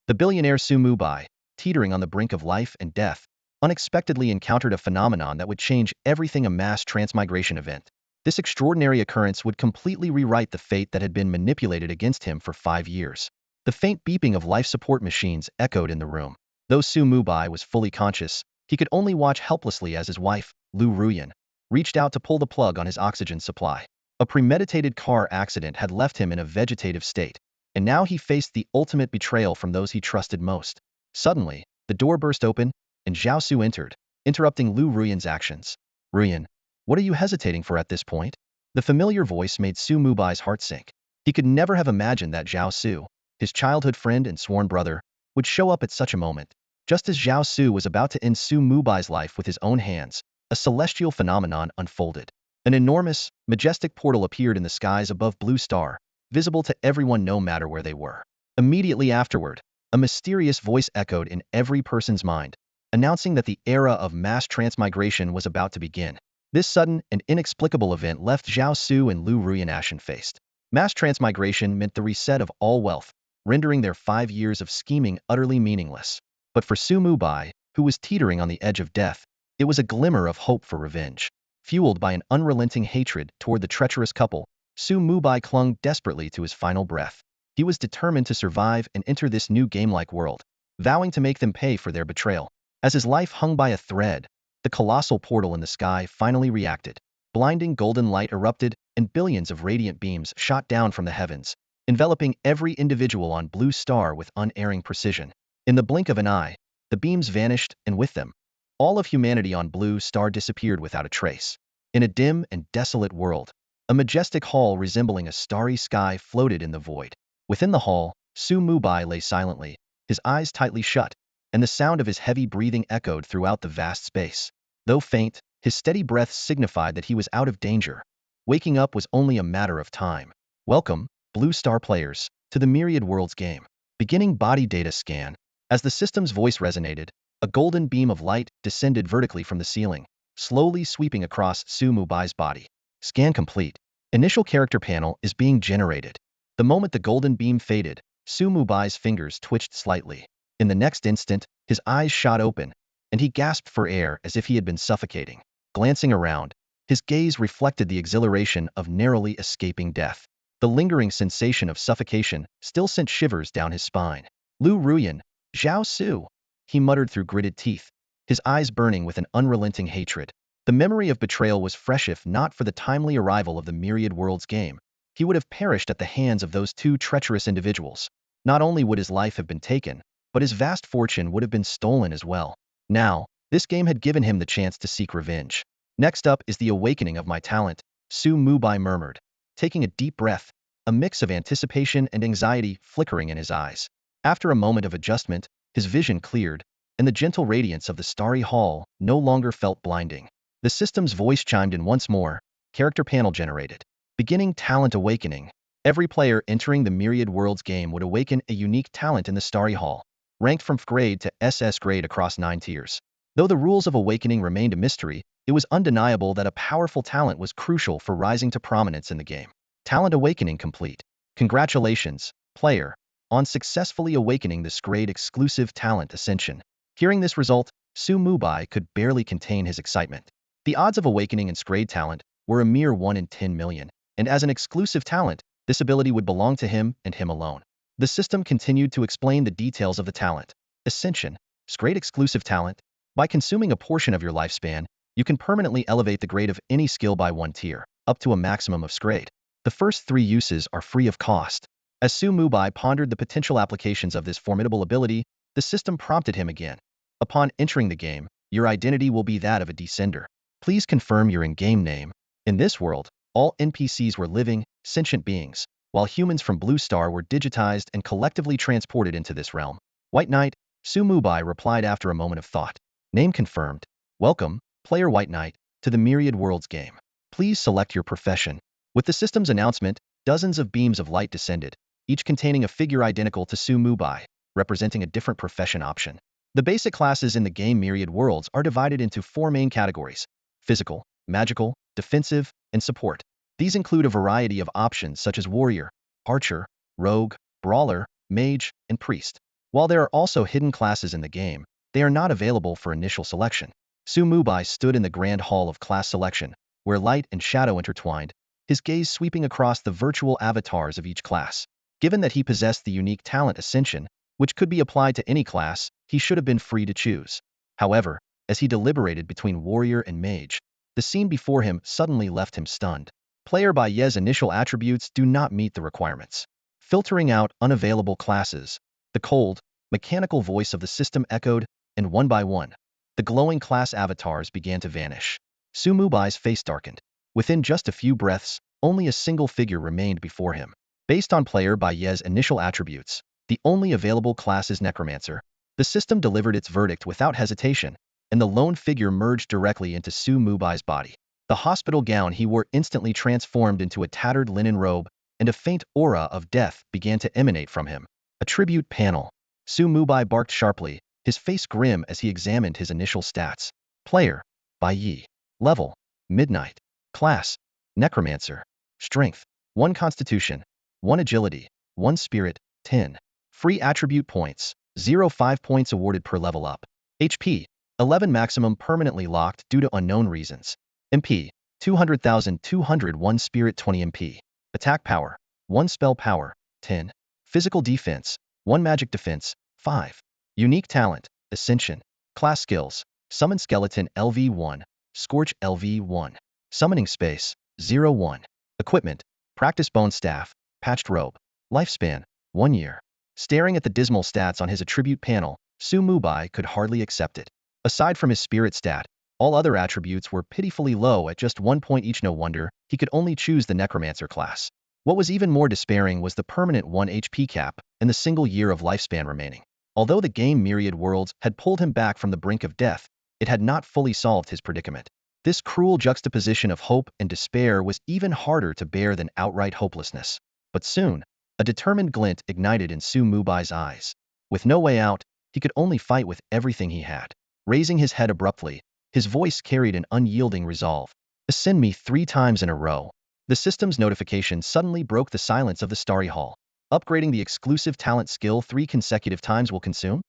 The billionaire Su Mubai, teetering on the brink of life and death, unexpectedly encountered a phenomenon that would change everything: a mass transmigration event. This extraordinary occurrence would completely rewrite the fate that had been manipulated against him for 5 years. The faint beeping of life support machines echoed in the room. Though Su Mubai was fully conscious, he could only watch helplessly as his wife, Lu Ruyan, reached out to pull the plug on his oxygen supply. A premeditated car accident had left him in a vegetative state, and now he faced the ultimate betrayal from those he trusted most. Suddenly, the door burst open, and Zhao Su entered, interrupting Lu Ruyan's actions. "Ruyan, what are you hesitating for at this point?" The familiar voice made Su Mubai's heart sink. He could never have imagined that Zhao Su, his childhood friend and sworn brother, would show up at such a moment. Just as Zhao Su was about to end Su Mubai's life with his own hands, a celestial phenomenon unfolded. An enormous, majestic portal appeared in the skies above Blue Star, visible to everyone no matter where they were. Immediately afterward, a mysterious voice echoed in every person's mind, announcing that the era of mass transmigration was about to begin. This sudden and inexplicable event left Zhao Su and Lu Ruyan ashen-faced. Mass transmigration meant the reset of all wealth, rendering their 5 years of scheming utterly meaningless. But for Su Mubai, who was teetering on the edge of death, it was a glimmer of hope for revenge. Fueled by an unrelenting hatred toward the treacherous couple, Su Mubai clung desperately to his final breath. He was determined to survive and enter this new game-like world, vowing to make them pay for their betrayal. As his life hung by a thread, the colossal portal in the sky finally reacted. Blinding golden light erupted, and billions of radiant beams shot down from the heavens, enveloping every individual on Blue Star with unerring precision. In the blink of an eye, the beams vanished, and with them, all of humanity on Blue Star disappeared without a trace. In a dim and desolate world, a majestic hall resembling a starry sky floated in the void. Within the hall, Su Mubai lay silently, his eyes tightly shut, and the sound of his heavy breathing echoed throughout the vast space. Though faint, his steady breath signified that he was out of danger. Waking up was only a matter of time. Welcome, Blue Star players, to the Myriad Worlds game. Beginning body data scan. As the system's voice resonated, a golden beam of light descended vertically from the ceiling, slowly sweeping across Su Mubai's body. Scan complete. Initial character panel is being generated. The moment the golden beam faded, Su Mubai's fingers twitched slightly. In the next instant, his eyes shot open, and he gasped for air as if he had been suffocating. Glancing around, his gaze reflected the exhilaration of narrowly escaping death. The lingering sensation of suffocation still sent shivers down his spine. Lu Ruyan, Zhao Su, he muttered through gritted teeth, his eyes burning with an unrelenting hatred. The memory of betrayal was fresh. If not for the timely arrival of the Myriad Worlds game, he would have perished at the hands of those two treacherous individuals. Not only would his life have been taken, but his vast fortune would have been stolen as well. Now, this game had given him the chance to seek revenge. Next up is the awakening of my talent, Su Mubai murmured, taking a deep breath, a mix of anticipation and anxiety flickering in his eyes. After a moment of adjustment, his vision cleared, and the gentle radiance of the starry hall no longer felt blinding. The system's voice chimed in once more, character panel generated. Beginning talent awakening. Every player entering the Myriad Worlds game would awaken a unique talent in the starry hall, ranked from F grade to SS grade across 9 tiers. Though the rules of awakening remained a mystery, it was undeniable that a powerful talent was crucial for rising to prominence in the game. Talent awakening complete. Congratulations, player, on successfully awakening this grade exclusive talent Ascension. Hearing this result, Su Mubai could barely contain his excitement. The odds of awakening its grade talent were a mere 1 in 10 million, and as an exclusive talent, this ability would belong to him and him alone. The system continued to explain the details of the talent. Ascension, grade exclusive talent. By consuming a portion of your lifespan, you can permanently elevate the grade of any skill by 1 tier, up to a maximum of grade. The first 3 uses are free of cost. As Su Mubai pondered the potential applications of this formidable ability, the system prompted him again. Upon entering the game, your identity will be that of a descender. Please confirm your in-game name. In this world, all NPCs were living, sentient beings, while humans from Blue Star were digitized and collectively transported into this realm. White Knight, Su Mubai replied after a moment of thought. Name confirmed. Welcome, player White Knight, to the Myriad Worlds game. Please select your profession. With the system's announcement, dozens of beams of light descended, each containing a figure identical to Su Mubai, representing a different profession option. The basic classes in the game Myriad Worlds are divided into 4 main categories: physical, magical, defensive, and support. These include a variety of options such as warrior, archer, rogue, brawler, mage, and priest. While there are also hidden classes in the game, they are not available for initial selection. Mubai stood in the grand hall of class selection, where light and shadow intertwined, his gaze sweeping across the virtual avatars of each class. Given that he possessed the unique talent Ascension, which could be applied to any class, he should have been free to choose. However, as he deliberated between warrior and mage, the scene before him suddenly left him stunned. Player by Ye's initial attributes do not meet the requirements. Filtering out unavailable classes, the cold, mechanical voice of the system echoed, and one by one, the glowing class avatars began to vanish. Mubai's face darkened. Within just a few breaths, only a single figure remained before him. Based on player by Ye's initial attributes, the only available class is Necromancer. The system delivered its verdict without hesitation, and the lone figure merged directly into Mubai's body. The hospital gown he wore instantly transformed into a tattered linen robe, and a faint aura of death began to emanate from him. Attribute panel. Mubai barked sharply, his face grim as he examined his initial stats. Player by Ye. Level Midnight. Class Necromancer. Strength 1 Constitution, 1 Agility, 1 Spirit, 10. Free attribute points, 0.5 points awarded per level up. HP 11 maximum permanently locked due to unknown reasons. MP 200,201 Spirit 20 MP. Attack power 1 Spell power 10. Physical defense 1 Magic defense 5. Unique talent Ascension. Class skills Summon Skeleton LV1, Scourge LV1. Summoning space 0-1. Equipment Practice Bone Staff, Patched Robe. Lifespan 1 year. Staring at the dismal stats on his attribute panel, Mubai could hardly accept it. Aside from his spirit stat, all other attributes were pitifully low at just 1 point each. No wonder he could only choose the Necromancer class. What was even more despairing was the permanent 1 HP cap and the single year of lifespan remaining. Although the game Myriad Worlds had pulled him back from the brink of death, it had not fully solved his predicament. This cruel juxtaposition of hope and despair was even harder to bear than outright hopelessness. But soon, a determined glint ignited in Mubai's eyes. With no way out, he could only fight with everything he had. Raising his head abruptly, his voice carried an unyielding resolve. Ascend me 3 times in a row. The system's notification suddenly broke the silence of the Starry Hall. Upgrading the exclusive talent skill 3 consecutive times will consume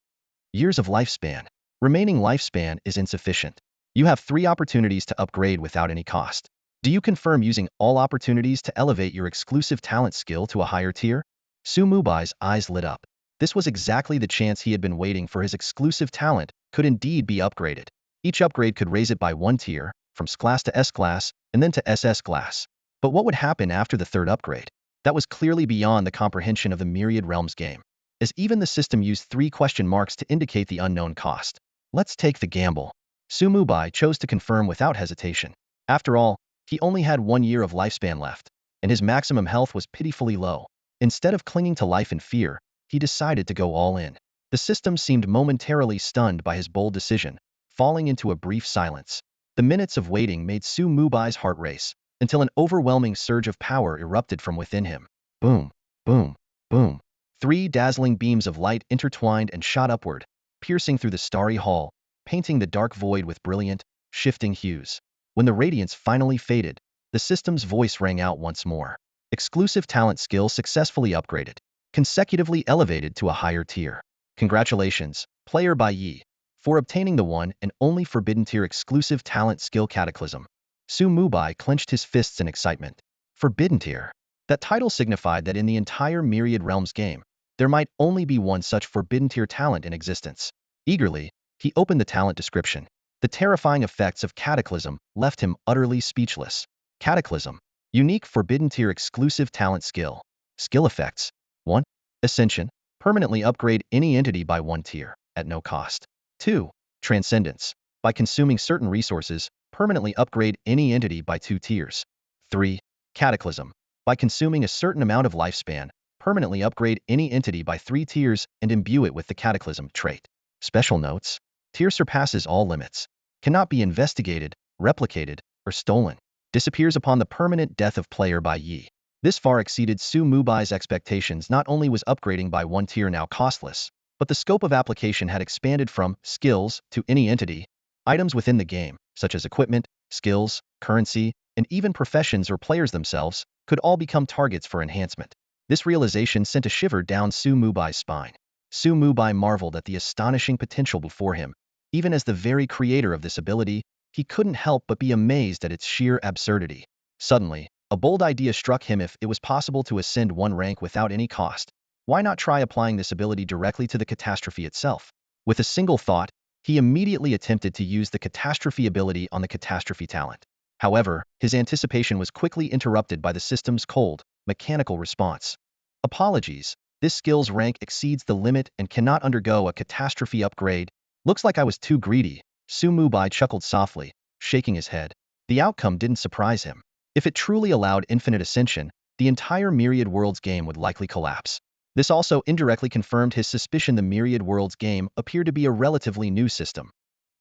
years of lifespan. Remaining lifespan is insufficient. You have 3 opportunities to upgrade without any cost. Do you confirm using all opportunities to elevate your exclusive talent skill to a higher tier? Mubai's eyes lit up. This was exactly the chance he had been waiting for. His exclusive talent could indeed be upgraded. Each upgrade could raise it by 1 tier, from S-class to S-class, and then to SS-class. But what would happen after the 3rd upgrade? That was clearly beyond the comprehension of the Myriad Realms game, as even the system used 3 question marks to indicate the unknown cost. Let's take the gamble. Mubai chose to confirm without hesitation. After all, he only had 1 year of lifespan left, and his maximum health was pitifully low. Instead of clinging to life in fear, he decided to go all in. The system seemed momentarily stunned by his bold decision, falling into a brief silence. The minutes of waiting made Mubai's heart race, until an overwhelming surge of power erupted from within him. Boom, boom, boom. 3 dazzling beams of light intertwined and shot upward, piercing through the starry hall, painting the dark void with brilliant, shifting hues. When the radiance finally faded, the system's voice rang out once more. Exclusive talent skill successfully upgraded, consecutively elevated to a higher tier. Congratulations, player by Ye, for obtaining the one and only forbidden tier exclusive talent skill Cataclysm. Mubai clenched his fists in excitement. Forbidden tier. That title signified that in the entire Myriad Realms game, there might only be one such forbidden tier talent in existence. Eagerly, he opened the talent description. The terrifying effects of Cataclysm left him utterly speechless. Cataclysm. Unique forbidden tier exclusive talent skill. Skill effects. 1. Ascension. Permanently upgrade any entity by 1 tier, at no cost. 2. Transcendence. By consuming certain resources, permanently upgrade any entity by 2 tiers. 3. Cataclysm. By consuming a certain amount of lifespan, permanently upgrade any entity by 3 tiers and imbue it with the Cataclysm trait. Special notes. Tier surpasses all limits. Cannot be investigated, replicated, or stolen. Disappears upon the permanent death of player by Ye. This far exceeded Mubai's expectations. Not only was upgrading by 1 tier now costless, but the scope of application had expanded from skills to any entity. Items within the game, such as equipment, skills, currency, and even professions or players themselves, could all become targets for enhancement. This realization sent a shiver down Mubai's spine. Mubai marveled at the astonishing potential before him. Even as the very creator of this ability, he couldn't help but be amazed at its sheer absurdity. Suddenly, a bold idea struck him. If it was possible to ascend one rank without any cost, why not try applying this ability directly to the catastrophe itself? With a single thought, he immediately attempted to use the catastrophe ability on the catastrophe talent. However, his anticipation was quickly interrupted by the system's cold, mechanical response. Apologies, this skill's rank exceeds the limit and cannot undergo a catastrophe upgrade. Looks like I was too greedy. Mubai chuckled softly, shaking his head. The outcome didn't surprise him. If it truly allowed infinite ascension, the entire Myriad Worlds game would likely collapse. This also indirectly confirmed his suspicion the Myriad Worlds game appeared to be a relatively new system.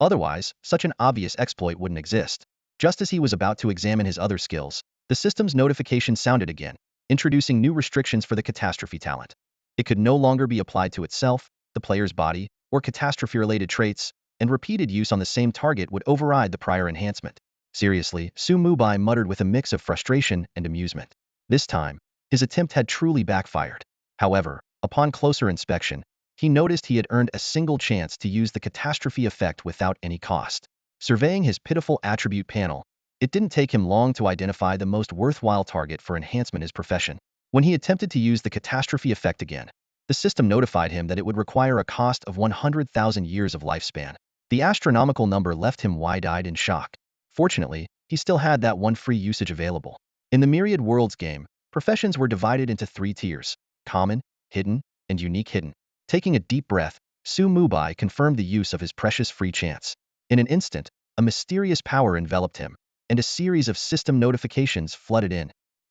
Otherwise, such an obvious exploit wouldn't exist. Just as he was about to examine his other skills, the system's notification sounded again, introducing new restrictions for the catastrophe talent. It could no longer be applied to itself, the player's body, or catastrophe-related traits, and repeated use on the same target would override the prior enhancement. Seriously, Mubai muttered with a mix of frustration and amusement. This time, his attempt had truly backfired. However, upon closer inspection, he noticed he had earned a single chance to use the catastrophe effect without any cost. Surveying his pitiful attribute panel, it didn't take him long to identify the most worthwhile target for enhancement: his profession. When he attempted to use the catastrophe effect again, the system notified him that it would require a cost of 100,000 years of lifespan. The astronomical number left him wide-eyed in shock. Fortunately, he still had that one free usage available. In the Myriad Worlds game, professions were divided into 3 tiers: common, hidden, and unique. Hidden. Taking a deep breath, Mubai confirmed the use of his precious free chance. In an instant, a mysterious power enveloped him, and a series of system notifications flooded in.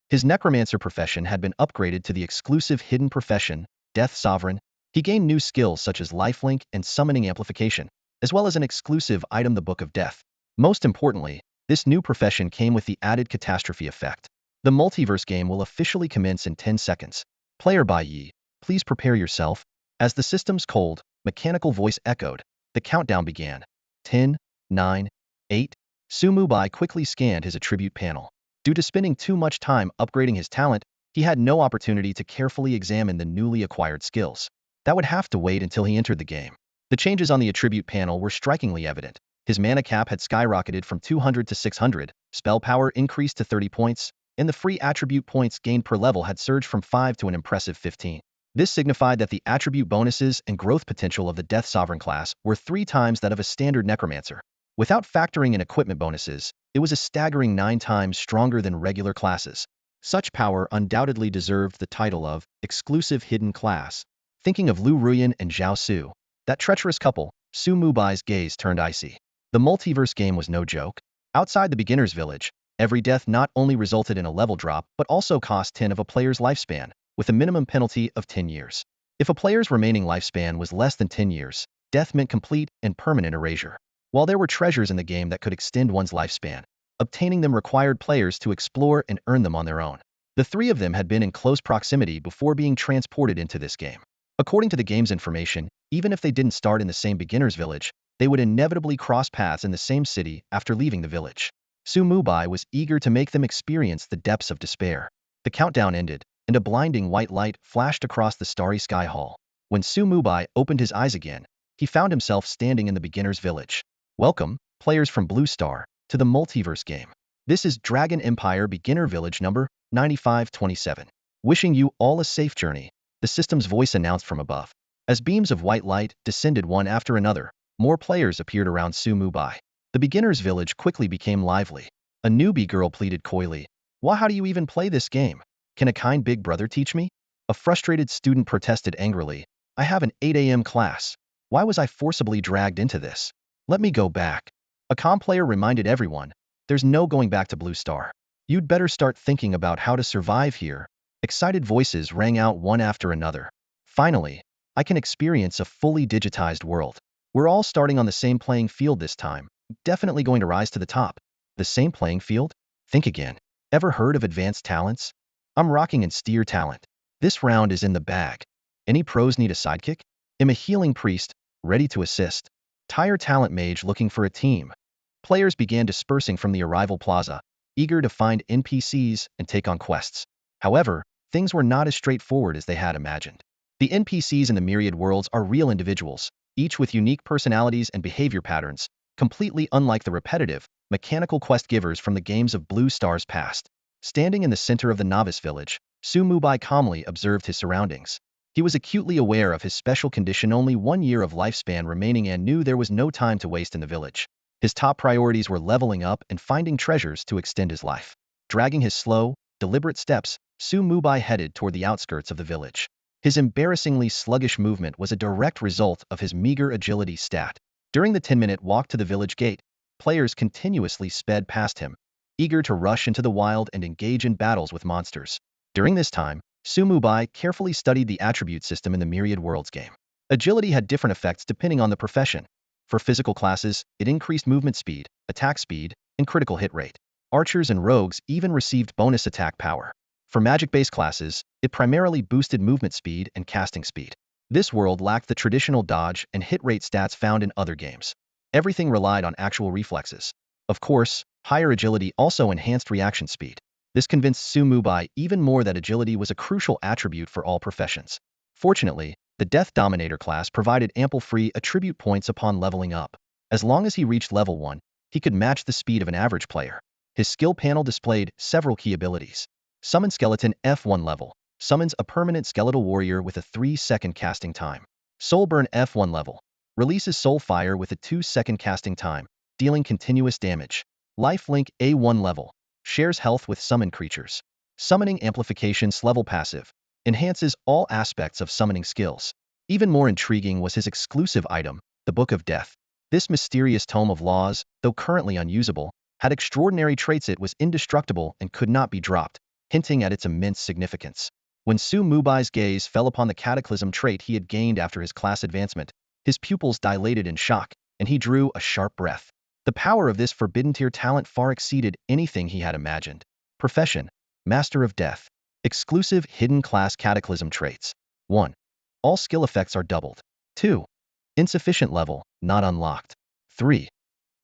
His Necromancer profession had been upgraded to the exclusive hidden profession, Death Sovereign. He gained new skills such as lifelink and summoning amplification, as well as an exclusive item, the Book of Death. Most importantly, this new profession came with the added catastrophe effect. The Multiverse game will officially commence in 10 seconds. Player by ye, please prepare yourself. As the system's cold, mechanical voice echoed, the countdown began. 10, 9, 8. Mubai quickly scanned his attribute panel. Due to spending too much time upgrading his talent, he had no opportunity to carefully examine the newly acquired skills. That would have to wait until he entered the game. The changes on the attribute panel were strikingly evident. His mana cap had skyrocketed from 200 to 600, spell power increased to 30 points, and the free attribute points gained per level had surged from 5 to an impressive 15. This signified that the attribute bonuses and growth potential of the Death Sovereign class were 3 times that of a standard Necromancer. Without factoring in equipment bonuses, it was a staggering 9 times stronger than regular classes. Such power undoubtedly deserved the title of exclusive hidden class. Thinking of Lu Ruyan and Zhao Su, that treacherous couple, Mubai's gaze turned icy. The Multiverse game was no joke. Outside the beginner's village, every death not only resulted in a level drop but also cost 10 of a player's lifespan, with a minimum penalty of 10 years. If a player's remaining lifespan was less than 10 years, death meant complete and permanent erasure. While there were treasures in the game that could extend one's lifespan, obtaining them required players to explore and earn them on their own. The 3 of them had been in close proximity before being transported into this game. According to the game's information, even if they didn't start in the same beginner's village, they would inevitably cross paths in the same city after leaving the village. Mubai was eager to make them experience the depths of despair. The countdown ended, and a blinding white light flashed across the starry sky hall. When Mubai opened his eyes again, he found himself standing in the beginner's village. Welcome, players from Blue Star, to the Multiverse game. This is Dragon Empire Beginner Village number 9527. Wishing you all a safe journey, the system's voice announced from above. As beams of white light descended one after another, more players appeared around Mubai. The beginner's village quickly became lively. A newbie girl pleaded coyly, how do you even play this game? Can a kind big brother teach me? A frustrated student protested angrily, I have an 8 a.m. class. Why was I forcibly dragged into this? Let me go back. A calm player reminded everyone, there's no going back to Blue Star. You'd better start thinking about how to survive here. Excited voices rang out one after another. Finally, I can experience a fully digitized world. We're all starting on the same playing field this time, definitely going to rise to the top. The same playing field? Think again. Ever heard of advanced talents? I'm rocking in steer talent. This round is in the bag. Any pros need a sidekick? I'm a healing priest, ready to assist. Tire talent mage looking for a team. Players began dispersing from the arrival plaza, eager to find NPCs and take on quests. However, things were not as straightforward as they had imagined. The NPCs in the myriad worlds are real individuals, each with unique personalities and behavior patterns, completely unlike the repetitive, mechanical quest givers from the games of Blue Star's past. Standing in the center of the novice village, Mubai calmly observed his surroundings. He was acutely aware of his special condition, only 1 year of lifespan remaining, and knew there was no time to waste in the village. His top priorities were leveling up and finding treasures to extend his life. Dragging his slow, deliberate steps, Mubai headed toward the outskirts of the village. His embarrassingly sluggish movement was a direct result of his meager agility stat. During the 10-minute walk to the village gate, players continuously sped past him, eager to rush into the wild and engage in battles with monsters. During this time, Mubai carefully studied the attribute system in the Myriad Worlds game. Agility had different effects depending on the profession. For physical classes, it increased movement speed, attack speed, and critical hit rate. Archers and rogues even received bonus attack power. For magic-based classes, it primarily boosted movement speed and casting speed. This world lacked the traditional dodge and hit rate stats found in other games. Everything relied on actual reflexes. Of course, higher agility also enhanced reaction speed. This convinced Mubai even more that agility was a crucial attribute for all professions. Fortunately, the Death Dominator class provided ample free attribute points upon leveling up. As long as he reached level 1, he could match the speed of an average player. His skill panel displayed several key abilities. Summon Skeleton F1 level. Summons a permanent skeletal warrior with a 3-second casting time. Soulburn F1 level. Releases Soul Fire with a 2-second casting time, dealing continuous damage. Lifelink A1 level. Shares health with summon creatures. Summoning Amplifications level passive. Enhances all aspects of summoning skills. Even more intriguing was his exclusive item, the Book of Death. This mysterious tome of laws, though currently unusable, had extraordinary traits. It was indestructible and could not be dropped, hinting at its immense significance. When Mubai's gaze fell upon the cataclysm trait he had gained after his class advancement, his pupils dilated in shock, and he drew a sharp breath. The power of this forbidden tier talent far exceeded anything he had imagined. Profession: Master of Death. Exclusive hidden class cataclysm traits. 1. All skill effects are doubled. 2. Insufficient level, not unlocked. 3.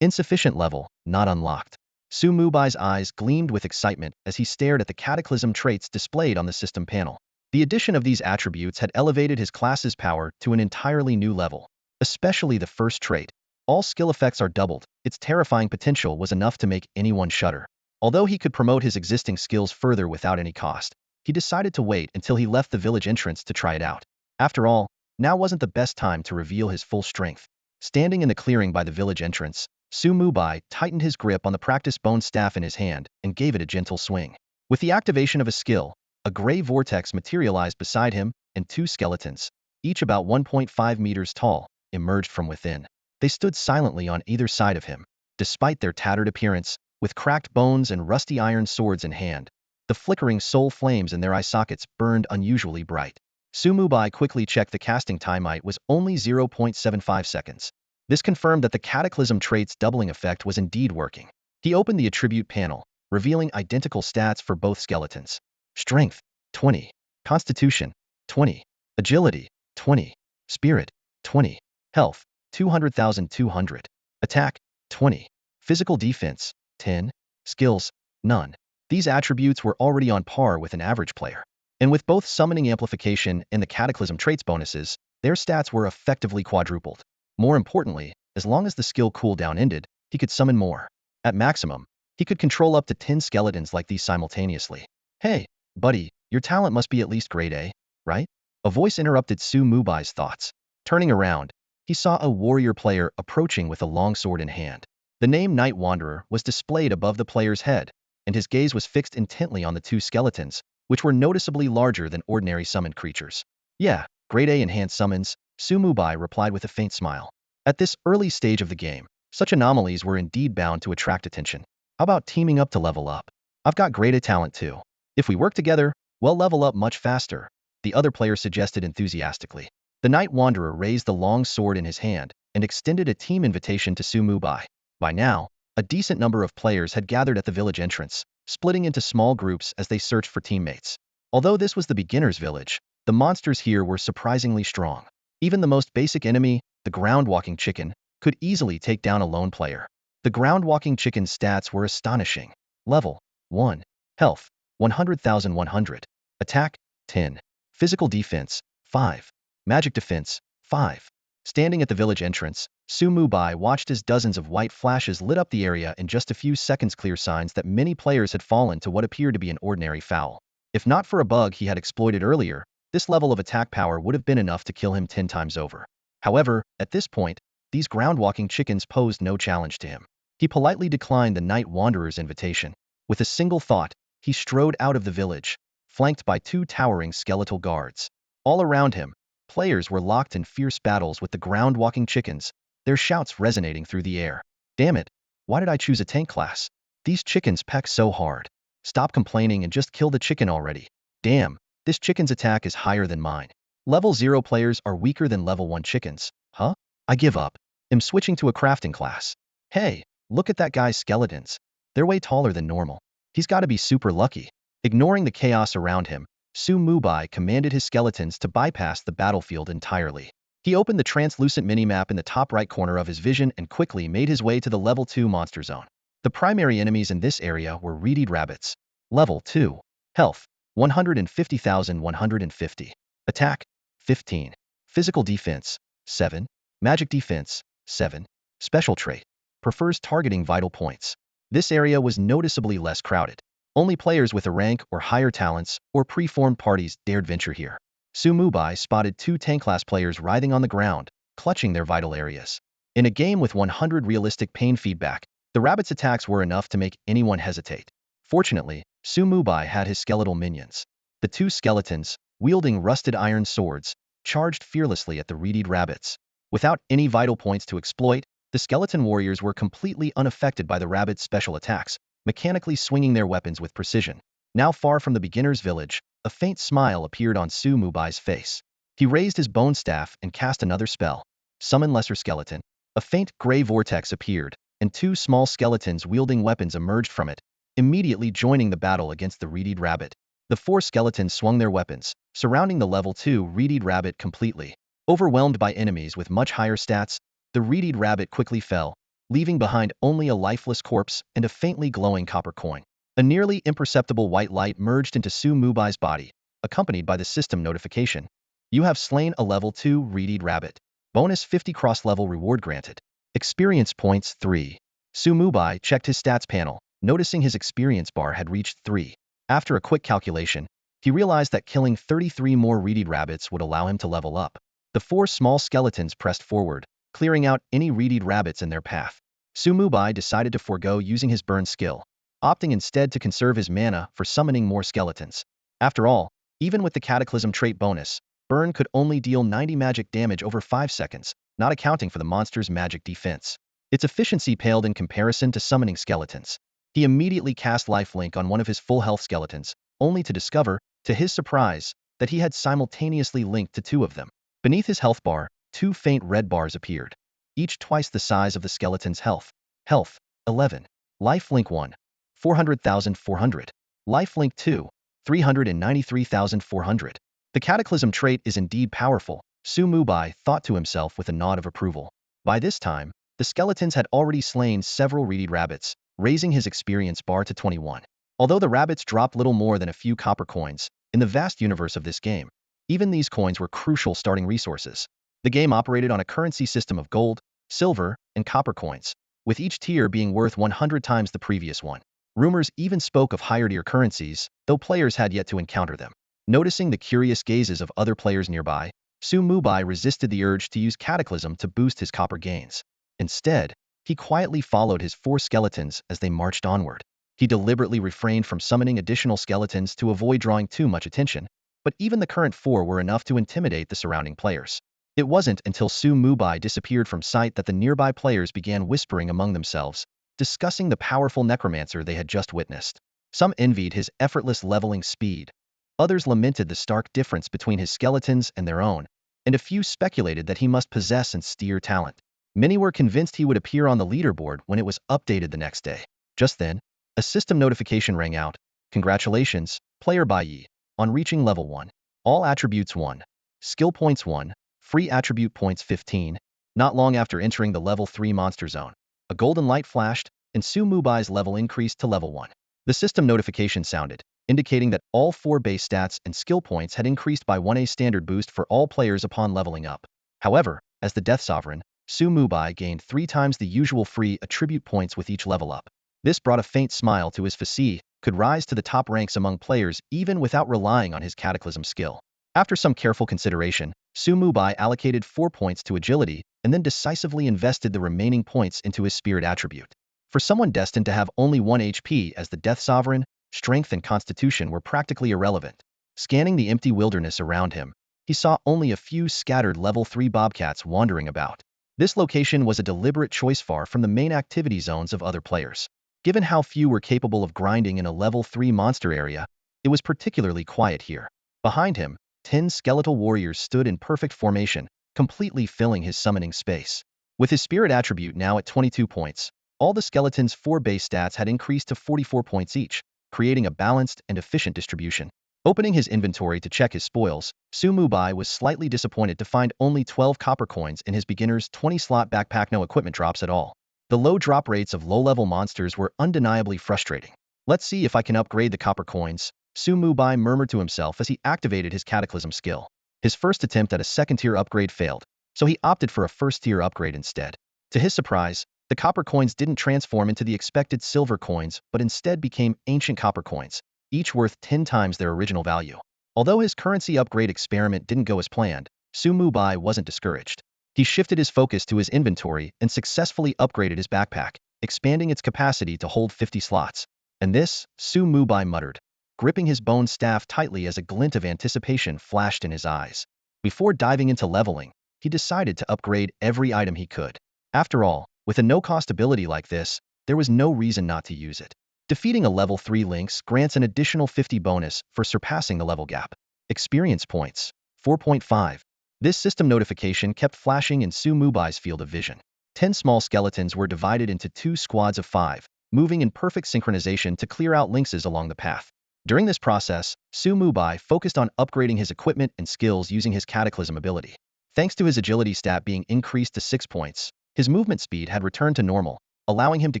Insufficient level, not unlocked. Mubai's eyes gleamed with excitement as he stared at the cataclysm traits displayed on the system panel. The addition of these attributes had elevated his class's power to an entirely new level. Especially the first trait, all skill effects are doubled. Its terrifying potential was enough to make anyone shudder. Although he could promote his existing skills further without any cost, he decided to wait until he left the village entrance to try it out. After all, now wasn't the best time to reveal his full strength. Standing in the clearing by the village entrance, Mubai tightened his grip on the practice bone staff in his hand and gave it a gentle swing. With the activation of a skill, a gray vortex materialized beside him, and 2 skeletons, each about 1.5 meters tall, emerged from within. They stood silently on either side of him. Despite their tattered appearance, with cracked bones and rusty iron swords in hand, the flickering soul flames in their eye sockets burned unusually bright. Mubai quickly checked the casting time. It was only 0.75 seconds. This confirmed that the cataclysm trait's doubling effect was indeed working. He opened the attribute panel, revealing identical stats for both skeletons. Strength, 20. Constitution, 20. Agility, 20. Spirit, 20. Health, 200,200. Attack, 20. Physical defense, 10. Skills, none. These attributes were already on par with an average player. And with both summoning amplification and the cataclysm traits bonuses, their stats were effectively quadrupled. More importantly, as long as the skill cooldown ended, he could summon more. At maximum, he could control up to 10 skeletons like these simultaneously. Hey, buddy, your talent must be at least grade A, right? A voice interrupted Mubai's thoughts. Turning around, he saw a warrior player approaching with a long sword in hand. The name Night Wanderer was displayed above the player's head, and his gaze was fixed intently on the 2 skeletons, which were noticeably larger than ordinary summoned creatures. Yeah, grade A enhanced summons, Mubai replied with a faint smile. At this early stage of the game, such anomalies were indeed bound to attract attention. How about teaming up to level up? I've got grade A talent too. If we work together, we'll level up much faster, the other player suggested enthusiastically. The Night Wanderer raised the long sword in his hand and extended a team invitation to Mubai. By now, a decent number of players had gathered at the village entrance, splitting into small groups as they searched for teammates. Although this was the beginner's village, the monsters here were surprisingly strong. Even the most basic enemy, the ground-walking chicken, could easily take down a lone player. The ground-walking chicken's stats were astonishing. Level 1. Health, 100,100. Attack, 10. Physical defense, 5. Magic defense, 5. Standing at the village entrance, Mubai watched as dozens of white flashes lit up the area in just a few seconds, clear signs that many players had fallen to what appeared to be an ordinary foul. If not for a bug he had exploited earlier, this level of attack power would have been enough to kill him 10 times over. However, at this point, these ground-walking chickens posed no challenge to him. He politely declined the Night Wanderer's invitation. With a single thought, he strode out of the village, flanked by 2 towering skeletal guards. All around him, players were locked in fierce battles with the ground-walking chickens, their shouts resonating through the air. Damn it, why did I choose a tank class? These chickens peck so hard. Stop complaining and just kill the chicken already. Damn, this chicken's attack is higher than mine. Level 0 players are weaker than level 1 chickens. Huh? I give up. I'm switching to a crafting class. Hey, look at that guy's skeletons. They're way taller than normal. He's gotta be super lucky. Ignoring the chaos around him, Mubai commanded his skeletons to bypass the battlefield entirely. He opened the translucent minimap in the top right corner of his vision and quickly made his way to the level 2 monster zone. The primary enemies in this area were reeded rabbits. Level 2. Health, 150,150. Attack, 15. Physical defense, 7. Magic defense, 7. Special trait, prefers targeting vital points. This area was noticeably less crowded. Only players with a rank or higher talents or pre-formed parties dared venture here. Mubai spotted 2 tank class players writhing on the ground, clutching their vital areas. In a game with 100 realistic pain feedback, the rabbit's attacks were enough to make anyone hesitate. Fortunately, Mubai had his skeletal minions. The 2 skeletons, wielding rusted iron swords, charged fearlessly at the reeded rabbits. Without any vital points to exploit, the skeleton warriors were completely unaffected by the rabbit's special attacks, mechanically swinging their weapons with precision. Now far from the beginner's village, a faint smile appeared on Mubai's face. He raised his bone staff and cast another spell. Summon Lesser Skeleton. A faint gray vortex appeared, and 2 small skeletons wielding weapons emerged from it, immediately joining the battle against the reeded rabbit. The 4 skeletons swung their weapons, surrounding the level 2 reeded rabbit completely. Overwhelmed by enemies with much higher stats, the reeded rabbit quickly fell, leaving behind only a lifeless corpse and a faintly glowing copper coin. A nearly imperceptible white light merged into Mubai's body, accompanied by the system notification. You have slain a level 2 reeded rabbit. Bonus 50 cross-level reward granted. Experience points 3. Mubai checked his stats panel, noticing his experience bar had reached 3. After a quick calculation, he realized that killing 33 more reeded rabbits would allow him to level up. The 4 small skeletons pressed forward, clearing out any reeded rabbits in their path. Mubai decided to forego using his burn skill, opting instead to conserve his mana for summoning more skeletons. After all, even with the cataclysm trait bonus, burn could only deal 90 magic damage over 5 seconds, not accounting for the monster's magic defense. Its efficiency paled in comparison to summoning skeletons. He immediately cast lifelink on one of his full health skeletons, only to discover, to his surprise, that he had simultaneously linked to 2 of them. Beneath his health bar, 2 faint red bars appeared, each twice the size of the skeleton's health. Health, 11. Lifelink 1, 400,400. Lifelink 2, 393,400. The cataclysm trait is indeed powerful, Mubai thought to himself with a nod of approval. By this time, the skeletons had already slain several reeded rabbits, raising his experience bar to 21. Although the rabbits dropped little more than a few copper coins, in the vast universe of this game, even these coins were crucial starting resources. The game operated on a currency system of gold, silver, and copper coins, with each tier being worth 100 times the previous one. Rumors even spoke of higher tier currencies, though players had yet to encounter them. Noticing the curious gazes of other players nearby, Mubai resisted the urge to use Cataclysm to boost his copper gains. Instead, he quietly followed his 4 skeletons as they marched onward. He deliberately refrained from summoning additional skeletons to avoid drawing too much attention, but even the current 4 were enough to intimidate the surrounding players. It wasn't until Mubai disappeared from sight that the nearby players began whispering among themselves, discussing the powerful Necromancer they had just witnessed. Some envied his effortless leveling speed. Others lamented the stark difference between his skeletons and their own, and a few speculated that he must possess austere talent. Many were convinced he would appear on the leaderboard when it was updated the next day. Just then, a system notification rang out. Congratulations, player Bai, on reaching level 1. All attributes 1. Skill points 1. Free attribute points 15. Not long after entering the level 3 monster zone, a golden light flashed, and Mubai's level increased to level 1. The system notification sounded. indicating that all 4 base stats and skill points had increased by 1 standard boost for all players upon leveling up. However, as the Death Sovereign, Mubai gained 3 times the usual free attribute points with each level up. This brought a faint smile to his face, could rise to the top ranks among players even without relying on his cataclysm skill. After some careful consideration, Mubai allocated 4 points to agility and then decisively invested the remaining points into his spirit attribute. For someone destined to have only 1 HP as the Death Sovereign, strength and constitution were practically irrelevant. Scanning the empty wilderness around him, he saw only a few scattered level 3 bobcats wandering about. This location was a deliberate choice far from the main activity zones of other players. Given how few were capable of grinding in a level 3 monster area, it was particularly quiet here. Behind him, 10 skeletal warriors stood in perfect formation, completely filling his summoning space. With his spirit attribute now at 22 points, all the skeletons' 4 base stats had increased to 44 points each, creating a balanced and efficient distribution. Opening his inventory to check his spoils, Mubai was slightly disappointed to find only 12 copper coins in his beginner's 20-slot backpack. No equipment drops at all. The low drop rates of low-level monsters were undeniably frustrating. Let's see if I can upgrade the copper coins, Mubai murmured to himself as he activated his cataclysm skill. His first attempt at a second-tier upgrade failed, so he opted for a first-tier upgrade instead. To his surprise, the copper coins didn't transform into the expected silver coins but instead became ancient copper coins, each worth 10 times their original value. Although his currency upgrade experiment didn't go as planned, Mubai wasn't discouraged. He shifted his focus to his inventory and successfully upgraded his backpack, expanding its capacity to hold 50 slots. And this, Mubai muttered, gripping his bone staff tightly as a glint of anticipation flashed in his eyes. Before diving into leveling, he decided to upgrade every item he could. After all, with a no-cost ability like this, there was no reason not to use it. Defeating a level 3 Lynx grants an additional 50 bonus for surpassing the level gap. Experience points, 4.5. This system notification kept flashing in Mubai's field of vision. 10 small skeletons were divided into 2 squads of 5, moving in perfect synchronization to clear out lynxes along the path. During this process, Mubai focused on upgrading his equipment and skills using his cataclysm ability. Thanks to his agility stat being increased to 6 points, his movement speed had returned to normal, allowing him to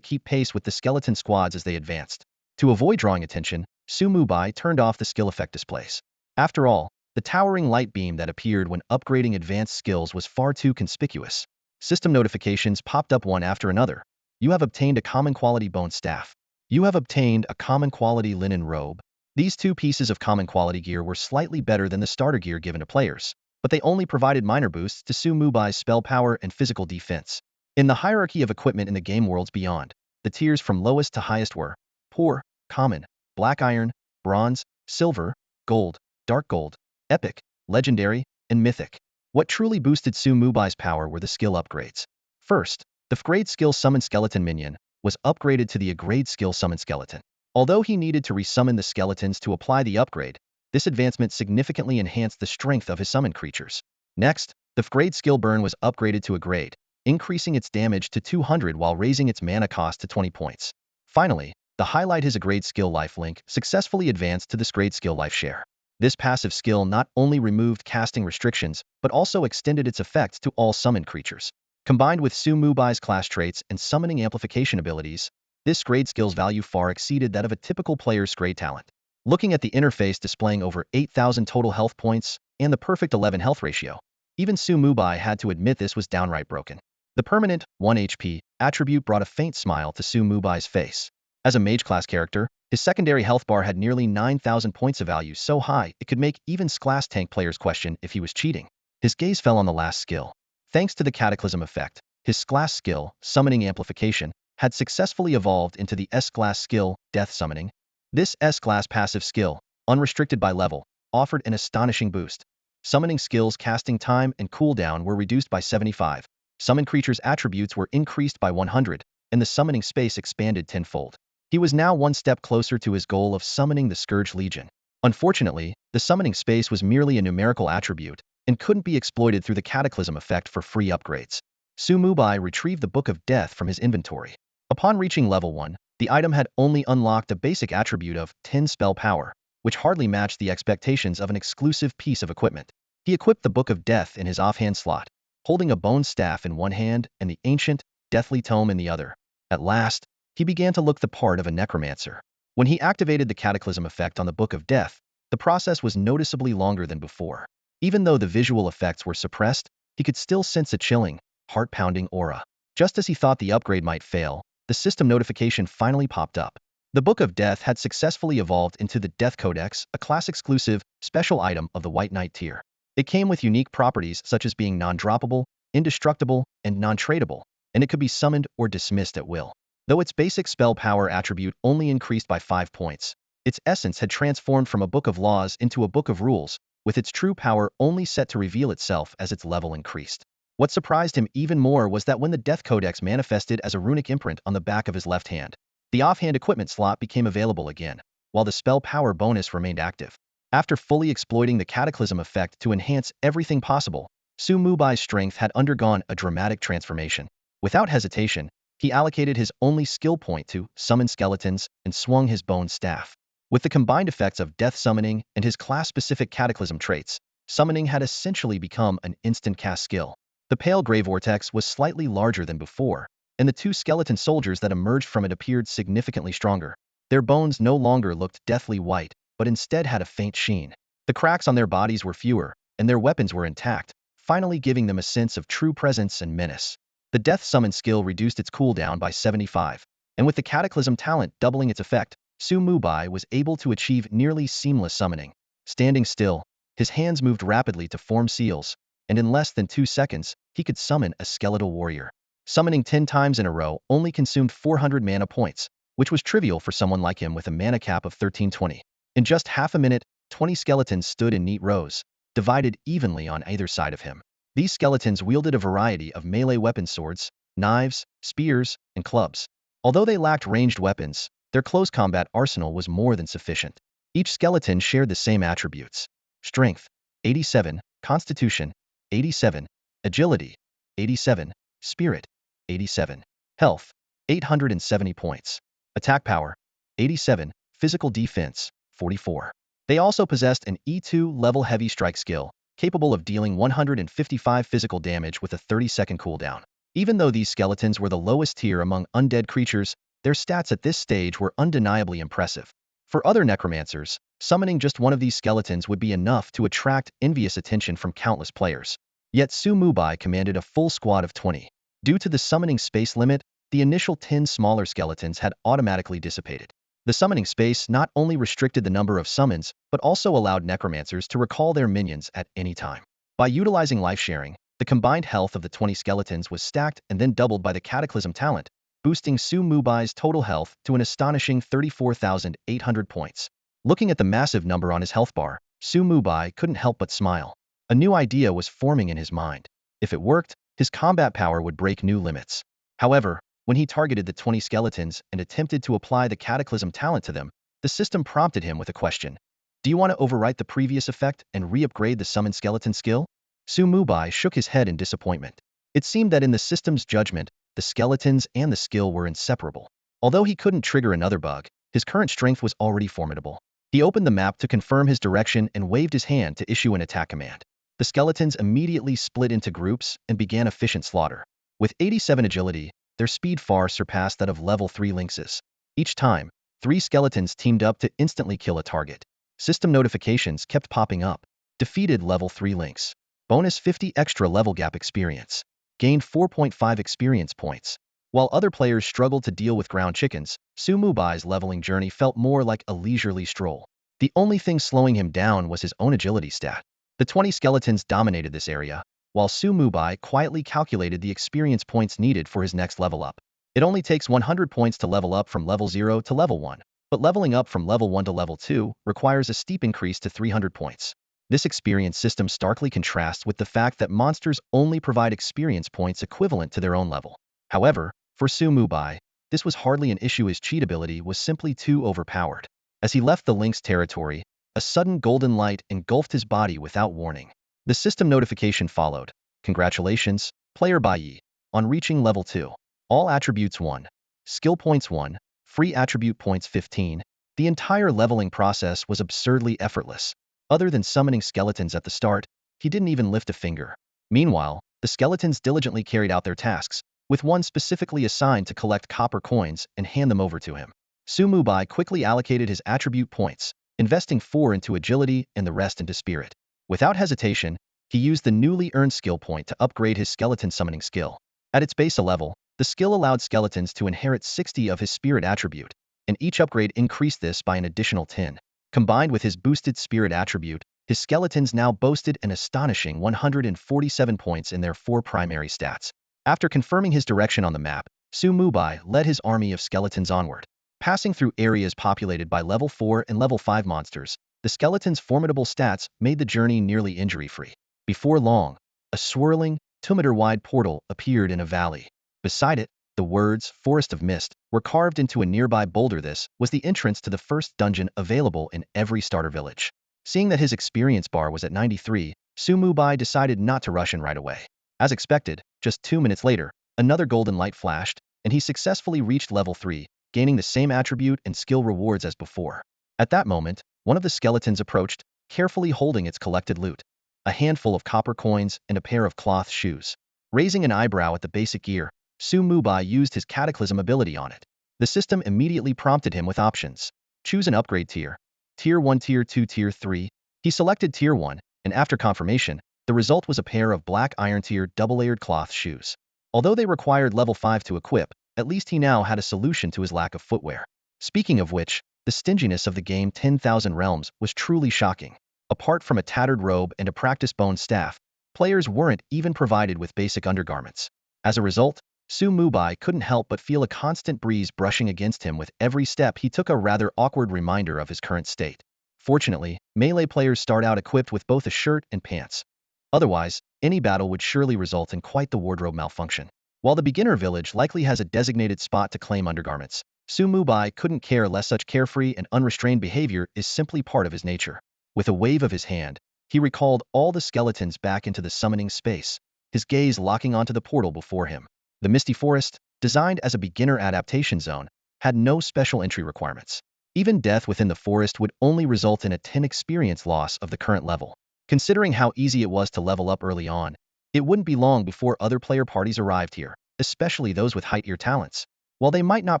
keep pace with the skeleton squads as they advanced. To avoid drawing attention, Mubai turned off the skill effect displays. After all, the towering light beam that appeared when upgrading advanced skills was far too conspicuous. System notifications popped up one after another. You have obtained a common quality bone staff. You have obtained a common quality linen robe. These 2 pieces of common quality gear were slightly better than the starter gear given to players, but they only provided minor boosts to Mubai's spell power and physical defense. In the hierarchy of equipment in the game worlds beyond, the tiers from lowest to highest were poor, common, black iron, bronze, silver, gold, dark gold, epic, legendary, and mythic. What truly boosted Mubai's power were the skill upgrades. First, the F-grade skill summon skeleton minion was upgraded to the A-grade skill summon skeleton. Although he needed to resummon the skeletons to apply the upgrade, this advancement significantly enhanced the strength of his summoned creatures. Next, the F-grade skill burn was upgraded to a grade, increasing its damage to 200 while raising its mana cost to 20 points. Finally, the highlight his A-grade skill lifelink successfully advanced to this grade skill life share. This passive skill not only removed casting restrictions, but also extended its effects to all summoned creatures. Combined with Mubai's class traits and summoning amplification abilities, this grade skill's value far exceeded that of a typical player's grade talent. Looking at the interface displaying over 8,000 total health points and the perfect 11 health ratio, even Mubai had to admit this was downright broken. The permanent 1 HP attribute brought a faint smile to Mubai's face. As a mage class character, his secondary health bar had nearly 9,000 points of value so high it could make even S-class tank players question if he was cheating. His gaze fell on the last skill. Thanks to the cataclysm effect, his S-class skill, summoning amplification, had successfully evolved into the S-class skill, death summoning. This S-class passive skill, unrestricted by level, offered an astonishing boost. Summoning skills casting time and cooldown were reduced by 75. Summoned creatures' attributes were increased by 100, and the summoning space expanded tenfold. He was now one step closer to his goal of summoning the Scourge Legion. Unfortunately, the summoning space was merely a numerical attribute and couldn't be exploited through the cataclysm effect for free upgrades. Mubai retrieved the Book of Death from his inventory. Upon reaching level 1, the item had only unlocked a basic attribute of 10 spell power, which hardly matched the expectations of an exclusive piece of equipment. He equipped the Book of Death in his offhand slot, holding a bone staff in one hand and the ancient, deathly tome in the other. At last, he began to look the part of a necromancer. When he activated the cataclysm effect on the Book of Death, the process was noticeably longer than before. Even though the visual effects were suppressed, he could still sense a chilling, heart-pounding aura. Just as he thought the upgrade might fail, the system notification finally popped up. The Book of Death had successfully evolved into the Death Codex, a class-exclusive, special item of the White Knight tier. It came with unique properties such as being non-droppable, indestructible, and non-tradable, and it could be summoned or dismissed at will. Though its basic spell power attribute only increased by 5 points, its essence had transformed from a book of laws into a book of rules, with its true power only set to reveal itself as its level increased. What surprised him even more was that when the Death Codex manifested as a runic imprint on the back of his left hand, the offhand equipment slot became available again, while the spell power bonus remained active. After fully exploiting the cataclysm effect to enhance everything possible, Mubai's strength had undergone a dramatic transformation. Without hesitation, he allocated his only skill point to summon skeletons and swung his bone staff. With the combined effects of death summoning and his class-specific cataclysm traits, summoning had essentially become an instant cast skill. The pale gray vortex was slightly larger than before, and the 2 skeleton soldiers that emerged from it appeared significantly stronger. Their bones no longer looked deathly white, but instead had a faint sheen. The cracks on their bodies were fewer, and their weapons were intact, finally giving them a sense of true presence and menace. The Death Summon skill reduced its cooldown by 75, and with the Cataclysm talent doubling its effect, Mubai was able to achieve nearly seamless summoning. Standing still, his hands moved rapidly to form seals, and in less than 2 seconds, he could summon a skeletal warrior. Summoning 10 times in a row only consumed 400 mana points, which was trivial for someone like him with a mana cap of 1320. In just half a minute, 20 skeletons stood in neat rows, divided evenly on either side of him. These skeletons wielded a variety of melee weapon swords, knives, spears, and clubs. Although they lacked ranged weapons, their close combat arsenal was more than sufficient. Each skeleton shared the same attributes: strength, 87, constitution, 87, agility, 87, spirit, 87, health, 870 points, attack power, 87, physical defense, 44. They also possessed an E2 level heavy strike skill, capable of dealing 155 physical damage with a 30-second cooldown. Even though these skeletons were the lowest tier among undead creatures, their stats at this stage were undeniably impressive. For other necromancers, summoning just one of these skeletons would be enough to attract envious attention from countless players. Yet Mubai commanded a full squad of 20. Due to the summoning space limit, the initial 10 smaller skeletons had automatically dissipated. The summoning space not only restricted the number of summons, but also allowed necromancers to recall their minions at any time. By utilizing life sharing, the combined health of the 20 skeletons was stacked and then doubled by the Cataclysm talent, boosting Mubai's total health to an astonishing 34,800 points. Looking at the massive number on his health bar, Mubai couldn't help but smile. A new idea was forming in his mind. If it worked, his combat power would break new limits. However, when he targeted the 20 skeletons and attempted to apply the Cataclysm talent to them, the system prompted him with a question. Do you want to overwrite the previous effect and re-upgrade the summon skeleton skill? Mubai shook his head in disappointment. It seemed that in the system's judgment, the skeletons and the skill were inseparable. Although he couldn't trigger another bug, his current strength was already formidable. He opened the map to confirm his direction and waved his hand to issue an attack command. The skeletons immediately split into groups and began efficient slaughter. With 87 agility, their speed far surpassed that of level 3 lynxes. Each time, 3 skeletons teamed up to instantly kill a target. System notifications kept popping up. Defeated level 3 lynx. Bonus 50 extra level gap experience. Gained 4.5 experience points. While other players struggled to deal with ground chickens, Mubai's leveling journey felt more like a leisurely stroll. The only thing slowing him down was his own agility stat. The 20 skeletons dominated this area, while Mubai quietly calculated the experience points needed for his next level up. It only takes 100 points to level up from level 0 to level 1, but leveling up from level 1 to level 2 requires a steep increase to 300 points. This experience system starkly contrasts with the fact that monsters only provide experience points equivalent to their own level. However, for Mubai, this was hardly an issue. His cheat ability was simply too overpowered. As he left the lynx territory, a sudden golden light engulfed his body without warning. The system notification followed. Congratulations, player Bai, on reaching level 2. All attributes 1. Skill points 1. Free attribute points 15. The entire leveling process was absurdly effortless. Other than summoning skeletons at the start, he didn't even lift a finger. Meanwhile, the skeletons diligently carried out their tasks, with one specifically assigned to collect copper coins and hand them over to him. Mubai quickly allocated his attribute points, investing 4 into agility and the rest into spirit. Without hesitation, he used the newly earned skill point to upgrade his skeleton summoning skill. At its base level, the skill allowed skeletons to inherit 60 of his spirit attribute, and each upgrade increased this by an additional 10. Combined with his boosted spirit attribute, his skeletons now boasted an astonishing 147 points in their 4 primary stats. After confirming his direction on the map, Mubai led his army of skeletons onward. Passing through areas populated by level 4 and level 5 monsters, the skeleton's formidable stats made the journey nearly injury-free. Before long, a swirling, 2-meter-wide portal appeared in a valley. Beside it, the words Forest of Mist were carved into a nearby boulder. This was the entrance to the first dungeon available in every starter village. Seeing that his experience bar was at 93, Mubai decided not to rush in right away. As expected, just 2 minutes later, another golden light flashed, and he successfully reached level 3, gaining the same attribute and skill rewards as before. At that moment, one of the skeletons approached, carefully holding its collected loot, a handful of copper coins and a pair of cloth shoes. Raising an eyebrow at the basic gear, Mubai used his cataclysm ability on it. The system immediately prompted him with options. Choose an upgrade tier. Tier 1, Tier 2, Tier 3. He selected Tier 1, and after confirmation, the result was a pair of black iron tier double-layered cloth shoes. Although they required level 5 to equip, at least he now had a solution to his lack of footwear. Speaking of which, the stinginess of the game 10,000 Realms was truly shocking. Apart from a tattered robe and a practice bone staff, players weren't even provided with basic undergarments. As a result, Mubai couldn't help but feel a constant breeze brushing against him with every step he took, a rather awkward reminder of his current state. Fortunately, melee players start out equipped with both a shirt and pants. Otherwise, any battle would surely result in quite the wardrobe malfunction. While the beginner village likely has a designated spot to claim undergarments, Mubai couldn't care less. Such carefree and unrestrained behavior is simply part of his nature. With a wave of his hand, he recalled all the skeletons back into the summoning space, his gaze locking onto the portal before him. The Misty Forest, designed as a beginner adaptation zone, had no special entry requirements. Even death within the forest would only result in a 10 experience loss of the current level. Considering how easy it was to level up early on, it wouldn't be long before other player parties arrived here, especially those with high tier talents. While they might not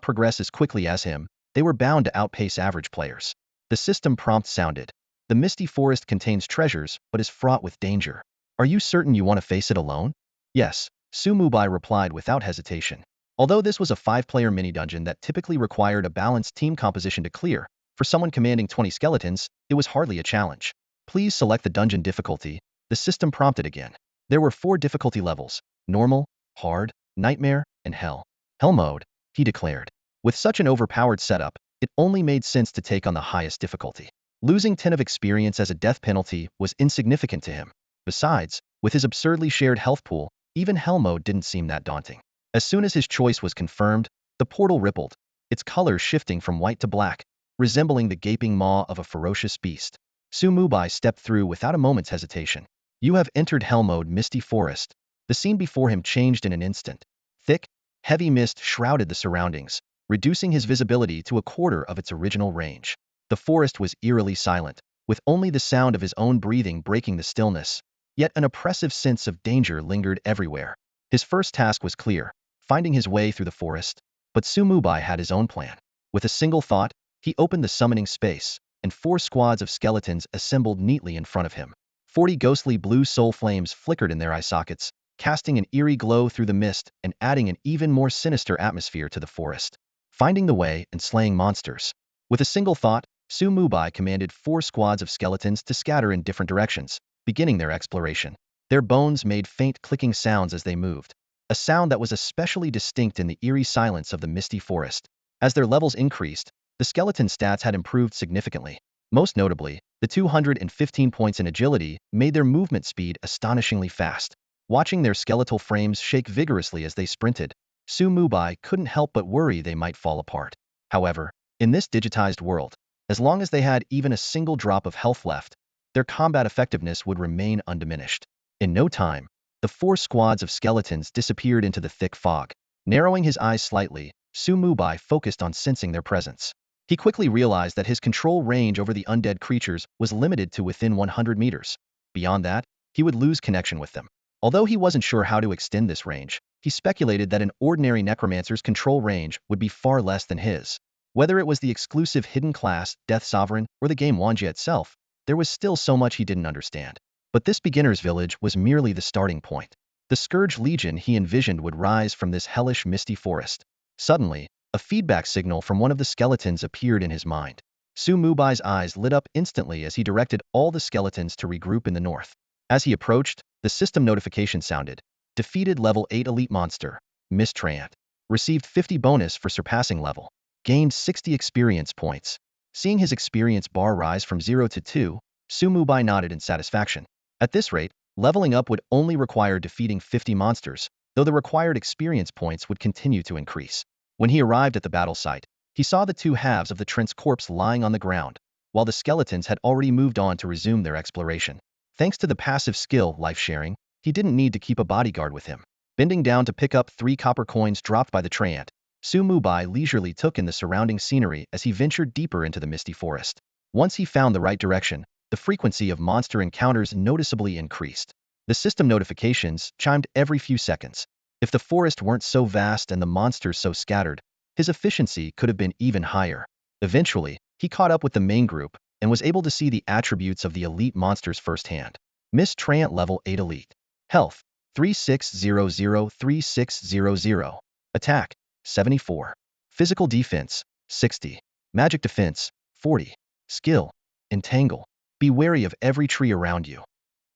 progress as quickly as him, they were bound to outpace average players. The system prompt sounded. The Misty Forest contains treasures, but is fraught with danger. Are you certain you want to face it alone? Yes, Mubai replied without hesitation. Although this was a 5-player mini-dungeon that typically required a balanced team composition to clear, for someone commanding 20 skeletons, it was hardly a challenge. Please select the dungeon difficulty, the system prompted again. There were 4 difficulty levels: normal, hard, nightmare, and hell. Hell mode, he declared. With such an overpowered setup, it only made sense to take on the highest difficulty. Losing 10 of experience as a death penalty was insignificant to him. Besides, with his absurdly shared health pool, even hell mode didn't seem that daunting. As soon as his choice was confirmed, the portal rippled, its color shifting from white to black, resembling the gaping maw of a ferocious beast. Mubai stepped through without a moment's hesitation. You have entered hell mode, Misty Forest. The scene before him changed in an instant. Thick, heavy mist shrouded the surroundings, reducing his visibility to a quarter of its original range. The forest was eerily silent, with only the sound of his own breathing breaking the stillness. Yet an oppressive sense of danger lingered everywhere. His first task was clear, finding his way through the forest. But Mubai had his own plan. With a single thought, he opened the summoning space, and 4 squads of skeletons assembled neatly in front of him. 40 ghostly blue soul flames flickered in their eye sockets, casting an eerie glow through the mist and adding an even more sinister atmosphere to the forest. Finding the way and slaying monsters. With a single thought, Mubai commanded 4 squads of skeletons to scatter in different directions, beginning their exploration. Their bones made faint clicking sounds as they moved, a sound that was especially distinct in the eerie silence of the Misty Forest. As their levels increased, the skeleton stats had improved significantly. Most notably, the 215 points in agility made their movement speed astonishingly fast. Watching their skeletal frames shake vigorously as they sprinted, Mubai couldn't help but worry they might fall apart. However, in this digitized world, as long as they had even a single drop of health left, their combat effectiveness would remain undiminished. In no time, the 4 squads of skeletons disappeared into the thick fog. Narrowing his eyes slightly, Mubai focused on sensing their presence. He quickly realized that his control range over the undead creatures was limited to within 100 meters. Beyond that, he would lose connection with them. Although he wasn't sure how to extend this range, he speculated that an ordinary necromancer's control range would be far less than his. Whether it was the exclusive hidden class, Death Sovereign, or the game Wanja itself, there was still so much he didn't understand. But this beginner's village was merely the starting point. The Scourge Legion he envisioned would rise from this hellish misty forest. Suddenly, a feedback signal from one of the skeletons appeared in his mind. Mubai's eyes lit up instantly as he directed all the skeletons to regroup in the north. As he approached, the system notification sounded. Defeated level 8 elite monster, Mistrant. Received 50 bonus for surpassing level. Gained 60 experience points. Seeing his experience bar rise from 0 to 2, Mubai nodded in satisfaction. At this rate, leveling up would only require defeating 50 monsters, though the required experience points would continue to increase. When he arrived at the battle site, he saw the two halves of the Trent's corpse lying on the ground, while the skeletons had already moved on to resume their exploration. Thanks to the passive skill, life sharing, he didn't need to keep a bodyguard with him. Bending down to pick up 3 copper coins dropped by the Treant, Mubai leisurely took in the surrounding scenery as he ventured deeper into the misty forest. Once he found the right direction, the frequency of monster encounters noticeably increased. The system notifications chimed every few seconds. If the forest weren't so vast and the monsters so scattered, his efficiency could have been even higher. Eventually, he caught up with the main group and was able to see the attributes of the elite monsters firsthand. Mistrant level 8 elite. Health, 3600-3600. Attack, 74. Physical defense, 60. Magic defense, 40. Skill, entangle. Be wary of every tree around you.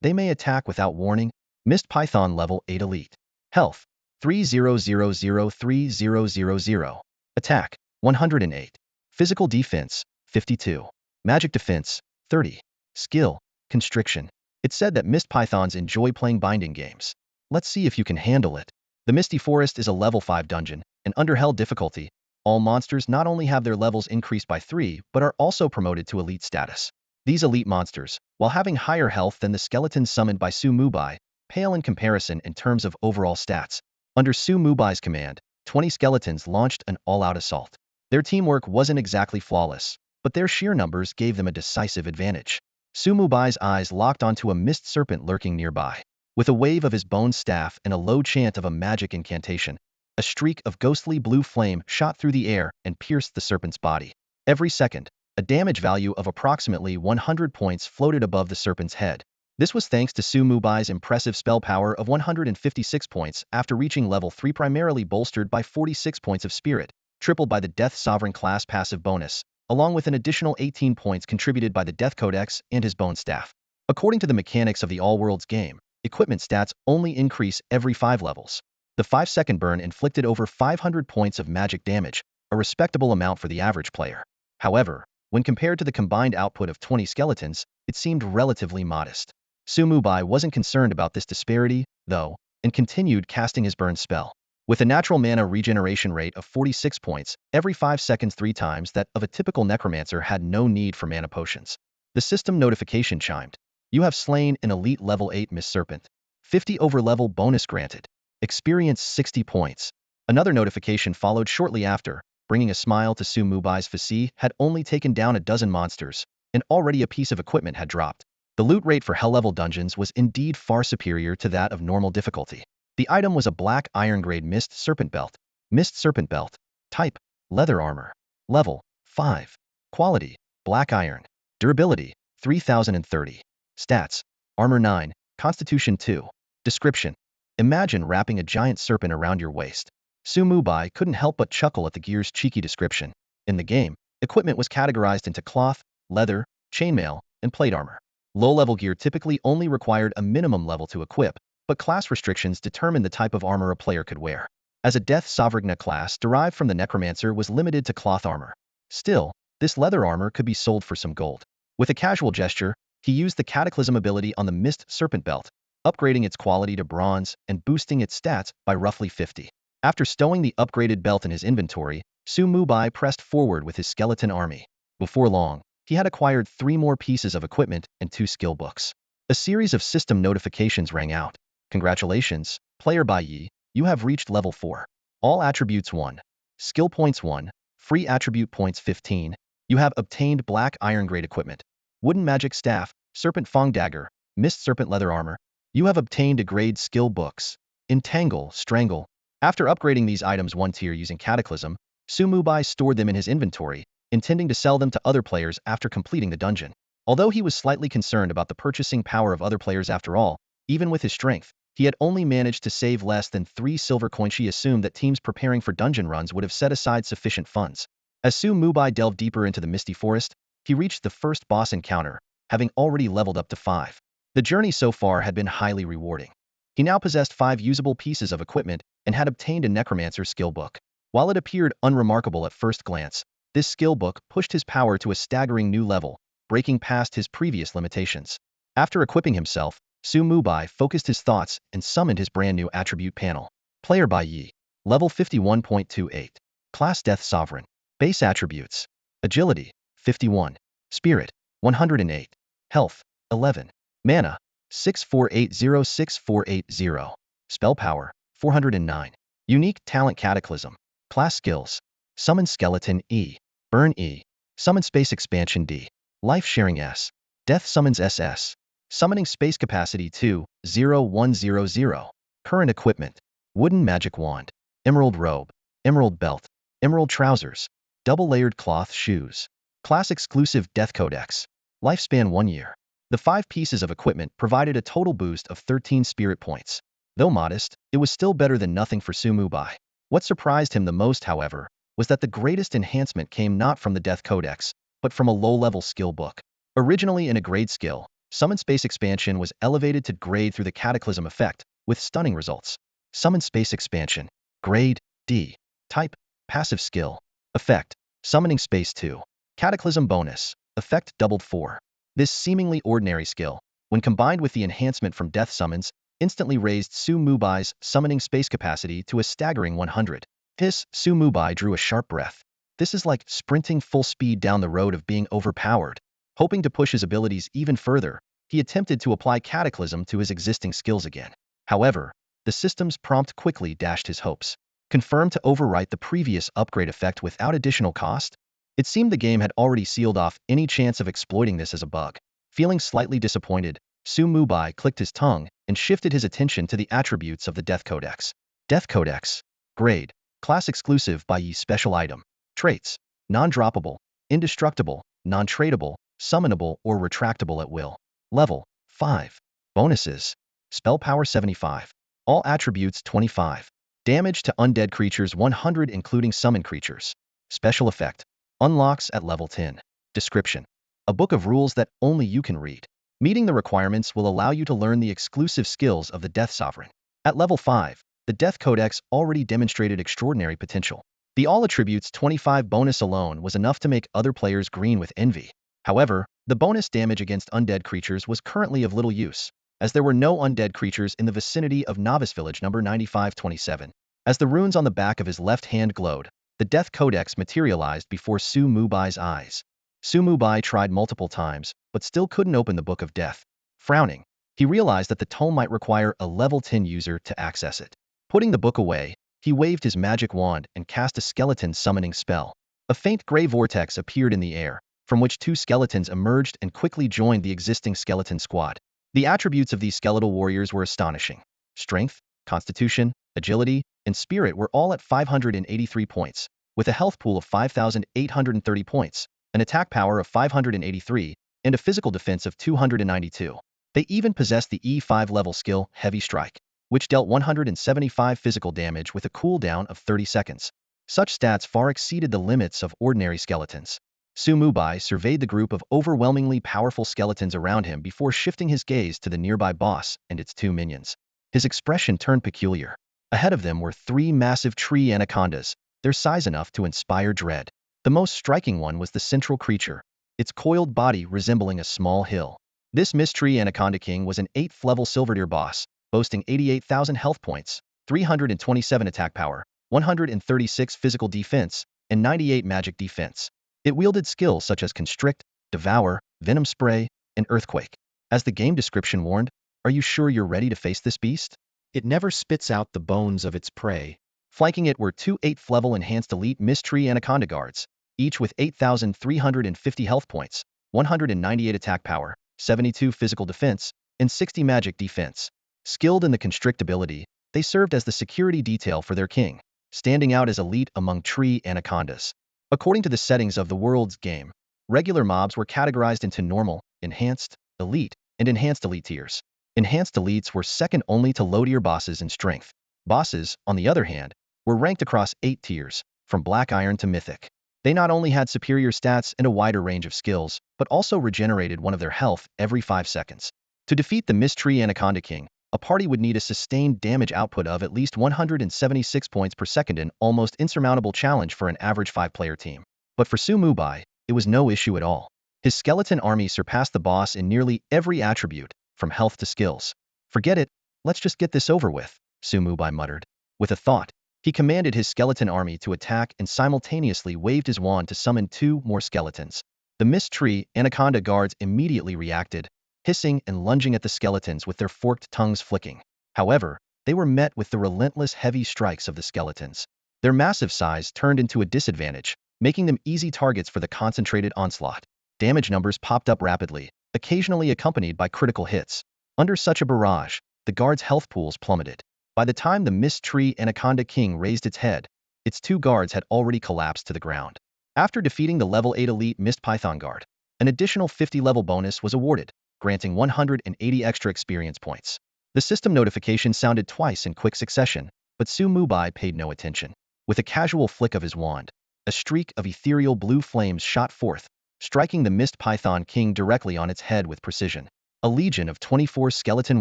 They may attack without warning. Mist Python level 8 elite. Health, 3000-3000. Attack, 108. Physical defense, 52. Magic defense, 30. Skill, constriction. It said that Mist Pythons enjoy playing binding games. Let's see if you can handle it. The Misty Forest is a level 5 dungeon, and under hell difficulty, all monsters not only have their levels increased by 3, but are also promoted to elite status. These elite monsters, while having higher health than the skeletons summoned by Mubai, pale in comparison in terms of overall stats. Under Mubai's command, 20 skeletons launched an all-out assault. Their teamwork wasn't exactly flawless, but their sheer numbers gave them a decisive advantage. Mubai's eyes locked onto a mist serpent lurking nearby. With a wave of his bone staff and a low chant of a magic incantation, a streak of ghostly blue flame shot through the air and pierced the serpent's body. Every second, a damage value of approximately 100 points floated above the serpent's head. This was thanks to Mubai's impressive spell power of 156 points after reaching level 3, primarily bolstered by 46 points of spirit, tripled by the Death Sovereign class passive bonus, along with an additional 18 points contributed by the Death Codex and his bone staff. According to the mechanics of the All-Worlds game, equipment stats only increase every 5 levels. The 5-second burn inflicted over 500 points of magic damage, a respectable amount for the average player. However, when compared to the combined output of 20 skeletons, it seemed relatively modest. Mubai wasn't concerned about this disparity, though, and continued casting his burn spell. With a natural mana regeneration rate of 46 points, every 5 seconds 3 times that of a typical Necromancer had no need for mana potions. The system notification chimed. You have slain an elite level 8 Mist Serpent. 50 over-level bonus granted. Experience 60 points. Another notification followed shortly after, bringing a smile to Mubai's face. Had only taken down a dozen monsters, and already a piece of equipment had dropped. The loot rate for hell-level dungeons was indeed far superior to that of normal difficulty. The item was a black iron-grade Mist Serpent Belt. Mist Serpent Belt. Type, leather armor. Level, 5. Quality, black iron. Durability, 3030. Stats, armor 9, constitution 2. Description. Imagine wrapping a giant serpent around your waist. Mubai couldn't help but chuckle at the gear's cheeky description. In the game, equipment was categorized into cloth, leather, chainmail, and plate armor. Low-level gear typically only required a minimum level to equip, but class restrictions determined the type of armor a player could wear. As a Death Sovereign class derived from the Necromancer was limited to cloth armor. Still, this leather armor could be sold for some gold. With a casual gesture, he used the Cataclysm ability on the Mist Serpent Belt, upgrading its quality to bronze and boosting its stats by roughly 50. After stowing the upgraded belt in his inventory, Mubai pressed forward with his skeleton army. Before long, he had acquired 3 more pieces of equipment and 2 skill books. A series of system notifications rang out. Congratulations, player Bai Yi, you have reached level 4. All attributes 1. Skill points 1. Free attribute points 15. You have obtained black iron grade equipment. Wooden magic staff, serpent fang dagger, mist serpent leather armor. You have obtained a grade skill books. Entangle, strangle. After upgrading these items 1 tier using cataclysm, Mubai stored them in his inventory, intending to sell them to other players after completing the dungeon. Although he was slightly concerned about the purchasing power of other players after all, even with his strength, he had only managed to save less than 3 silver coins. She assumed that teams preparing for dungeon runs would have set aside sufficient funds. As Mubai delved deeper into the misty forest, he reached the first boss encounter, having already leveled up to 5. The journey so far had been highly rewarding. He now possessed 5 usable pieces of equipment and had obtained a Necromancer skill book. While it appeared unremarkable at first glance, this skill book pushed his power to a staggering new level, breaking past his previous limitations. After equipping himself, Mubai focused his thoughts and summoned his brand new attribute panel. Player by Yi. Level 51.28. Class Death Sovereign. Base attributes. Agility, 51. Spirit, 108. Health, 11. Mana, 64806480. Spell power, 409. Unique talent Cataclysm. Class skills. Summon Skeleton E. Burn E. Summon Space Expansion D. Life Sharing S. Death Summons SS. Summoning Space Capacity 20100. Current equipment. Wooden Magic Wand. Emerald Robe. Emerald Belt. Emerald Trousers. Double-layered cloth shoes. Class exclusive Death Codex. Lifespan 1 year. The 5 pieces of equipment provided a total boost of 13 spirit points. Though modest, it was still better than nothing for Mubai. What surprised him the most, however, was that the greatest enhancement came not from the Death Codex, but from a low-level skill book. Originally in a grade skill, Summon Space Expansion was elevated to grade through the Cataclysm effect, with stunning results. Summon Space Expansion. Grade D. Type. Passive skill. Effect. Summoning Space 2. Cataclysm bonus. Effect doubled 4. This seemingly ordinary skill, when combined with the enhancement from Death Summons, instantly raised Mubai's summoning space capacity to a staggering 100. Mubai drew a sharp breath. This is like sprinting full speed down the road of being overpowered. Hoping to push his abilities even further, he attempted to apply Cataclysm to his existing skills again. However, the system's prompt quickly dashed his hopes. Confirmed to overwrite the previous upgrade effect without additional cost? It seemed the game had already sealed off any chance of exploiting this as a bug. Feeling slightly disappointed, Mubai clicked his tongue and shifted his attention to the attributes of the Death Codex. Death Codex. Grade. Class exclusive by Yi special item. Traits. Non-droppable, indestructible, non-tradable, summonable or retractable at will. Level 5. Bonuses. Spell power 75. All attributes 25. Damage to undead creatures 100 including summon creatures. Special effect. Unlocks at level 10. Description. A book of rules that only you can read. Meeting the requirements will allow you to learn the exclusive skills of the Death Sovereign. At level 5, the Death Codex already demonstrated extraordinary potential. The all attributes 25 bonus alone was enough to make other players green with envy. However, the bonus damage against undead creatures was currently of little use, as there were no undead creatures in the vicinity of Novice Village number 9527. As the runes on the back of his left hand glowed, the Death Codex materialized before Mubai's eyes. Mubai tried multiple times, but still couldn't open the Book of Death. Frowning, he realized that the tome might require a level 10 user to access it. Putting the book away, he waved his magic wand and cast a skeleton summoning spell. A faint gray vortex appeared in the air, from which 2 skeletons emerged and quickly joined the existing skeleton squad. The attributes of these skeletal warriors were astonishing. Strength, Constitution, Agility, and Spirit were all at 583 points, with a health pool of 5,830 points, an attack power of 583, and a physical defense of 292. They even possessed the E5 level skill, Heavy Strike, which dealt 175 physical damage with a cooldown of 30 seconds. Such stats far exceeded the limits of ordinary skeletons. Mubai surveyed the group of overwhelmingly powerful skeletons around him before shifting his gaze to the nearby boss and its 2 minions. His expression turned peculiar. Ahead of them were 3 massive tree anacondas, their size enough to inspire dread. The most striking one was the central creature, its coiled body resembling a small hill. This Mystery Anaconda King was an 8th level Silverdeer boss, boasting 88,000 health points, 327 attack power, 136 physical defense, and 98 magic defense. It wielded skills such as Constrict, Devour, Venom Spray, and Earthquake. As the game description warned, are you sure you're ready to face this beast? It never spits out the bones of its prey. Flanking it were 2 8th level enhanced elite Mystery Anaconda guards, each with 8,350 health points, 198 attack power, 72 physical defense, and 60 magic defense. Skilled in the Constrict ability, they served as the security detail for their king. standing out as elite among tree anacondas. According to the settings of the world's game, regular mobs were categorized into normal, enhanced, elite, and enhanced elite tiers. Enhanced elites were second only to low-tier bosses in strength. Bosses, on the other hand, were ranked across 8 tiers, from Black Iron to Mythic. They not only had superior stats and a wider range of skills, but also regenerated one of their health every 5 seconds. To defeat the Mystery Anaconda King, a party would need a sustained damage output of at least 176 points per second, an almost insurmountable challenge for an average 5-player team. But for Mubai, it was no issue at all. His skeleton army surpassed the boss in nearly every attribute, from health to skills. "Forget it, let's just get this over with," Mubai muttered. With a thought, he commanded his skeleton army to attack and simultaneously waved his wand to summon 2 more skeletons. The Mist Tree Anaconda guards immediately reacted, hissing and lunging at the skeletons with their forked tongues flicking. However, they were met with the relentless heavy strikes of the skeletons. Their massive size turned into a disadvantage, making them easy targets for the concentrated onslaught. Damage numbers popped up rapidly, occasionally accompanied by critical hits. Under such a barrage, the guards' health pools plummeted. By the time the Mist Tree Anaconda King raised its head, its 2 guards had already collapsed to the ground. After defeating the level 8 elite Mist Python guard, an additional 50 level bonus was awarded, granting 180 extra experience points. The system notification sounded twice in quick succession, but Mubai paid no attention. With a casual flick of his wand, a streak of ethereal blue flames shot forth, striking the Mist Python King directly on its head with precision. A legion of 24 skeleton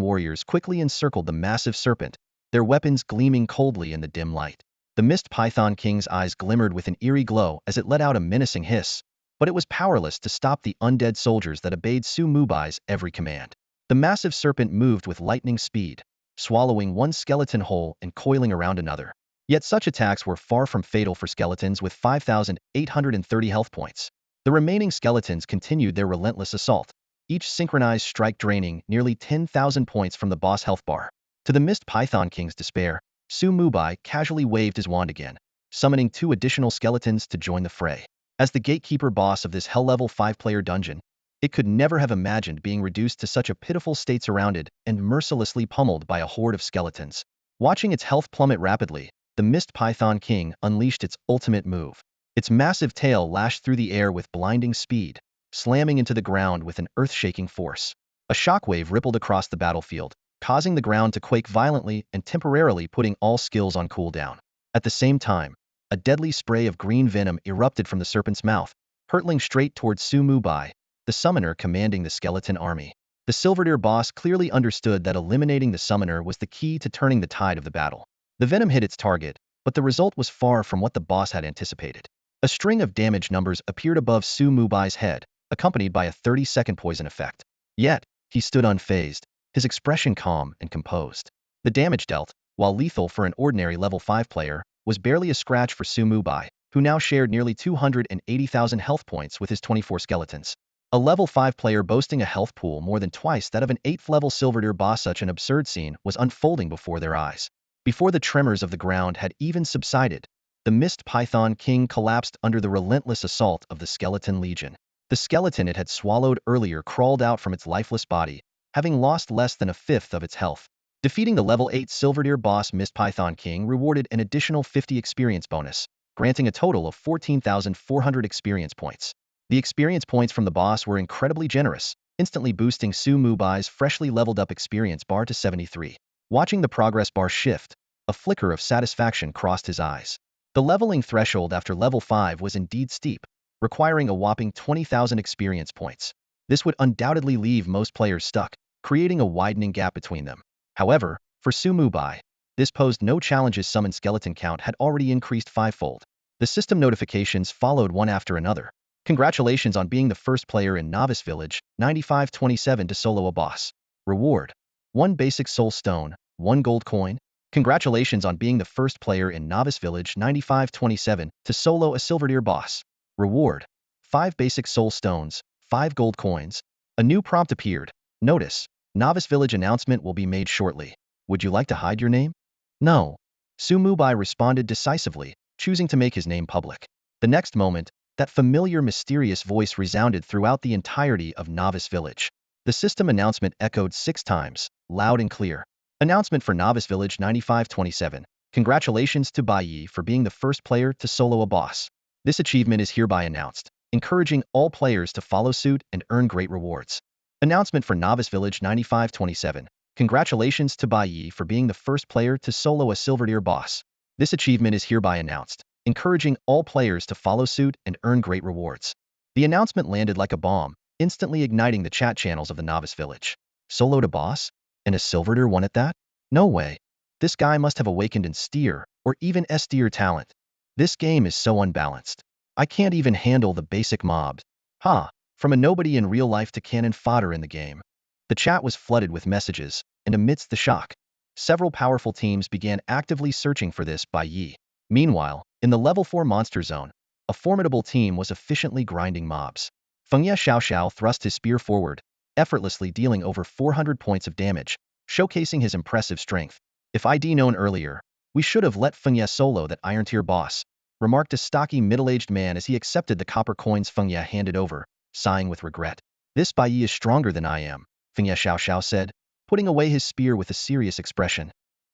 warriors quickly encircled the massive serpent, their weapons gleaming coldly in the dim light. The Mist Python King's eyes glimmered with an eerie glow as it let out a menacing hiss, but it was powerless to stop the undead soldiers that obeyed Mubai's every command. The massive serpent moved with lightning speed, swallowing one skeleton whole and coiling around another. Yet such attacks were far from fatal for skeletons with 5,830 health points. The remaining skeletons continued their relentless assault, each synchronized strike draining nearly 10,000 points from the boss health bar. To the Mist Python King's despair, Mubai casually waved his wand again, summoning 2 additional skeletons to join the fray. As the gatekeeper boss of this hell-level 5-player dungeon, it could never have imagined being reduced to such a pitiful state, surrounded and mercilessly pummeled by a horde of skeletons. Watching its health plummet rapidly, the Mist Python King unleashed its ultimate move. Its massive tail lashed through the air with blinding speed, slamming into the ground with an earth-shaking force. A shockwave rippled across the battlefield, causing the ground to quake violently and temporarily putting all skills on cooldown. At the same time, a deadly spray of green venom erupted from the serpent's mouth, hurtling straight towards Mubai, the summoner commanding the skeleton army. The Silverdeer boss clearly understood that eliminating the summoner was the key to turning the tide of the battle. The venom hit its target, but the result was far from what the boss had anticipated. A string of damage numbers appeared above Mubai's head, accompanied by a 30-second poison effect. Yet, he stood unfazed, his expression calm and composed. The damage dealt, while lethal for an ordinary level 5 player, was barely a scratch for Mubai, who now shared nearly 280,000 health points with his 24 skeletons. A level 5 player boasting a health pool more than twice that of an 8th level Silverdeer boss. Such an absurd scene was unfolding before their eyes. Before the tremors of the ground had even subsided, the Mist Python King collapsed under the relentless assault of the Skeleton Legion. The skeleton it had swallowed earlier crawled out from its lifeless body, having lost less than a fifth of its health. Defeating the level 8 Silverdeer boss, Mist Python King rewarded an additional 50 experience bonus, granting a total of 14,400 experience points. The experience points from the boss were incredibly generous, instantly boosting Mubai's freshly leveled up experience bar to 73. Watching the progress bar shift, a flicker of satisfaction crossed his eyes. The leveling threshold after level 5 was indeed steep, requiring a whopping 20,000 experience points. This would undoubtedly leave most players stuck, creating a widening gap between them. However, for Mubai, this posed no challenges. Summoned skeleton count had already increased 5-fold. The system notifications followed one after another. Congratulations on being the first player in Novice Village, 9527 to solo a boss. Reward: 1 basic soul stone, 1 gold coin. Congratulations on being the first player in Novice Village, 9527 to solo a Silverdeer boss. Reward: 5 basic soul stones, 5 gold coins. A new prompt appeared. Notice: Novice Village announcement will be made shortly. Would you like to hide your name? No. Mubai responded decisively, choosing to make his name public. The next moment, that familiar mysterious voice resounded throughout the entirety of Novice Village. The system announcement echoed 6 times, loud and clear. Announcement for Novice Village 9527. Congratulations to Bai Yi for being the first player to solo a boss. This achievement is hereby announced, encouraging all players to follow suit and earn great rewards. Announcement for Novice Village 9527. Congratulations to Bai Yi for being the first player to solo a silver tier boss. This achievement is hereby announced, encouraging all players to follow suit and earn great rewards. The announcement landed like a bomb, instantly igniting the chat channels of the Novice Village. Soloed a boss? And a silver tier one at that? No way. This guy must have awakened in steer, or even S-tier talent. This game is so unbalanced. I can't even handle the basic mobs. Ha! From a nobody in real life to cannon fodder in the game. The chat was flooded with messages, and amidst the shock, several powerful teams began actively searching for this Bai Yi. Meanwhile, in the level 4 monster zone, a formidable team was efficiently grinding mobs. Fengye Xiaoxiao thrust his spear forward, effortlessly dealing over 400 points of damage, showcasing his impressive strength. If I'd known earlier, we should have let Fengye solo that iron tier boss, remarked a stocky middle-aged man as he accepted the copper coins Fengye handed over, sighing with regret. This Bai Yi is stronger than I am, Fengye Xiaoxiao said, putting away his spear with a serious expression.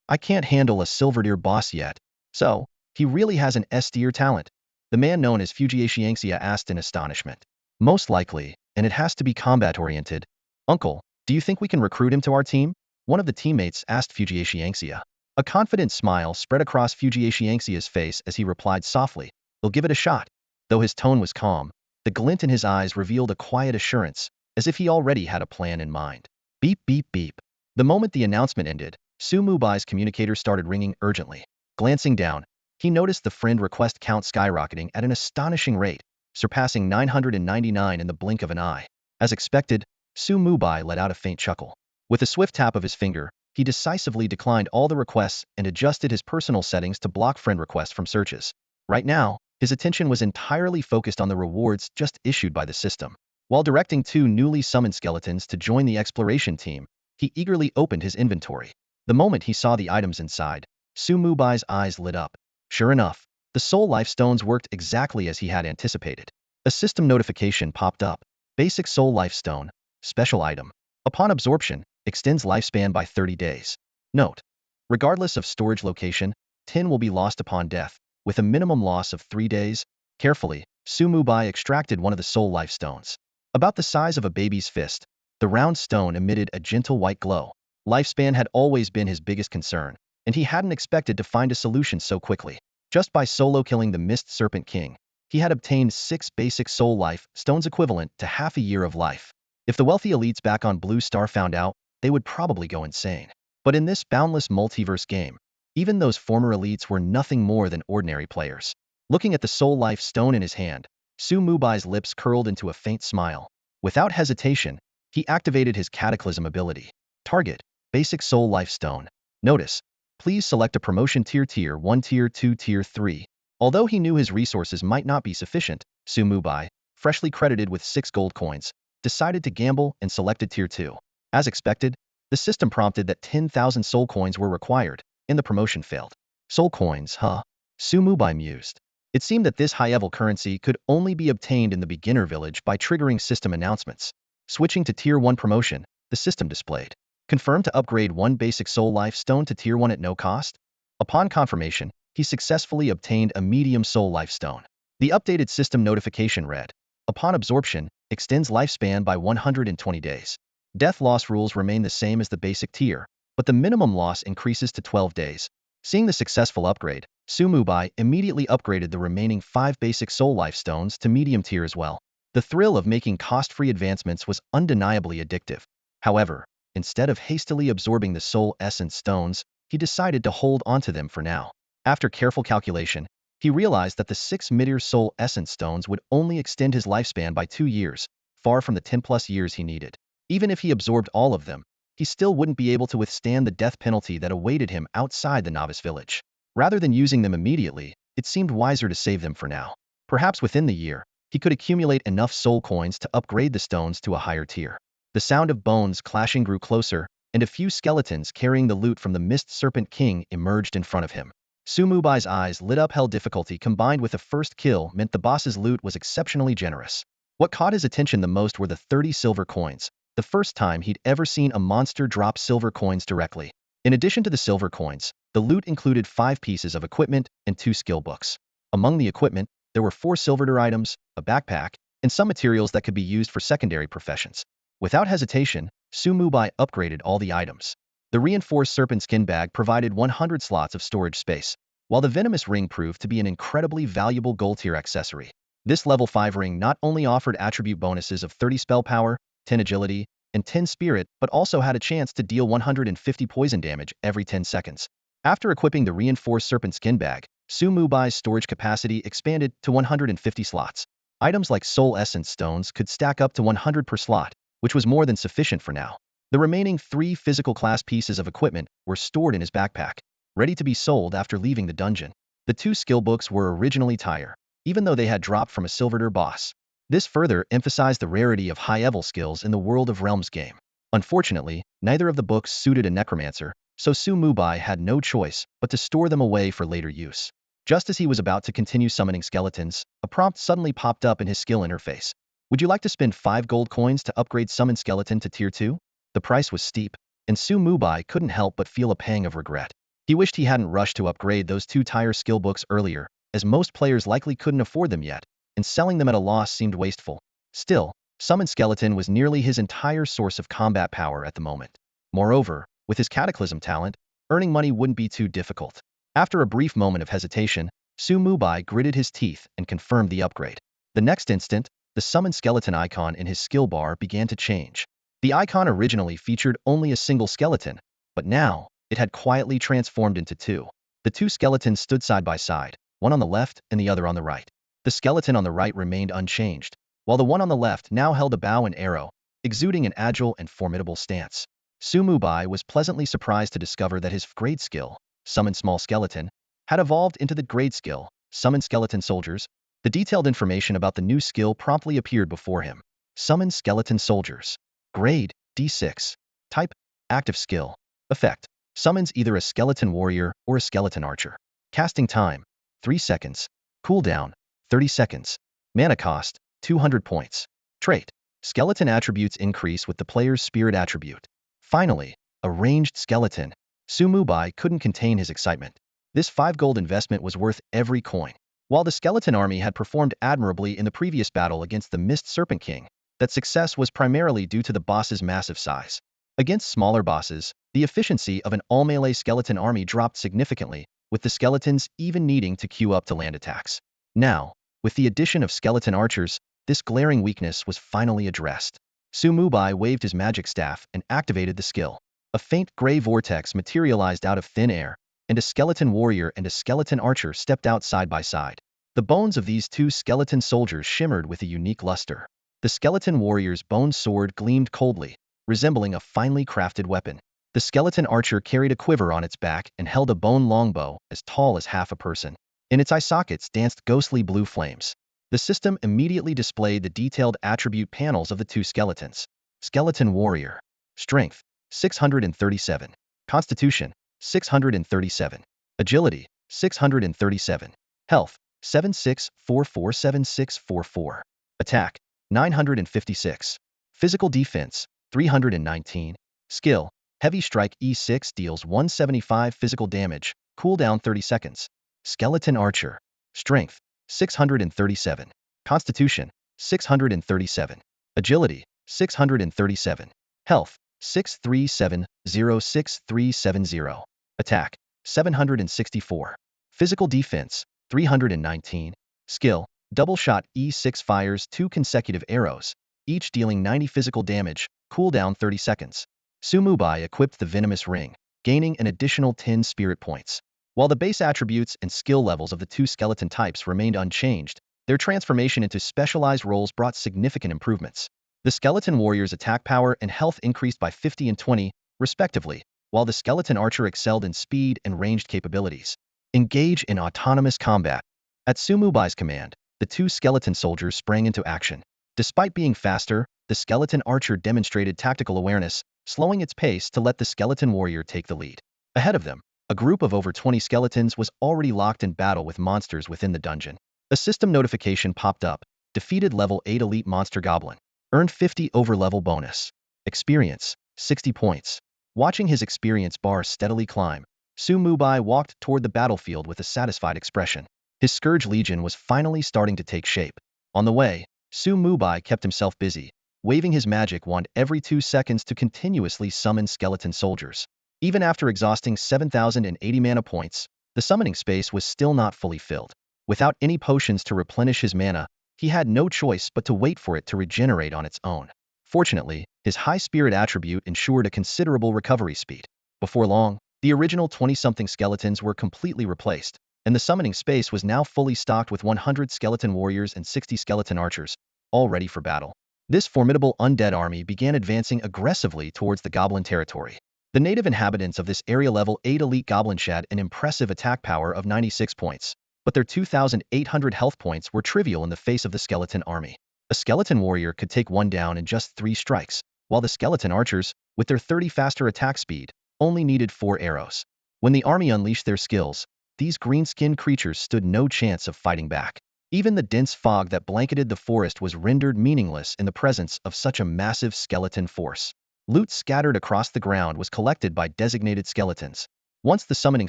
I can't handle a silver tier boss yet. So, he really has an S-tier talent? The man known as Fugye Xiangxia asked in astonishment. Most likely, and it has to be combat-oriented. Uncle, do you think we can recruit him to our team? One of the teammates asked Fugye Xiangxia. A confident smile spread across Fugye Xiangxia's face as he replied softly, "We'll give it a shot." Though his tone was calm, the glint in his eyes revealed a quiet assurance, as if he already had a plan in mind. Beep beep beep. The moment the announcement ended, Su Mubai's communicator started ringing urgently. Glancing down, he noticed the friend request count skyrocketing at an astonishing rate, surpassing 999 in the blink of an eye. As expected, Su Mubai let out a faint chuckle. With a swift tap of his finger, he decisively declined all the requests and adjusted his personal settings to block friend requests from searches. Right now, his attention was entirely focused on the rewards just issued by the system. While directing 2 newly summoned skeletons to join the exploration team, he eagerly opened his inventory. The moment he saw the items inside, Su Mubai's eyes lit up. Sure enough, the soul life stones worked exactly as he had anticipated. A system notification popped up. Basic soul life stone, special item. Upon absorption, extends lifespan by 30 days. Note: regardless of storage location, 10 will be lost upon death, with a minimum loss of 3 days. Carefully, Su Mubai extracted one of the soul life stones. About the size of a baby's fist, the round stone emitted a gentle white glow. Lifespan had always been his biggest concern, and he hadn't expected to find a solution so quickly. Just by solo killing the Mist Serpent King, he had obtained 6 basic soul life stones equivalent to half a year of life. If the wealthy elites back on Blue Star found out, they would probably go insane. But in this boundless multiverse game, even those former elites were nothing more than ordinary players. Looking at the soul life stone in his hand, Su Mubai's lips curled into a faint smile. Without hesitation, he activated his cataclysm ability. Target: basic soul life stone. Notice: please select a promotion tier 1, tier 2, tier 3. Although he knew his resources might not be sufficient, Su Mubai, freshly credited with 6 gold coins, decided to gamble and selected tier 2. As expected, the system prompted that 10,000 soul coins were required, and the promotion failed. Soul coins, huh? Su Mubai mused. It seemed that this high-level currency could only be obtained in the beginner village by triggering system announcements. Switching to tier 1 promotion, the system displayed. Confirmed to upgrade 1 basic soul life stone to tier 1 at no cost. Upon confirmation, he successfully obtained a medium soul life stone. The updated system notification read: upon absorption, extends lifespan by 120 days. Death loss rules remain the same as the basic tier, but the minimum loss increases to 12 days. Seeing the successful upgrade, Su Mubai immediately upgraded the remaining 5 basic soul life stones to medium tier as well. The thrill of making cost-free advancements was undeniably addictive. However, instead of hastily absorbing the soul essence stones, he decided to hold onto them for now. After careful calculation, he realized that the 6 mid-tier soul essence stones would only extend his lifespan by 2 years, far from the 10+ years he needed. Even if he absorbed all of them, he still wouldn't be able to withstand the death penalty that awaited him outside the novice village. Rather than using them immediately, it seemed wiser to save them for now. Perhaps within the year, he could accumulate enough soul coins to upgrade the stones to a higher tier. The sound of bones clashing grew closer, and a few skeletons carrying the loot from the Mist Serpent King emerged in front of him. Su Mubai's eyes lit up. Hell difficulty combined with a first kill meant the boss's loot was exceptionally generous. What caught his attention the most were the 30 silver coins, the first time he'd ever seen a monster drop silver coins directly. In addition to the silver coins, the loot included 5 pieces of equipment and 2 skill books. Among the equipment, there were 4 silverware items, a backpack, and some materials that could be used for secondary professions. Without hesitation, Mubai upgraded all the items. The reinforced serpent skin bag provided 100 slots of storage space, while the venomous ring proved to be an incredibly valuable gold-tier accessory. This level 5 ring not only offered attribute bonuses of 30 spell power, 10 agility, and 10 spirit, but also had a chance to deal 150 poison damage every 10 seconds. After equipping the reinforced serpent skin bag, Mubai's storage capacity expanded to 150 slots. Items like soul essence stones could stack up to 100 per slot, which was more than sufficient for now. The remaining 3 physical class pieces of equipment were stored in his backpack, ready to be sold after leaving the dungeon. The 2 skill books were originally tire, even though they had dropped from a silverware boss. This further emphasized the rarity of high-level skills in the World of Realms game. Unfortunately, neither of the books suited a Necromancer, so Mubai had no choice but to store them away for later use. Just as he was about to continue summoning skeletons, a prompt suddenly popped up in his skill interface. Would you like to spend 5 gold coins to upgrade Summon Skeleton to Tier 2? The price was steep, and Mubai couldn't help but feel a pang of regret. He wished he hadn't rushed to upgrade those 2 tire skill books earlier, as most players likely couldn't afford them yet, and selling them at a loss seemed wasteful. Still, Summon Skeleton was nearly his entire source of combat power at the moment. Moreover, with his cataclysm talent, earning money wouldn't be too difficult. After a brief moment of hesitation, Mubai gritted his teeth and confirmed the upgrade. The next instant, the Summon Skeleton icon in his skill bar began to change. The icon originally featured only a single skeleton, but now, it had quietly transformed into 2. The 2 skeletons stood side by side, one on the left and the other on the right. The skeleton on the right remained unchanged, while the one on the left now held a bow and arrow, exuding an agile and formidable stance. Mubai was pleasantly surprised to discover that his grade skill, Summon Small Skeleton, had evolved into the grade skill, Summon Skeleton Soldiers. The detailed information about the new skill promptly appeared before him. Summon Skeleton Soldiers. Grade, D6. Type, active skill. Effect, summons either a skeleton warrior or a skeleton archer. Casting time, 3 seconds. Cooldown, 30 seconds. Mana cost, 200 points. Trait, skeleton attributes increase with the player's spirit attribute. Finally, a ranged skeleton. Mubai couldn't contain his excitement. This 5 gold investment was worth every coin. While the skeleton army had performed admirably in the previous battle against the Mist Serpent King, that success was primarily due to the boss's massive size. Against smaller bosses, the efficiency of an all-melee skeleton army dropped significantly, with the skeletons even needing to queue up to land attacks. Now, with the addition of skeleton archers, this glaring weakness was finally addressed. Mubai waved his magic staff and activated the skill. A faint gray vortex materialized out of thin air, and a skeleton warrior and a skeleton archer stepped out side by side. The bones of these 2 skeleton soldiers shimmered with a unique luster. The skeleton warrior's bone sword gleamed coldly, resembling a finely crafted weapon. The skeleton archer carried a quiver on its back and held a bone longbow as tall as half a person. In its eye sockets danced ghostly blue flames. The system immediately displayed the detailed attribute panels of the 2 skeletons. Skeleton warrior. Strength, 637. Constitution, 637. Agility, 637. Health, 76447644. Attack, 956. Physical defense, 319. Skill, Heavy Strike E6 deals 175 physical damage, cooldown 30 seconds. Skeleton Archer. Strength, 637. Constitution, 637. Agility, 637. Health, 637-06370. Attack, 764. Physical defense, 319. Skill, Double Shot E6 fires 2 consecutive arrows, each dealing 90 physical damage, cooldown 30 seconds. Mubai equipped the Venomous Ring, gaining an additional 10 spirit points. While the base attributes and skill levels of the 2 skeleton types remained unchanged, their transformation into specialized roles brought significant improvements. The skeleton warrior's attack power and health increased by 50 and 20, respectively, while the skeleton archer excelled in speed and ranged capabilities. Engage in autonomous combat. At Mubai's command, the 2 skeleton soldiers sprang into action. Despite being faster, the skeleton archer demonstrated tactical awareness, slowing its pace to let the skeleton warrior take the lead. Ahead of them, a group of over 20 skeletons was already locked in battle with monsters within the dungeon. A system notification popped up. Defeated level 8 elite monster goblin. Earned 50 overlevel bonus. Experience, 60 points. Watching his experience bar steadily climb, Mubai walked toward the battlefield with a satisfied expression. His Scourge Legion was finally starting to take shape. On the way, Mubai kept himself busy, waving his magic wand every 2 seconds to continuously summon skeleton soldiers. Even after exhausting 7,080 mana points, the summoning space was still not fully filled. Without any potions to replenish his mana, he had no choice but to wait for it to regenerate on its own. Fortunately, his high spirit attribute ensured a considerable recovery speed. Before long, the original 20-something skeletons were completely replaced, and the summoning space was now fully stocked with 100 skeleton warriors and 60 skeleton archers, all ready for battle. This formidable undead army began advancing aggressively towards the goblin territory. The native inhabitants of this area level 8 elite goblin had an impressive attack power of 96 points, but their 2,800 health points were trivial in the face of the skeleton army. A skeleton warrior could take one down in just 3 strikes, while the skeleton archers, with their 30 faster attack speed, only needed 4 arrows. When the army unleashed their skills, these green-skinned creatures stood no chance of fighting back. Even the dense fog that blanketed the forest was rendered meaningless in the presence of such a massive skeleton force. Loot scattered across the ground was collected by designated skeletons. Once the summoning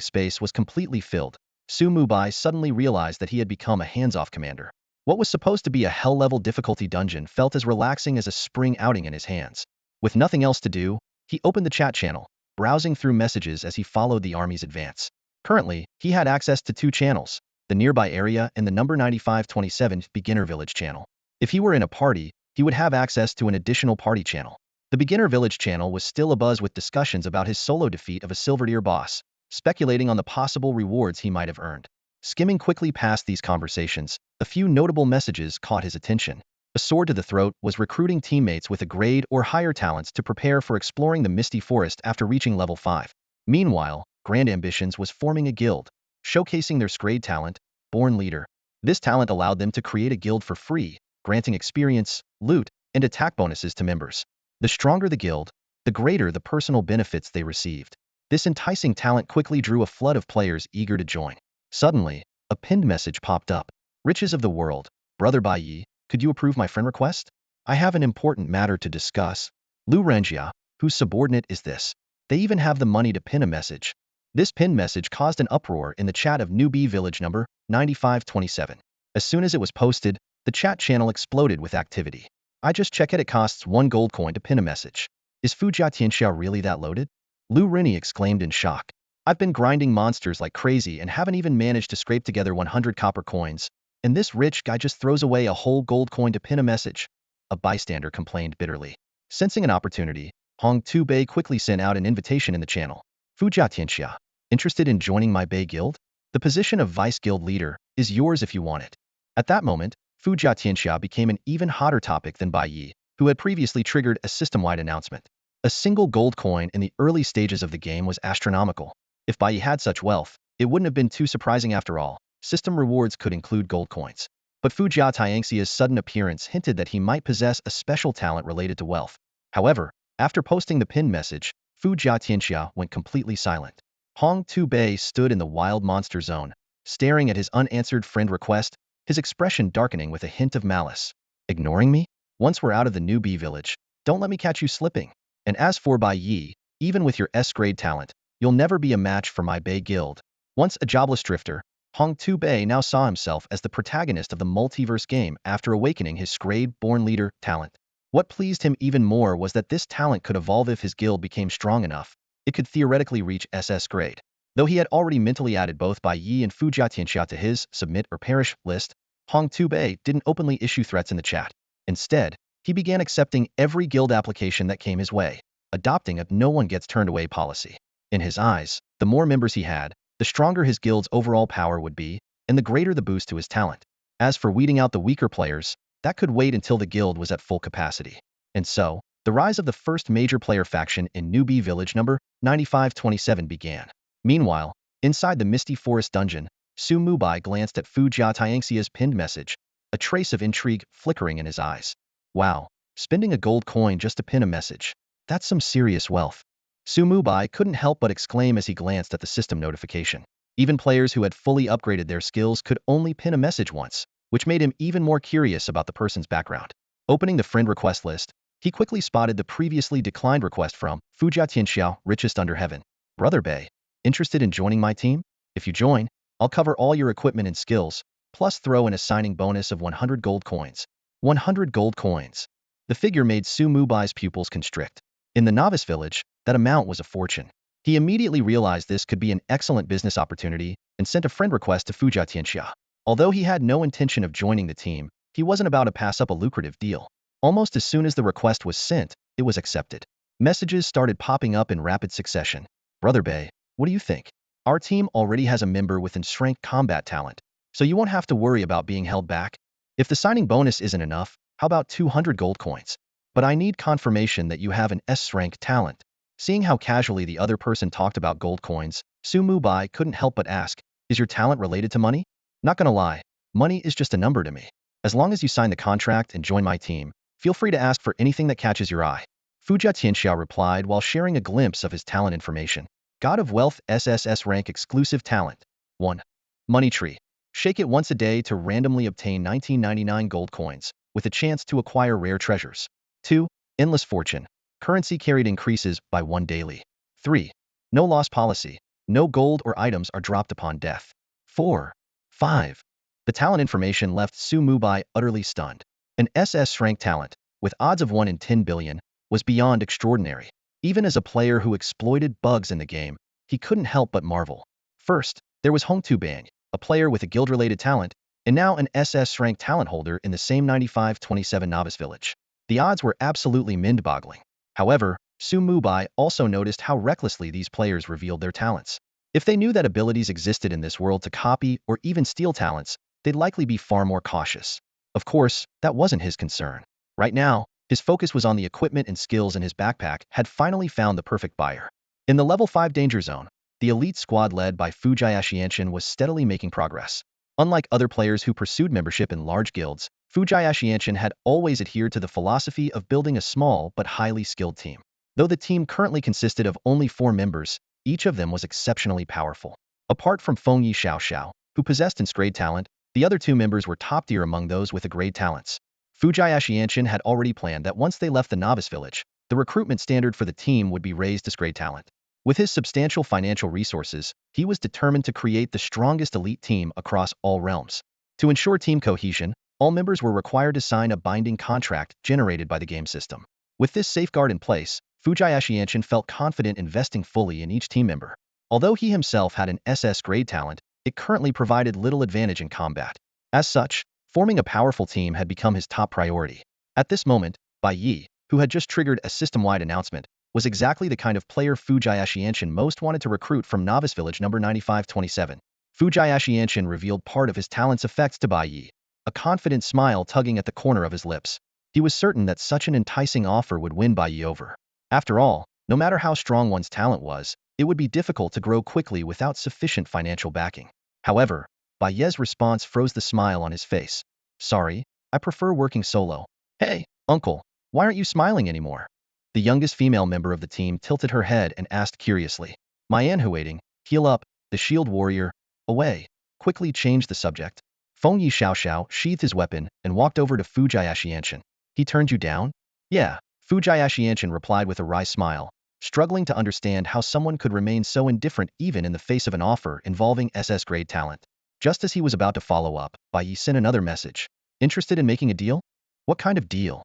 space was completely filled, Mubai suddenly realized that he had become a hands-off commander. What was supposed to be a hell-level difficulty dungeon felt as relaxing as a spring outing in his hands. With nothing else to do, he opened the chat channel, browsing through messages as he followed the army's advance. Currently, he had access to 2 channels, the nearby area and the number 9527 beginner village channel. If he were in a party, he would have access to an additional party channel. The beginner village channel was still abuzz with discussions about his solo defeat of a silver-tier boss, speculating on the possible rewards he might have earned. Skimming quickly past these conversations, a few notable messages caught his attention. A sword to the throat was recruiting teammates with a grade or higher talents to prepare for exploring the Misty Forest after reaching level 5. Meanwhile, Grand Ambitions was forming a guild, showcasing their Scrade talent, Born Leader. This talent allowed them to create a guild for free, granting experience, loot, and attack bonuses to members. The stronger the guild, the greater the personal benefits they received. This enticing talent quickly drew a flood of players eager to join. Suddenly, a pinned message popped up. Riches of the world, Brother Bai, could you approve my friend request? I have an important matter to discuss. Lu Ranjia, whose subordinate is this? They even have the money to pin a message. This pinned message caused an uproar in the chat of Newbie Village number 9527. As soon as it was posted, the chat channel exploded with activity. I just checked it costs 1 gold coin to pin a message. Is Fujia Tianxia really that loaded? Lu Rini exclaimed in shock. I've been grinding monsters like crazy and haven't even managed to scrape together 100 copper coins, and this rich guy just throws away a whole gold coin to pin a message. A bystander complained bitterly. Sensing an opportunity, Hong Tu Bei quickly sent out an invitation in the channel. Fujia Tianxia, interested in joining my Bei guild? The position of vice guild leader is yours if you want it. At that moment, Fujia Tianxia became an even hotter topic than Bai Yi, who had previously triggered a system-wide announcement. A single gold coin in the early stages of the game was astronomical. If Bai Yi had such wealth, it wouldn't have been too surprising after all. System rewards could include gold coins. But Fujia Tianxia's sudden appearance hinted that he might possess a special talent related to wealth. However, after posting the pinned message, Fujia Tianxia went completely silent. Hong Tu Bei stood in the wild monster zone, staring at his unanswered friend request, his expression darkening with a hint of malice. Ignoring me? Once we're out of the newbie village, don't let me catch you slipping. And as for Bai Yi, even with your S-grade talent, you'll never be a match for my Bei guild. Once a jobless drifter, Hong Tu Bei now saw himself as the protagonist of the Multiverse Game after awakening his Scrade Born Leader talent. What pleased him even more was that this talent could evolve if his guild became strong enough. It could theoretically reach SS grade. Though he had already mentally added both Bai Yi and Fujia Tianxia to his submit or perish list, Hong Tu Bei didn't openly issue threats in the chat. Instead, he began accepting every guild application that came his way, adopting a no-one-gets-turned-away policy. In his eyes, the more members he had, the stronger his guild's overall power would be, and the greater the boost to his talent. As for weeding out the weaker players, that could wait until the guild was at full capacity. And so, the rise of the first major player faction in Newbie Village number 9527 began. Meanwhile, inside the Misty Forest dungeon, Mubai glanced at Fujia Tianxia's pinned message, a trace of intrigue flickering in his eyes. Wow, spending a gold coin just to pin a message. That's some serious wealth. Mubai couldn't help but exclaim as he glanced at the system notification. Even players who had fully upgraded their skills could only pin a message once, which made him even more curious about the person's background. Opening the friend request list, He quickly spotted the previously declined request from Fujia Tianxiao, richest under heaven. Brother Bei, interested in joining my team? If you join, I'll cover all your equipment and skills, plus throw in a signing bonus of 100 gold coins. 100 gold coins. The figure made Su Mubai's pupils constrict. In the novice village, that amount was a fortune. He immediately realized this could be an excellent business opportunity and sent a friend request to Fujia Tianxia. Although he had no intention of joining the team, he wasn't about to pass up a lucrative deal. Almost as soon as the request was sent, it was accepted. Messages started popping up in rapid succession. Brother Bei, what do you think? Our team already has a member with strength combat talent, so you won't have to worry about being held back. If the signing bonus isn't enough, how about 200 gold coins? But I need confirmation that you have an S-rank talent. Seeing how casually the other person talked about gold coins, Su Mubai couldn't help but ask, is your talent related to money? Not gonna lie, money is just a number to me. As long as you sign the contract and join my team, feel free to ask for anything that catches your eye. Fujia Tianxiao replied while sharing a glimpse of his talent information. God of Wealth SSS rank exclusive talent. 1. Money Tree. Shake it once a day to randomly obtain 1999 gold coins, with a chance to acquire rare treasures. 2. Endless Fortune. Currency carried increases by 1 daily. 3. No loss policy. No gold or items are dropped upon death. 4. 5. The talent information left Su Mubai utterly stunned. An SS rank talent, with odds of 1 in 10 billion, was beyond extraordinary. Even as a player who exploited bugs in the game, he couldn't help but marvel. First, there was Hong Tu Bang, a player with a guild-related talent, and now an SS rank talent holder in the same 9527 novice village. The odds were absolutely mind-boggling. However, Su Mubai also noticed how recklessly these players revealed their talents. If they knew that abilities existed in this world to copy or even steal talents, they'd likely be far more cautious. Of course, that wasn't his concern. Right now, his focus was on the equipment and skills in his backpack had finally found the perfect buyer. In the level 5 danger zone, the elite squad led by Fujia Ascension was steadily making progress. Unlike other players who pursued membership in large guilds, Fujia Ascension had always adhered to the philosophy of building a small but highly skilled team. Though the team currently consisted of only 4 members, each of them was exceptionally powerful. Apart from Feng Yi Xiao, who possessed grade talent, the other 2 members were top tier among those with grade talents. Fujia Ascension had already planned that once they left the novice village, the recruitment standard for the team would be raised to grade talent. With his substantial financial resources, he was determined to create the strongest elite team across all realms. To ensure team cohesion, all members were required to sign a binding contract generated by the game system. With this safeguard in place, Fujia Ascension felt confident investing fully in each team member. Although he himself had an SS grade talent, it currently provided little advantage in combat. As such, forming a powerful team had become his top priority. At this moment, Bai Yi, who had just triggered a system-wide announcement, was exactly the kind of player Fujia Ascension most wanted to recruit from Novice Village number 9527. Fujia Ascension revealed part of his talent's effects to Bai Yi, a confident smile tugging at the corner of his lips. He was certain that such an enticing offer would win Bai Yi over. After all, no matter how strong one's talent was, it would be difficult to grow quickly without sufficient financial backing. However, Bai Yi's response froze the smile on his face. Sorry, I prefer working solo. Hey, uncle, why aren't you smiling anymore? The youngest female member of the team tilted her head and asked curiously. Huating, heal up, the shield warrior, away, quickly changed the subject. Feng Yi Xiao sheathed his weapon and walked over to Fujia Ascension. He turned you down? Yeah, Fujia Ascension replied with a wry smile, struggling to understand how someone could remain so indifferent even in the face of an offer involving SS grade talent. Just as he was about to follow up, Bai Yi sent another message. Interested in making a deal? What kind of deal?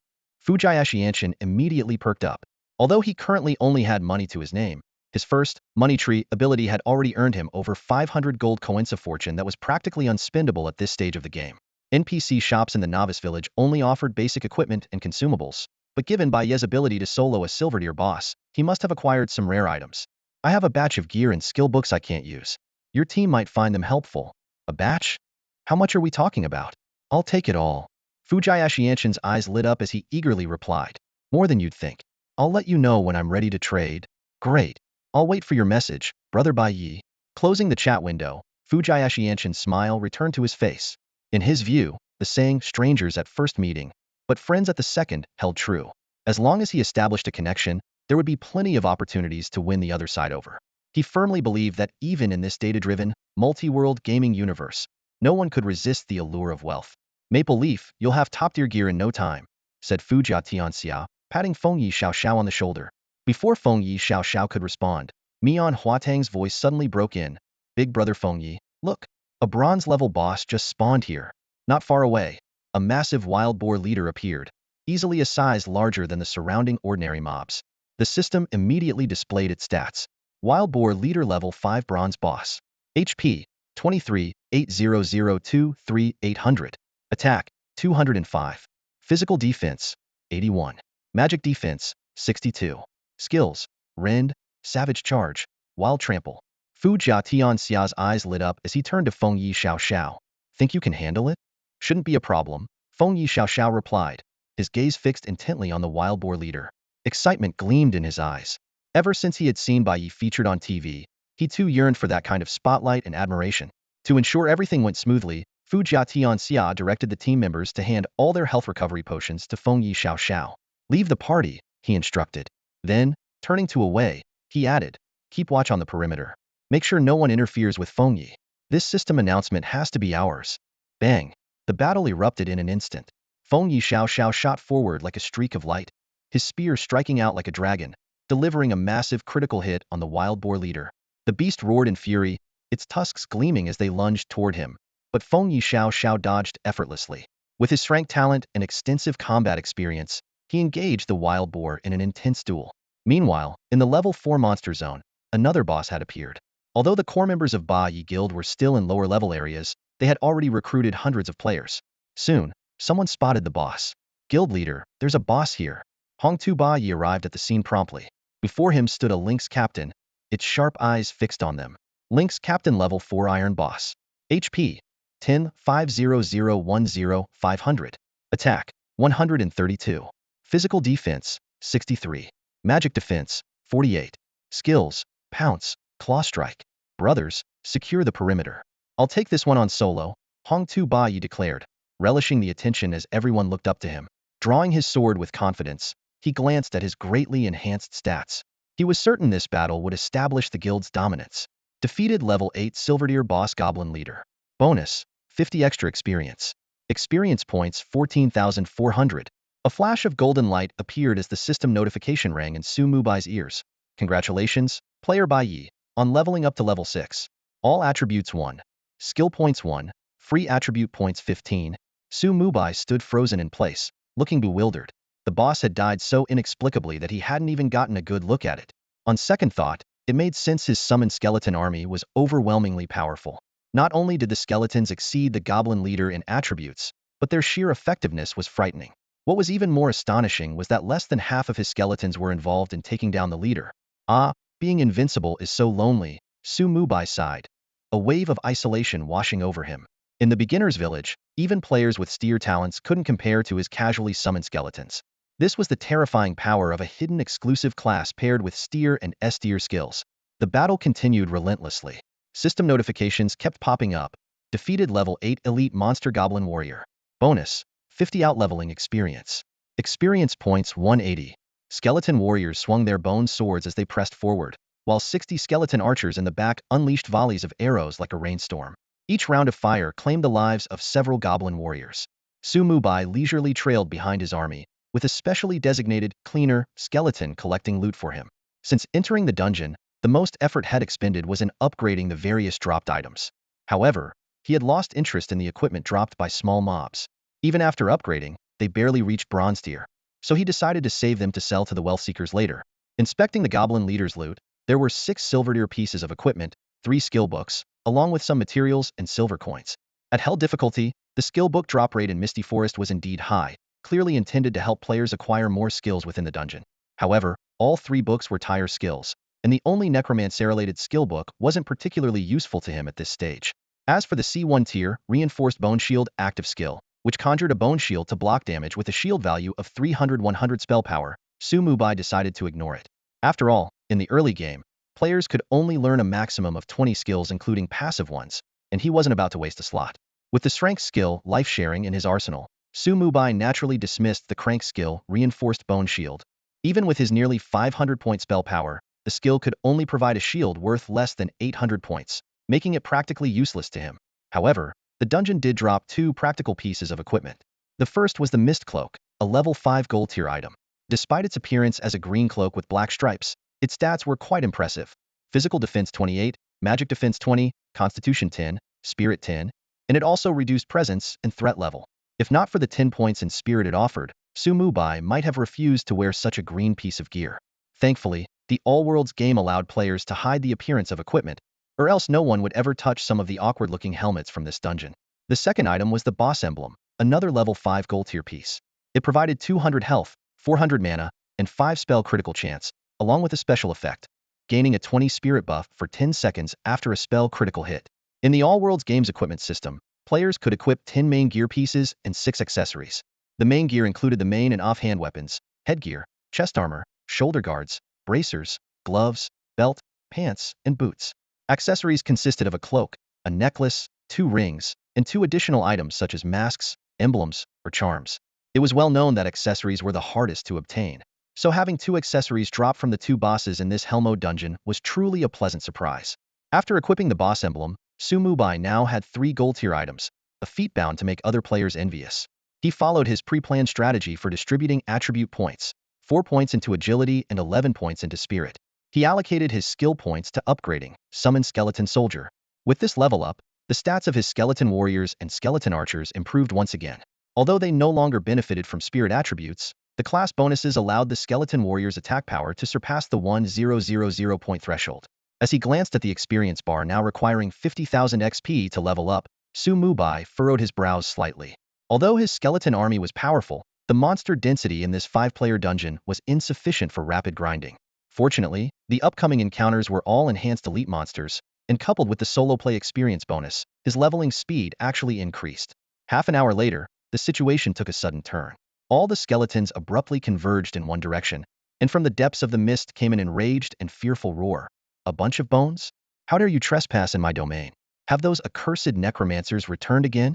Fujia Ascension immediately perked up. Although he currently only had money to his name, his first, Money Tree, ability had already earned him over 500 gold coins of fortune that was practically unspendable at this stage of the game. NPC shops in the Novice Village only offered basic equipment and consumables, but given Bai Yi's ability to solo a silver tier boss, he must have acquired some rare items. I have a batch of gear and skill books I can't use. Your team might find them helpful. A batch? How much are we talking about? I'll take it all. Fujia Ascension's eyes lit up as he eagerly replied. More than you'd think. I'll let you know when I'm ready to trade. Great. I'll wait for your message, brother Bai Yi. Closing the chat window, Fujia Ascension's smile returned to his face. In his view, the saying, strangers at first meeting, but friends at the second, held true. As long as he established a connection, there would be plenty of opportunities to win the other side over. He firmly believed that even in this data-driven, multi-world gaming universe, no one could resist the allure of wealth. Maple Leaf, you'll have top-tier gear in no time, said Fujia Tianxia, patting Feng Yi Xiao on the shoulder. Before Feng Yi Xiao could respond, Mian Huatang's voice suddenly broke in. Big brother Feng Yi, look, a bronze-level boss just spawned here. Not far away, a massive wild boar leader appeared, easily a size larger than the surrounding ordinary mobs. The system immediately displayed its stats. Wild boar leader level 5 bronze boss. HP 23, 8002, 800. Attack 205. Physical defense 81. Magic defense 62. Skills Rend, Savage Charge, Wild Trample. Fu Jia Tianxia's eyes lit up as he turned to Feng Yi Xiao. Think you can handle it? Shouldn't be a problem, Feng Yi Xiao replied, his gaze fixed intently on the wild boar leader. Excitement gleamed in his eyes. Ever since he had seen Bai Yi featured on TV, he too yearned for that kind of spotlight and admiration. To ensure everything went smoothly, Fu Jia Tianxia directed the team members to hand all their health recovery potions to Feng Yi Xiao. Leave the party, he instructed. Then, turning to Wei, he added, keep watch on the perimeter. Make sure no one interferes with Feng Yi. This system announcement has to be ours. Bang! The battle erupted in an instant. Feng Yi Xiao shot forward like a streak of light, his spear striking out like a dragon, delivering a massive critical hit on the wild boar leader. The beast roared in fury, its tusks gleaming as they lunged toward him, but Feng Yi Xiao dodged effortlessly. With his strength talent and extensive combat experience, he engaged the wild boar in an intense duel. Meanwhile, in the level 4 monster zone, another boss had appeared. Although the core members of Bai Yi Guild were still in lower level areas, they had already recruited hundreds of players. Soon, someone spotted the boss. Guild leader, there's a boss here. Hong Tu Bai Yi arrived at the scene promptly. Before him stood a Lynx captain, its sharp eyes fixed on them. Lynx captain level 4 iron boss. HP 10, 50010, 500. Attack 132. Physical defense 63. Magic defense 48. Skills Pounce, Claw Strike. Brothers, secure the perimeter. I'll take this one on solo, Hong Tu Bai Yi declared, relishing the attention as everyone looked up to him. Drawing his sword with confidence, he glanced at his greatly enhanced stats. He was certain this battle would establish the guild's dominance. Defeated level 8 Silverdeer boss goblin leader. Bonus 50 extra experience. Experience points 14,400. A flash of golden light appeared as the system notification rang in Su Mubai's ears. Congratulations, player Bai Yi, on leveling up to level 6. All attributes 1. Skill points 1. Free attribute points 15. Su Mubai stood frozen in place, looking bewildered. The boss had died so inexplicably that he hadn't even gotten a good look at it. On second thought, it made sense his summoned skeleton army was overwhelmingly powerful. Not only did the skeletons exceed the goblin leader in attributes, but their sheer effectiveness was frightening. What was even more astonishing was that less than half of his skeletons were involved in taking down the leader. Ah, being invincible is so lonely, Su Mubai sighed, a wave of isolation washing over him. In the beginner's village, even players with steer talents couldn't compare to his casually summoned skeletons. This was the terrifying power of a hidden exclusive class paired with steer and S-tier skills. The battle continued relentlessly. System notifications kept popping up. Defeated level 8 elite monster goblin warrior. Bonus 50 outleveling experience. Experience points 180. Skeleton warriors swung their bone swords as they pressed forward, while 60 skeleton archers in the back unleashed volleys of arrows like a rainstorm. Each round of fire claimed the lives of several goblin warriors. Su Mubai leisurely trailed behind his army, with a specially designated cleaner skeleton collecting loot for him. Since entering the dungeon, the most effort had expended was in upgrading the various dropped items. However, he had lost interest in the equipment dropped by small mobs. Even after upgrading, they barely reached bronze tier, so he decided to save them to sell to the wealth seekers later. Inspecting the goblin leader's loot, there were 6 silverdeer pieces of equipment, 3 skill books, along with some materials and silver coins. At hell difficulty, the skill book drop rate in Misty Forest was indeed high, clearly intended to help players acquire more skills within the dungeon. However, all 3 books were tire skills, and the only Necromancer-related skill book wasn't particularly useful to him at this stage. As for the C1 tier, Reinforced Bone Shield active skill, which conjured a bone shield to block damage with a shield value of 300-100 spell power, Su Mubai decided to ignore it. After all, in the early game, players could only learn a maximum of 20 skills including passive ones, and he wasn't about to waste a slot. With the strength skill, life sharing, in his arsenal, Su Mubai naturally dismissed the crank skill, Reinforced Bone Shield. Even with his nearly 500-point spell power, the skill could only provide a shield worth less than 800 points, making it practically useless to him. However, the dungeon did drop 2 practical pieces of equipment. The first was the Mist Cloak, a level 5 gold tier item. Despite its appearance as a green cloak with black stripes, its stats were quite impressive. Physical defense 28, magic defense 20, constitution 10, spirit 10, and it also reduced presence and threat level. If not for the 10 points in spirit it offered, Mubai might have refused to wear such a green piece of gear. Thankfully, the All-Worlds game allowed players to hide the appearance of equipment, or else no one would ever touch some of the awkward-looking helmets from this dungeon. The second item was the boss emblem, another level 5 gold tier piece. It provided 200 health, 400 mana, and 5 spell critical chance, along with a special effect, gaining a 20 spirit buff for 10 seconds after a spell critical hit. In the All-Worlds game's equipment system, players could equip 10 main gear pieces and 6 accessories. The main gear included the main and offhand weapons, headgear, chest armor, shoulder guards, bracers, gloves, belt, pants, and boots. Accessories consisted of a cloak, a necklace, 2 rings, and 2 additional items such as masks, emblems, or charms. It was well known that accessories were the hardest to obtain, so having 2 accessories drop from the 2 bosses in this hell mode dungeon was truly a pleasant surprise. After equipping the boss emblem, Mubai now had 3 gold tier items, a feat bound to make other players envious. He followed his pre-planned strategy for distributing attribute points, 4 points into agility and 11 points into spirit. He allocated his skill points to upgrading Summon Skeleton Soldier. With this level up, the stats of his skeleton warriors and skeleton archers improved once again. Although they no longer benefited from spirit attributes, the class bonuses allowed the skeleton warrior's attack power to surpass the 1000 point threshold. As he glanced at the experience bar now requiring 50,000 XP to level up, Mubai furrowed his brows slightly. Although his skeleton army was powerful, the monster density in this 5-player dungeon was insufficient for rapid grinding. Fortunately, the upcoming encounters were all enhanced elite monsters, and coupled with the solo play experience bonus, his leveling speed actually increased. Half an hour later, the situation took a sudden turn. All the skeletons abruptly converged in one direction, and from the depths of the mist came an enraged and fearful roar. A bunch of bones? How dare you trespass in my domain? Have those accursed necromancers returned again?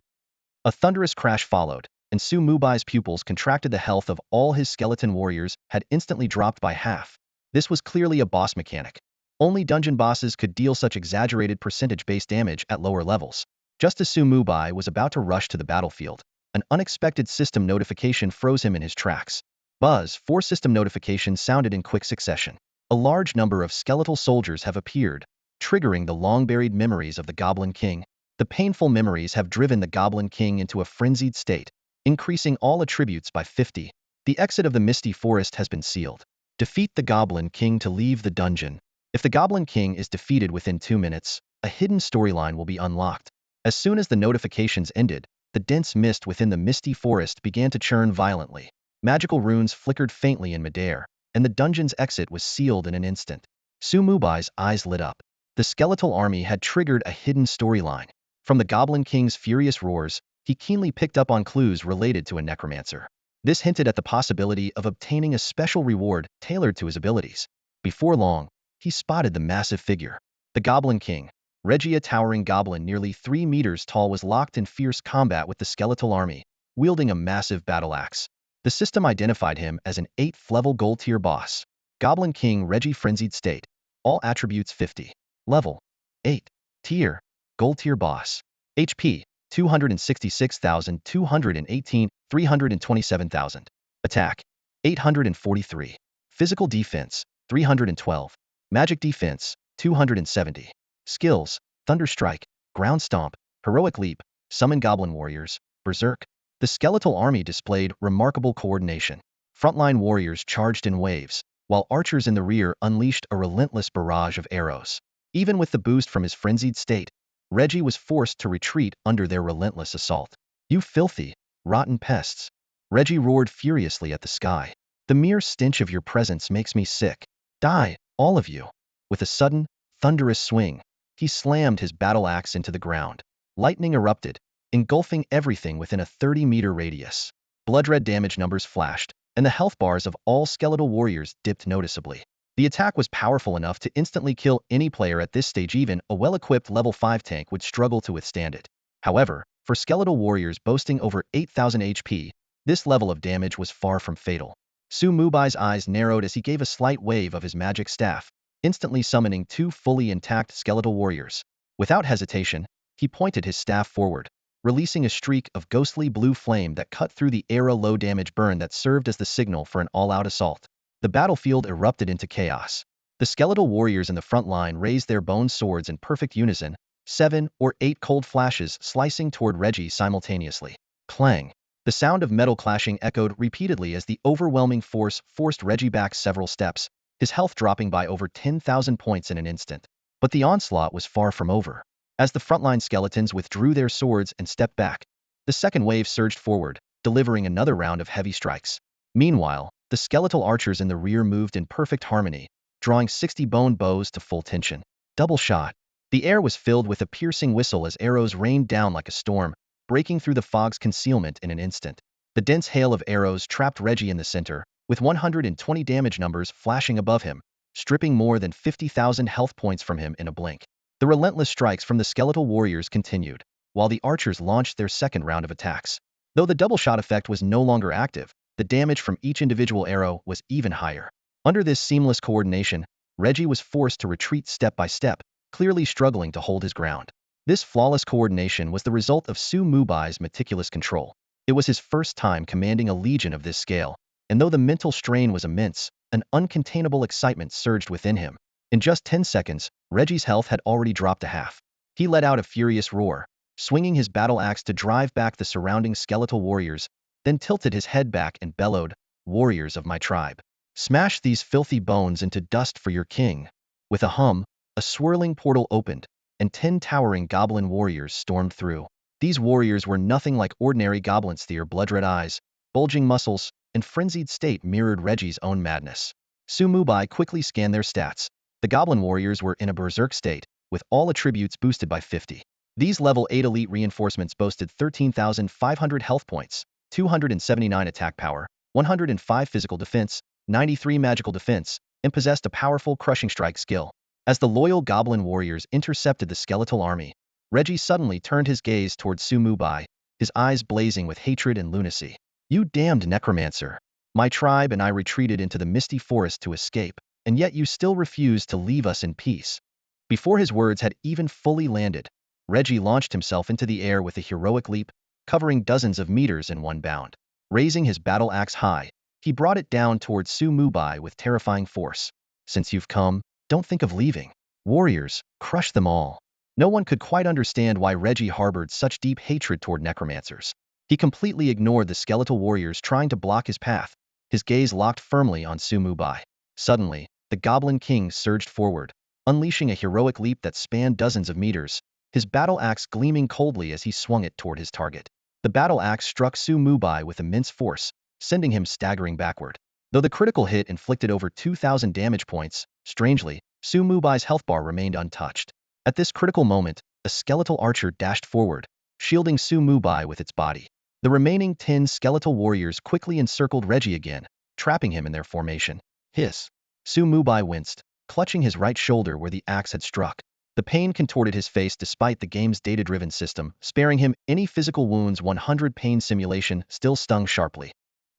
A thunderous crash followed, and Mubai's pupils contracted. The health of all his skeleton warriors had instantly dropped by half. This was clearly a boss mechanic. Only dungeon bosses could deal such exaggerated percentage-based damage at lower levels. Just as Mubai was about to rush to the battlefield, an unexpected system notification froze him in his tracks. Buzz, 4 system notifications sounded in quick succession. A large number of skeletal soldiers have appeared, triggering the long-buried memories of the Goblin King. The painful memories have driven the Goblin King into a frenzied state, increasing all attributes by 50. The exit of the Misty Forest has been sealed. Defeat the Goblin King to leave the dungeon. If the Goblin King is defeated within 2 minutes, a hidden storyline will be unlocked. As soon as the notifications ended, the dense mist within the Misty Forest began to churn violently. Magical runes flickered faintly in midair, and the dungeon's exit was sealed in an instant. Mubai's eyes lit up. The skeletal army had triggered a hidden storyline. From the Goblin King's furious roars, he keenly picked up on clues related to a necromancer. This hinted at the possibility of obtaining a special reward tailored to his abilities. Before long, he spotted the massive figure. The Goblin King, Reggie, a towering goblin nearly 3 meters tall, was locked in fierce combat with the skeletal army, wielding a massive battle axe. The system identified him as an 8th level gold tier boss. Goblin King Reggie, frenzied state. All attributes 50. Level 8. Tier gold tier boss. HP 266,218, 327,000. Attack 843. Physical defense 312. Magic defense 270. Skills: Thunder Strike, Ground Stomp, Heroic Leap, Summon Goblin Warriors, Berserk. The skeletal army displayed remarkable coordination. Frontline warriors charged in waves, while archers in the rear unleashed a relentless barrage of arrows. Even with the boost from his frenzied state, Reggie was forced to retreat under their relentless assault. "You filthy, rotten pests!" Reggie roared furiously at the sky. "The mere stench of your presence makes me sick. Die, all of you!" With a sudden, thunderous swing, he slammed his battle axe into the ground. Lightning erupted, engulfing everything within a 30-meter radius. Blood-red damage numbers flashed, and the health bars of all skeletal warriors dipped noticeably. The attack was powerful enough to instantly kill any player at this stage. Even a well-equipped level 5 tank would struggle to withstand it. However, for skeletal warriors boasting over 8,000 HP, this level of damage was far from fatal. Mubai's eyes narrowed as he gave a slight wave of his magic staff, instantly summoning 2 fully intact skeletal warriors. Without hesitation, he pointed his staff forward. releasing a streak of ghostly blue flame that cut through the air, a low-damage burn that served as the signal for an all-out assault. The battlefield erupted into chaos. The skeletal warriors in the front line raised their bone swords in perfect unison, 7 or 8 cold flashes slicing toward Reggie simultaneously. Clang! The sound of metal clashing echoed repeatedly as the overwhelming force forced Reggie back several steps, his health dropping by over 10,000 points in an instant. But the onslaught was far from over. As the frontline skeletons withdrew their swords and stepped back, the second wave surged forward, delivering another round of heavy strikes. Meanwhile, the skeletal archers in the rear moved in perfect harmony, drawing 60 bone bows to full tension. Double shot. The air was filled with a piercing whistle as arrows rained down like a storm, breaking through the fog's concealment in an instant. The dense hail of arrows trapped Reggie in the center, with 120 damage numbers flashing above him, stripping more than 50,000 health points from him in a blink. The relentless strikes from the skeletal warriors continued, while the archers launched their second round of attacks. Though the double shot effect was no longer active, the damage from each individual arrow was even higher. Under this seamless coordination, Reggie was forced to retreat step by step, clearly struggling to hold his ground. This flawless coordination was the result of Mubai's meticulous control. It was his first time commanding a legion of this scale, and though the mental strain was immense, an uncontainable excitement surged within him. In just 10 seconds, Reggie's health had already dropped to half. He let out a furious roar, swinging his battle axe to drive back the surrounding skeletal warriors, then tilted his head back and bellowed, "Warriors of my tribe, smash these filthy bones into dust for your king." With a hum, a swirling portal opened, and 10 towering goblin warriors stormed through. These warriors were nothing like ordinary goblins. Their blood-red eyes, bulging muscles, and frenzied state mirrored Reggie's own madness. Mubai quickly scanned their stats. The goblin warriors were in a berserk state, with all attributes boosted by 50. These level 8 elite reinforcements boasted 13,500 health points, 279 attack power, 105 physical defense, 93 magical defense, and possessed a powerful crushing strike skill. As the loyal goblin warriors intercepted the skeletal army, Reggie suddenly turned his gaze towards Mubai, his eyes blazing with hatred and lunacy. "You damned necromancer! My tribe and I retreated into the misty forest to escape, and yet you still refuse to leave us in peace." Before his words had even fully landed, Reggie launched himself into the air with a heroic leap, covering dozens of meters in one bound. Raising his battle axe high, he brought it down towards Mubai with terrifying force. "Since you've come, don't think of leaving. Warriors, crush them all." No one could quite understand why Reggie harbored such deep hatred toward necromancers. He completely ignored the skeletal warriors trying to block his path, his gaze locked firmly on Mubai. Suddenly, the Goblin King surged forward, unleashing a heroic leap that spanned dozens of meters, his battle axe gleaming coldly as he swung it toward his target. The battle axe struck Mubai with immense force, sending him staggering backward. Though the critical hit inflicted over 2,000 damage points, strangely, Mubai's health bar remained untouched. At this critical moment, a skeletal archer dashed forward, shielding Mubai with its body. The remaining 10 skeletal warriors quickly encircled Reggie again, trapping him in their formation. Hiss! Mubai winced, clutching his right shoulder where the axe had struck. The pain contorted his face despite the game's data-driven system, sparing him any physical wounds. 100 pain simulation still stung sharply.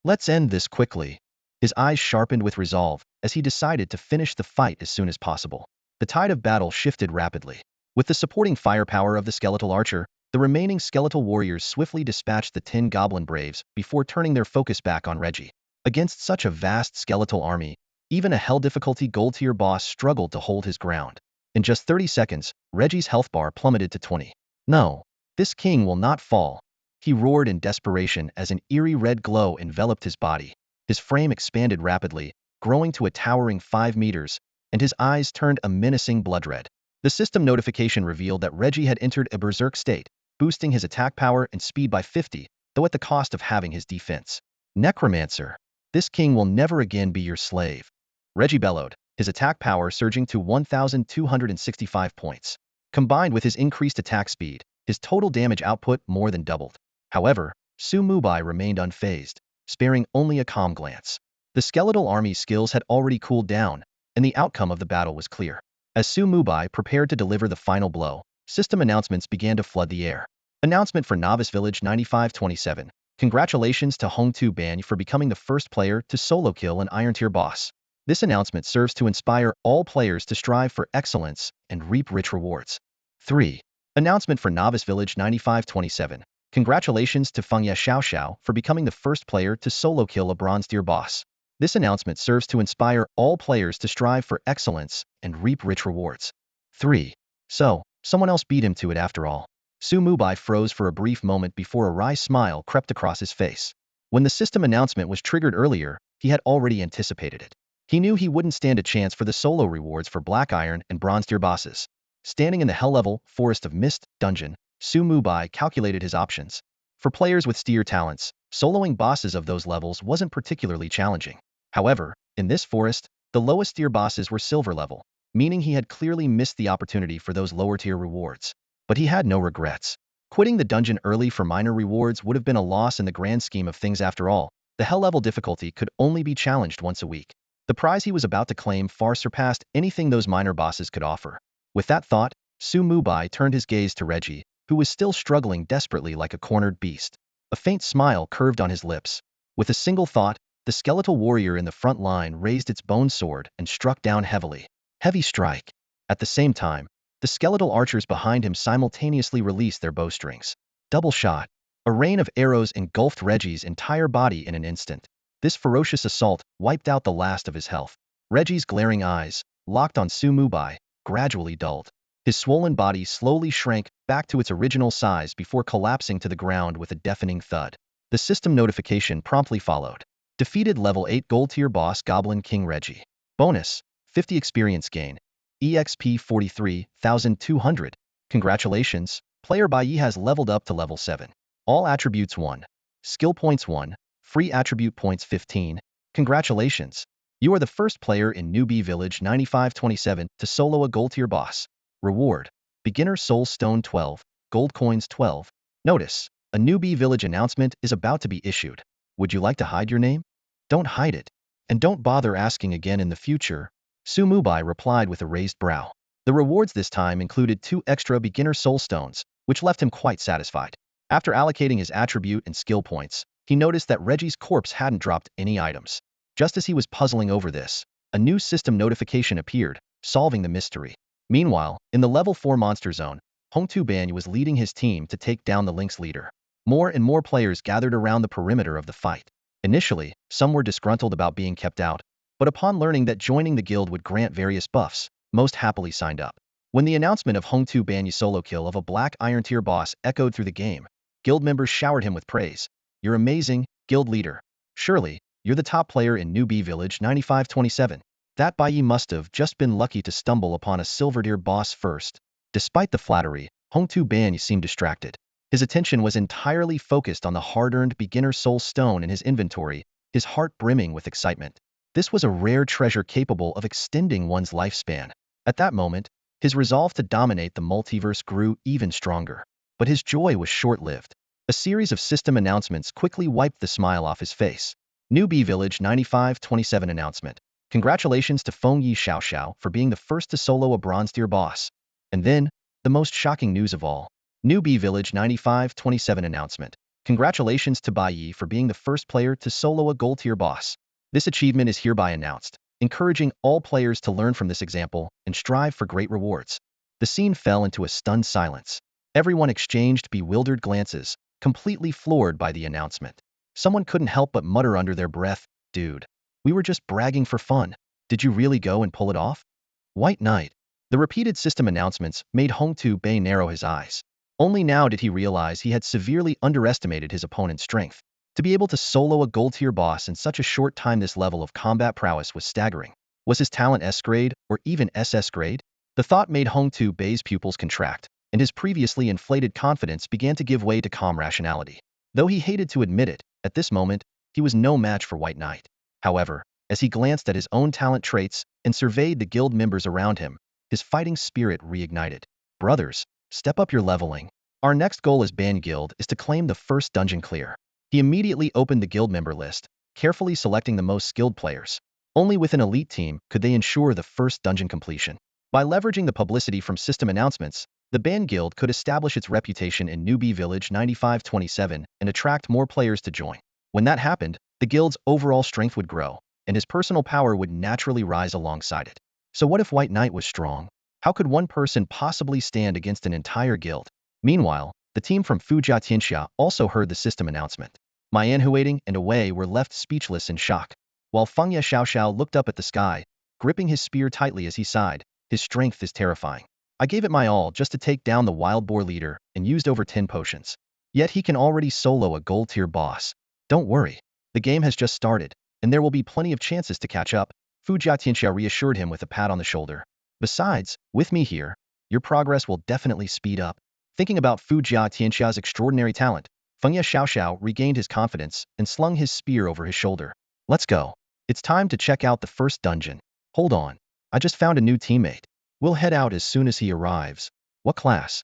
"Let's end this quickly." His eyes sharpened with resolve as he decided to finish the fight as soon as possible. The tide of battle shifted rapidly. With the supporting firepower of the skeletal archer, the remaining skeletal warriors swiftly dispatched the 10 goblin braves before turning their focus back on Reggie. Against such a vast skeletal army, even a hell difficulty gold tier boss struggled to hold his ground. In just 30 seconds, Reggie's health bar plummeted to 20. "No, this king will not fall," he roared in desperation as an eerie red glow enveloped his body. His frame expanded rapidly, growing to a towering 5 meters, and his eyes turned a menacing blood red. The system notification revealed that Reggie had entered a berserk state, boosting his attack power and speed by 50, though at the cost of having his defense. "Necromancer, this king will never again be your slave," Reggie bellowed, his attack power surging to 1,265 points. Combined with his increased attack speed, his total damage output more than doubled. However, Mubai remained unfazed, sparing only a calm glance. The skeletal army's skills had already cooled down, and the outcome of the battle was clear. As Mubai prepared to deliver the final blow, system announcements began to flood the air. Announcement for Novice Village 9527. Congratulations to Hong2 Ban for becoming the first player to solo kill an Iron Tier boss. This announcement serves to inspire all players to strive for excellence and reap rich rewards. 3. Announcement for Novice Village 9527. Congratulations to Fengye Xiaoxiao for becoming the first player to solo kill a bronze tier boss. This announcement serves to inspire all players to strive for excellence and reap rich rewards. 3. So, someone else beat him to it after all. Mubai froze for a brief moment before a wry smile crept across his face. When the system announcement was triggered earlier, he had already anticipated it. He knew he wouldn't stand a chance for the solo rewards for Black Iron and Bronze tier bosses. Standing in the Hell-level Forest of Mist dungeon, Mubai calculated his options. For players with steer talents, soloing bosses of those levels wasn't particularly challenging. However, in this forest, the lowest tier bosses were silver level, meaning he had clearly missed the opportunity for those lower tier rewards. But he had no regrets. Quitting the dungeon early for minor rewards would have been a loss in the grand scheme of things after all. The Hell-level difficulty could only be challenged once a week. The prize he was about to claim far surpassed anything those minor bosses could offer. With that thought, Mubai turned his gaze to Reggie, who was still struggling desperately like a cornered beast. A faint smile curved on his lips. With a single thought, the skeletal warrior in the front line raised its bone sword and struck down heavily. Heavy strike. At the same time, the skeletal archers behind him simultaneously released their bowstrings. Double shot. A rain of arrows engulfed Reggie's entire body in an instant. This ferocious assault wiped out the last of his health. Reggie's glaring eyes, locked on Mubai, gradually dulled. His swollen body slowly shrank back to its original size before collapsing to the ground with a deafening thud. The system notification promptly followed. Defeated level 8 gold tier boss Goblin King Reggie. Bonus, 50 experience gain. EXP 43,200. Congratulations, player Bai has leveled up to level 7. All attributes 1. Skill points 1. Free attribute points 15. Congratulations. You are the first player in Newbie Village 9527 to solo a gold tier boss. Reward. Beginner Soul Stone 12. Gold coins 12. Notice, a Newbie Village announcement is about to be issued. Would you like to hide your name? Don't hide it. And don't bother asking again in the future. Mubai replied with a raised brow. The rewards this time included 2 extra beginner soul stones, which left him quite satisfied. After allocating his attribute and skill points, he noticed that Reggie's corpse hadn't dropped any items. Just as he was puzzling over this, a new system notification appeared, solving the mystery. Meanwhile, in the level 4 monster zone, Hongtu Banyu was leading his team to take down the Lynx leader. More and more players gathered around the perimeter of the fight. Initially, some were disgruntled about being kept out, but upon learning that joining the guild would grant various buffs, most happily signed up. When the announcement of Hongtu Banyu's solo kill of a Black Iron tier boss echoed through the game, guild members showered him with praise. You're amazing, guild leader. Surely, you're the top player in Newbie Village 9527. That Bai must have just been lucky to stumble upon a silver tier boss first. Despite the flattery, Hongtu Banyu seemed distracted. His attention was entirely focused on the hard-earned beginner soul stone in his inventory, his heart brimming with excitement. This was a rare treasure capable of extending one's lifespan. At that moment, his resolve to dominate the multiverse grew even stronger. But his joy was short-lived. A series of system announcements quickly wiped the smile off his face. Newbie Village 9527 announcement. Congratulations to Fengye Xiaoxiao for being the first to solo a bronze tier boss. And then, the most shocking news of all. Newbie Village 9527 announcement. Congratulations to Bai for being the first player to solo a gold tier boss. This achievement is hereby announced, encouraging all players to learn from this example and strive for great rewards. The scene fell into a stunned silence. Everyone exchanged bewildered glances, completely floored by the announcement. Someone couldn't help but mutter under their breath, "Dude, we were just bragging for fun. Did you really go and pull it off?" White Knight. The repeated system announcements made Hongtu Bei narrow his eyes. Only now did he realize he had severely underestimated his opponent's strength. To be able to solo a gold tier boss in such a short time, this level of combat prowess was staggering. Was his talent S grade or even SS grade? The thought made Hongtu Bei's pupils contract, and his previously inflated confidence began to give way to calm rationality. Though he hated to admit it, at this moment, he was no match for White Knight. However, as he glanced at his own talent traits and surveyed the guild members around him, his fighting spirit reignited. Brothers, step up your leveling. Our next goal as Ban Guild is to claim the first dungeon clear. He immediately opened the guild member list, carefully selecting the most skilled players. Only with an elite team could they ensure the first dungeon completion. By leveraging the publicity from system announcements, the Ban Guild could establish its reputation in Newbie Village 9527 and attract more players to join. When that happened, the guild's overall strength would grow, and his personal power would naturally rise alongside it. So what if White Knight was strong? How could one person possibly stand against an entire guild? Meanwhile, The team from Fujia Tianxia also heard the system announcement. My Anhuating and Away were left speechless in shock, while Fengye Xiaoxiao looked up at the sky, gripping his spear tightly as he sighed. His strength is terrifying. I gave it my all just to take down the wild boar leader and used over 10 potions. Yet he can already solo a gold tier boss. Don't worry. The game has just started, and there will be plenty of chances to catch up, Fujia Tianxia reassured him with a pat on the shoulder. Besides, with me here, your progress will definitely speed up. Thinking about Fujia Tianxia's extraordinary talent, Fengye Xiaoxiao regained his confidence and slung his spear over his shoulder. Let's go. It's time to check out the first dungeon. Hold on. I just found a new teammate. We'll head out as soon as he arrives. What class?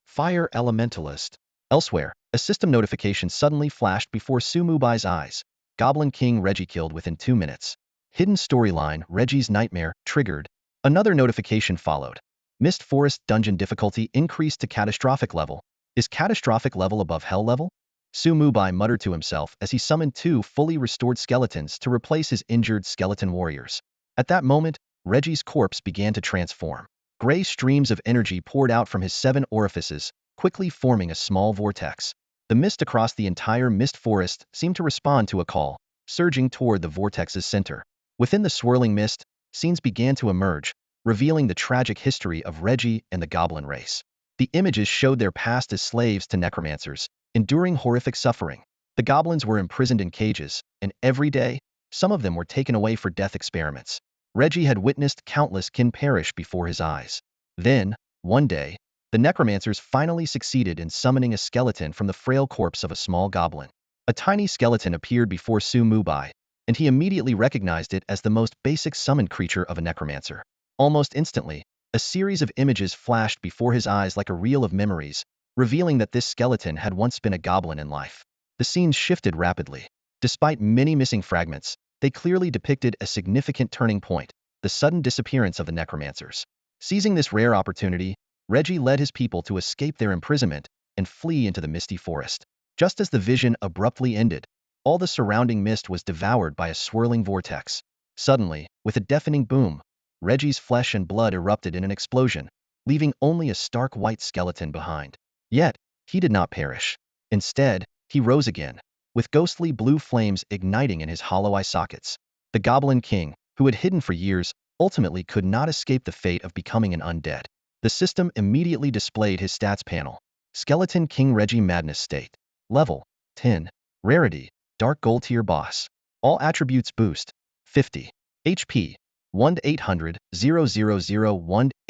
Fire Elementalist. Elsewhere, a system notification suddenly flashed before Mubai's eyes. Goblin King Reggie killed within 2 minutes. Hidden storyline Reggie's nightmare triggered. Another notification followed. Mist Forest dungeon difficulty increased to catastrophic level. Is catastrophic level above hell level? Mubai muttered to himself as he summoned 2 fully restored skeletons to replace his injured skeleton warriors. At that moment, Reggie's corpse began to transform. Gray streams of energy poured out from his 7 orifices, quickly forming a small vortex. The mist across the entire mist forest seemed to respond to a call, surging toward the vortex's center. Within the swirling mist, scenes began to emerge, revealing the tragic history of Reggie and the goblin race. The images showed their past as slaves to necromancers, enduring horrific suffering. The goblins were imprisoned in cages, and every day, some of them were taken away for death experiments. Reggie had witnessed countless kin perish before his eyes. Then, one day, the necromancers finally succeeded in summoning a skeleton from the frail corpse of a small goblin. A tiny skeleton appeared before Mubai, and he immediately recognized it as the most basic summoned creature of a necromancer. Almost instantly, a series of images flashed before his eyes like a reel of memories, revealing that this skeleton had once been a goblin in life. The scenes shifted rapidly. Despite many missing fragments, they clearly depicted a significant turning point, the sudden disappearance of the necromancers. Seizing this rare opportunity, Reggie led his people to escape their imprisonment and flee into the misty forest. Just as the vision abruptly ended, all the surrounding mist was devoured by a swirling vortex. Suddenly, with a deafening boom, Reggie's flesh and blood erupted in an explosion, leaving only a stark white skeleton behind. Yet, he did not perish. Instead, he rose again, with ghostly blue flames igniting in his hollow eye sockets. The Goblin King, who had hidden for years, ultimately could not escape the fate of becoming an undead. The system immediately displayed his stats panel. Skeleton King Reggie Madness State. Level 10. Rarity Dark Gold Tier Boss. All attributes boost 50. HP 1-800 000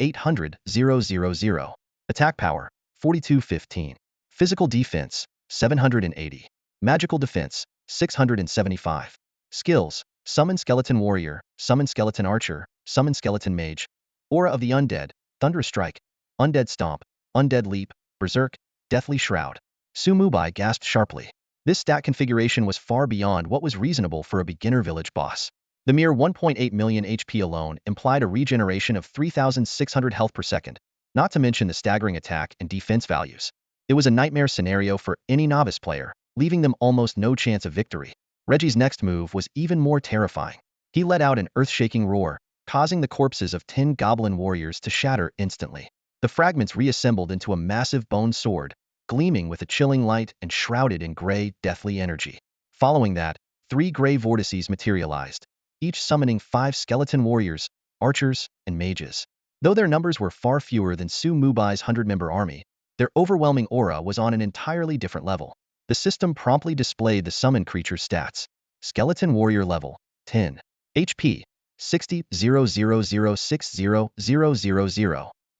1-800 000. Attack power 4215. Physical defense 780. Magical defense 675. Skills: Summon Skeleton Warrior, Summon Skeleton Archer, Summon Skeleton Mage. Aura of the Undead, Thunderous Strike, Undead Stomp, Undead Leap, Berserk, Deathly Shroud. Mubai gasped sharply. This stat configuration was far beyond what was reasonable for a beginner village boss. The mere 1.8 million HP alone implied a regeneration of 3,600 health per second, not to mention the staggering attack and defense values. It was a nightmare scenario for any novice player, leaving them almost no chance of victory. Reggie's next move was even more terrifying. He let out an earth-shaking roar, causing the corpses of 10 goblin warriors to shatter instantly. The fragments reassembled into a massive bone sword, gleaming with a chilling light and shrouded in gray, deathly energy. Following that, 3 gray vortices materialized, each summoning 5 skeleton warriors, archers, and mages. Though their numbers were far fewer than Mubai's 100-member army, their overwhelming aura was on an entirely different level. The system promptly displayed the summoned creature's stats. Skeleton Warrior level 10. HP 60 00060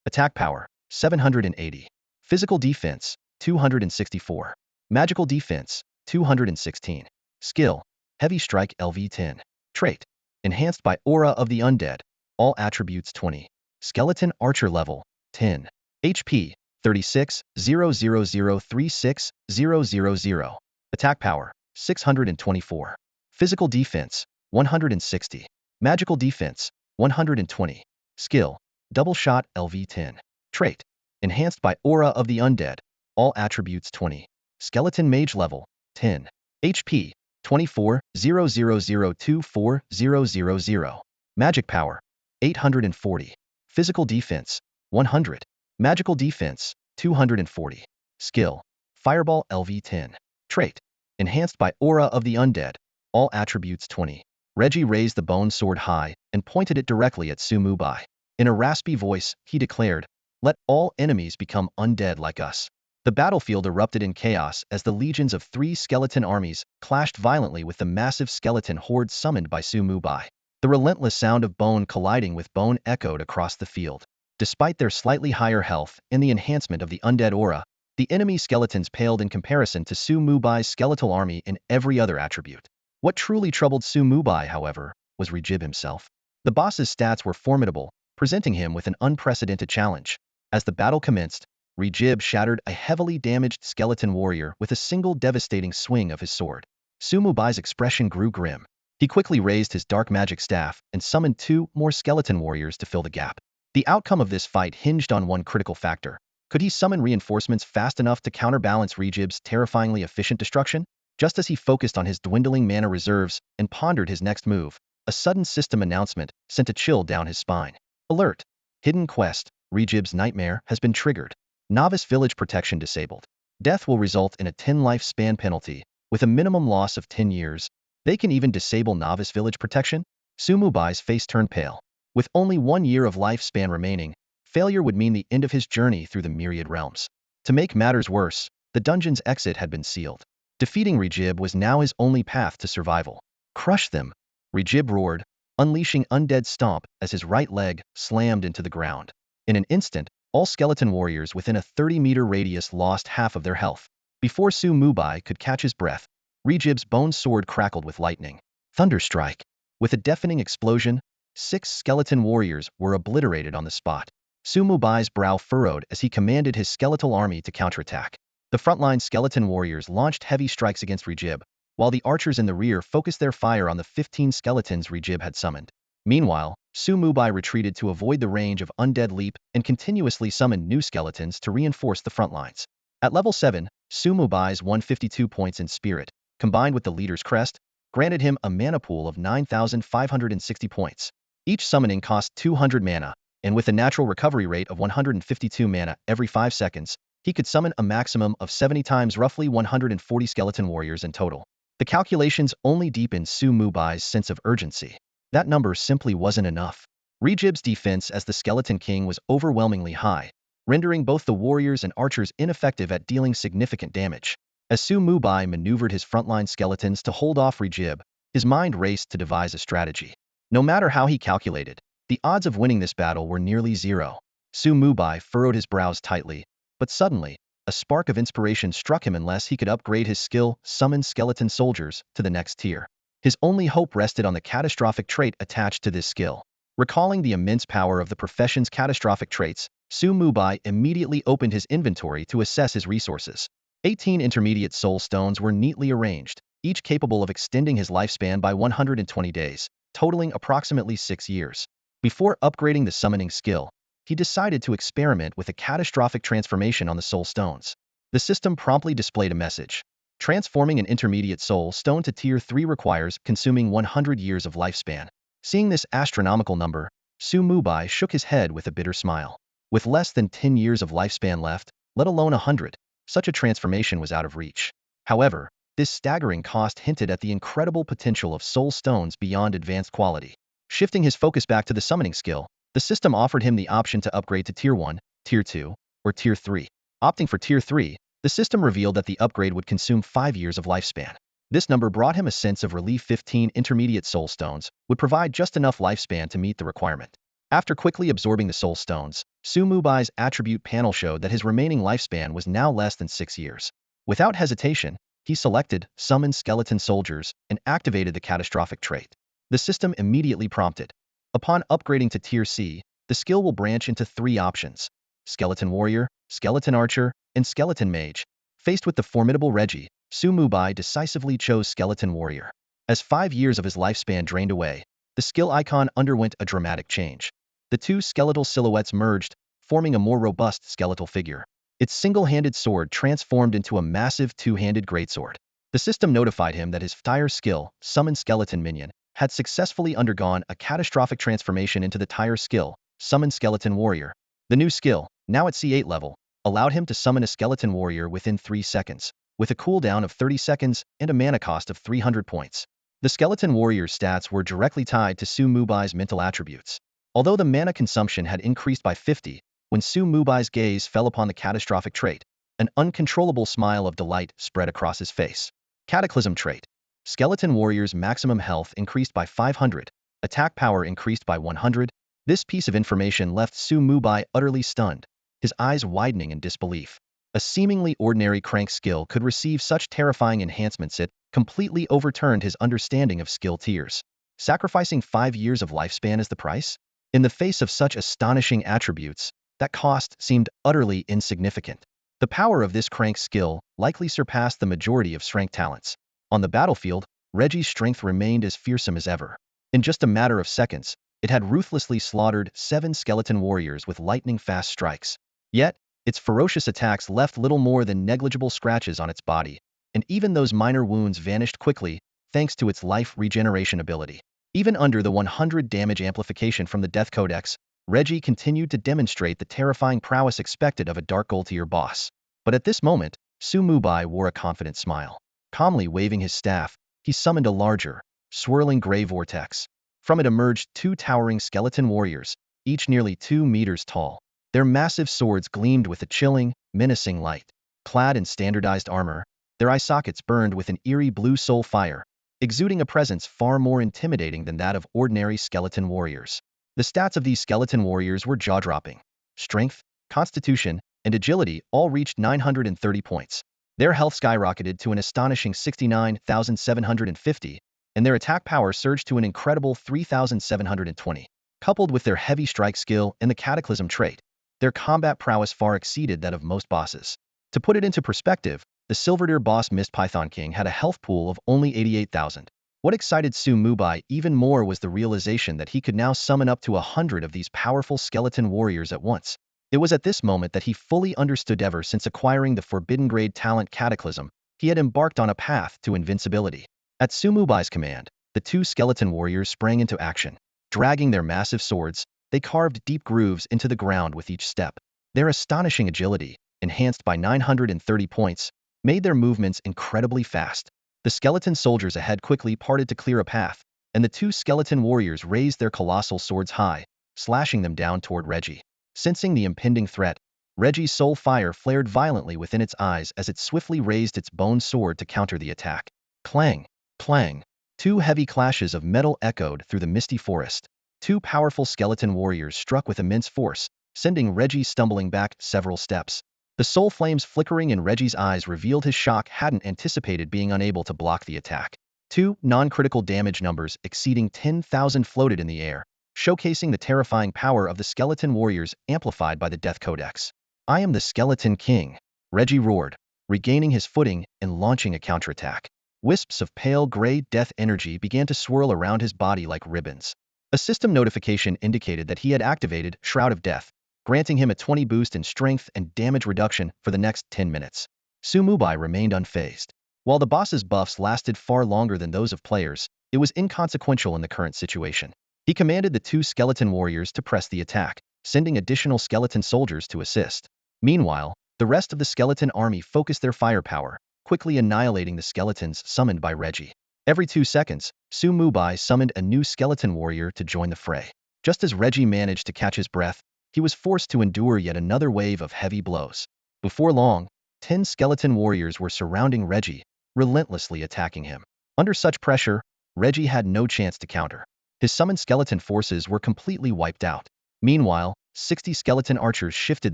Attack power 780. Physical defense 264. Magical defense 216. Skill: Heavy Strike LV10. Trait: Enhanced by Aura of the Undead. All attributes 20. Skeleton Archer level 10. HP 36 00036 000. Attack power 624. Physical defense 160. Magical defense 120. Skill: Double Shot LV10. Trait: Enhanced by Aura of the Undead. All attributes 20. Skeleton Mage level 10. HP 24 00024 000. Magic power 840. Physical defense 100. Magical defense 240. Skill: Fireball LV10. Trait: Enhanced by Aura of the Undead. All attributes 20. Reggie raised the bone sword high and pointed it directly at Mubai. In a raspy voice, he declared, "Let all enemies become undead like us." The battlefield erupted in chaos as the legions of 3 skeleton armies clashed violently with the massive skeleton horde summoned by Mubai. The relentless sound of bone colliding with bone echoed across the field. Despite their slightly higher health and the enhancement of the undead aura, the enemy skeletons paled in comparison to Mubai's skeletal army in every other attribute. What truly troubled Mubai, however, was Rijib himself. The boss's stats were formidable, presenting him with an unprecedented challenge. As the battle commenced, Rijib shattered a heavily damaged skeleton warrior with a single devastating swing of his sword. Mubai's expression grew grim. He quickly raised his dark magic staff and summoned 2 more skeleton warriors to fill the gap. The outcome of this fight hinged on one critical factor. Could he summon reinforcements fast enough to counterbalance Rijib's terrifyingly efficient destruction? Just as he focused on his dwindling mana reserves and pondered his next move, a sudden system announcement sent a chill down his spine. Alert! Hidden quest: Rijib's nightmare has been triggered. Novice village protection disabled. Death will result in a 10 lifespan penalty, with a minimum loss of 10 years. They can even disable novice village protection? Mubai's face turned pale. With only 1 year of lifespan remaining, failure would mean the end of his journey through the myriad realms. To make matters worse, the dungeon's exit had been sealed. Defeating Rijib was now his only path to survival. Crush them! Rijib roared, unleashing Undead Stomp as his right leg slammed into the ground. In an instant, all skeleton warriors within a 30-meter radius lost half of their health. Before Mubai could catch his breath, Rijib's bone sword crackled with lightning. Thunderstrike! With a deafening explosion, 6 skeleton warriors were obliterated on the spot. Mubai's brow furrowed as he commanded his skeletal army to counterattack. The frontline skeleton warriors launched heavy strikes against Rijib, while the archers in the rear focused their fire on the 15 skeletons Rijib had summoned. Meanwhile, Mubai retreated to avoid the range of Undead Leap and continuously summoned new skeletons to reinforce the front lines. At level 7, Mubai's 152 points in spirit, combined with the leader's crest, granted him a mana pool of 9,560 points. Each summoning cost 200 mana, and with a natural recovery rate of 152 mana every 5 seconds, he could summon a maximum of 70 times, roughly 140 skeleton warriors in total. The calculations only deepened Mubai's sense of urgency. That number simply wasn't enough. Rijib's defense as the Skeleton King was overwhelmingly high, rendering both the warriors and archers ineffective at dealing significant damage. As Mubai maneuvered his frontline skeletons to hold off Rijib, his mind raced to devise a strategy. No matter how he calculated, the odds of winning this battle were nearly zero. Mubai furrowed his brows tightly, but suddenly, a spark of inspiration struck him. Unless he could upgrade his skill, summon skeleton soldiers, to the next tier. His only hope rested on the catastrophic trait attached to this skill. Recalling the immense power of the profession's catastrophic traits, Mubai immediately opened his inventory to assess his resources. 18 intermediate soul stones were neatly arranged, each capable of extending his lifespan by 120 days, totaling approximately 6 years. Before upgrading the summoning skill, he decided to experiment with a catastrophic transformation on the soul stones. The system promptly displayed a message. Transforming an intermediate soul stone to tier 3 requires consuming 100 years of lifespan. Seeing this astronomical number, Mubai shook his head with a bitter smile. With less than 10 years of lifespan left, let alone 100, such a transformation was out of reach. However, this staggering cost hinted at the incredible potential of soul stones beyond advanced quality. Shifting his focus back to the summoning skill, the system offered him the option to upgrade to Tier 1, Tier 2, or Tier 3. Opting for Tier 3, the system revealed that the upgrade would consume 5 years of lifespan. This number brought him a sense of relief. 15 intermediate soul stones would provide just enough lifespan to meet the requirement. After quickly absorbing the soul stones, Mubai's attribute panel showed that his remaining lifespan was now less than 6 years. Without hesitation, he selected Summon Skeleton Soldiers and activated the catastrophic trait. The system immediately prompted. Upon upgrading to Tier C, the skill will branch into 3 options: Skeleton Warrior, Skeleton Archer, and Skeleton Mage. Faced with the formidable Reggie, Mubai decisively chose Skeleton Warrior. As 5 years of his lifespan drained away, the skill icon underwent a dramatic change. The 2 skeletal silhouettes merged, forming a more robust skeletal figure. Its single-handed sword transformed into a massive 2-handed greatsword. The system notified him that his entire skill, Summon Skeleton Minion, had successfully undergone a catastrophic transformation into the tier skill, Summon Skeleton Warrior. The new skill, now at C8 level, allowed him to summon a skeleton warrior within 3 seconds, with a cooldown of 30 seconds and a mana cost of 300 points. The skeleton warrior's stats were directly tied to Su Mubai's mental attributes. Although the mana consumption had increased by 50, when Su Mubai's gaze fell upon the catastrophic trait, an uncontrollable smile of delight spread across his face. Cataclysm trait. Skeleton warrior's maximum health increased by 500, attack power increased by 100. This piece of information left Su Mubai utterly stunned, his eyes widening in disbelief. A seemingly ordinary crank skill could receive such terrifying enhancements it completely overturned his understanding of skill tiers. Sacrificing 5 years of lifespan as the price? In the face of such astonishing attributes, that cost seemed utterly insignificant. The power of this crank skill likely surpassed the majority of strength talents. On the battlefield, Reggie's strength remained as fearsome as ever. In just a matter of seconds, it had ruthlessly slaughtered 7 skeleton warriors with lightning-fast strikes. Yet, its ferocious attacks left little more than negligible scratches on its body, and even those minor wounds vanished quickly thanks to its life regeneration ability. Even under the 100 damage amplification from the Death Codex, Reggie continued to demonstrate the terrifying prowess expected of a Dark Gold tier boss. But at this moment, Su Mubai wore a confident smile. Calmly waving his staff, he summoned a larger, swirling gray vortex. From it emerged 2 towering skeleton warriors, each nearly 2 meters tall. Their massive swords gleamed with a chilling, menacing light. Clad in standardized armor, their eye sockets burned with an eerie blue soul fire, exuding a presence far more intimidating than that of ordinary skeleton warriors. The stats of these skeleton warriors were jaw-dropping. Strength, constitution, and agility all reached 930 points. Their health skyrocketed to an astonishing 69,750, and their attack power surged to an incredible 3,720. Coupled with their heavy strike skill and the cataclysm trait, their combat prowess far exceeded that of most bosses. To put it into perspective, the Silver Deer boss Mist Python King had a health pool of only 88,000. What excited Su Mubai even more was the realization that he could now summon up to 100 of these powerful skeleton warriors at once. It was at this moment that he fully understood ever since acquiring the forbidden grade talent Cataclysm, he had embarked on a path to invincibility. At Su Mubai's command, the 2 skeleton warriors sprang into action. Dragging their massive swords, they carved deep grooves into the ground with each step. Their astonishing agility, enhanced by 930 points, made their movements incredibly fast. The skeleton soldiers ahead quickly parted to clear a path, and the 2 skeleton warriors raised their colossal swords high, slashing them down toward Reggie. Sensing the impending threat, Reggie's soul fire flared violently within its eyes as it swiftly raised its bone sword to counter the attack. Clang! Clang! 2 heavy clashes of metal echoed through the misty forest. 2 powerful skeleton warriors struck with immense force, sending Reggie stumbling back several steps. The soul flames flickering in Reggie's eyes revealed his shock hadn't anticipated being unable to block the attack. 2 non-critical damage numbers exceeding 10,000 floated in the air, showcasing the terrifying power of the skeleton warriors amplified by the Death Codex. "I am the Skeleton King," Reggie roared, regaining his footing and launching a counterattack. Wisps of pale gray death energy began to swirl around his body like ribbons. A system notification indicated that he had activated Shroud of Death, granting him a 20 boost in strength and damage reduction for the next 10 minutes. Su Mubai remained unfazed. While the boss's buffs lasted far longer than those of players, it was inconsequential in the current situation. He commanded the 2 skeleton warriors to press the attack, sending additional skeleton soldiers to assist. Meanwhile, the rest of the skeleton army focused their firepower, quickly annihilating the skeletons summoned by Reggie. Every 2 seconds, Su Mubai summoned a new skeleton warrior to join the fray. Just as Reggie managed to catch his breath, he was forced to endure yet another wave of heavy blows. Before long, 10 skeleton warriors were surrounding Reggie, relentlessly attacking him. Under such pressure, Reggie had no chance to counter. His summoned skeleton forces were completely wiped out. Meanwhile, 60 skeleton archers shifted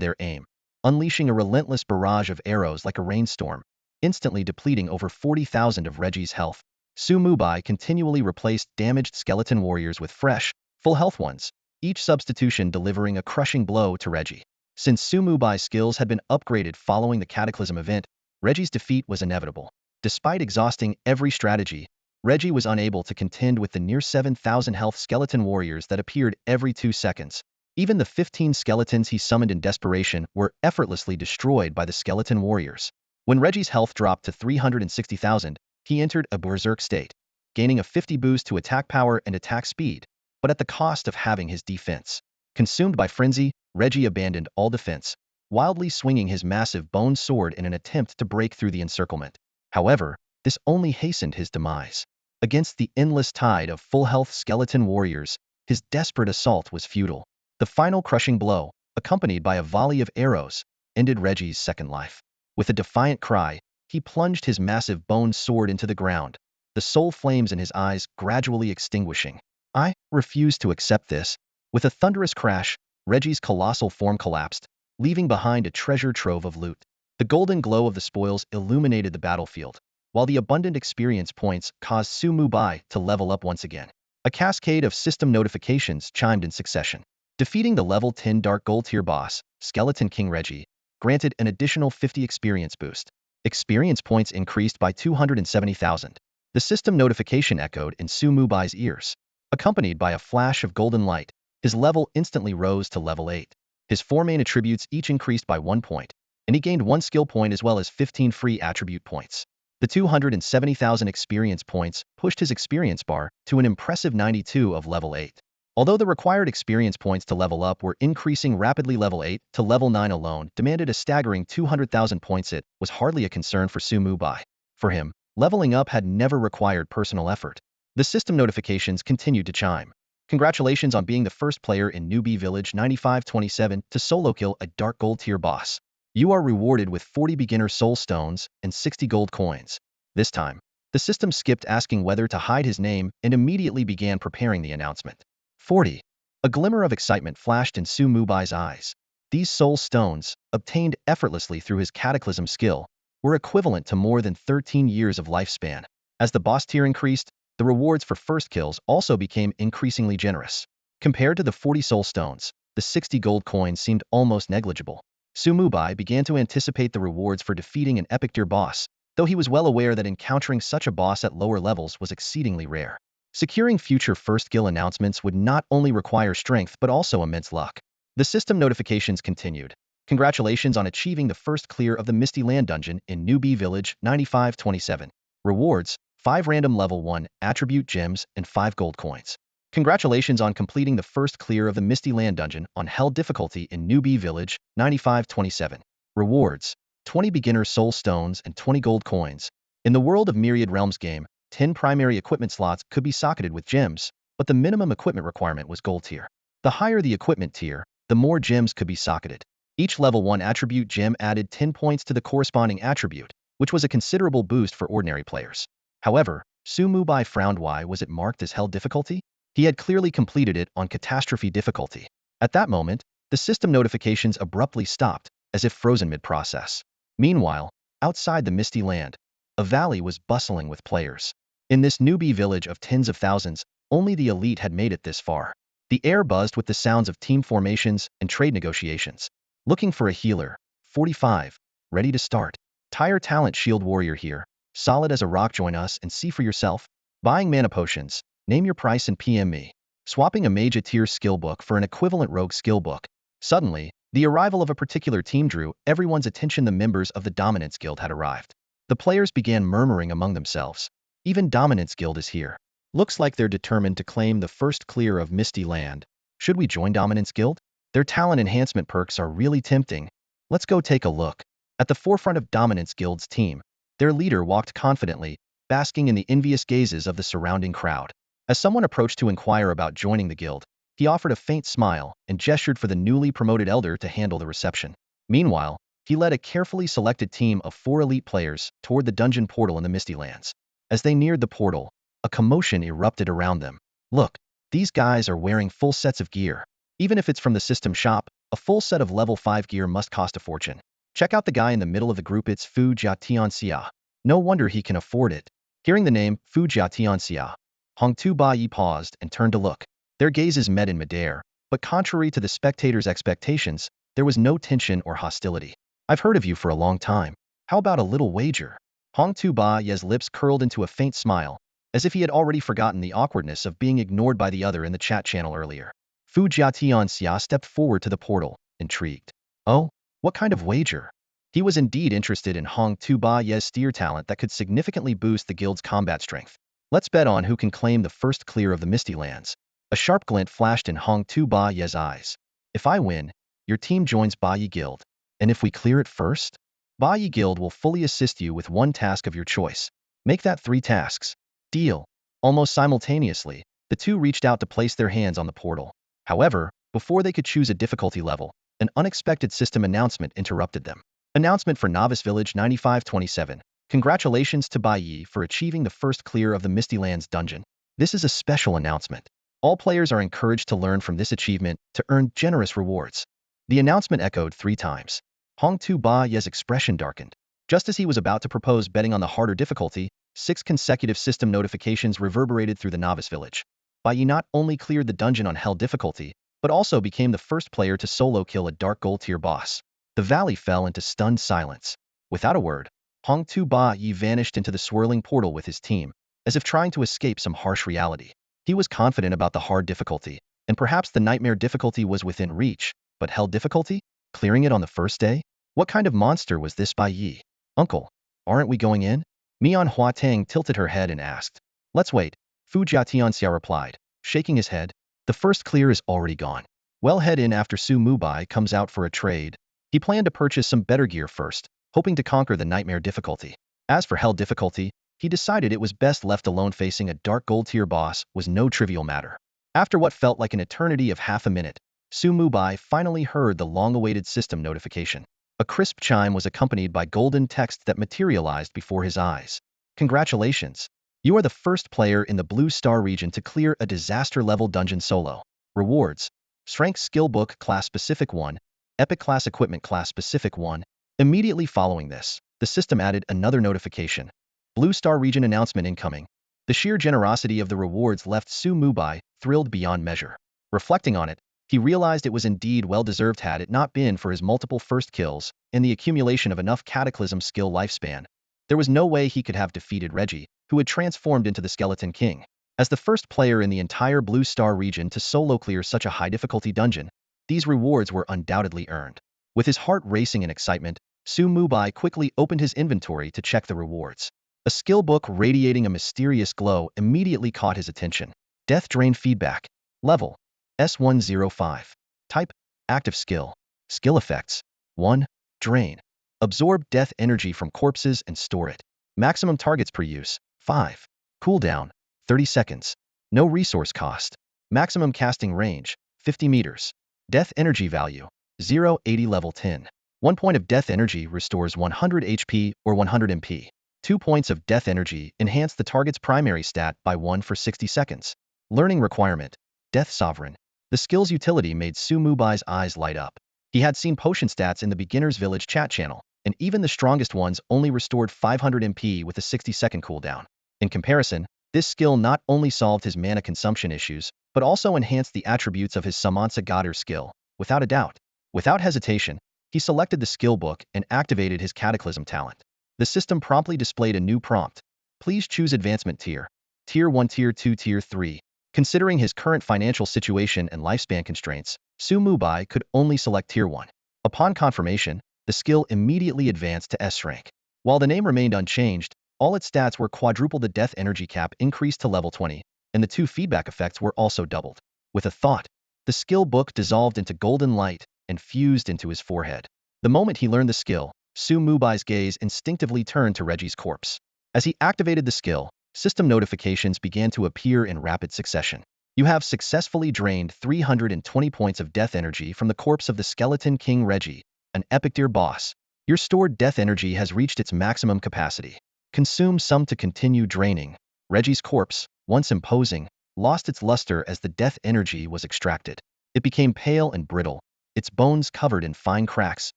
their aim, unleashing a relentless barrage of arrows like a rainstorm, instantly depleting over 40,000 of Reggie's health. Su Mubai continually replaced damaged skeleton warriors with fresh, full health ones, each substitution delivering a crushing blow to Reggie. Since Su Mubai's skills had been upgraded following the Cataclysm event, Reggie's defeat was inevitable. Despite exhausting every strategy, Reggie was unable to contend with the near 7,000 health skeleton warriors that appeared every 2 seconds. Even the 15 skeletons he summoned in desperation were effortlessly destroyed by the skeleton warriors. When Reggie's health dropped to 360,000, he entered a berserk state, gaining a 50 boost to attack power and attack speed, but at the cost of having his defense. Consumed by frenzy, Reggie abandoned all defense, wildly swinging his massive bone sword in an attempt to break through the encirclement. However, this only hastened his demise. Against the endless tide of full-health skeleton warriors, his desperate assault was futile. The final crushing blow, accompanied by a volley of arrows, ended Reggie's second life. With a defiant cry, he plunged his massive bone sword into the ground, the soul flames in his eyes gradually extinguishing. I refuse to accept this. With a thunderous crash, Reggie's colossal form collapsed, leaving behind a treasure trove of loot. The golden glow of the spoils illuminated the battlefield, while the abundant experience points caused Mubai to level up once again. A cascade of system notifications chimed in succession. Defeating the level 10 Dark Gold tier boss, Skeleton King Reggie, granted an additional 50 experience boost. Experience points increased by 270,000. The system notification echoed in Mubai's ears. Accompanied by a flash of golden light, his level instantly rose to level 8. His 4 main attributes each increased by 1 point, and he gained 1 skill point as well as 15 free attribute points. The 270,000 experience points pushed his experience bar to an impressive 92 of level 8. Although the required experience points to level up were increasing rapidly, level 8 to level 9 alone demanded a staggering 200,000 points. It was hardly a concern for Mubai. For him, leveling up had never required personal effort. The system notifications continued to chime. Congratulations on being the first player in Newbie Village 9527 to solo kill a Dark Gold tier boss. You are rewarded with 40 beginner soul stones and 60 gold coins. This time, the system skipped asking whether to hide his name and immediately began preparing the announcement. 40. A glimmer of excitement flashed in Mubai's eyes. These soul stones, obtained effortlessly through his cataclysm skill, were equivalent to more than 13 years of lifespan. As the boss tier increased, the rewards for first kills also became increasingly generous. Compared to the 40 soul stones, the 60 gold coins seemed almost negligible. Mubai began to anticipate the rewards for defeating an epic tier boss, though he was well aware that encountering such a boss at lower levels was exceedingly rare. Securing future first kill announcements would not only require strength but also immense luck. The system notifications continued. Congratulations on achieving the first clear of the Misty Land dungeon in Newbie Village 9527. Rewards: 5 random level 1 attribute gems and 5 gold coins. Congratulations on completing the first clear of the Misty Land dungeon on Hell difficulty in Newbie Village 9527. Rewards: 20 beginner soul stones and 20 gold coins. In the World of Myriad Realms game, 10 primary equipment slots could be socketed with gems, but the minimum equipment requirement was gold tier. The higher the equipment tier, the more gems could be socketed. Each level 1 attribute gem added 10 points to the corresponding attribute, which was a considerable boost for ordinary players. However, Mubai frowned. Why was it marked as Hell difficulty? He had clearly completed it on Catastrophe difficulty. At that moment, the system notifications abruptly stopped, as if frozen mid-process. Meanwhile, outside the Misty Land, a valley was bustling with players. In this newbie village of tens of thousands, only the elite had made it this far. The air buzzed with the sounds of team formations and trade negotiations. Looking for a healer, 45, ready to start. Tire talent shield warrior here, solid as a rock. Join us and see for yourself. Buying mana potions, name your price and PM me. Swapping a mage tier skill book for an equivalent rogue skill book. Suddenly, the arrival of a particular team drew everyone's attention. The members of the Dominance Guild had arrived. The players began murmuring among themselves. Even Dominance Guild is here. Looks like they're determined to claim the first clear of Misty Land. Should we join Dominance Guild? Their talent enhancement perks are really tempting. Let's go take a look. At the forefront of Dominance Guild's team, their leader walked confidently, basking in the envious gazes of the surrounding crowd. As someone approached to inquire about joining the guild, he offered a faint smile and gestured for the newly promoted elder to handle the reception. Meanwhile, he led a carefully selected team of 4 elite players toward the dungeon portal in the Misty Lands. As they neared the portal, a commotion erupted around them. Look, these guys are wearing full sets of gear. Even if it's from the system shop, a full set of level 5 gear must cost a fortune. Check out the guy in the middle of the group. It's Fu Jia Tianxia. No wonder he can afford it. Hearing the name Fu Jia Tianxia, Hong Tu Ba Yi paused and turned to look. Their gazes met in midair, but contrary to the spectators' expectations, there was no tension or hostility. I've heard of you for a long time. How about a little wager? Hong Tu Ba Ye's lips curled into a faint smile, as if he had already forgotten the awkwardness of being ignored by the other in the chat channel earlier. Fu Jia Tianxia stepped forward to the portal, intrigued. Oh, what kind of wager? He was indeed interested in Hong Tu Ba Ye's steer talent that could significantly boost the guild's combat strength. Let's bet on who can claim the first clear of the Misty Lands. A sharp glint flashed in Hong Tu Ba Ye's eyes. If I win, your team joins Ba Yi Guild. And if we clear it first? Bai Yi Guild will fully assist you with one task of your choice. Make that 3 tasks. Deal. Almost simultaneously, the two reached out to place their hands on the portal. However, before they could choose a difficulty level, an unexpected system announcement interrupted them. Announcement for Novice Village 9527. Congratulations to Bai Yi for achieving the first clear of the Mistylands dungeon. This is a special announcement. All players are encouraged to learn from this achievement to earn generous rewards. The announcement echoed 3 times. Hong Tu Ba Ye's expression darkened. Just as he was about to propose betting on the harder difficulty, 6 consecutive system notifications reverberated through the Novice Village. Bai Yi not only cleared the dungeon on Hell difficulty, but also became the first player to solo kill a Dark Gold tier boss. The valley fell into stunned silence. Without a word, Hong Tu Ba Yi vanished into the swirling portal with his team, as if trying to escape some harsh reality. He was confident about the hard difficulty, and perhaps the nightmare difficulty was within reach, but Hell difficulty? Clearing it on the first day? What kind of monster was this Bai Yi? Uncle, aren't we going in? Mian Hua Tang tilted her head and asked. Let's wait, Fu Jiatianxia replied, shaking his head. The first clear is already gone. Well, head in after Su Mubai comes out for a trade. He planned to purchase some better gear first, hoping to conquer the nightmare difficulty. As for Hell difficulty, he decided it was best left alone. Facing a Dark Gold tier boss was no trivial matter. After what felt like an eternity of half a minute, Su Mubai finally heard the long-awaited system notification. A crisp chime was accompanied by golden text that materialized before his eyes. Congratulations! You are the first player in the Blue Star region to clear a disaster-level dungeon solo. Rewards: Strength Skill Book Class Specific 1, Epic Class Equipment Class Specific 1. Immediately following this, the system added another notification. Blue Star region announcement incoming. The sheer generosity of the rewards left Su Mubai thrilled beyond measure. Reflecting on it, he realized it was indeed well-deserved. Had it not been for his multiple first kills and the accumulation of enough cataclysm skill lifespan, there was no way he could have defeated Reggie, who had transformed into the Skeleton King. As the first player in the entire Blue Star region to solo clear such a high-difficulty dungeon, these rewards were undoubtedly earned. With his heart racing in excitement, Su Mubai quickly opened his inventory to check the rewards. A skill book radiating a mysterious glow immediately caught his attention. Death Drain Feedback. Level: S105. Type: Active Skill. Skill Effects: 1. Drain. Absorb death energy from corpses and store it. Maximum targets per use: 5. Cooldown: 30 seconds. No resource cost. Maximum casting range: 50 meters. Death energy value: 0.80 level 10. 1 point of death energy restores 100 HP or 100 MP. 2 points of death energy enhance the target's primary stat by 1 for 60 seconds. Learning requirement: Death Sovereign. The skill's utility made Su Mubai's eyes light up. He had seen potion stats in the Beginner's Village chat channel, and even the strongest ones only restored 500 MP with a 60-second cooldown. In comparison, this skill not only solved his mana consumption issues, but also enhanced the attributes of his Samansa Gader skill, without a doubt. Without hesitation, he selected the skill book and activated his Cataclysm talent. The system promptly displayed a new prompt. Please choose advancement tier. Tier 1, Tier 2, Tier 3. Considering his current financial situation and lifespan constraints, Su Mubai could only select Tier 1. Upon confirmation, the skill immediately advanced to S rank. While the name remained unchanged, all its stats were quadrupled. The death energy cap increased to level 20, and the 2 feedback effects were also doubled. With a thought, the skill book dissolved into golden light and fused into his forehead. The moment he learned the skill, Su Mubai's gaze instinctively turned to Reggie's corpse. As he activated the skill, system notifications began to appear in rapid succession. You have successfully drained 320 points of death energy from the corpse of the Skeleton King Reggie, an epic tier boss. Your stored death energy has reached its maximum capacity. Consume some to continue draining. Reggie's corpse, once imposing, lost its luster as the death energy was extracted. It became pale and brittle, its bones covered in fine cracks,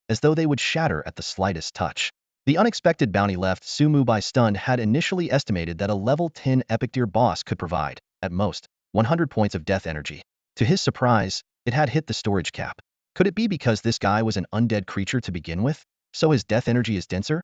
as though they would shatter at the slightest touch. The unexpected bounty left Su Mubai stunned. Had initially estimated that a level 10 epic tier boss could provide, at most, 100 points of death energy. To his surprise, it had hit the storage cap. Could it be because this guy was an undead creature to begin with, so his death energy is denser?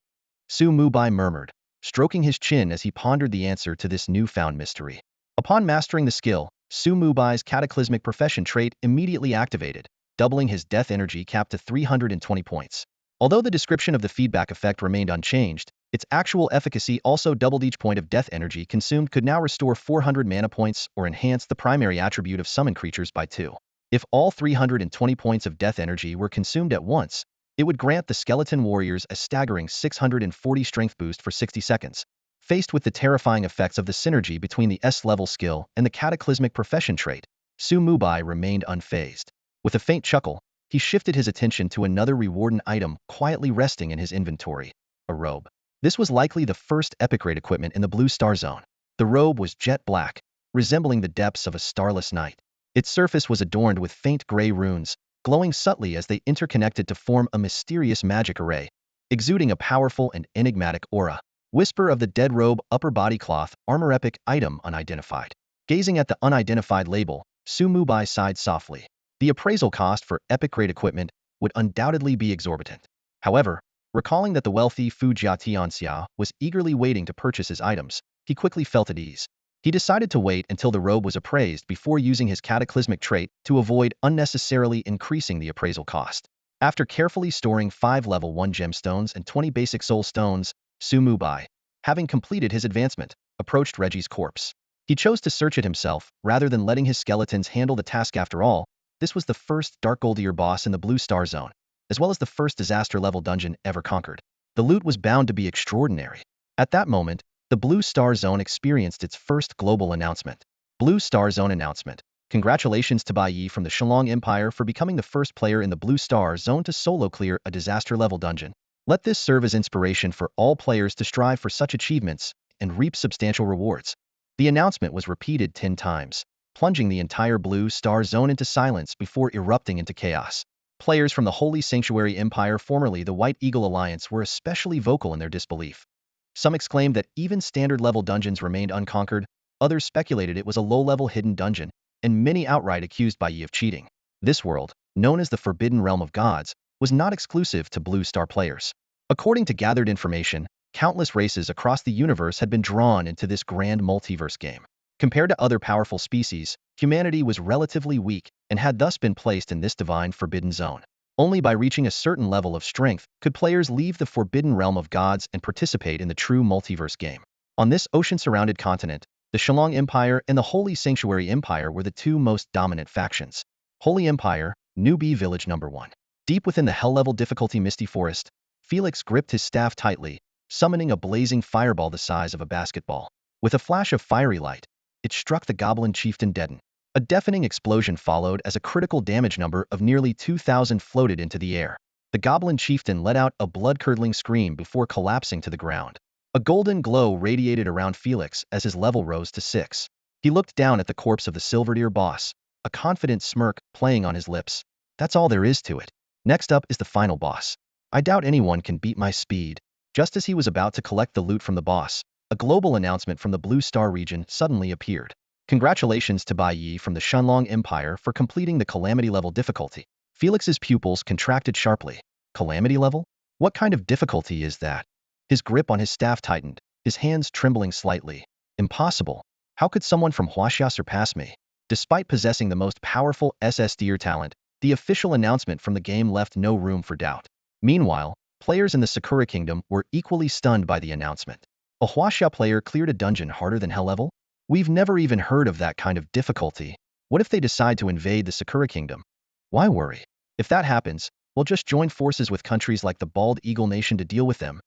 Su Mubai murmured, stroking his chin as he pondered the answer to this newfound mystery. Upon mastering the skill, Su Mubai's cataclysmic profession trait immediately activated, doubling his death energy cap to 320 points. Although the description of the feedback effect remained unchanged, its actual efficacy also doubled. Each point of death energy consumed could now restore 400 mana points or enhance the primary attribute of summon creatures by 2. If all 320 points of death energy were consumed at once, It would grant the skeleton warriors a staggering 640 strength boost for 60 seconds. Faced with the terrifying effects of the synergy between the S-level skill and the cataclysmic profession trait, Mubai remained unfazed. With a faint chuckle, he shifted his attention to another rewarding item quietly resting in his inventory, a robe. This was likely the first epic raid equipment in the Blue Star Zone. The robe was jet black, resembling the depths of a starless night. Its surface was adorned with faint gray runes, glowing subtly as they interconnected to form a mysterious magic array, exuding a powerful and enigmatic aura. Whisper of the dead robe, upper body cloth, armor epic, item unidentified. Gazing at the unidentified label, Mubai sighed softly. The appraisal cost for epic grade equipment would undoubtedly be exorbitant. However, recalling that the wealthy Fu Jiatianxia was eagerly waiting to purchase his items, he quickly felt at ease. He decided to wait until the robe was appraised before using his cataclysmic trait to avoid unnecessarily increasing the appraisal cost. After carefully storing 5 level 1 gemstones and 20 basic soul stones, Mubai, having completed his advancement, approached Reggie's corpse. He chose to search it himself, rather than letting his skeletons handle the task. After all, this was the first Dark Goldier boss in the Blue Star Zone, as well as the first disaster-level dungeon ever conquered. The loot was bound to be extraordinary. At that moment, the Blue Star Zone experienced its first global announcement. Blue Star Zone announcement. Congratulations to Bai Yi from the Shenlong Empire for becoming the first player in the Blue Star Zone to solo clear a disaster-level dungeon. Let this serve as inspiration for all players to strive for such achievements and reap substantial rewards. The announcement was repeated 10 times, plunging the entire Blue Star Zone into silence before erupting into chaos. Players from the Holy Sanctuary Empire, formerly the White Eagle Alliance, were especially vocal in their disbelief. Some exclaimed that even standard-level dungeons remained unconquered, others speculated it was a low-level hidden dungeon, and many outright accused Bai Yi of cheating. This world, known as the Forbidden Realm of Gods, was not exclusive to Blue Star players. According to gathered information, countless races across the universe had been drawn into this grand multiverse game. Compared to other powerful species, humanity was relatively weak and had thus been placed in this divine forbidden zone. Only by reaching a certain level of strength could players leave the Forbidden Realm of Gods and participate in the true multiverse game. On this ocean-surrounded continent, the Shenlong Empire and the Holy Sanctuary Empire were the two most dominant factions. Holy Empire, Newbie Village No. 1. Deep within the hell-level difficulty Misty Forest, Felix gripped his staff tightly, summoning a blazing fireball the size of a basketball. With a flash of fiery light, it struck the goblin chieftain dead. A deafening explosion followed as a critical damage number of nearly 2,000 floated into the air. The goblin chieftain let out a blood-curdling scream before collapsing to the ground. A golden glow radiated around Felix as his level rose to 6. He looked down at the corpse of the Silverdeer boss, a confident smirk playing on his lips. That's all there is to it. Next up is the final boss. I doubt anyone can beat my speed. Just as he was about to collect the loot from the boss, a global announcement from the Blue Star region suddenly appeared. Congratulations to Bai Yi from the Shenlong Empire for completing the Calamity level difficulty. Felix's pupils contracted sharply. Calamity level? What kind of difficulty is that? His grip on his staff tightened, his hands trembling slightly. Impossible. How could someone from Huaxia surpass me? Despite possessing the most powerful SSDR talent, the official announcement from the game left no room for doubt. Meanwhile, players in the Sakura Kingdom were equally stunned by the announcement. A Huaxia player cleared a dungeon harder than hell level? We've never even heard of that kind of difficulty. What if they decide to invade the Sakura Kingdom? Why worry? If that happens, we'll just join forces with countries like the Bald Eagle Nation to deal with them.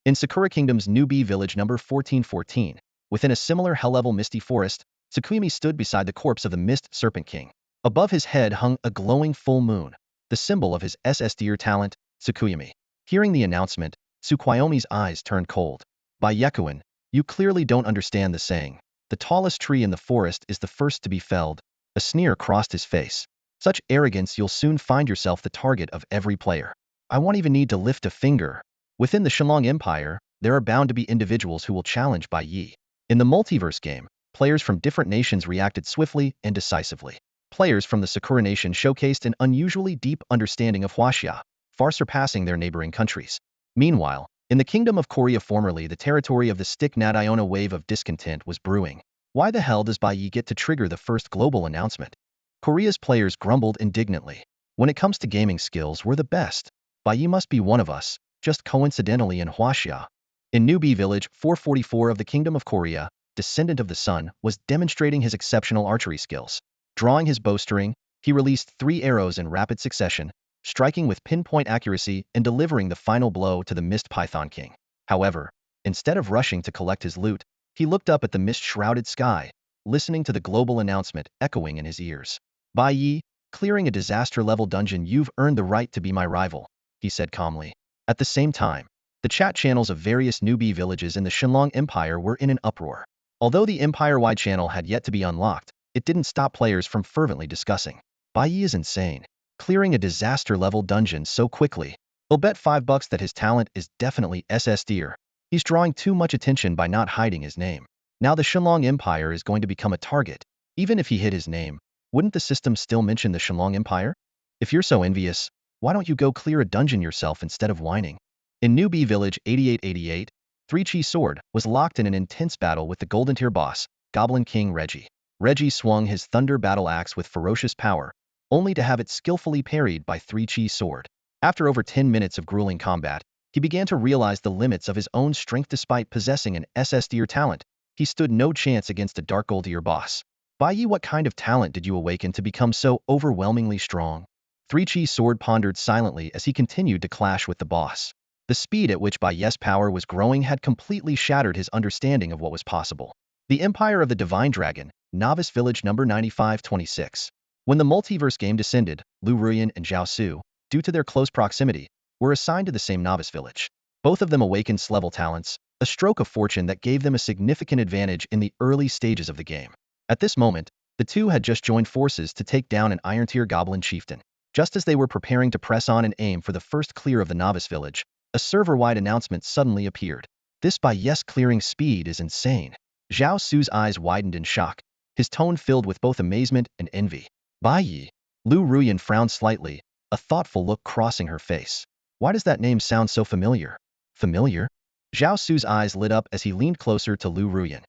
In Sakura Kingdom's Newbie Village No. 1414, within a similar hell-level misty forest, Tsukuyami stood beside the corpse of the Mist Serpent King. Above his head hung a glowing full moon, the symbol of his SSDR talent, Tsukuyami. Hearing the announcement, Tsukuyami's eyes turned cold. By Yekuin, you clearly don't understand the saying. The tallest tree in the forest is the first to be felled. A sneer crossed his face. Such arrogance, you'll soon find yourself the target of every player. I won't even need to lift a finger. Within the Shenlong Empire, there are bound to be individuals who will challenge Bai Yi. In the Multiverse Game, players from different nations reacted swiftly and decisively. Players from the Sakura Nation showcased an unusually deep understanding of Huaxia, far surpassing their neighboring countries. Meanwhile, in the Kingdom of Korea, formerly the territory of the Stick Nadiona, a wave of discontent was brewing. Why the hell does Bai Yi get to trigger the first global announcement? Korea's players grumbled indignantly. When it comes to gaming skills, we're the best. Bai Yi must be one of us, just coincidentally in Huaxia. In Newbie Village 444 of the Kingdom of Korea, Descendant of the Sun was demonstrating his exceptional archery skills. Drawing his bowstring, he released 3 arrows in rapid succession, striking with pinpoint accuracy and delivering the final blow to the Mist Python King. However, instead of rushing to collect his loot, he looked up at the mist-shrouded sky, listening to the global announcement echoing in his ears. Bai Yi, clearing a disaster-level dungeon, you've earned the right to be my rival, he said calmly. At the same time, the chat channels of various newbie villages in the Shenlong Empire were in an uproar. Although the Empire-wide channel had yet to be unlocked, it didn't stop players from fervently discussing. Bai Yi is insane. Clearing a disaster-level dungeon so quickly. He'll bet $5 that his talent is definitely SS tier. He's drawing too much attention by not hiding his name. Now the Shenlong Empire is going to become a target. Even if he hid his name, wouldn't the system still mention the Shenlong Empire? If you're so envious, why don't you go clear a dungeon yourself instead of whining? In Newbie Village 8888, 3-Chi Sword was locked in an intense battle with the Golden Tier boss, Goblin King Reggie. Reggie swung his Thunder Battle Axe with ferocious power, only to have it skillfully parried by 3-Chi Sword. After over 10 minutes of grueling combat, he began to realize the limits of his own strength. Despite possessing an SS tier talent, he stood no chance against a Dark Gold tier boss. Bai Yi, what kind of talent did you awaken to become so overwhelmingly strong? 3-Chi Sword pondered silently as he continued to clash with the boss. The speed at which Bai Yi's power was growing had completely shattered his understanding of what was possible. The Empire of the Divine Dragon, Novice Village number 9526. When the Multiverse Game descended, Lu Ruyan and Zhao Su, due to their close proximity, were assigned to the same Novice Village. Both of them awakened S-level talents, a stroke of fortune that gave them a significant advantage in the early stages of the game. At this moment, the two had just joined forces to take down an Iron-tier Goblin chieftain. Just as they were preparing to press on and aim for the first clear of the Novice Village, a server-wide announcement suddenly appeared. This Bai Yi's clearing speed is insane. Zhao Su's eyes widened in shock, his tone filled with both amazement and envy. Bai Yi. Lu Ruyan frowned slightly, a thoughtful look crossing her face. Why does that name sound so familiar? Familiar? Zhao Su's eyes lit up as he leaned closer to Lu Ruyan.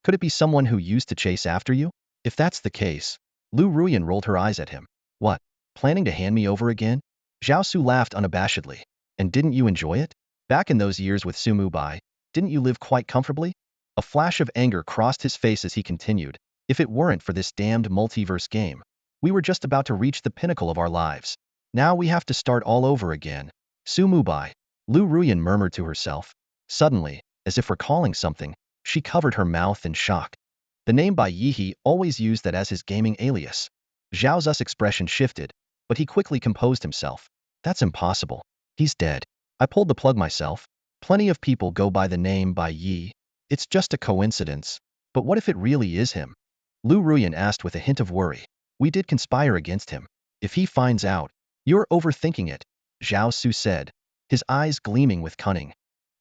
Could it be someone who used to chase after you? If that's the case, Lu Ruyan rolled her eyes at him. What? Planning to hand me over again? Zhao Su laughed unabashedly. And didn't you enjoy it? Back in those years with Su Mubai, didn't you live quite comfortably? A flash of anger crossed his face as he continued. If it weren't for this damned multiverse game, we were just about to reach the pinnacle of our lives. Now we have to start all over again. Su Mubai. Lu Ruyan murmured to herself. Suddenly, as if recalling something, she covered her mouth in shock. The name Bai Yi always used that as his gaming alias. Zhao Zu's expression shifted, but he quickly composed himself. That's impossible. He's dead. I pulled the plug myself. Plenty of people go by the name Bai Yi. It's just a coincidence. But what if it really is him? Lu Ruyan asked with a hint of worry. We did conspire against him. If he finds out, you're overthinking it, Zhao Su said, his eyes gleaming with cunning.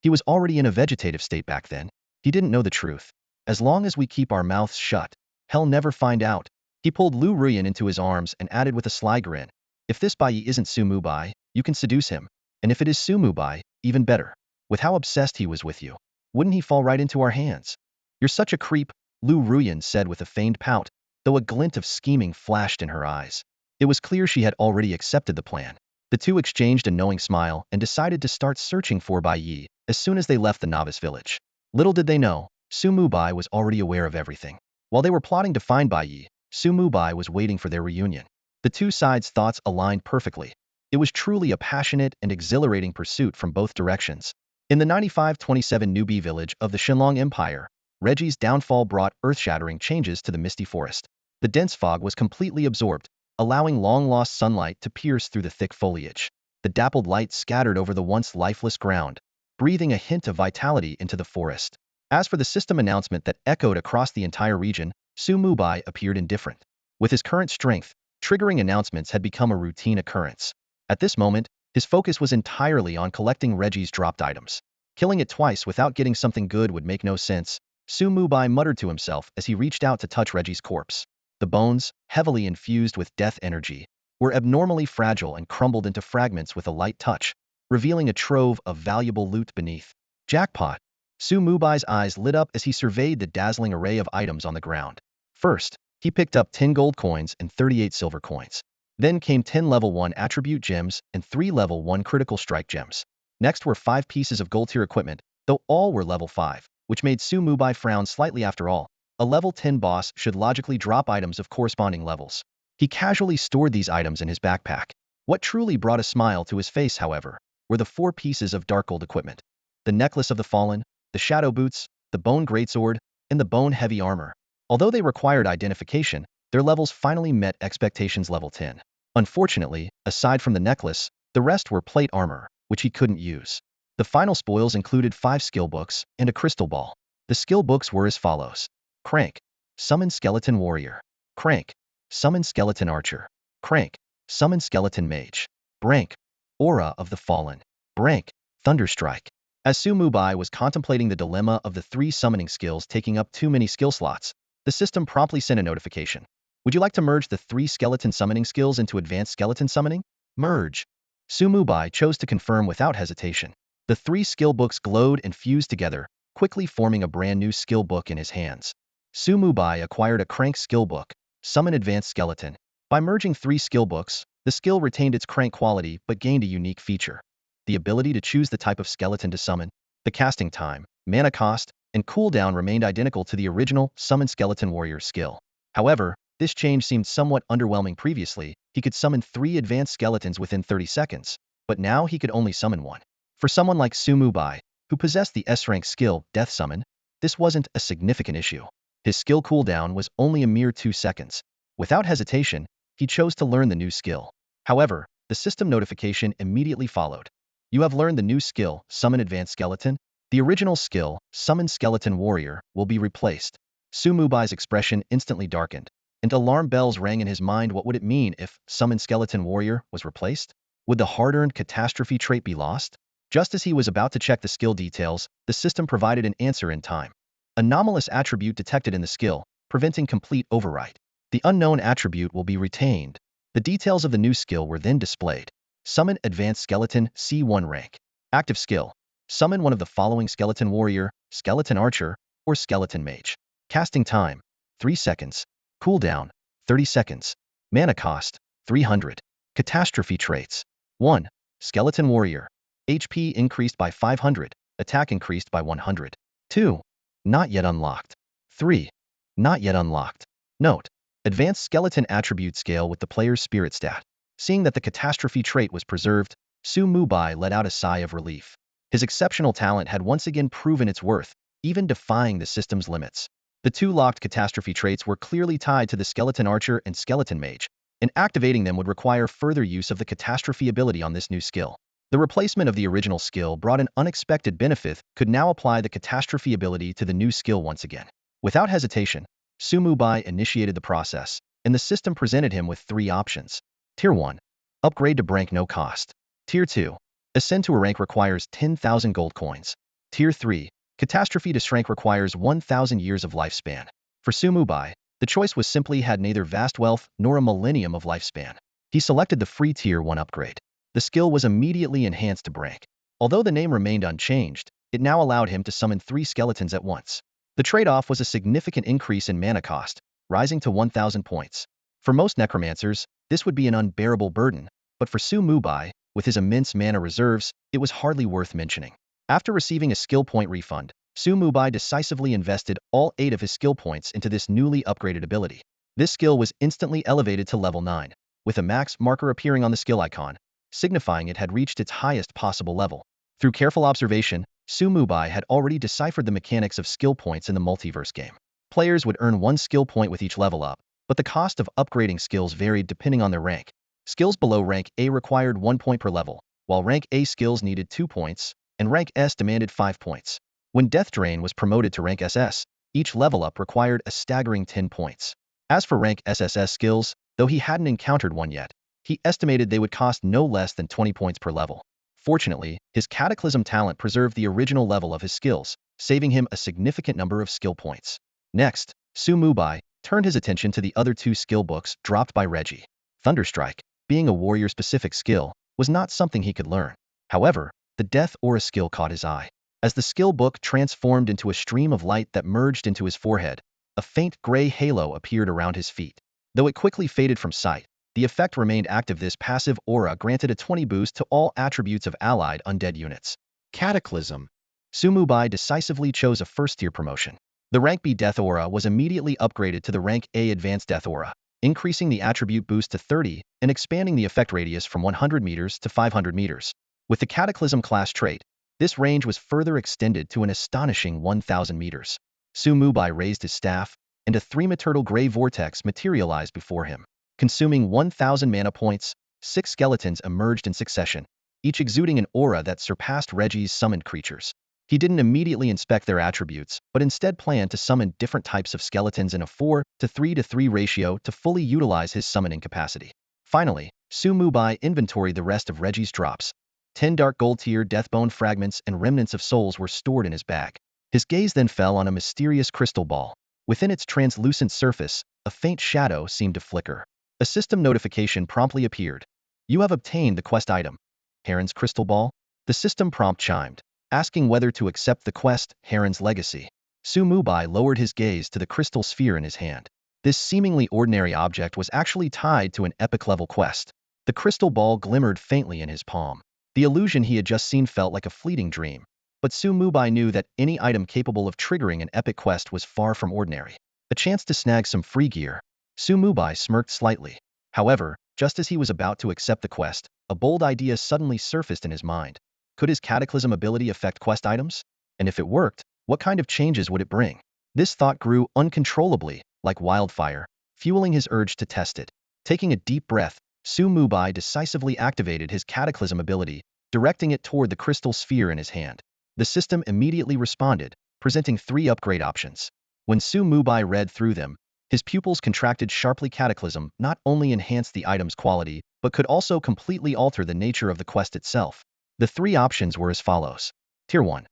He was already in a vegetative state back then. He didn't know the truth. As long as we keep our mouths shut, he'll never find out. He pulled Lu Ruyan into his arms and added with a sly grin. If this Bai Yi isn't Su Mubai, you can seduce him. And if it is Su Mubai, even better. With how obsessed he was with you, wouldn't he fall right into our hands? You're such a creep, Lu Ruyan said with a feigned pout, though a glint of scheming flashed in her eyes. It was clear she had already accepted the plan. The two exchanged a knowing smile and decided to start searching for Bai Yi as soon as they left the Novice Village. Little did they know, Su Mubai was already aware of everything. While they were plotting to find Bai Yi, Su Mubai was waiting for their reunion. The two sides' thoughts aligned perfectly. It was truly a passionate and exhilarating pursuit from both directions. In the 9527 newbie village of the Shenlong Empire, Reggie's downfall brought earth-shattering changes to the misty forest. The dense fog was completely absorbed, allowing long-lost sunlight to pierce through the thick foliage. The dappled light scattered over the once lifeless ground, breathing a hint of vitality into the forest. As for the system announcement that echoed across the entire region, Su Mubai appeared indifferent. With his current strength, triggering announcements had become a routine occurrence. At this moment, his focus was entirely on collecting Reggie's dropped items. Killing it twice without getting something good would make no sense, Su Mubai muttered to himself as he reached out to touch Reggie's corpse. The bones, heavily infused with death energy, were abnormally fragile and crumbled into fragments with a light touch, revealing a trove of valuable loot beneath. Jackpot! Su Mubai's eyes lit up as he surveyed the dazzling array of items on the ground. First, he picked up 10 gold coins and 38 silver coins. Then came 10 level 1 attribute gems and 3 level 1 critical strike gems. Next were 5 pieces of gold tier equipment, though all were level 5, which made Su Mubai frown slightly. After all, a level 10 boss should logically drop items of corresponding levels. He casually stored these items in his backpack. What truly brought a smile to his face, however, were the 4 pieces of dark gold equipment. The necklace of the fallen, the shadow boots, the bone greatsword, and the bone heavy armor. Although they required identification, their levels finally met expectations level 10. Unfortunately, aside from the necklace, the rest were plate armor, which he couldn't use. The final spoils included 5 skill books and a crystal ball. The skill books were as follows. Crank. Summon Skeleton Warrior. Crank. Summon Skeleton Archer. Crank. Summon Skeleton Mage. Brank. Aura of the Fallen. Brank. Thunderstrike. As Mubai was contemplating the dilemma of the 3 summoning skills taking up too many skill slots, the system promptly sent a notification. Would you like to merge the 3 skeleton summoning skills into advanced skeleton summoning? Merge. Mubai chose to confirm without hesitation. The 3 skill books glowed and fused together, quickly forming a brand new skill book in his hands. Mubai acquired a Crank skill book, Summon Advanced Skeleton. By merging 3 skill books, the skill retained its Crank quality but gained a unique feature. The ability to choose the type of skeleton to summon, the casting time, mana cost, and cooldown remained identical to the original Summon Skeleton Warrior skill. However, this change seemed somewhat underwhelming previously. He could summon 3 advanced skeletons within 30 seconds, but now he could only summon 1. For someone like Mubai, who possessed the S-rank skill, Death Summon, this wasn't a significant issue. His skill cooldown was only a mere 2 seconds. Without hesitation, he chose to learn the new skill. However, the system notification immediately followed. You have learned the new skill, Summon Advanced Skeleton. The original skill, Summon Skeleton Warrior, will be replaced. Mubai's expression instantly darkened, and alarm bells rang in his mind. What would it mean if Summon Skeleton Warrior was replaced? Would the hard-earned catastrophe trait be lost? Just as he was about to check the skill details, the system provided an answer in time. Anomalous attribute detected in the skill, preventing complete overwrite. The unknown attribute will be retained. The details of the new skill were then displayed. Summon Advanced Skeleton, C1 rank. Active skill. Summon one of the following Skeleton Warrior, Skeleton Archer, or Skeleton Mage. Casting time, 3 seconds. Cooldown, 30 seconds. Mana cost, 300. Catastrophe traits. 1. Skeleton Warrior. HP increased by 500. Attack increased by 100. 2. Not yet unlocked. 3. Not yet unlocked. Note. Advanced Skeleton attribute scale with the player's spirit stat. Seeing that the catastrophe trait was preserved, Mubai let out a sigh of relief. His exceptional talent had once again proven its worth, even defying the system's limits. The 2 locked catastrophe traits were clearly tied to the Skeleton Archer and Skeleton Mage, and activating them would require further use of the catastrophe ability on this new skill. The replacement of the original skill brought an unexpected benefit. Could now apply the catastrophe ability to the new skill once again. Without hesitation, Mubai initiated the process, and the system presented him with 3 options. Tier 1. Upgrade to Brank no cost. Tier 2. Ascend to a rank requires 10,000 gold coins. Tier 3. Catastrophe to rank requires 1,000 years of lifespan. For Mubai, the choice was simply had neither vast wealth nor a millennium of lifespan. He selected the free Tier 1 upgrade. The skill was immediately enhanced to Brank. Although the name remained unchanged, it now allowed him to summon 3 skeletons at once. The trade-off was a significant increase in mana cost, rising to 1,000 points. For most necromancers, this would be an unbearable burden, but for Mubai, with his immense mana reserves, it was hardly worth mentioning. After receiving a skill point refund, Mubai decisively invested all 8 of his skill points into this newly upgraded ability. This skill was instantly elevated to level 9, with a max marker appearing on the skill icon, signifying it had reached its highest possible level. Through careful observation, Mubai had already deciphered the mechanics of skill points in the Multiverse game. Players would earn 1 skill point with each level up, but the cost of upgrading skills varied depending on their rank. Skills below rank A required 1 point per level, while rank A skills needed 2 points, and rank S demanded 5 points. When Death Drain was promoted to rank SS, each level up required a staggering 10 points. As for rank SSS skills, though he hadn't encountered one yet, he estimated they would cost no less than 20 points per level. Fortunately, his cataclysm talent preserved the original level of his skills, saving him a significant number of skill points. Next, Mubai turned his attention to the other 2 skill books dropped by Reggie. Thunderstrike, being a warrior-specific skill, was not something he could learn. However, the Death Aura skill caught his eye. As the skill book transformed into a stream of light that merged into his forehead, a faint gray halo appeared around his feet. Though it quickly faded from sight, the effect remained active. This passive aura granted a 20 boost to all attributes of allied undead units. Cataclysm. Mubai decisively chose a first-tier promotion. The rank B Death Aura was immediately upgraded to the rank A Advanced Death Aura. increasing the attribute boost to 30 and expanding the effect radius from 100 meters to 500 meters. With the Cataclysm class trait, this range was further extended to an astonishing 1,000 meters. Mubai raised his staff, and a three-material gray vortex materialized before him. Consuming 1,000 mana points, 6 skeletons emerged in succession, each exuding an aura that surpassed Reggie's summoned creatures. He didn't immediately inspect their attributes, but instead planned to summon different types of skeletons in a 4:3:3 ratio to fully utilize his summoning capacity. Finally, Mubai inventoried the rest of Reggie's drops. 10 dark gold tier deathbone fragments and remnants of souls were stored in his bag. His gaze then fell on a mysterious crystal ball. Within its translucent surface, a faint shadow seemed to flicker. A system notification promptly appeared. You have obtained the quest item, Heron's Crystal Ball. The system prompt chimed, asking whether to accept the quest, Heron's Legacy. Mubai lowered his gaze to the crystal sphere in his hand. This seemingly ordinary object was actually tied to an epic-level quest. The crystal ball glimmered faintly in his palm. The illusion he had just seen felt like a fleeting dream, but Mubai knew that any item capable of triggering an epic quest was far from ordinary. A chance to snag some free gear. Mubai smirked slightly. However, just as he was about to accept the quest, a bold idea suddenly surfaced in his mind. Could his Cataclysm ability affect quest items? And if it worked, what kind of changes would it bring? This thought grew uncontrollably, like wildfire, fueling his urge to test it. Taking a deep breath, Mubai decisively activated his Cataclysm ability, directing it toward the crystal sphere in his hand. The system immediately responded, presenting 3 upgrade options. When Mubai read through them, his pupils contracted sharply. Cataclysm not only enhanced the item's quality, but could also completely alter the nature of the quest itself. The 3 options were as follows. Tier 1.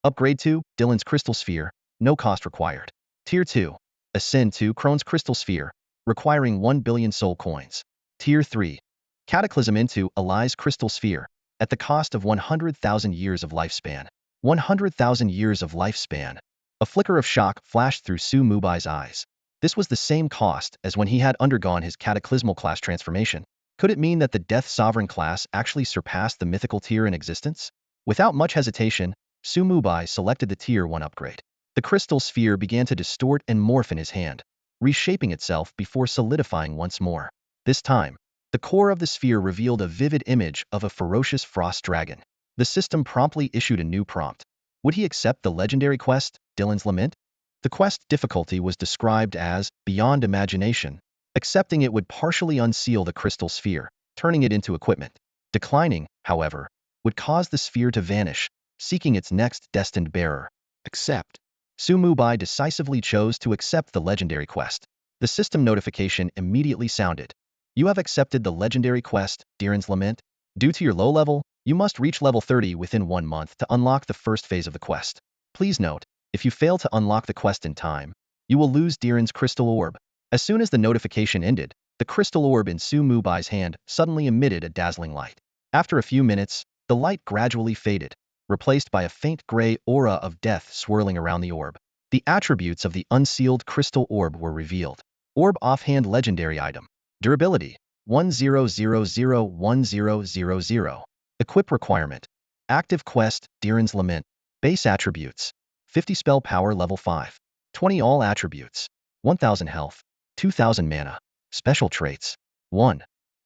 Upgrade to Dylan's Crystal Sphere, no cost required. Tier 2. Ascend to Crone's Crystal Sphere, requiring 1 billion soul coins. Tier 3. Cataclysm into Eli's Crystal Sphere, at the cost of 100,000 years of lifespan. 100,000 years of lifespan. A flicker of shock flashed through Mubai's eyes. This was the same cost as when he had undergone his Cataclysmal class transformation. Could it mean that the Death Sovereign class actually surpassed the mythical tier in existence? Without much hesitation, Mubai selected the Tier 1 upgrade. The crystal sphere began to distort and morph in his hand, reshaping itself before solidifying once more. This time, the core of the sphere revealed a vivid image of a ferocious frost dragon. The system promptly issued a new prompt. Would he accept the legendary quest, Dylan's Lament? The quest difficulty was described as beyond imagination. Accepting it would partially unseal the crystal sphere, turning it into equipment. Declining, however, would cause the sphere to vanish, seeking its next destined bearer. Accept. Mubai decisively chose to accept the legendary quest. The system notification immediately sounded. You have accepted the legendary quest, Dylan's Lament. Due to your low level, you must reach level 30 within 1 month to unlock the first phase of the quest. Please note, if you fail to unlock the quest in time, you will lose Dylan's Crystal Orb. As soon as the notification ended, the crystal orb in Mubai's hand suddenly emitted a dazzling light. After a few minutes, the light gradually faded, replaced by a faint gray aura of death swirling around the orb. The attributes of the unsealed crystal orb were revealed. Orb offhand legendary item. Durability, 10001000. Equip requirement. Active quest, Dylan's Lament. Base attributes. 50 spell power level 5. 20 all attributes. 1000 health. 2000 mana. Special traits. 1.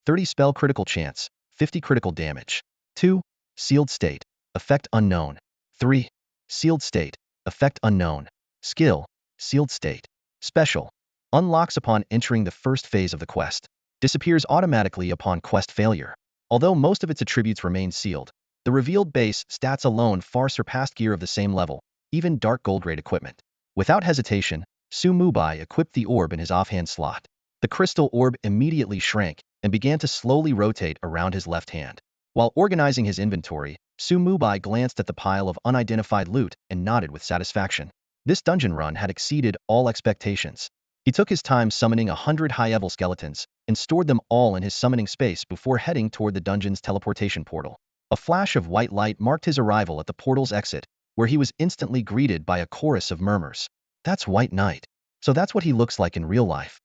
30 spell critical chance. 50 critical damage. 2. Sealed state. Effect unknown. 3. Sealed state. Effect unknown. Skill. Sealed state. Special. Unlocks upon entering the first phase of the quest. Disappears automatically upon quest failure. Although most of its attributes remain sealed, the revealed base stats alone far surpassed gear of the same level, even dark gold grade equipment. Without hesitation, Mubai equipped the orb in his offhand slot. The crystal orb immediately shrank and began to slowly rotate around his left hand. While organizing his inventory, Mubai glanced at the pile of unidentified loot and nodded with satisfaction. This dungeon run had exceeded all expectations. He took his time summoning 100 high-level skeletons and stored them all in his summoning space before heading toward the dungeon's teleportation portal. A flash of white light marked his arrival at the portal's exit, where he was instantly greeted by a chorus of murmurs. That's White Knight. So that's what he looks like in real life.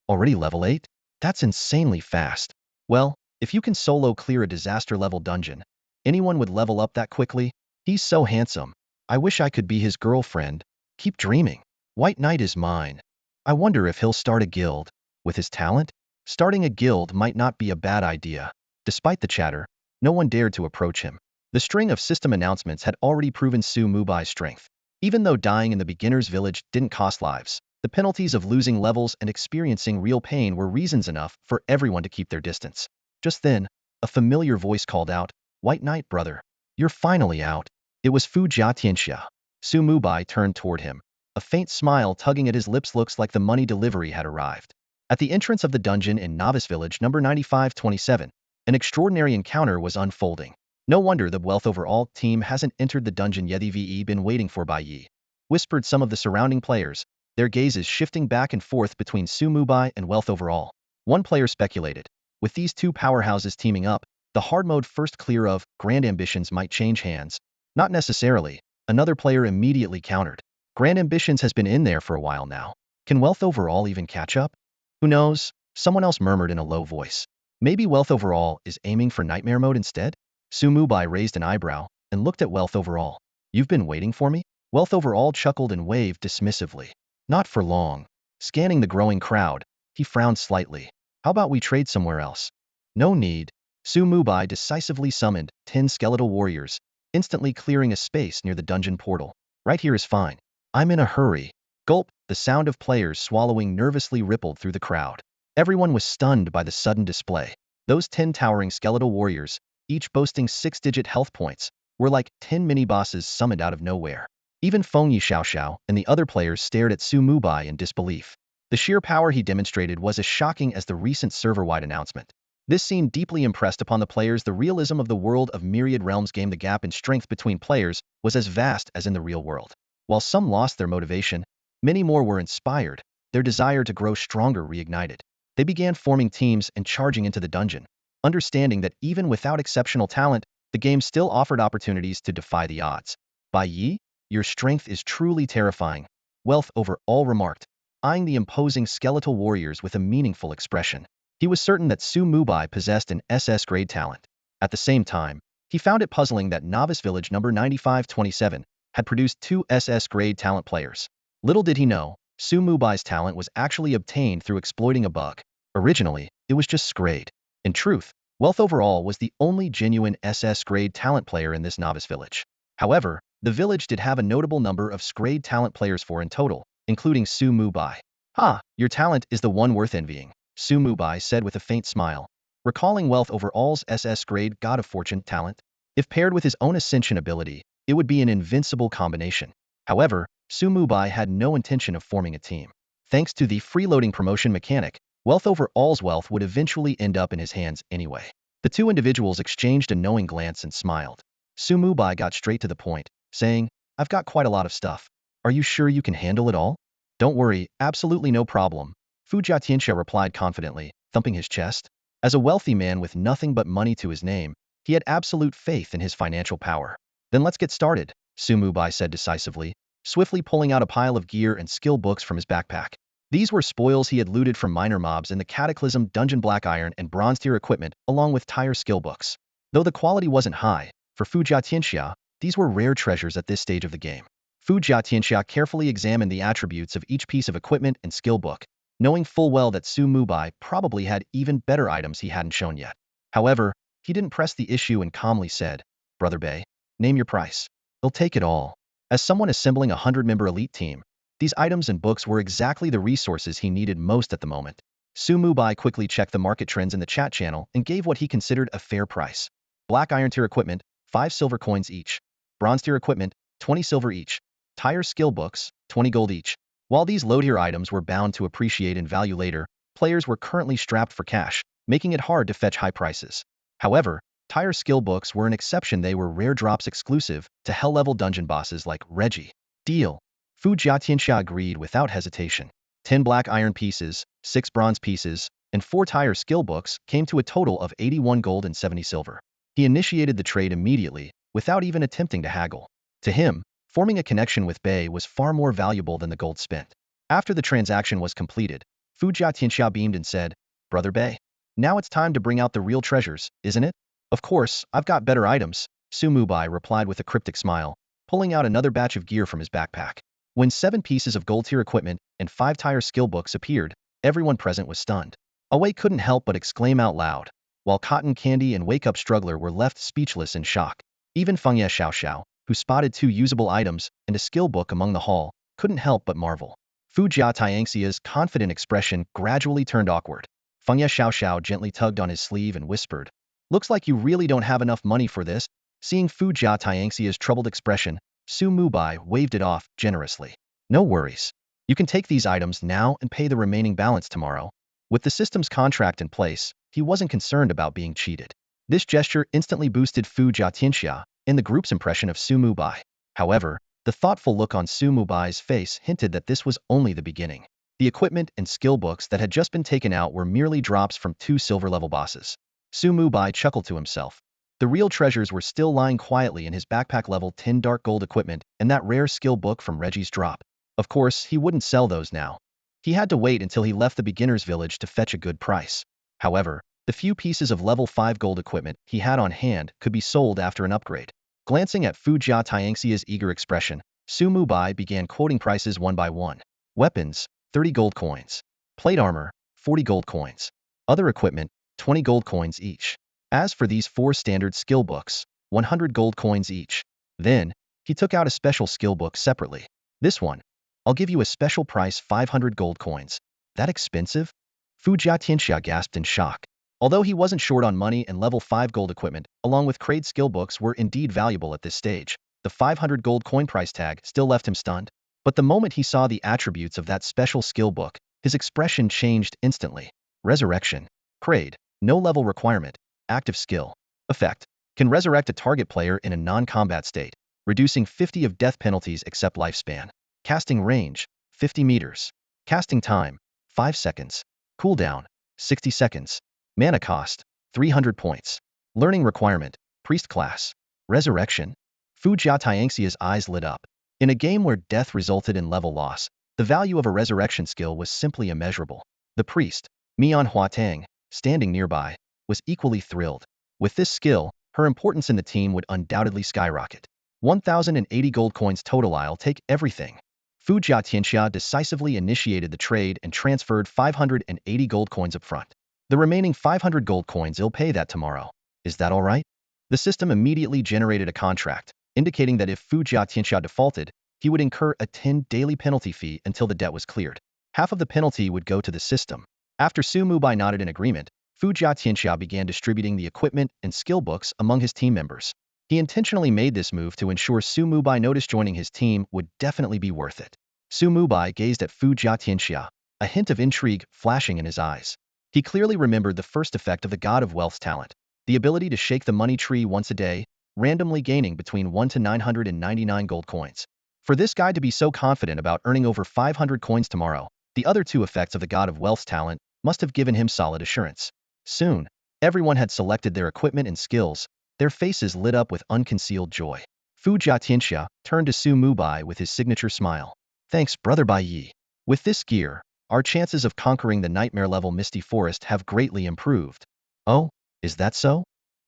Already level 8? That's insanely fast. Well, if you can solo clear a disaster-level dungeon, anyone would level up that quickly? He's so handsome. I wish I could be his girlfriend. Keep dreaming. White Knight is mine. I wonder if he'll start a guild. With his talent, starting a guild might not be a bad idea. Despite the chatter, no one dared to approach him. The string of system announcements had already proven Mubai's strength. Even though dying in the beginner's village didn't cost lives, the penalties of losing levels and experiencing real pain were reasons enough for everyone to keep their distance. Just then, a familiar voice called out, "White Knight, brother. You're finally out." It was Fu Jiatianxia. Mubai turned toward him. A faint smile tugging at his lips. Looks like the money delivery had arrived. At the entrance of the dungeon in Novice Village number 9527, an extraordinary encounter was unfolding. No wonder the Wealth Overall team hasn't entered the dungeon yet. "Eve been waiting for by ye," whispered some of the surrounding players, their gazes shifting back and forth between Mubai and Wealth Overall. One player speculated, with these two powerhouses teaming up, the hard mode first clear of Grand Ambitions might change hands. Not necessarily, another player immediately countered. Grand Ambitions has been in there for a while now. Can Wealth Overall even catch up? Who knows? Someone else murmured in a low voice. Maybe Wealth Overall is aiming for Nightmare mode instead? Mubai raised an eyebrow and looked at Wealth Overall. "You've been waiting for me?" Wealth Overall chuckled and waved dismissively. "Not for long." Scanning the growing crowd, he frowned slightly. "How about we trade somewhere else?" "No need." Mubai decisively summoned 10 skeletal warriors, instantly clearing a space near the dungeon portal. "Right here is fine. I'm in a hurry." Gulp, the sound of players swallowing nervously rippled through the crowd. Everyone was stunned by the sudden display. Those 10 towering skeletal warriors, each boasting 6-digit health points, were like 10 mini-bosses summoned out of nowhere. Even Feng Yi Xiaoxiao and the other players stared at Mubai in disbelief. The sheer power he demonstrated was as shocking as the recent server-wide announcement. This scene deeply impressed upon the players the realism of the world of Myriad Realms game. The gap in strength between players was as vast as in the real world. While some lost their motivation, many more were inspired, their desire to grow stronger reignited. They began forming teams and charging into the dungeon, understanding that even without exceptional talent, the game still offered opportunities to defy the odds. "Bai Yi, your strength is truly terrifying," Wealth Overall remarked, eyeing the imposing skeletal warriors with a meaningful expression. He was certain that Mubai possessed an SS-grade talent. At the same time, he found it puzzling that Novice Village number 9527 had produced 2 SS-grade talent players. Little did he know, Mubai's talent was actually obtained through exploiting a bug. Originally, it was just Scrade. In truth, Wealth Overall was the only genuine SS-grade talent player in this Novice Village. However, the village did have a notable number of Scrade talent players in total, including Mubai. "Ha, your talent is the one worth envying," Mubai said with a faint smile, recalling Wealth Overall's SS-grade God of Fortune talent. If paired with his own Ascension ability, it would be an invincible combination. However, Mubai had no intention of forming a team. Thanks to the freeloading promotion mechanic, Wealth Overall's wealth would eventually end up in his hands anyway. The two individuals exchanged a knowing glance and smiled. Mubai got straight to the point, saying, "I've got quite a lot of stuff. Are you sure you can handle it all?" "Don't worry, absolutely no problem," Fu Jiatianxia replied confidently, thumping his chest. As a wealthy man with nothing but money to his name, he had absolute faith in his financial power. "Then let's get started," Mubai said decisively, swiftly pulling out a pile of gear and skill books from his backpack. These were spoils he had looted from minor mobs in the Cataclysm dungeon. Black iron and bronze tier equipment, along with tire skill books. Though the quality wasn't high, for Fu Jiatianxia, these were rare treasures at this stage of the game. Fu Jiatianxia carefully examined the attributes of each piece of equipment and skill book, knowing full well that Mubai probably had even better items he hadn't shown yet. However, he didn't press the issue and calmly said, "Brother Bay, name your price. He'll take it all." As someone assembling a 100-member elite team, these items and books were exactly the resources he needed most at the moment. Mubai quickly checked the market trends in the chat channel and gave what he considered a fair price. Black iron tier equipment, 5 silver coins each. Bronze tier equipment, 20 silver each. Tire skill books, 20 gold each. While these low-tier items were bound to appreciate in value later, players were currently strapped for cash, making it hard to fetch high prices. However, tire skill books were an exception. They were rare drops exclusive to hell-level dungeon bosses like Reggie. "Deal." Fu Jiatianxia agreed without hesitation. 10 black iron pieces, 6 bronze pieces, and 4 tire skill books came to a total of 81 gold and 70 silver. He initiated the trade immediately, without even attempting to haggle. To him, forming a connection with Bay was far more valuable than the gold spent. After the transaction was completed, Fu Jiatianxia beamed and said, "Brother Bay, now it's time to bring out the real treasures, isn't it?" "Of course, I've got better items," Mubai replied with a cryptic smile, pulling out another batch of gear from his backpack. When 7 pieces of gold tier equipment and 5 tire skill books appeared, Everyone present was stunned. Away couldn't help but exclaim out loud, while Cotton Candy and Wake Up Struggler were left speechless in shock. Even Fengye Xiaoxiao, who spotted 2 usable items and a skill book among the haul, couldn't help but marvel. Fu Jia Tianxia's confident expression gradually turned awkward. Fengye Xiaoxiao gently tugged on his sleeve and whispered, "Looks like you really don't have enough money for this." Seeing Fu Jia Tianxia's troubled expression, Su Mubai waved it off generously. "No worries. You can take these items now and pay the remaining balance tomorrow." With the system's contract in place, he wasn't concerned about being cheated. This gesture instantly boosted Fu Jia Tianxia and the group's impression of Su Mubai. However, the thoughtful look on Su Mubai's face hinted that this was only the beginning. The equipment and skill books that had just been taken out were merely drops from 2 silver-level bosses. Su Mubai chuckled to himself. The real treasures were still lying quietly in his backpack level 10 dark gold equipment and that rare skill book from Reggie's drop. Of course, he wouldn't sell those now. He had to wait until he left the beginner's village to fetch a good price. However, the few pieces of level 5 gold equipment he had on hand could be sold after an upgrade. Glancing at Fu Jia Tianxia's eager expression, Su Mubai began quoting prices one by one. Weapons, 30 gold coins. Plate armor, 40 gold coins. Other equipment, 20 gold coins each. As for these 4 standard skill books, 100 gold coins each. Then, he took out a special skill book separately. This one, I'll give you a special price, 500 gold coins. That expensive? Fu Jia Tianxia gasped in shock. Although he wasn't short on money, and level 5 gold equipment, along with crate skill books, were indeed valuable at this stage, the 500 gold coin price tag still left him stunned. But the moment he saw the attributes of that special skill book, his expression changed instantly. Resurrection. Crate. No level requirement. Active skill. Effect. Can resurrect a target player in a non-combat state, reducing 50 of death penalties except lifespan. Casting range. 50 meters. Casting time. 5 seconds. Cooldown. 60 seconds. Mana cost, 300 points. Learning requirement, priest class. Resurrection. Fu Jia Tianxia's eyes lit up. In a game where death resulted in level loss, the value of a resurrection skill was simply immeasurable. The priest, Mian Huatang, standing nearby, was equally thrilled. With this skill, her importance in the team would undoubtedly skyrocket. 1,080 gold coins total. I'll take everything. Fu Jia Tianxia decisively initiated the trade and transferred 580 gold coins up front. The remaining 500 gold coins, he'll pay that tomorrow. Is that all right? The system immediately generated a contract, indicating that if Fu Jia Tianxia defaulted, he would incur a 10 daily penalty fee until the debt was cleared. Half of the penalty would go to the system. After Su Mubai nodded in agreement, Fu Jia Tianxia began distributing the equipment and skill books among his team members. He intentionally made this move to ensure Su Mubai noticed joining his team would definitely be worth it. Su Mubai gazed at Fu Jia Tianxia, a hint of intrigue flashing in his eyes. He clearly remembered the first effect of the God of Wealth's talent, the ability to shake the money tree once a day, randomly gaining between 1 to 999 gold coins. For this guy to be so confident about earning over 500 coins tomorrow, the other 2 effects of the God of Wealth's talent must have given him solid assurance. Soon, everyone had selected their equipment and skills, their faces lit up with unconcealed joy. Fu Jia Tianxia turned to Su Mubai with his signature smile. "Thanks, brother Bai Yi. With this gear, our chances of conquering the nightmare-level Misty Forest have greatly improved." "Oh, is that so?"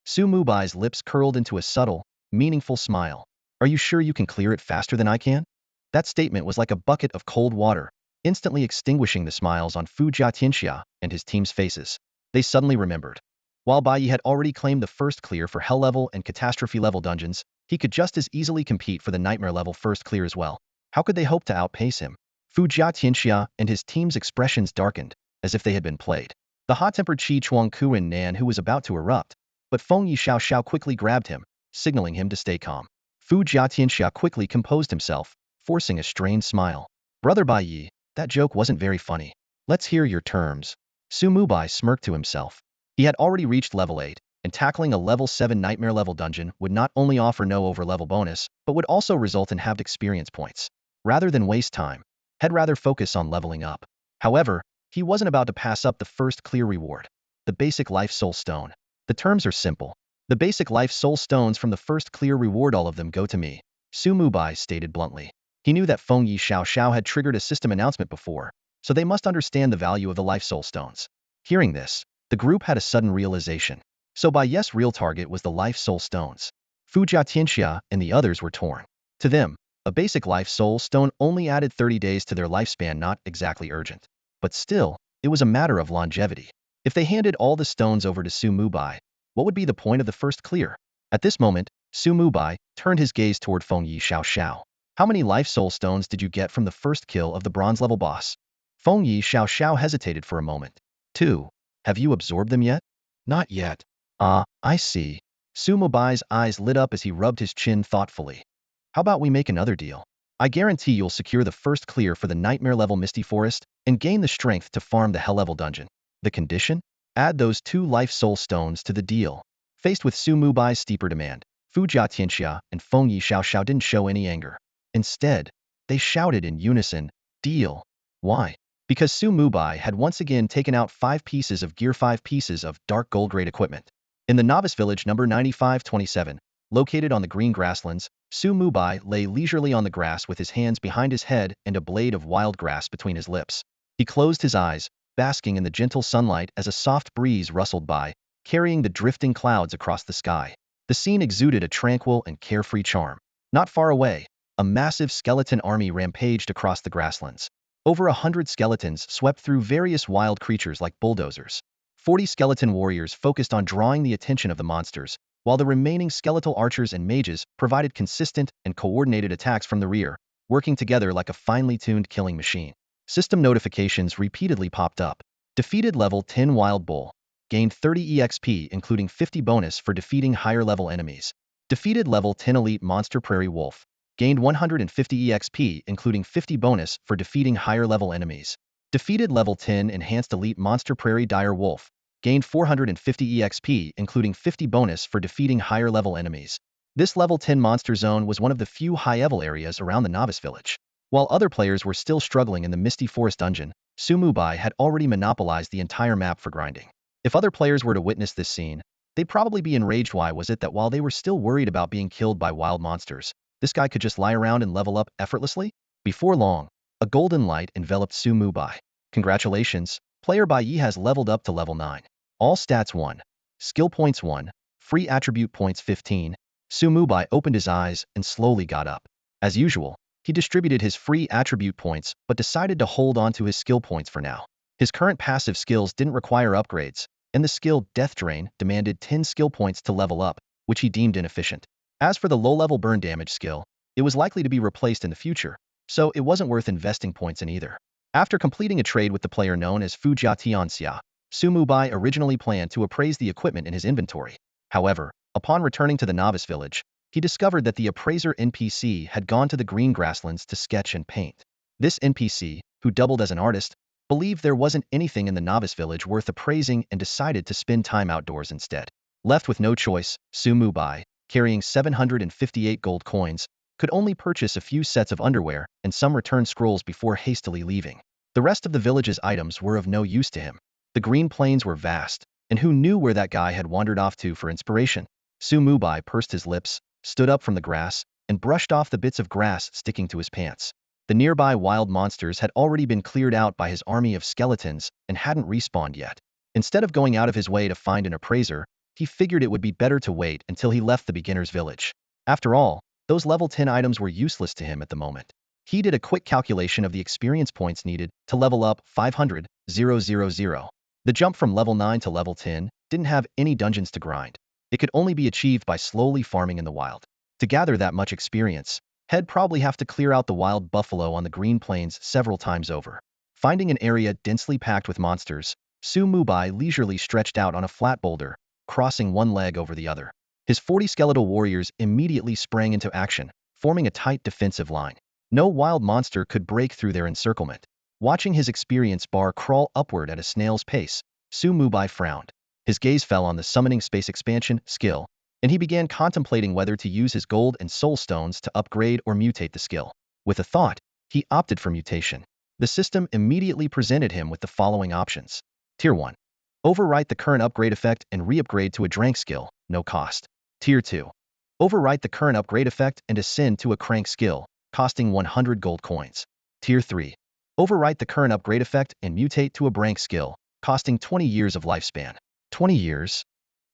Su Mubai's lips curled into a subtle, meaningful smile. "Are you sure you can clear it faster than I can?" That statement was like a bucket of cold water, instantly extinguishing the smiles on Fu Jia Tianxia and his team's faces. They suddenly remembered. While Bai Yi had already claimed the first clear for Hell-level and Catastrophe-level dungeons, he could just as easily compete for the Nightmare-level first clear as well. How could they hope to outpace him? Fu Jia Tianxia and his team's expressions darkened, as if they had been played. The hot-tempered Qi Chuang Kuan Nan who was about to erupt, but Feng Yi Xiao quickly grabbed him, signaling him to stay calm. Fu Jia Tianxia quickly composed himself, forcing a strained smile. "Brother Bai Yi, that joke wasn't very funny. Let's hear your terms." Su Mubai smirked to himself. He had already reached level 8, and tackling a level 7 nightmare-level dungeon would not only offer no over-level bonus, but would also result in halved experience points. Rather than waste time, he'd rather focus on leveling up. However, he wasn't about to pass up the first clear reward, the basic life soul stone. The terms are simple. The basic life soul stones from the first clear reward, all of them go to me, Su Mubai stated bluntly. He knew that Feng Yi Xiao had triggered a system announcement before, so they must understand the value of the life soul stones. Hearing this, the group had a sudden realization. So Bai Yi's real target was the life soul stones. Fu Jia Tianxia and the others were torn. To them, a basic life soul stone only added 30 days to their lifespan, not exactly urgent. But still, It was a matter of longevity. If they handed all the stones over to Mubai, what would be the point of the first clear? At this moment, Mubai turned his gaze toward Fengyi Xiao. How many life soul stones did you get from the first kill of the bronze level boss? Fengyi Xiao hesitated for a moment. 2. Have you absorbed them yet? Not yet. Ah, I see. Mubai's eyes lit up as he rubbed his chin thoughtfully. How about we make another deal? I guarantee you'll secure the first clear for the nightmare level Misty Forest and gain the strength to farm the hell level dungeon. The condition? Add those 2 life soul stones to the deal. Faced with Mubai's steeper demand, Fu Jiatianxia and Fengyi Xiao didn't show any anger. Instead, they shouted in unison, "Deal." Why? Because Mubai had once again taken out 5 pieces of gear, 5 pieces of dark gold grade equipment. In the novice village number 9527, located on the green grasslands, Mubai lay leisurely on the grass with his hands behind his head and a blade of wild grass between his lips. He closed his eyes, basking in the gentle sunlight as a soft breeze rustled by, carrying the drifting clouds across the sky. The scene exuded a tranquil and carefree charm. Not far away, a massive skeleton army rampaged across the grasslands. Over 100 skeletons swept through various wild creatures like bulldozers. 40 skeleton warriors focused on drawing the attention of the monsters, while the remaining skeletal archers and mages provided consistent and coordinated attacks from the rear, working together like a finely tuned killing machine. System notifications repeatedly popped up. Defeated level 10 Wild Bull. Gained 30 EXP including 50 bonus for defeating higher level enemies. Defeated level 10 Elite Monster Prairie Wolf. Gained 150 EXP including 50 bonus for defeating higher level enemies. Defeated level 10 Enhanced Elite Monster Prairie Dire Wolf. Gained 450 EXP including 50 bonus for defeating higher level enemies. This level 10 monster zone was one of the few high-level areas around the novice village. While other players were still struggling in the Misty Forest dungeon, Mubai had already monopolized the entire map for grinding. If other players were to witness this scene, they'd probably be enraged. Why was it that while they were still worried about being killed by wild monsters, this guy could just lie around and level up effortlessly? Before long, a golden light enveloped Mubai. Congratulations, player Bai Yi has leveled up to level 9. All stats 1. Skill points 1. Free attribute points 15. Mubai opened his eyes and slowly got up. As usual, he distributed his free attribute points but decided to hold on to his skill points for now. His current passive skills didn't require upgrades, and the skill Death Drain demanded 10 skill points to level up, which he deemed inefficient. As for the low-level burn damage skill, it was likely to be replaced in the future, so it wasn't worth investing points in either. After completing a trade with the player known as Fu Jiatianxia, Mubai originally planned to appraise the equipment in his inventory. However, upon returning to the novice village, he discovered that the appraiser NPC had gone to the green grasslands to sketch and paint. This NPC, who doubled as an artist, believed there wasn't anything in the novice village worth appraising and decided to spend time outdoors instead. Left with no choice, Mubai, carrying 758 gold coins, could only purchase a few sets of underwear and some return scrolls before hastily leaving. The rest of the village's items were of no use to him. The green plains were vast, and who knew where that guy had wandered off to for inspiration? Mubai pursed his lips, stood up from the grass, and brushed off the bits of grass sticking to his pants. The nearby wild monsters had already been cleared out by his army of skeletons and hadn't respawned yet. Instead of going out of his way to find an appraiser, he figured it would be better to wait until he left the beginner's village. After all, those level 10 items were useless to him at the moment. He did a quick calculation of the experience points needed to level up 500,000. The jump from level 9 to level 10 didn't have any dungeons to grind. It could only be achieved by slowly farming in the wild. To gather that much experience, he'd probably have to clear out the wild buffalo on the green plains several times over. Finding an area densely packed with monsters, Mubai leisurely stretched out on a flat boulder, crossing one leg over the other. His 40 skeletal warriors immediately sprang into action, forming a tight defensive line. No wild monster could break through their encirclement. Watching his experience bar crawl upward at a snail's pace, Mubai frowned. His gaze fell on the summoning space expansion skill, and he began contemplating whether to use his gold and soul stones to upgrade or mutate the skill. With a thought, he opted for mutation. The system immediately presented him with the following options. Tier 1. Overwrite the current upgrade effect and re-upgrade to a Drank skill, no cost. Tier 2. Overwrite the current upgrade effect and ascend to a Crank skill, costing 100 gold coins. Tier 3. Overwrite the current upgrade effect and mutate to a Brank skill, costing 20 years of lifespan. 20 years?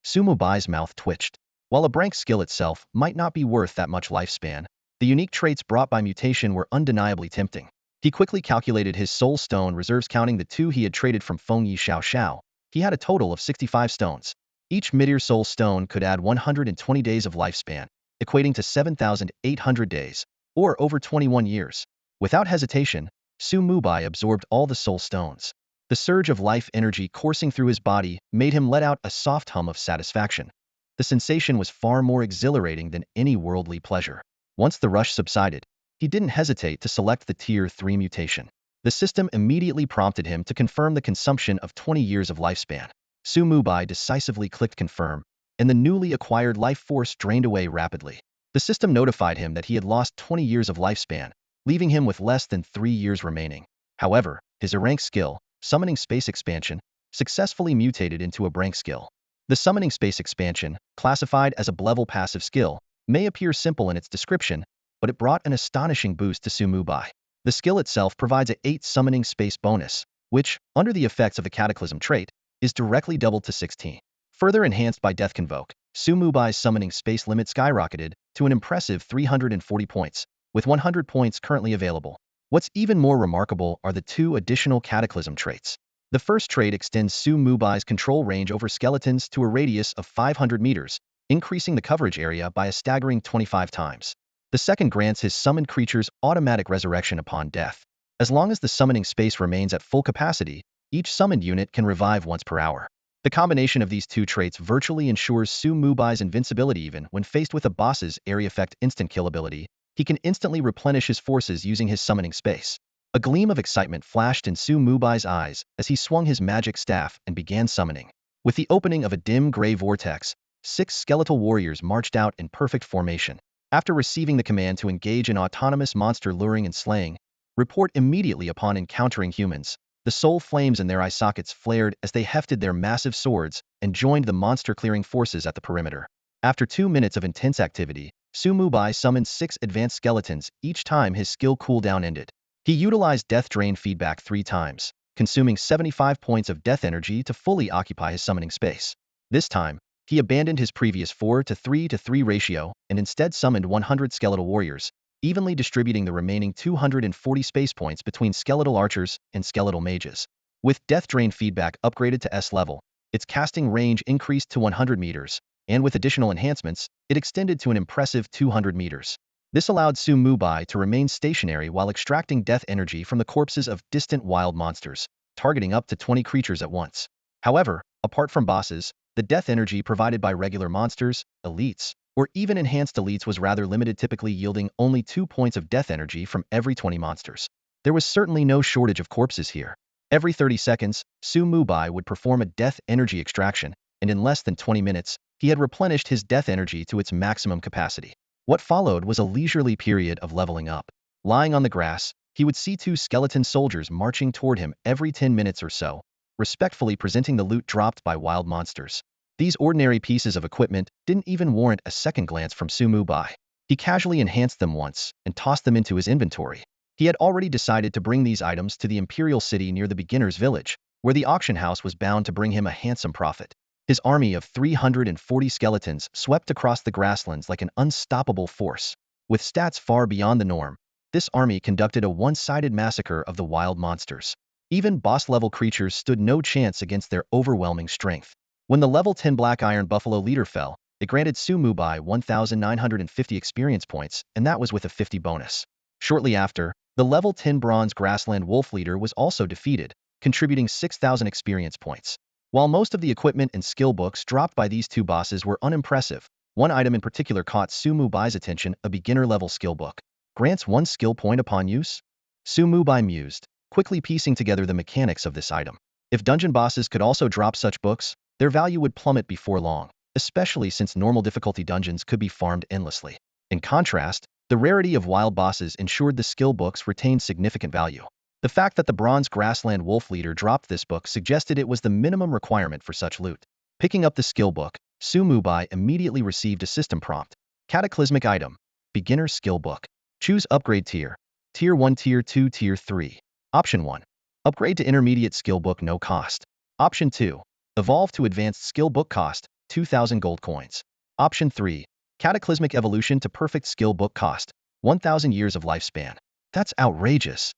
Mubai's mouth twitched. While a Brank skill itself might not be worth that much lifespan, the unique traits brought by mutation were undeniably tempting. He quickly calculated his soul stone reserves, counting the 2 he had traded from Feng Yi Xiao Xiao. He had a total of 65 stones. Each mid-tier soul stone could add 120 days of lifespan, equating to 7,800 days, or over 21 years. Without hesitation, Su Mubai absorbed all the soul stones. The surge of life energy coursing through his body made him let out a soft hum of satisfaction. The sensation was far more exhilarating than any worldly pleasure. Once the rush subsided, he didn't hesitate to select the Tier 3 mutation. The system immediately prompted him to confirm the consumption of 20 years of lifespan. Su Mubai decisively clicked confirm, and the newly acquired life force drained away rapidly. The system notified him that he had lost 20 years of lifespan, leaving him with less than 3 years remaining. However, his rank skill, Summoning Space Expansion, successfully mutated into a rank skill. The Summoning Space Expansion, classified as a level passive skill, may appear simple in its description, but it brought an astonishing boost to Su Mubai. The skill itself provides a 8 summoning space bonus, which, under the effects of the cataclysm trait, is directly doubled to 16. Further enhanced by Death Convoke, Su Mubai's summoning space limit skyrocketed to an impressive 340 points, with 100 points currently available. What's even more remarkable are the 2 additional cataclysm traits. The first trait extends Su Mubai's control range over skeletons to a radius of 500 meters, increasing the coverage area by a staggering 25 times. The second grants his summoned creatures automatic resurrection upon death. As long as the summoning space remains at full capacity, each summoned unit can revive once per hour. The combination of these 2 traits virtually ensures Su Mubai's invincibility. Even when faced with a boss's area effect instant kill ability, he can instantly replenish his forces using his summoning space. A gleam of excitement flashed in Su Mubai's eyes as he swung his magic staff and began summoning. With the opening of a dim gray vortex, 6 skeletal warriors marched out in perfect formation. After receiving the command to engage in autonomous monster luring and slaying, report immediately upon encountering humans. The soul flames in their eye sockets flared as they hefted their massive swords and joined the monster-clearing forces at the perimeter. After 2 minutes of intense activity, Su Mubai summoned 6 advanced skeletons each time his skill cooldown ended. He utilized Death Drain feedback 3 times, consuming 75 points of death energy to fully occupy his summoning space. This time, he abandoned his previous 4:3:3 ratio and instead summoned 100 skeletal warriors, evenly distributing the remaining 240 space points between skeletal archers and skeletal mages. With Death Drain feedback upgraded to S level, its casting range increased to 100 meters, and with additional enhancements, it extended to an impressive 200 meters. This allowed Su Mubai to remain stationary while extracting death energy from the corpses of distant wild monsters, targeting up to 20 creatures at once. However, apart from bosses, the death energy provided by regular monsters, elites, or even enhanced elites was rather limited, typically yielding only 2 points of death energy from every 20 monsters. There was certainly no shortage of corpses here. Every 30 seconds, Su Mubai would perform a death energy extraction, and in less than 20 minutes, he had replenished his death energy to its maximum capacity. What followed was a leisurely period of leveling up. Lying on the grass, he would see 2 skeleton soldiers marching toward him every 10 minutes or so, respectfully presenting the loot dropped by wild monsters. These ordinary pieces of equipment didn't even warrant a second glance from Su Mubai. He casually enhanced them once and tossed them into his inventory. He had already decided to bring these items to the Imperial City near the beginner's village, where the auction house was bound to bring him a handsome profit. His army of 340 skeletons swept across the grasslands like an unstoppable force. With stats far beyond the norm, this army conducted a one-sided massacre of the wild monsters. Even boss-level creatures stood no chance against their overwhelming strength. When the level 10 Black Iron Buffalo leader fell, it granted Su Mubai 1,950 experience points, and that was with a 50 bonus. Shortly after, the level 10 Bronze Grassland Wolf leader was also defeated, contributing 6,000 experience points. While most of the equipment and skill books dropped by these 2 bosses were unimpressive, one item in particular caught Su Mubai's attention: a beginner-level skill book. Grants 1 skill point upon use? Su Mubai mused, quickly piecing together the mechanics of this item. If dungeon bosses could also drop such books, their value would plummet before long, especially since normal difficulty dungeons could be farmed endlessly. In contrast, the rarity of wild bosses ensured the skill books retained significant value. The fact that the Bronze Grassland Wolf leader dropped this book suggested it was the minimum requirement for such loot. Picking up the skill book, Su Mubai immediately received a system prompt. Cataclysmic item. Beginner skill book. Choose upgrade tier. Tier 1, Tier 2, Tier 3. Option 1. Upgrade to intermediate skill book, no cost. Option 2. Evolve to advanced skill book, cost 2,000 gold coins. Option 3. Cataclysmic evolution to perfect skill book, cost 1,000 years of lifespan. That's outrageous.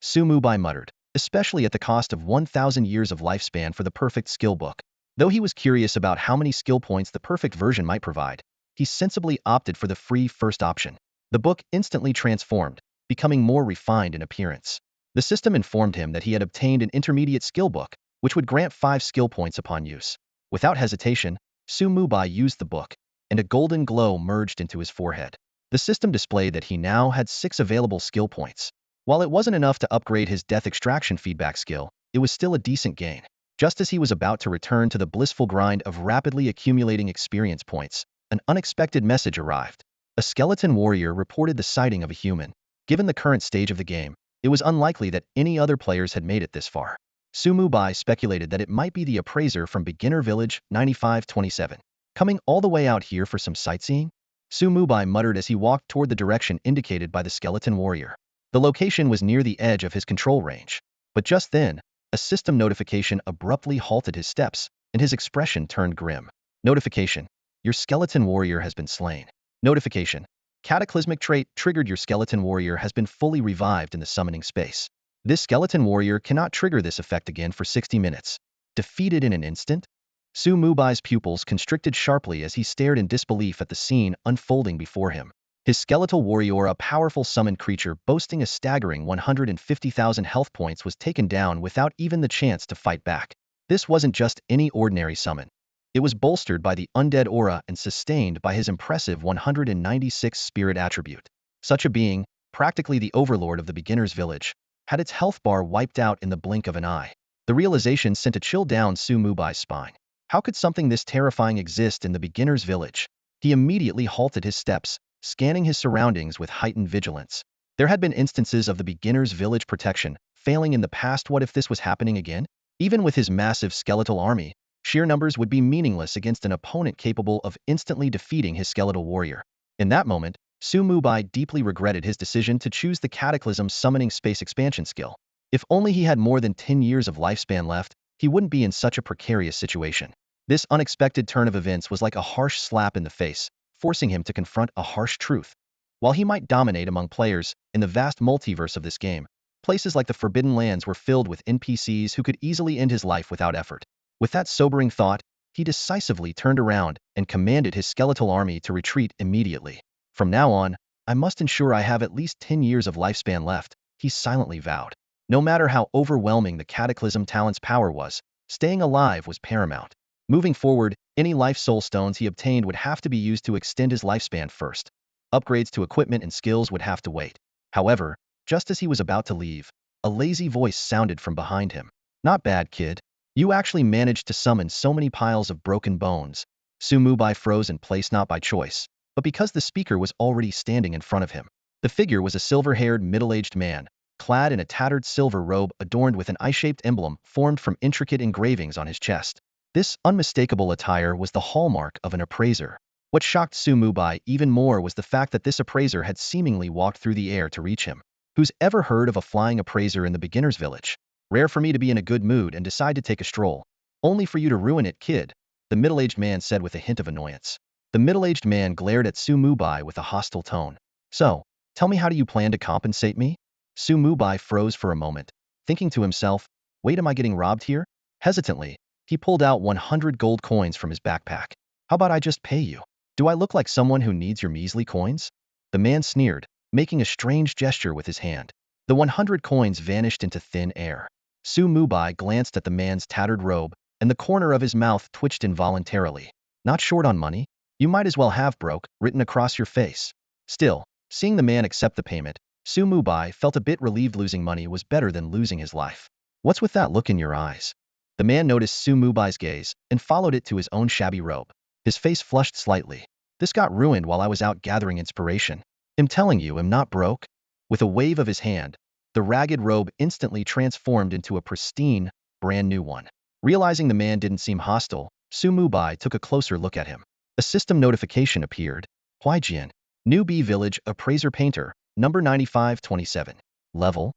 Su Mubai muttered, especially at the cost of 1,000 years of lifespan for the perfect skill book. Though he was curious about how many skill points the perfect version might provide, he sensibly opted for the free first option. The book instantly transformed, becoming more refined in appearance. The system informed him that he had obtained an intermediate skill book, which would grant 5 skill points upon use. Without hesitation, Su Mubai used the book, and a golden glow merged into his forehead. The system displayed that he now had 6 available skill points. While it wasn't enough to upgrade his death extraction feedback skill, it was still a decent gain. Just as he was about to return to the blissful grind of rapidly accumulating experience points, an unexpected message arrived. A skeleton warrior reported the sighting of a human. Given the current stage of the game, it was unlikely that any other players had made it this far. Su Mubai speculated that it might be the appraiser from Beginner Village 9527. Coming all the way out here for some sightseeing? Su Mubai muttered as he walked toward the direction indicated by the skeleton warrior. The location was near the edge of his control range. But just then, a system notification abruptly halted his steps, and his expression turned grim. Notification: your skeleton warrior has been slain. Notification: cataclysmic trait triggered. Your skeleton warrior has been fully revived in the summoning space. This skeleton warrior cannot trigger this effect again for 60 minutes. Defeated in an instant? Su Mubai's pupils constricted sharply as he stared in disbelief at the scene unfolding before him. His skeletal warrior, a powerful summoned creature boasting a staggering 150,000 health points, was taken down without even the chance to fight back. This wasn't just any ordinary summon. It was bolstered by the undead aura and sustained by his impressive 196 spirit attribute. Such a being, practically the overlord of the beginner's village, had its health bar wiped out in the blink of an eye. The realization sent a chill down Su Mubai's spine. How could something this terrifying exist in the beginner's village? He immediately halted his steps, scanning his surroundings with heightened vigilance. There had been instances of the beginner's village protection failing in the past. What if this was happening again? Even with his massive skeletal army, sheer numbers would be meaningless against an opponent capable of instantly defeating his skeletal warrior. In that moment, Su Mubai deeply regretted his decision to choose the Cataclysm summoning space expansion skill. If only he had more than 10 years of lifespan left, he wouldn't be in such a precarious situation. This unexpected turn of events was like a harsh slap in the face, forcing him to confront a harsh truth. While he might dominate among players in the vast multiverse of this game, places like the Forbidden Lands were filled with NPCs who could easily end his life without effort. With that sobering thought, he decisively turned around and commanded his skeletal army to retreat immediately. From now on, I must ensure I have at least 10 years of lifespan left, he silently vowed. No matter how overwhelming the Cataclysm talent's power was, staying alive was paramount. Moving forward, any life soul stones he obtained would have to be used to extend his lifespan first. Upgrades to equipment and skills would have to wait. However, just as he was about to leave, a lazy voice sounded from behind him. Not bad, kid. You actually managed to summon so many piles of broken bones. Su Mubai froze in place, not by choice, but because the speaker was already standing in front of him. The figure was a silver-haired, middle-aged man, clad in a tattered silver robe adorned with an eye-shaped emblem formed from intricate engravings on his chest. This unmistakable attire was the hallmark of an appraiser. What shocked Su Mubai even more was the fact that this appraiser had seemingly walked through the air to reach him. Who's ever heard of a flying appraiser in the beginner's village? Rare for me to be in a good mood and decide to take a stroll. Only for you to ruin it, kid, the middle-aged man said with a hint of annoyance. The middle-aged man glared at Su Mubai with a hostile tone. So, tell me, how do you plan to compensate me? Su Mubai froze for a moment, thinking to himself, wait, am I getting robbed here? Hesitantly, he pulled out 100 gold coins from his backpack. How about I just pay you? Do I look like someone who needs your measly coins? The man sneered, making a strange gesture with his hand. The 100 coins vanished into thin air. Su Mubai glanced at the man's tattered robe, and the corner of his mouth twitched involuntarily. Not short on money? You might as well have broke written across your face. Still, seeing the man accept the payment, Su Mubai felt a bit relieved. Losing money was better than losing his life. What's with that look in your eyes? The man noticed Su Mubai's gaze and followed it to his own shabby robe. His face flushed slightly. This got ruined while I was out gathering inspiration. I'm telling you, I'm not broke. With a wave of his hand, the ragged robe instantly transformed into a pristine, brand new one. Realizing the man didn't seem hostile, Su Mubai took a closer look at him. A system notification appeared. Huaijian, Newbie Village Appraiser Painter, number 9527. Level: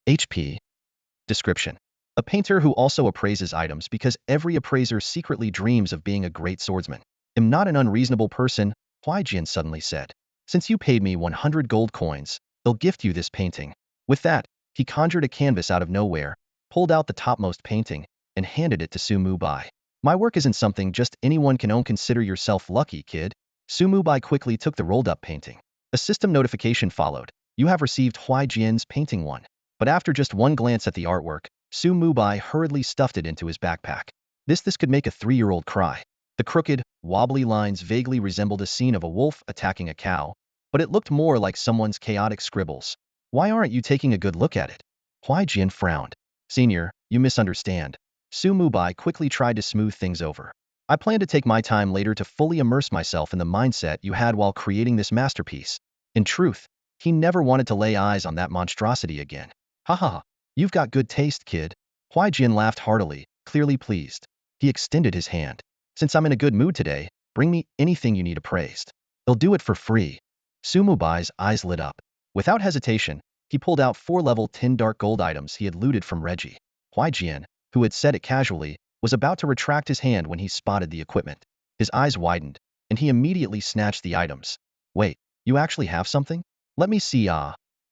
HP. Description: a painter who also appraises items because every appraiser secretly dreams of being a great swordsman. I'm not an unreasonable person, Huaijian suddenly said. Since you paid me 100 gold coins, I'll gift you this painting. With that, He conjured a canvas out of nowhere, pulled out the topmost painting, and handed it to Mubai. My work isn't something just anyone can own. Consider yourself lucky, kid. Mubai quickly took the rolled-up painting. A system notification followed. You have received Huaijian's painting 1. But after just one glance at the artwork, Mubai hurriedly stuffed it into his backpack. This could make a 3-year-old cry. The crooked, wobbly lines vaguely resembled a scene of a wolf attacking a cow, but it looked more like someone's chaotic scribbles. Why aren't you taking a good look at it? Huaijian frowned. Senior, you misunderstand. Mubai quickly tried to smooth things over. I plan to take my time later to fully immerse myself in the mindset you had while creating this masterpiece. In truth, he never wanted to lay eyes on that monstrosity again. Haha, you've got good taste, kid. Huaijian laughed heartily, clearly pleased. He extended his hand. Since I'm in a good mood today, bring me anything you need appraised. They'll do it for free. Mubai's eyes lit up. Without hesitation, he pulled out 4 level 10 dark gold items he had looted from Reggie. Huaijian, who had said it casually, was about to retract his hand when he spotted the equipment. His eyes widened, and he immediately snatched the items. Wait, you actually have something? Let me see.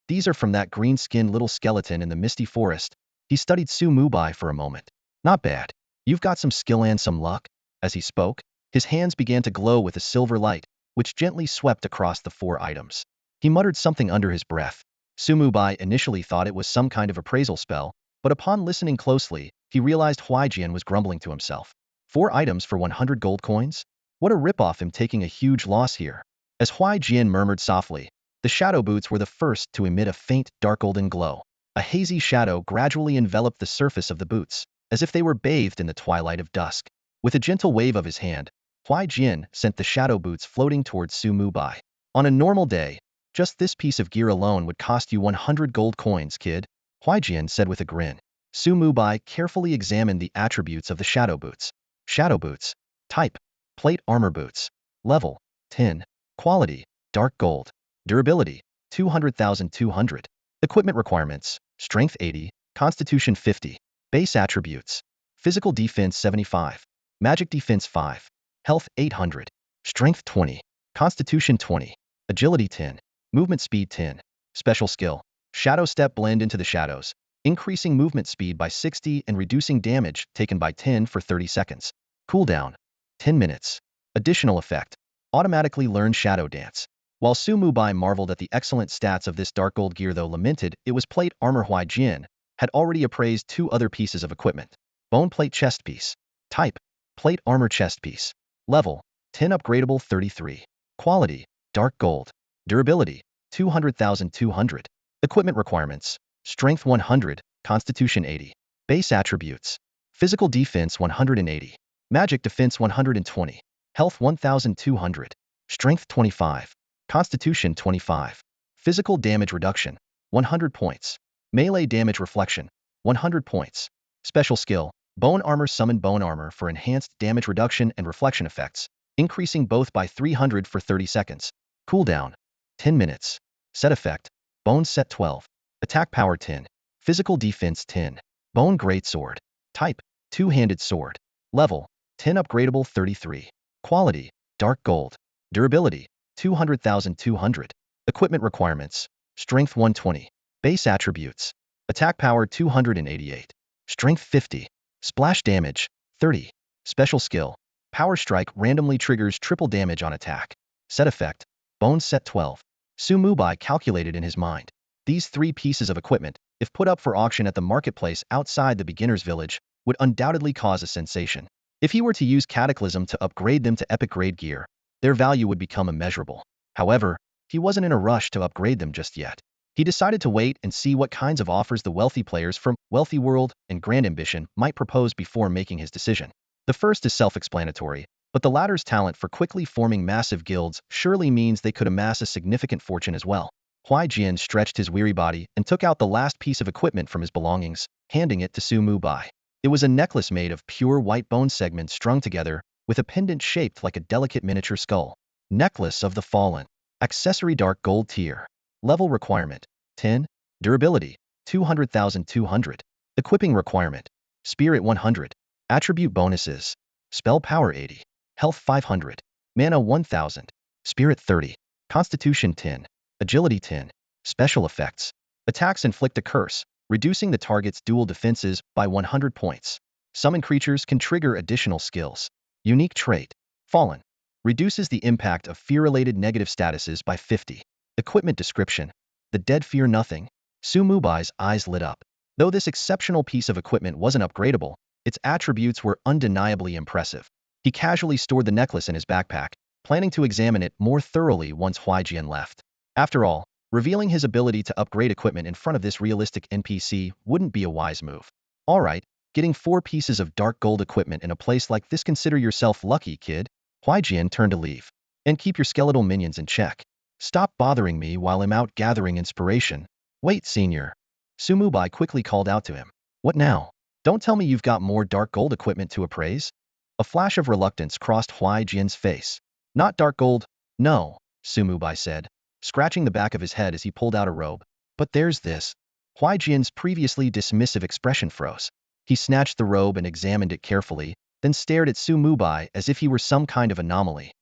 These are from that green-skinned little skeleton in the misty forest. He studied Mubai for a moment. Not bad. You've got some skill and some luck. As he spoke, his hands began to glow with a silver light, which gently swept across the 4 items. He muttered something under his breath. Mubai initially thought it was some kind of appraisal spell, but upon listening closely, he realized Huaijian was grumbling to himself. 4 items for 100 gold coins? What a rip-off! Him taking a huge loss here. As Huaijian murmured softly, the shadow boots were the first to emit a faint, dark golden glow. A hazy shadow gradually enveloped the surface of the boots, as if they were bathed in the twilight of dusk. With a gentle wave of his hand, Huaijian sent the shadow boots floating towards Mubai. On a normal day, just this piece of gear alone would cost you 100 gold coins, kid, Huaijian said with a grin. Mubai carefully examined the attributes of the shadow boots. Shadow boots. Type: plate armor boots. Level: 10. Quality: dark gold. Durability: 200,200. Equipment requirements: strength 80, constitution 50. Base attributes: physical defense 75, magic defense 5, health 800, strength 20, constitution 20, agility 10, movement speed 10. Special skill: shadow step. Blend into the shadows, increasing movement speed by 60 and reducing damage taken by 10 for 30 seconds. Cooldown: 10 minutes. Additional effect: automatically learn shadow dance. While Mubai marveled at the excellent stats of this dark gold gear, though lamented it was plate armor, Huaijian had already appraised 2 other pieces of equipment. Bone plate chest piece. Type: plate armor chest piece. Level: 10, upgradable 33. Quality: dark gold. Durability: 200,200. Equipment requirements: strength 100, constitution 80. Base attributes: physical defense 180, magic defense 120, health 1,200, strength 25, constitution 25. Physical damage reduction 100 points. Melee damage reflection 100 points. Special skill: bone armor. Summon bone armor for enhanced damage reduction and reflection effects, increasing both by 300 for 30 seconds. Cooldown: 10 minutes. Set effect: bone set 12. Attack power 10. Physical defense 10. Bone greatsword. Type: two-handed sword. Level: 10, upgradable 33. Quality: dark gold. Durability: 200,200. Equipment requirements: strength 120. Base attributes: attack power 288. Strength 50. Splash damage 30. Special skill: power strike. Randomly triggers triple damage on attack. Set effect: bone set 12. Mubai calculated in his mind. These 3 pieces of equipment, if put up for auction at the marketplace outside the beginner's village, would undoubtedly cause a sensation. If he were to use Cataclysm to upgrade them to epic grade gear, their value would become immeasurable. However, he wasn't in a rush to upgrade them just yet. He decided to wait and see what kinds of offers the wealthy players from Wealthy World and Grand Ambition might propose before making his decision. The first is self-explanatory, but the latter's talent for quickly forming massive guilds surely means they could amass a significant fortune as well. Huaijian stretched his weary body and took out the last piece of equipment from his belongings, handing it to Mubai. It was a necklace made of pure white bone segments strung together, with a pendant shaped like a delicate miniature skull. Necklace of the Fallen. Accessory: dark gold tier. Level requirement: 10. Durability: 200,200. Equipping requirement: Spirit 100. Attribute bonuses: Spell power 80. Health 500. Mana 1000. Spirit 30. Constitution 10. Agility 10. Special effects: attacks inflict a curse, reducing the target's dual defenses by 100 points. Summon creatures can trigger additional skills. Unique trait. Fallen. Reduces the impact of fear-related negative statuses by 50. Equipment description. The dead fear nothing. Mubai's eyes lit up. Though this exceptional piece of equipment wasn't upgradable, its attributes were undeniably impressive. He casually stored the necklace in his backpack, planning to examine it more thoroughly once Huaijian left. After all, revealing his ability to upgrade equipment in front of this realistic NPC wouldn't be a wise move. Alright, getting 4 pieces of dark gold equipment in a place like this, consider yourself lucky, kid. Huaijian turned to leave. And keep your skeletal minions in check. Stop bothering me while I'm out gathering inspiration. Wait, senior. Mubai quickly called out to him. What now? Don't tell me you've got more dark gold equipment to appraise? A flash of reluctance crossed Huaijian's face. Not dark gold, no, Mubai said, scratching the back of his head as he pulled out a robe. But there's this. Huaijian's previously dismissive expression froze. He snatched the robe and examined it carefully, then stared at Mubai as if he were some kind of anomaly.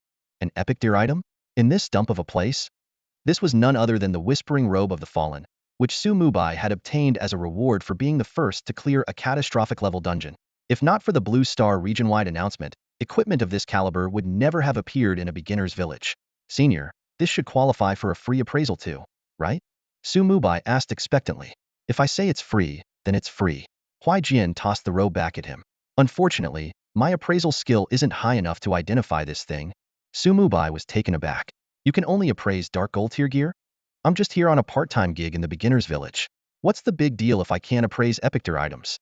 An epic tier item? In this dump of a place? This was none other than the Whispering Robe of the Fallen, which Mubai had obtained as a reward for being the first to clear a catastrophic level dungeon. If not for the Blue Star region-wide announcement, equipment of this caliber would never have appeared in a beginner's village. Senior, this should qualify for a free appraisal too, right? Mubai asked expectantly. If I say it's free, then it's free. Huaijian tossed the robe back at him. Unfortunately, my appraisal skill isn't high enough to identify this thing. Mubai was taken aback. You can only appraise dark gold tier gear? I'm just here on a part-time gig in the beginner's village. What's the big deal if I can't appraise epic tier items?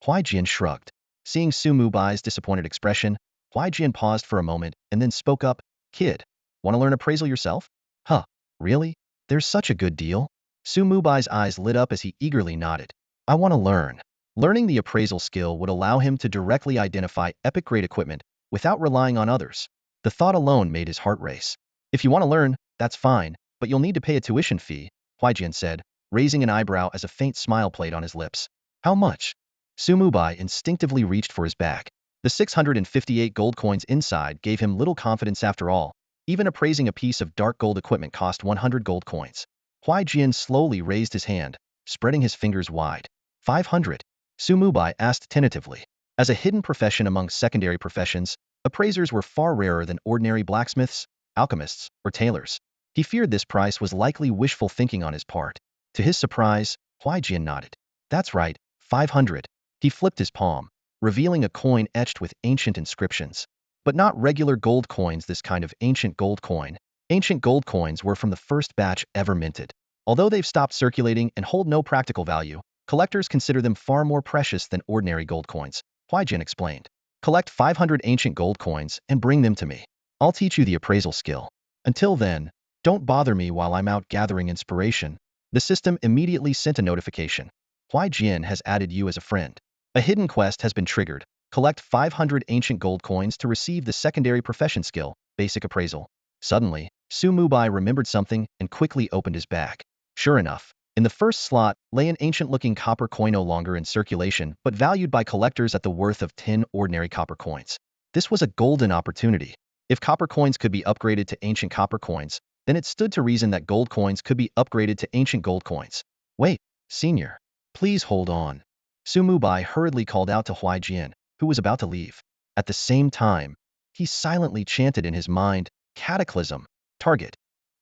Huaijian shrugged. Seeing Mubai's disappointed expression, Huaijian paused for a moment and then spoke up. Kid, want to learn appraisal yourself? Huh, really? There's such a good deal? Mubai's eyes lit up as he eagerly nodded. I want to learn. Learning the appraisal skill would allow him to directly identify epic-grade equipment without relying on others. The thought alone made his heart race. If you want to learn, that's fine, but you'll need to pay a tuition fee, Huaijian said, raising an eyebrow as a faint smile played on his lips. How much? Mubai instinctively reached for his bag. The 658 gold coins inside gave him little confidence after all. Even appraising a piece of dark gold equipment cost 100 gold coins. Huaijian slowly raised his hand, spreading his fingers wide. 500. Mubai asked tentatively. As a hidden profession among secondary professions, appraisers were far rarer than ordinary blacksmiths, alchemists, or tailors. He feared this price was likely wishful thinking on his part. To his surprise, Huaijian nodded. That's right, 500. He flipped his palm, revealing a coin etched with ancient inscriptions. But not regular gold coins, this kind of ancient gold coin. Ancient gold coins were from the first batch ever minted. Although they've stopped circulating and hold no practical value, collectors consider them far more precious than ordinary gold coins, Huaijian explained. Collect 500 ancient gold coins and bring them to me. I'll teach you the appraisal skill. Until then, don't bother me while I'm out gathering inspiration. The system immediately sent a notification. Huaijian has added you as a friend. A hidden quest has been triggered. Collect 500 ancient gold coins to receive the secondary profession skill, basic appraisal. Suddenly, Mubai remembered something and quickly opened his bag. Sure enough, in the first slot lay an ancient-looking copper coin no longer in circulation but valued by collectors at the worth of 10 ordinary copper coins. This was a golden opportunity. If copper coins could be upgraded to ancient copper coins, then it stood to reason that gold coins could be upgraded to ancient gold coins. Wait, senior. Please hold on. Mubai hurriedly called out to Huaijian, who was about to leave. At the same time, he silently chanted in his mind, Cataclysm. Target.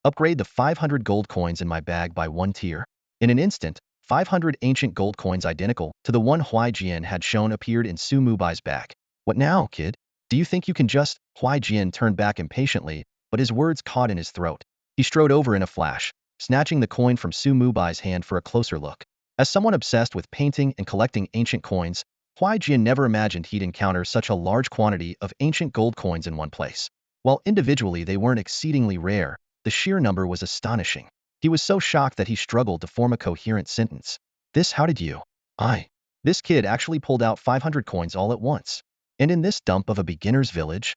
Upgrade the 500 gold coins in my bag by 1 tier. In an instant, 500 ancient gold coins identical to the one Huaijian had shown appeared in Mubai's bag. What now, kid? Do you think you can just? Huaijian turned back impatiently, but his words caught in his throat. He strode over in a flash, snatching the coin from Mubai's hand for a closer look. As someone obsessed with painting and collecting ancient coins, Huaijian never imagined he'd encounter such a large quantity of ancient gold coins in one place. While individually they weren't exceedingly rare, the sheer number was astonishing. He was so shocked that he struggled to form a coherent sentence. How did you? This kid actually pulled out 500 coins all at once. And in this dump of a beginner's village?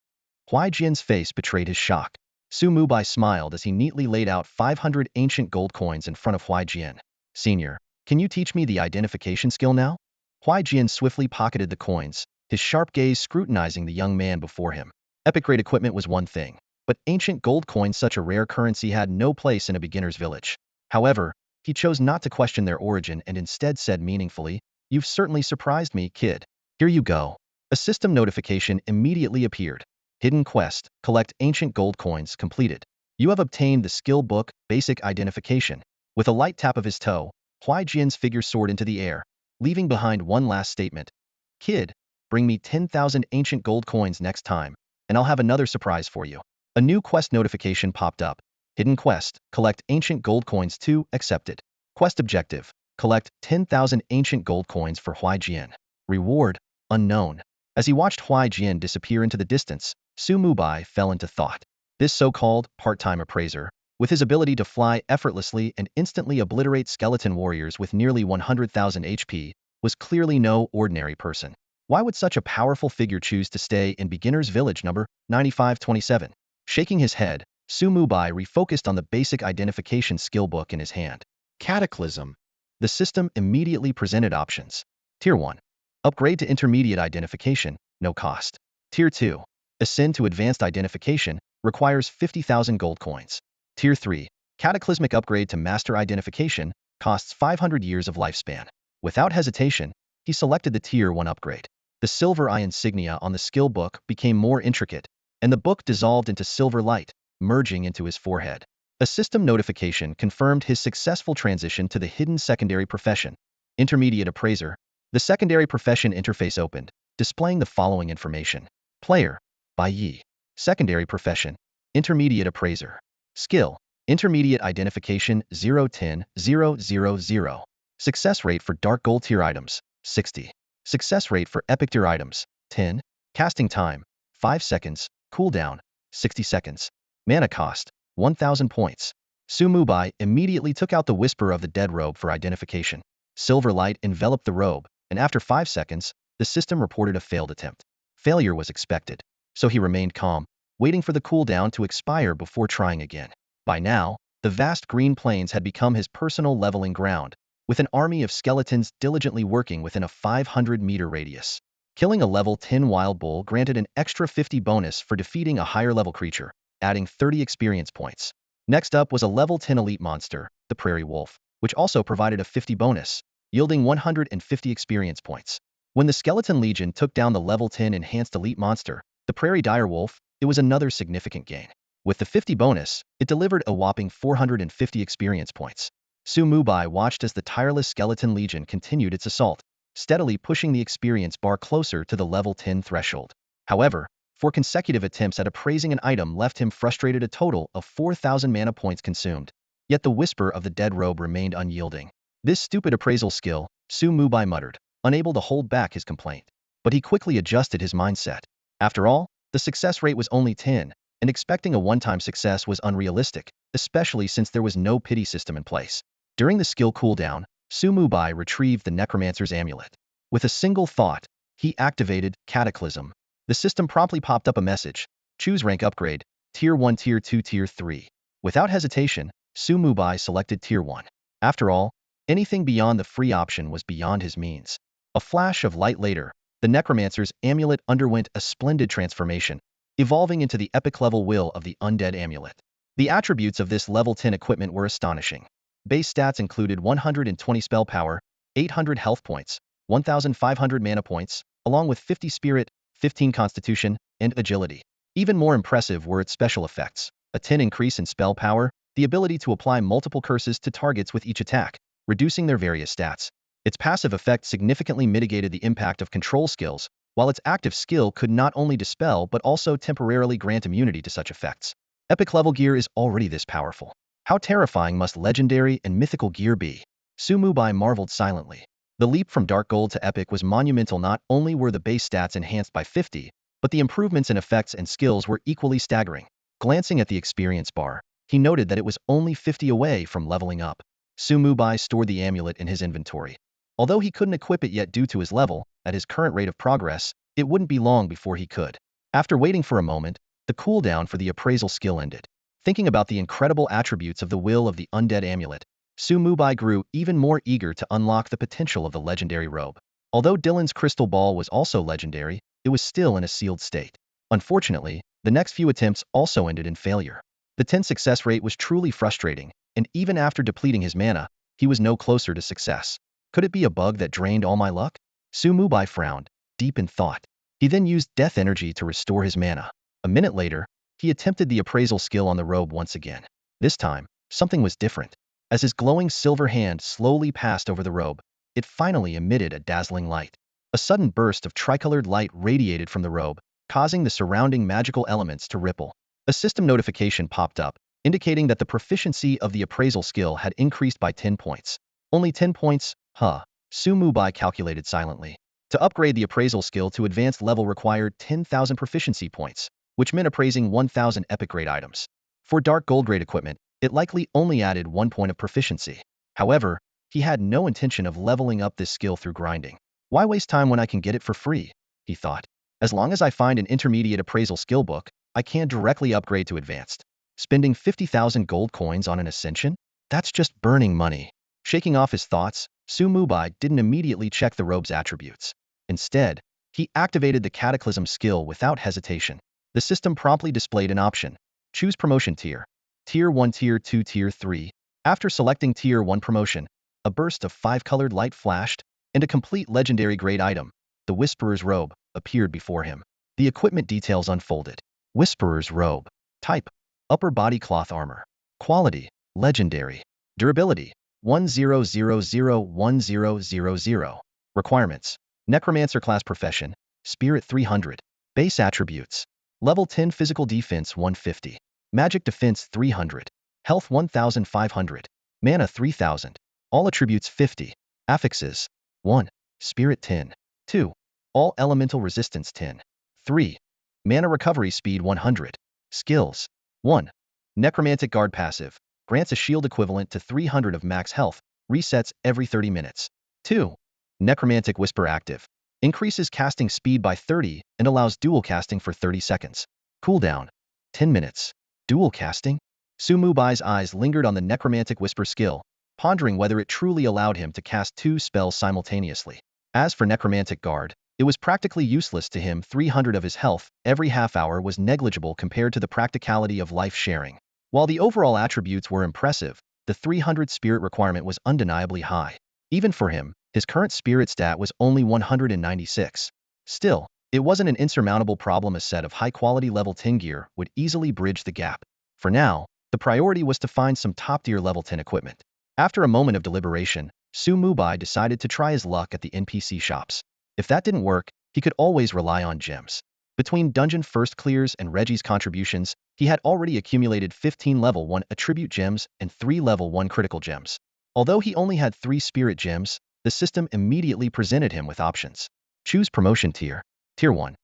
Huaijian's face betrayed his shock. Mubai smiled as he neatly laid out 500 ancient gold coins in front of Huaijian. Senior, can you teach me the identification skill now? Huaijian swiftly pocketed the coins, his sharp gaze scrutinizing the young man before him. Epic-grade equipment was one thing, but ancient gold coins, such a rare currency, had no place in a beginner's village. However, he chose not to question their origin and instead said meaningfully, "You've certainly surprised me, kid. Here you go." A system notification immediately appeared. Hidden quest, collect ancient gold coins, completed. You have obtained the skill book, basic identification. With a light tap of his toe, Huai Jian's figure soared into the air, leaving behind one last statement. "Kid, bring me 10,000 ancient gold coins next time, and I'll have another surprise for you." A new quest notification popped up. Hidden quest, collect ancient gold coins 2, accepted. Quest objective, collect 10,000 ancient gold coins for Huai Jian. Reward, unknown. As he watched Huai Jian disappear into the distance, Su Mubai fell into thought. This so-called part-time appraiser, with his ability to fly effortlessly and instantly obliterate skeleton warriors with nearly 100,000 HP, was clearly no ordinary person. Why would such a powerful figure choose to stay in beginner's village number 9527? Shaking his head, Su Mubai refocused on the basic identification skill book in his hand. Cataclysm. The system immediately presented options. Tier 1. Upgrade to intermediate identification, no cost. Tier 2. Ascend to advanced identification, requires 50,000 gold coins. Tier 3. Cataclysmic upgrade to master identification, costs 500 years of lifespan. Without hesitation, he selected the Tier 1 upgrade. The silver eye insignia on the skill book became more intricate, and the book dissolved into silver light, merging into his forehead. A system notification confirmed his successful transition to the hidden secondary profession, intermediate appraiser. The secondary profession interface opened, displaying the following information. Player, Bai Yi. Secondary profession, intermediate appraiser. Skill, intermediate identification 010,000. Success rate for dark gold tier items, 60. Success rate for epic tier items, 10. Casting time, 5 seconds. Cooldown, 60 seconds. Mana cost, 1,000 points. Su Mubai immediately took out the Whisper of the Dead robe for identification. Silver light enveloped the robe, and after 5 seconds, the system reported a failed attempt. Failure was expected, so he remained calm, waiting for the cooldown to expire before trying again. By now, the vast green plains had become his personal leveling ground, with an army of skeletons diligently working within a 500-meter radius. Killing a level 10 wild bull granted an extra 50 bonus for defeating a higher level creature, adding 30 experience points. Next up was a level 10 elite monster, the prairie wolf, which also provided a 50 bonus, yielding 150 experience points. When the skeleton legion took down the level 10 enhanced elite monster, the prairie direwolf, it was another significant gain. With the 50 bonus, it delivered a whopping 450 experience points. Su Mubai watched as the tireless skeleton legion continued its assault, steadily pushing the experience bar closer to the level 10 threshold. However, 4 consecutive attempts at appraising an item left him frustrated, a total of 4,000 mana points consumed. Yet the Whisper of the Dead robe remained unyielding. "This stupid appraisal skill," Su Mubai muttered, unable to hold back his complaint. But he quickly adjusted his mindset. After all, the success rate was only 10, and expecting a one-time success was unrealistic, especially since there was no pity system in place. During the skill cooldown, Su Mubai retrieved the Necromancer's amulet. With a single thought, he activated Cataclysm. The system promptly popped up a message. Choose rank upgrade, Tier 1, Tier 2, Tier 3. Without hesitation, Su Mubai selected Tier 1. After all, anything beyond the free option was beyond his means. A flash of light later, the Necromancer's amulet underwent a splendid transformation, evolving into the epic-level will of the undead amulet. The attributes of this level 10 equipment were astonishing. Base stats included 120 spell power, 800 health points, 1,500 mana points, along with 50 spirit, 15 constitution, and agility. Even more impressive were its special effects. A 10 increase in spell power, the ability to apply multiple curses to targets with each attack, reducing their various stats. Its passive effect significantly mitigated the impact of control skills, while its active skill could not only dispel but also temporarily grant immunity to such effects. Epic level gear is already this powerful. How terrifying must legendary and mythical gear be? Su Mubai marveled silently. The leap from dark gold to epic was monumental. Not only were the base stats enhanced by 50, but the improvements in effects and skills were equally staggering. Glancing at the experience bar, he noted that it was only 50 away from leveling up. Su Mubai stored the amulet in his inventory. Although he couldn't equip it yet due to his level, at his current rate of progress, it wouldn't be long before he could. After waiting for a moment, the cooldown for the appraisal skill ended. Thinking about the incredible attributes of the will of the undead amulet, Su Mubai grew even more eager to unlock the potential of the legendary robe. Although Dylan's crystal ball was also legendary, it was still in a sealed state. Unfortunately, the next few attempts also ended in failure. The 10 success rate was truly frustrating, and even after depleting his mana, he was no closer to success. Could it be a bug that drained all my luck? Mubai frowned, deep in thought. He then used death energy to restore his mana. A minute later, he attempted the appraisal skill on the robe once again. This time, something was different. As his glowing silver hand slowly passed over the robe, it finally emitted a dazzling light. A sudden burst of tricolored light radiated from the robe, causing the surrounding magical elements to ripple. A system notification popped up, indicating that the proficiency of the appraisal skill had increased by 10 points. Only 10 points? Huh. Mubai calculated silently. To upgrade the appraisal skill to advanced level required 10,000 proficiency points, which meant appraising 1,000 epic grade items. For dark gold grade equipment, it likely only added 1 point of proficiency. However, he had no intention of leveling up this skill through grinding. Why waste time when I can get it for free? He thought. As long as I find an intermediate appraisal skill book, I can directly upgrade to advanced. Spending 50,000 gold coins on an Ascension? That's just burning money. Shaking off his thoughts, Mubai didn't immediately check the robe's attributes. Instead, he activated the cataclysm skill without hesitation. The system promptly displayed an option. Choose promotion tier. Tier 1, Tier 2, Tier 3. After selecting Tier 1 promotion, a burst of 5-colored light flashed, and a complete legendary grade item, the Whisperer's Robe, appeared before him. The equipment details unfolded. Whisperer's Robe. Type: upper body cloth armor. Quality: legendary. Durability: 10001000. Requirements: Necromancer class profession, Spirit 300. Base attributes: Level 10 physical defense 150. Magic defense 300. Health 1500. Mana 3000. All attributes 50. Affixes: 1. Spirit 10. 2. All elemental resistance 10. 3. Mana recovery speed 100. Skills: 1. Necromantic guard passive. Grants a shield equivalent to 300 of max health. Resets every 30 minutes. 2. Necromantic whisper active. Increases casting speed by 30 and allows dual casting for 30 seconds. Cooldown: 10 minutes. Dual casting? Mubai's eyes lingered on the necromantic whisper skill, pondering whether it truly allowed him to cast 2 spells simultaneously. As for necromantic guard, it was practically useless to him. 300 of his health every half hour was negligible compared to the practicality of life sharing. While the overall attributes were impressive, the 300 spirit requirement was undeniably high. Even for him, his current spirit stat was only 196. Still, it wasn't an insurmountable problem. A set of high-quality level 10 gear would easily bridge the gap. For now, the priority was to find some top-tier level 10 equipment. After a moment of deliberation, Mubai decided to try his luck at the NPC shops. If that didn't work, he could always rely on gems. Between dungeon first clears and Reggie's contributions, he had already accumulated 15 level 1 attribute gems and 3 level 1 critical gems. Although he only had 3 spirit gems, the system immediately presented him with options. Choose promotion tier. Tier 1.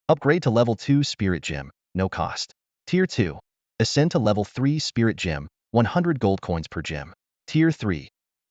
Upgrade to level 2 spirit gem, no cost. Tier 2. Ascend to level 3 spirit gem, 100 gold coins per gem. Tier 3.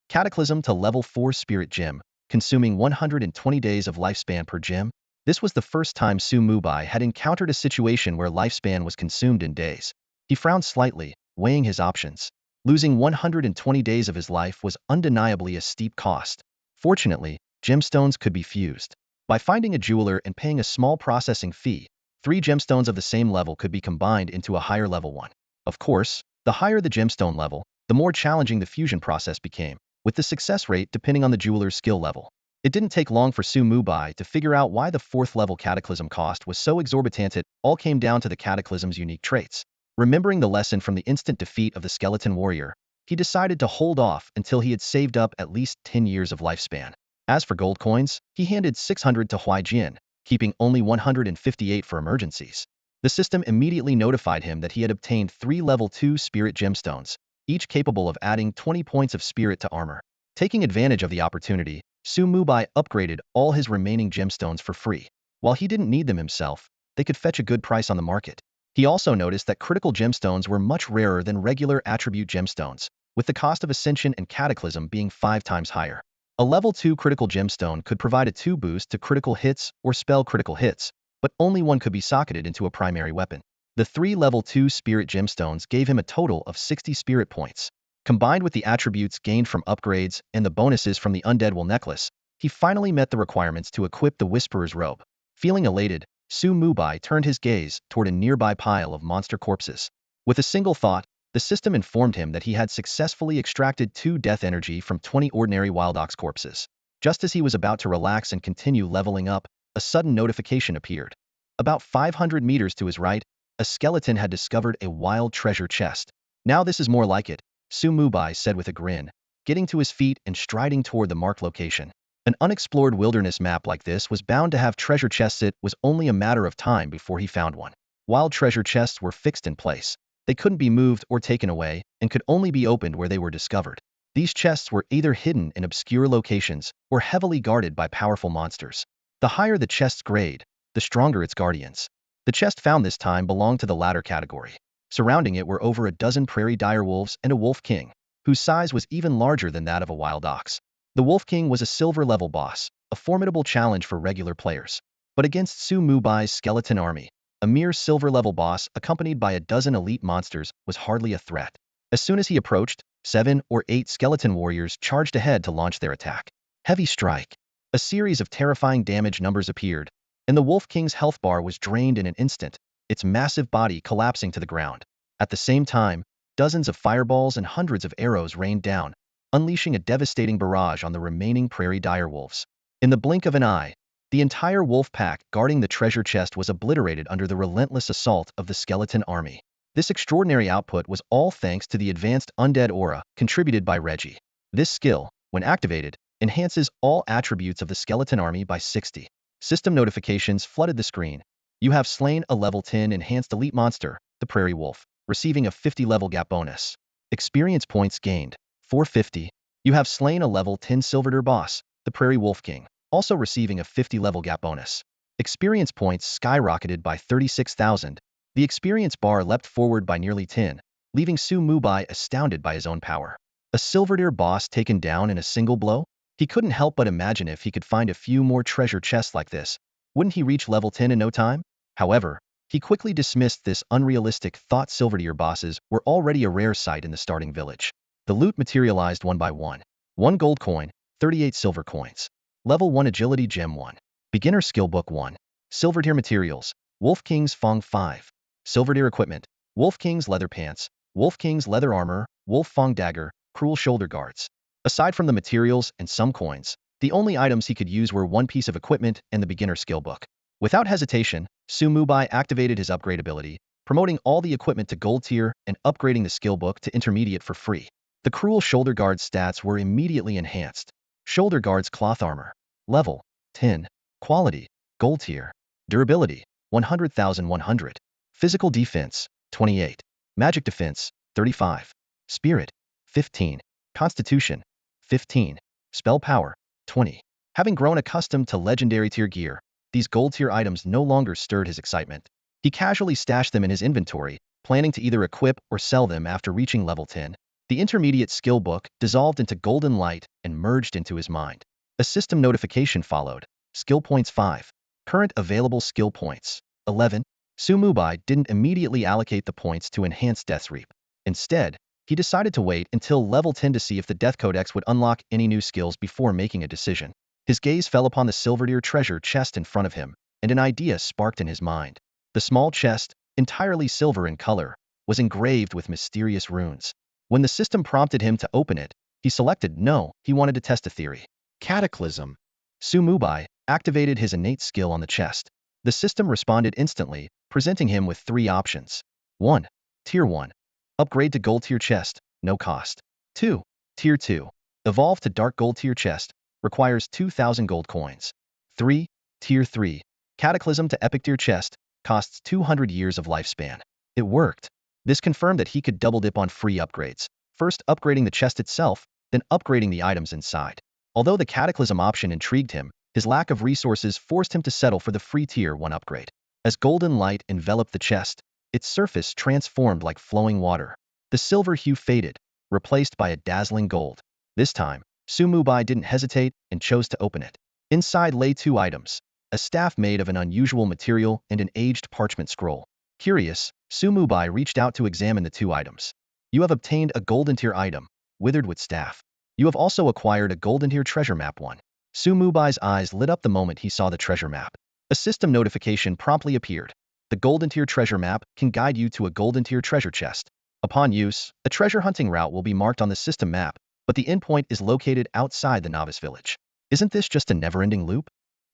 Cataclysm to level 4 spirit gem, consuming 120 days of lifespan per gem. This was the first time Mubai had encountered a situation where lifespan was consumed in days. He frowned slightly, weighing his options. Losing 120 days of his life was undeniably a steep cost. Fortunately, gemstones could be fused. By finding a jeweler and paying a small processing fee, 3 gemstones of the same level could be combined into a higher level one. Of course, the higher the gemstone level, the more challenging the fusion process became, with the success rate depending on the jeweler's skill level. It didn't take long for Mubai to figure out why the 4th level cataclysm cost was so exorbitant. It all came down to the cataclysm's unique traits. Remembering the lesson from the instant defeat of the skeleton warrior, he decided to hold off until he had saved up at least 10 years of lifespan. As for gold coins, he handed 600 to Huaijian, keeping only 158 for emergencies. The system immediately notified him that he had obtained 3 level 2 spirit gemstones, each capable of adding 20 points of spirit to armor. Taking advantage of the opportunity, Mubai upgraded all his remaining gemstones for free. While he didn't need them himself, they could fetch a good price on the market. He also noticed that critical gemstones were much rarer than regular attribute gemstones, with the cost of Ascension and Cataclysm being 5 times higher. A level 2 critical gemstone could provide a 2 boost to critical hits or spell critical hits, but only one could be socketed into a primary weapon. The 3 level 2 spirit gemstones gave him a total of 60 spirit points. Combined with the attributes gained from upgrades and the bonuses from the Undead Wool necklace, he finally met the requirements to equip the Whisperer's Robe. Feeling elated, Mubai turned his gaze toward a nearby pile of monster corpses. With a single thought, The system informed him that he had successfully extracted 2 death energy from 20 ordinary wild ox corpses. Just as he was about to relax and continue leveling up, a sudden notification appeared. About 500 meters to his right, a skeleton had discovered a wild treasure chest. Now this is more like it, Mubai said with a grin, getting to his feet and striding toward the marked location. An unexplored wilderness map like this was bound to have treasure chests. It was only a matter of time before he found one. Wild treasure chests were fixed in place. They couldn't be moved or taken away, and could only be opened where they were discovered. These chests were either hidden in obscure locations or heavily guarded by powerful monsters. The higher the chest's grade, the stronger its guardians. The chest found this time belonged to the latter category. Surrounding it were over a dozen prairie direwolves and a wolf king, whose size was even larger than that of a wild ox. The Wolf King was a silver-level boss, a formidable challenge for regular players. But against Mubai's skeleton army, a mere silver-level boss accompanied by a dozen elite monsters was hardly a threat. As soon as he approached, 7 or 8 skeleton warriors charged ahead to launch their attack. Heavy strike. A series of terrifying damage numbers appeared, and the Wolf King's health bar was drained in an instant, its massive body collapsing to the ground. At the same time, dozens of fireballs and hundreds of arrows rained down, unleashing a devastating barrage on the remaining prairie direwolves. In the blink of an eye, the entire wolf pack guarding the treasure chest was obliterated under the relentless assault of the skeleton army. This extraordinary output was all thanks to the advanced undead aura contributed by Reggie. This skill, when activated, enhances all attributes of the skeleton army by 60. System notifications flooded the screen. You have slain a level 10 enhanced elite monster, the prairie wolf, receiving a 50 level gap bonus. Experience points gained. 450. You have slain a level 10 Silverdeer boss, the Prairie Wolf King, also receiving a 50 level gap bonus. Experience points skyrocketed by 36,000. The experience bar leapt forward by nearly 10, leaving Mubai astounded by his own power. A Silverdeer boss taken down in a single blow? He couldn't help but imagine if he could find a few more treasure chests like this, wouldn't he reach level 10 in no time? However, he quickly dismissed this unrealistic thought. Silverdeer bosses were already a rare sight in the starting village. The loot materialized one by one. 1 gold coin, 38 silver coins. Level 1 agility gem 1. Beginner skill book 1. Silverdeer materials, Wolf King's Fong 5. Silverdeer equipment, Wolf King's leather pants, Wolf King's leather armor, Wolf Fong dagger, cruel shoulder guards. Aside from the materials and some coins, the only items he could use were 1 piece of equipment and the beginner skill book. Without hesitation, Mubai activated his upgrade ability, promoting all the equipment to gold tier and upgrading the skill book to intermediate for free. The cruel shoulder guard stats were immediately enhanced. Shoulder guard's cloth armor. Level 10. Quality gold tier. Durability 100,100. Physical defense 28. Magic defense 35. Spirit 15. Constitution 15. Spell power 20. Having grown accustomed to legendary tier gear, these gold tier items no longer stirred his excitement. He casually stashed them in his inventory, planning to either equip or sell them after reaching level 10. The intermediate skill book dissolved into golden light and merged into his mind. A system notification followed. Skill points 5. Current available skill points 11. Mubai didn't immediately allocate the points to enhance Death's Reap. Instead, he decided to wait until level 10 to see if the Death Codex would unlock any new skills before making a decision. His gaze fell upon the Silverdeer treasure chest in front of him, and an idea sparked in his mind. The small chest, entirely silver in color, was engraved with mysterious runes. When the system prompted him to open it, he selected no. He wanted to test a theory. Cataclysm. Mubai activated his innate skill on the chest. The system responded instantly, presenting him with 3 options. 1. Tier 1. Upgrade to gold tier chest, no cost. 2. Tier 2. Evolve to dark gold tier chest, requires 2,000 gold coins. 3. Tier 3. Cataclysm to epic tier chest, costs 200 years of lifespan. It worked. This confirmed that he could double dip on free upgrades, first upgrading the chest itself, then upgrading the items inside. Although the Cataclysm option intrigued him, his lack of resources forced him to settle for the free Tier 1 upgrade. As golden light enveloped the chest, its surface transformed like flowing water. The silver hue faded, replaced by a dazzling gold. This time, Mubai didn't hesitate and chose to open it. Inside lay 2 items, a staff made of an unusual material and an aged parchment scroll. Curious, Mubai reached out to examine the 2 items. You have obtained a golden tier item, Withered with Staff. You have also acquired a golden tier treasure map 1. Mubai's eyes lit up the moment he saw the treasure map. A system notification promptly appeared. The golden tier treasure map can guide you to a golden tier treasure chest. Upon use, a treasure hunting route will be marked on the system map, but the endpoint is located outside the novice village. Isn't this just a never-ending loop?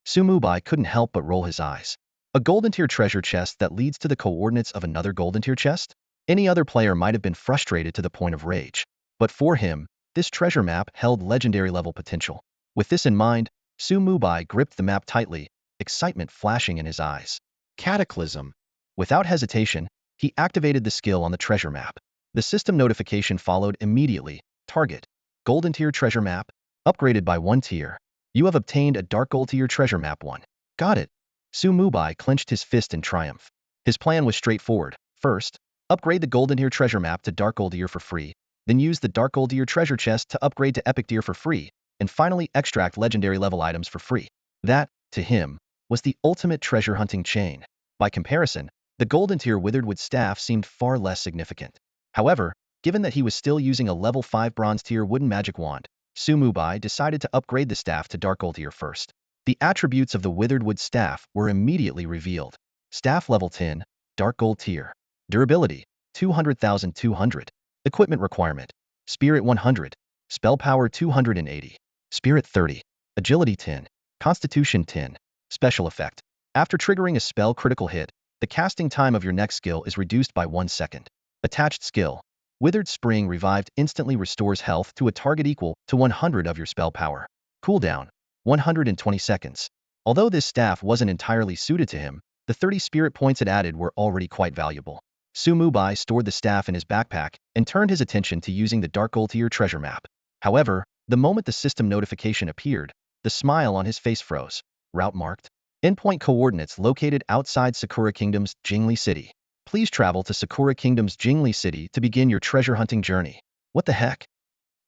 Mubai couldn't help but roll his eyes. A golden tier treasure chest that leads to the coordinates of another golden tier chest? Any other player might have been frustrated to the point of rage. But for him, this treasure map held legendary level potential. With this in mind, Mubai gripped the map tightly, excitement flashing in his eyes. Cataclysm. Without hesitation, he activated the skill on the treasure map. The system notification followed immediately. Target. Golden tier treasure map. Upgraded by 1 tier. You have obtained a dark gold tier treasure map 1. Got it. Mubai clenched his fist in triumph. His plan was straightforward. First, upgrade the golden tier treasure map to dark gold tier for free, then use the dark gold tier treasure chest to upgrade to epic tier for free, and finally extract legendary level items for free. That, to him, was the ultimate treasure hunting chain. By comparison, the golden tier withered wood staff seemed far less significant. However, given that he was still using a level 5 bronze tier wooden magic wand, Mubai decided to upgrade the staff to dark gold tier first. The attributes of the withered wood staff were immediately revealed. Staff level 10, dark gold tier. Durability, 200,200. Equipment requirement, Spirit 100, Spell Power 280, Spirit 30, Agility 10, Constitution 10. Special effect. After triggering a spell critical hit, the casting time of your next skill is reduced by 1 second. Attached skill. Withered Spring Revived instantly restores health to a target equal to 100 of your spell power. Cooldown, 120 seconds. Although this staff wasn't entirely suited to him, the 30 spirit points it added were already quite valuable. Mubai stored the staff in his backpack and turned his attention to using the dark gold tier treasure map. However, the moment the system notification appeared, the smile on his face froze. Route marked. Endpoint coordinates located outside Sakura Kingdom's Jingli City. Please travel to Sakura Kingdom's Jingli City to begin your treasure hunting journey. What the heck?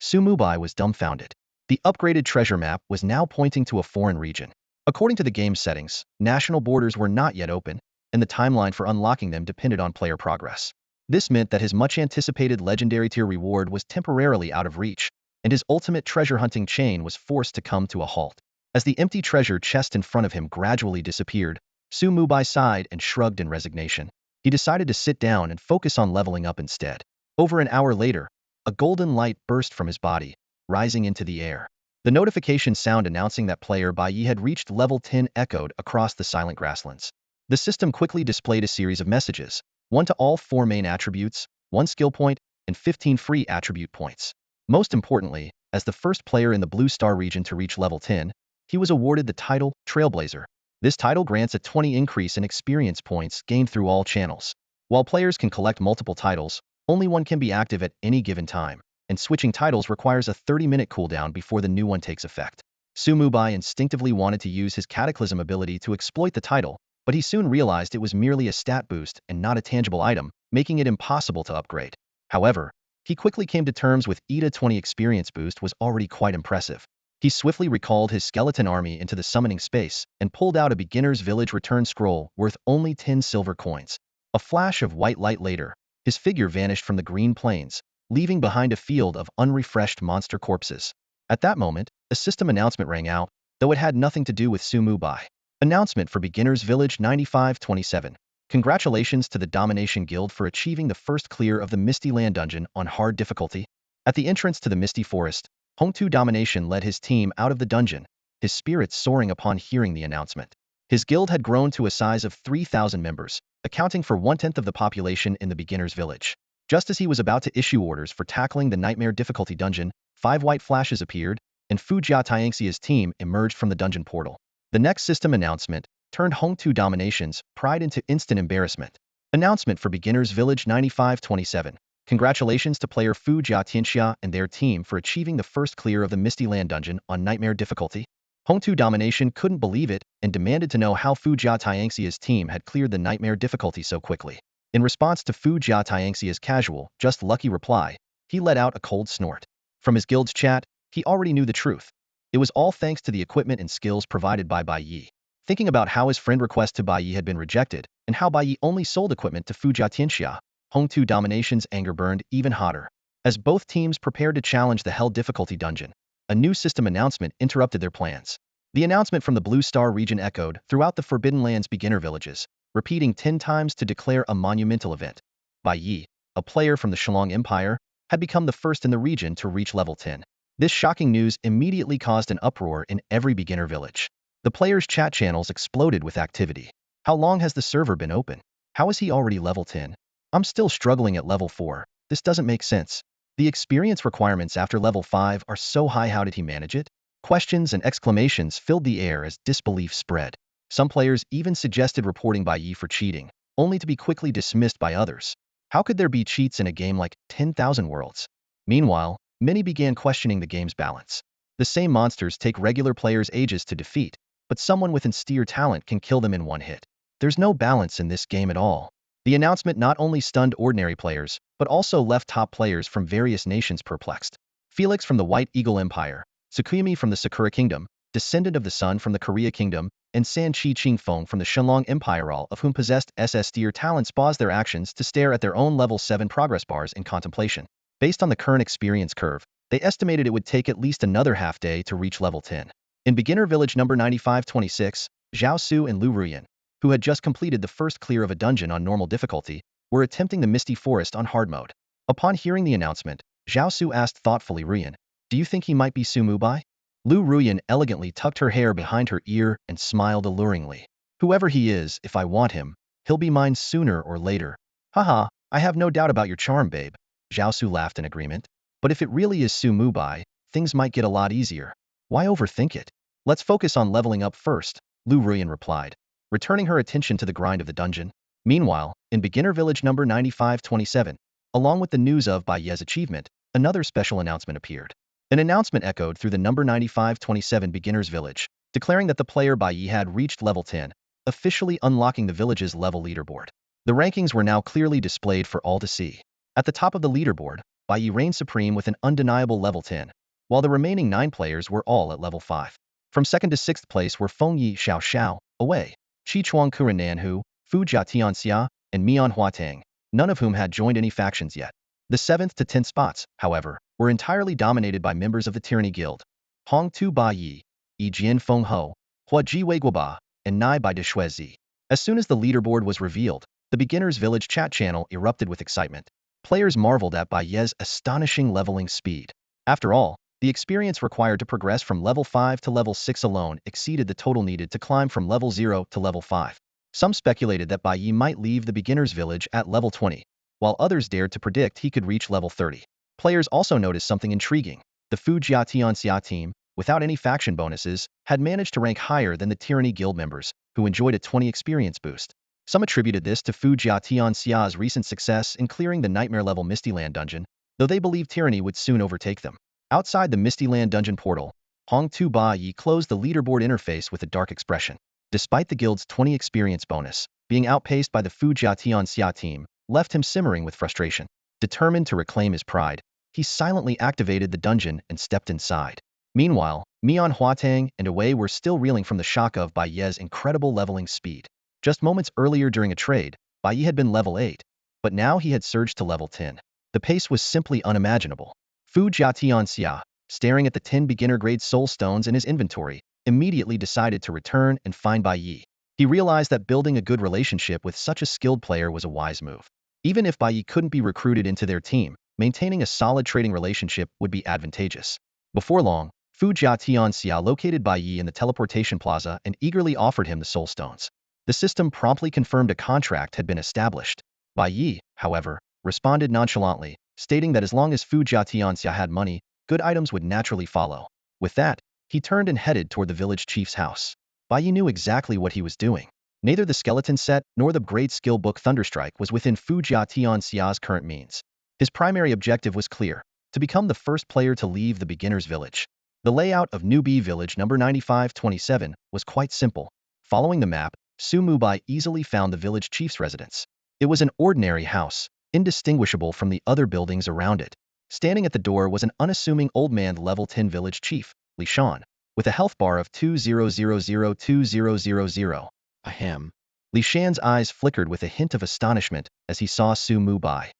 Mubai was dumbfounded. The upgraded treasure map was now pointing to a foreign region. According to the game settings, national borders were not yet open, and the timeline for unlocking them depended on player progress. This meant that his much-anticipated legendary tier reward was temporarily out of reach, and his ultimate treasure hunting chain was forced to come to a halt. As the empty treasure chest in front of him gradually disappeared, Mubai sighed and shrugged in resignation. He decided to sit down and focus on leveling up instead. Over an hour later, a golden light burst from his body, rising into the air. The notification sound announcing that player Bai Yi had reached level 10 echoed across the silent grasslands. The system quickly displayed a series of messages, 1 to all 4 main attributes, 1 skill point, and 15 free attribute points. Most importantly, as the first player in the Blue Star region to reach level 10, he was awarded the title Trailblazer. This title grants a 20 increase in experience points gained through all channels. While players can collect multiple titles, only one can be active at any given time, and switching titles requires a 30-minute cooldown before the new one takes effect. Mubai instinctively wanted to use his cataclysm ability to exploit the title, but he soon realized it was merely a stat boost and not a tangible item, making it impossible to upgrade. However, he quickly came to terms with ETA 20 experience boost was already quite impressive. He swiftly recalled his skeleton army into the summoning space and pulled out a beginner's village return scroll worth only 10 silver coins. A flash of white light later, his figure vanished from the green plains, leaving behind a field of unrefreshed monster corpses. At that moment, a system announcement rang out, though it had nothing to do with Mubai. Announcement for Beginner's Village 9527. Congratulations to the Domination Guild for achieving the first clear of the Misty Land dungeon on hard difficulty. At the entrance to the Misty Forest, Hongtu Domination led his team out of the dungeon, his spirits soaring upon hearing the announcement. His guild had grown to a size of 3,000 members, accounting for 1/10 of the population in the Beginner's Village. Just as he was about to issue orders for tackling the Nightmare difficulty dungeon, 5 white flashes appeared, and Fujia Taiangxia's team emerged from the dungeon portal. The next system announcement turned Hongtu Domination's pride into instant embarrassment. Announcement for Beginner's Village 9527. Congratulations to player Fujia Tianxia and their team for achieving the first clear of the Misty Land dungeon on Nightmare difficulty. Hongtu Domination couldn't believe it and demanded to know how Fujia Taiangxia's team had cleared the Nightmare difficulty so quickly. In response to Fujia Taiangxia's casual, just lucky reply, he let out a cold snort. From his guild's chat, he already knew the truth. It was all thanks to the equipment and skills provided by Bai Yi. Thinking about how his friend request to Bai Yi had been rejected, and how Bai Yi only sold equipment to Fujia Tianxia, Hongtu Domination's anger burned even hotter. As both teams prepared to challenge the Hell difficulty dungeon, a new system announcement interrupted their plans. The announcement from the Blue Star region echoed throughout the Forbidden Lands beginner villages, repeating 10 times to declare a monumental event. Bai Yi, a player from the Shalong Empire, had become the first in the region to reach level 10. This shocking news immediately caused an uproar in every beginner village. The players' chat channels exploded with activity. How long has the server been open? How is he already level 10? I'm still struggling at level 4. This doesn't make sense. The experience requirements after level 5 are so high, how did he manage it? Questions and exclamations filled the air as disbelief spread. Some players even suggested reporting Bai Yi for cheating, only to be quickly dismissed by others. How could there be cheats in a game like 10,000 Worlds? Meanwhile, many began questioning the game's balance. The same monsters take regular players ages to defeat, but someone with austere talent can kill them in one hit. There's no balance in this game at all. The announcement not only stunned ordinary players, but also left top players from various nations perplexed. Felix from the White Eagle Empire, Tsukuyumi from the Sakura Kingdom, descendant of the Sun from the Korea Kingdom, and San Chi Ching Feng from the Shenlong Empire, all of whom possessed steer talents, paused their actions to stare at their own level 7 progress bars in contemplation. Based on the current experience curve, they estimated it would take at least another half day to reach level 10. In beginner village number 9526, Zhao Su and Lu Ruyan, who had just completed the first clear of a dungeon on normal difficulty, were attempting the Misty Forest on hard mode. Upon hearing the announcement, Zhao Su asked thoughtfully, Ruyan, do you think he might be Su Mubai? Lu Ruyan elegantly tucked her hair behind her ear and smiled alluringly. Whoever he is, if I want him, he'll be mine sooner or later. Haha, I have no doubt about your charm, babe. Zhao Su laughed in agreement. But if it really is Su Mubai, things might get a lot easier. Why overthink it? Let's focus on leveling up first, Lu Ruyan replied, returning her attention to the grind of the dungeon. Meanwhile, in beginner village number 9527, along with the news of Bai Ye's achievement, another special announcement appeared. An announcement echoed through the number 9527 beginners village, declaring that the player Bai Yi had reached level 10, officially unlocking the village's level leaderboard. The rankings were now clearly displayed for all to see. At the top of the leaderboard, Bai Yi reigned supreme with an undeniable level 10, while the remaining 9 players were all at level 5. From 2nd to 6th place were Feng Yi Xiao Xiao, Away, Chi Chuang Kuren Nanhu, Fu Jia Tianxia, and Mian Huatang, none of whom had joined any factions yet. The 7th to 10th spots, however, were entirely dominated by members of the Tyranny Guild. Hong Tu Ba Yi, Yi Jian Feng Ho, Hua Ji Wei Guoba, and Nai Bai De Shuezi. As soon as the leaderboard was revealed, the beginners village chat channel erupted with excitement. Players marveled at Bai Ye's astonishing leveling speed. After all, the experience required to progress from level 5 to level 6 alone exceeded the total needed to climb from level 0 to level 5. Some speculated that Bai Yi might leave the beginners village at level 20, while others dared to predict he could reach level 30. Players also noticed something intriguing. The Fu Jia Tianxia team, without any faction bonuses, had managed to rank higher than the Tyranny Guild members, who enjoyed a 20 experience boost. Some attributed this to Fu Jia Tianxia's recent success in clearing the nightmare-level Mistyland dungeon, though they believed Tyranny would soon overtake them. Outside the Mistyland dungeon portal, Hong Tu Ba Yi closed the leaderboard interface with a dark expression. Despite the guild's 20 experience bonus, being outpaced by the Fu Jia Tianxia team left him simmering with frustration. Determined to reclaim his pride, he silently activated the dungeon and stepped inside. Meanwhile, Mian Huatang and Awei were still reeling from the shock of Bai Ye's incredible leveling speed. Just moments earlier during a trade, Bai Yi had been level 8, but now he had surged to level 10. The pace was simply unimaginable. Fu Jia Tianxia, staring at the 10 beginner-grade soul stones in his inventory, immediately decided to return and find Bai Yi. He realized that building a good relationship with such a skilled player was a wise move. Even if Bai Yi couldn't be recruited into their team, maintaining a solid trading relationship would be advantageous. Before long, Fu Jia Tianxia located Bai Yi in the teleportation plaza and eagerly offered him the soul stones. The system promptly confirmed a contract had been established. Bai Yi, however, responded nonchalantly, stating that as long as Fu Jia Tianxia had money, good items would naturally follow. With that, he turned and headed toward the village chief's house. Bai Yi knew exactly what he was doing. Neither the skeleton set nor the great skill book Thunderstrike was within Fu Jia Tianxia's current means. His primary objective was clear: to become the first player to leave the beginner's village. The layout of Newbie Village number 9527 was quite simple. Following the map, Su Mubai easily found the village chief's residence. It was an ordinary house, indistinguishable from the other buildings around it. Standing at the door was an unassuming old man, the level 10 village chief, Li Shan, with a health bar of 20002000. Ahem. Li Shan's eyes flickered with a hint of astonishment as he saw Su Mubai.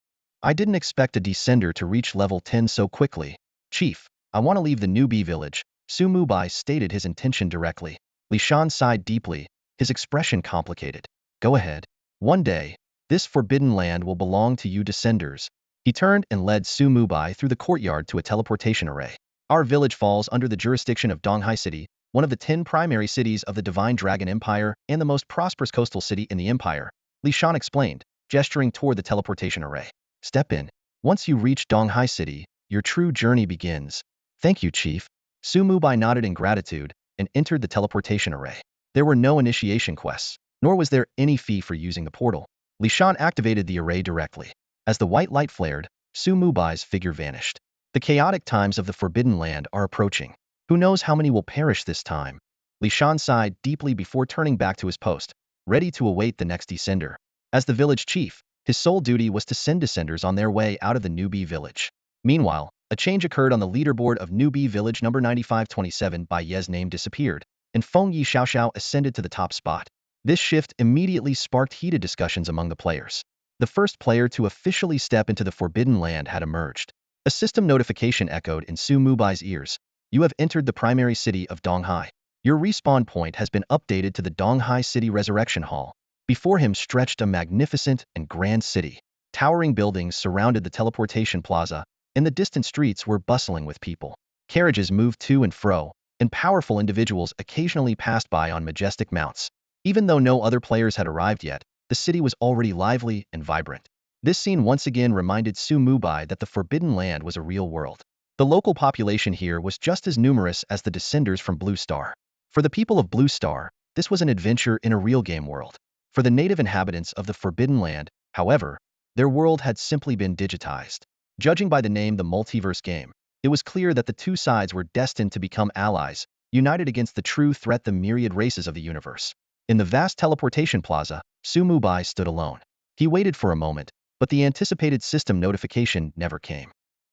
I didn't expect a descender to reach level 10 so quickly. Chief, I want to leave the newbie village. Su Mubai stated his intention directly. Li Shan sighed deeply, his expression complicated. Go ahead. One day, This forbidden land will belong to you descenders. He turned and led Mubai through the courtyard to a teleportation array. Our village falls under the jurisdiction of Donghai City, one of the 10 primary cities of the Divine Dragon Empire and the most prosperous coastal city in the empire, Li Shan explained, gesturing toward the teleportation array. Step in. Once you reach Donghai City, your true journey begins. Thank you, Chief. Mubai nodded in gratitude and entered the teleportation array. There were no initiation quests, nor was there any fee for using the portal. Li Shan activated the array directly. As the white light flared, Mubai's figure vanished. The chaotic times of the Forbidden Land are approaching. Who knows how many will perish this time? Li Shan sighed deeply before turning back to his post, ready to await the next descender. As the village chief, his sole duty was to send descenders on their way out of the newbie village. Meanwhile, a change occurred on the leaderboard of newbie village number 9527. Bai Ye's name disappeared, and Feng Yi Xiaoxiao ascended to the top spot. This shift immediately sparked heated discussions among the players. The first player to officially step into the Forbidden Land had emerged. A system notification echoed in Mubai's ears. You have entered the primary city of Donghai. Your respawn point has been updated to the Donghai City Resurrection Hall. Before him stretched a magnificent and grand city. Towering buildings surrounded the teleportation plaza, and the distant streets were bustling with people. Carriages moved to and fro, and powerful individuals occasionally passed by on majestic mounts. Even though no other players had arrived yet, the city was already lively and vibrant. This scene once again reminded Mubai that the Forbidden Land was a real world. The local population here was just as numerous as the descenders from Blue Star. For the people of Blue Star, this was an adventure in a real game world. For the native inhabitants of the Forbidden Land, however, their world had simply been digitized. Judging by the name the Multiverse Game, it was clear that the two sides were destined to become allies, united against the true threat, the myriad races of the universe. In the vast teleportation plaza, Mubai stood alone. He waited for a moment, but the anticipated system notification never came.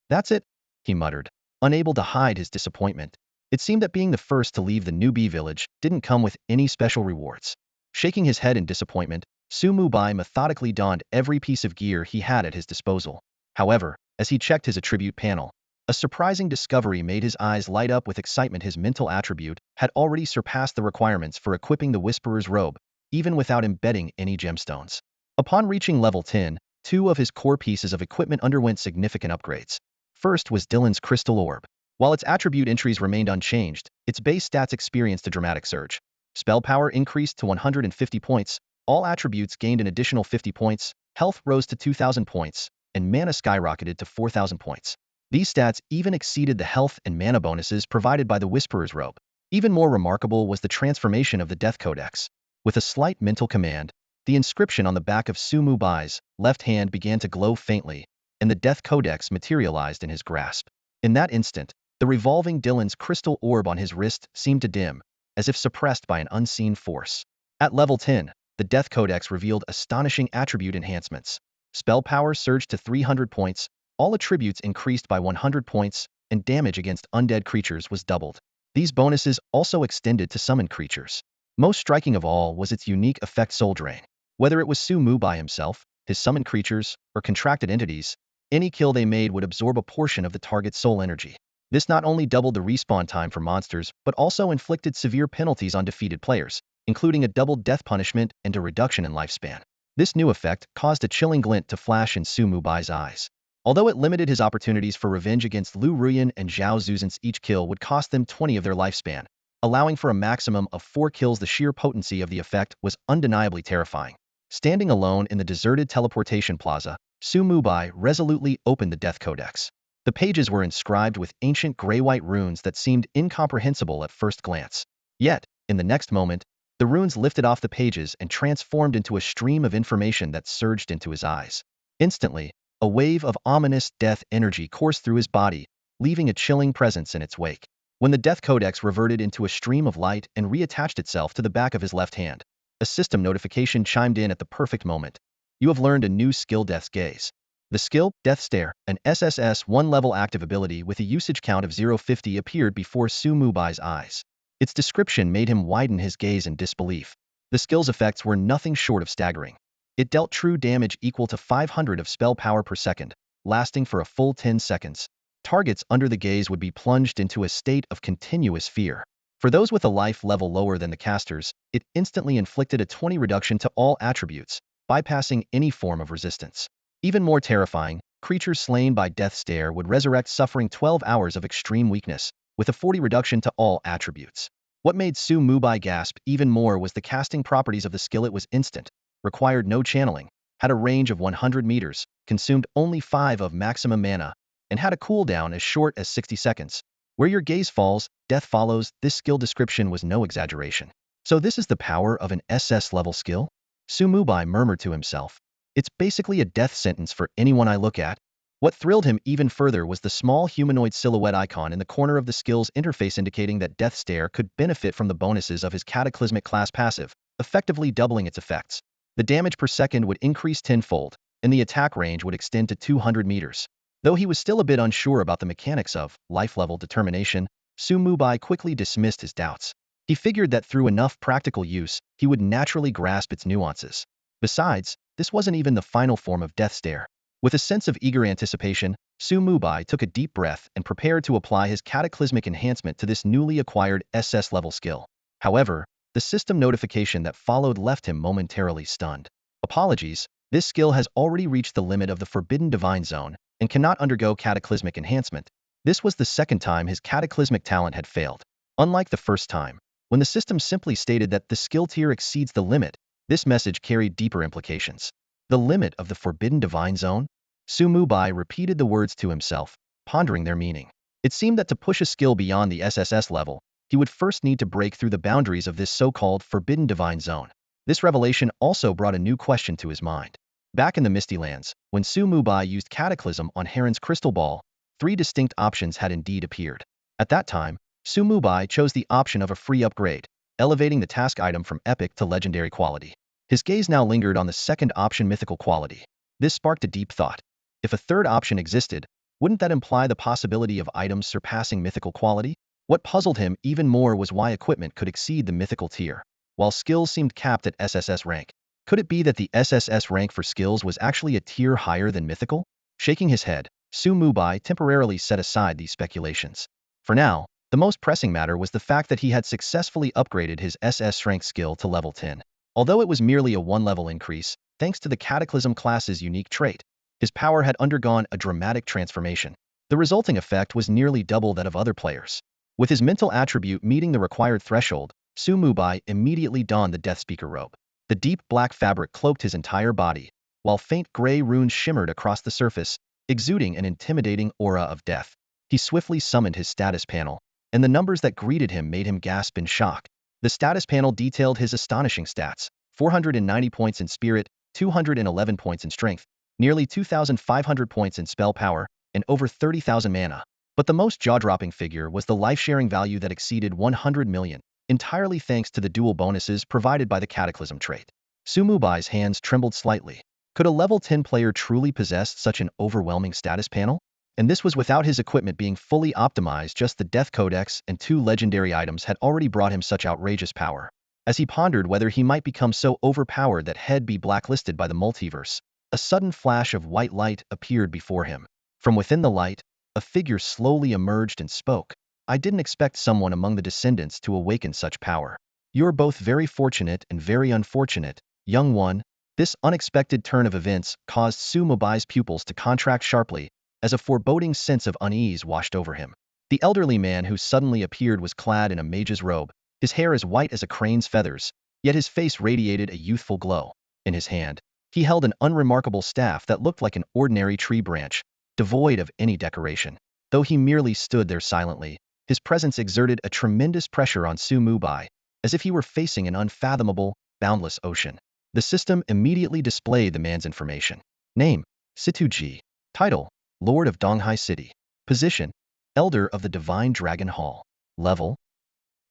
That's it, he muttered, unable to hide his disappointment. It seemed that being the first to leave the newbie village didn't come with any special rewards. Shaking his head in disappointment, Mubai methodically donned every piece of gear he had at his disposal. However, as he checked his attribute panel, a surprising discovery made his eyes light up with excitement. His mental attribute had already surpassed the requirements for equipping the Whisperer's robe, even without embedding any gemstones. Upon reaching level 10, 2 of his core pieces of equipment underwent significant upgrades. First was Dylan's crystal orb. While its attribute entries remained unchanged, its base stats experienced a dramatic surge. Spell power increased to 150 points, all attributes gained an additional 50 points, health rose to 2,000 points, and mana skyrocketed to 4,000 points. These stats even exceeded the health and mana bonuses provided by the Whisperer's robe. Even more remarkable was the transformation of the Death Codex. With a slight mental command, the inscription on the back of Mubai's left hand began to glow faintly, and the Death Codex materialized in his grasp. In that instant, the revolving Dylan's crystal orb on his wrist seemed to dim, as if suppressed by an unseen force. At level 10, the Death Codex revealed astonishing attribute enhancements. Spell power surged to 300 points, all attributes increased by 100 points, and damage against undead creatures was doubled. These bonuses also extended to summoned creatures. Most striking of all was its unique effect, Soul Drain. Whether it was Mubai himself, his summoned creatures, or contracted entities, any kill they made would absorb a portion of the target's soul energy. This not only doubled the respawn time for monsters, but also inflicted severe penalties on defeated players, including a doubled death punishment and a reduction in lifespan. This new effect caused a chilling glint to flash in Mubai's eyes. Although it limited his opportunities for revenge against Lu Ruyan and Zhao Zuzan's, each kill would cost them 20 of their lifespan, allowing for a maximum of 4 kills. The sheer potency of the effect was undeniably terrifying. Standing alone in the deserted teleportation plaza, Mubai resolutely opened the Death Codex. The pages were inscribed with ancient gray-white runes that seemed incomprehensible at first glance. Yet, in the next moment, the runes lifted off the pages and transformed into a stream of information that surged into his eyes. Instantly, a wave of ominous death energy coursed through his body, leaving a chilling presence in its wake. When the Death Codex reverted into a stream of light and reattached itself to the back of his left hand, a system notification chimed in at the perfect moment. You have learned a new skill, Death's Gaze. The skill, Death Stare, an SSS 1-level active ability with a usage count of 0.50, appeared before Mubai's eyes. Its description made him widen his gaze in disbelief. The skill's effects were nothing short of staggering. It dealt true damage equal to 500 of spell power per second, lasting for a full 10 seconds. Targets under the gaze would be plunged into a state of continuous fear. For those with a life level lower than the casters, it instantly inflicted a 20 reduction to all attributes, bypassing any form of resistance. Even more terrifying, creatures slain by death stare would resurrect suffering 12 hours of extreme weakness, with a 40 reduction to all attributes. What made Su Mubai gasp even more was the casting properties of the skill. It was instant, required no channeling, had a range of 100 meters, consumed only 5 of maximum mana, and had a cooldown as short as 60 seconds. Where your gaze falls, death follows. This skill description was no exaggeration. So this is the power of an SS level skill? Su Mubai murmured to himself. It's basically a death sentence for anyone I look at. What thrilled him even further was the small humanoid silhouette icon in the corner of the skill's interface indicating that Death Stare could benefit from the bonuses of his cataclysmic class passive, effectively doubling its effects. The damage per second would increase tenfold, and the attack range would extend to 200 meters. Though he was still a bit unsure about the mechanics of life-level determination, Su Mubai quickly dismissed his doubts. He figured that through enough practical use, he would naturally grasp its nuances. Besides, this wasn't even the final form of Death Stare. With a sense of eager anticipation, Su Mubai took a deep breath and prepared to apply his cataclysmic enhancement to this newly acquired SS-level skill. However, the system notification that followed left him momentarily stunned. Apologies, this skill has already reached the limit of the Forbidden Divine Zone and cannot undergo cataclysmic enhancement. This was the second time his cataclysmic talent had failed. Unlike the first time, when the system simply stated that the skill tier exceeds the limit, this message carried deeper implications. The limit of the Forbidden Divine Zone? Su Mubai repeated the words to himself, pondering their meaning. It seemed that to push a skill beyond the SSS level, he would first need to break through the boundaries of this so-called Forbidden Divine Zone. This revelation also brought a new question to his mind. Back in the Misty Lands, when Su Mubai used Cataclysm on Heron's crystal ball, 3 distinct options had indeed appeared. At that time, Su Mubai chose the option of a free upgrade, elevating the task item from epic to legendary quality. His gaze now lingered on the second option, mythical quality. This sparked a deep thought. If a third option existed, wouldn't that imply the possibility of items surpassing mythical quality? What puzzled him even more was why equipment could exceed the mythical tier, while skills seemed capped at SSS rank. Could it be that the SSS rank for skills was actually a tier higher than mythical? Shaking his head, Su Mubai temporarily set aside these speculations. For now, the most pressing matter was the fact that he had successfully upgraded his SS strength skill to level 10. Although it was merely a 1-level increase, thanks to the Cataclysm class's unique trait, his power had undergone a dramatic transformation. The resulting effect was nearly double that of other players. With his mental attribute meeting the required threshold, Su Mubai immediately donned the Death Speaker robe. The deep black fabric cloaked his entire body, while faint gray runes shimmered across the surface, exuding an intimidating aura of death. He swiftly summoned his status panel, and the numbers that greeted him made him gasp in shock. The status panel detailed his astonishing stats: 490 points in spirit, 211 points in strength, nearly 2,500 points in spell power, and over 30,000 mana. But the most jaw-dropping figure was the life-sharing value that exceeded 100 million, entirely thanks to the dual bonuses provided by the Cataclysm trait. Su Mubai's hands trembled slightly. Could a level 10 player truly possess such an overwhelming status panel? And this was without his equipment being fully optimized. Just the Death Codex and 2 legendary items had already brought him such outrageous power. As he pondered whether he might become so overpowered that he'd be blacklisted by the multiverse, a sudden flash of white light appeared before him. From within the light, a figure slowly emerged and spoke. I didn't expect someone among the descendants to awaken such power. You're both very fortunate and very unfortunate, young one. This unexpected turn of events caused Su Mubai's pupils to contract sharply, as a foreboding sense of unease washed over him. The elderly man who suddenly appeared was clad in a mage's robe, his hair as white as a crane's feathers, yet his face radiated a youthful glow. In his hand, he held an unremarkable staff that looked like an ordinary tree branch, devoid of any decoration. Though he merely stood there silently, his presence exerted a tremendous pressure on Su Mubai, as if he were facing an unfathomable, boundless ocean. The system immediately displayed the man's information. Name: Situji. Title: Lord of Donghai City. Position: Elder of the Divine Dragon Hall. Level: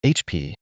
HP.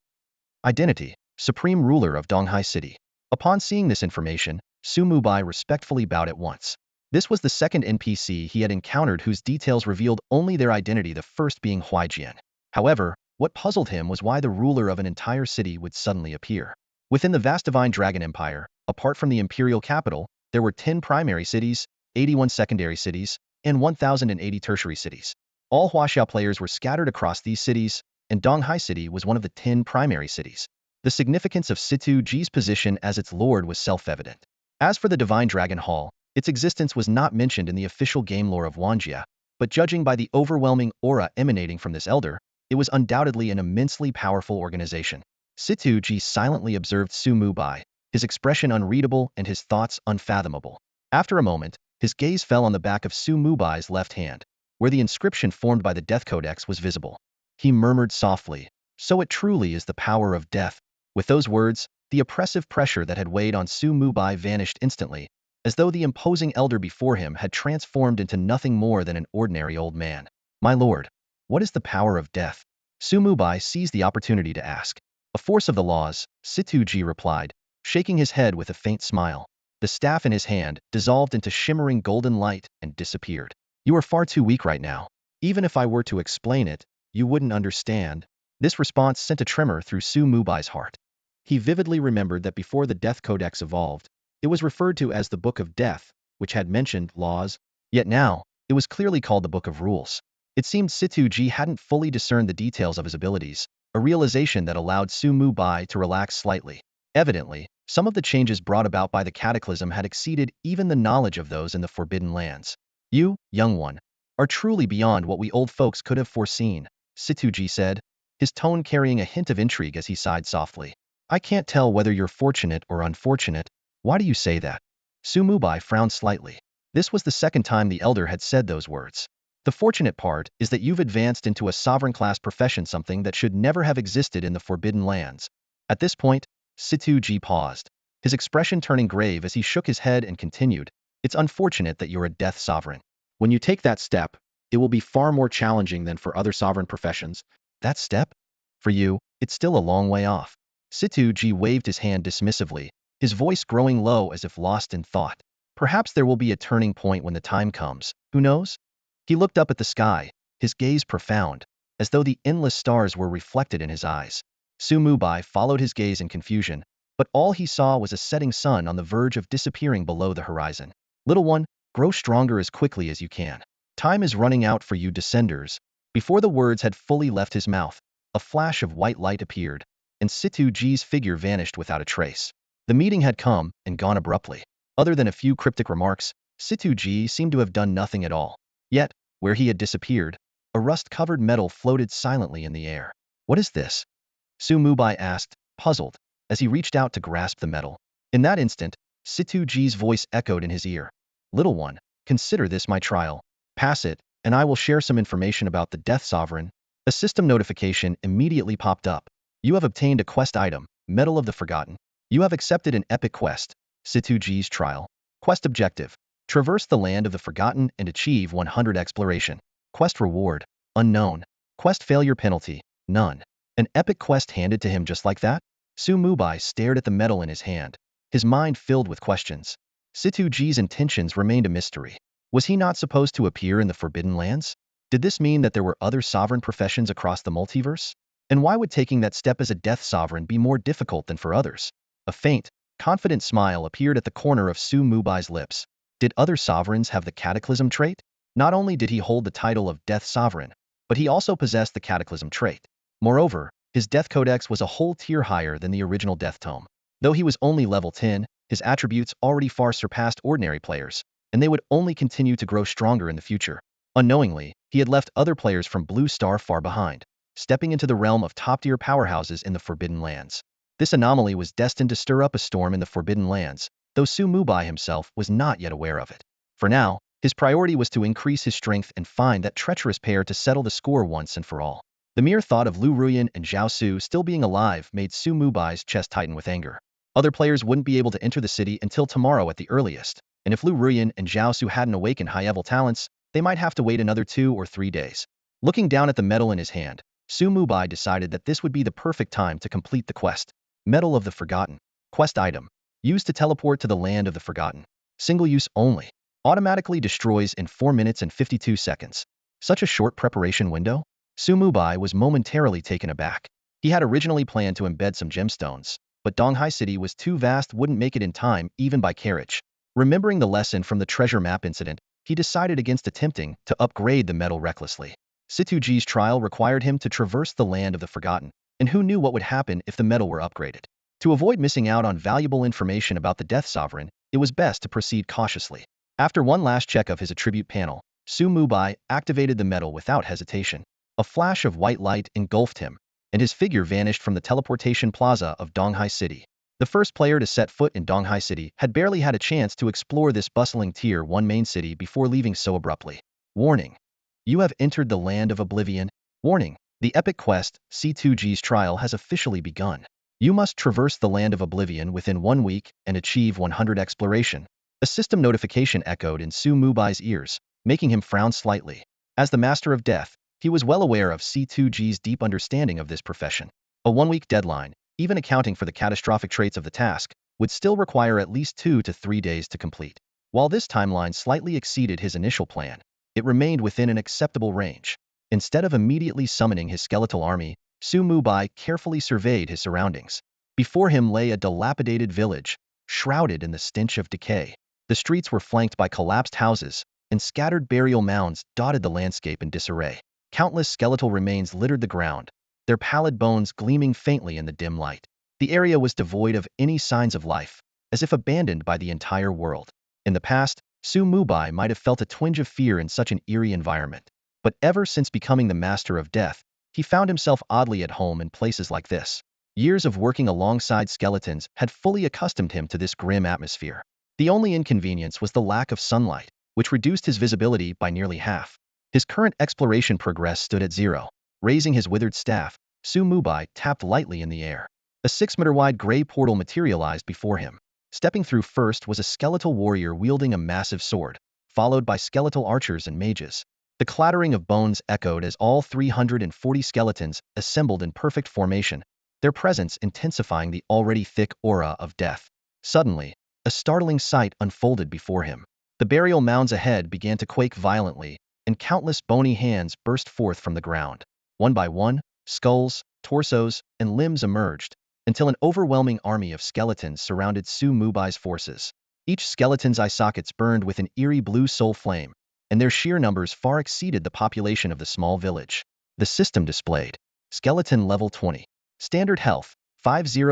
Identity: Supreme Ruler of Donghai City. Upon seeing this information, Su Mubai respectfully bowed at once. This was the second NPC he had encountered whose details revealed only their identity, the first being Huaijian. However, what puzzled him was why the ruler of an entire city would suddenly appear. Within the vast Divine Dragon Empire, apart from the imperial capital, there were 10 primary cities, 81 secondary cities, and 1,080 tertiary cities. All Huaxia players were scattered across these cities, and Donghai City was one of the 10 primary cities. The significance of Situji's position as its lord was self-evident. As for the Divine Dragon Hall, its existence was not mentioned in the official game lore of Wanjia, but judging by the overwhelming aura emanating from this elder, it was undoubtedly an immensely powerful organization. Situji silently observed Su Mubai, his expression unreadable and his thoughts unfathomable. After a moment, his gaze fell on the back of Su Mubai's left hand, where the inscription formed by the Death Codex was visible. He murmured softly, "So it truly is the power of death." With those words, the oppressive pressure that had weighed on Su Mubai vanished instantly, as though the imposing elder before him had transformed into nothing more than an ordinary old man. "My lord, what is the power of death?" Su Mubai seized the opportunity to ask. "A force of the laws," Situji replied, shaking his head with a faint smile. The staff in his hand dissolved into shimmering golden light and disappeared. "You are far too weak right now. Even if I were to explain it, you wouldn't understand." This response sent a tremor through Su Mubai's heart. He vividly remembered that before the Death Codex evolved, it was referred to as the Book of Death, which had mentioned laws, yet now, it was clearly called the Book of Rules. It seemed Situji hadn't fully discerned the details of his abilities, a realization that allowed Su Mubai to relax slightly. Evidently, some of the changes brought about by the cataclysm had exceeded even the knowledge of those in the Forbidden Lands. "You, young one, are truly beyond what we old folks could have foreseen," Situji said, his tone carrying a hint of intrigue as he sighed softly. "I can't tell whether you're fortunate or unfortunate." "Why do you say that?" Su Mubai frowned slightly. This was the second time the elder had said those words. "The fortunate part is that you've advanced into a sovereign-class profession, something that should never have existed in the Forbidden Lands." At this point, Situji paused, his expression turning grave as he shook his head and continued, "It's unfortunate that you're a death sovereign. When you take that step, it will be far more challenging than for other sovereign professions." "That step? For you, it's still a long way off." Situji waved his hand dismissively, his voice growing low as if lost in thought. "Perhaps there will be a turning point when the time comes, who knows?" He looked up at the sky, his gaze profound, as though the endless stars were reflected in his eyes. Su Mubai followed his gaze in confusion, but all he saw was a setting sun on the verge of disappearing below the horizon. "Little one, grow stronger as quickly as you can. Time is running out for you descenders." Before the words had fully left his mouth, a flash of white light appeared, and Situji's figure vanished without a trace. The meeting had come and gone abruptly. Other than a few cryptic remarks, Situji seemed to have done nothing at all. Yet, where he had disappeared, a rust-covered metal floated silently in the air. "What is this?" Su Mubai asked, puzzled, as he reached out to grasp the metal. In that instant, Situji's voice echoed in his ear. "Little one, consider this my trial. Pass it, and I will share some information about the Death Sovereign." A system notification immediately popped up. "You have obtained a quest item, Medal of the Forgotten. You have accepted an epic quest, Situji's Trial. Quest objective: traverse the land of the Forgotten and achieve 100 exploration. Quest reward: unknown. Quest failure penalty: none." An epic quest handed to him just like that? Su Mubai stared at the medal in his hand, his mind filled with questions. Situji's intentions remained a mystery. Was he not supposed to appear in the Forbidden Lands? Did this mean that there were other sovereign professions across the multiverse? And why would taking that step as a death sovereign be more difficult than for others? A faint, confident smile appeared at the corner of Su Mubai's lips. Did other sovereigns have the cataclysm trait? Not only did he hold the title of Death Sovereign, but he also possessed the cataclysm trait. Moreover, his Death Codex was a whole tier higher than the original Death Tome. Though he was only level 10, his attributes already far surpassed ordinary players, and they would only continue to grow stronger in the future. Unknowingly, he had left other players from Blue Star far behind, stepping into the realm of top-tier powerhouses in the Forbidden Lands. This anomaly was destined to stir up a storm in the Forbidden Lands, though Su Mubai himself was not yet aware of it. For now, his priority was to increase his strength and find that treacherous pair to settle the score once and for all. The mere thought of Lu Ruyan and Zhao Su still being alive made Su Mubai's chest tighten with anger. Other players wouldn't be able to enter the city until tomorrow at the earliest, and if Lu Ruyan and Zhao Su hadn't awakened high-level talents, they might have to wait another 2 or 3 days. Looking down at the medal in his hand, Su Mubai decided that this would be the perfect time to complete the quest. Medal of the Forgotten. Quest item: used to teleport to the land of the Forgotten. Single use only. Automatically destroys in 4 minutes and 52 seconds. Such a short preparation window? Su Mubai was momentarily taken aback. He had originally planned to embed some gemstones, but Donghai City was too vast, wouldn't make it in time even by carriage. Remembering the lesson from the treasure map incident, he decided against attempting to upgrade the medal recklessly. Situji's trial required him to traverse the land of the Forgotten, and who knew what would happen if the medal were upgraded. To avoid missing out on valuable information about the Death Sovereign, it was best to proceed cautiously. After one last check of his attribute panel, Mubai activated the medal without hesitation. A flash of white light engulfed him, and his figure vanished from the teleportation plaza of Donghai City. The first player to set foot in Donghai City had barely had a chance to explore this bustling Tier 1 main city before leaving so abruptly. Warning. You have entered the land of oblivion. Warning. The epic quest, C2G's trial has officially begun. You must traverse the land of oblivion within 1 week and achieve 100 exploration. A system notification echoed in Mubai's ears, making him frown slightly. As the Master of Death, he was well aware of C2G's deep understanding of this profession. A 1-week deadline, even accounting for the catastrophic traits of the task, would still require at least 2 to 3 days to complete. While this timeline slightly exceeded his initial plan, it remained within an acceptable range. Instead of immediately summoning his skeletal army, Mubai carefully surveyed his surroundings. Before him lay a dilapidated village, shrouded in the stench of decay. The streets were flanked by collapsed houses, and scattered burial mounds dotted the landscape in disarray. Countless skeletal remains littered the ground, their pallid bones gleaming faintly in the dim light. The area was devoid of any signs of life, as if abandoned by the entire world. In the past, Mubai might have felt a twinge of fear in such an eerie environment. But ever since becoming the Master of Death, he found himself oddly at home in places like this. Years of working alongside skeletons had fully accustomed him to this grim atmosphere. The only inconvenience was the lack of sunlight, which reduced his visibility by nearly half. His current exploration progress stood at 0. Raising his withered staff, Mubai tapped lightly in the air. A 6-meter-wide gray portal materialized before him. Stepping through first was a skeletal warrior wielding a massive sword, followed by skeletal archers and mages. The clattering of bones echoed as all 340 skeletons assembled in perfect formation, their presence intensifying the already thick aura of death. Suddenly, a startling sight unfolded before him. The burial mounds ahead began to quake violently, and countless bony hands burst forth from the ground. One by one, skulls, torsos, and limbs emerged, until an overwhelming army of skeletons surrounded Mubai's forces. Each skeleton's eye sockets burned with an eerie blue soul flame, and their sheer numbers far exceeded the population of the small village. The system displayed. Skeleton level 20. Standard health, 5000.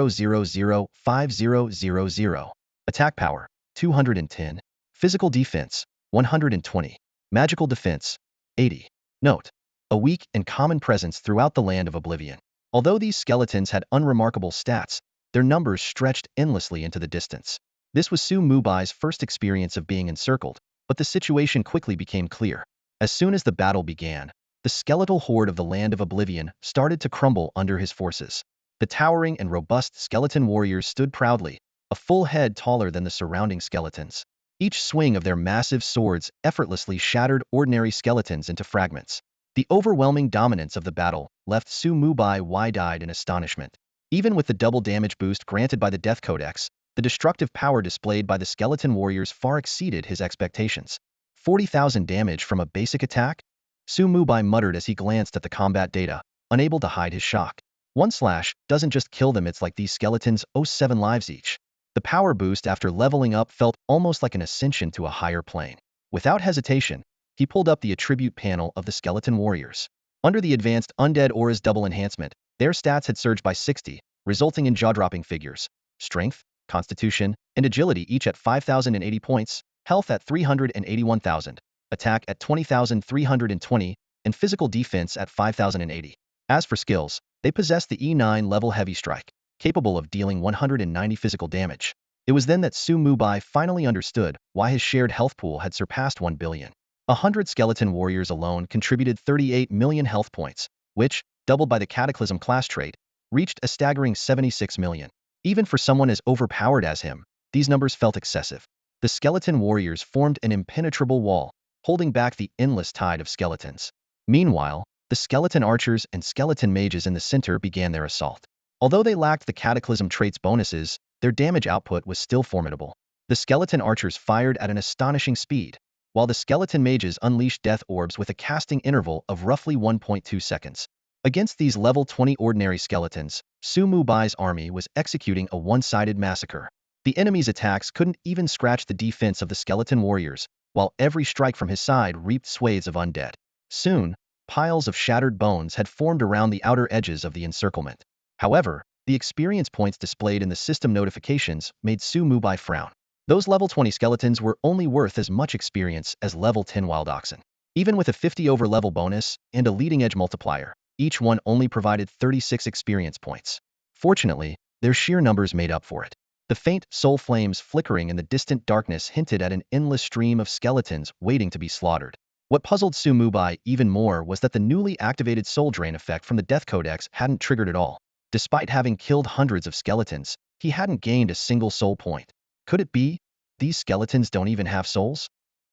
Attack power, 210. Physical defense, 120. Magical defense, 80. Note: a weak and common presence throughout the land of oblivion. Although these skeletons had unremarkable stats, their numbers stretched endlessly into the distance. This was Mubai's first experience of being encircled, but the situation quickly became clear. As soon as the battle began, the skeletal horde of the land of oblivion started to crumble under his forces. The towering and robust skeleton warriors stood proudly, a full head taller than the surrounding skeletons. Each swing of their massive swords effortlessly shattered ordinary skeletons into fragments. The overwhelming dominance of the battle left Mubai wide-eyed in astonishment. Even with the double damage boost granted by the Death Codex, the destructive power displayed by the skeleton warriors far exceeded his expectations. 40,000 damage from a basic attack? Mubai muttered as he glanced at the combat data, unable to hide his shock. One slash doesn't just kill them, it's like these skeletons owe 7 lives each. The power boost after leveling up felt almost like an ascension to a higher plane. Without hesitation, he pulled up the attribute panel of the skeleton warriors. Under the advanced Undead Aura's double enhancement, their stats had surged by 60, resulting in jaw-dropping figures. Strength, Constitution, and Agility each at 5,080 points, Health at 381,000, Attack at 20,320, and Physical Defense at 5,080. As for skills, they possessed the E9 level Heavy Strike, capable of dealing 190 physical damage. It was then that Mubai finally understood why his shared health pool had surpassed 1 billion. 100 skeleton warriors alone contributed 38 million health points, which, doubled by the cataclysm class trait, reached a staggering 76 million. Even for someone as overpowered as him, these numbers felt excessive. The skeleton warriors formed an impenetrable wall, holding back the endless tide of skeletons. Meanwhile, the skeleton archers and skeleton mages in the center began their assault. Although they lacked the cataclysm trait's bonuses, their damage output was still formidable. The skeleton archers fired at an astonishing speed, while the skeleton mages unleashed death orbs with a casting interval of roughly 1.2 seconds. Against these level 20 ordinary skeletons, Mubai's army was executing a one-sided massacre. The enemy's attacks couldn't even scratch the defense of the skeleton warriors, while every strike from his side reaped swathes of undead. Soon, piles of shattered bones had formed around the outer edges of the encirclement. However, the experience points displayed in the system notifications made Mubai frown. Those level 20 skeletons were only worth as much experience as level 10 wild oxen. Even with a 50 over level bonus and a leading edge multiplier, each one only provided 36 experience points. Fortunately, their sheer numbers made up for it. The faint soul flames flickering in the distant darkness hinted at an endless stream of skeletons waiting to be slaughtered. What puzzled Mubai even more was that the newly activated soul drain effect from the death codex hadn't triggered at all. Despite having killed hundreds of skeletons, he hadn't gained a single soul point. Could it be these skeletons don't even have souls?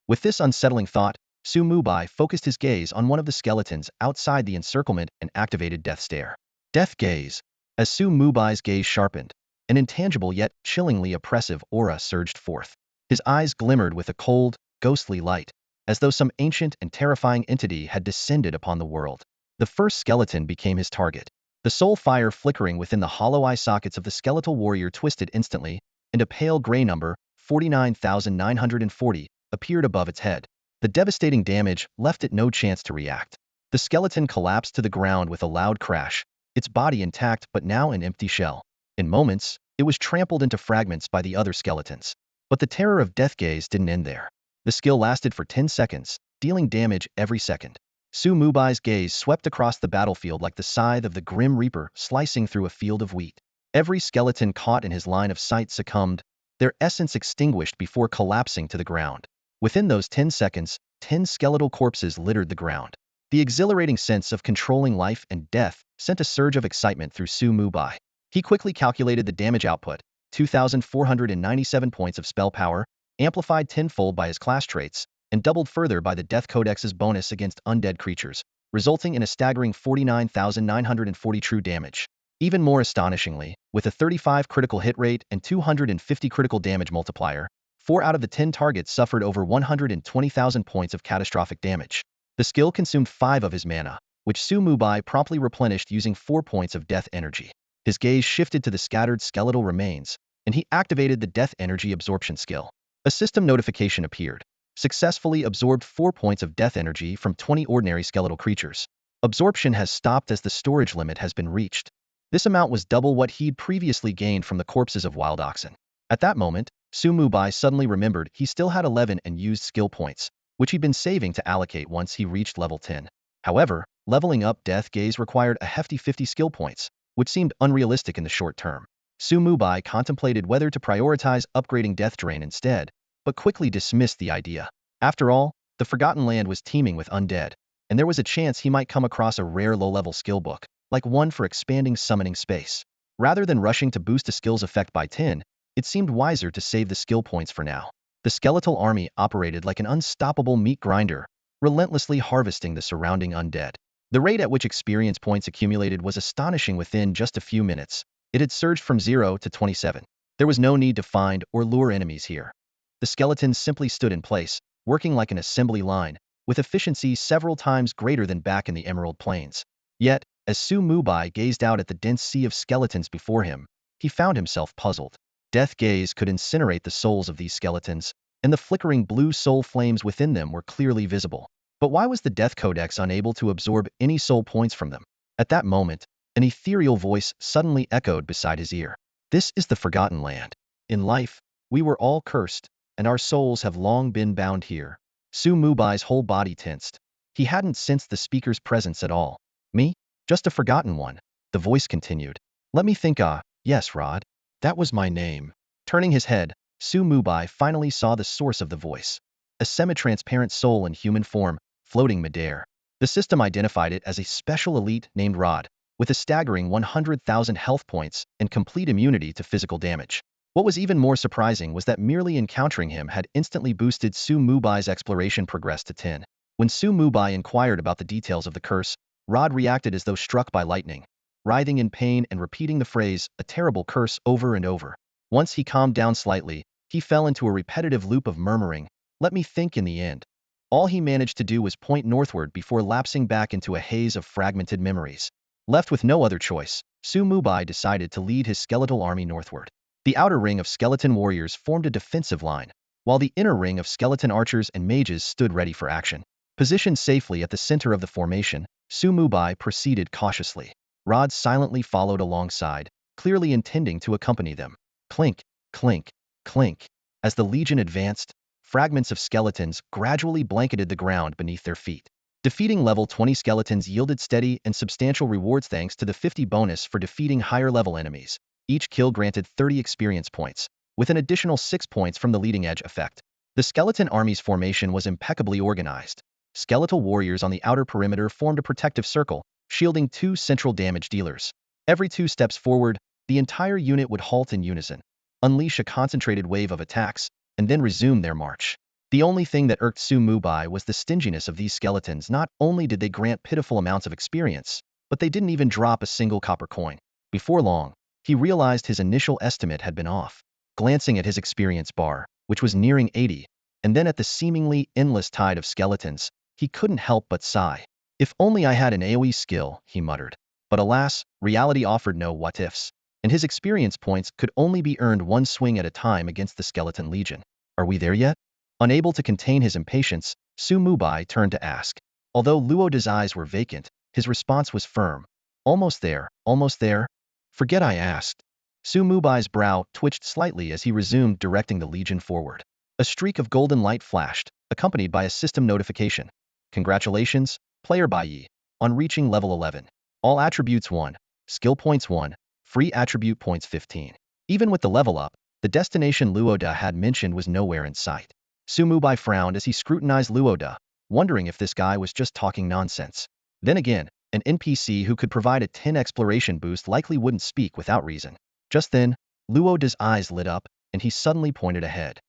With this unsettling thought, Mubai focused his gaze on one of the skeletons outside the encirclement and activated Death Stare. Death Gaze. As Mubai's gaze sharpened, an intangible yet chillingly oppressive aura surged forth. His eyes glimmered with a cold, ghostly light, as though some ancient and terrifying entity had descended upon the world. The first skeleton became his target. The soul fire flickering within the hollow eye sockets of the skeletal warrior twisted instantly, and a pale gray number, 49,940, appeared above its head. The devastating damage left it no chance to react. The skeleton collapsed to the ground with a loud crash, its body intact but now an empty shell. In moments, it was trampled into fragments by the other skeletons. But the terror of Death Gaze didn't end there. The skill lasted for 10 seconds, dealing damage every second. Mubai's gaze swept across the battlefield like the scythe of the Grim Reaper slicing through a field of wheat. Every skeleton caught in his line of sight succumbed, their essence extinguished before collapsing to the ground. Within those 10 seconds, 10 skeletal corpses littered the ground. The exhilarating sense of controlling life and death sent a surge of excitement through Mubai. He quickly calculated the damage output, 2,497 points of spell power, amplified tenfold by his class traits, and doubled further by the Death Codex's bonus against undead creatures, resulting in a staggering 49,940 true damage. Even more astonishingly, with a 35 critical hit rate and 250 critical damage multiplier, 4 out of the 10 targets suffered over 120,000 points of catastrophic damage. The skill consumed 5 of his mana, which Mubai promptly replenished using 4 points of death energy. His gaze shifted to the scattered skeletal remains, and he activated the death energy absorption skill. A system notification appeared. Successfully absorbed 4 points of death energy from 20 ordinary skeletal creatures. Absorption has stopped as the storage limit has been reached. This amount was double what he'd previously gained from the corpses of wild oxen. At that moment, Mubai suddenly remembered he still had 11 and used skill points, which he'd been saving to allocate once he reached level 10. However, leveling up Death Gaze required a hefty 50 skill points, which seemed unrealistic in the short term. Mubai contemplated whether to prioritize upgrading Death Drain instead, but quickly dismissed the idea. After all, the Forgotten Land was teeming with undead, and there was a chance he might come across a rare low-level skill book, like one for expanding summoning space. Rather than rushing to boost a skill's effect by 10, it seemed wiser to save the skill points for now. The skeletal army operated like an unstoppable meat grinder, relentlessly harvesting the surrounding undead. The rate at which experience points accumulated was astonishing. Within just a few minutes, it had surged from 0 to 27. There was no need to find or lure enemies here. The skeletons simply stood in place, working like an assembly line, with efficiency several times greater than back in the Emerald Plains. Yet, as Mubai gazed out at the dense sea of skeletons before him, he found himself puzzled. Death Gaze could incinerate the souls of these skeletons, and the flickering blue soul flames within them were clearly visible. But why was the Death Codex unable to absorb any soul points from them? At that moment, an ethereal voice suddenly echoed beside his ear. This is the Forgotten Land. In life, we were all cursed, and our souls have long been bound here. Mubai's whole body tensed. He hadn't sensed the speaker's presence at all. Me? Just a forgotten one. The voice continued. Let me think. Yes, Rod. That was my name. Turning his head, Mubai finally saw the source of the voice. A semi-transparent soul in human form, floating midair. The system identified it as a special elite named Rod, with a staggering 100,000 health points and complete immunity to physical damage. What was even more surprising was that merely encountering him had instantly boosted Mubai's exploration progress to 10. When Mubai inquired about the details of the curse, Rod reacted as though struck by lightning, writhing in pain and repeating the phrase, "a terrible curse," over and over. Once he calmed down slightly, he fell into a repetitive loop of murmuring, "Let me think." In the end, all he managed to do was point northward before lapsing back into a haze of fragmented memories. Left with no other choice, Mubai decided to lead his skeletal army northward. The outer ring of skeleton warriors formed a defensive line, while the inner ring of skeleton archers and mages stood ready for action. Positioned safely at the center of the formation, Mubai proceeded cautiously. Rod silently followed alongside, clearly intending to accompany them. Clink, clink, clink. As the Legion advanced, fragments of skeletons gradually blanketed the ground beneath their feet. Defeating level 20 skeletons yielded steady and substantial rewards thanks to the 50 bonus for defeating higher-level enemies. Each kill granted 30 experience points, with an additional 6 points from the leading edge effect. The skeleton army's formation was impeccably organized. Skeletal warriors on the outer perimeter formed a protective circle, shielding 2 central damage dealers. Every 2 steps forward, the entire unit would halt in unison, unleash a concentrated wave of attacks, and then resume their march. The only thing that irked Mubai was the stinginess of these skeletons. Not only did they grant pitiful amounts of experience, but they didn't even drop a single copper coin. Before long, he realized his initial estimate had been off. Glancing at his experience bar, which was nearing 80, and then at the seemingly endless tide of skeletons, he couldn't help but sigh. If only I had an AoE skill, he muttered. But alas, reality offered no what-ifs, and his experience points could only be earned one swing at a time against the Skeleton Legion. Are we there yet? Unable to contain his impatience, Mubai turned to ask. Although Luoda's eyes were vacant, his response was firm. Almost there, almost there? Forget I asked. Mubai's brow twitched slightly as he resumed directing the Legion forward. A streak of golden light flashed, accompanied by a system notification. Congratulations, player Bai, on reaching level 11. All attributes 1, skill points 1, free attribute points 15. Even with the level up, the destination Luoda had mentioned was nowhere in sight. Mubai frowned as he scrutinized Luoda, wondering if this guy was just talking nonsense. Then again, an NPC who could provide a 10 exploration boost likely wouldn't speak without reason. Just then, Luoda's eyes lit up, and he suddenly pointed ahead.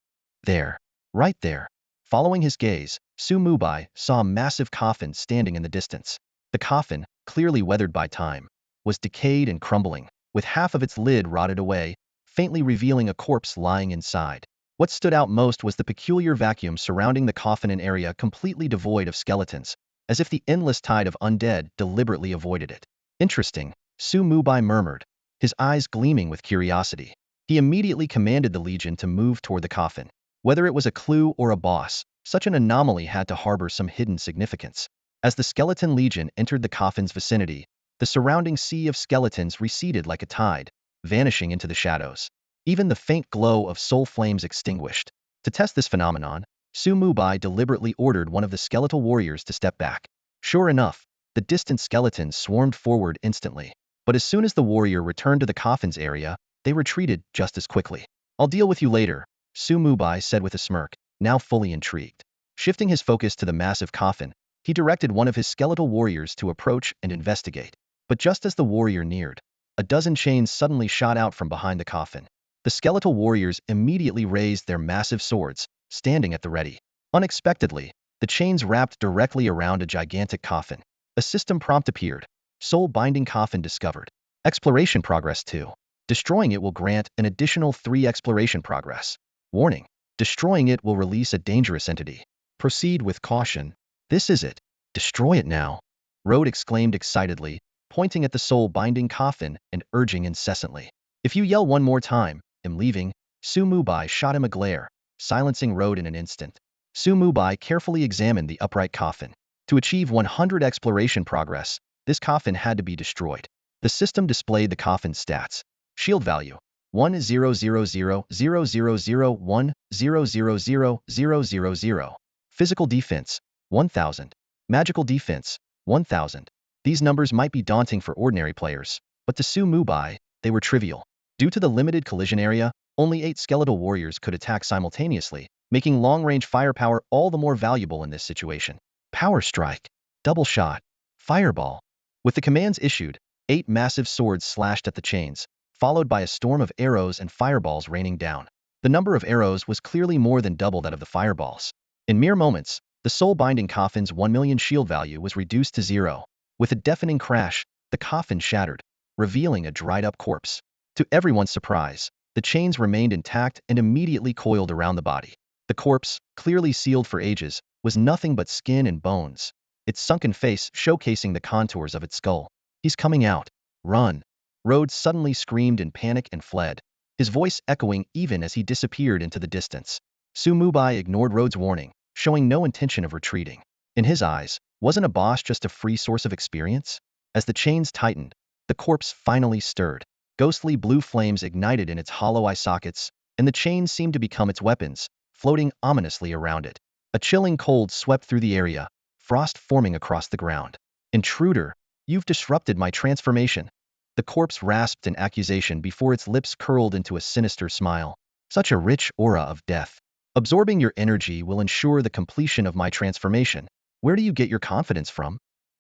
There. Right there. Following his gaze, Mubai saw a massive coffin standing in the distance. The coffin, clearly weathered by time, was decayed and crumbling, with half of its lid rotted away, faintly revealing a corpse lying inside. What stood out most was the peculiar vacuum surrounding the coffin, an area completely devoid of skeletons, as if the endless tide of undead deliberately avoided it. Interesting, Mubai murmured, his eyes gleaming with curiosity. He immediately commanded the Legion to move toward the coffin. Whether it was a clue or a boss, such an anomaly had to harbor some hidden significance. As the Skeleton Legion entered the coffin's vicinity, the surrounding sea of skeletons receded like a tide, vanishing into the shadows. Even the faint glow of soul flames extinguished. To test this phenomenon, Mubai deliberately ordered one of the skeletal warriors to step back. Sure enough, the distant skeletons swarmed forward instantly. But as soon as the warrior returned to the coffin's area, they retreated just as quickly. I'll deal with you later, Mubai said with a smirk, now fully intrigued. Shifting his focus to the massive coffin, he directed one of his skeletal warriors to approach and investigate. But just as the warrior neared, a dozen chains suddenly shot out from behind the coffin. The skeletal warriors immediately raised their massive swords, standing at the ready. Unexpectedly, the chains wrapped directly around a gigantic coffin. A system prompt appeared. Soul-binding coffin discovered. Exploration progress 2. Destroying it will grant an additional 3 exploration progress. Warning. Destroying it will release a dangerous entity. Proceed with caution. This is it. Destroy it now. Road exclaimed excitedly, pointing at the soul-binding coffin and urging incessantly. If you yell one more time, I'm leaving. Mubai shot him a glare, silencing Road in an instant. Mubai carefully examined the upright coffin. To achieve 100 exploration progress, this coffin had to be destroyed. The system displayed the coffin's stats. Shield value: 10001000100000. Physical defense: 1000. Magical defense: 1000. These numbers might be daunting for ordinary players, but to Mubai, they were trivial. Due to the limited collision area, only 8 skeletal warriors could attack simultaneously, making long-range firepower all the more valuable in this situation. Power strike, double shot, fireball. With the commands issued, 8 massive swords slashed at the chains, followed by a storm of arrows and fireballs raining down. The number of arrows was clearly more than double that of the fireballs. In mere moments, the soul-binding coffin's 1 million shield value was reduced to 0. With a deafening crash, the coffin shattered, revealing a dried-up corpse. To everyone's surprise, the chains remained intact and immediately coiled around the body. The corpse, clearly sealed for ages, was nothing but skin and bones, its sunken face showcasing the contours of its skull. He's coming out. Run. Rhodes suddenly screamed in panic and fled, his voice echoing even as he disappeared into the distance. Mubai ignored Rhodes' warning, showing no intention of retreating. In his eyes, wasn't a boss just a free source of experience? As the chains tightened, the corpse finally stirred. Ghostly blue flames ignited in its hollow eye sockets, and the chains seemed to become its weapons, floating ominously around it. A chilling cold swept through the area, frost forming across the ground. Intruder, you've disrupted my transformation. The corpse rasped an accusation before its lips curled into a sinister smile. Such a rich aura of death. Absorbing your energy will ensure the completion of my transformation. Where do you get your confidence from?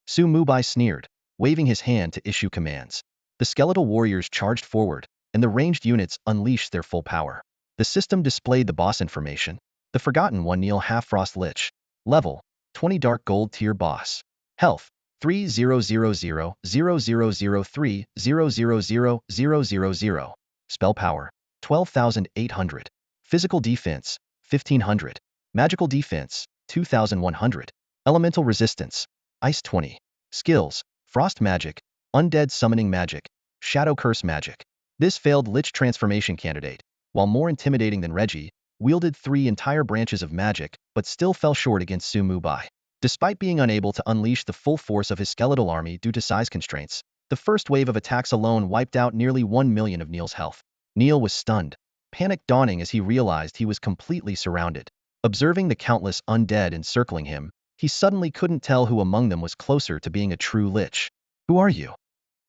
Mubai sneered, waving his hand to issue commands. The skeletal warriors charged forward, and the ranged units unleashed their full power. The system displayed the boss information. The Forgotten One Neil Half-Frost Lich. Level, 20 Dark Gold Tier Boss. Health, 30000030000000. Spell power, 12,800. Physical defense, 1,500. Magical defense, 2,100. Elemental resistance, Ice 20. Skills, Frost Magic, Undead Summoning Magic, Shadow Curse Magic. This failed Lich transformation candidate, while more intimidating than Reggie, wielded 3 entire branches of magic but still fell short against Mubai. Despite being unable to unleash the full force of his skeletal army due to size constraints, the first wave of attacks alone wiped out nearly 1 million of Neil's health. Neil was stunned, panic dawning as he realized he was completely surrounded. Observing the countless undead encircling him, he suddenly couldn't tell who among them was closer to being a true Lich. Who are you?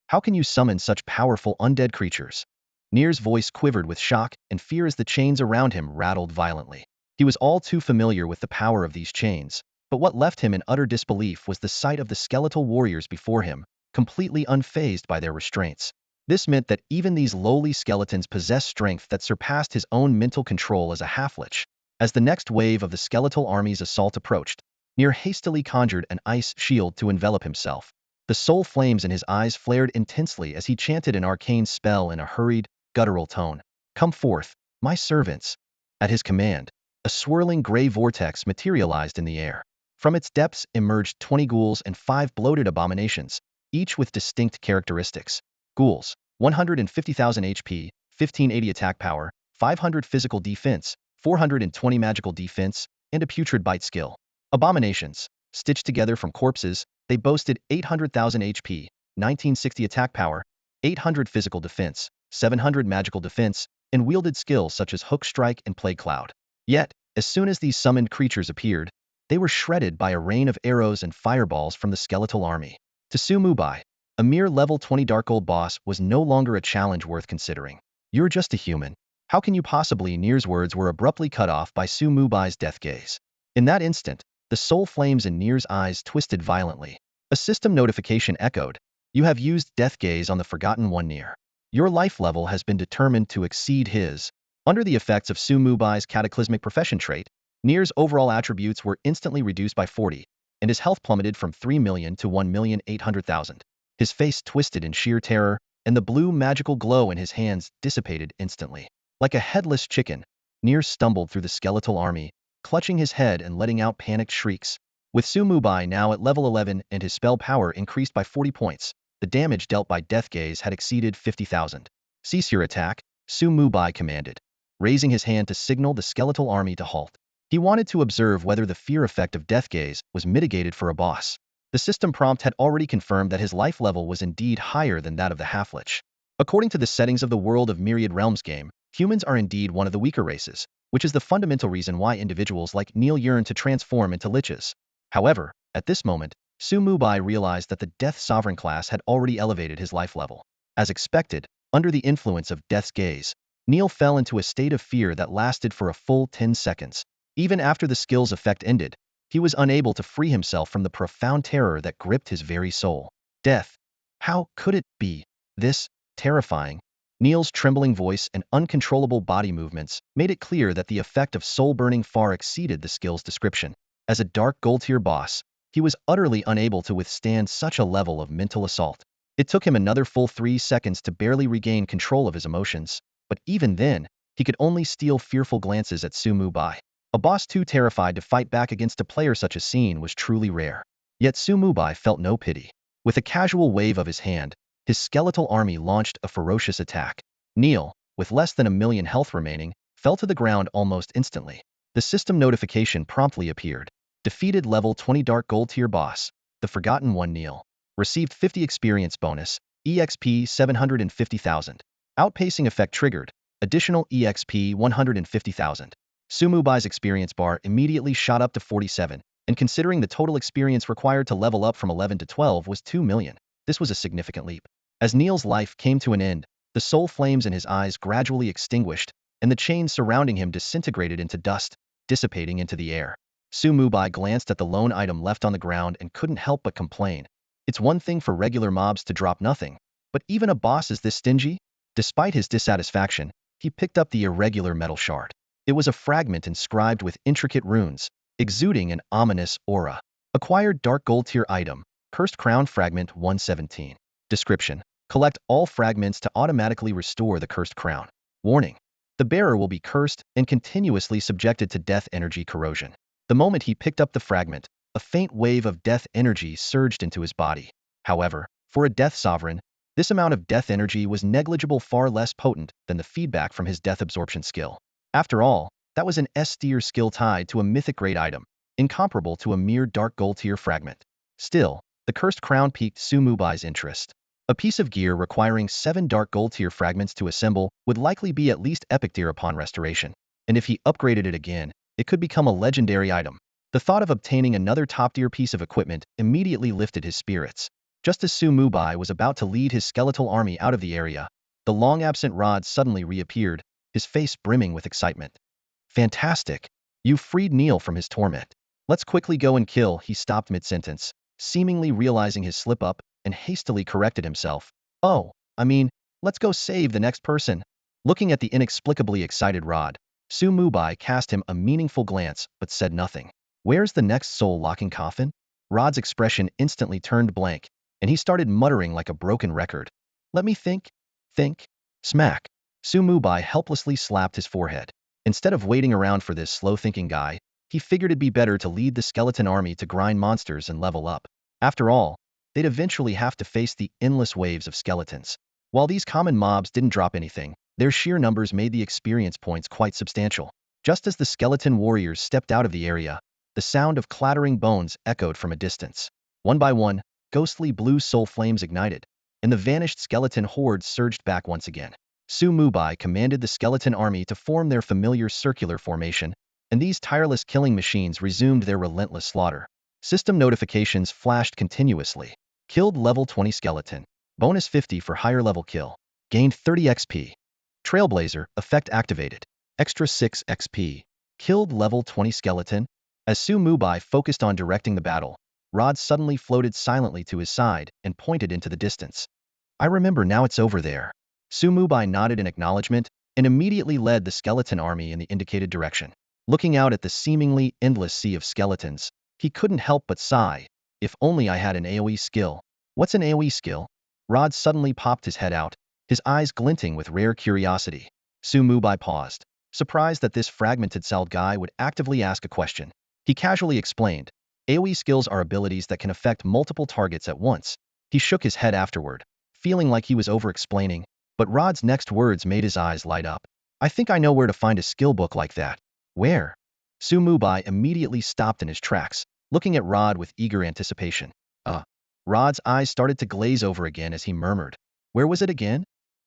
How can you summon such powerful undead creatures? Nir's voice quivered with shock and fear as the chains around him rattled violently. He was all too familiar with the power of these chains, but what left him in utter disbelief was the sight of the skeletal warriors before him, completely unfazed by their restraints. This meant that even these lowly skeletons possessed strength that surpassed his own mental control as a half-lich. As the next wave of the skeletal army's assault approached, Nir hastily conjured an ice shield to envelop himself. The soul flames in his eyes flared intensely as he chanted an arcane spell in a hurried, guttural tone. Come forth, my servants. At his command, a swirling gray vortex materialized in the air. From its depths emerged 20 ghouls and 5 bloated abominations, each with distinct characteristics. Ghouls, 150,000 HP, 1580 attack power, 500 physical defense, 420 magical defense, and a putrid bite skill. Abominations, stitched together from corpses, they boasted 800,000 HP, 1960 attack power, 800 physical defense, 700 magical defense, and wielded skills such as Hook Strike and Plague Cloud. Yet, as soon as these summoned creatures appeared, they were shredded by a rain of arrows and fireballs from the skeletal army. To Mubai, a mere level 20 Dark Gold boss was no longer a challenge worth considering. You're just a human. How can you possibly? Nir's words were abruptly cut off by Mubai's death gaze. In that instant, the soul flames in Nir's eyes twisted violently. A system notification echoed. You have used Death Gaze on the Forgotten One Nir. Your life level has been determined to exceed his. Under the effects of Mubai's cataclysmic profession trait, Nir's overall attributes were instantly reduced by 40, and his health plummeted from 3 million to 1,800,000. His face twisted in sheer terror, and the blue magical glow in his hands dissipated instantly. Like a headless chicken, Nir stumbled through the skeletal army, clutching his head and letting out panicked shrieks. With Mubai now at level 11 and his spell power increased by 40 points, the damage dealt by Death Gaze had exceeded 50,000. Cease your attack, Mubai commanded, raising his hand to signal the skeletal army to halt. He wanted to observe whether the fear effect of Death Gaze was mitigated for a boss. The system prompt had already confirmed that his life level was indeed higher than that of the Half-Lich. According to the settings of the World of Myriad Realms game, humans are indeed one of the weaker races, which is the fundamental reason why individuals like Neil yearn to transform into liches. However, at this moment, Mubai realized that the Death Sovereign class had already elevated his life level. As expected, under the influence of Death's Gaze, Neil fell into a state of fear that lasted for a full 10 seconds. Even after the skill's effect ended, he was unable to free himself from the profound terror that gripped his very soul. Death. How could it be this terrifying? Neil's trembling voice and uncontrollable body movements made it clear that the effect of soul burning far exceeded the skill's description. As a Dark Gold tier boss, he was utterly unable to withstand such a level of mental assault. It took him another full 3 seconds to barely regain control of his emotions, but even then, he could only steal fearful glances at Mubai. A boss too terrified to fight back against a player such a scene was truly rare. Yet Mubai felt no pity. With a casual wave of his hand, his skeletal army launched a ferocious attack. Neil, with less than 1 million health remaining, fell to the ground almost instantly. The system notification promptly appeared. Defeated level 20 Dark Gold tier boss, the Forgotten One Neil. Received 50 experience bonus, EXP 750,000. Outpacing effect triggered. Additional EXP 150,000. Mubai's experience bar immediately shot up to 47, and considering the total experience required to level up from 11 to 12 was 2 million, this was a significant leap. As Neil's life came to an end, the soul flames in his eyes gradually extinguished, and the chains surrounding him disintegrated into dust, dissipating into the air. Mubai glanced at the lone item left on the ground and couldn't help but complain. It's one thing for regular mobs to drop nothing, but even a boss is this stingy? Despite his dissatisfaction, he picked up the irregular metal shard. It was a fragment inscribed with intricate runes, exuding an ominous aura. Acquired dark gold tier item, Cursed Crown Fragment 117. Description: collect all fragments to automatically restore the Cursed Crown. Warning: the bearer will be cursed and continuously subjected to death energy corrosion. The moment he picked up the fragment, a faint wave of death energy surged into his body. However, for a death sovereign, this amount of death energy was negligible, far less potent than the feedback from his death absorption skill. After all, that was an S-tier skill tied to a mythic grade item, incomparable to a mere dark gold tier fragment. Still, the Cursed Crown piqued Mubai's interest. A piece of gear requiring 7 dark gold tier fragments to assemble would likely be at least epic tier upon restoration, and if he upgraded it again, it could become a legendary item. The thought of obtaining another top-tier piece of equipment immediately lifted his spirits. Just as Mubai was about to lead his skeletal army out of the area, the long-absent Rod suddenly reappeared, his face brimming with excitement. Fantastic! You freed Neil from his torment. Let's quickly go and kill. He stopped mid-sentence, seemingly realizing his slip-up, and hastily corrected himself. Oh, let's go save the next person. Looking at the inexplicably excited Rod, Mubai cast him a meaningful glance but said nothing. Where's the next soul-locking coffin? Rod's expression instantly turned blank, and he started muttering like a broken record. Let me think. Smack. Mubai helplessly slapped his forehead. Instead of waiting around for this slow-thinking guy, he figured it'd be better to lead the skeleton army to grind monsters and level up. After all, they'd eventually have to face the endless waves of skeletons. While these common mobs didn't drop anything, their sheer numbers made the experience points quite substantial. Just as the skeleton warriors stepped out of the area, the sound of clattering bones echoed from a distance. One by one, ghostly blue soul flames ignited, and the vanished skeleton hordes surged back once again. Mubai commanded the skeleton army to form their familiar circular formation, and these tireless killing machines resumed their relentless slaughter. System notifications flashed continuously. Killed level 20 skeleton. Bonus 50 for higher level kill. Gained 30 XP. Trailblazer, effect activated. Extra 6 XP. Killed level 20 skeleton. As Mubai focused on directing the battle, Rod suddenly floated silently to his side and pointed into the distance. I remember now, it's over there. Mubai nodded in acknowledgement and immediately led the skeleton army in the indicated direction. Looking out at the seemingly endless sea of skeletons, he couldn't help but sigh. If only I had an AoE skill. What's an AoE skill? Rod suddenly popped his head out, his eyes glinting with rare curiosity. Mubai paused, surprised that this fragmented souled guy would actively ask a question. He casually explained, AoE skills are abilities that can affect multiple targets at once. He shook his head afterward, feeling like he was over-explaining, but Rod's next words made his eyes light up. I think I know where to find a skill book like that. Where? Mubai immediately stopped in his tracks, looking at Rod with eager anticipation. Rod's eyes started to glaze over again as he murmured. Where was it again?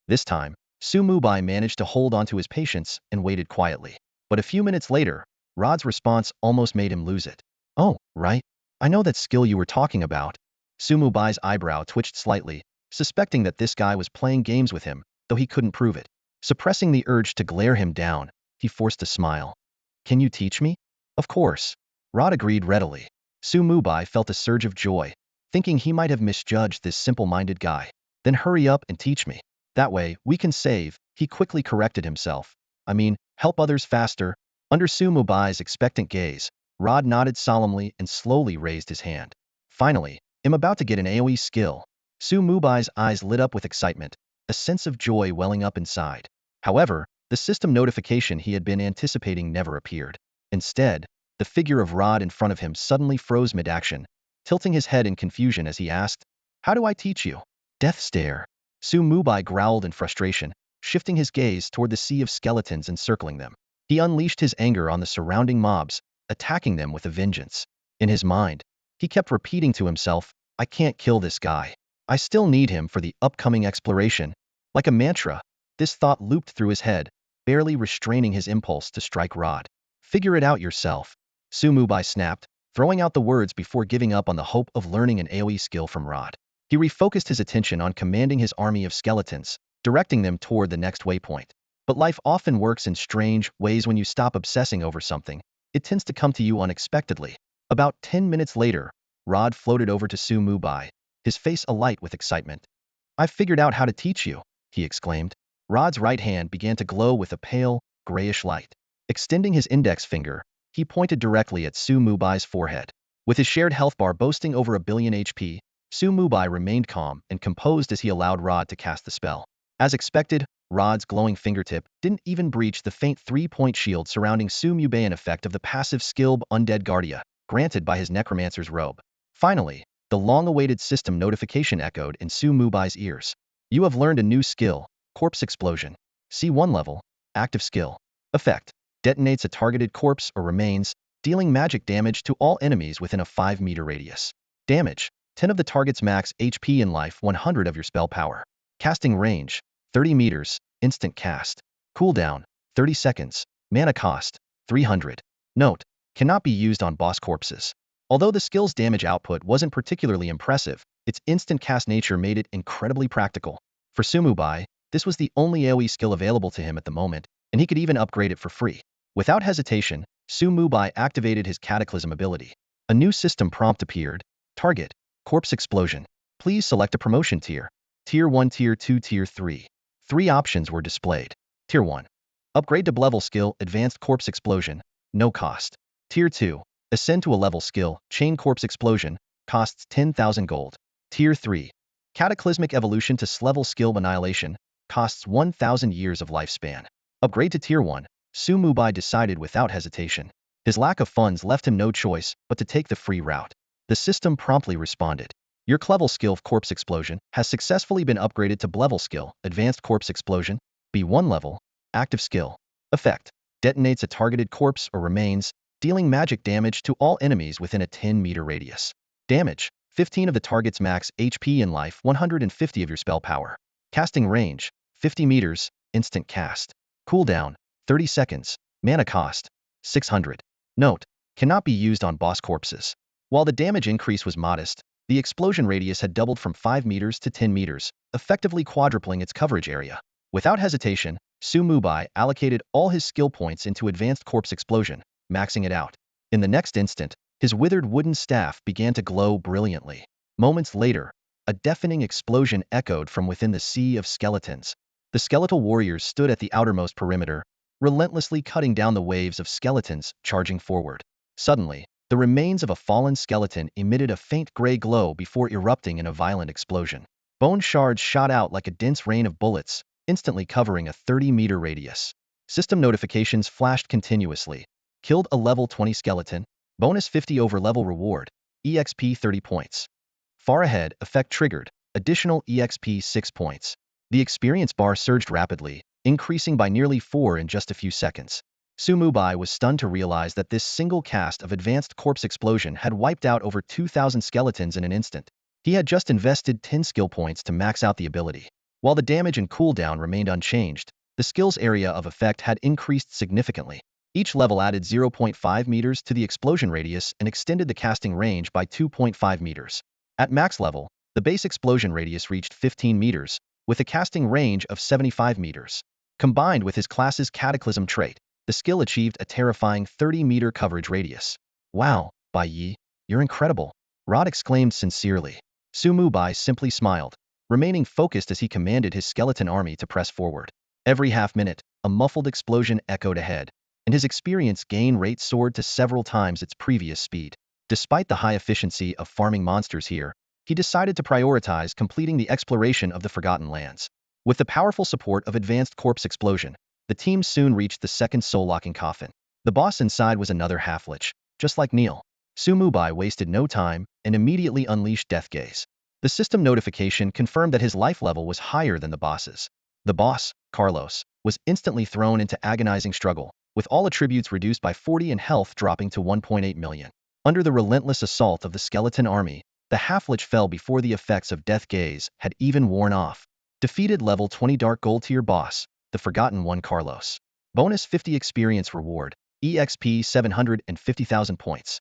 This time, Mubai managed to hold onto his patience and waited quietly. But a few minutes later, Rod's response almost made him lose it. Oh, right. I know that skill you were talking about. Mubai's eyebrow twitched slightly, suspecting that this guy was playing games with him, though he couldn't prove it. Suppressing the urge to glare him down, he forced a smile. Can you teach me? Of course. Rod agreed readily. Mubai felt a surge of joy, thinking he might have misjudged this simple-minded guy. Then hurry up and teach me. That way, we can save. He quickly corrected himself. Help others faster. Under Mubai's expectant gaze, Rod nodded solemnly and slowly raised his hand. Finally, I'm about to get an AoE skill. Mubai's eyes lit up with excitement, a sense of joy welling up inside. However, the system notification he had been anticipating never appeared. Instead, the figure of Rod in front of him suddenly froze mid-action, tilting his head in confusion as he asked, How do I teach you? Death stare. Mubai growled in frustration, shifting his gaze toward the sea of skeletons encircling them. He unleashed his anger on the surrounding mobs, attacking them with a vengeance. In his mind, he kept repeating to himself, I can't kill this guy. I still need him for the upcoming exploration. Like a mantra, this thought looped through his head, barely restraining his impulse to strike Rod. Figure it out yourself. Mubai snapped, throwing out the words before giving up on the hope of learning an AoE skill from Rod. He refocused his attention on commanding his army of skeletons, directing them toward the next waypoint. But life often works in strange ways. When you stop obsessing over something, it tends to come to you unexpectedly. About 10 minutes later, Rod floated over to Mubai, his face alight with excitement. "I've figured out how to teach you," he exclaimed. Rod's right hand began to glow with a pale, grayish light. Extending his index finger, he pointed directly at Mubai's forehead. With his shared health bar boasting over 1,000,000,000 HP, Mubai remained calm and composed as he allowed Rod to cast the spell. As expected, Rod's glowing fingertip didn't even breach the faint 3-point shield surrounding Mubai, an effect of the passive skill Undead Guardia, granted by his Necromancer's robe. Finally, the long-awaited system notification echoed in Mubai's ears. "You have learned a new skill, Corpse Explosion. C1 level, active skill. Effect: detonates a targeted corpse or remains, dealing magic damage to all enemies within a 5-meter radius. Damage: 10 of the target's max HP and life 100 of your spell power. Casting range: 30 meters, instant cast. Cooldown: 30 seconds. Mana cost: 300. Note: cannot be used on boss corpses." Although the skill's damage output wasn't particularly impressive, its instant cast nature made it incredibly practical. For Mubai, this was the only AoE skill available to him at the moment, and he could even upgrade it for free. Without hesitation, Mubai activated his cataclysm ability. A new system prompt appeared. Target: Corpse Explosion. Please select a promotion tier. Tier 1, Tier 2, Tier 3. 3 options were displayed. Tier 1. Upgrade to level skill Advanced Corpse Explosion. No cost. Tier 2. Ascend to a level skill Chain Corpse Explosion. Costs 10,000 gold. Tier 3. Cataclysmic Evolution to level skill Annihilation. Costs 1,000 years of lifespan. Upgrade to Tier 1. Mubai decided without hesitation. His lack of funds left him no choice but to take the free route. The system promptly responded. Your level skill Corpse Explosion has successfully been upgraded to level skill Advanced Corpse Explosion. B1 level, active skill. Effect: detonates a targeted corpse or remains, dealing magic damage to all enemies within a 10-meter radius. Damage: 15 of the target's max HP and life 150 of your spell power. Casting range: 50 meters, instant cast. Cooldown: 30 seconds. Mana cost: 600. Note: cannot be used on boss corpses. While the damage increase was modest, the explosion radius had doubled from 5 meters to 10 meters, effectively quadrupling its coverage area. Without hesitation, Mubai allocated all his skill points into Advanced Corpse Explosion, maxing it out. In the next instant, his withered wooden staff began to glow brilliantly. Moments later, a deafening explosion echoed from within the sea of skeletons. The skeletal warriors stood at the outermost perimeter, relentlessly cutting down the waves of skeletons charging forward. Suddenly, the remains of a fallen skeleton emitted a faint gray glow before erupting in a violent explosion. Bone shards shot out like a dense rain of bullets, instantly covering a 30-meter radius. System notifications flashed continuously. Killed a level 20 skeleton. Bonus 50 over level reward. EXP 30 points. Far ahead, effect triggered. Additional EXP 6 points. The experience bar surged rapidly, increasing by nearly 4 in just a few seconds. Mubai was stunned to realize that this single cast of Advanced Corpse Explosion had wiped out over 2,000 skeletons in an instant. He had just invested 10 skill points to max out the ability. While the damage and cooldown remained unchanged, the skill's area of effect had increased significantly. Each level added 0.5 meters to the explosion radius and extended the casting range by 2.5 meters. At max level, the base explosion radius reached 15 meters, with a casting range of 75 meters. Combined with his class's Cataclysm trait, the skill achieved a terrifying 30-meter coverage radius. "Wow, Bai Yi, you're incredible," Rod exclaimed sincerely. Mubai simply smiled, remaining focused as he commanded his skeleton army to press forward. Every half-minute, a muffled explosion echoed ahead, and his experience gain rate soared to several times its previous speed. Despite the high efficiency of farming monsters here, he decided to prioritize completing the exploration of the Forgotten Lands. With the powerful support of Advanced Corpse Explosion, the team soon reached the second soul-locking coffin. The boss inside was another half-lich, just like Neil. Mubai wasted no time and immediately unleashed Death Gaze. The system notification confirmed that his life level was higher than the boss's. The boss, Carlos, was instantly thrown into agonizing struggle, with all attributes reduced by 40 and health dropping to 1.8 million. Under the relentless assault of the skeleton army, the half-lich fell before the effects of Death Gaze had even worn off. Defeated level 20 Dark Gold tier boss, the Forgotten One Carlos. Bonus 50 experience reward, EXP 750,000 points.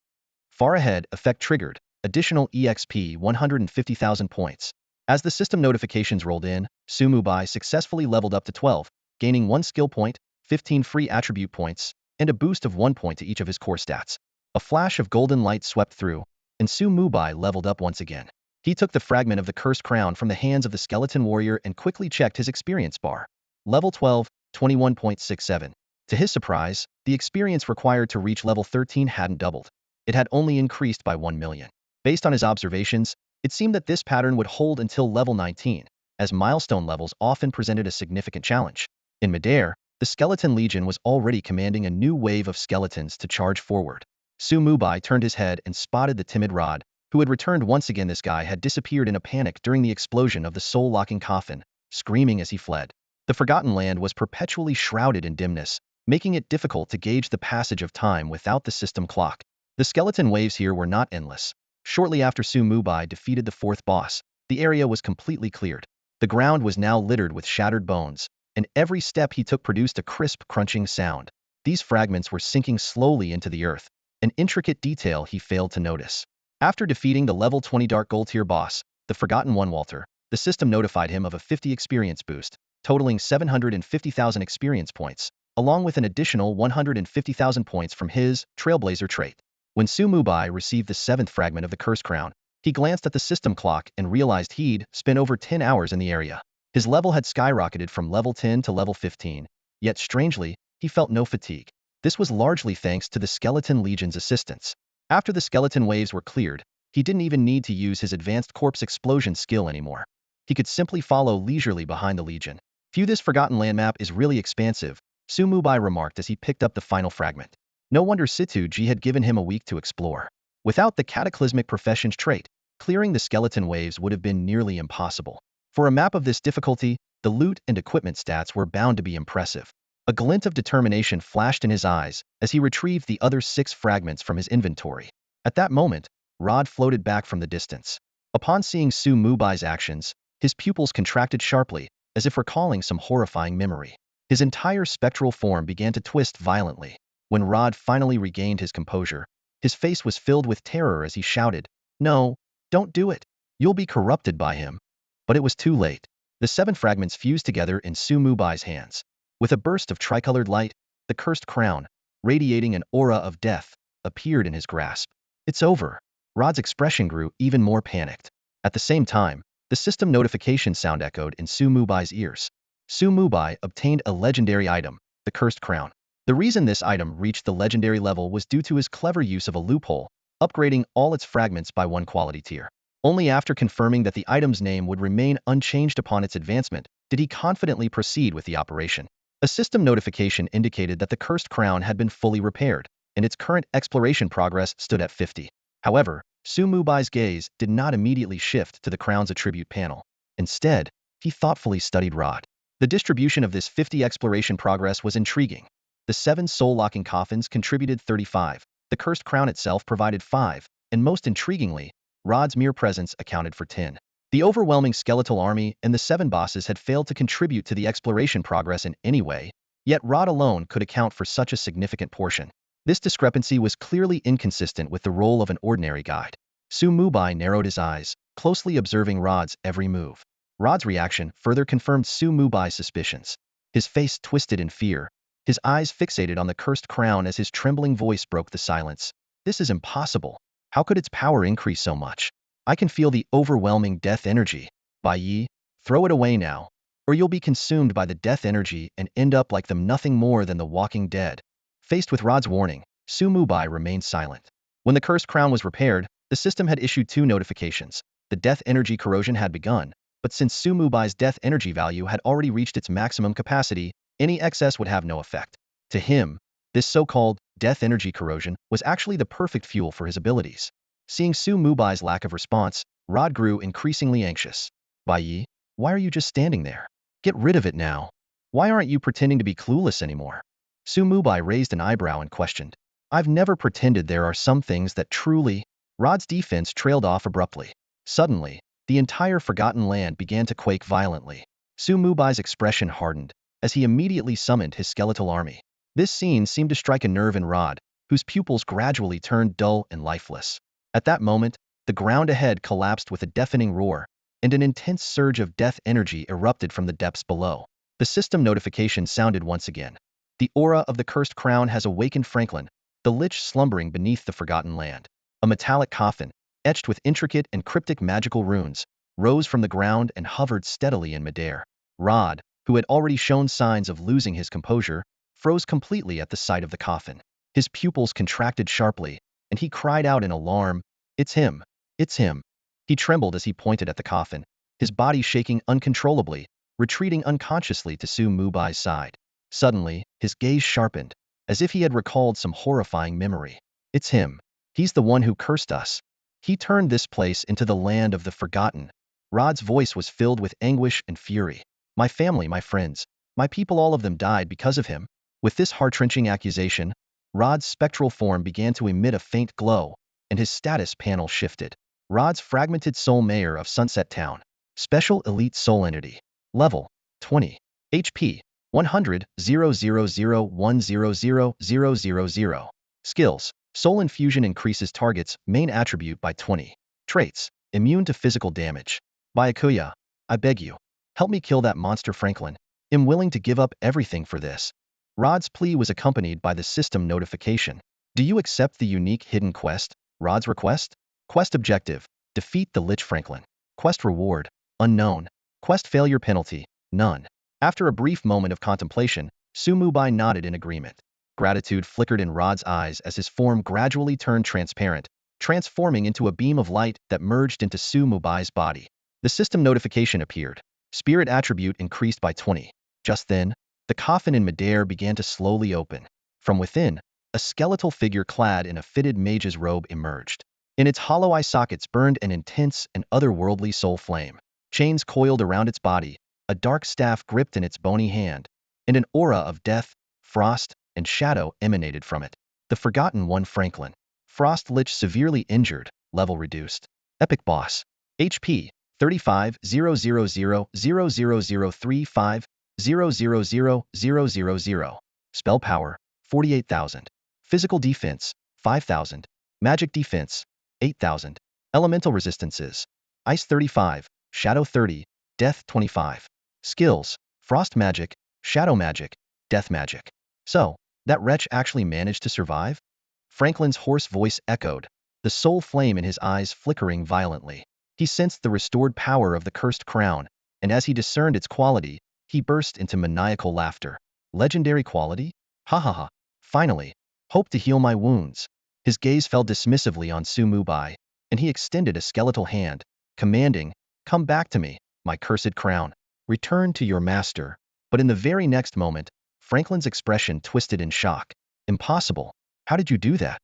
Far ahead, effect triggered, additional EXP 150,000 points. As the system notifications rolled in, Mubai successfully leveled up to 12, gaining 1 skill point, 15 free attribute points, and a boost of 1 point to each of his core stats. A flash of golden light swept through, and Mubai leveled up once again. He took the fragment of the cursed crown from the hands of the skeleton warrior and quickly checked his experience bar. Level 12, 21.67. To his surprise, the experience required to reach level 13 hadn't doubled. It had only increased by 1 million. Based on his observations, it seemed that this pattern would hold until level 19, as milestone levels often presented a significant challenge. In midair, the Skeleton Legion was already commanding a new wave of skeletons to charge forward. Mubai turned his head and spotted the timid Rod, who had returned once again. This guy had disappeared in a panic during the explosion of the soul-locking coffin, screaming as he fled. The Forgotten Land was perpetually shrouded in dimness, making it difficult to gauge the passage of time without the system clock. The skeleton waves here were not endless. Shortly after Mubai defeated the fourth boss, the area was completely cleared. The ground was now littered with shattered bones, and every step he took produced a crisp, crunching sound. These fragments were sinking slowly into the earth, an intricate detail he failed to notice. After defeating the level 20 Dark Gold tier boss, the Forgotten One Walter, the system notified him of a 50 experience boost, totaling 750,000 experience points, along with an additional 150,000 points from his Trailblazer trait. When Mubai received the 7th fragment of the Cursed Crown, he glanced at the system clock and realized he'd spent over 10 hours in the area. His level had skyrocketed from level 10 to level 15, yet strangely, he felt no fatigue. This was largely thanks to the Skeleton Legion's assistance. After the skeleton waves were cleared, he didn't even need to use his advanced corpse explosion skill anymore. He could simply follow leisurely behind the Legion. Phew, this Forgotten Land map is really expansive, Mubai remarked as he picked up the final fragment. No wonder Situji had given him a week to explore. Without the cataclysmic profession's trait, clearing the skeleton waves would have been nearly impossible. For a map of this difficulty, the loot and equipment stats were bound to be impressive. A glint of determination flashed in his eyes as he retrieved the other 6 fragments from his inventory. At that moment, Rod floated back from the distance. Upon seeing Mubai's actions, his pupils contracted sharply, as if recalling some horrifying memory. His entire spectral form began to twist violently. When Rod finally regained his composure, his face was filled with terror as he shouted, "No, don't do it. You'll be corrupted by him." But it was too late. The 7 fragments fused together in Mubai's hands. With a burst of tricolored light, the cursed crown, radiating an aura of death, appeared in his grasp. "It's over." Rod's expression grew even more panicked. At the same time, the system notification sound echoed in Mubai's ears. Mubai obtained a legendary item, the cursed crown. The reason this item reached the legendary level was due to his clever use of a loophole, upgrading all its fragments by 1 quality tier. Only after confirming that the item's name would remain unchanged upon its advancement did he confidently proceed with the operation. A system notification indicated that the cursed crown had been fully repaired, and its current exploration progress stood at 50. However, Mubai's gaze did not immediately shift to the crown's attribute panel. Instead, he thoughtfully studied Rod. The distribution of this 50 exploration progress was intriguing. The 7 soul-locking coffins contributed 35, the cursed crown itself provided 5, and most intriguingly, Rod's mere presence accounted for 10. The overwhelming skeletal army and the 7 bosses had failed to contribute to the exploration progress in any way, yet Rod alone could account for such a significant portion. This discrepancy was clearly inconsistent with the role of an ordinary guide. Mubai narrowed his eyes, closely observing Rod's every move. Rod's reaction further confirmed Mubai's suspicions. His face twisted in fear, his eyes fixated on the cursed crown as his trembling voice broke the silence. "This is impossible. How could its power increase so much? I can feel the overwhelming death energy. Bai Yi, throw it away now, or you'll be consumed by the death energy and end up like them, nothing more than the walking dead." Faced with Rod's warning, Mubai remained silent. When the cursed crown was repaired, the system had issued 2 notifications. The death energy corrosion had begun, but since Mubai's death energy value had already reached its maximum capacity, any excess would have no effect. To him, this so-called death energy corrosion was actually the perfect fuel for his abilities. Seeing Mubai's lack of response, Rod grew increasingly anxious. "Bai Yi, why are you just standing there? Get rid of it now. Why aren't you pretending to be clueless anymore?" Mubai raised an eyebrow and questioned. "I've never pretended. There are some things that truly..." Rod's defense trailed off abruptly. Suddenly, the entire Forgotten Land began to quake violently. Mubai's expression hardened, as he immediately summoned his skeletal army. This scene seemed to strike a nerve in Rod, whose pupils gradually turned dull and lifeless. At that moment, the ground ahead collapsed with a deafening roar, and an intense surge of death energy erupted from the depths below. The system notification sounded once again. The aura of the cursed crown has awakened Franklin, the Lich slumbering beneath the forgotten land. A metallic coffin, etched with intricate and cryptic magical runes, rose from the ground and hovered steadily in midair. Rod, who had already shown signs of losing his composure, froze completely at the sight of the coffin. His pupils contracted sharply, and he cried out in alarm, "It's him! It's him!" He trembled as he pointed at the coffin, his body shaking uncontrollably, retreating unconsciously to Mubai's side. Suddenly, his gaze sharpened, as if he had recalled some horrifying memory. "It's him. He's the one who cursed us. He turned this place into the land of the forgotten." Rod's voice was filled with anguish and fury. "My family, my friends, my people, all of them died because of him." With this heart-wrenching accusation, Rod's spectral form began to emit a faint glow, and his status panel shifted. Rod's fragmented soul, mayor of Sunset Town. Special elite soul entity. Level 20. HP 100 000100000. Skills. Soul infusion increases target's main attribute by 20. Traits. Immune to physical damage. Byakuya, I beg you, help me kill that monster Franklin. I'm willing to give up everything for this. Rod's plea was accompanied by the system notification. Do you accept the unique hidden quest? Rod's request? Quest objective: defeat the Lich Franklin. Quest reward: unknown. Quest failure penalty: none. After a brief moment of contemplation, Mubai nodded in agreement. Gratitude flickered in Rod's eyes as his form gradually turned transparent, transforming into a beam of light that merged into Mubai's body. The system notification appeared. Spirit attribute increased by 20. Just then, the coffin in midair began to slowly open. From within, a skeletal figure clad in a fitted mage's robe emerged. In its hollow eye sockets burned an intense and otherworldly soul flame. Chains coiled around its body, a dark staff gripped in its bony hand, and an aura of death, frost, and shadow emanated from it. The Forgotten One Franklin. Frost Lich severely injured, level reduced. Epic Boss. HP 35 0000035 0000000. Spell power 48,000. Physical defense 5,000. Magic defense 8,000. Elemental resistances: Ice 35, Shadow 30, Death 25. Skills: Frost magic, Shadow magic, Death magic. So, that wretch actually managed to survive? Franklin's hoarse voice echoed, the soul flame in his eyes flickering violently. He sensed the restored power of the cursed crown, and as he discerned its quality, he burst into maniacal laughter. Legendary quality? Ha ha ha. Finally. Hope to heal my wounds. His gaze fell dismissively on Mubai, and he extended a skeletal hand, commanding, "Come back to me, my cursed crown. Return to your master." But in the very next moment, Franklin's expression twisted in shock. "Impossible. How did you do that?"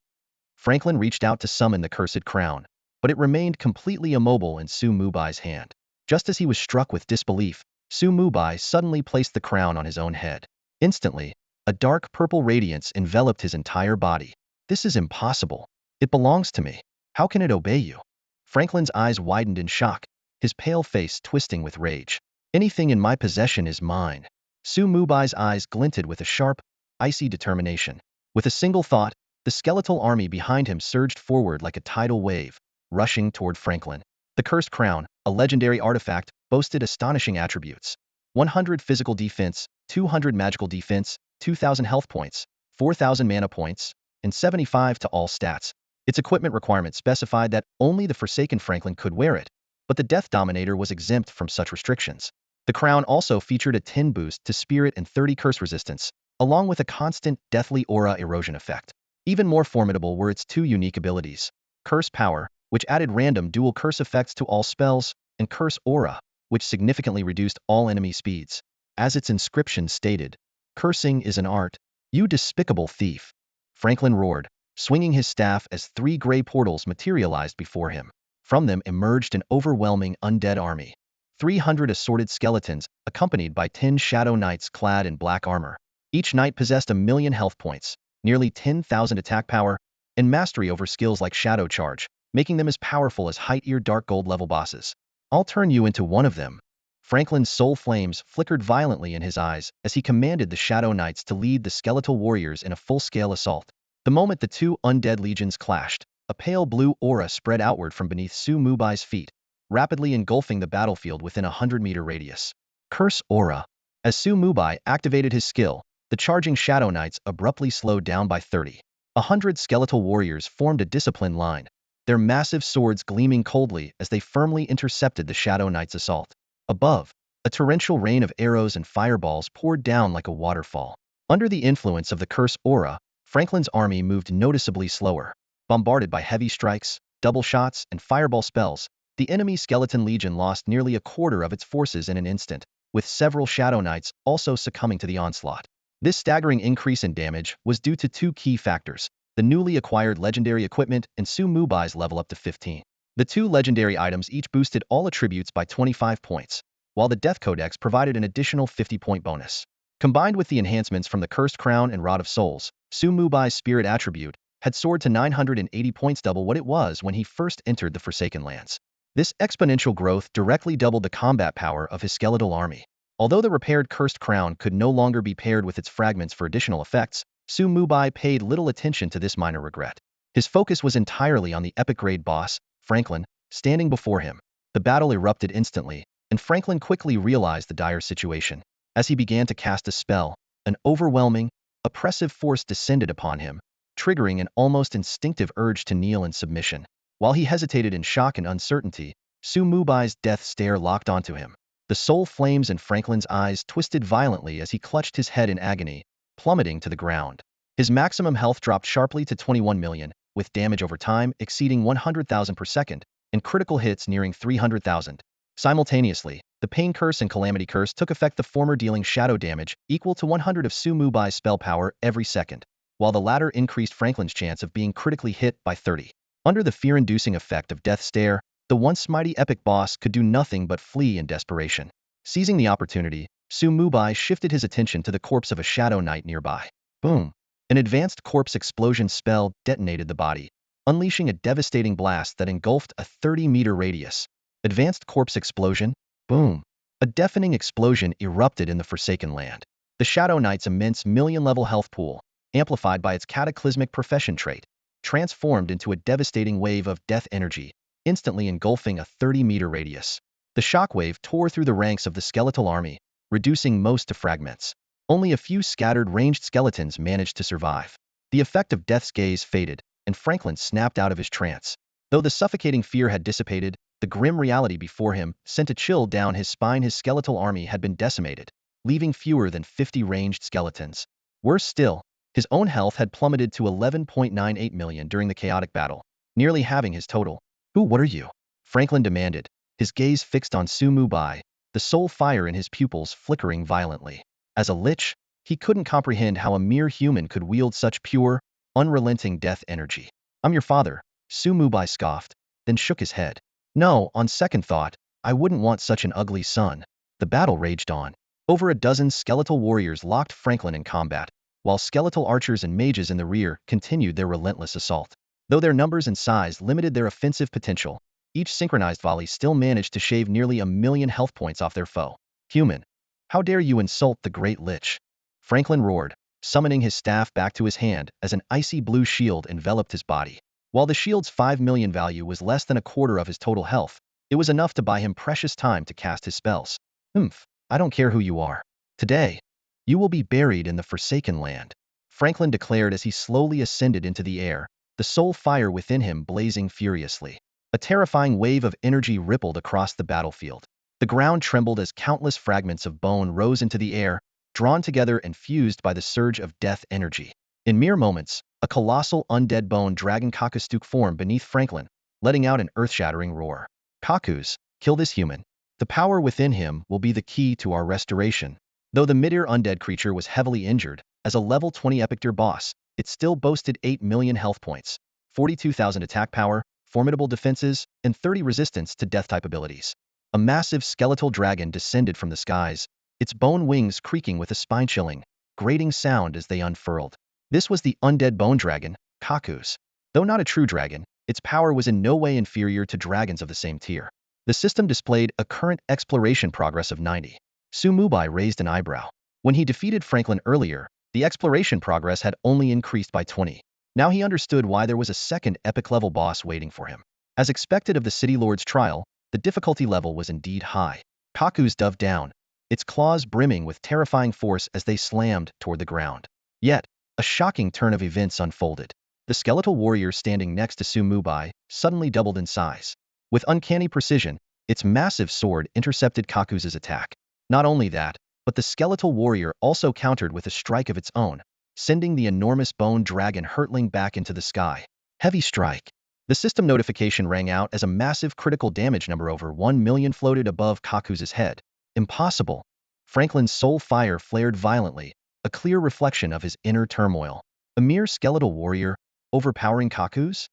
Franklin reached out to summon the cursed crown, but it remained completely immobile in Mubai's hand. Just as he was struck with disbelief, Mubai suddenly placed the crown on his own head. Instantly, a dark purple radiance enveloped his entire body. "This is impossible. It belongs to me. How can it obey you?" Franklin's eyes widened in shock, his pale face twisting with rage. "Anything in my possession is mine." Mubai's eyes glinted with a sharp, icy determination. With a single thought, the skeletal army behind him surged forward like a tidal wave, rushing toward Franklin. The Cursed Crown, a legendary artifact, boasted astonishing attributes: 100 physical defense, 200 magical defense, 2,000 health points, 4,000 mana points, and 75 to all stats. Its equipment requirement specified that only the Forsaken Franklin could wear it, but the Death Dominator was exempt from such restrictions. The crown also featured a 10 boost to spirit and 30 curse resistance, along with a constant, deathly aura erosion effect. Even more formidable were its two unique abilities: Curse Power, which added random dual curse effects to all spells, and Curse Aura, which significantly reduced all enemy speeds. As its inscription stated, "Cursing is an art, you despicable thief." Franklin roared, swinging his staff as 3 gray portals materialized before him. From them emerged an overwhelming undead army. 300 assorted skeletons, accompanied by 10 shadow knights clad in black armor. Each knight possessed 1,000,000 health points, nearly 10,000 attack power, and mastery over skills like Shadow Charge, making them as powerful as Height-Ear Dark Gold level bosses. "I'll turn you into one of them." Franklin's soul flames flickered violently in his eyes as he commanded the Shadow Knights to lead the skeletal warriors in a full-scale assault. The moment the two undead legions clashed, a pale blue aura spread outward from beneath Su Mubai's feet, rapidly engulfing the battlefield within a 100-meter radius. Curse Aura. As Su Mubai activated his skill, the charging Shadow Knights abruptly slowed down by 30. 100 skeletal warriors formed a disciplined line, their massive swords gleaming coldly as they firmly intercepted the Shadow Knights' assault. Above, a torrential rain of arrows and fireballs poured down like a waterfall. Under the influence of the Curse Aura, Franklin's army moved noticeably slower. Bombarded by heavy strikes, double shots, and fireball spells, the enemy Skeleton Legion lost nearly a quarter of its forces in an instant, with several Shadow Knights also succumbing to the onslaught. This staggering increase in damage was due to two key factors: the newly acquired legendary equipment and Su Mubai's level up to 15. The two legendary items each boosted all attributes by 25 points, while the Death Codex provided an additional 50-point bonus. Combined with the enhancements from the Cursed Crown and Rod of Souls, Su Mubai's Spirit attribute had soared to 980 points, double what it was when he first entered the Forsaken Lands. This exponential growth directly doubled the combat power of his skeletal army. Although the repaired Cursed Crown could no longer be paired with its fragments for additional effects, Su Mubai paid little attention to this minor regret. His focus was entirely on the epic-grade boss, Franklin, standing before him. The battle erupted instantly, and Franklin quickly realized the dire situation. As he began to cast a spell, an overwhelming, oppressive force descended upon him, triggering an almost instinctive urge to kneel in submission. While he hesitated in shock and uncertainty, Su Mubai's death stare locked onto him. The soul flames in Franklin's eyes twisted violently as he clutched his head in agony, plummeting to the ground. His maximum health dropped sharply to 21 million, with damage over time exceeding 100,000 per second, and critical hits nearing 300,000. Simultaneously, the Pain Curse and Calamity Curse took effect, the former dealing shadow damage equal to 100 of Su Mubai's spell power every second, while the latter increased Franklin's chance of being critically hit by 30. Under the fear-inducing effect of Death Stare, the once mighty epic boss could do nothing but flee in desperation. Seizing the opportunity, Su Mubai shifted his attention to the corpse of a Shadow Knight nearby. Boom! An advanced corpse explosion spell detonated the body, unleashing a devastating blast that engulfed a 30-meter radius. Advanced corpse explosion? Boom! A deafening explosion erupted in the Forsaken Land. The Shadow Knight's immense million-level health pool, amplified by its cataclysmic profession trait, transformed into a devastating wave of death energy, instantly engulfing a 30-meter radius. The shockwave tore through the ranks of the skeletal army, reducing most to fragments. Only a few scattered ranged skeletons managed to survive. The effect of Death's gaze faded, and Franklin snapped out of his trance. Though the suffocating fear had dissipated, the grim reality before him sent a chill down his spine. His skeletal army had been decimated, leaving fewer than 50 ranged skeletons. Worse still, his own health had plummeted to 11.98 million during the chaotic battle, nearly halving his total. What are you?" Franklin demanded, his gaze fixed on Su Mubai, the soul fire in his pupils flickering violently. As a lich, he couldn't comprehend how a mere human could wield such pure, unrelenting death energy. "I'm your father," Su Mubai scoffed, then shook his head. "No, on second thought, I wouldn't want such an ugly son." The battle raged on. Over a dozen skeletal warriors locked Franklin in combat, while skeletal archers and mages in the rear continued their relentless assault. Though their numbers and size limited their offensive potential, each synchronized volley still managed to shave nearly 1,000,000 health points off their foe. "Human, how dare you insult the great Lich?" Franklin roared, summoning his staff back to his hand as an icy blue shield enveloped his body. While the shield's 5 million value was less than a quarter of his total health, it was enough to buy him precious time to cast his spells. I don't care who you are. Today, you will be buried in the Forsaken Land," Franklin declared as he slowly ascended into the air, the soul fire within him blazing furiously. A terrifying wave of energy rippled across the battlefield. The ground trembled as countless fragments of bone rose into the air, drawn together and fused by the surge of death energy. In mere moments, a colossal undead bone dragon Kakastuk formed beneath Franklin, letting out an earth-shattering roar. "Kakus, kill this human. The power within him will be the key to our restoration." Though the mid-air undead creature was heavily injured, as a level 20 epic tier boss, it still boasted 8 million health points, 42,000 attack power, formidable defenses, and 30 resistance to death-type abilities. A massive skeletal dragon descended from the skies, its bone wings creaking with a spine-chilling, grating sound as they unfurled. This was the undead bone dragon, Kakus. Though not a true dragon, its power was in no way inferior to dragons of the same tier. The system displayed a current exploration progress of 90. Mubai raised an eyebrow. When he defeated Franklin earlier, the exploration progress had only increased by 20. Now he understood why there was a second epic-level boss waiting for him. As expected of the City Lord's trial, the difficulty level was indeed high. Kaku's dove down, its claws brimming with terrifying force as they slammed toward the ground. Yet, a shocking turn of events unfolded. The skeletal warrior standing next to Mubai suddenly doubled in size. With uncanny precision, its massive sword intercepted Kaku's attack. Not only that, but the skeletal warrior also countered with a strike of its own, sending the enormous bone dragon hurtling back into the sky. Heavy strike. The system notification rang out as a massive critical damage number over 1 million floated above Kaku's head. Impossible. Franklin's soul fire flared violently, a clear reflection of his inner turmoil. A mere skeletal warrior, overpowering Kaku's?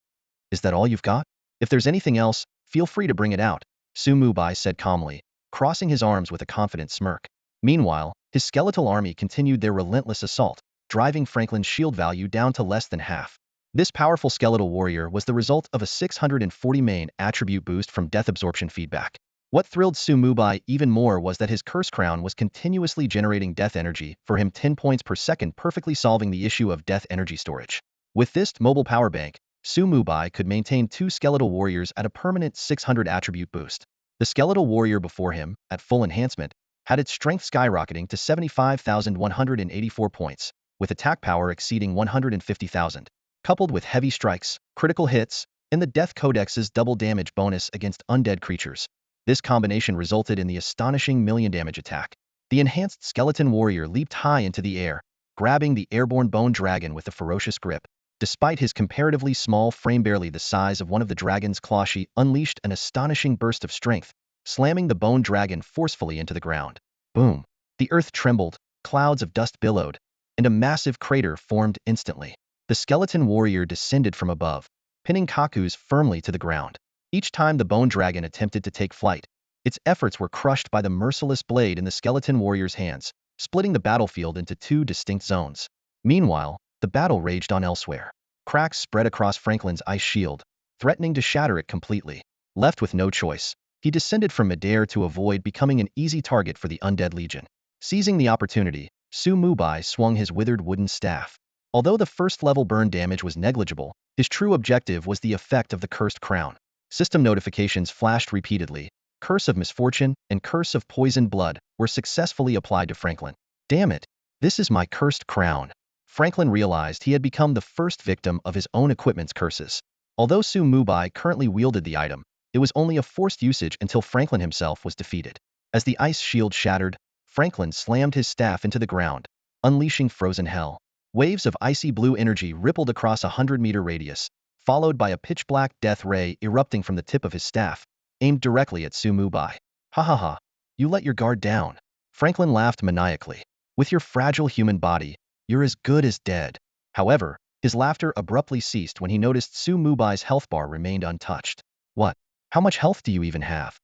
Is that all you've got? If there's anything else, feel free to bring it out, Mubai said calmly, crossing his arms with a confident smirk. Meanwhile, his skeletal army continued their relentless assault, driving Franklin's shield value down to less than half. This powerful skeletal warrior was the result of a 640 main attribute boost from death absorption feedback. What thrilled Mubai even more was that his curse crown was continuously generating death energy for him 10 points per second, perfectly solving the issue of death energy storage. With this mobile power bank, Mubai could maintain 2 skeletal warriors at a permanent 600 attribute boost. The skeletal warrior before him, at full enhancement, had its strength skyrocketing to 75,184 points, with attack power exceeding 150,000. Coupled with heavy strikes, critical hits, and the Death Codex's double damage bonus against undead creatures. This combination resulted in the astonishing million damage attack. The enhanced skeleton warrior leaped high into the air, grabbing the airborne bone dragon with a ferocious grip. Despite his comparatively small frame, barely the size of one of the dragon's claws, she unleashed an astonishing burst of strength, slamming the bone dragon forcefully into the ground. Boom! The earth trembled, clouds of dust billowed, and a massive crater formed instantly. The skeleton warrior descended from above, pinning Kaku's firmly to the ground. Each time the bone dragon attempted to take flight, its efforts were crushed by the merciless blade in the skeleton warrior's hands, splitting the battlefield into 2 distinct zones. Meanwhile, the battle raged on elsewhere. Cracks spread across Franklin's ice shield, threatening to shatter it completely. Left with no choice, he descended from midair to avoid becoming an easy target for the undead legion. Seizing the opportunity, Mubai swung his withered wooden staff. Although the first-level burn damage was negligible, his true objective was the effect of the cursed crown. System notifications flashed repeatedly. Curse of Misfortune and Curse of Poisoned Blood were successfully applied to Franklin. Damn it, this is my cursed crown. Franklin realized he had become the first victim of his own equipment's curses. Although Mubai currently wielded the item, it was only a forced usage until Franklin himself was defeated. As the ice shield shattered, Franklin slammed his staff into the ground, unleashing frozen hell. Waves of icy blue energy rippled across a 100-meter radius, followed by a pitch-black death ray erupting from the tip of his staff, aimed directly at Mubai. Ha ha ha, you let your guard down. Franklin laughed maniacally. With your fragile human body, you're as good as dead. However, his laughter abruptly ceased when he noticed Mubai's health bar remained untouched. What? How much health do you even have?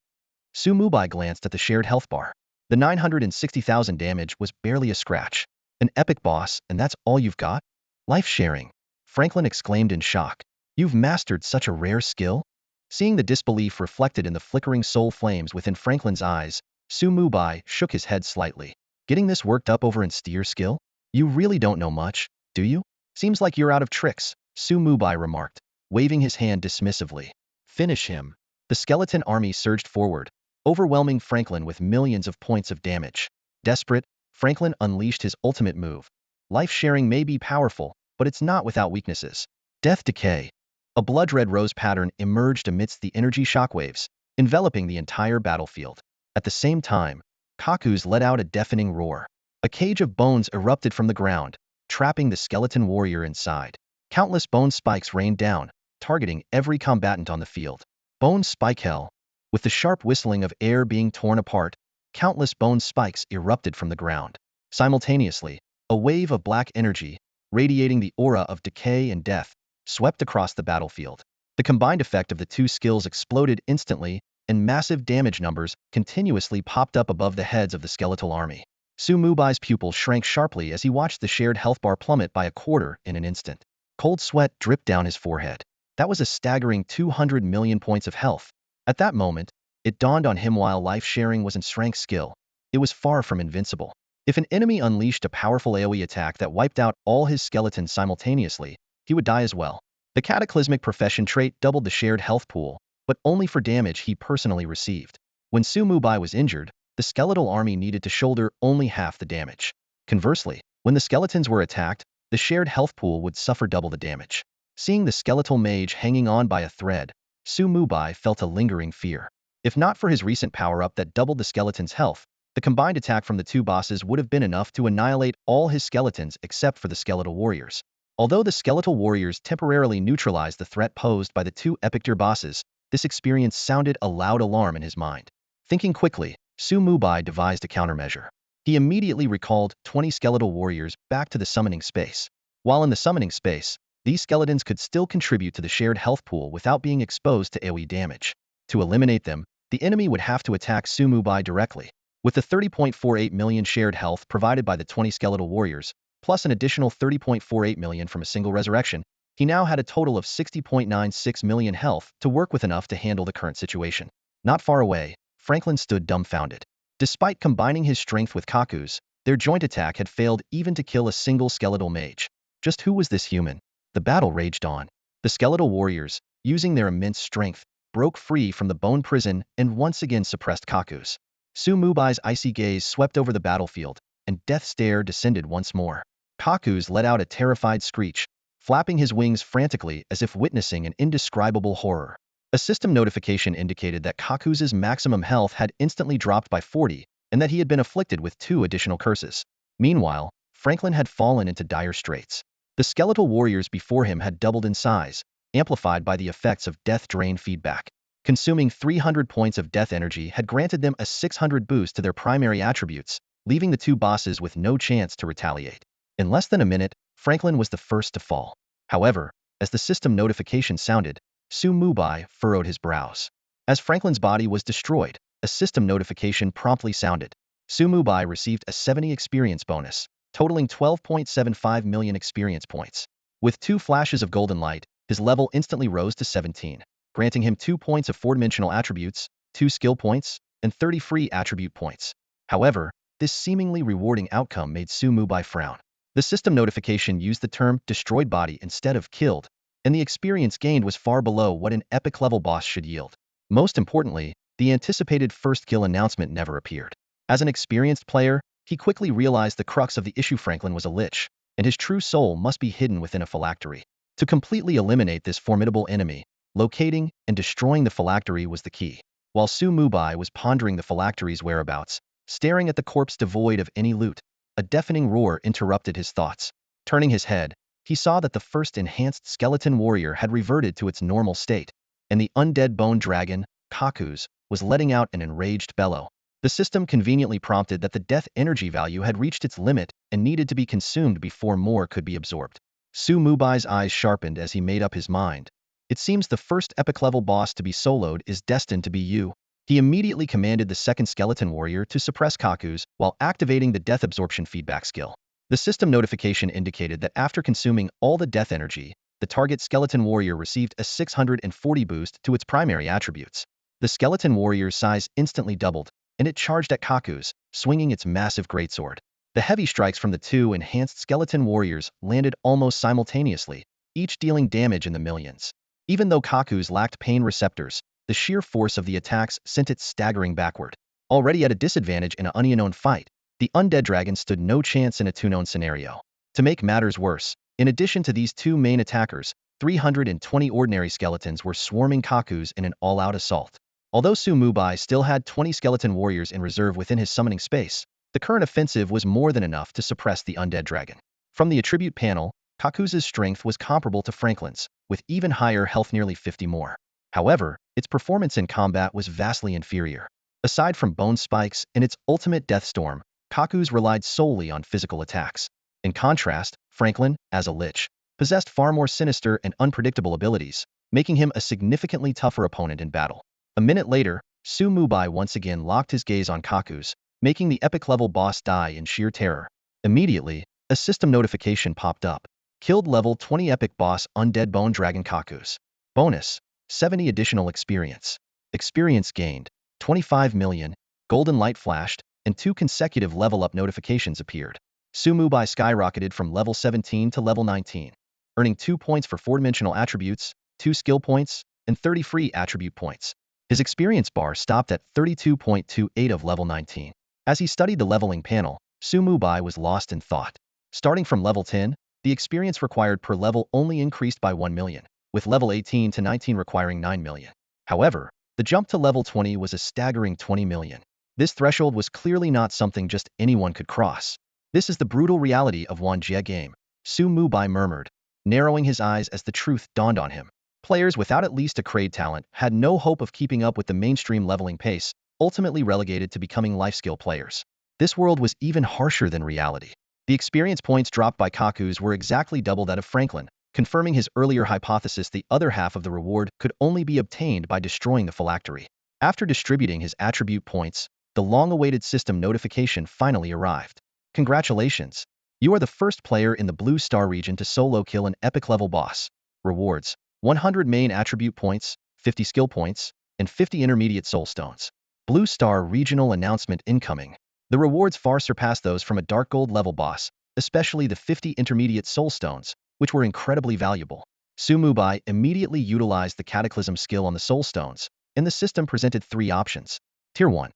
Mubai glanced at the shared health bar. The 960,000 damage was barely a scratch. An epic boss, and that's all you've got? Life-sharing. Franklin exclaimed in shock. You've mastered such a rare skill? Seeing the disbelief reflected in the flickering soul flames within Franklin's eyes, Mubai shook his head slightly. Getting this worked up over an steer skill? You really don't know much, do you? Seems like you're out of tricks, Mubai remarked, waving his hand dismissively. Finish him. The skeleton army surged forward, overwhelming Franklin with millions of points of damage. Desperate, Franklin unleashed his ultimate move. Life-sharing may be powerful, but it's not without weaknesses. Death Decay. A blood-red rose pattern emerged amidst the energy shockwaves, enveloping the entire battlefield. At the same time, Kaku's let out a deafening roar. A cage of bones erupted from the ground, trapping the skeleton warrior inside. Countless bone spikes rained down, targeting every combatant on the field. Bone spike hell. With the sharp whistling of air being torn apart, countless bone spikes erupted from the ground. Simultaneously, a wave of black energy, radiating the aura of decay and death, swept across the battlefield. The combined effect of the 2 skills exploded instantly, and massive damage numbers continuously popped up above the heads of the skeletal army. Mubai's pupils shrank sharply as he watched the shared health bar plummet by a quarter in an instant. Cold sweat dripped down his forehead. That was a staggering 200 million points of health. At that moment, It dawned on him while life sharing wasn't strength skill, it was far from invincible. If an enemy unleashed a powerful AoE attack that wiped out all his skeletons simultaneously, he would die as well. The cataclysmic profession trait doubled the shared health pool, but only for damage he personally received. When Mubai was injured, the skeletal army needed to shoulder only half the damage. Conversely, when the skeletons were attacked, the shared health pool would suffer double the damage. Seeing the skeletal mage hanging on by a thread, Mubai felt a lingering fear. If not for his recent power-up that doubled the skeleton's health, the combined attack from the two bosses would have been enough to annihilate all his skeletons except for the skeletal warriors. Although the skeletal warriors temporarily neutralized the threat posed by the two epic tier bosses, this experience sounded a loud alarm in his mind. Thinking quickly, Mubai devised a countermeasure. He immediately recalled 20 skeletal warriors back to the summoning space. While in the summoning space, these skeletons could still contribute to the shared health pool without being exposed to AoE damage. To eliminate them, the enemy would have to attack Mubai directly. With the 30.48 million shared health provided by the 20 skeletal warriors, plus an additional 30.48 million from a single resurrection, he now had a total of 60.96 million health to work with, enough to handle the current situation. Not far away, Franklin stood dumbfounded. Despite combining his strength with Kaku's, their joint attack had failed even to kill a single skeletal mage. Just who was this human? The battle raged on. The skeletal warriors, using their immense strength, broke free from the bone prison and once again suppressed Kaku's. Mubai's icy gaze swept over the battlefield, and death stare descended once more. Kaku's let out a terrified screech, flapping his wings frantically as if witnessing an indescribable horror. A system notification indicated that Kaku's maximum health had instantly dropped by 40, and that he had been afflicted with 2 additional curses. Meanwhile, Franklin had fallen into dire straits. The skeletal warriors before him had doubled in size, amplified by the effects of death drain feedback. Consuming 300 points of death energy had granted them a 600 boost to their primary attributes, leaving the two bosses with no chance to retaliate. In less than a minute, Franklin was the first to fall. However, as the system notification sounded, Mubai furrowed his brows. As Franklin's body was destroyed, a system notification promptly sounded. Mubai received a 70 experience bonus, totaling 12.75 million experience points. With 2 flashes of golden light, his level instantly rose to 17. Granting him 2 points of 4-dimensional attributes, 2 skill points, and 30 free attribute points. However, this seemingly rewarding outcome made Mubai frown. The system notification used the term destroyed body instead of killed, and the experience gained was far below what an epic level boss should yield. Most importantly, the anticipated first kill announcement never appeared. As an experienced player, he quickly realized the crux of the issue. Franklin was a Lich, and his true soul must be hidden within a phylactery. To completely eliminate this formidable enemy, locating and destroying the phylactery was the key. While Mubai was pondering the phylactery's whereabouts, staring at the corpse devoid of any loot, a deafening roar interrupted his thoughts. Turning his head, he saw that the first enhanced skeleton warrior had reverted to its normal state, and the undead bone dragon, Kaku's, was letting out an enraged bellow. The system conveniently prompted that the death energy value had reached its limit and needed to be consumed before more could be absorbed. Mubai's eyes sharpened as he made up his mind. It seems the first epic level boss to be soloed is destined to be you. He immediately commanded the second skeleton warrior to suppress Kaku's while activating the death absorption feedback skill. The system notification indicated that after consuming all the death energy, the target skeleton warrior received a 640 boost to its primary attributes. The skeleton warrior's size instantly doubled, and it charged at Kaku's, swinging its massive greatsword. The heavy strikes from the 2 enhanced skeleton warriors landed almost simultaneously, each dealing damage in the millions. Even though Kaku's lacked pain receptors, the sheer force of the attacks sent it staggering backward. Already at a disadvantage in an unknown fight, the undead dragon stood no chance in a 2-known scenario. To make matters worse, in addition to these 2 main attackers, 320 ordinary skeletons were swarming Kaku's in an all-out assault. Although Mubai still had 20 skeleton warriors in reserve within his summoning space, the current offensive was more than enough to suppress the undead dragon. From the attribute panel, Kaku's strength was comparable to Franklin's, with even higher health, nearly 50 more. However, its performance in combat was vastly inferior. Aside from bone spikes and its ultimate death storm, Kaku's relied solely on physical attacks. In contrast, Franklin, as a Lich, possessed far more sinister and unpredictable abilities, making him a significantly tougher opponent in battle. A minute later, Mubai once again locked his gaze on Kaku's, making the epic level boss die in sheer terror. Immediately, a system notification popped up. Killed level 20 epic boss undead bone dragon Kaku's. Bonus: 70 additional experience. Experience gained: 25 million, golden light flashed, and 2 consecutive level-up notifications appeared. Mubai skyrocketed from level 17 to level 19, earning 2 points for 4-dimensional attributes, 2 skill points, and 30 free attribute points. His experience bar stopped at 32.28 of level 19. As he studied the leveling panel, Mubai was lost in thought. Starting from level 10, the experience required per level only increased by 1 million, with level 18 to 19 requiring 9 million. However, the jump to level 20 was a staggering 20 million. This threshold was clearly not something just anyone could cross. This is the brutal reality of Wanjie game, Mubai murmured, narrowing his eyes as the truth dawned on him. Players without at least a grade talent had no hope of keeping up with the mainstream leveling pace, ultimately relegated to becoming life skill players. This world was even harsher than reality. The experience points dropped by Kaku's were exactly double that of Franklin, confirming his earlier hypothesis the other half of the reward could only be obtained by destroying the phylactery. After distributing his attribute points, the long-awaited system notification finally arrived. Congratulations! You are the first player in the Blue Star region to solo kill an epic-level boss. Rewards: 100 main attribute points, 50 skill points, and 50 intermediate soul stones. Blue Star regional announcement incoming. The rewards far surpass those from a dark gold level boss, especially the 50 intermediate soul stones, which were incredibly valuable. Mubai immediately utilized the cataclysm skill on the soul stones, and the system presented 3 options. Tier 1.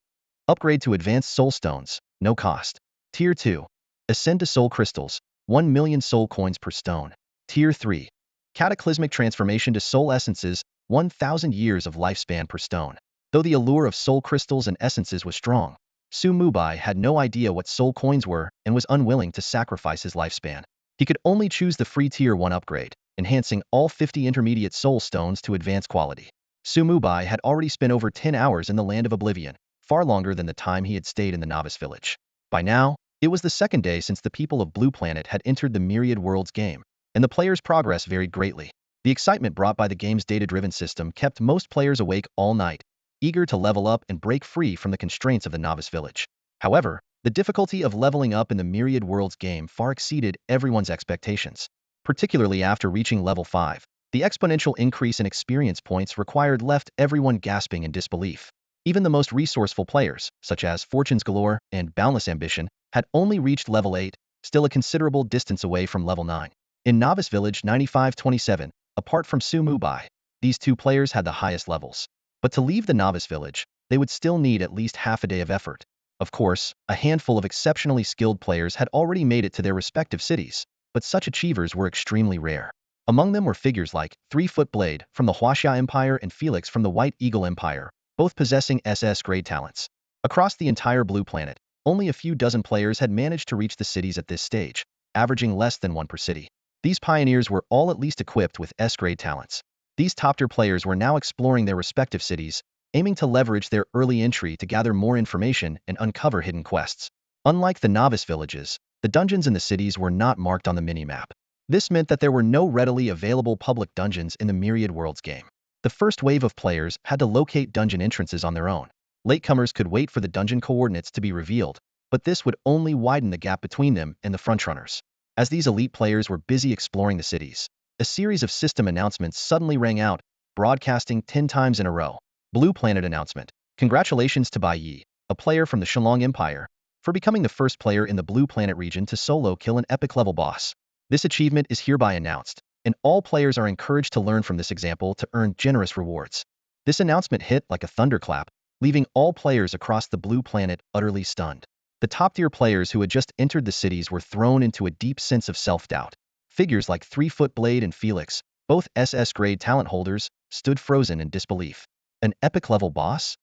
Upgrade to advanced soul stones, no cost. Tier 2. Ascend to soul crystals, 1 million soul coins per stone. Tier 3. Cataclysmic transformation to soul essences, 1,000 years of lifespan per stone. Though the allure of soul crystals and essences was strong, Mubai had no idea what soul coins were and was unwilling to sacrifice his lifespan. He could only choose the free Tier 1 upgrade, enhancing all 50 intermediate soul stones to advanced quality. Mubai had already spent over 10 hours in the Land of Oblivion, far longer than the time he had stayed in the Novice Village. By now, it was the second day since the people of Blue Planet had entered the Myriad Worlds game, and the players' progress varied greatly. The excitement brought by the game's data-driven system kept most players awake all night, eager to level up and break free from the constraints of the Novice Village. However, the difficulty of leveling up in the Myriad Worlds game far exceeded everyone's expectations. Particularly after reaching level 5, the exponential increase in experience points required left everyone gasping in disbelief. Even the most resourceful players, such as Fortunes Galore and Boundless Ambition, had only reached level 8, still a considerable distance away from level 9. In Novice Village 9527, apart from Mubai, these 2 players had the highest levels. But to leave the Novice Village, they would still need at least half a day of effort. Of course, a handful of exceptionally skilled players had already made it to their respective cities, but such achievers were extremely rare. Among them were figures like 3-Foot Blade from the Huaxia Empire and Felix from the White Eagle Empire, both possessing SS grade talents. Across the entire Blue Planet, only a few dozen players had managed to reach the cities at this stage, averaging less than 1 per city. These pioneers were all at least equipped with S-grade talents. These top-tier players were now exploring their respective cities, aiming to leverage their early entry to gather more information and uncover hidden quests. Unlike the Novice Villages, the dungeons in the cities were not marked on the minimap. This meant that there were no readily available public dungeons in the Myriad Worlds game. The first wave of players had to locate dungeon entrances on their own. Latecomers could wait for the dungeon coordinates to be revealed, but this would only widen the gap between them and the frontrunners. As these elite players were busy exploring the cities, a series of system announcements suddenly rang out, broadcasting 10 times in a row. Blue Planet announcement. Congratulations to Bai Yi, a player from the Shenlong Empire, for becoming the first player in the Blue Planet region to solo kill an epic-level boss. This achievement is hereby announced, and all players are encouraged to learn from this example to earn generous rewards. This announcement hit like a thunderclap, leaving all players across the Blue Planet utterly stunned. The top-tier players who had just entered the cities were thrown into a deep sense of self-doubt. Figures like 3-Foot Blade and Felix, both SS-grade talent holders, stood frozen in disbelief. An epic-level boss?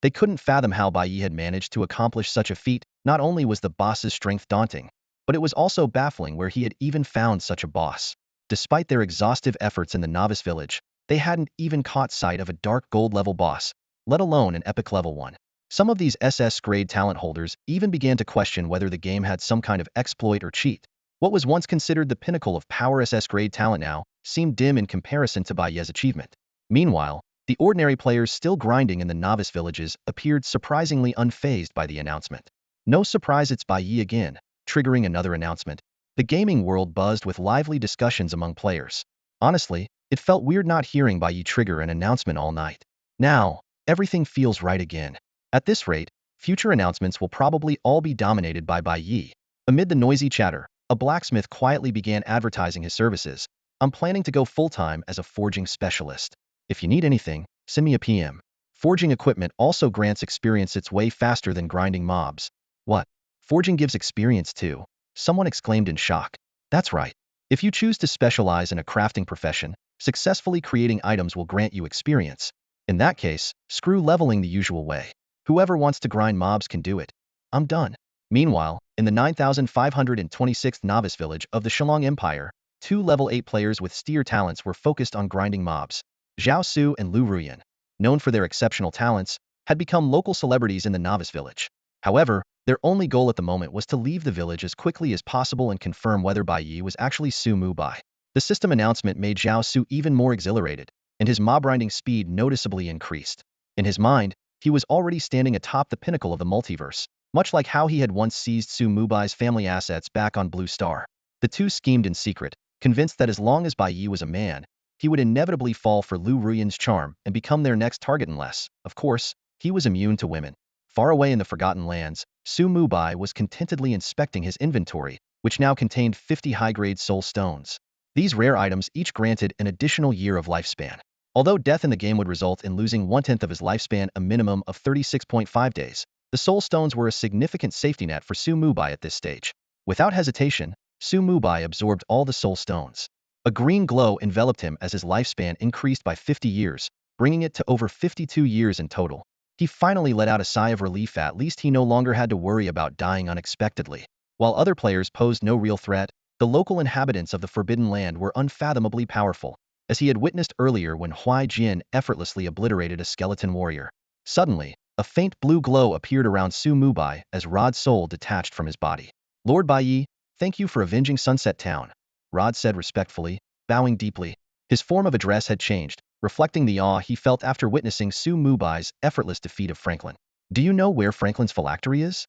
They couldn't fathom how Bai Yi had managed to accomplish such a feat. Not only was the boss's strength daunting, but it was also baffling where he had even found such a boss. Despite their exhaustive efforts in the Novice Village, they hadn't even caught sight of a dark gold-level boss, let alone an epic-level one. Some of these SS-grade talent holders even began to question whether the game had some kind of exploit or cheat. What was once considered the pinnacle of power SS-grade talent now seemed dim in comparison to Bai Yi's achievement. Meanwhile, the ordinary players still grinding in the Novice Villages appeared surprisingly unfazed by the announcement. No surprise, it's Bai Yi again, triggering another announcement. The gaming world buzzed with lively discussions among players. Honestly, it felt weird not hearing Bai Yi trigger an announcement all night. Now, everything feels right again. At this rate, future announcements will probably all be dominated by Bai Yi. Amid the noisy chatter, a blacksmith quietly began advertising his services. I'm planning to go full-time as a forging specialist. If you need anything, send me a PM. Forging equipment also grants experience its way faster than grinding mobs. What? Forging gives experience too? Someone exclaimed in shock. That's right. If you choose to specialize in a crafting profession, successfully creating items will grant you experience. In that case, screw leveling the usual way. Whoever wants to grind mobs can do it. I'm done. Meanwhile, in the 9,526th novice village of the Shillong Empire, two level 8 players with steer talents were focused on grinding mobs. Zhao Su and Lu Ruyan, known for their exceptional talents, had become local celebrities in the novice village. However, their only goal at the moment was to leave the village as quickly as possible and confirm whether Bai Yi was actually Su Mubai. The system announcement made Zhao Su even more exhilarated, and his mob grinding speed noticeably increased. In his mind, he was already standing atop the pinnacle of the multiverse, much like how he had once seized Su Mubai's family assets back on Blue Star. The two schemed in secret, convinced that as long as Bai Yi was a man, he would inevitably fall for Lu Ruyan's charm and become their next target unless, of course, he was immune to women. Far away in the Forgotten Lands, Su Mubai was contentedly inspecting his inventory, which now contained 50 high-grade soul stones. These rare items each granted an additional year of lifespan. Although death in the game would result in losing 1/10 of his lifespan, a minimum of 36.5 days, the soul stones were a significant safety net for Su Mubai at this stage. Without hesitation, Su Mubai absorbed all the soul stones. A green glow enveloped him as his lifespan increased by 50 years, bringing it to over 52 years in total. He finally let out a sigh of relief. At least he no longer had to worry about dying unexpectedly. While other players posed no real threat, the local inhabitants of the Forbidden Land were unfathomably powerful, as he had witnessed earlier when Huai Jin effortlessly obliterated a skeleton warrior. Suddenly, a faint blue glow appeared around Su Mubai as Rod's soul detached from his body. Lord Bai Yi, thank you for avenging Sunset Town, Rod said respectfully, bowing deeply. His form of address had changed, reflecting the awe he felt after witnessing Su Mubai's effortless defeat of Franklin. Do you know where Franklin's phylactery is?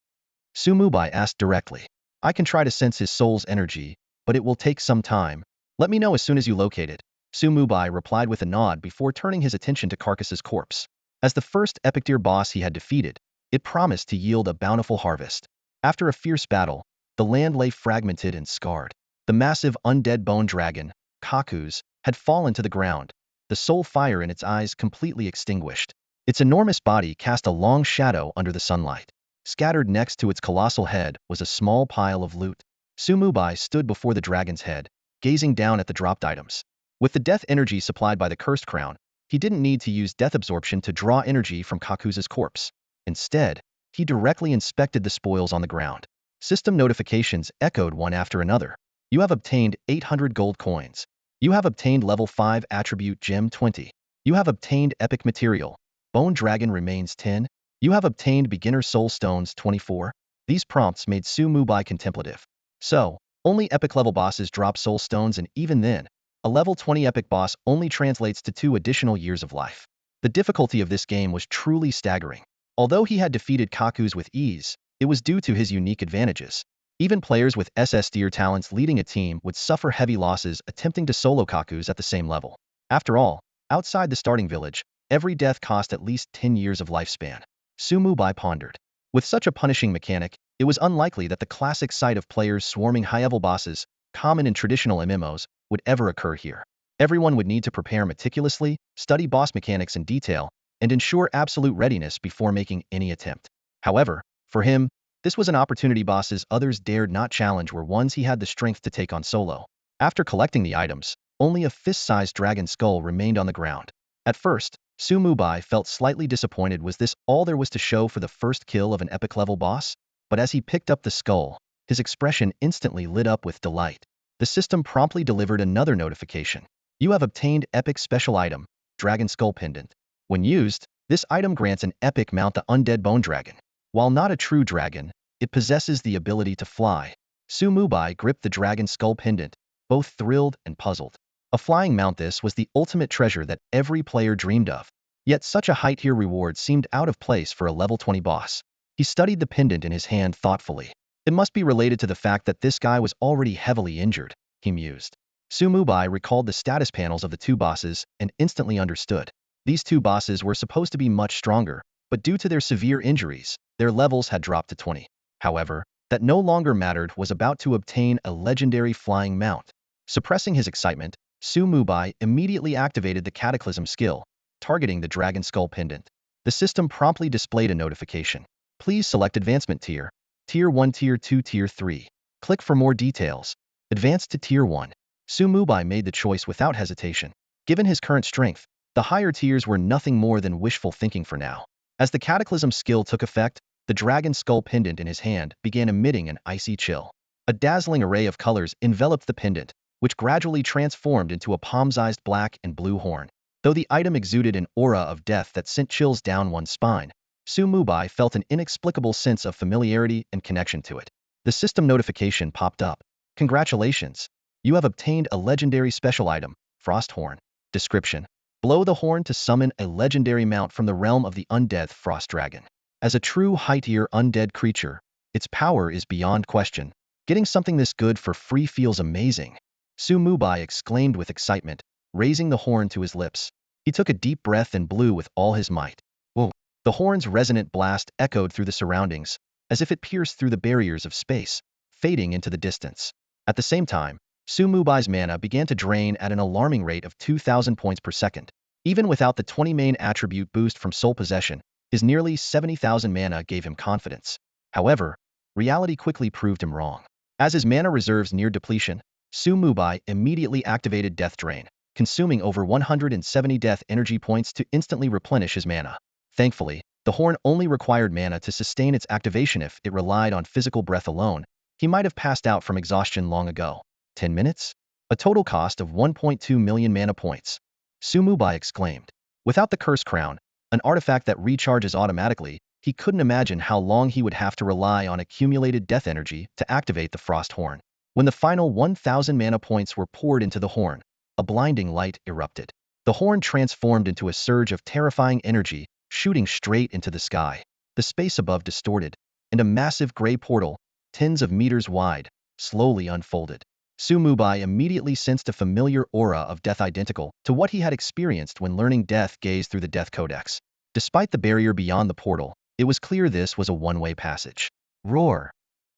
Su Mubai asked directly. I can try to sense his soul's energy, but it will take some time. Let me know as soon as you locate it. Su Mubai replied with a nod before turning his attention to Carcass's corpse. As the first epic tier boss he had defeated, it promised to yield a bountiful harvest. After a fierce battle, the land lay fragmented and scarred. The massive undead bone dragon, Kakus, had fallen to the ground, the soul fire in its eyes completely extinguished. Its enormous body cast a long shadow under the sunlight. Scattered next to its colossal head was a small pile of loot. Su Mubai stood before the dragon's head, gazing down at the dropped items. With the death energy supplied by the cursed crown, he didn't need to use death absorption to draw energy from Kakus's corpse. Instead, he directly inspected the spoils on the ground. System notifications echoed one after another. You have obtained 800 gold coins. You have obtained level 5 attribute gem 20. You have obtained epic material. Bone dragon remains 10. You have obtained beginner soul stones 24. These prompts made Su Mubai contemplative. So, only epic level bosses drop soul stones, and even then, a level 20 epic boss only translates to 2 additional years of life. The difficulty of this game was truly staggering. Although he had defeated Kakus with ease, it was due to his unique advantages. Even players with SS tier talents leading a team would suffer heavy losses attempting to solo Kakus at the same level. After all, outside the starting village, every death cost at least 10 years of lifespan. Su Mubai pondered. With such a punishing mechanic, it was unlikely that the classic sight of players swarming high-level bosses, common in traditional MMOs, would ever occur here. Everyone would need to prepare meticulously, study boss mechanics in detail, and ensure absolute readiness before making any attempt. However, for him, this was an opportunity bosses others dared not challenge were ones he had the strength to take on solo. After collecting the items, only a fist-sized dragon skull remained on the ground. At first, Su Mubai felt slightly disappointed. Was this all there was to show for the first kill of an epic-level boss? But as he picked up the skull, his expression instantly lit up with delight. The system promptly delivered another notification. You have obtained epic special item, Dragon Skull Pendant. When used, this item grants an epic mount, the Undead Bone Dragon. While not a true dragon, it possesses the ability to fly. Su Mubai gripped the Dragon Skull Pendant, both thrilled and puzzled. A flying mount, this was the ultimate treasure that every player dreamed of. Yet such a high-tier reward seemed out of place for a level 20 boss. He studied the pendant in his hand thoughtfully. It must be related to the fact that this guy was already heavily injured, he mused. Su Mubai recalled the status panels of the two bosses and instantly understood. These two bosses were supposed to be much stronger, but due to their severe injuries, their levels had dropped to 20. However, that no longer mattered was about to obtain a legendary flying mount. Suppressing his excitement, Mubai immediately activated the cataclysm skill, targeting the dragon skull pendant. The system promptly displayed a notification. Please select advancement tier. Tier 1, Tier 2, Tier 3. Click for more details. Advance to Tier 1. Mubai made the choice without hesitation. Given his current strength, the higher tiers were nothing more than wishful thinking for now. As the cataclysm skill took effect, the dragon skull pendant in his hand began emitting an icy chill. A dazzling array of colors enveloped the pendant, which gradually transformed into a palm-sized black and blue horn. Though the item exuded an aura of death that sent chills down one's spine, Mubai felt an inexplicable sense of familiarity and connection to it. The system notification popped up. Congratulations! You have obtained a legendary special item, Frost Horn. Description: blow the horn to summon a legendary mount from the realm of the undead Frost Dragon. As a true high-tier undead creature, its power is beyond question. Getting something this good for free feels amazing. Mubai exclaimed with excitement, raising the horn to his lips. He took a deep breath and blew with all his might. Whoa! The horn's resonant blast echoed through the surroundings, as if it pierced through the barriers of space, fading into the distance. At the same time, Mubai's mana began to drain at an alarming rate of 2,000 points per second. Even without the 20 main attribute boost from Soul Possession, his nearly 70,000 mana gave him confidence. However, reality quickly proved him wrong. As his mana reserves neared depletion, Mubai immediately activated Death Drain, consuming over 170 death energy points to instantly replenish his mana. Thankfully, the horn only required mana to sustain its activation. If it relied on physical breath alone, he might have passed out from exhaustion long ago. 10 minutes? A total cost of 1.2 million mana points. Mubai exclaimed. Without the Curse Crown, an artifact that recharges automatically, he couldn't imagine how long he would have to rely on accumulated death energy to activate the Frost Horn. When the final 1,000 mana points were poured into the horn, a blinding light erupted. The horn transformed into a surge of terrifying energy, shooting straight into the sky. The space above distorted, and a massive gray portal, tens of meters wide, slowly unfolded. Mubai immediately sensed a familiar aura of death identical to what he had experienced when learning Death Gaze through the Death Codex. Despite the barrier beyond the portal, it was clear this was a one-way passage. Roar!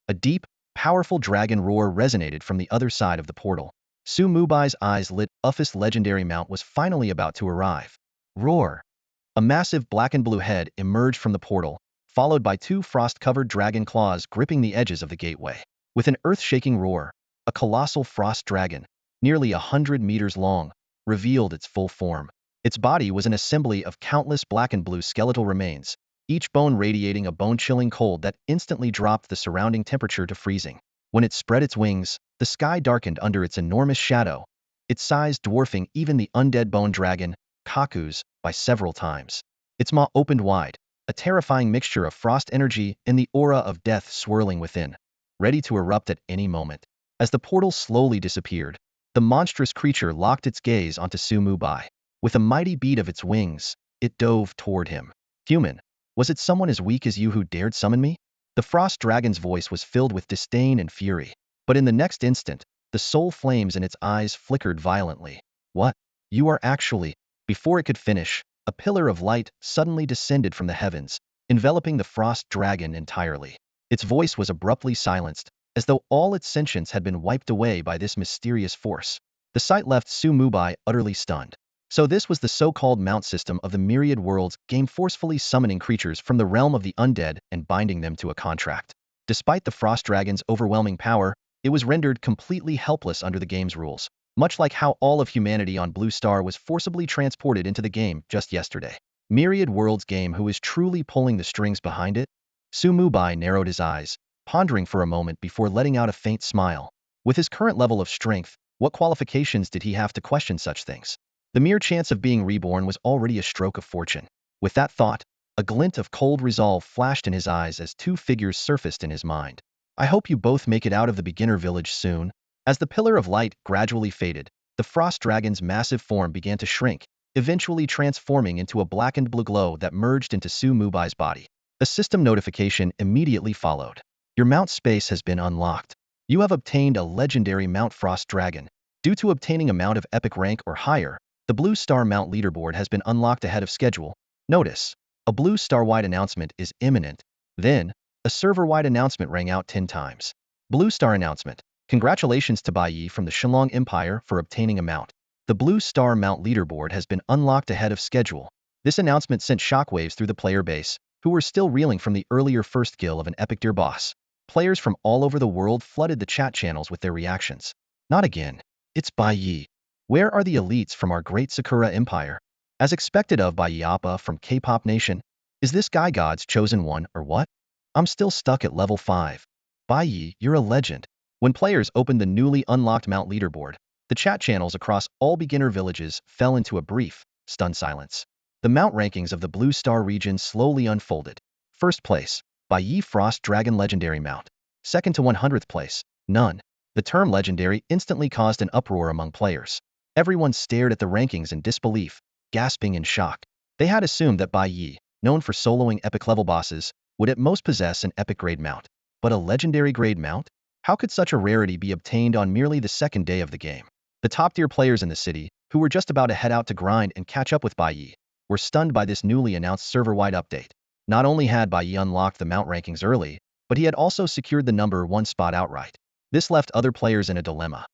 A deep, powerful dragon roar resonated from the other side of the portal. Mubai's eyes lit. Uff's legendary mount was finally about to arrive. Roar! A massive black and blue head emerged from the portal, followed by two frost-covered dragon claws gripping the edges of the gateway. With an earth-shaking roar, a colossal frost dragon, nearly 100 meters long, revealed its full form. Its body was an assembly of countless black and blue skeletal remains, each bone radiating a bone-chilling cold that instantly dropped the surrounding temperature to freezing. When it spread its wings, the sky darkened under its enormous shadow, its size dwarfing even the undead bone dragon, Kaku's, by several times. Its maw opened wide, a terrifying mixture of frost energy and the aura of death swirling within, ready to erupt at any moment. As the portal slowly disappeared, the monstrous creature locked its gaze onto Mubai. With a mighty beat of its wings, it dove toward him. Human, was it someone as weak as you who dared summon me? The frost dragon's voice was filled with disdain and fury. But in the next instant, the soul flames in its eyes flickered violently. What? You are actually... Before it could finish, a pillar of light suddenly descended from the heavens, enveloping the frost dragon entirely. Its voice was abruptly silenced, as though all its sentience had been wiped away by this mysterious force. The sight left Mubai utterly stunned. So this was the so-called mount system of the Myriad Worlds game, forcefully summoning creatures from the realm of the undead and binding them to a contract. Despite the frost dragon's overwhelming power, it was rendered completely helpless under the game's rules, much like how all of humanity on Blue Star was forcibly transported into the game just yesterday. Myriad Worlds game, who is truly pulling the strings behind it? Mubai narrowed his eyes, pondering for a moment before letting out a faint smile. With his current level of strength, what qualifications did he have to question such things? The mere chance of being reborn was already a stroke of fortune. With that thought, a glint of cold resolve flashed in his eyes as two figures surfaced in his mind. I hope you both make it out of the beginner village soon. As the pillar of light gradually faded, the frost dragon's massive form began to shrink, eventually transforming into a blackened blue glow that merged into Mubai's body. A system notification immediately followed. Your mount space has been unlocked. You have obtained a legendary Mount Frost Dragon. Due to obtaining a mount of epic rank or higher, the Blue Star Mount leaderboard has been unlocked ahead of schedule. Notice: A blue star-wide announcement is imminent. Then, a server-wide announcement rang out 10 times. Blue star announcement. Congratulations to Bai Yi from the Shillong Empire for obtaining a mount. The blue star mount leaderboard has been unlocked ahead of schedule. This announcement sent shockwaves through the player base, who were still reeling from the earlier first kill of an epic tier boss. Players from all over the world flooded the chat channels with their reactions. Not again. It's Bai Yi. Where are the elites from our great Sakura Empire? As expected of Bai Yappa from K-pop Nation? Is this guy God's chosen one or what? I'm still stuck at level 5. Bai Yi, you're a legend. When players opened the newly unlocked mount leaderboard, the chat channels across all beginner villages fell into a brief, stunned silence. The mount rankings of the Blue Star region slowly unfolded. First place, Bai Yi Frost Dragon Legendary Mount. Second to 100th place, none. The term legendary instantly caused an uproar among players. Everyone stared at the rankings in disbelief, gasping in shock. They had assumed that Bai Yi, known for soloing epic level bosses, would at most possess an epic grade mount. But a legendary grade mount? How could such a rarity be obtained on merely the second day of the game? The top-tier players in the city, who were just about to head out to grind and catch up with Bai Yi, were stunned by this newly announced server-wide update. Not only had Bai Yi unlocked the mount rankings early, but he had also secured the number 1 spot outright. This left other players in a dilemma.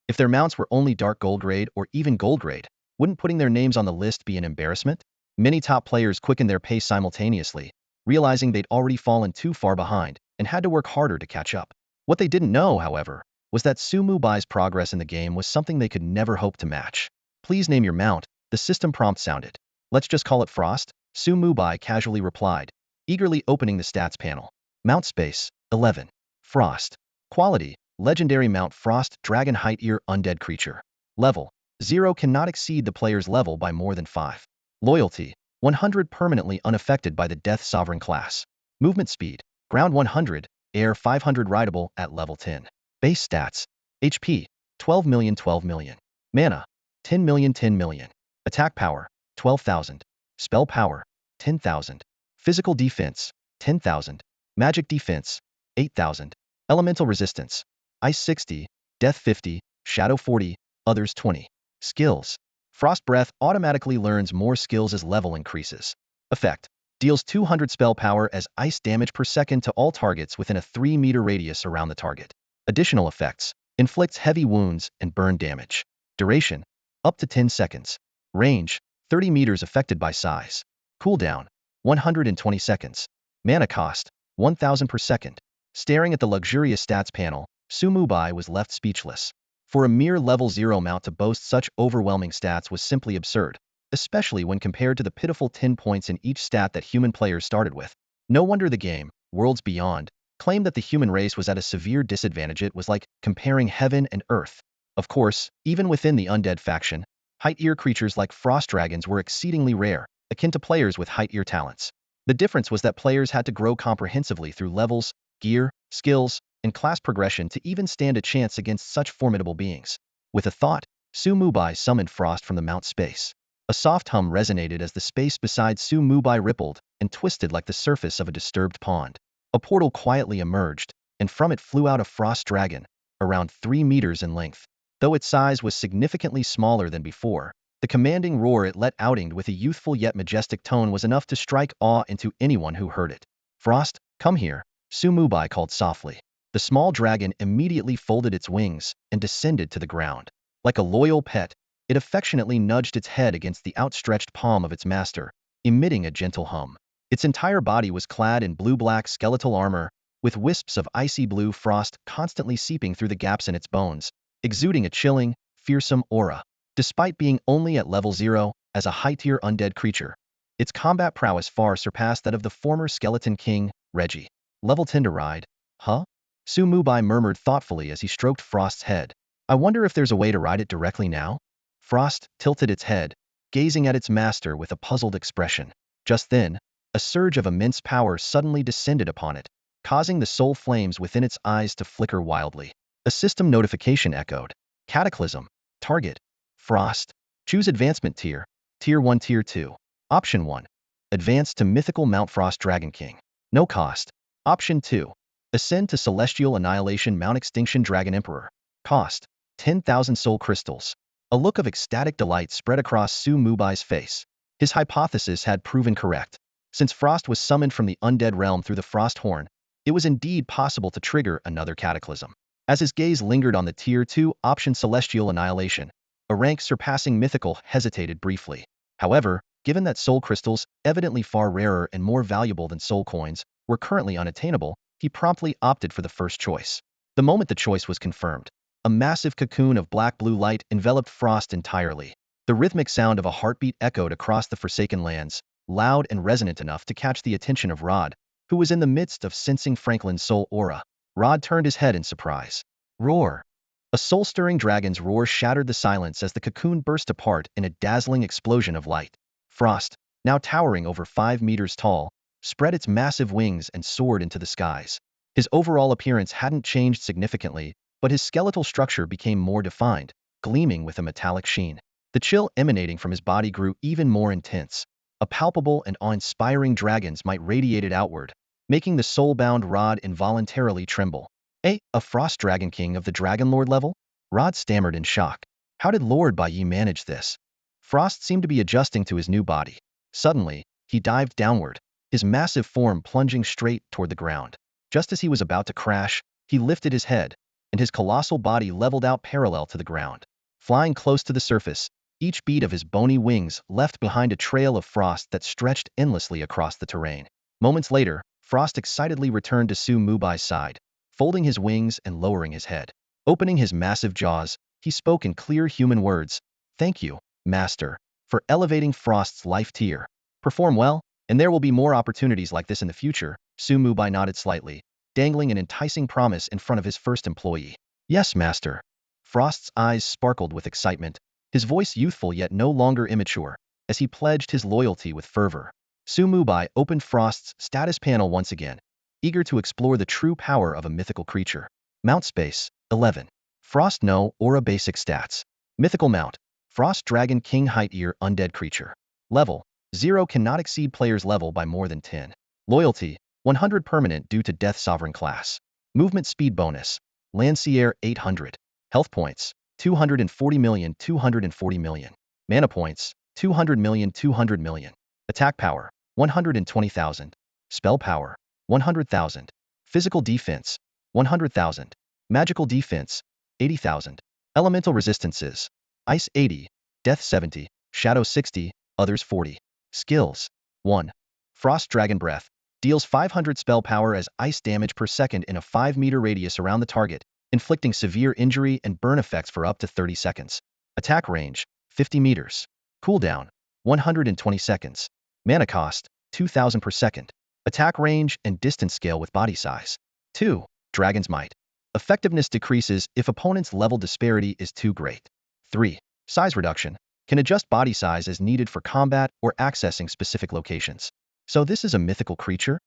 If their mounts were only dark gold grade or even gold grade, wouldn't putting their names on the list be an embarrassment? Many top players quickened their pace simultaneously, realizing they'd already fallen too far behind and had to work harder to catch up. What they didn't know, however, was that Mubai's progress in the game was something they could never hope to match. Please name your mount, the system prompt sounded. Let's just call it Frost, Mubai casually replied, eagerly opening the stats panel. Mount space, 11. Frost. Quality, legendary mount Frost Dragon Height Ear Undead Creature. Level, 0 cannot exceed the player's level by more than 5. Loyalty, 100 permanently unaffected by the Death Sovereign class. Movement speed, ground 100, air 500 rideable at level 10. Base stats, HP, 12 million 12 million. Mana, 10 million 10 million. Attack power, 12,000. Spell power, 10,000. Physical defense, 10,000. Magic defense, 8,000. Elemental resistance, Ice 60, Death 50, Shadow 40, Others 20. Skills. Frost Breath automatically learns more skills as level increases. Effect. Deals 200 spell power as ice damage per second to all targets within a 3-meter radius around the target. Additional effects. Inflicts heavy wounds and burn damage. Duration. Up to 10 seconds. Range. 30 meters affected by size. Cooldown. 120 seconds. Mana cost. 1,000 per second. Staring at the luxurious stats panel, Mubai was left speechless. For a mere level 0 mount to boast such overwhelming stats was simply absurd, especially when compared to the pitiful 10 points in each stat that human players started with. No wonder the game, Worlds Beyond, claimed that the human race was at a severe disadvantage. It was like comparing heaven and earth. Of course, even within the undead faction, height ear creatures like frost dragons were exceedingly rare, akin to players with height ear talents. The difference was that players had to grow comprehensively through levels, gear, skills, and class progression to even stand a chance against such formidable beings. With a thought, Mubai summoned Frost from the mount space. A soft hum resonated as the space beside Mubai rippled and twisted like the surface of a disturbed pond. A portal quietly emerged, and from it flew out a frost dragon, around 3 meters in length. Though its size was significantly smaller than before, the commanding roar it let out with a youthful yet majestic tone was enough to strike awe into anyone who heard it. Frost, come here, Mubai called softly. The small dragon immediately folded its wings and descended to the ground. Like a loyal pet, it affectionately nudged its head against the outstretched palm of its master, emitting a gentle hum. Its entire body was clad in blue-black skeletal armor, with wisps of icy blue frost constantly seeping through the gaps in its bones, exuding a chilling, fearsome aura. Despite being only at level 0, as a high-tier undead creature, its combat prowess far surpassed that of the former Skeleton King, Reggie. Level 10 to ride, huh? Mubai murmured thoughtfully as he stroked Frost's head. I wonder if there's a way to ride it directly now? Frost tilted its head, gazing at its master with a puzzled expression. Just then, a surge of immense power suddenly descended upon it, causing the soul flames within its eyes to flicker wildly. A system notification echoed. Cataclysm. Target. Frost. Choose advancement tier. Tier 1, Tier 2. Option 1. Advance to Mythical Mount Frost Dragon King. No cost. Option 2. Ascend to Celestial Annihilation Mount Extinction Dragon Emperor. Cost. 10,000 soul crystals. A look of ecstatic delight spread across Mubai's face. His hypothesis had proven correct. Since Frost was summoned from the undead realm through the Frost Horn, it was indeed possible to trigger another cataclysm. As his gaze lingered on the Tier 2 option Celestial Annihilation, a rank surpassing Mythical hesitated briefly. However, given that soul crystals, evidently far rarer and more valuable than soul coins, were currently unattainable, he promptly opted for the first choice. The moment the choice was confirmed, a massive cocoon of black-blue light enveloped Frost entirely. The rhythmic sound of a heartbeat echoed across the Forsaken Lands, loud and resonant enough to catch the attention of Rod, who was in the midst of sensing Franklin's soul aura. Rod turned his head in surprise. Roar! A soul-stirring dragon's roar shattered the silence as the cocoon burst apart in a dazzling explosion of light. Frost, now towering over 5 meters tall, spread its massive wings and soared into the skies. His overall appearance hadn't changed significantly, but his skeletal structure became more defined, gleaming with a metallic sheen. The chill emanating from his body grew even more intense. A palpable and awe-inspiring dragon's might radiated outward, making the soul-bound Rod involuntarily tremble. A Frost Dragon King of the Dragonlord level? Rod stammered in shock. How did Lord Bai Yi manage this? Frost seemed to be adjusting to his new body. Suddenly, he dived downward, his massive form plunging straight toward the ground. Just as he was about to crash, he lifted his head, and his colossal body leveled out parallel to the ground. Flying close to the surface, each beat of his bony wings left behind a trail of frost that stretched endlessly across the terrain. Moments later, Frost excitedly returned to Su Mubai's side, folding his wings and lowering his head. Opening his massive jaws, he spoke in clear human words. Thank you, Master, for elevating Frost's life tier. Perform well, and there will be more opportunities like this in the future. Su Mubai nodded slightly, dangling an enticing promise in front of his first employee. Yes, Master. Frost's eyes sparkled with excitement, his voice youthful yet no longer immature, as he pledged his loyalty with fervor. Su Mubai opened Frost's status panel once again, eager to explore the true power of a mythical creature. Mount Space, 11. Frost No Aura Basic Stats. Mythical Mount. Frost Dragon King Height Ear Undead Creature. Level. 0 cannot exceed player's level by more than 10. Loyalty. 100 permanent due to Death Sovereign class. Movement Speed Bonus. Lancier 800. Health Points. 240 million 240 million. Mana Points. 200 million 200 million. Attack Power. 120,000. Spell Power. 100,000. Physical Defense. 100,000. Magical Defense. 80,000. Elemental Resistances. Ice 80. Death 70. Shadow 60. Others 40. Skills. 1. Frost Dragon Breath. Deals 500 spell power as ice damage per second in a 5-meter radius around the target, inflicting severe injury and burn effects for up to 30 seconds. Attack range. 50 meters. Cooldown. 120 seconds. Mana cost. 2,000 per second. Attack range and distance scale with body size. 2. Dragon's Might. Effectiveness decreases if opponent's level disparity is too great. 3. Size reduction. Can adjust body size as needed for combat or accessing specific locations. So this is a mythical creature?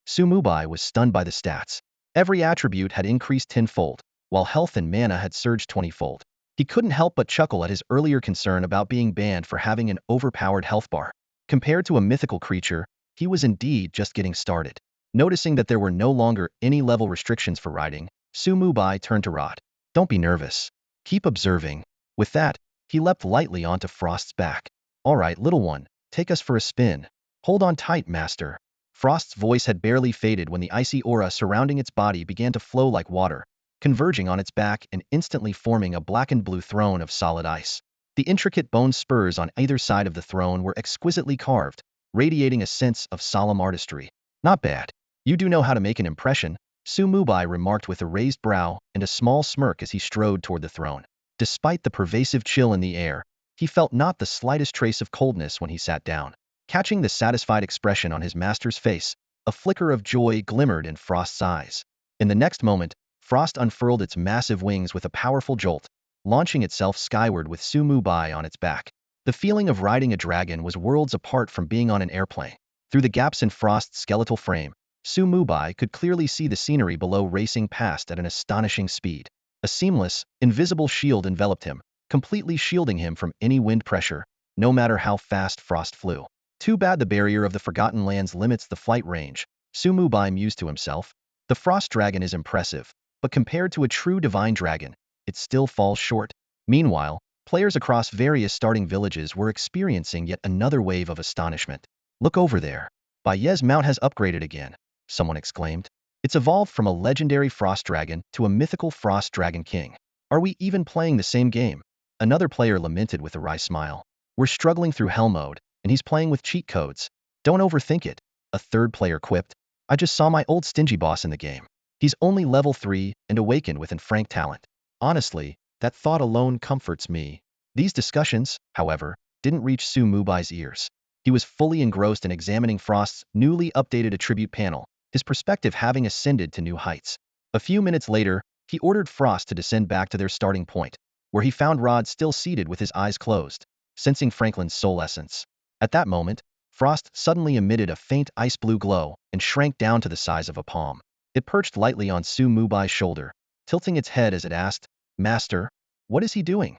Su Mubai was stunned by the stats. Every attribute had increased tenfold, while health and mana had surged 20-fold. He couldn't help but chuckle at his earlier concern about being banned for having an overpowered health bar. Compared to a mythical creature, he was indeed just getting started. Noticing that there were no longer any level restrictions for riding, Su Mubai turned to Rod. Don't be nervous. Keep observing. With that, he leapt lightly onto Frost's back. All right, little one, take us for a spin. Hold on tight, Master. Frost's voice had barely faded when the icy aura surrounding its body began to flow like water, converging on its back and instantly forming a black and blue throne of solid ice. The intricate bone spurs on either side of the throne were exquisitely carved, radiating a sense of solemn artistry. Not bad. You do know how to make an impression, Su Mubai remarked with a raised brow and a small smirk as he strode toward the throne. Despite the pervasive chill in the air, he felt not the slightest trace of coldness when he sat down. Catching the satisfied expression on his master's face, a flicker of joy glimmered in Frost's eyes. In the next moment, Frost unfurled its massive wings with a powerful jolt, launching itself skyward with Su Mubai on its back. The feeling of riding a dragon was worlds apart from being on an airplane. Through the gaps in Frost's skeletal frame, Su Mubai could clearly see the scenery below racing past at an astonishing speed. A seamless, invisible shield enveloped him, completely shielding him from any wind pressure, no matter how fast Frost flew. Too bad the barrier of the Forgotten Lands limits the flight range, Su Mubai mused to himself. The Frost Dragon is impressive, but compared to a true divine dragon, it still falls short. Meanwhile, players across various starting villages were experiencing yet another wave of astonishment. Look over there. Bayez's mount has upgraded again, someone exclaimed. It's evolved from a legendary frost dragon to a mythical frost dragon king. Are we even playing the same game? Another player lamented with a wry smile. We're struggling through hell mode, and he's playing with cheat codes. Don't overthink it, a third player quipped. I just saw my old stingy boss in the game. He's only level 3 and awakened with frank talent. Honestly, that thought alone comforts me. These discussions, however, didn't reach Su Mubai's ears. He was fully engrossed in examining Frost's newly updated attribute panel, his perspective having ascended to new heights. A few minutes later, he ordered Frost to descend back to their starting point, where he found Rod still seated with his eyes closed, sensing Franklin's soul essence. At that moment, Frost suddenly emitted a faint ice-blue glow and shrank down to the size of a palm. It perched lightly on Su Mubai's shoulder, tilting its head as it asked, "Master, what is he doing?"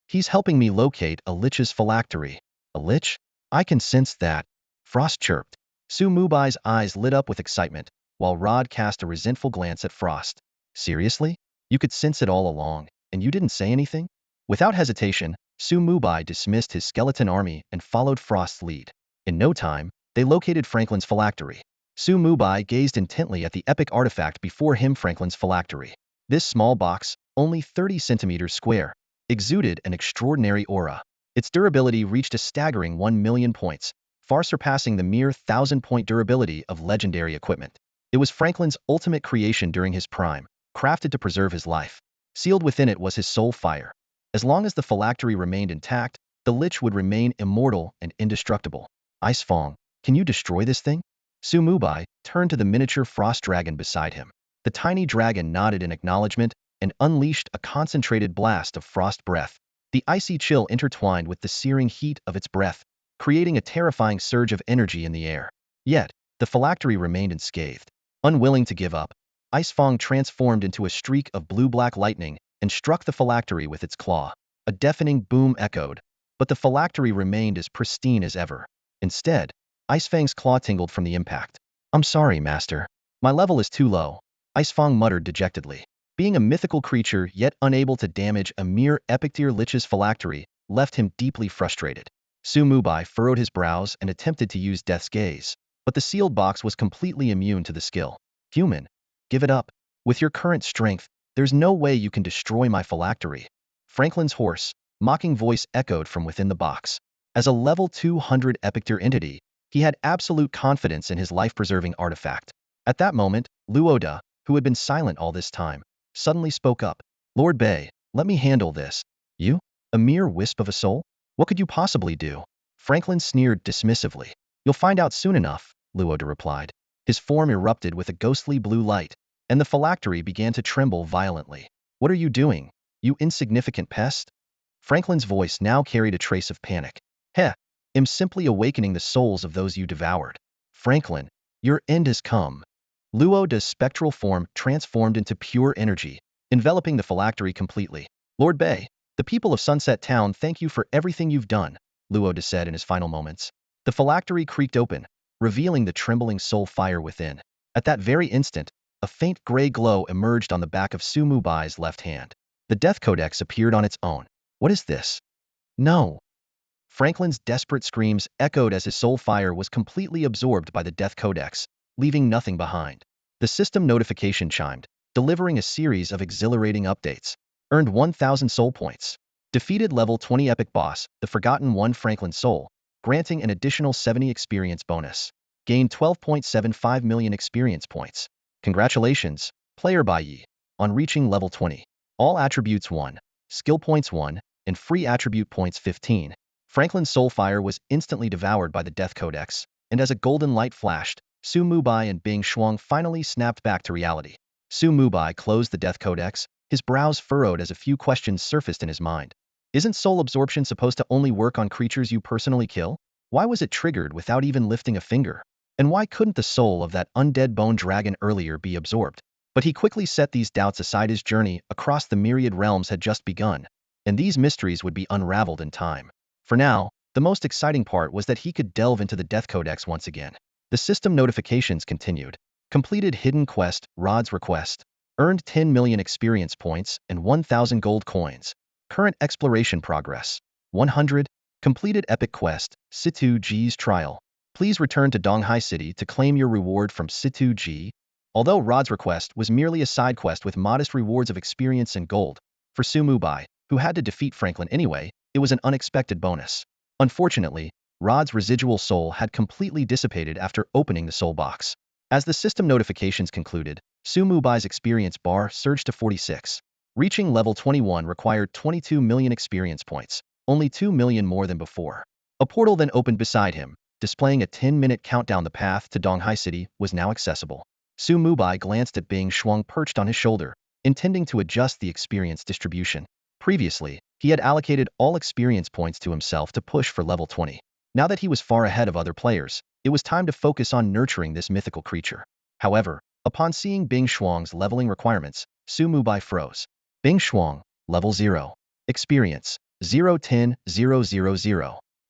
"He's helping me locate a Lich's phylactery." "A Lich? I can sense that," Frost chirped. Su Mubai's eyes lit up with excitement, while Rod cast a resentful glance at Frost. "Seriously? You could sense it all along, and you didn't say anything?" Without hesitation, Su Mubai dismissed his skeleton army and followed Frost's lead. In no time, they located Franklin's phylactery. Su Mubai gazed intently at the epic artifact before him. Franklin's phylactery. This small box, only 30 centimeters square, exuded an extraordinary aura. Its durability reached a staggering 1 million points, far surpassing the mere 1,000-point durability of legendary equipment. It was Franklin's ultimate creation during his prime, crafted to preserve his life. Sealed within it was his soul fire. As long as the phylactery remained intact, the Lich would remain immortal and indestructible. Ice Fong, can you destroy this thing? Su Mubai turned to the miniature frost dragon beside him. The tiny dragon nodded in acknowledgement and unleashed a concentrated blast of frost breath. The icy chill intertwined with the searing heat of its breath, creating a terrifying surge of energy in the air. Yet, the phylactery remained unscathed. Unwilling to give up, Ice Fong transformed into a streak of blue-black lightning and struck the phylactery with its claw. A deafening boom echoed, but the phylactery remained as pristine as ever. Instead, Ice Fang's claw tingled from the impact. "I'm sorry, Master. My level is too low," Ice Fang muttered dejectedly. Being a mythical creature yet unable to damage a mere epic-tier Lich's phylactery left him deeply frustrated. Su Mubai furrowed his brows and attempted to use Death's Gaze, but the sealed box was completely immune to the skill. "Human, give it up. With your current strength, there's no way you can destroy my phylactery." Franklin's hoarse, mocking voice echoed from within the box. As a level 200 epic-tier entity, he had absolute confidence in his life-preserving artifact. At that moment, Luoda, who had been silent all this time, suddenly spoke up. "Lord Bei, let me handle this." "You? A mere wisp of a soul? What could you possibly do?" Franklin sneered dismissively. "You'll find out soon enough," Luoda replied. His form erupted with a ghostly blue light, and the phylactery began to tremble violently. "What are you doing, you insignificant pest?" Franklin's voice now carried a trace of panic. "Heh, I'm simply awakening the souls of those you devoured." "Franklin, your end has come." Luoda's spectral form transformed into pure energy, enveloping the phylactery completely. "Lord Bei, the people of Sunset Town thank you for everything you've done," Luoda said in his final moments. The phylactery creaked open, revealing the trembling soul fire within. At that very instant, a faint gray glow emerged on the back of Su Mubai's left hand. The Death Codex appeared on its own. "What is this?" "No." Franklin's desperate screams echoed as his soul fire was completely absorbed by the Death Codex, leaving nothing behind. The system notification chimed, delivering a series of exhilarating updates. Earned 1,000 soul points. Defeated level 20 epic boss, the Forgotten One Franklin Soul, granting an additional 70 experience bonus. Gained 12.75 million experience points. Congratulations, player Bai, on reaching level 20. All attributes 1, skill points 1, and free attribute points 15. Franklin's soulfire was instantly devoured by the Death Codex, and as a golden light flashed, Su Mubai and Bing Shuang finally snapped back to reality. Su Mubai closed the Death Codex, his brows furrowed as a few questions surfaced in his mind. Isn't soul absorption supposed to only work on creatures you personally kill? Why was it triggered without even lifting a finger? And why couldn't the soul of that undead bone dragon earlier be absorbed? But he quickly set these doubts aside. His journey across the myriad realms had just begun, and these mysteries would be unraveled in time. For now, the most exciting part was that he could delve into the Death Codex once again. The system notifications continued. Completed hidden quest, Rod's request. Earned 10 million experience points and 1,000 gold coins. Current exploration progress. 100. Completed epic quest, Situ G's trial. Please return to Donghai City to claim your reward from Situ Ji. Although Rod's request was merely a side quest with modest rewards of experience and gold, for Su Mubai, who had to defeat Franklin anyway, it was an unexpected bonus. Unfortunately, Rod's residual soul had completely dissipated after opening the soul box. As the system notifications concluded, Su Mubai's experience bar surged to 46. Reaching level 21 required 22 million experience points, only 2 million more than before. A portal then opened beside him, displaying a 10-minute countdown. The path to Donghai City was now accessible. Su Mubai glanced at Bing Shuang perched on his shoulder, intending to adjust the experience distribution. Previously, he had allocated all experience points to himself to push for level 20. Now that he was far ahead of other players, it was time to focus on nurturing this mythical creature. However, upon seeing Bing Shuang's leveling requirements, Su Mubai froze. Bing Shuang, level 0. Experience, 010,000.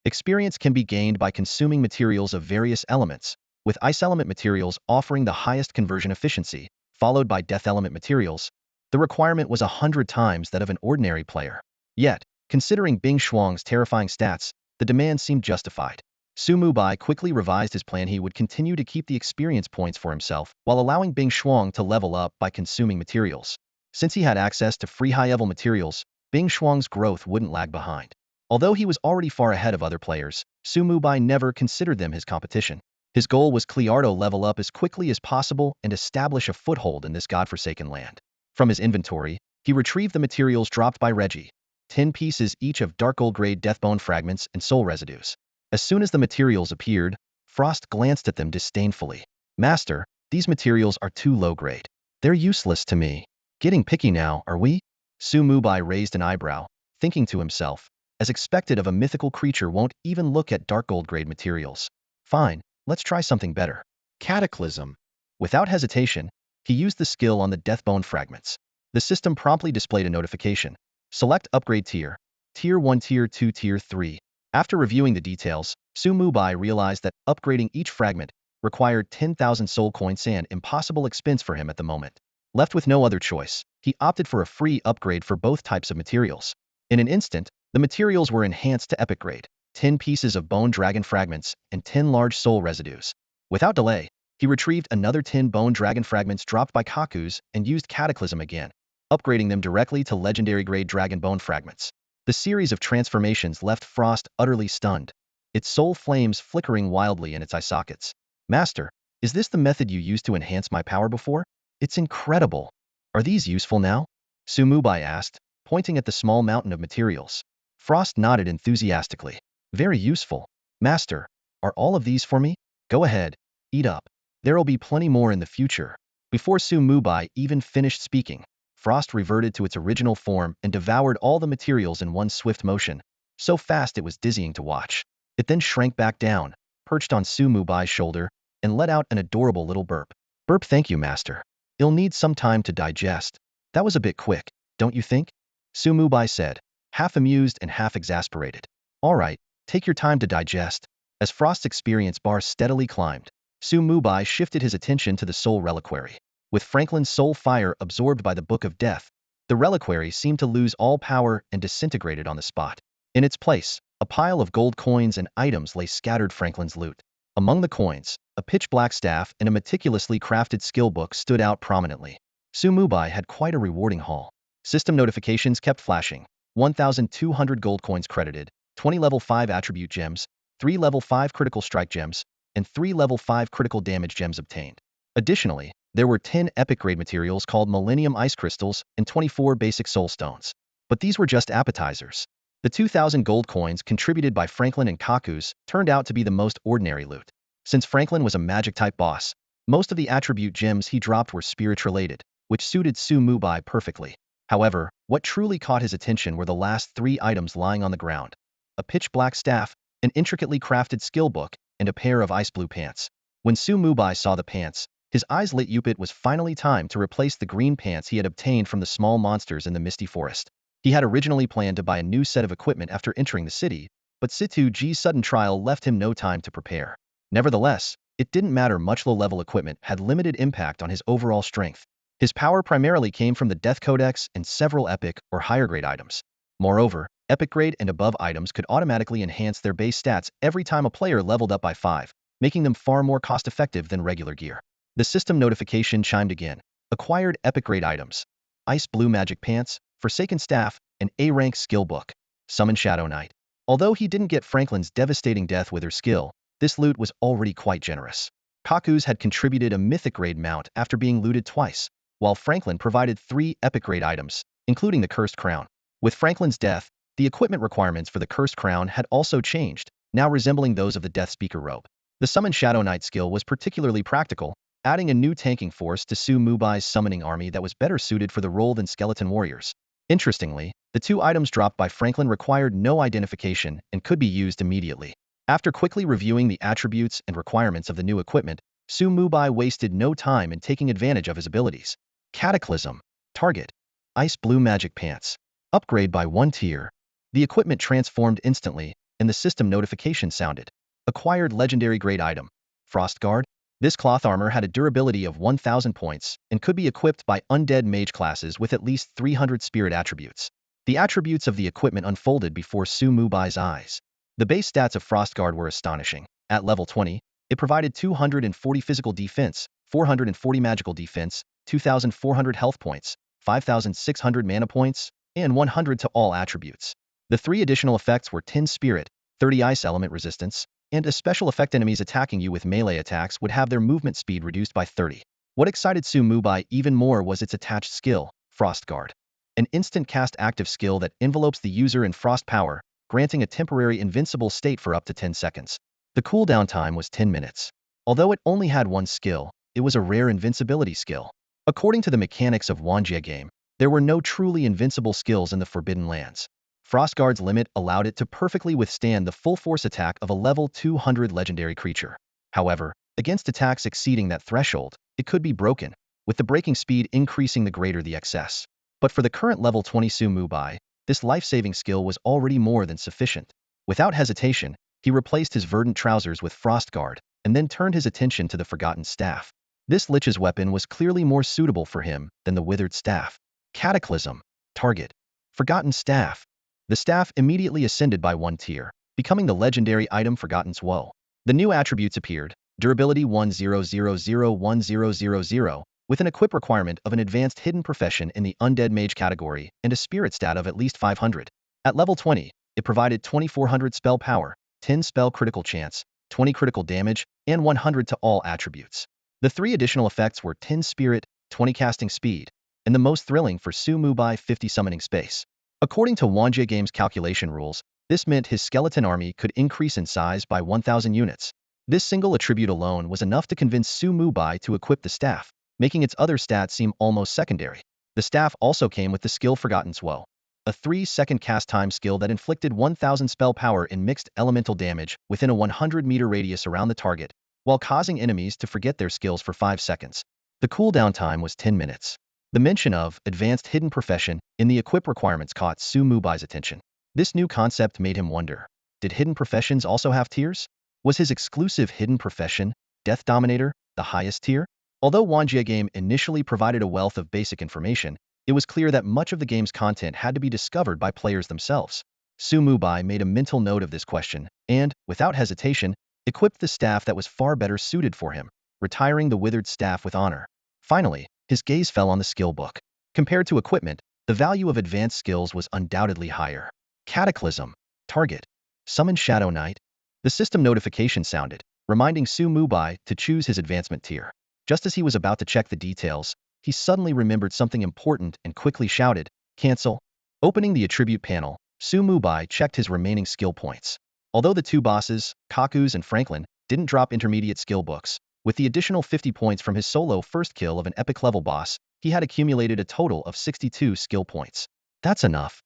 Experience can be gained by consuming materials of various elements, with ice element materials offering the highest conversion efficiency, followed by death element materials. The requirement was 100 times that of an ordinary player. Yet, considering Bing Shuang's terrifying stats, the demand seemed justified. Su Mubai quickly revised his plan. He would continue to keep the experience points for himself while allowing Bing Shuang to level up by consuming materials. Since he had access to free high-level materials, Bing Shuang's growth wouldn't lag behind. Although he was already far ahead of other players, Su Mubai never considered them his competition. His goal was to level up as quickly as possible and establish a foothold in this godforsaken land. From his inventory, he retrieved the materials dropped by Reggie, 10 pieces each of dark gold grade deathbone fragments and soul residues. As soon as the materials appeared, Frost glanced at them disdainfully. Master, these materials are too low grade. They're useless to me. Getting picky now, are we? Su Mubai raised an eyebrow, thinking to himself, as expected of a mythical creature won't even look at dark gold grade materials. Fine, let's try something better. Cataclysm. Without hesitation, he used the skill on the deathbone fragments. The system promptly displayed a notification. Select upgrade tier. Tier 1, Tier 2, Tier 3. After reviewing the details, Su Mubai realized that upgrading each fragment required 10,000 soul coins, an impossible expense for him at the moment. Left with no other choice, he opted for a free upgrade for both types of materials. In an instant, the materials were enhanced to epic grade, 10 pieces of bone dragon fragments and 10 large soul residues. Without delay, he retrieved another 10 bone dragon fragments dropped by Kakus and used Cataclysm again, upgrading them directly to legendary grade dragon bone fragments. The series of transformations left Frost utterly stunned, its soul flames flickering wildly in its eye sockets. Master, is this the method you used to enhance my power before? It's incredible. Are these useful now? Su Mubai asked, pointing at the small mountain of materials. Frost nodded enthusiastically. Very useful. Master, are all of these for me? Go ahead, eat up. There'll be plenty more in the future. Before Su Mubai even finished speaking, Frost reverted to its original form and devoured all the materials in one swift motion, so fast it was dizzying to watch. It then shrank back down, perched on Su Mubai's shoulder, and let out an adorable little burp. Burp, thank you, Master. It'll need some time to digest. That was a bit quick, don't you think? Su Mubai said, half amused and half exasperated. All right, take your time to digest. As Frost's experience bar steadily climbed, Su Mubai shifted his attention to the soul reliquary. With Franklin's soul fire absorbed by the Book of Death, the reliquary seemed to lose all power and disintegrated on the spot. In its place, a pile of gold coins and items lay scattered. Franklin's loot. Among the coins, a pitch-black staff and a meticulously crafted skill book stood out prominently. Su Mubai had quite a rewarding haul. System notifications kept flashing. 1,200 gold coins credited, 20 level 5 attribute gems, 3 level 5 critical strike gems, and 3 level 5 critical damage gems obtained. Additionally, there were 10 epic grade materials called Millennium Ice Crystals and 24 basic soul stones. But these were just appetizers. The 2,000 gold coins contributed by Franklin and Kakus turned out to be the most ordinary loot. Since Franklin was a magic-type boss, most of the attribute gems he dropped were spirit-related, which suited Su Mubai perfectly. However, what truly caught his attention were the last 3 items lying on the ground. A pitch-black staff, an intricately crafted skill book, and a pair of ice blue pants. When Su Mubai saw the pants, his eyes lit up. It was finally time to replace the green pants he had obtained from the small monsters in the misty forest. He had originally planned to buy a new set of equipment after entering the city, but Situ Ji's sudden trial left him no time to prepare. Nevertheless, it didn't matter much. Low-level equipment had limited impact on his overall strength. His power primarily came from the Death Codex and several epic or higher grade items. Moreover, epic grade and above items could automatically enhance their base stats every time a player leveled up by 5 making them far more cost-effective than regular gear. The system notification chimed again. Acquired epic grade items. Ice Blue Magic Pants, Forsaken Staff, and A-rank skill book. Summon Shadow Knight. Although he didn't get Franklin's devastating death with her skill, this loot was already quite generous. Kaku's had contributed a mythic grade mount after being looted twice, while Franklin provided 3 epic grade items, including the Cursed Crown. With Franklin's death, the equipment requirements for the Cursed Crown had also changed, now resembling those of the Death Speaker robe. The Summon Shadow Knight skill was particularly practical, adding a new tanking force to Mubai's summoning army that was better suited for the role than skeleton warriors. Interestingly, the 2 items dropped by Franklin required no identification and could be used immediately. After quickly reviewing the attributes and requirements of the new equipment, Mubai wasted no time in taking advantage of his abilities. Cataclysm. Target. Ice Blue Magic Pants. Upgrade by 1 tier. The equipment transformed instantly, and the system notification sounded. Acquired legendary grade item. Frost Guard. This cloth armor had a durability of 1000 points and could be equipped by undead mage classes with at least 300 spirit attributes. The attributes of the equipment unfolded before Mubai's eyes. The base stats of Frost Guard were astonishing. At level 20, it provided 240 physical defense, 440 magical defense, 2,400 health points, 5,600 mana points, and 100 to all attributes. The 3 additional effects were 10 spirit, 30 ice element resistance, and a special effect: enemies attacking you with melee attacks would have their movement speed reduced by 30. What excited Mubai even more was its attached skill, Frost Guard. An instant cast active skill that envelopes the user in frost power, granting a temporary invincible state for up to 10 seconds. The cooldown time was 10 minutes. Although it only had 1 skill, it was a rare invincibility skill. According to the mechanics of Rivalry game, there were no truly invincible skills in the Forbidden Lands. Frostguard's limit allowed it to perfectly withstand the full force attack of a level 200 legendary creature. However, against attacks exceeding that threshold, it could be broken, with the breaking speed increasing the greater the excess. But for the current level 20 Mubai, this life-saving skill was already more than sufficient. Without hesitation, he replaced his verdant trousers with Frostguard, and then turned his attention to the Forgotten Staff. This Lich's weapon was clearly more suitable for him than the Withered Staff. Cataclysm. Target. Forgotten Staff. The staff immediately ascended by 1 tier, becoming the legendary item Forgotten's Woe. The new attributes appeared: durability 10001000, with an equip requirement of an advanced hidden profession in the undead mage category and a spirit stat of at least 500. At level 20, it provided 2400 spell power, 10 spell critical chance, 20 critical damage, and 100 to all attributes. The 3 additional effects were 10 spirit, 20 casting speed, and the most thrilling for Mubai 50 summoning space. According to Rivalry Game's calculation rules, this meant his skeleton army could increase in size by 1,000 units. This single attribute alone was enough to convince Mubai to equip the staff, making its other stats seem almost secondary. The staff also came with the skill Forgotten's Woe, a 3-second cast time skill that inflicted 1,000 spell power in mixed elemental damage within a 100-meter radius around the target, while causing enemies to forget their skills for 5 seconds. The cooldown time was 10 minutes. The mention of advanced hidden profession in the equip requirements caught Mubai's attention. This new concept made him wonder, did hidden professions also have tiers? Was his exclusive hidden profession, Death Dominator, the highest tier? Although Rivalry Game initially provided a wealth of basic information, it was clear that much of the game's content had to be discovered by players themselves. Mubai made a mental note of this question and, without hesitation, equipped the staff that was far better suited for him, retiring the Withered Staff with honor. Finally, his gaze fell on the skill book. Compared to equipment, the value of advanced skills was undoubtedly higher. Cataclysm. Target. Summon Shadow Knight. The system notification sounded, reminding Mubai to choose his advancement tier. Just as he was about to check the details, he suddenly remembered something important and quickly shouted, "Cancel." Opening the attribute panel, Mubai checked his remaining skill points. Although the 2 bosses, Kaku's and Franklin, didn't drop intermediate skill books, with the additional 50 points from his solo first kill of an epic level boss, he had accumulated a total of 62 skill points. That's enough.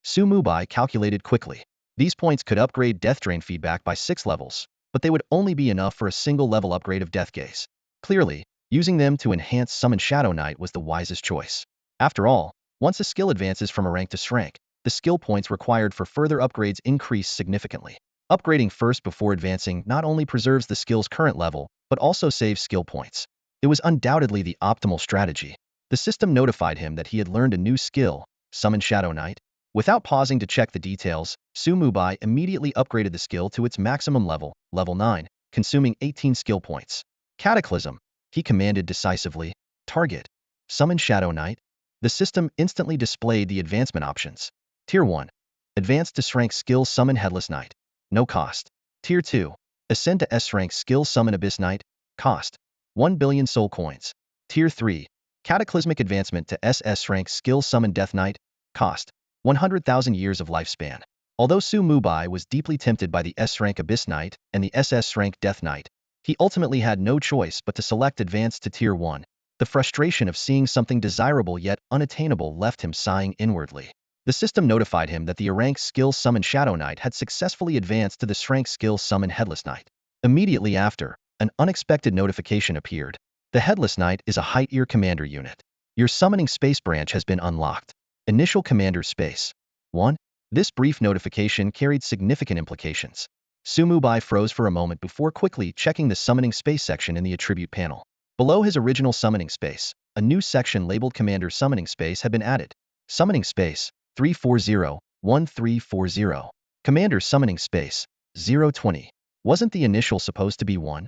Mubai calculated quickly. These points could upgrade Death Drain feedback by 6 levels, but they would only be enough for a single level upgrade of Death Gaze. Clearly, using them to enhance Summon Shadow Knight was the wisest choice. After all, once a skill advances from a rank to rank, the skill points required for further upgrades increase significantly. Upgrading first before advancing not only preserves the skill's current level, but also saves skill points. It was undoubtedly the optimal strategy. The system notified him that he had learned a new skill, Summon Shadow Knight. Without pausing to check the details, Mubai immediately upgraded the skill to its maximum level, level 9, consuming 18 skill points. Cataclysm, he commanded decisively. Target, summon Shadow Knight. The system instantly displayed the advancement options. Tier 1, advance to S rank skill summon Headless Knight. No cost. Tier 2, ascend to S rank skill summon Abyss Knight. Cost, 1 billion soul coins. Tier 3, cataclysmic advancement to SS rank skill summon Death Knight. Cost, 100,000 years of lifespan. Although Mubai was deeply tempted by the S-rank Abyss Knight and the SS-rank Death Knight, he ultimately had no choice but to select Advance to Tier 1. The frustration of seeing something desirable yet unattainable left him sighing inwardly. The system notified him that the A-rank skill summon Shadow Knight had successfully advanced to the S-rank skill summon Headless Knight. Immediately after, an unexpected notification appeared. The Headless Knight is a Height-Ear commander unit. Your summoning space branch has been unlocked. Initial commander space 1. This brief notification carried significant implications. Mubai froze for a moment before quickly checking the summoning space section in the attribute panel. Below his original summoning space, a new section labeled Commander Summoning Space had been added. Summoning Space 340-1340. Commander Summoning Space 020. Wasn't the initial supposed to be 1?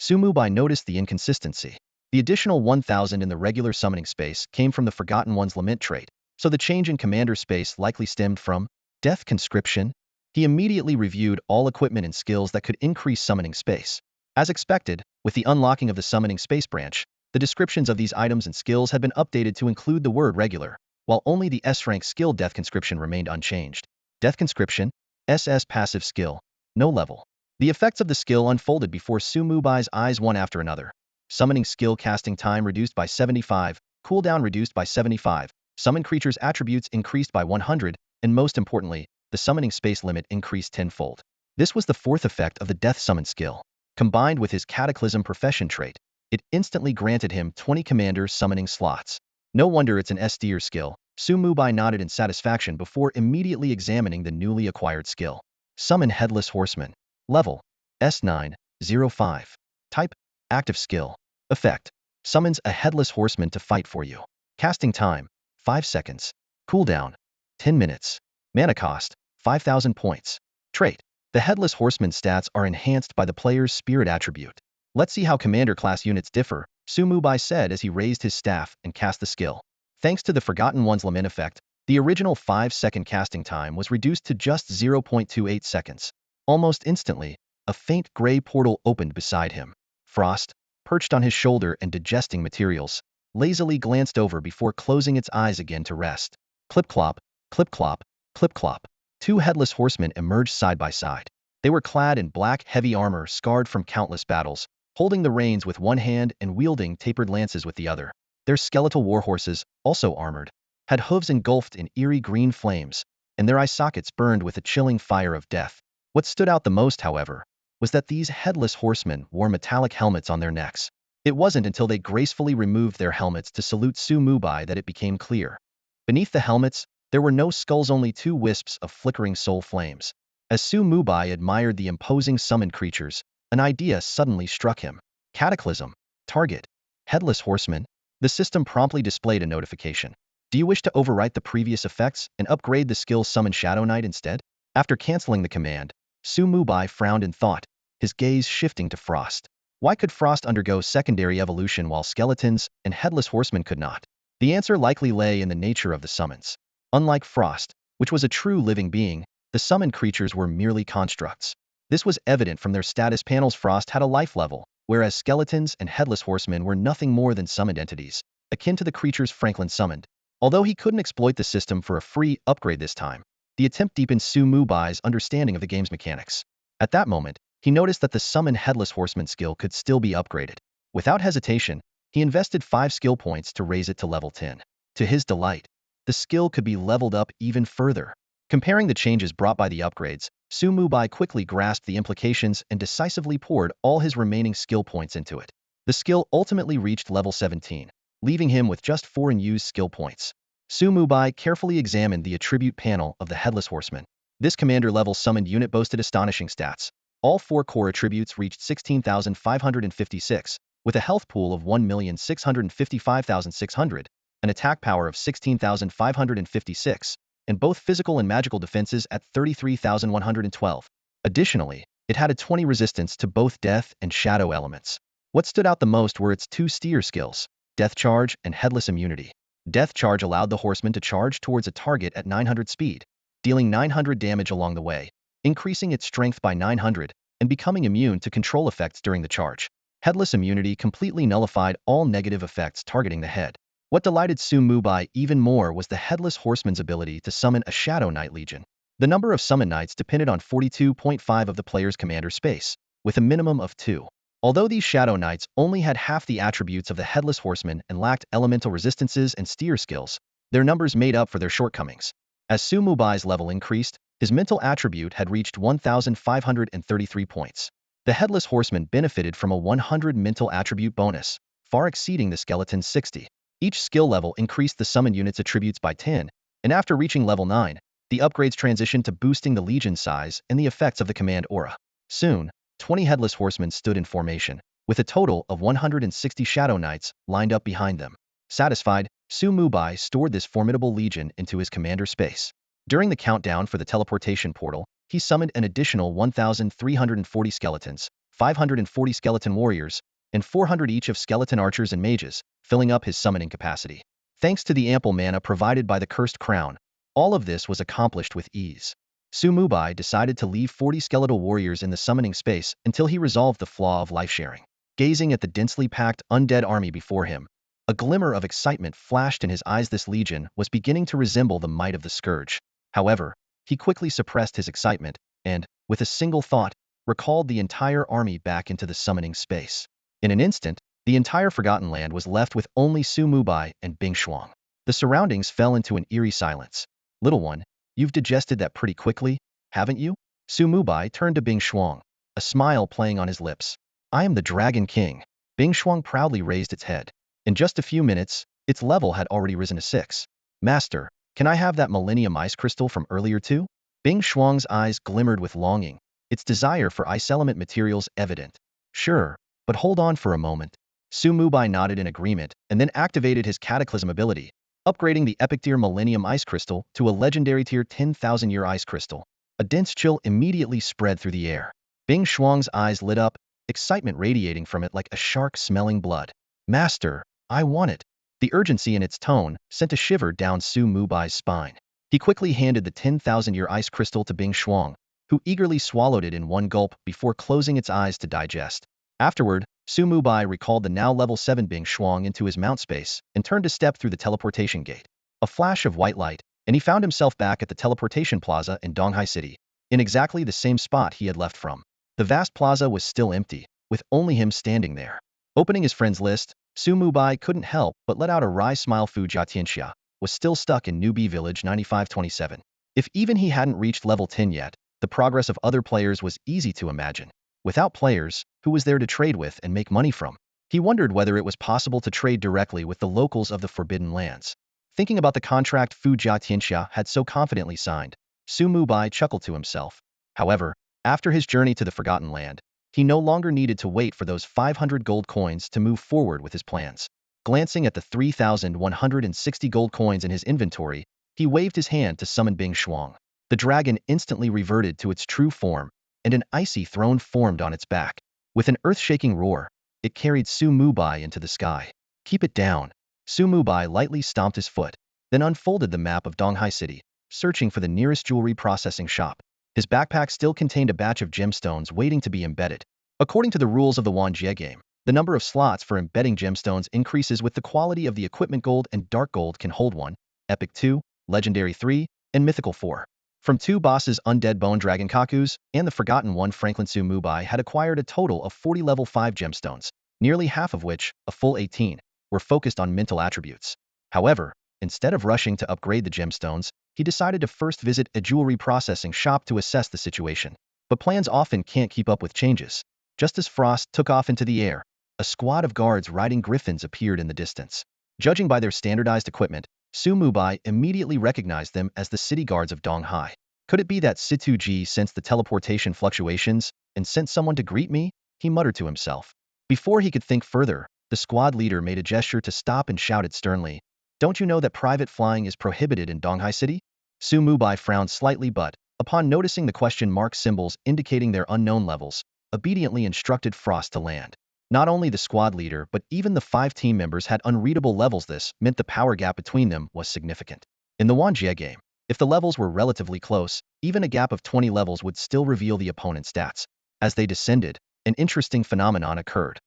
Mubai noticed the inconsistency. The additional 1,000 in the regular summoning space came from the Forgotten One's Lament trait, so the change in commander space likely stemmed from Death Conscription. He immediately reviewed all equipment and skills that could increase summoning space. As expected, with the unlocking of the summoning space branch, the descriptions of these items and skills had been updated to include the word regular, while only the S-rank skill Death Conscription remained unchanged. Death Conscription, SS passive skill, no level. The effects of the skill unfolded before Mubai's eyes one after another. Summoning skill casting time reduced by 75, cooldown reduced by 75, summon creatures' attributes increased by 100, and most importantly, the summoning space limit increased tenfold. This was the fourth effect of the Death Summon skill. Combined with his Cataclysm Profession trait, it instantly granted him 20 commander summoning slots. No wonder it's an S-tier skill. Mubai nodded in satisfaction before immediately examining the newly acquired skill. Summon Headless Horseman. Level S9, 05. Type active skill. Effect: summons a Headless Horseman to fight for you. Casting time 5 seconds. Cooldown 10 minutes. Mana cost 5,000 points. Trait: the Headless Horseman stats are enhanced by the player's spirit attribute. Let's see how commander class units differ, Mubai said as he raised his staff and cast the skill. Thanks to the Forgotten One's Lament effect, the original 5-second casting time was reduced to just 0.28 seconds. Almost instantly, a faint gray portal opened beside him. Frost, perched on his shoulder and digesting materials, lazily glanced over before closing its eyes again to rest. Clip-clop, clip-clop, clip-clop. 2 headless horsemen emerged side by side. They were clad in black, heavy armor scarred from countless battles, holding the reins with one hand and wielding tapered lances with the other. Their skeletal warhorses, also armored, had hooves engulfed in eerie green flames, and their eye sockets burned with a chilling fire of death. What stood out the most, however, was that these headless horsemen wore metallic helmets on their necks. It wasn't until they gracefully removed their helmets to salute Mubai that it became clear. Beneath the helmets, there were no skulls, only 2 wisps of flickering soul flames. As Mubai admired the imposing summoned creatures, an idea suddenly struck him. Cataclysm. Target. Headless Horseman. The system promptly displayed a notification. Do you wish to overwrite the previous effects and upgrade the skill Summon Shadow Knight instead? After canceling the command, Mubai frowned in thought, his gaze shifting to Frost. Why could Frost undergo secondary evolution while skeletons and headless horsemen could not? The answer likely lay in the nature of the summons. Unlike Frost, which was a true living being, the summoned creatures were merely constructs. This was evident from their status panels. Frost had a life level, whereas skeletons and headless horsemen were nothing more than summoned entities, akin to the creatures Franklin summoned. Although he couldn't exploit the system for a free upgrade this time, the attempt deepened Mubai's understanding of the game's mechanics. At that moment, he noticed that the Summon Headless Horseman skill could still be upgraded. Without hesitation, he invested 5 skill points to raise it to level 10. To his delight, the skill could be leveled up even further. Comparing the changes brought by the upgrades, Mubai quickly grasped the implications and decisively poured all his remaining skill points into it. The skill ultimately reached level 17, leaving him with just 4 unused skill points. Mubai carefully examined the attribute panel of the Headless Horseman. This commander-level summoned unit boasted astonishing stats. All 4 core attributes reached 16,556, with a health pool of 1,655,600, an attack power of 16,556, and both physical and magical defenses at 33,112. Additionally, It had a 20 resistance to both death and shadow elements. What stood out the most were its two steer skills, Death Charge and Headless Immunity. Death Charge allowed the horseman to charge towards a target at 900 speed, dealing 900 damage along the way, increasing its strength by 900, and becoming immune to control effects during the charge. Headless Immunity completely nullified all negative effects targeting the head. What delighted Su Mubai even more was the Headless Horseman's ability to summon a Shadow Knight Legion. The number of summon knights depended on 42.5 of the player's commander space, with a minimum of 2. Although these Shadow Knights only had half the attributes of the Headless Horseman and lacked elemental resistances and steer skills, their numbers made up for their shortcomings. As Su Mubai's level increased, his mental attribute had reached 1,533 points. The Headless Horseman benefited from a 100 mental attribute bonus, far exceeding the skeleton's 60. Each skill level increased the summoned unit's attributes by 10, and after reaching level 9, the upgrades transitioned to boosting the legion size and the effects of the command aura. Soon, 20 Headless Horsemen stood in formation, with a total of 160 Shadow Knights lined up behind them. Satisfied, Su Mubai stored this formidable legion into his commander space. During the countdown for the teleportation portal, he summoned an additional 1,340 skeletons, 540 skeleton warriors, and 400 each of skeleton archers and mages, filling up his summoning capacity. Thanks to the ample mana provided by the Cursed Crown, all of this was accomplished with ease. Su Mubai decided to leave 40 skeletal warriors in the summoning space until he resolved the flaw of life-sharing. Gazing at the densely packed undead army before him, a glimmer of excitement flashed in his eyes. This legion was beginning to resemble the might of the Scourge. However, he quickly suppressed his excitement and, with a single thought, recalled the entire army back into the summoning space. In an instant, the entire Forgotten Land was left with only Su Mubai and Bing Shuang. The surroundings fell into an eerie silence. Little one, you've digested that pretty quickly, haven't you? Su Mubai turned to Bing Shuang, a smile playing on his lips. I am the Dragon King. Bing Shuang proudly raised its head. In just a few minutes, its level had already risen to 6. Master, can I have that Millennium Ice Crystal from earlier too? Bing Shuang's eyes glimmered with longing, its desire for ice element materials evident. Sure, but hold on for a moment. Su Mubai nodded in agreement and then activated his cataclysm ability, upgrading the epic tier Millennium Ice Crystal to a legendary tier 10,000-year Ice Crystal. A dense chill immediately spread through the air. Bing Shuang's eyes lit up, excitement radiating from it like a shark smelling blood. Master, I want it. The urgency in its tone sent a shiver down Su Mubai's spine. He quickly handed the 10,000-year Ice Crystal to Bing Shuang, who eagerly swallowed it in one gulp before closing its eyes to digest. Afterward, Su Mubai recalled the now level 7 Bing Shuang into his mount space and turned to step through the teleportation gate. A flash of white light, and he found himself back at the teleportation plaza in Donghai City, in exactly the same spot he had left from. The vast plaza was still empty, with only him standing there. Opening his friends list, Su Mubai couldn't help but let out a wry smile. Fu Jiatianxia was still stuck in Newbie Village 9527. If even he hadn't reached level 10 yet, the progress of other players was easy to imagine. Without players, who was there to trade with and make money from? He wondered whether it was possible to trade directly with the locals of the Forbidden Lands. Thinking about the contract Fu Jiatianxia had so confidently signed, Su Mubai chuckled to himself. However, after his journey to the Forgotten Land, he no longer needed to wait for those 500 gold coins to move forward with his plans. Glancing at the 3,160 gold coins in his inventory, he waved his hand to summon Bing Shuang. The dragon instantly reverted to its true form, and an icy throne formed on its back. With an earth-shaking roar, it carried Su Mubai into the sky. Keep it down. Su Mubai lightly stomped his foot, then unfolded the map of Donghai City, searching for the nearest jewelry processing shop. His backpack still contained a batch of gemstones waiting to be embedded. According to the rules of the Wanjie game, the number of slots for embedding gemstones increases with the quality of the equipment. Gold and dark gold can hold 1, epic 2, legendary 3, and mythical 4. From 2 bosses Undead Bone Dragon Kakus and the Forgotten One Franklin. Su Mubai had acquired a total of 40 level 5 gemstones, nearly half of which, a full 18, were focused on mental attributes. However, instead of rushing to upgrade the gemstones, he decided to first visit a jewelry processing shop to assess the situation. But plans often can't keep up with changes. Just as Frost took off into the air, a squad of guards riding griffins appeared in the distance. Judging by their standardized equipment, Su Mubai immediately recognized them as the city guards of Donghai. Could it be that Situ Ji sensed the teleportation fluctuations and sent someone to greet me? He muttered to himself. Before he could think further, the squad leader made a gesture to stop and shouted sternly, "Don't you know that private flying is prohibited in Donghai City?" Su Mubai frowned slightly but, Upon noticing the question mark symbols indicating their unknown levels, obediently instructed Frost to land. Not only the squad leader but even the 5 team members had unreadable levels. This meant the power gap between them was significant. In the Wanjie game, if the levels were relatively close, even a gap of 20 levels would still reveal the opponent's stats. As they descended, an interesting phenomenon occurred.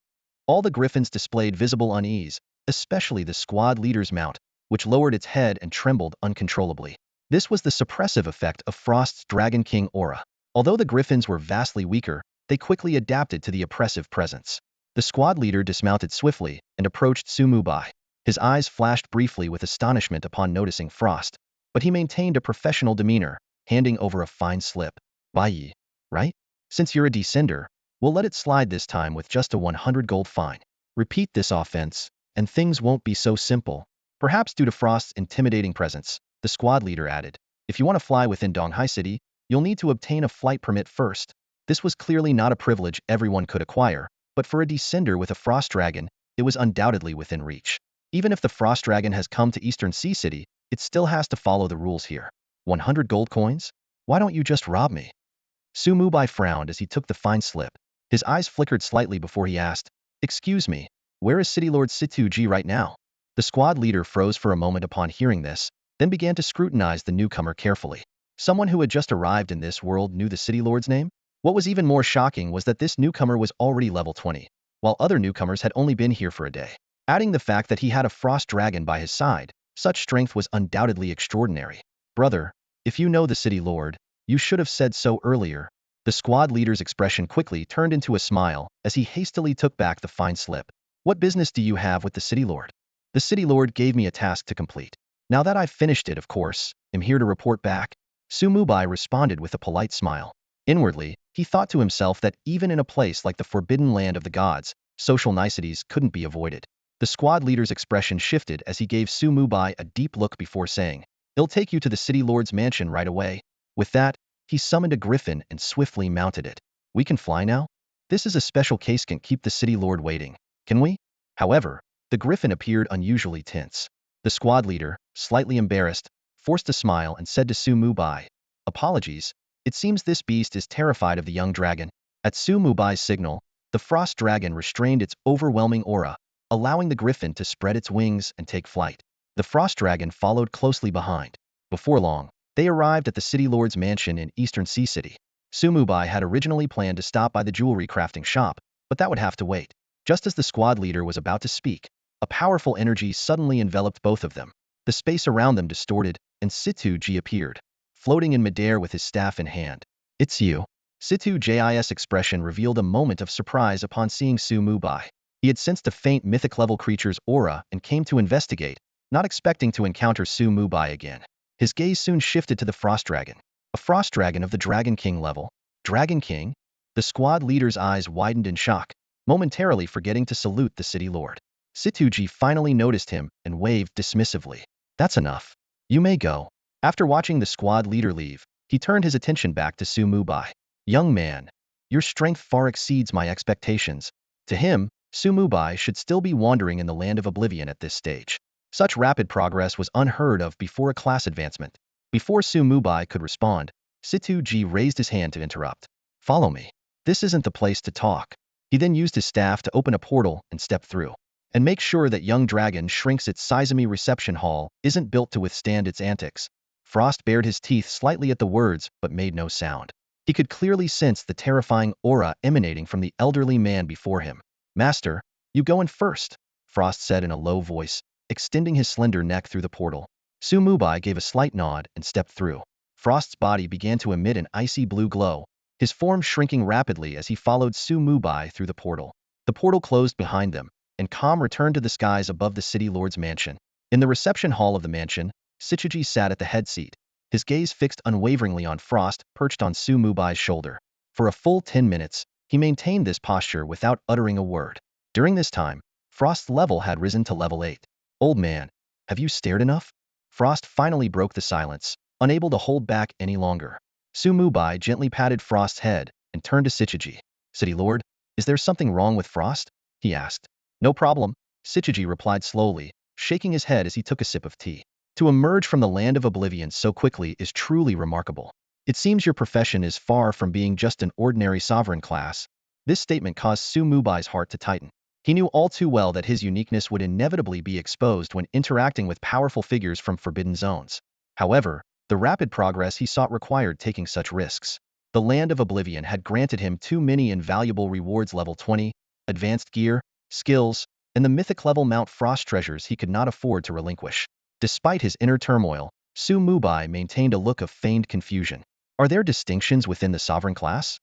All the griffins displayed visible unease, especially the squad leader's mount, which lowered its head and trembled uncontrollably. This was the suppressive effect of Frost's Dragon King aura. Although the griffins were vastly weaker, they quickly adapted to the oppressive presence. The squad leader dismounted swiftly and approached Mubai. His eyes flashed briefly with astonishment upon noticing Frost, but he maintained a professional demeanor, handing over a fine slip. Bai, right? Since you're a descender, we'll let it slide this time with just a 100 gold fine. Repeat this offense, and things won't be so simple. Perhaps due to Frost's intimidating presence, the squad leader added, if you want to fly within Donghai City, you'll need to obtain a flight permit first. This was clearly not a privilege everyone could acquire, but for a descender with a frost dragon, it was undoubtedly within reach. Even if the frost dragon has come to Eastern Sea City, it still has to follow the rules here. 100 gold coins? Why don't you just rob me? Mubai frowned as he took the fine slip. His eyes flickered slightly before he asked, excuse me, where is City Lord Situji right now? The squad leader froze for a moment upon hearing this, then began to scrutinize the newcomer carefully. Someone who had just arrived in this world knew the City Lord's name? What was even more shocking was that this newcomer was already level 20, while other newcomers had only been here for a day. Adding the fact that he had a frost dragon by his side, such strength was undoubtedly extraordinary. Brother, if you know the City Lord, you should have said so earlier. The squad leader's expression quickly turned into a smile as he hastily took back the fine slip. What business do you have with the City Lord? The City Lord gave me a task to complete. Now that I've finished it, of course, I'm here to report back. Mubai responded with a polite smile. Inwardly, he thought to himself that even in a place like the forbidden land of the gods, social niceties couldn't be avoided. The squad leader's expression shifted as he gave Mubai a deep look before saying, "It'll take you to the City Lord's mansion right away." With that, he summoned a griffin and swiftly mounted it. We can fly now? This is a special case, can't keep the City Lord waiting. Can we? However, the griffin appeared unusually tense. The squad leader, slightly embarrassed, forced a smile and said to Mubai, apologies, it seems this beast is terrified of the young dragon. At Mubai's signal, the frost dragon restrained its overwhelming aura, allowing the griffin to spread its wings and take flight. The frost dragon followed closely behind. Before long, they arrived at the City Lord's mansion in Eastern Sea City. Mubai had originally planned to stop by the jewelry crafting shop, but that would have to wait. Just as the squad leader was about to speak, a powerful energy suddenly enveloped both of them. The space around them distorted, and Situji appeared, floating in midair with his staff in hand. It's you. Situji's expression revealed a moment of surprise upon seeing Mubai. He had sensed a faint mythic-level creature's aura and came to investigate, not expecting to encounter Mubai again. His gaze soon shifted to the frost dragon. A frost dragon of the Dragon King level. Dragon King? The squad leader's eyes widened in shock, momentarily forgetting to salute the City Lord. Situji finally noticed him and waved dismissively. That's enough. You may go. After watching the squad leader leave, he turned his attention back to Mubai. Young man, your strength far exceeds my expectations. To him, Mubai should still be wandering in the land of oblivion at this stage. Such rapid progress was unheard of before a class advancement. Before Mubai could respond, Situji raised his hand to interrupt. Follow me. This isn't the place to talk. He then used his staff to open a portal and step through. And make sure that young dragon shrinks. Its Seisami reception hall isn't built to withstand its antics. Frost bared his teeth slightly at the words but made no sound. He could clearly sense the terrifying aura emanating from the elderly man before him. Master, you go in first, Frost said in a low voice, extending his slender neck through the portal. Mubai gave a slight nod and stepped through. Frost's body began to emit an icy blue glow, his form shrinking rapidly as he followed Mubai through the portal. The portal closed behind them, and calm returned to the skies above the City Lord's mansion. In the reception hall of the mansion, Situji sat at the head seat, his gaze fixed unwaveringly on Frost, perched on Mubai's shoulder. For a full 10 minutes, he maintained this posture without uttering a word. During this time, Frost's level had risen to level 8. Old man, have you stared enough? Frost finally broke the silence, unable to hold back any longer. Mubai gently patted Frost's head and turned to Situji. City Lord, is there something wrong with Frost? He asked. No problem, Situji replied slowly, shaking his head as he took a sip of tea. To emerge from the land of oblivion so quickly is truly remarkable. It seems your profession is far from being just an ordinary sovereign class. This statement caused Su Mubai's heart to tighten. He knew all too well that his uniqueness would inevitably be exposed when interacting with powerful figures from forbidden zones. However, the rapid progress he sought required taking such risks. The Land of Oblivion had granted him too many invaluable rewards: level 20, advanced gear, skills, and the mythic level Mount Frost treasures he could not afford to relinquish. Despite his inner turmoil, Su Mubai maintained a look of feigned confusion. Are there distinctions within the sovereign class?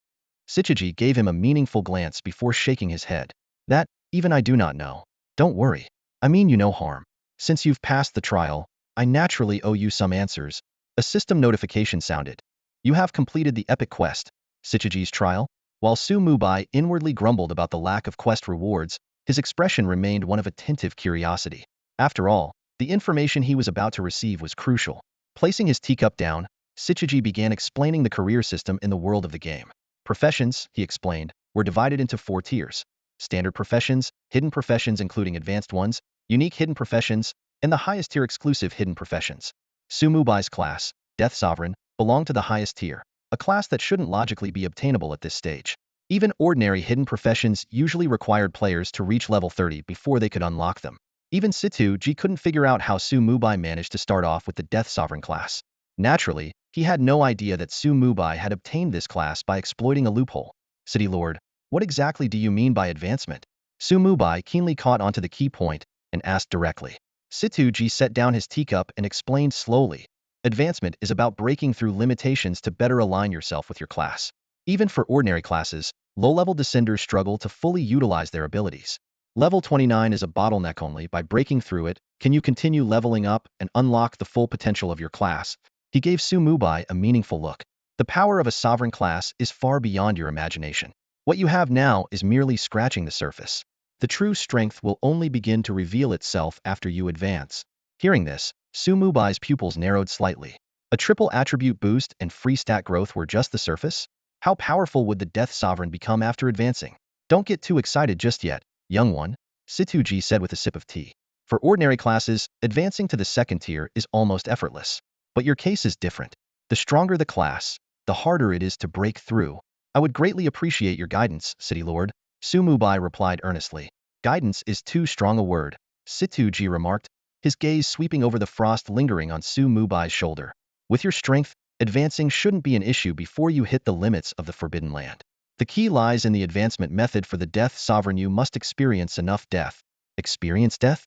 Sichiji gave him a meaningful glance before shaking his head. That, even I do not know. Don't worry. I mean you no harm. Since you've passed the trial, I naturally owe you some answers. A system notification sounded. You have completed the epic quest, Sichiji's trial. While Su Mubai inwardly grumbled about the lack of quest rewards, his expression remained one of attentive curiosity. After all, the information he was about to receive was crucial. Placing his teacup down, Sichiji began explaining the career system in the world of the game. Professions, he explained, were divided into 4 tiers. Standard professions, hidden professions including advanced ones, unique hidden professions, and the highest tier exclusive hidden professions. Su Mubai's class, Death Sovereign, belonged to the highest tier, a class that shouldn't logically be obtainable at this stage. Even ordinary hidden professions usually required players to reach level 30 before they could unlock them. Even Situ-ji couldn't figure out how Su Mubai managed to start off with the Death Sovereign class. Naturally, he had no idea that Su Mubai had obtained this class by exploiting a loophole. City Lord, what exactly do you mean by advancement? Su Mubai keenly caught onto the key point and asked directly. Situ-ji set down his teacup and explained slowly. Advancement is about breaking through limitations to better align yourself with your class. Even for ordinary classes, low-level descenders struggle to fully utilize their abilities. Level 29 is a bottleneck. Only by breaking through it can you continue leveling up and unlock the full potential of your class. He gave Su Mubai a meaningful look. The power of a sovereign class is far beyond your imagination. What you have now is merely scratching the surface. The true strength will only begin to reveal itself after you advance. Hearing this, Su Mubai's pupils narrowed slightly. A triple attribute boost and free stat growth were just the surface? How powerful would the Death Sovereign become after advancing? Don't get too excited just yet, young one, Situ-ji said with a sip of tea. For ordinary classes, advancing to the second tier is almost effortless. But your case is different. The stronger the class, the harder it is to break through. I would greatly appreciate your guidance, City Lord, Su Mubai replied earnestly. Guidance is too strong a word, Situ-ji remarked, his gaze sweeping over the frost lingering on Su Mubai's shoulder. With your strength, advancing shouldn't be an issue before you hit the limits of the Forbidden Land. The key lies in the advancement method for the Death Sovereign. You must experience enough death. Experience death?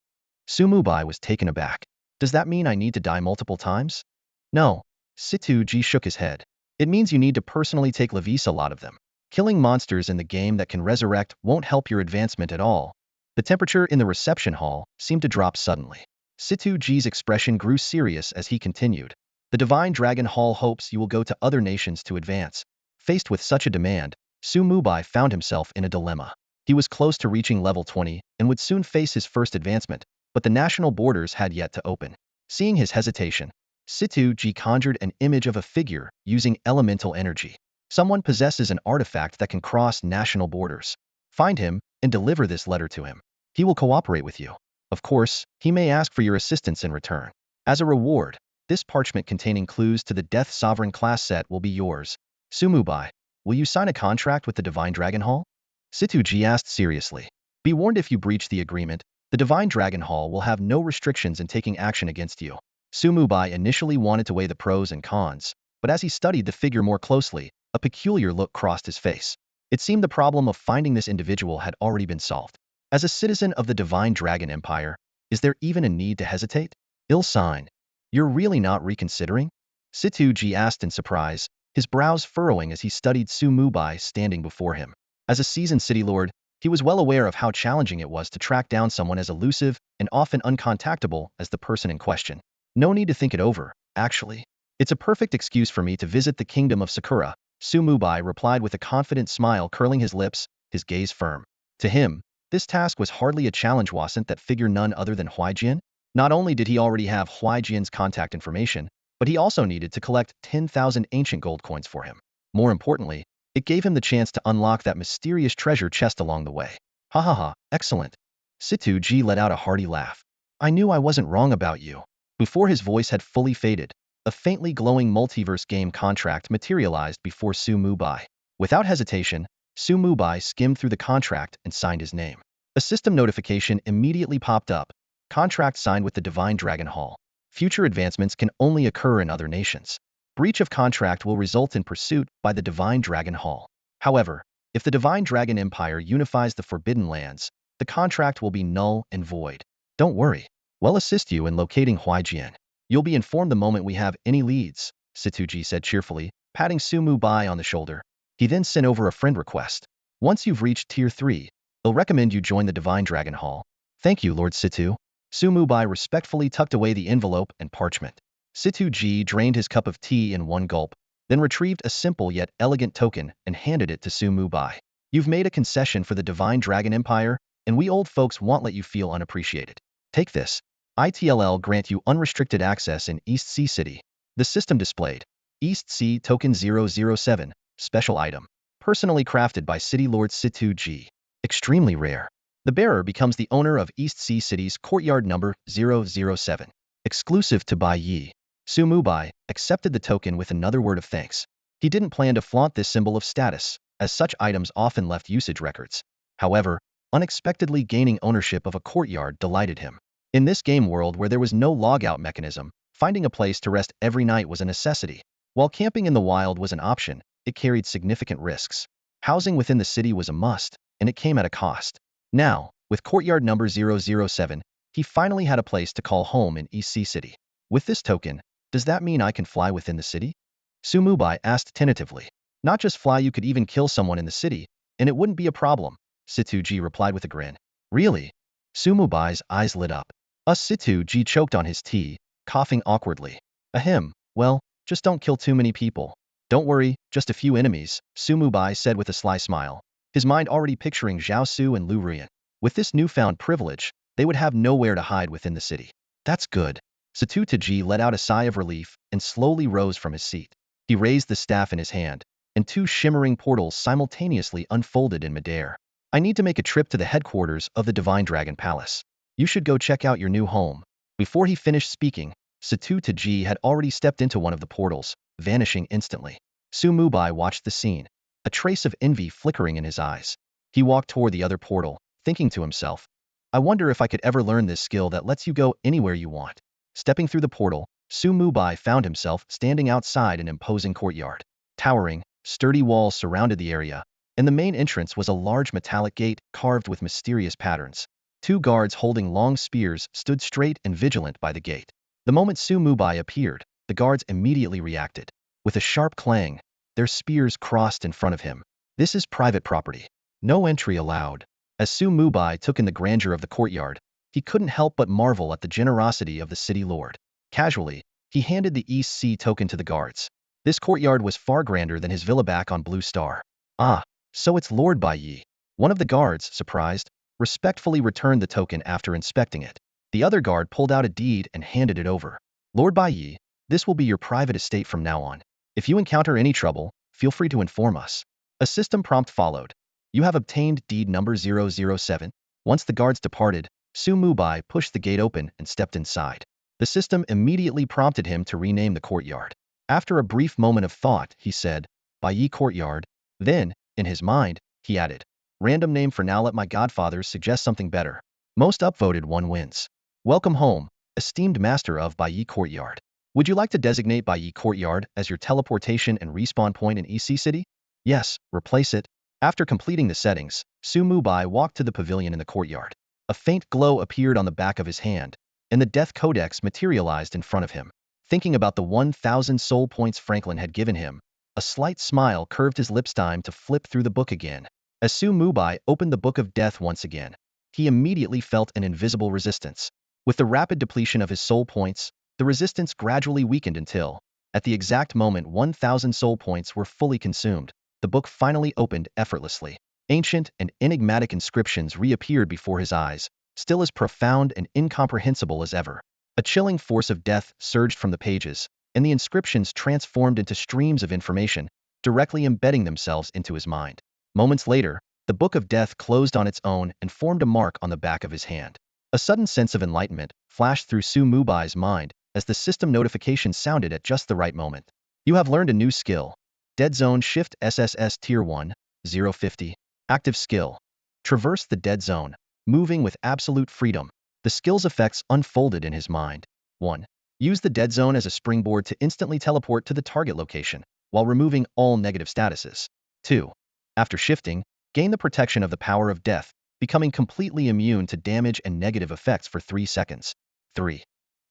Su Mubai was taken aback. Does that mean I need to die multiple times? No. Situ-ji shook his head. It means you need to personally take Levis, a lot of them. Killing monsters in the game that can resurrect won't help your advancement at all. The temperature in the reception hall seemed to drop suddenly. Situ-ji's expression grew serious as he continued. The Divine Dragon Hall hopes you will go to other nations to advance. Faced with such a demand, Su Mubai found himself in a dilemma. He was close to reaching level 20 and would soon face his first advancement, but the national borders had yet to open. Seeing his hesitation, Situ-ji conjured an image of a figure using elemental energy. Someone possesses an artifact that can cross national borders. Find him and deliver this letter to him. He will cooperate with you. Of course, he may ask for your assistance in return. As a reward, this parchment containing clues to the Death Sovereign class set will be yours. Su Mubai, will you sign a contract with the Divine Dragon Hall? Situ-ji asked seriously. Be warned, if you breach the agreement, the Divine Dragon Hall will have no restrictions in taking action against you. Su Mubai initially wanted to weigh the pros and cons, but as he studied the figure more closely, a peculiar look crossed his face. It seemed the problem of finding this individual had already been solved. As a citizen of the Divine Dragon Empire, is there even a need to hesitate? Ill sign. You're really not reconsidering? Situ-ji asked in surprise, his brows furrowing as he studied Su Mubai standing before him. As a seasoned city lord, he was well aware of how challenging it was to track down someone as elusive and often uncontactable as the person in question. No need to think it over, actually. It's a perfect excuse for me to visit the kingdom of Sakura, Su Mubai replied with a confident smile curling his lips, his gaze firm. To him, this task was hardly a challenge. Wasn't that figure none other than Huaijian? Not only did he already have Huaijian's contact information, but he also needed to collect 10,000 ancient gold coins for him. More importantly, it gave him the chance to unlock that mysterious treasure chest along the way. Ha ha ha, excellent. Situ-ji let out a hearty laugh. I knew I wasn't wrong about you. Before his voice had fully faded, A faintly glowing Multiverse Game contract materialized before Su Mubai. Without hesitation, Su Mubai skimmed through the contract and signed his name. A system notification immediately popped up. Contract signed with the Divine Dragon Hall. Future advancements can only occur in other nations. Breach of contract will result in pursuit by the Divine Dragon Hall. However, if the Divine Dragon Empire unifies the Forbidden Lands, the contract will be null and void. Don't worry. We'll assist you in locating Huaijian. You'll be informed the moment we have any leads, Situji said cheerfully, patting Su Mubai on the shoulder. He then sent over a friend request. Once you've reached Tier 3, I'll recommend you join the Divine Dragon Hall. Thank you, Lord Situ. Su Mubai respectfully tucked away the envelope and parchment. Situji drained his cup of tea in one gulp, then retrieved a simple yet elegant token and handed it to Su Mubai. You've made a concession for the Divine Dragon Empire, and we old folks won't let you feel unappreciated. Take this. ITLL grant you unrestricted access in East Sea City. The system displayed. East Sea Token 007, special item. Personally crafted by City Lord Situ G. Extremely rare. The bearer becomes the owner of East Sea City's courtyard number 007. Exclusive to Bai Yi. Su Mubai accepted the token with another word of thanks. He didn't plan to flaunt this symbol of status, as such items often left usage records. However, unexpectedly gaining ownership of a courtyard delighted him. In this game world where there was no logout mechanism, finding a place to rest every night was a necessity. While camping in the wild was an option, it carried significant risks. Housing within the city was a must, and it came at a cost. Now, with courtyard number 007, he finally had a place to call home in East Sea City. With this token, does that mean I can fly within the city? Su Mubai asked tentatively. Not just fly, you could even kill someone in the city, and it wouldn't be a problem, Situji replied with a grin. Really? Su Mubai's eyes lit up. Situji choked on his tea, coughing awkwardly. Ahem, well, just don't kill too many people. Don't worry, just a few enemies, Su Mubai said with a sly smile, his mind already picturing Zhao Su and Lu Rian. With this newfound privilege, they would have nowhere to hide within the city. That's good. Situji let out a sigh of relief and slowly rose from his seat. He raised the staff in his hand, and two shimmering portals simultaneously unfolded in midair. I need to make a trip to the headquarters of the Divine Dragon Palace. You should go check out your new home. Before he finished speaking, Situji had already stepped into one of the portals, vanishing instantly. Su Mubai watched the scene, a trace of envy flickering in his eyes. He walked toward the other portal, thinking to himself, I wonder if I could ever learn this skill that lets you go anywhere you want. Stepping through the portal, Su Mubai found himself standing outside an imposing courtyard. Towering, sturdy walls surrounded the area, and the main entrance was a large metallic gate carved with mysterious patterns. Two guards holding long spears stood straight and vigilant by the gate. The moment Su Mubai appeared, the guards immediately reacted. With a sharp clang, their spears crossed in front of him. This is private property. No entry allowed. As Su Mubai took in the grandeur of the courtyard, he couldn't help but marvel at the generosity of the city lord. Casually, he handed the East Sea token to the guards. This courtyard was far grander than his villa back on Blue Star. Ah, so it's Lord Bai Yi. One of the guards, surprised, respectfully returned the token after inspecting it. The other guard pulled out a deed and handed it over. Lord Bai Yi, this will be your private estate from now on. If you encounter any trouble, feel free to inform us. A system prompt followed. You have obtained deed number 007. Once the guards departed, Su Mubai pushed the gate open and stepped inside. The system immediately prompted him to rename the courtyard. After a brief moment of thought, he said, Bai Yi Courtyard. Then, in his mind, he added, random name for now, let my godfathers suggest something better. Most upvoted one wins. Welcome home, esteemed master of Bai Yi Courtyard. Would you like to designate Bai Yi Courtyard as your teleportation and respawn point in EC City? Yes, replace it. After completing the settings, Su Mubai walked to the pavilion in the courtyard. A faint glow appeared on the back of his hand, and the Death Codex materialized in front of him. Thinking about the 1,000 soul points Franklin had given him, a slight smile curved his lips. Time to flip through the book again. As Su Mubai opened the Book of Death once again, he immediately felt an invisible resistance. With the rapid depletion of his soul points, the resistance gradually weakened until, at the exact moment 1,000 soul points were fully consumed, the book finally opened effortlessly. Ancient and enigmatic inscriptions reappeared before his eyes, still as profound and incomprehensible as ever. A chilling force of death surged from the pages, and the inscriptions transformed into streams of information, directly embedding themselves into his mind. Moments later, the Book of Death closed on its own and formed a mark on the back of his hand. A sudden sense of enlightenment flashed through Su Mubai's mind, as the system notification sounded at just the right moment. You have learned a new skill. Dead Zone Shift SSS Tier 1, 050. Active skill. Traverse the dead zone, moving with absolute freedom. The skill's effects unfolded in his mind. 1. Use the dead zone as a springboard to instantly teleport to the target location, while removing all negative statuses. 2. After shifting, gain the protection of the power of death, becoming completely immune to damage and negative effects for 3 seconds. 3.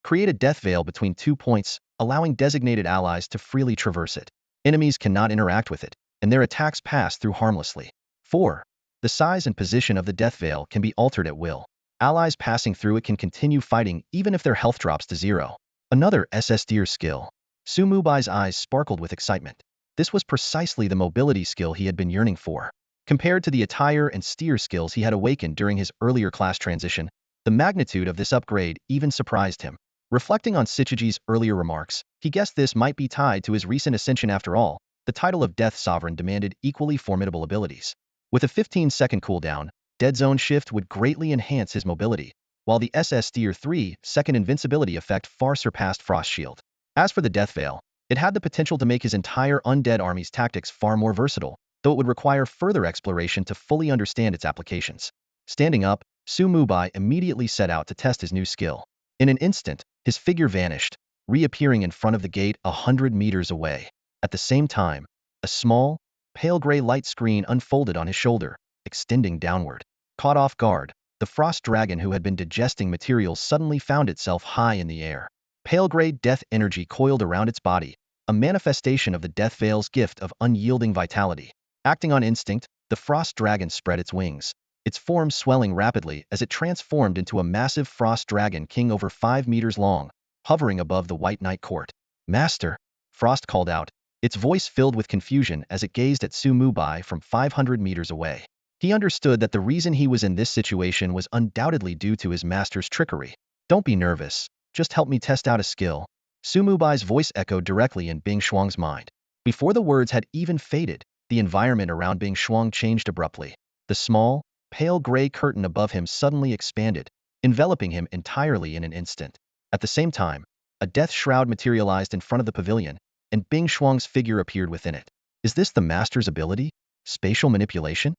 Create a death veil between 2 points, allowing designated allies to freely traverse it. Enemies cannot interact with it, and their attacks pass through harmlessly. 4. The size and position of the death veil can be altered at will. Allies passing through it can continue fighting even if their health drops to 0. Another SSDR skill. Mubai's eyes sparkled with excitement. This was precisely the mobility skill he had been yearning for. Compared to the attire and steer skills he had awakened during his earlier class transition, the magnitude of this upgrade even surprised him. Reflecting on Sichiji's earlier remarks, he guessed this might be tied to his recent ascension after all. The title of Death Sovereign demanded equally formidable abilities. With a 15-second cooldown, Dead Zone Shift would greatly enhance his mobility, while the SSDR 3-second invincibility effect far surpassed Frost Shield. As for the Death Veil, it had the potential to make his entire undead army's tactics far more versatile, though it would require further exploration to fully understand its applications. Standing up, Mubai immediately set out to test his new skill. In an instant, his figure vanished, reappearing in front of the gate 100 meters away. At the same time, a small, pale gray light screen unfolded on his shoulder, extending downward. Caught off guard, the frost dragon who had been digesting materials suddenly found itself high in the air. Pale gray death energy coiled around its body, a manifestation of the Death Veil's gift of unyielding vitality. Acting on instinct, the frost dragon spread its wings, its form swelling rapidly as it transformed into a massive frost dragon king over 5 meters long, hovering above the White Knight court. "Master," Frost called out, its voice filled with confusion as it gazed at Mubai from 500 meters away. He understood that the reason he was in this situation was undoubtedly due to his master's trickery. "Don't be nervous, just help me test out a skill." Mubai's voice echoed directly in Bing Shuang's mind. Before the words had even faded, the environment around Bing Shuang changed abruptly. The small, pale gray curtain above him suddenly expanded, enveloping him entirely in an instant. At the same time, a death shroud materialized in front of the pavilion, and Bing Shuang's figure appeared within it. Is this the master's ability? Spatial manipulation?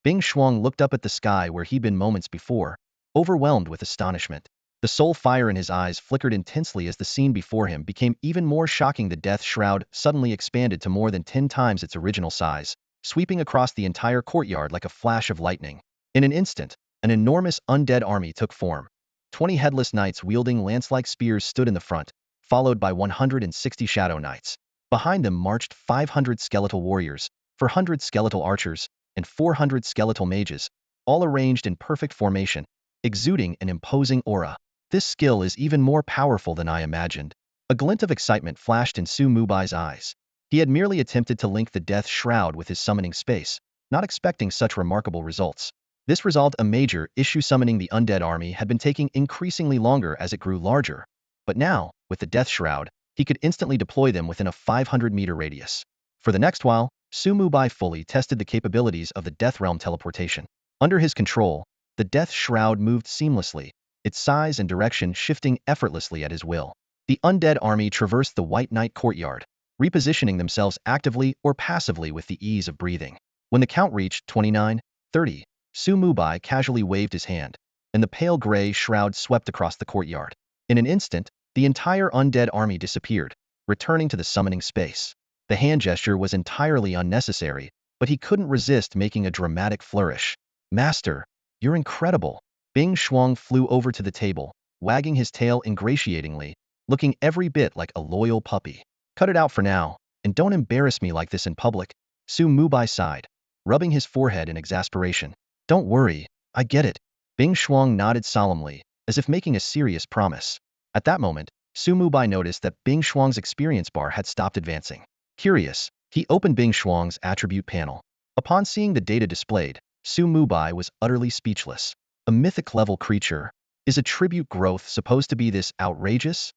Bing Shuang looked up at the sky where he'd been moments before, overwhelmed with astonishment. The soul fire in his eyes flickered intensely as the scene before him became even more shocking. The death shroud suddenly expanded to more than 10 times its original size, sweeping across the entire courtyard like a flash of lightning. In an instant, an enormous undead army took form. 20 headless knights wielding lance-like spears stood in the front, followed by 160 shadow knights. Behind them marched 500 skeletal warriors, 400 skeletal archers, and 400 skeletal mages, all arranged in perfect formation, exuding an imposing aura. "This skill is even more powerful than I imagined." A glint of excitement flashed in Mubai's eyes. He had merely attempted to link the death shroud with his summoning space, not expecting such remarkable results. This resolved a major issue. Summoning the undead army had been taking increasingly longer as it grew larger, but now, with the death shroud, he could instantly deploy them within a 500-meter radius. For the next while, Mubai fully tested the capabilities of the Death Realm teleportation. Under his control, the death shroud moved seamlessly, its size and direction shifting effortlessly at his will. The undead army traversed the White Knight courtyard, repositioning themselves actively or passively with the ease of breathing. When the count reached 29, 30, Mubai casually waved his hand, and the pale gray shroud swept across the courtyard. In an instant, the entire undead army disappeared, returning to the summoning space. The hand gesture was entirely unnecessary, but he couldn't resist making a dramatic flourish. "Master, you're incredible." Bing Shuang flew over to the table, wagging his tail ingratiatingly, looking every bit like a loyal puppy. "Cut it out for now, and don't embarrass me like this in public." Mubai sighed, rubbing his forehead in exasperation. "Don't worry, I get it." Bing Shuang nodded solemnly, as if making a serious promise. At that moment, Mubai noticed that Bing Shuang's experience bar had stopped advancing. Curious, he opened Bing Shuang's attribute panel. Upon seeing the data displayed, Mubai was utterly speechless. A mythic-level creature. Is attribute growth supposed to be this outrageous?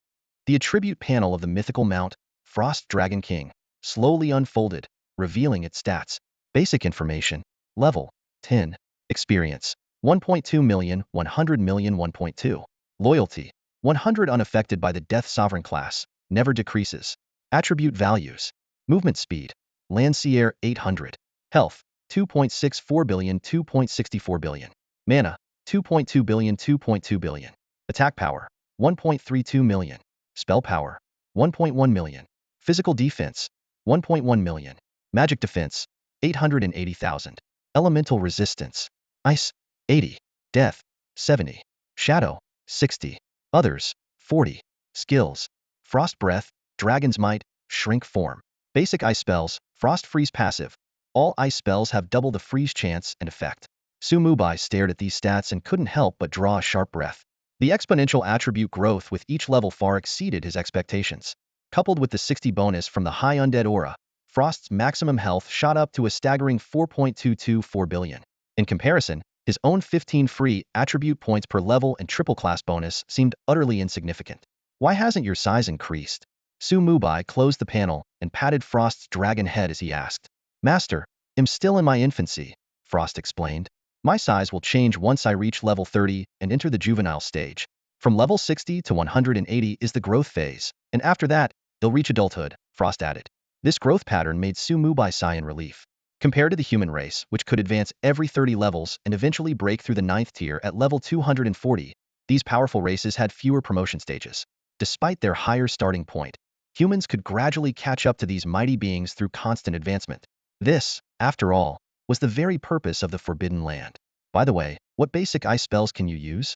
The attribute panel of the mythical mount, Frost Dragon King, slowly unfolded, revealing its stats. Basic information. Level 10. Experience 1.2 million, 100 million 1.2. Loyalty 100 unaffected by the Death Sovereign class, never decreases. Attribute values. Movement speed. Lancier 800. Health 2.64 billion 2.64 billion. Mana 2.2 billion 2.2 billion. Attack power 1.32 million. Spell power 1.1 million. Physical defense 1.1 million. Magic defense 880,000. Elemental resistance. Ice 80. Death 70. Shadow 60. Others 40. Skills. Frost breath, dragon's might, shrink form. Basic ice spells, frost freeze passive. All ice spells have double the freeze chance and effect. Mubai stared at these stats and couldn't help but draw a sharp breath. The exponential attribute growth with each level far exceeded his expectations. Coupled with the 60 bonus from the high undead aura, Frost's maximum health shot up to a staggering 4.224 billion. In comparison, his own 15 free attribute points per level and triple class bonus seemed utterly insignificant. Why hasn't your size increased? Mubai closed the panel and patted Frost's dragon head as he asked. Master, I'm still in my infancy, Frost explained. My size will change once I reach level 30 and enter the juvenile stage. From level 60 to 180 is the growth phase, and after that, they'll reach adulthood, Frost added. This growth pattern made Mubai sigh in relief. Compared to the human race, which could advance every 30 levels and eventually break through the 9th tier at level 240, these powerful races had fewer promotion stages. Despite their higher starting point, humans could gradually catch up to these mighty beings through constant advancement. This, after all, was the very purpose of the Forbidden Land. By the way, what basic ice spells can you use?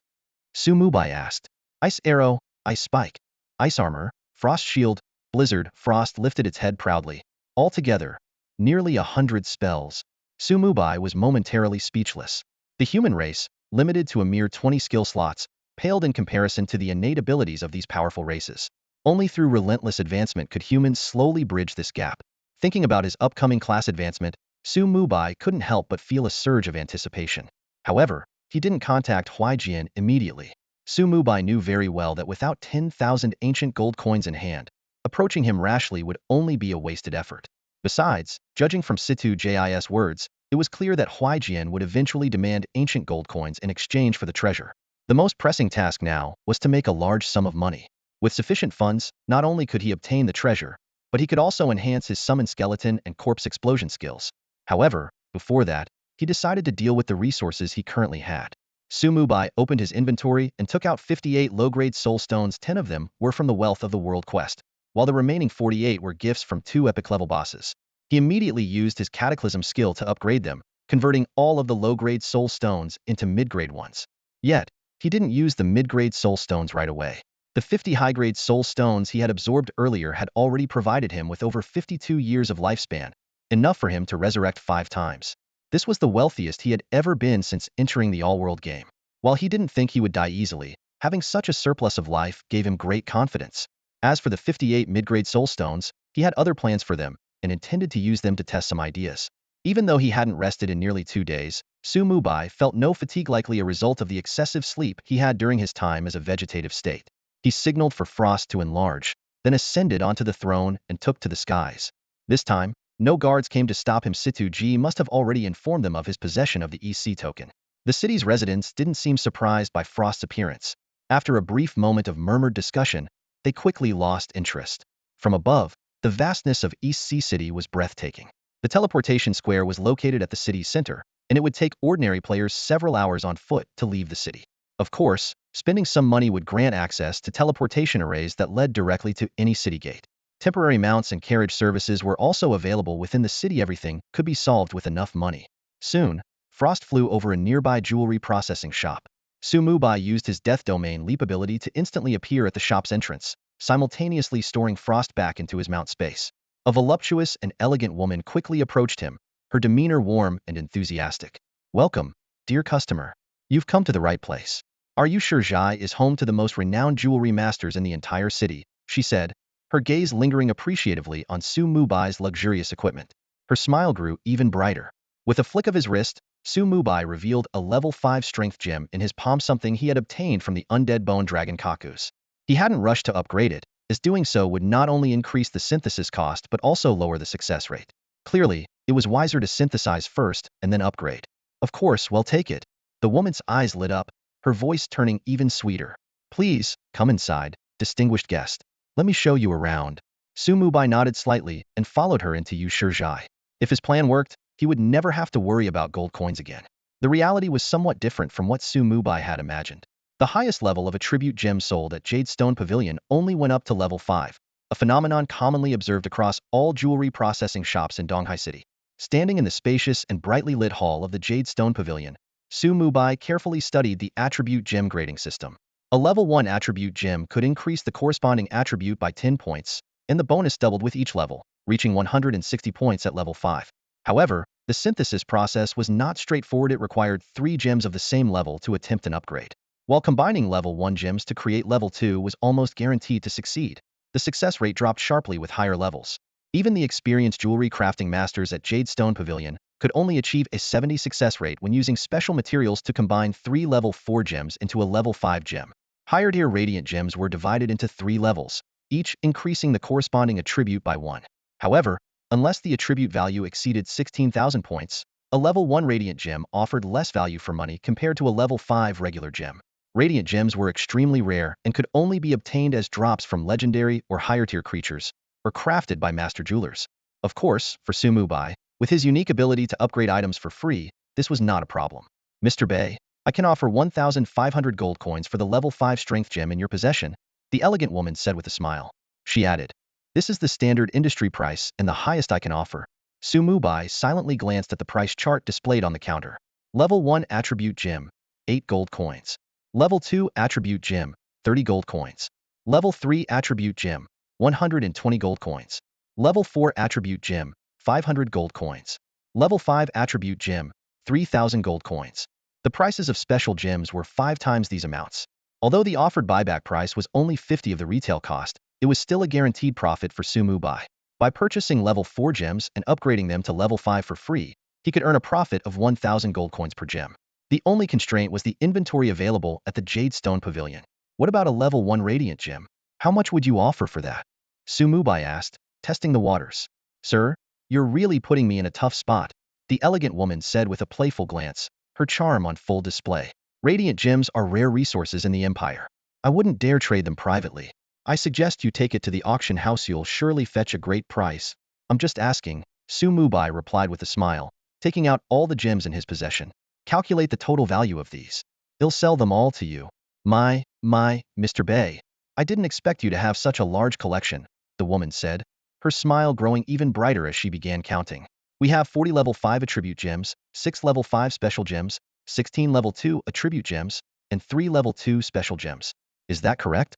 Mubai asked. Ice arrow, ice spike, ice armor, frost shield, blizzard. Frost lifted its head proudly. Altogether, nearly 100 spells. Mubai was momentarily speechless. The human race, limited to a mere 20 skill slots, paled in comparison to the innate abilities of these powerful races. Only through relentless advancement could humans slowly bridge this gap. Thinking about his upcoming class advancement, Mubai couldn't help but feel a surge of anticipation. However, he didn't contact Huaijian immediately. Mubai knew very well that without 10,000 ancient gold coins in hand, approaching him rashly would only be a wasted effort. Besides, judging from Situ Jis' words, it was clear that Huaijian would eventually demand ancient gold coins in exchange for the treasure. The most pressing task now was to make a large sum of money. With sufficient funds, not only could he obtain the treasure, but he could also enhance his summon skeleton and corpse explosion skills. However, before that, he decided to deal with the resources he currently had. Mubai opened his inventory and took out 58 low-grade soul stones. 10 of them were from the Wealth of the World quest, while the remaining 48 were gifts from 2 epic-level bosses. He immediately used his cataclysm skill to upgrade them, converting all of the low-grade soul stones into mid-grade ones. Yet, he didn't use the mid-grade soul stones right away. The 50 high-grade soul stones he had absorbed earlier had already provided him with over 52 years of lifespan, enough for him to resurrect 5 times. This was the wealthiest he had ever been since entering the all-world game. While he didn't think he would die easily, having such a surplus of life gave him great confidence. As for the 58 mid-grade soul stones, he had other plans for them and intended to use them to test some ideas. Even though he hadn't rested in nearly 2 days, Mubai felt no fatigue, likely a result of the excessive sleep he had during his time as a vegetative state. He signaled for Frost to enlarge, then ascended onto the throne and took to the skies. This time, no guards came to stop him. Situ Ji must have already informed them of his possession of the EC token. The city's residents didn't seem surprised by Frost's appearance. After a brief moment of murmured discussion, they quickly lost interest. From above, the vastness of East Sea City was breathtaking. The teleportation square was located at the city's center, and it would take ordinary players several hours on foot to leave the city. Of course, spending some money would grant access to teleportation arrays that led directly to any city gate. Temporary mounts and carriage services were also available within the city. Everything could be solved with enough money. Soon, Frost flew over a nearby jewelry processing shop. Mubai used his Death Domain leap ability to instantly appear at the shop's entrance, simultaneously storing Frost back into his mount space. A voluptuous and elegant woman quickly approached him, her demeanor warm and enthusiastic. Welcome, dear customer. You've come to the right place. Are you sure Zhai is home to the most renowned jewelry masters in the entire city? She said, her gaze lingering appreciatively on Mubai's luxurious equipment. Her smile grew even brighter. With a flick of his wrist, Mubai revealed a level 5 strength gem in his palm, something he had obtained from the undead bone dragon Kakus. He hadn't rushed to upgrade it, as doing so would not only increase the synthesis cost but also lower the success rate. Clearly, it was wiser to synthesize first and then upgrade. Of course, well, take it. The woman's eyes lit up, her voice turning even sweeter. Please, come inside, distinguished guest. Let me show you around. Su Mubai nodded slightly and followed her into Yu Shizhai. If his plan worked, he would never have to worry about gold coins again. The reality was somewhat different from what Su Mubai had imagined. The highest level of attribute gem sold at Jade Stone Pavilion only went up to level 5, a phenomenon commonly observed across all jewelry processing shops in Donghai City. Standing in the spacious and brightly lit hall of the Jade Stone Pavilion, Su Mubai carefully studied the attribute gem grading system. A level 1 attribute gem could increase the corresponding attribute by 10 points, and the bonus doubled with each level, reaching 160 points at level 5. However, the synthesis process was not straightforward. It required 3 gems of the same level to attempt an upgrade. While combining level 1 gems to create level 2 was almost guaranteed to succeed, the success rate dropped sharply with higher levels. Even the experienced jewelry crafting masters at Jade Stone Pavilion could only achieve a 70 success rate when using special materials to combine 3 level 4 gems into a level 5 gem. Higher tier radiant gems were divided into 3 levels, each increasing the corresponding attribute by 1. However, unless the attribute value exceeded 16,000 points, a level 1 radiant gem offered less value for money compared to a level 5 regular gem. Radiant gems were extremely rare and could only be obtained as drops from legendary or higher tier creatures, or crafted by master jewelers. Of course, for Su Mubai, with his unique ability to upgrade items for free, this was not a problem. Mr. Bay, I can offer 1,500 gold coins for the level 5 strength gem in your possession, the elegant woman said with a smile. She added, this is the standard industry price and the highest I can offer. Su Mubai silently glanced at the price chart displayed on the counter. Level 1 attribute gem, 8 gold coins. Level 2 attribute gem, 30 gold coins. Level 3 attribute gem, 120 gold coins. Level 4 attribute gem, 500 gold coins. Level 5 attribute gem, 3,000 gold coins. The prices of special gems were 5 times these amounts. Although the offered buyback price was only 50 of the retail cost, it was still a guaranteed profit for Su Mubai. By purchasing level 4 gems and upgrading them to level 5 for free, he could earn a profit of 1,000 gold coins per gem. The only constraint was the inventory available at the Jade Stone Pavilion. What about a level 1 radiant gem? How much would you offer for that? Su Mubai asked, testing the waters. Sir, you're really putting me in a tough spot, the elegant woman said with a playful glance, her charm on full display. Radiant gems are rare resources in the Empire. I wouldn't dare trade them privately. I suggest you take it to the auction house. You'll surely fetch a great price. I'm just asking, Su Mubai replied with a smile, taking out all the gems in his possession. Calculate the total value of these. He'll sell them all to you. My, Mr. Bay. I didn't expect you to have such a large collection, the woman said, her smile growing even brighter as she began counting. We have 40 level 5 attribute gems, 6 level 5 special gems, 16 level 2 attribute gems, and 3 level 2 special gems. Is that correct?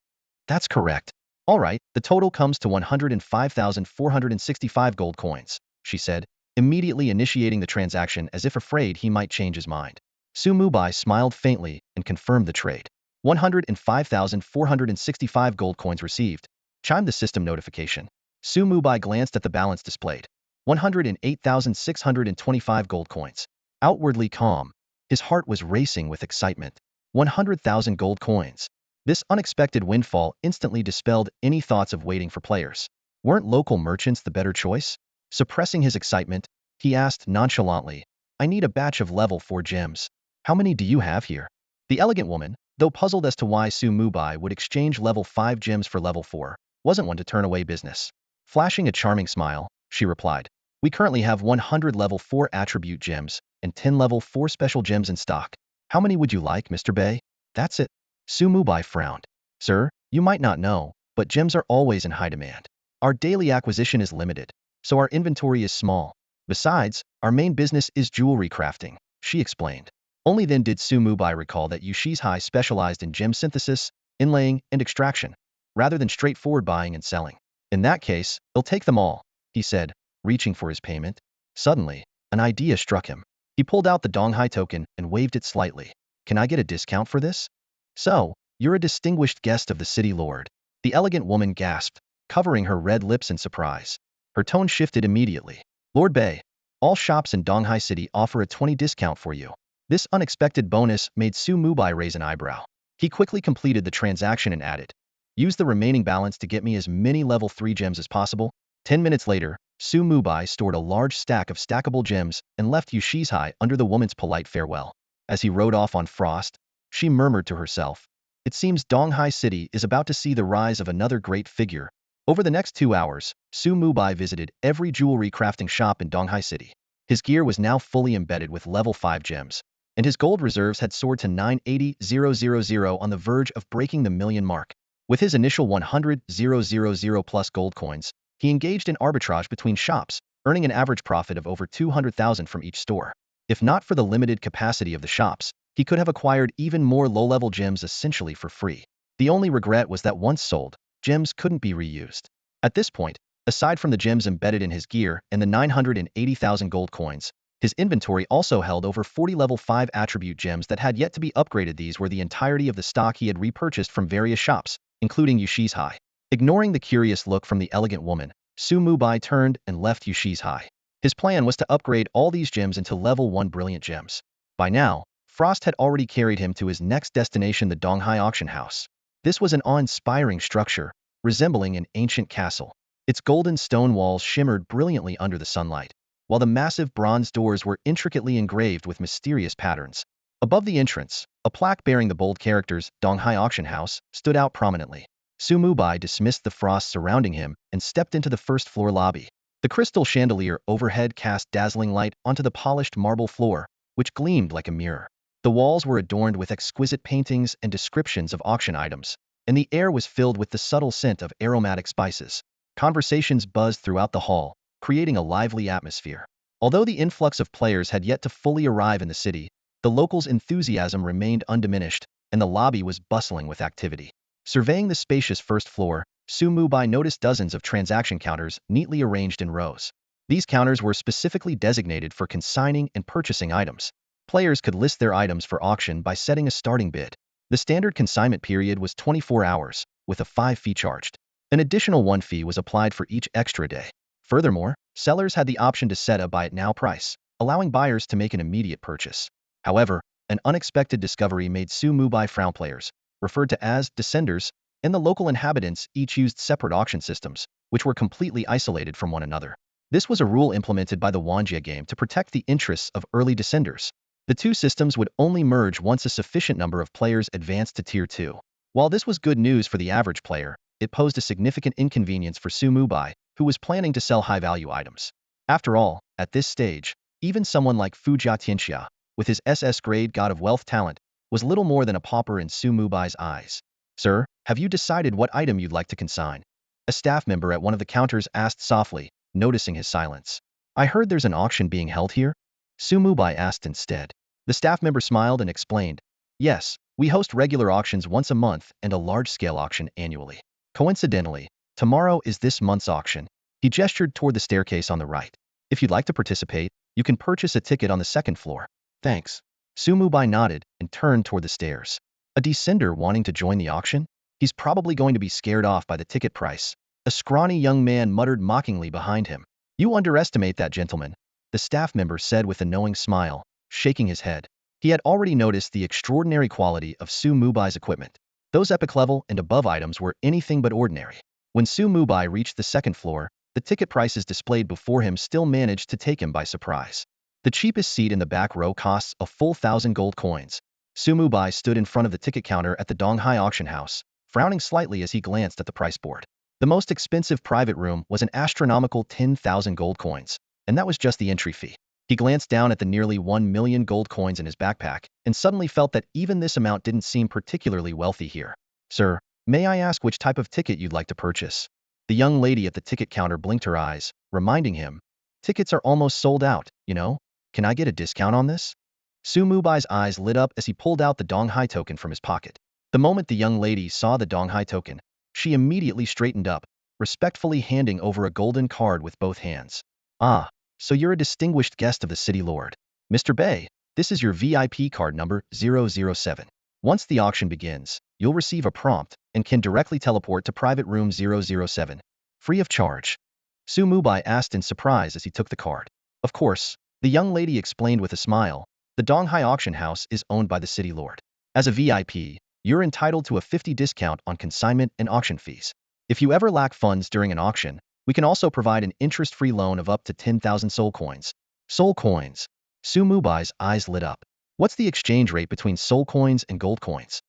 That's correct. All right, the total comes to 105,465 gold coins, she said, immediately initiating the transaction as if afraid he might change his mind. Su Mubai smiled faintly and confirmed the trade. 105,465 gold coins received, chimed the system notification. Su Mubai glanced at the balance displayed. 108,625 gold coins. Outwardly calm, his heart was racing with excitement. 100,000 gold coins. This unexpected windfall instantly dispelled any thoughts of waiting for players. Weren't local merchants the better choice? Suppressing his excitement, he asked nonchalantly, I need a batch of level 4 gems. How many do you have here? The elegant woman, though puzzled as to why Su Mubai would exchange level 5 gems for level 4, wasn't one to turn away business. Flashing a charming smile, she replied, we currently have 100 level 4 attribute gems and 10 level 4 special gems in stock. How many would you like, Mr. Bay? That's it. Su Mubai frowned. Sir, you might not know, but gems are always in high demand. Our daily acquisition is limited, so our inventory is small. Besides, our main business is jewelry crafting, she explained. Only then did Su Mubai recall that Yu Shizhai specialized in gem synthesis, inlaying, and extraction, rather than straightforward buying and selling. In that case, he'll take them all, he said, reaching for his payment. Suddenly, an idea struck him. He pulled out the Donghai token and waved it slightly. Can I get a discount for this? So, you're a distinguished guest of the city lord. The elegant woman gasped, covering her red lips in surprise. Her tone shifted immediately. Lord Bay, all shops in Donghai City offer a 20% discount for you. This unexpected bonus made Su Mubai raise an eyebrow. He quickly completed the transaction and added, use the remaining balance to get me as many level 3 gems as possible. 10 minutes later, Su Mubai stored a large stack of stackable gems and left Yu Shizhai under the woman's polite farewell. As he rode off on Frost, she murmured to herself, It seems Donghai City is about to see the rise of another great figure. Over the next 2 hours, Su Mubai visited every jewelry crafting shop in Donghai City. His gear was now fully embedded with level 5 gems, and his gold reserves had soared to 980,000 on the verge of breaking the million mark. With his initial 100,000 plus gold coins, he engaged in arbitrage between shops, earning an average profit of over 200,000 from each store. If not for the limited capacity of the shops, he could have acquired even more low-level gems essentially for free. The only regret was that once sold, gems couldn't be reused. At this point, aside from the gems embedded in his gear and the 980,000 gold coins, his inventory also held over 40 level 5 attribute gems that had yet to be upgraded. These were the entirety of the stock he had repurchased from various shops, including Yushi's High. Ignoring the curious look from the elegant woman, Su Mubai turned and left Yushi's High. His plan was to upgrade all these gems into level 1 brilliant gems. By now, Frost had already carried him to his next destination, the Donghai auction house. This was an awe-inspiring structure, resembling an ancient castle. Its golden stone walls shimmered brilliantly under the sunlight, while the massive bronze doors were intricately engraved with mysterious patterns. Above the entrance, a plaque bearing the bold characters Donghai Auction House stood out prominently. Su Mubai dismissed the frost surrounding him and stepped into the first-floor lobby. The crystal chandelier overhead cast dazzling light onto the polished marble floor, which gleamed like a mirror. The walls were adorned with exquisite paintings and descriptions of auction items, and the air was filled with the subtle scent of aromatic spices. Conversations buzzed throughout the hall, creating a lively atmosphere. Although the influx of players had yet to fully arrive in the city, the locals' enthusiasm remained undiminished, and the lobby was bustling with activity. Surveying the spacious first floor, Su Mubai noticed dozens of transaction counters neatly arranged in rows. These counters were specifically designated for consigning and purchasing items. Players could list their items for auction by setting a starting bid. The standard consignment period was 24 hours, with a 5 fee charged. An additional 1 fee was applied for each extra day. Furthermore, sellers had the option to set a buy it now price, allowing buyers to make an immediate purchase. However, an unexpected discovery made Su Mubai frown. Players, referred to as descenders, and the local inhabitants each used separate auction systems, which were completely isolated from one another. This was a rule implemented by the Wanjia game to protect the interests of early descenders. The two systems would only merge once a sufficient number of players advanced to Tier 2. While this was good news for the average player, it posed a significant inconvenience for Su Mubai, who was planning to sell high-value items. After all, at this stage, even someone like Fujia Tianxia, with his SS-grade God of Wealth talent, was little more than a pauper in Su Mubai's eyes. "Sir, have you decided what item you'd like to consign?" A staff member at one of the counters asked softly, noticing his silence. "I heard there's an auction being held here?" Su Mubai asked instead. The staff member smiled and explained, "Yes, we host regular auctions once a month and a large-scale auction annually. Coincidentally, tomorrow is this month's auction." He gestured toward the staircase on the right. "If you'd like to participate, you can purchase a ticket on the second floor." "Thanks." Su Mubai nodded and turned toward the stairs. A descender wanting to join the auction? He's probably going to be scared off by the ticket price. A scrawny young man muttered mockingly behind him. "You underestimate that gentleman," the staff member said with a knowing smile, shaking his head. He had already noticed the extraordinary quality of Su Mubai's equipment. Those epic level and above items were anything but ordinary. When Su Mubai reached the second floor, the ticket prices displayed before him still managed to take him by surprise. The cheapest seat in the back row costs a full 1,000 gold coins. Su Mubai stood in front of the ticket counter at the Donghai auction house, frowning slightly as he glanced at the price board. The most expensive private room was an astronomical 10,000 gold coins, and that was just the entry fee. He glanced down at the nearly 1 million gold coins in his backpack, and suddenly felt that even this amount didn't seem particularly wealthy here. "Sir, may I ask which type of ticket you'd like to purchase?" The young lady at the ticket counter blinked her eyes, reminding him, "Tickets are almost sold out, you know? Can I get a discount on this?" Su Mubai's eyes lit up as he pulled out the Donghai token from his pocket. The moment the young lady saw the Donghai token, she immediately straightened up, respectfully handing over a golden card with both hands. "Ah, so you're a distinguished guest of the city lord. Mr. Bay, this is your VIP card number 007. Once the auction begins, you'll receive a prompt and can directly teleport to private room 007, free of charge." Su Mubai asked in surprise as he took the card. "Of course," the young lady explained with a smile, "the Donghai auction house is owned by the city lord. As a VIP, you're entitled to a 50% discount on consignment and auction fees. If you ever lack funds during an auction, we can also provide an interest-free loan of up to 10,000 soul coins." Soul coins. Su Mubai's eyes lit up. What's the exchange rate between soul coins and gold coins?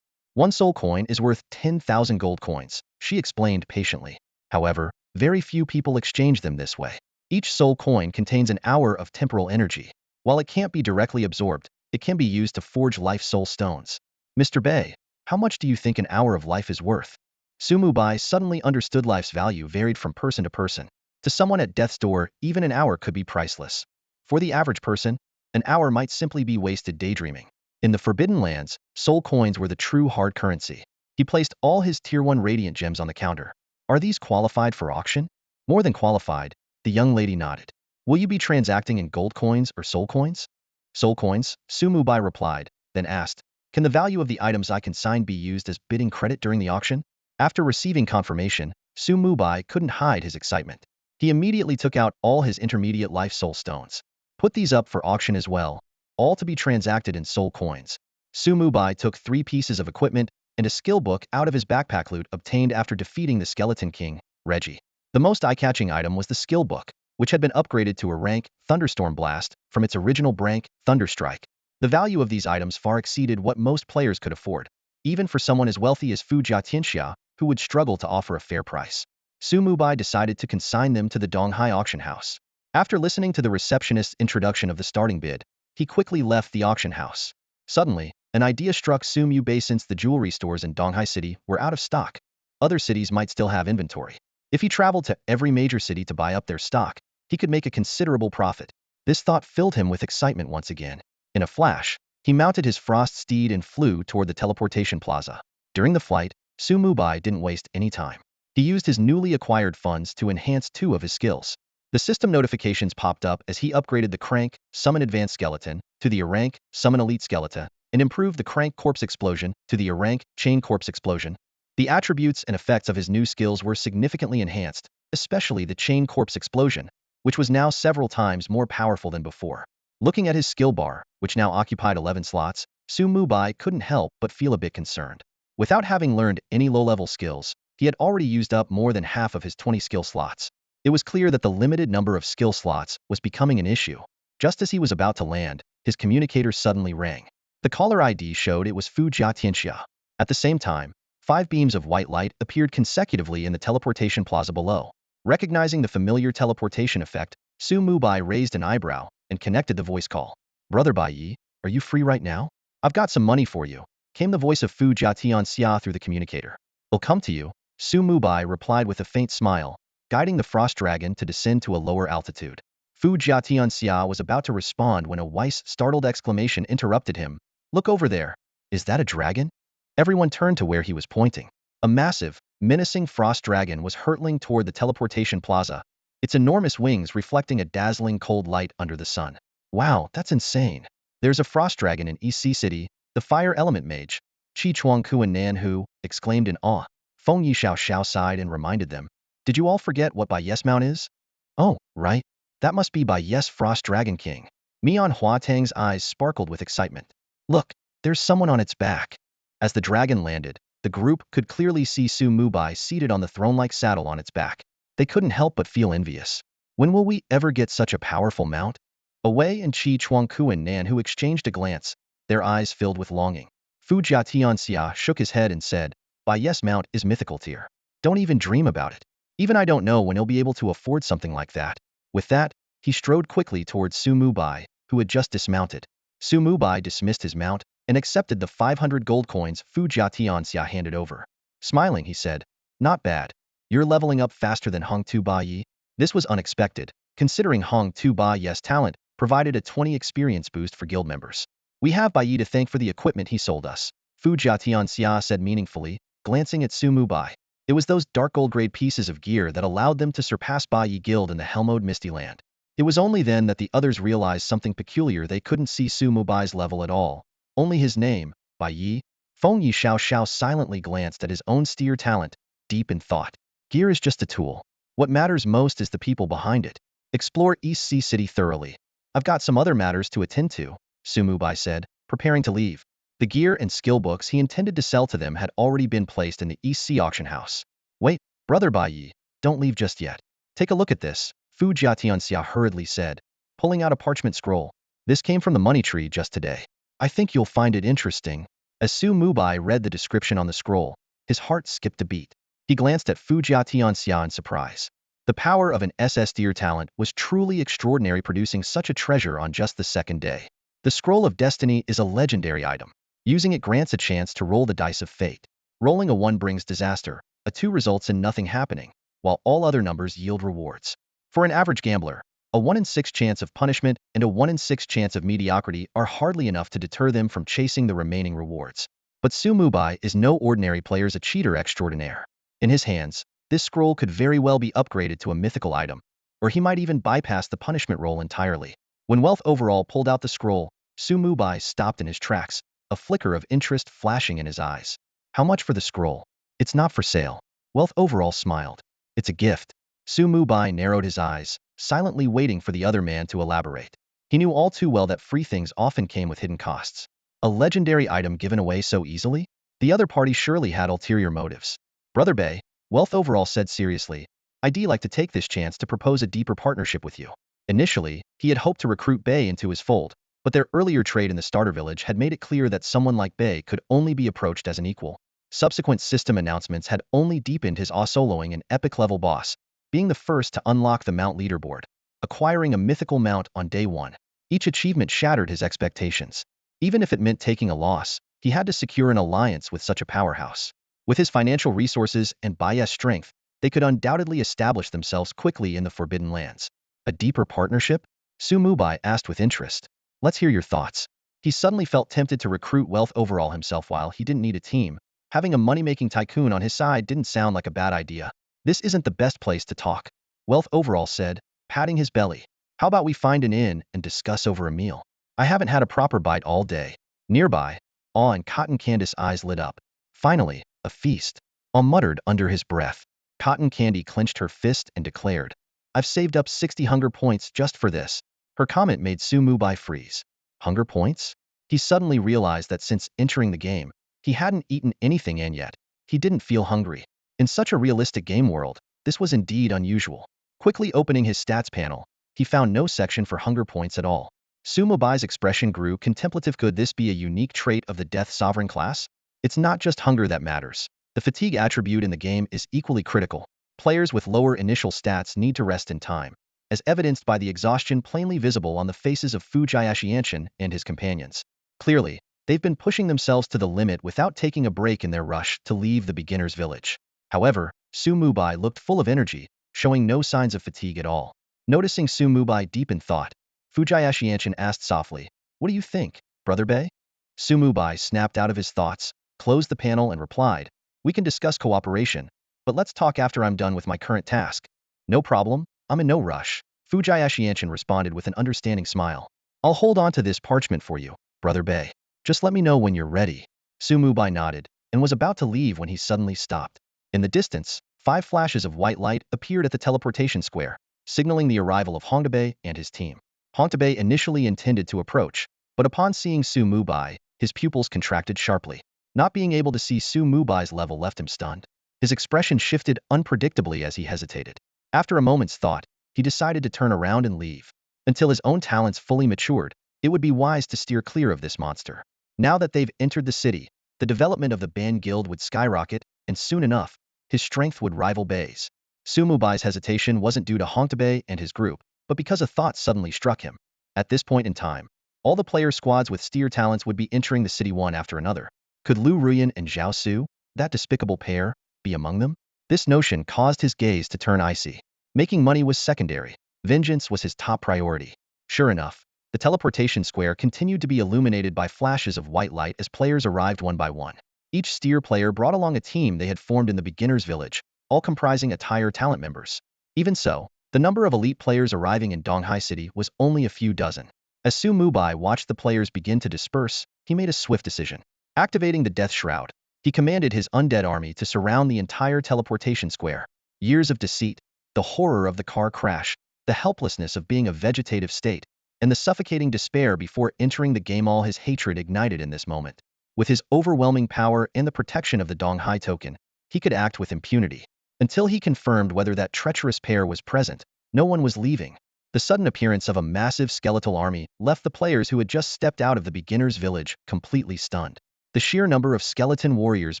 One soul coin is worth 10,000 gold coins, she explained patiently. However, very few people exchange them this way. Each soul coin contains an hour of temporal energy. While it can't be directly absorbed, it can be used to forge life soul stones. Mr. Bay, how much do you think an hour of life is worth? Mubai suddenly understood life's value varied from person to person. To someone at death's door, even an hour could be priceless. For the average person, an hour might simply be wasted daydreaming. In the Forbidden Lands, soul coins were the true hard currency. He placed all his Tier 1 radiant gems on the counter. Are these qualified for auction? More than qualified, the young lady nodded. Will you be transacting in gold coins or soul coins? Soul coins, Mubai replied, then asked, can the value of the items I consign be used as bidding credit during the auction? After receiving confirmation, Mubai couldn't hide his excitement. He immediately took out all his intermediate life soul stones. Put these up for auction as well, all to be transacted in soul coins. Mubai took 3 pieces of equipment and a skill book out of his backpack loot obtained after defeating the Skeleton King, Reggie. The most eye-catching item was the skill book, which had been upgraded to a rank, Thunderstorm Blast, from its original rank, Thunderstrike. The value of these items far exceeded what most players could afford, even for someone as wealthy as Fu Jiatianxia, who would struggle to offer a fair price. Mubai decided to consign them to the Donghai auction house. After listening to the receptionist's introduction of the starting bid, he quickly left the auction house. Suddenly, an idea struck Mubai since the jewelry stores in Donghai City were out of stock. Other cities might still have inventory. If he traveled to every major city to buy up their stock, he could make a considerable profit. This thought filled him with excitement once again. In a flash, he mounted his frost steed and flew toward the teleportation plaza. During the flight, Mubai didn't waste any time. He used his newly acquired funds to enhance 2 of his skills. The system notifications popped up as he upgraded the Crank, Summon Advanced Skeleton, to the A-Rank, Summon Elite Skeleton, and improved the Crank Corpse Explosion to the A-Rank, Chain Corpse Explosion. The attributes and effects of his new skills were significantly enhanced, especially the Chain Corpse Explosion, which was now several times more powerful than before. Looking at his skill bar, which now occupied 11 slots, Mubai couldn't help but feel a bit concerned. Without having learned any low-level skills, he had already used up more than half of his 20 skill slots. It was clear that the limited number of skill slots was becoming an issue. Just as he was about to land, his communicator suddenly rang. The caller ID showed it was Fu Jiatianxia. At the same time, 5 beams of white light appeared consecutively in the teleportation plaza below. Recognizing the familiar teleportation effect, Mubai raised an eyebrow and connected the voice call. Brother Baiyi, are you free right now? I've got some money for you, came the voice of Fu Jiatianxia through the communicator. I'll come to you, Mubai replied with a faint smile, guiding the frost dragon to descend to a lower altitude. Fu Jiatianxia was about to respond when a Weiss startled exclamation interrupted him. Look over there. Is that a dragon? Everyone turned to where he was pointing. A massive, menacing frost dragon was hurtling toward the teleportation plaza, its enormous wings reflecting a dazzling cold light under the sun. Wow, that's insane. There's a frost dragon in EC City, the fire element mage. Chi Chuang Kuan Nan Hu exclaimed in awe. Feng Yishao Xiao sighed and reminded them. Did you all forget what Bai Yes Mount is? Oh, right. That must be Bai Yes Frost Dragon King. Mian Huatang's eyes sparkled with excitement. Look, there's someone on its back. As the dragon landed, the group could clearly see Mubai seated on the throne-like saddle on its back. They couldn't help but feel envious. When will we ever get such a powerful mount? Wei and Chi Chuang Kuan Nan Hu exchanged a glance, their eyes filled with longing. Fu Jiatianxia shook his head and said, Bai Yes Mount is mythical tier. Don't even dream about it. Even I don't know when he'll be able to afford something like that. With that, he strode quickly towards Mubai, who had just dismounted. Mubai dismissed his mount and accepted the 500 gold coins Fu Jiatianxia handed over. Smiling, he said, Not bad. You're leveling up faster than Hong Tu Baiyi. This was unexpected, considering Hong Tu Baiyi's talent provided a 20 experience boost for guild members. We have Baiyi to thank for the equipment he sold us, Fu Jiatianxia said meaningfully, glancing at Mubai. It was those dark gold grade pieces of gear that allowed them to surpass Baiyi Guild in the Helmode Misty Land. It was only then that the others realized something peculiar. They couldn't see Mubai's level at all. Only his name, Baiyi. Feng Yishao silently glanced at his own steer talent, deep in thought. Gear is just a tool. What matters most is the people behind it. Explore East Sea City thoroughly. I've got some other matters to attend to, Mubai said, preparing to leave. The gear and skill books he intended to sell to them had already been placed in the East Sea auction house. Wait, brother Baiyi, don't leave just yet. Take a look at this, Fu Jiatianxia hurriedly said, pulling out a parchment scroll. This came from the money tree just today. I think you'll find it interesting. As Su Mubai read the description on the scroll, his heart skipped a beat. He glanced at Fu Jiatianxia in surprise. The power of an SS tier talent was truly extraordinary, producing such a treasure on just the second day. The Scroll of Destiny is a legendary item. Using it grants a chance to roll the dice of fate. Rolling a 1 brings disaster, a 2 results in nothing happening, while all other numbers yield rewards. For an average gambler, a 1 in 6 chance of punishment and a 1 in 6 chance of mediocrity are hardly enough to deter them from chasing the remaining rewards. But Su Mubai is no ordinary player, a cheater extraordinaire. In his hands, this scroll could very well be upgraded to a mythical item, or he might even bypass the punishment roll entirely. When Wealth Overall pulled out the scroll, Su Mubai stopped in his tracks, a flicker of interest flashing in his eyes. How much for the scroll? It's not for sale. Wealth Overall smiled. It's a gift. Su Mubai narrowed his eyes, silently waiting for the other man to elaborate. He knew all too well that free things often came with hidden costs. A legendary item given away so easily? The other party surely had ulterior motives. Brother Bay, Wealth Overall said seriously, I'd like to take this chance to propose a deeper partnership with you. Initially, he had hoped to recruit Bay into his fold, but their earlier trade in the starter village had made it clear that someone like Bay could only be approached as an equal. Subsequent system announcements had only deepened his soloing an epic-level boss, being the first to unlock the mount leaderboard, acquiring a mythical mount on day 1. Each achievement shattered his expectations. Even if it meant taking a loss, he had to secure an alliance with such a powerhouse. With his financial resources and Bai's strength, they could undoubtedly establish themselves quickly in the Forbidden Lands. A deeper partnership? Su Mubai asked with interest. Let's hear your thoughts. He suddenly felt tempted to recruit Wealth Overall himself. While he didn't need a team, having a money-making tycoon on his side didn't sound like a bad idea. This isn't the best place to talk, Wealth Overall said, patting his belly. How about we find an inn and discuss over a meal? I haven't had a proper bite all day. Nearby, Awe and Cotton Candy's eyes lit up. Finally, a feast. Awe muttered under his breath. Cotton Candy clenched her fist and declared, I've saved up 60 hunger points just for this. Her comment made Su Mubai freeze. Hunger points? He suddenly realized that since entering the game, he hadn't eaten anything and yet he didn't feel hungry. In such a realistic game world, this was indeed unusual. Quickly opening his stats panel, he found no section for hunger points at all. Su Mubai's expression grew contemplative. Could this be a unique trait of the Death Sovereign class? It's not just hunger that matters. The fatigue attribute in the game is equally critical. Players with lower initial stats need to rest in time, as evidenced by the exhaustion plainly visible on the faces of Fu Jiaxianshan and his companions. Clearly, they've been pushing themselves to the limit without taking a break in their rush to leave the beginner's village. However, Su Mubai looked full of energy, showing no signs of fatigue at all. Noticing Su Mubai deep in thought, Fu Jiaxianshan asked softly, What do you think, Brother Bay? Su Mubai snapped out of his thoughts, closed the panel and replied, We can discuss cooperation, but let's talk after I'm done with my current task. No problem, I'm in no rush. Fu Jiaxianshan responded with an understanding smile. I'll hold on to this parchment for you, Brother Bay. Just let me know when you're ready. Su Mubai nodded, and was about to leave when he suddenly stopped. In the distance, 5 flashes of white light appeared at the teleportation square, signaling the arrival of Hongtabe and his team. Hongtabe initially intended to approach, but upon seeing Su Mubai, his pupils contracted sharply. Not being able to see Su Mubai's level left him stunned. His expression shifted unpredictably as he hesitated. After a moment's thought, he decided to turn around and leave. Until his own talents fully matured, it would be wise to steer clear of this monster. Now that they've entered the city, the development of the Band Guild would skyrocket, and soon enough, his strength would rival Bay's. Su Mubai's hesitation wasn't due to Hongtabe and his group, but because a thought suddenly struck him. At this point in time, all the player squads with steer talents would be entering the city one after another. Could Lu Ruyan and Zhao Su, that despicable pair, be among them? This notion caused his gaze to turn icy. Making money was secondary. Vengeance was his top priority. Sure enough, the teleportation square continued to be illuminated by flashes of white light as players arrived one by one. Each steer player brought along a team they had formed in the beginner's village, all comprising attire talent members. Even so, the number of elite players arriving in Donghai City was only a few dozen. As Su Mubai watched the players begin to disperse, he made a swift decision. Activating the Death Shroud, he commanded his undead army to surround the entire teleportation square. Years of deceit, the horror of the car crash, the helplessness of being a vegetative state, and the suffocating despair before entering the game, all his hatred ignited in this moment. With his overwhelming power and the protection of the Donghai token, he could act with impunity. Until he confirmed whether that treacherous pair was present, no one was leaving. The sudden appearance of a massive skeletal army left the players who had just stepped out of the beginner's village completely stunned. The sheer number of skeleton warriors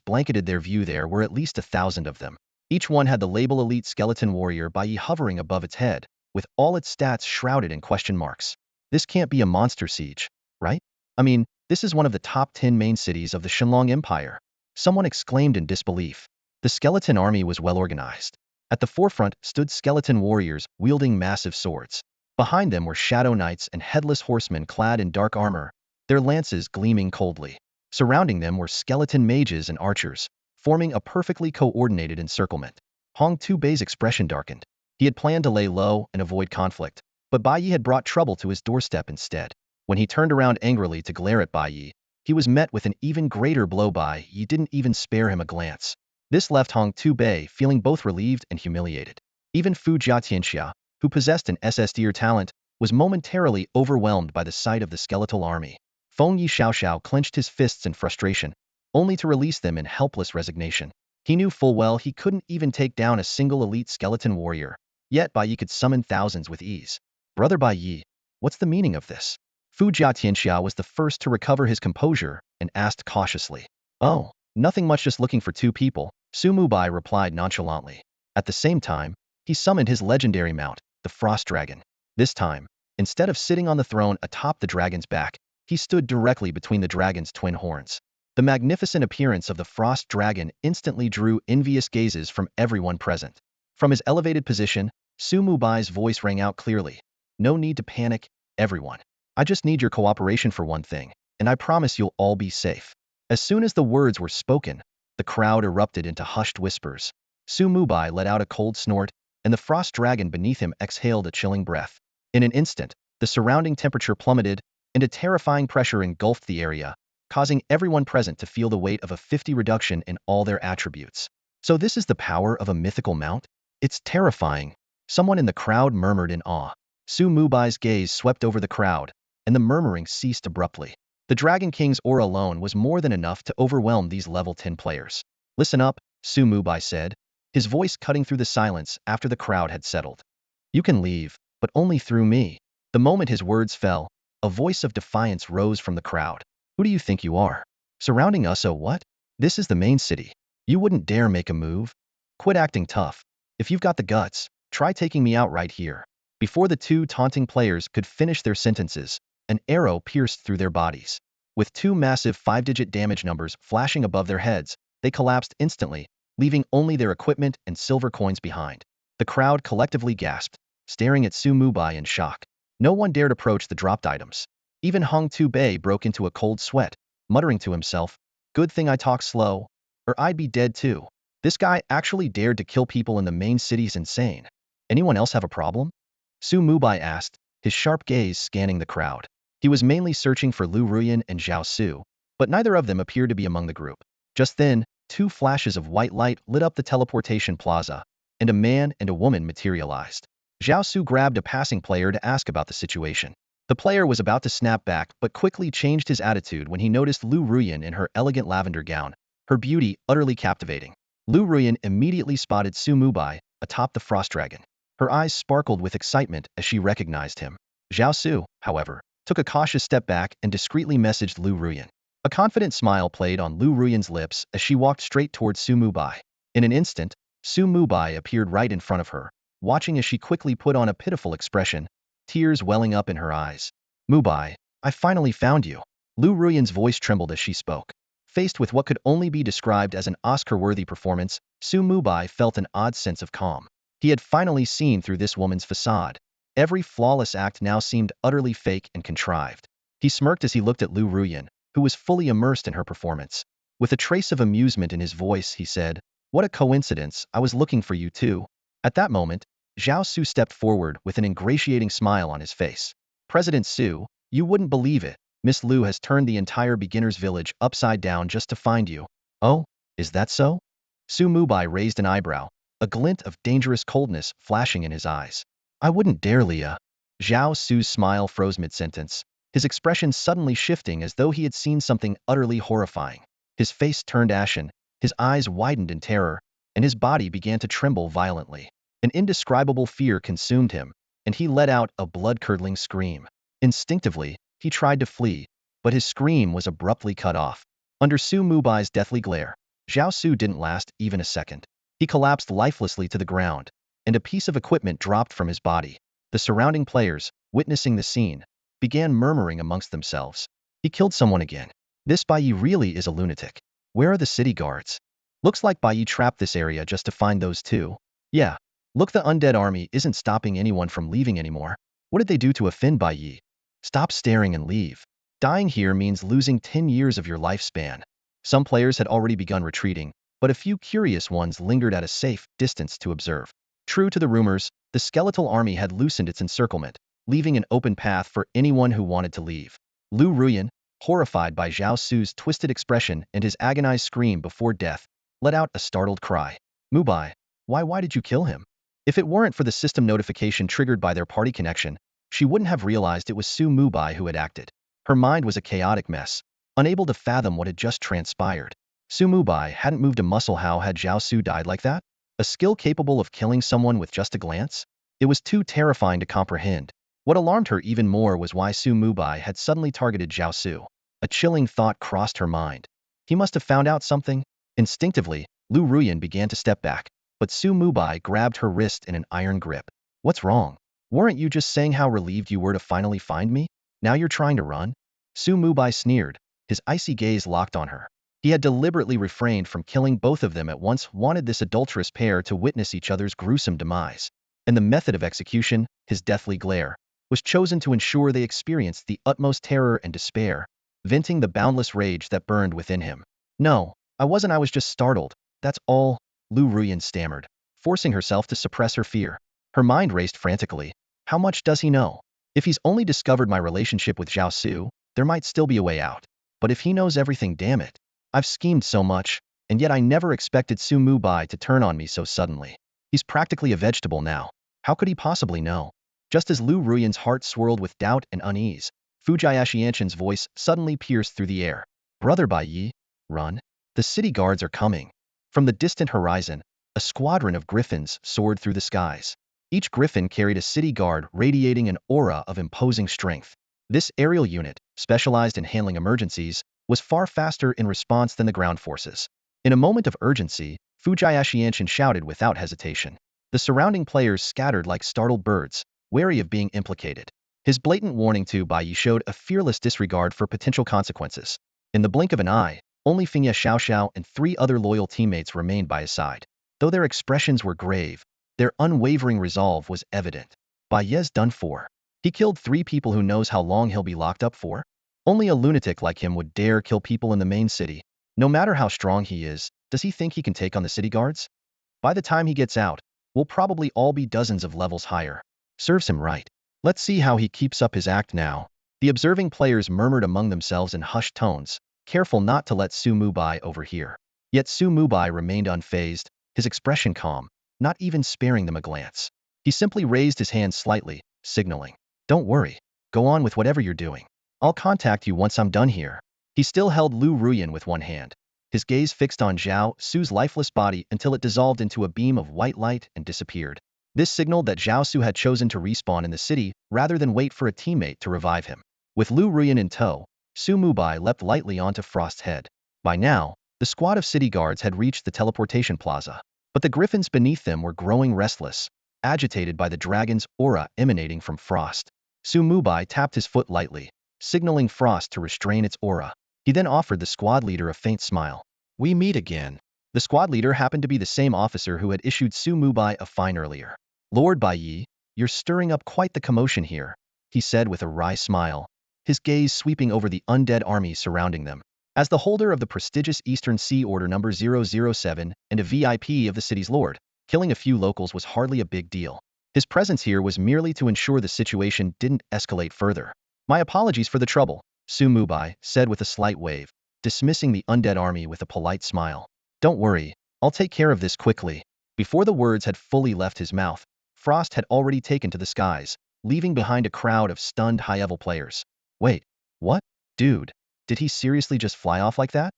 blanketed their view. There were at least 1,000 of them. Each one had the label Elite Skeleton Warrior by hovering above its head, with all its stats shrouded in question marks. This can't be a monster siege, right? I mean, this is one of the top 10 main cities of the Shenlong Empire. Someone exclaimed in disbelief. The skeleton army was well organized. At the forefront stood skeleton warriors wielding massive swords. Behind them were shadow knights and headless horsemen clad in dark armor, their lances gleaming coldly. Surrounding them were skeleton mages and archers, forming a perfectly coordinated encirclement. Hong Tu-Bei's expression darkened. He had planned to lay low and avoid conflict, but Bai Yi had brought trouble to his doorstep instead. When he turned around angrily to glare at Bai Yi, he was met with an even greater blow. Bai Yi didn't even spare him a glance. This left Hong Tu-Bei feeling both relieved and humiliated. Even Fu Jiatianxia, who possessed an SSDer talent, was momentarily overwhelmed by the sight of the skeletal army. Feng Yi Xiaoxiao clenched his fists in frustration, only to release them in helpless resignation. He knew full well he couldn't even take down a single elite skeleton warrior, yet Bai Yi could summon thousands with ease. Brother Bai Yi, what's the meaning of this? Fu Jiatianxia was the first to recover his composure and asked cautiously. Oh, nothing much, just looking for two people, Su Mubai replied nonchalantly. At the same time, he summoned his legendary mount, the Frost Dragon. This time, instead of sitting on the throne atop the dragon's back, he stood directly between the dragon's twin horns. The magnificent appearance of the Frost Dragon instantly drew envious gazes from everyone present. From his elevated position, Su Mubai's voice rang out clearly. No need to panic, everyone. I just need your cooperation for one thing, and I promise you'll all be safe. As soon as the words were spoken, the crowd erupted into hushed whispers. Su Mubai let out a cold snort, and the Frost Dragon beneath him exhaled a chilling breath. In an instant, the surrounding temperature plummeted, and a terrifying pressure engulfed the area, causing everyone present to feel the weight of a 50 reduction in all their attributes. So this is the power of a mythical mount? It's terrifying. Someone in the crowd murmured in awe. Su Mubai's gaze swept over the crowd, and the murmuring ceased abruptly. The Dragon King's aura alone was more than enough to overwhelm these level 10 players. Listen up, Su Mubai said, his voice cutting through the silence after the crowd had settled. You can leave, but only through me. The moment his words fell, a voice of defiance rose from the crowd. Who do you think you are? Surrounding us? Oh, what? This is the main city. You wouldn't dare make a move? Quit acting tough. If you've got the guts, try taking me out right here. Before the two taunting players could finish their sentences, an arrow pierced through their bodies. With two massive 5-digit damage numbers flashing above their heads, they collapsed instantly, leaving only their equipment and silver coins behind. The crowd collectively gasped, staring at Su Mubai in shock. No one dared approach the dropped items. Even Hong Tu-Bei broke into a cold sweat, muttering to himself, good thing I talk slow, or I'd be dead too. This guy actually dared to kill people in the main city's insane. Anyone else have a problem? Su Mubai asked, his sharp gaze scanning the crowd. He was mainly searching for Lu Ruyan and Zhao Su, but neither of them appeared to be among the group. Just then, two flashes of white light lit up the teleportation plaza, and a man and a woman materialized. Zhao Su grabbed a passing player to ask about the situation. The player was about to snap back but quickly changed his attitude when he noticed Lu Ruyan in her elegant lavender gown, her beauty utterly captivating. Lu Ruyan immediately spotted Su Mubai atop the Frost Dragon. Her eyes sparkled with excitement as she recognized him. Zhao Su, however, took a cautious step back and discreetly messaged Lu Ruyan. A confident smile played on Lu Ruyan's lips as she walked straight towards Su Mubai. In an instant, Su Mubai appeared right in front of her, watching as she quickly put on a pitiful expression, tears welling up in her eyes. Mubai, I finally found you. Lu Ruyan's voice trembled as she spoke. Faced with what could only be described as an Oscar-worthy performance, Su Mubai felt an odd sense of calm. He had finally seen through this woman's facade. Every flawless act now seemed utterly fake and contrived. He smirked as he looked at Lu Ruyan, who was fully immersed in her performance. With a trace of amusement in his voice, he said, what a coincidence, I was looking for you too. At that moment, Zhao Su stepped forward with an ingratiating smile on his face. President Su, you wouldn't believe it. Miss Lu has turned the entire beginner's village upside down just to find you. Oh, is that so? Su Mubai raised an eyebrow, a glint of dangerous coldness flashing in his eyes. I wouldn't dare, Leah. Zhao Su's smile froze mid-sentence, his expression suddenly shifting as though he had seen something utterly horrifying. His face turned ashen, his eyes widened in terror, and his body began to tremble violently. An indescribable fear consumed him, and he let out a blood-curdling scream. Instinctively, he tried to flee, but his scream was abruptly cut off. Under Su Mubai's deathly glare, Zhao Su didn't last even a second. He collapsed lifelessly to the ground, and a piece of equipment dropped from his body. The surrounding players, witnessing the scene, began murmuring amongst themselves. He killed someone again. This Bai really is a lunatic. Where are the city guards? Looks like Bai trapped this area just to find those two. Yeah. Look, the undead army isn't stopping anyone from leaving anymore. What did they do to offend Bai? Stop staring and leave. Dying here means losing 10 years of your lifespan. Some players had already begun retreating, but a few curious ones lingered at a safe distance to observe. True to the rumors, the skeletal army had loosened its encirclement, leaving an open path for anyone who wanted to leave. Lu Ruyan, horrified by Zhao Su's twisted expression and his agonized scream before death, let out a startled cry. Mubai, why did you kill him? If it weren't for the system notification triggered by their party connection, she wouldn't have realized it was Su Mubai who had acted. Her mind was a chaotic mess, unable to fathom what had just transpired. Su Mubai hadn't moved a muscle. How had Zhao Su died like that? A skill capable of killing someone with just a glance? It was too terrifying to comprehend. What alarmed her even more was why Su Mubai had suddenly targeted Zhao Su. A chilling thought crossed her mind. He must have found out something. Instinctively, Lu Ruyan began to step back, but Su Mubai grabbed her wrist in an iron grip. What's wrong? Weren't you just saying how relieved you were to finally find me? Now you're trying to run? Su Mubai sneered, his icy gaze locked on her. He had deliberately refrained from killing both of them at once, wanted this adulterous pair to witness each other's gruesome demise. And the method of execution, his deathly glare, was chosen to ensure they experienced the utmost terror and despair, venting the boundless rage that burned within him. No, I was just startled, that's all, Lu Ruyan stammered, forcing herself to suppress her fear. Her mind raced frantically. How much does he know? If he's only discovered my relationship with Zhao Su, there might still be a way out. But if he knows everything, damn it. I've schemed so much, and yet I never expected Su Mubai to turn on me so suddenly. He's practically a vegetable now. How could he possibly know? Just as Lu Ruyan's heart swirled with doubt and unease, Fujiashianshan's voice suddenly pierced through the air. Brother Bai, run. The city guards are coming. From the distant horizon, a squadron of griffins soared through the skies. Each griffin carried a city guard radiating an aura of imposing strength. This aerial unit, specialized in handling emergencies, was far faster in response than the ground forces. In a moment of urgency, Fujiashianshan shouted without hesitation. The surrounding players scattered like startled birds, wary of being implicated. His blatant warning to Bai showed a fearless disregard for potential consequences. In the blink of an eye, only Fingya Xiaoxiao and 3 other loyal teammates remained by his side. Though their expressions were grave, their unwavering resolve was evident. Bai's done for. He killed 3 people. Who knows how long he'll be locked up for? Only a lunatic like him would dare kill people in the main city. No matter how strong he is, does he think he can take on the city guards? By the time he gets out, we'll probably all be dozens of levels higher. Serves him right. Let's see how he keeps up his act now. The observing players murmured among themselves in hushed tones, careful not to let Su Mubai overhear. Yet Su Mubai remained unfazed, his expression calm, not even sparing them a glance. He simply raised his hand slightly, signaling, "Don't worry. Go on with whatever you're doing. I'll contact you once I'm done here." He still held Lu Ruyan with one hand, his gaze fixed on Zhao Su's lifeless body until it dissolved into a beam of white light and disappeared. This signaled that Zhao Su had chosen to respawn in the city rather than wait for a teammate to revive him. With Lu Ruyan in tow, Su Mubai leapt lightly onto Frost's head. By now, the squad of city guards had reached the teleportation plaza, but the griffins beneath them were growing restless, agitated by the dragon's aura emanating from Frost. Su Mubai tapped his foot lightly, signaling Frost to restrain its aura. He then offered the squad leader a faint smile. "We meet again." The squad leader happened to be the same officer who had issued Su Mubai a fine earlier. "Lord Bai, you're stirring up quite the commotion here," he said with a wry smile, his gaze sweeping over the undead army surrounding them. As the holder of the prestigious Eastern Sea Order number 007 and a VIP of the city's lord, killing a few locals was hardly a big deal. His presence here was merely to ensure the situation didn't escalate further. "My apologies for the trouble," Su Mubai said with a slight wave, dismissing the undead army with a polite smile. "Don't worry, I'll take care of this quickly." Before the words had fully left his mouth, Frost had already taken to the skies, leaving behind a crowd of stunned high-level players. "Wait, what? Dude, did he seriously just fly off like that?"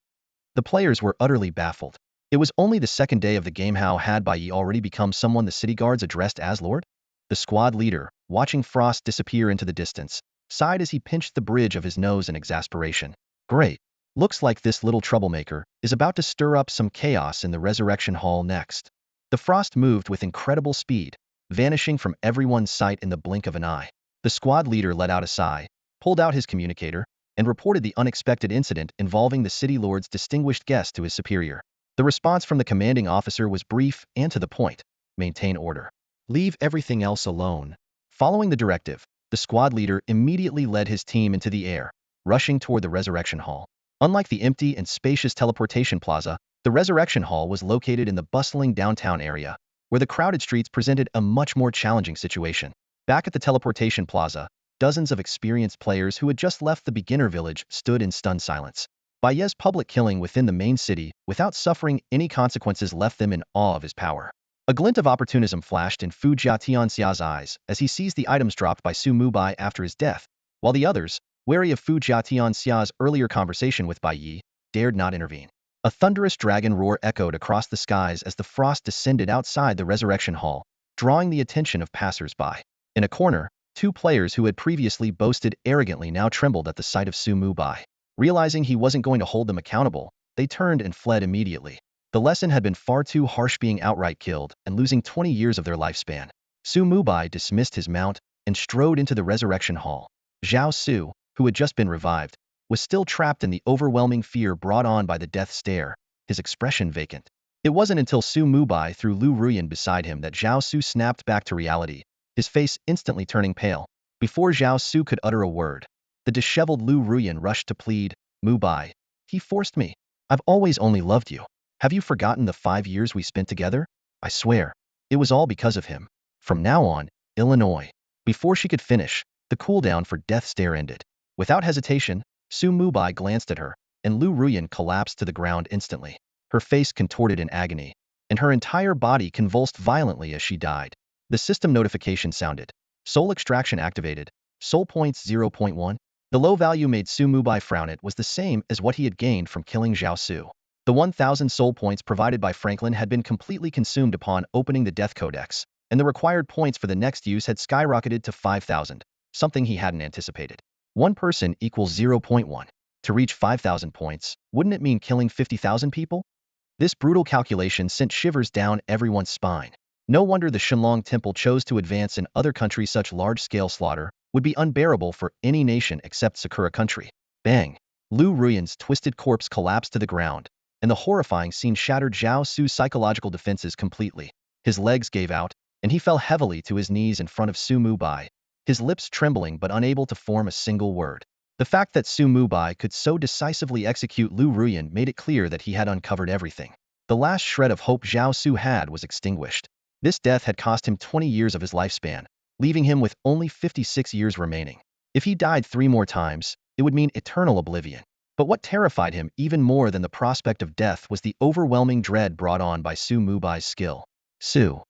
The players were utterly baffled. It was only the second day of the game. How had Bai already become someone the city guards addressed as Lord? The squad leader, watching Frost disappear into the distance, sighed as he pinched the bridge of his nose in exasperation. "Great. Looks like this little troublemaker is about to stir up some chaos in the Resurrection Hall next. The frost moved with incredible speed, vanishing from everyone's sight in the blink of an eye. The squad leader let out a sigh, pulled out his communicator, and reported the unexpected incident involving the city lord's distinguished guest to his superior. The response from the commanding officer was brief and to the point. Maintain order. Leave everything else alone. Following the directive, the squad leader immediately led his team into the air, rushing toward the Resurrection Hall. Unlike the empty and spacious teleportation plaza, the Resurrection Hall was located in the bustling downtown area, where the crowded streets presented a much more challenging situation. Back at the teleportation plaza, dozens of experienced players who had just left the beginner village stood in stunned silence. Baye's public killing within the main city without suffering any consequences left them in awe of his power. A glint of opportunism flashed in Fu Jiatianxia's eyes as he seized the items dropped by Su Mubai after his death, while the others, wary of Fu Jiatianxia's earlier conversation with Bai Yi, dared not intervene. A thunderous dragon roar echoed across the skies as the frost descended outside the Resurrection Hall, drawing the attention of passers-by. In a corner, two players who had previously boasted arrogantly now trembled at the sight of Su Mubai. Realizing he wasn't going to hold them accountable, they turned and fled immediately. The lesson had been far too harsh, being outright killed and losing 20 years of their lifespan. Su Mubai dismissed his mount and strode into the Resurrection Hall. Zhao Su, who had just been revived, was still trapped in the overwhelming fear brought on by the death stare, his expression vacant. It wasn't until Su Mubai threw Lu Ruyan beside him that Zhao Su snapped back to reality, his face instantly turning pale. Before Zhao Su could utter a word, the disheveled Lu Ruyan rushed to plead, "Mubai, he forced me. I've always only loved you. Have you forgotten the 5 years we spent together? I swear, it was all because of him. From now on, Illinois." Before she could finish, the cooldown for death stare ended. Without hesitation, Su Mubai glanced at her, and Lu Ruyan collapsed to the ground instantly. Her face contorted in agony, and her entire body convulsed violently as she died. The system notification sounded. Soul extraction activated. Soul points 0.1. The low value made Su Mubai frown. It was the same as what he had gained from killing Zhao Su. The 1,000 soul points provided by Franklin had been completely consumed upon opening the Death Codex, and the required points for the next use had skyrocketed to 5,000, something he hadn't anticipated. One person equals 0.1. To reach 5,000 points, wouldn't it mean killing 50,000 people? This brutal calculation sent shivers down everyone's spine. No wonder the Shenlong Temple chose to advance in other countries. Such large-scale slaughter would be unbearable for any nation except Sakura country. Bang! Lu Ruyan's twisted corpse collapsed to the ground, and the horrifying scene shattered Zhao Su's psychological defenses completely. His legs gave out, and he fell heavily to his knees in front of Su Mubai, his lips trembling but unable to form a single word. The fact that Su Mubai could so decisively execute Lu Ruyan made it clear that he had uncovered everything. The last shred of hope Zhao Su had was extinguished. This death had cost him 20 years of his lifespan, leaving him with only 56 years remaining. If he died 3 more times, it would mean eternal oblivion. But what terrified him even more than the prospect of death was the overwhelming dread brought on by Su Mubai's skill. Su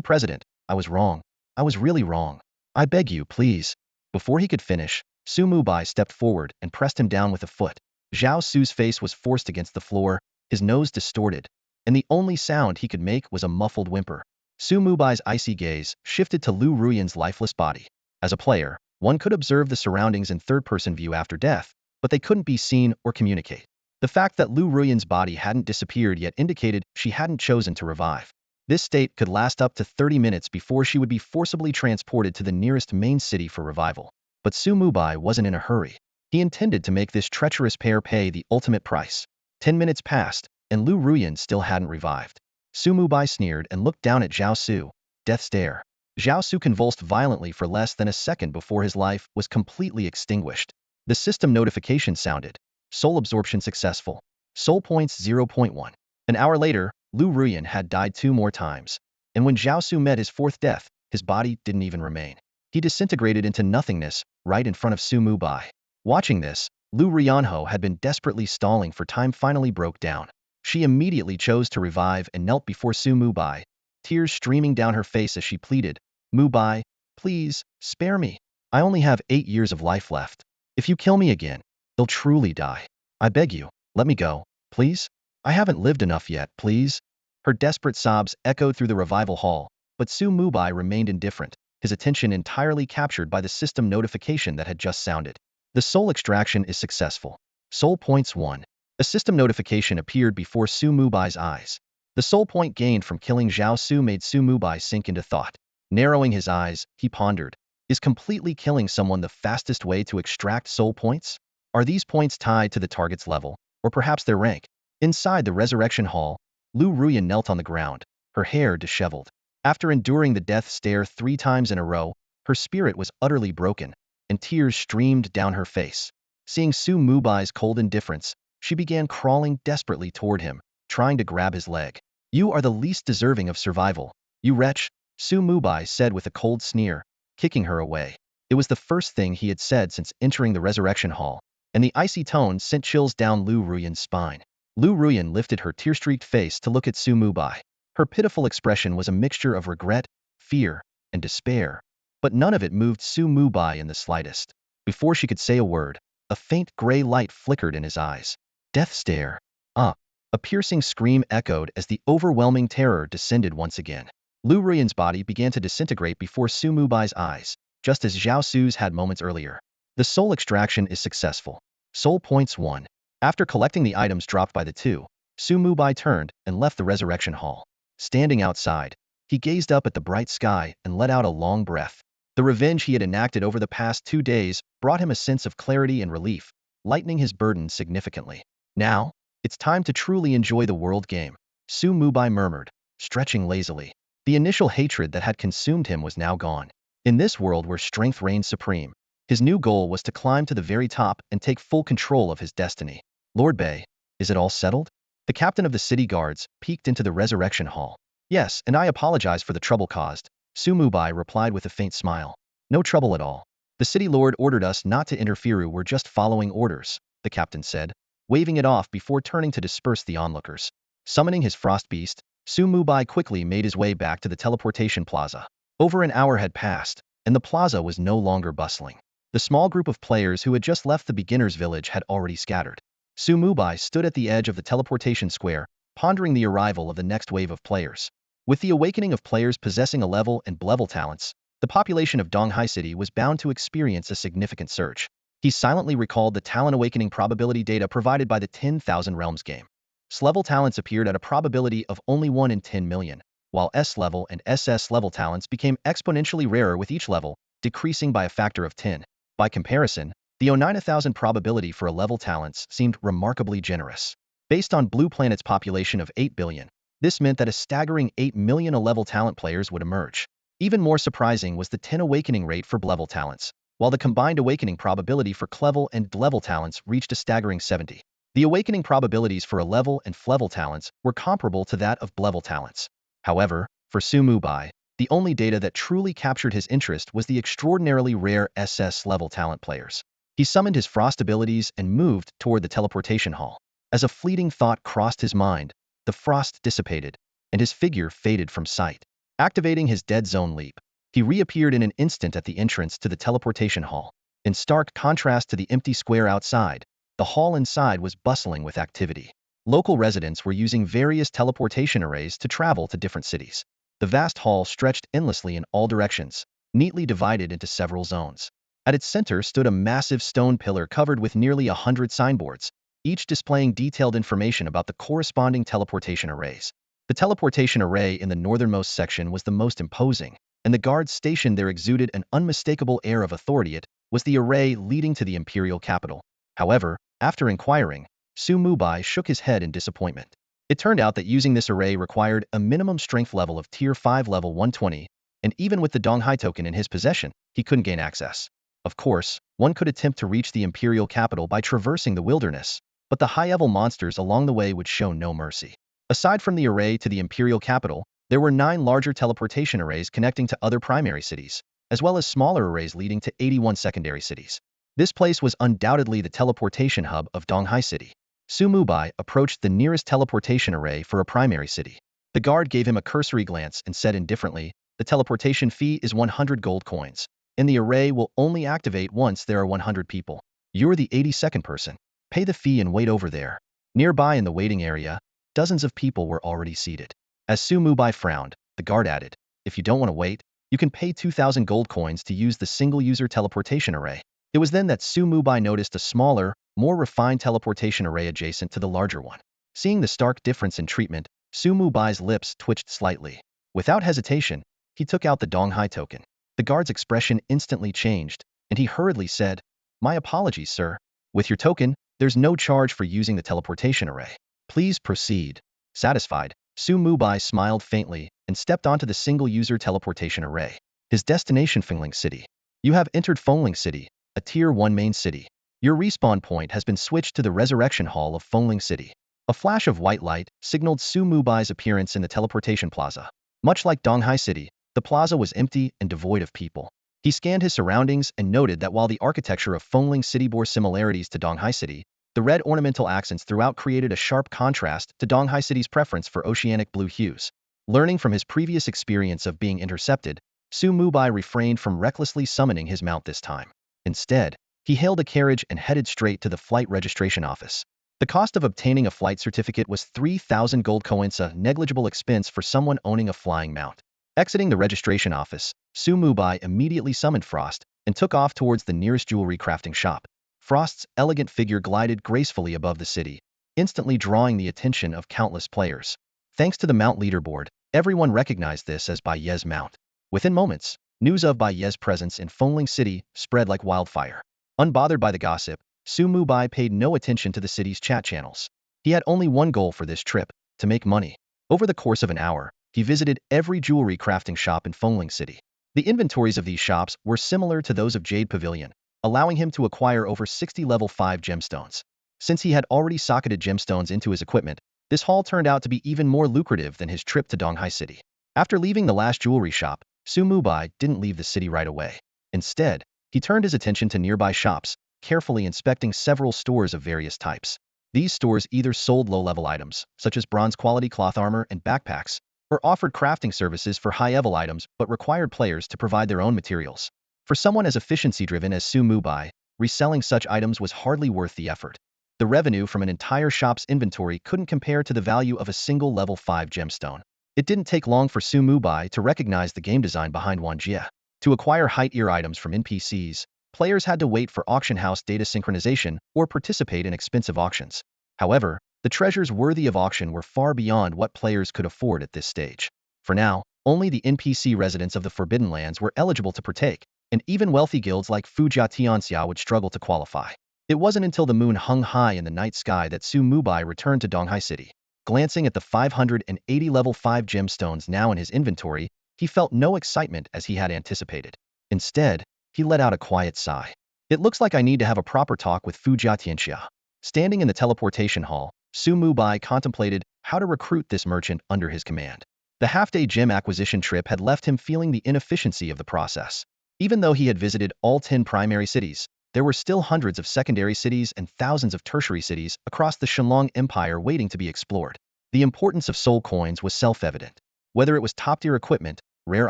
President, I was wrong. I was really wrong. I beg you, please." Before he could finish, Su Mubai stepped forward and pressed him down with a foot. Zhao Su's face was forced against the floor, his nose distorted, and the only sound he could make was a muffled whimper. Su Mubai's icy gaze shifted to Lu Ruyan's lifeless body. As a player, one could observe the surroundings in third-person view after death, but they couldn't be seen or communicate. The fact that Lu Ruyan's body hadn't disappeared yet indicated she hadn't chosen to revive. This state could last up to 30 minutes before she would be forcibly transported to the nearest main city for revival. But Su Mubai wasn't in a hurry. He intended to make this treacherous pair pay the ultimate price. 10 minutes passed, and Lu Ruyan still hadn't revived. Su Mubai sneered and looked down at Zhao Su. Death stare. Zhao Su convulsed violently for less than a second before his life was completely extinguished. The system notification sounded. Soul absorption successful. Soul points 0.1. An hour later, Lu Ruyan had died 2 more times. And when Zhao Su met his 4th death, his body didn't even remain. He disintegrated into nothingness, right in front of Su Mubai. Watching this, Lu Ruyanho had been desperately stalling for time finally broke down. She immediately chose to revive and knelt before Su Mubai, tears streaming down her face as she pleaded, "Mubai, please, spare me. I only have 8 years of life left. If you kill me again, they'll truly die. I beg you, let me go, please. I haven't lived enough yet, please." Her desperate sobs echoed through the revival hall, but Su Mubai remained indifferent, his attention entirely captured by the system notification that had just sounded. The soul extraction is successful. Soul Points 1. A system notification appeared before Su Mubai's eyes. The soul point gained from killing Zhao Su made Su Mubai sink into thought. Narrowing his eyes, he pondered. Is completely killing someone the fastest way to extract soul points? Are these points tied to the target's level, or perhaps their rank? Inside the resurrection hall, Lu Ruyan knelt on the ground, her hair disheveled. After enduring the death stare 3 times in a row, her spirit was utterly broken, and tears streamed down her face. Seeing Su Mubai's cold indifference, she began crawling desperately toward him, trying to grab his leg. You are the least deserving of survival, you wretch, Su Mubai said with a cold sneer, kicking her away. It was the first thing he had said since entering the resurrection hall, and the icy tone sent chills down Lu Ruyan's spine. Lu Ruyan lifted her tear-streaked face to look at Su Mubai. Her pitiful expression was a mixture of regret, fear, and despair, but none of it moved Su Mubai in the slightest. Before she could say a word, a faint gray light flickered in his eyes. Death stare. A piercing scream echoed as the overwhelming terror descended once again. Lu Ruyan's body began to disintegrate before Su Mubai's eyes, just as Zhao Su's had moments earlier. The soul extraction is successful. Soul Points 1. After collecting the items dropped by the two, Su Mubai turned and left the resurrection hall. Standing outside, he gazed up at the bright sky and let out a long breath. The revenge he had enacted over the past 2 days brought him a sense of clarity and relief, lightening his burden significantly. Now, it's time to truly enjoy the world game, Su Mubai murmured, stretching lazily. The initial hatred that had consumed him was now gone. In this world where strength reigned supreme, his new goal was to climb to the very top and take full control of his destiny. Lord Bei, is it all settled? The captain of the city guards peeked into the resurrection hall. Yes, and I apologize for the trouble caused, Su Mubai replied with a faint smile. No trouble at all. The city lord ordered us not to interfere, we're just following orders, the captain said, waving it off before turning to disperse the onlookers. Summoning his frost beast, Su Mubai quickly made his way back to the teleportation plaza. Over an hour had passed, and the plaza was no longer bustling. The small group of players who had just left the beginner's village had already scattered. Su Mubai stood at the edge of the teleportation square, pondering the arrival of the next wave of players. With the awakening of players possessing a level and level talents, the population of Donghai City was bound to experience a significant surge. He silently recalled the talent awakening probability data provided by the 10,000 Realms game. S-level talents appeared at a probability of only 1 in 10 million, while S-level and SS-level talents became exponentially rarer with each level, decreasing by a factor of 10. By comparison, the 9,000 probability for a level talents seemed remarkably generous. Based on Blue Planet's population of 8 billion, this meant that a staggering 8 million A-level talent players would emerge. Even more surprising was the 10 awakening rate for level talents, while the combined awakening probability for Clevel and level talents reached a staggering 70. The awakening probabilities for a level and level talents were comparable to that of level talents. However, for Su Mubai, the only data that truly captured his interest was the extraordinarily rare SS level talent players. He summoned his frost abilities and moved toward the teleportation hall. As a fleeting thought crossed his mind, the frost dissipated, and his figure faded from sight. Activating his dead zone leap, he reappeared in an instant at the entrance to the teleportation hall. In stark contrast to the empty square outside, the hall inside was bustling with activity. Local residents were using various teleportation arrays to travel to different cities. The vast hall stretched endlessly in all directions, neatly divided into several zones. At its center stood a massive stone pillar covered with nearly 100 signboards, each displaying detailed information about the corresponding teleportation arrays. The teleportation array in the northernmost section was the most imposing, and the guards stationed there exuded an unmistakable air of authority. It was the array leading to the imperial capital. However, after inquiring, Su Mubai shook his head in disappointment. It turned out that using this array required a minimum strength level of Tier 5 level 120, and even with the Donghai token in his possession, he couldn't gain access. Of course, one could attempt to reach the imperial capital by traversing the wilderness, but the high-level monsters along the way would show no mercy. Aside from the array to the imperial capital, there were 9 larger teleportation arrays connecting to other primary cities, as well as smaller arrays leading to 81 secondary cities. This place was undoubtedly the teleportation hub of Donghai City. Su Mubai approached the nearest teleportation array for a primary city. The guard gave him a cursory glance and said indifferently, the teleportation fee is 100 gold coins, and the array will only activate once there are 100 people. You're the 82nd person. Pay the fee and wait over there. Nearby in the waiting area, dozens of people were already seated. As Su Mubai frowned, the guard added, if you don't want to wait, you can pay 2,000 gold coins to use the single-user teleportation array. It was then that Su Mubai noticed a smaller, more refined teleportation array adjacent to the larger one. Seeing the stark difference in treatment, Mubai's lips twitched slightly. Without hesitation, he took out the Donghai token. The guard's expression instantly changed, and he hurriedly said, "My apologies, sir. With your token, there's no charge for using the teleportation array. Please proceed." Satisfied, Mubai smiled faintly and stepped onto the single-user teleportation array. His destination, Fengling City. You have entered Fengling City, a Tier 1 main city. Your respawn point has been switched to the Resurrection Hall of Fengling City. A flash of white light signaled Mubai's appearance in the teleportation plaza. Much like Donghai City, the plaza was empty and devoid of people. He scanned his surroundings and noted that while the architecture of Fengling City bore similarities to Donghai City, the red ornamental accents throughout created a sharp contrast to Donghai City's preference for oceanic blue hues. Learning from his previous experience of being intercepted, Mubai refrained from recklessly summoning his mount this time. Instead, he hailed a carriage and headed straight to the flight registration office. The cost of obtaining a flight certificate was 3,000 gold coins, a negligible expense for someone owning a flying mount. Exiting the registration office, Mubai immediately summoned Frost and took off towards the nearest jewelry crafting shop. Frost's elegant figure glided gracefully above the city, instantly drawing the attention of countless players. Thanks to the mount leaderboard, everyone recognized this as Bai Ye's mount. Within moments, news of Bai Ye's presence in Fengling City spread like wildfire. Unbothered by the gossip, Mubai paid no attention to the city's chat channels. He had only one goal for this trip: to make money. Over the course of an hour, he visited every jewelry crafting shop in Fengling City. The inventories of these shops were similar to those of Jade Pavilion, allowing him to acquire over 60 level 5 gemstones. Since he had already socketed gemstones into his equipment, this haul turned out to be even more lucrative than his trip to Donghai City. After leaving the last jewelry shop, Mubai didn't leave the city right away. Instead, he turned his attention to nearby shops, carefully inspecting several stores of various types. These stores either sold low-level items, such as bronze-quality cloth armor and backpacks, or offered crafting services for high-level items but required players to provide their own materials. For someone as efficiency-driven as Mubai, reselling such items was hardly worth the effort. The revenue from an entire shop's inventory couldn't compare to the value of a single level 5 gemstone. It didn't take long for Mubai to recognize the game design behind Wanjie. To acquire height-ear items from NPCs, players had to wait for auction house data synchronization or participate in expensive auctions. However, the treasures worthy of auction were far beyond what players could afford at this stage. For now, only the NPC residents of the Forbidden Lands were eligible to partake, and even wealthy guilds like Fujia Tianxia would struggle to qualify. It wasn't until the moon hung high in the night sky that Mubai returned to Donghai City. Glancing at the 580 level 5 gemstones now in his inventory, he felt no excitement as he had anticipated. Instead, he let out a quiet sigh. It looks like I need to have a proper talk with Fujia Tianxia. Standing in the teleportation hall, Mubai contemplated how to recruit this merchant under his command. The half-day gem acquisition trip had left him feeling the inefficiency of the process. Even though he had visited all 10 primary cities, there were still hundreds of secondary cities and thousands of tertiary cities across the Shenlong Empire waiting to be explored. The importance of soul coins was self-evident. Whether it was top-tier equipment, rare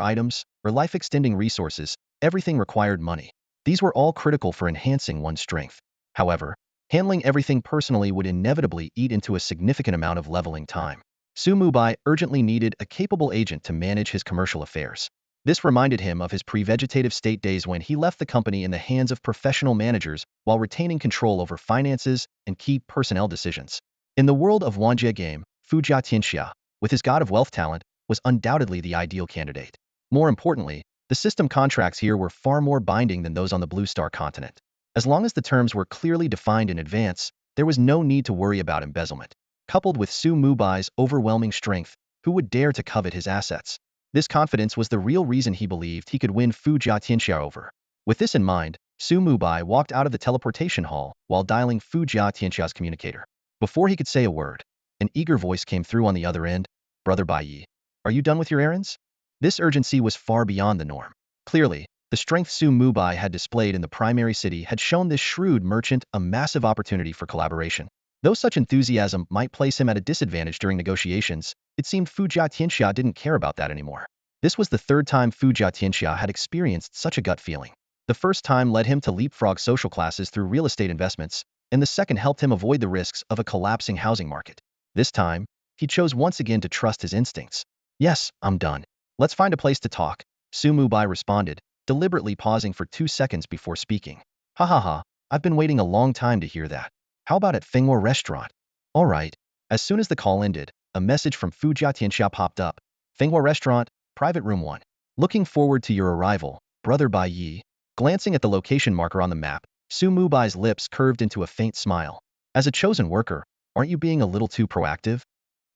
items, or life-extending resources, everything required money. These were all critical for enhancing one's strength. However, handling everything personally would inevitably eat into a significant amount of leveling time. Mubai urgently needed a capable agent to manage his commercial affairs. This reminded him of his pre-vegetative state days when he left the company in the hands of professional managers while retaining control over finances and key personnel decisions. In the world of Wanjie game, Fujia Tianxia, with his god of wealth talent, was undoubtedly the ideal candidate. More importantly, the system contracts here were far more binding than those on the Blue Star continent. As long as the terms were clearly defined in advance, there was no need to worry about embezzlement. Coupled with Mubai's overwhelming strength, who would dare to covet his assets? This confidence was the real reason he believed he could win Fujia Tianxia over. With this in mind, Mubai walked out of the teleportation hall while dialing Fujia Tianxia's communicator. Before he could say a word, an eager voice came through on the other end. "Brother Bai, are you done with your errands?" This urgency was far beyond the norm. Clearly, the strength Mubai had displayed in the primary city had shown this shrewd merchant a massive opportunity for collaboration. Though such enthusiasm might place him at a disadvantage during negotiations, it seemed Fujia Tianxia didn't care about that anymore. This was the third time Fujia Tianxia had experienced such a gut feeling. The first time led him to leapfrog social classes through real estate investments, and the second helped him avoid the risks of a collapsing housing market. This time, he chose once again to trust his instincts. "Yes, I'm done. Let's find a place to talk," Mubai responded, deliberately pausing for 2 seconds before speaking. "Ha ha ha, I've been waiting a long time to hear that." How about at Fenghuo Restaurant? All right. As soon as the call ended, a message from Fujia Tianxia popped up. Fenghuo Restaurant, Private Room 1. Looking forward to your arrival, Brother Bai Yi. Glancing at the location marker on the map, Su Mubai's lips curved into a faint smile. As a chosen worker, aren't you being a little too proactive?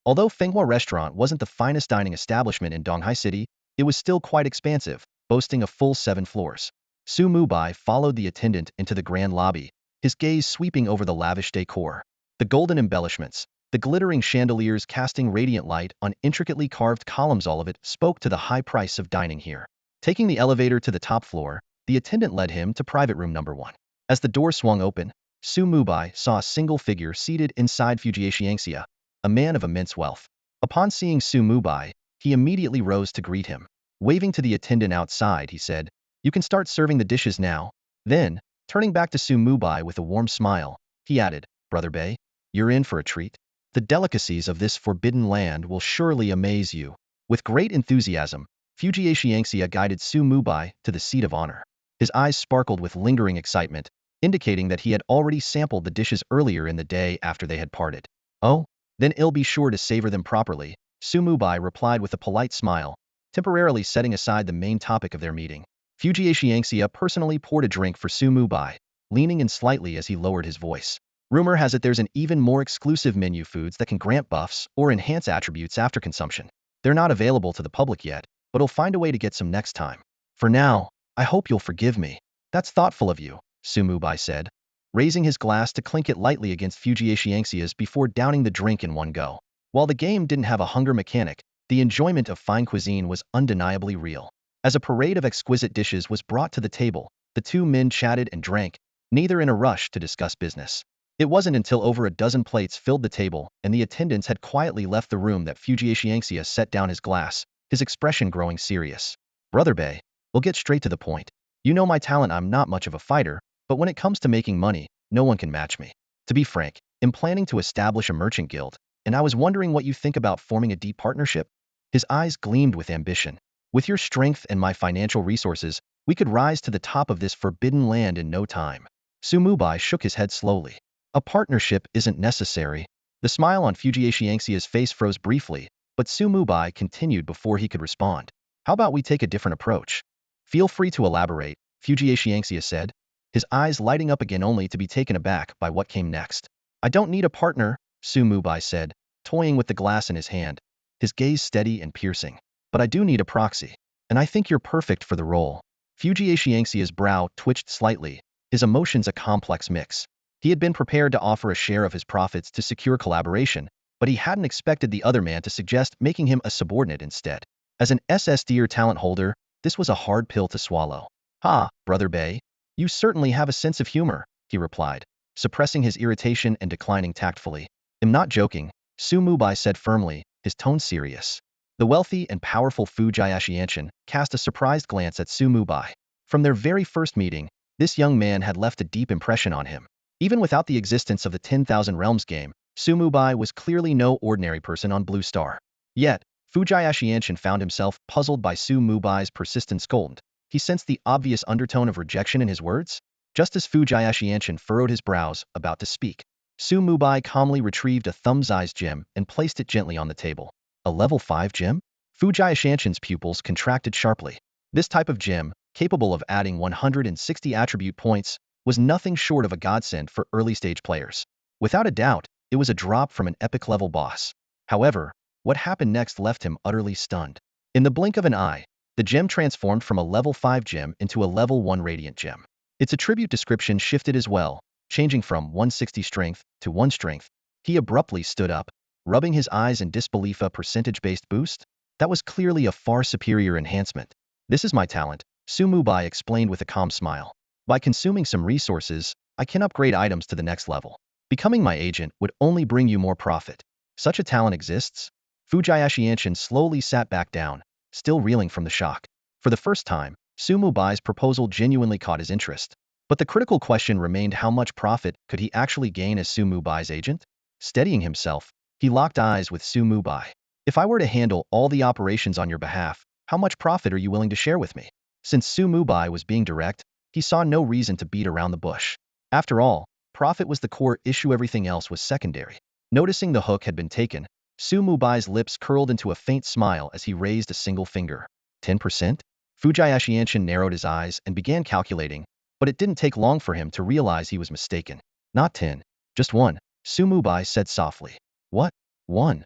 Although Fenghuo Restaurant wasn't the finest dining establishment in Donghai City, it was still quite expansive, boasting a full 7 floors. Su Mubai followed the attendant into the grand lobby, his gaze sweeping over the lavish decor. The golden embellishments, the glittering chandeliers casting radiant light on intricately carved columns, all of it spoke to the high price of dining here. Taking the elevator to the top floor, the attendant led him to private room number 1. As the door swung open, Su Mubai saw a single figure seated inside Fujia Xiangxia, a man of immense wealth. Upon seeing Su Mubai, he immediately rose to greet him. Waving to the attendant outside, he said, "You can start serving the dishes now." Then, turning back to Su Mubai with a warm smile, he added, "Brother Bei, you're in for a treat. The delicacies of this forbidden land will surely amaze you." With great enthusiasm, Fujia Xiangxia guided Su Mubai to the seat of honor. His eyes sparkled with lingering excitement, indicating that he had already sampled the dishes earlier in the day after they had parted. "Oh, then I'll be sure to savor them properly," Su Mubai replied with a polite smile, temporarily setting aside the main topic of their meeting. Fujia Xiangxia personally poured a drink for Su Mubai, leaning in slightly as he lowered his voice. "Rumor has it there's an even more exclusive menu foods that can grant buffs or enhance attributes after consumption. They're not available to the public yet, but I'll find a way to get some next time. For now, I hope you'll forgive me." "That's thoughtful of you," Su Mubai said, raising his glass to clink it lightly against Fujia Xiangxia's before downing the drink in one go. While the game didn't have a hunger mechanic, the enjoyment of fine cuisine was undeniably real. As a parade of exquisite dishes was brought to the table, the two men chatted and drank, neither in a rush to discuss business. It wasn't until over a dozen plates filled the table and the attendants had quietly left the room that Fujia Xiangxia set down his glass, his expression growing serious. "Brother Bei, we'll get straight to the point. You know my talent, I'm not much of a fighter, but when it comes to making money, no one can match me. To be frank, I'm planning to establish a merchant guild, and I was wondering what you think about forming a deep partnership." His eyes gleamed with ambition. "With your strength and my financial resources, we could rise to the top of this forbidden land in no time." Su Mubai shook his head slowly. "A partnership isn't necessary." The smile on Fujia Xiangxia's face froze briefly, but Su Mubai continued before he could respond. "How about we take a different approach?" "Feel free to elaborate," Fujia Xiangxia said, his eyes lighting up again only to be taken aback by what came next. "I don't need a partner," Su Mubai said, toying with the glass in his hand, his gaze steady and piercing. "But I do need a proxy. And I think you're perfect for the role." Fujia Xiangxia's brow twitched slightly, his emotions a complex mix. He had been prepared to offer a share of his profits to secure collaboration, but he hadn't expected the other man to suggest making him a subordinate instead. As an SSD or talent holder, this was a hard pill to swallow. "Ha, Brother Bei, you certainly have a sense of humor," he replied, suppressing his irritation and declining tactfully. "I'm not joking," Su Mubai said firmly, his tone serious. The wealthy and powerful Fujia Xiangxian cast a surprised glance at Su Mubai. From their very first meeting, this young man had left a deep impression on him. Even without the existence of the 10,000 Realms game, Su Mubai was clearly no ordinary person on Blue Star. Yet, Fujia Xiangxian found himself puzzled by Su Mubai's persistent scold. He sensed the obvious undertone of rejection in his words. Just as Fujia Xiangxian furrowed his brows, about to speak, Su Mubai calmly retrieved a thumb-sized gem and placed it gently on the table. "A level 5 gem?" Fujia Xiangxian's pupils contracted sharply. This type of gem, capable of adding 160 attribute points, was nothing short of a godsend for early-stage players. Without a doubt, it was a drop from an epic-level boss. However, what happened next left him utterly stunned. In the blink of an eye, the gem transformed from a level 5 gem into a level 1 radiant gem. Its attribute description shifted as well, changing from 160 strength to 1 strength. He abruptly stood up, rubbing his eyes in disbelief. "A percentage-based boost? That was clearly a far superior enhancement." "This is my talent," Su Mubai explained with a calm smile. "By consuming some resources, I can upgrade items to the next level. Becoming my agent would only bring you more profit." "Such a talent exists?" Fujia Xiangxian slowly sat back down, still reeling from the shock. For the first time, Su Mubai's proposal genuinely caught his interest. But the critical question remained: how much profit could he actually gain as Su Mubai's agent? Steadying himself, he locked eyes with Su Mubai. "If I were to handle all the operations on your behalf, how much profit are you willing to share with me?" Since Su Mubai was being direct, he saw no reason to beat around the bush. After all, profit was the core issue, everything else was secondary. Noticing the hook had been taken, Mubai's lips curled into a faint smile as he raised a single finger. 10%? Ascension narrowed his eyes and began calculating, but it didn't take long for him to realize he was mistaken. Not 10, just 1, Mubai said softly. What? 1?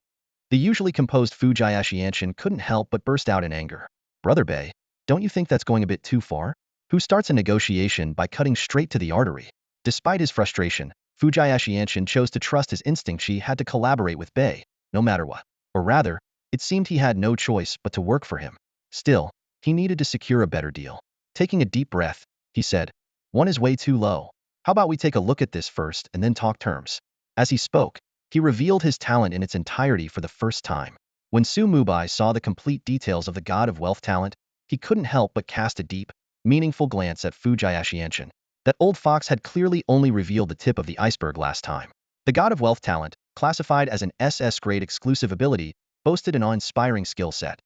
The usually composed Ascension couldn't help but burst out in anger. Brother Bay, don't you think that's going a bit too far? Who starts a negotiation by cutting straight to the artery? Despite his frustration, Ascension chose to trust his instinct. She had to collaborate with Bay, no matter what. Or rather, it seemed he had no choice but to work for him. Still, he needed to secure a better deal. Taking a deep breath, he said, 1 is way too low. How about we take a look at this first and then talk terms? As he spoke, he revealed his talent in its entirety for the first time. When Mubai saw the complete details of the God of Wealth talent, he couldn't help but cast a deep, meaningful glance at Ascension. That old fox had clearly only revealed the tip of the iceberg last time. The God of Wealth talent, classified as an SS grade exclusive ability, boasted an awe-inspiring skill set.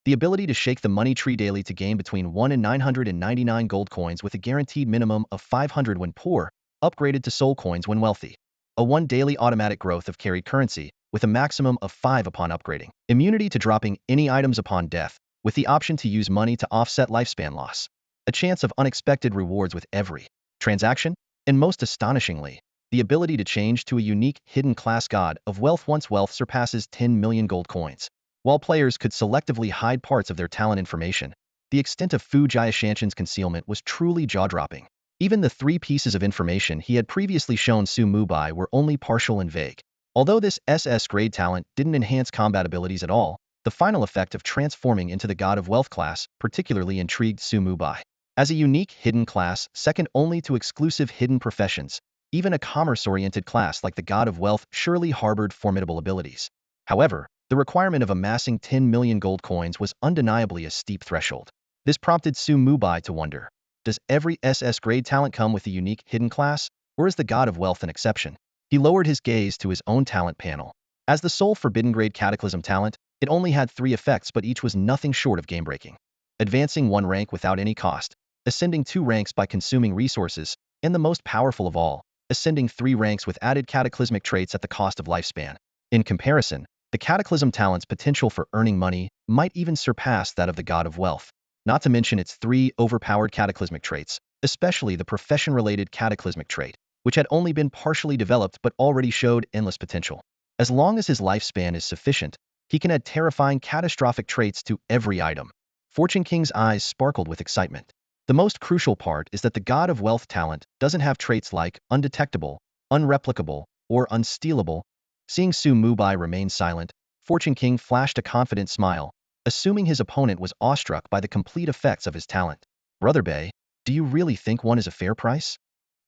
The ability to shake the money tree daily to gain between 1 and 999 gold coins with a guaranteed minimum of 500 when poor, upgraded to soul coins when wealthy. A 1 daily automatic growth of carried currency, with a maximum of 5 upon upgrading. Immunity to dropping any items upon death, with the option to use money to offset lifespan loss. A chance of unexpected rewards with every transaction, and most astonishingly, the ability to change to a unique hidden class God of Wealth once wealth surpasses 10 million gold coins. While players could selectively hide parts of their talent information, the extent of Ascension's concealment was truly jaw-dropping. Even the 3 pieces of information he had previously shown Mubai were only partial and vague. Although this SS grade talent didn't enhance combat abilities at all, the final effect of transforming into the God of Wealth class particularly intrigued Mubai. As a unique hidden class, second only to exclusive hidden professions, even a commerce-oriented class like the God of Wealth surely harbored formidable abilities. However, the requirement of amassing 10 million gold coins was undeniably a steep threshold. This prompted Mubai to wonder, does every SS grade talent come with a unique hidden class, or is the God of Wealth an exception? He lowered his gaze to his own talent panel. As the sole forbidden grade cataclysm talent, it only had 3 effects, but each was nothing short of game-breaking. Advancing 1 rank without any cost, ascending 2 ranks by consuming resources, and the most powerful of all, ascending 3 ranks with added cataclysmic traits at the cost of lifespan. In comparison, the cataclysm talent's potential for earning money might even surpass that of the God of Wealth. Not to mention its 3 overpowered cataclysmic traits, especially the profession-related cataclysmic trait, which had only been partially developed but already showed endless potential. As long as his lifespan is sufficient, he can add terrifying catastrophic traits to every item. Fortune King's eyes sparkled with excitement. The most crucial part is that the God of Wealth talent doesn't have traits like undetectable, unreplicable, or unstealable. Seeing Mubai remain silent, Fortune King flashed a confident smile, assuming his opponent was awestruck by the complete effects of his talent. Brother Bay, do you really think 1 is a fair price?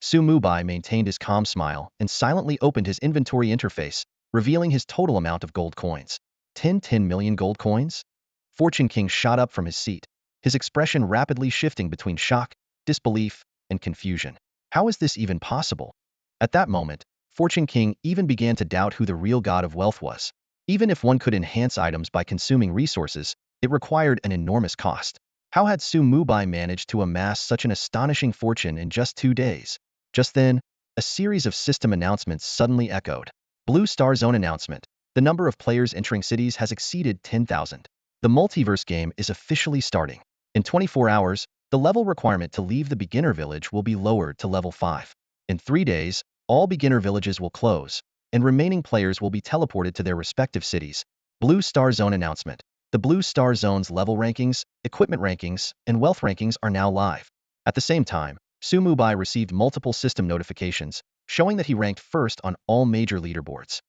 Mubai maintained his calm smile and silently opened his inventory interface, revealing his total amount of gold coins. 10 million gold coins? Fortune King shot up from his seat, his expression rapidly shifting between shock, disbelief, and confusion. How is this even possible? At that moment, Fortune King even began to doubt who the real God of Wealth was. Even if one could enhance items by consuming resources, it required an enormous cost. How had Mubai managed to amass such an astonishing fortune in just 2 days? Just then, a series of system announcements suddenly echoed. Blue Star Zone announcement. The number of players entering cities has exceeded 10,000. The Multiverse Game is officially starting. In 24 hours, the level requirement to leave the beginner village will be lowered to level 5. In 3 days, all beginner villages will close, and remaining players will be teleported to their respective cities. Blue Star Zone announcement. The Blue Star Zone's level rankings, equipment rankings, and wealth rankings are now live. At the same time, Mubai received multiple system notifications, showing that he ranked first on all major leaderboards.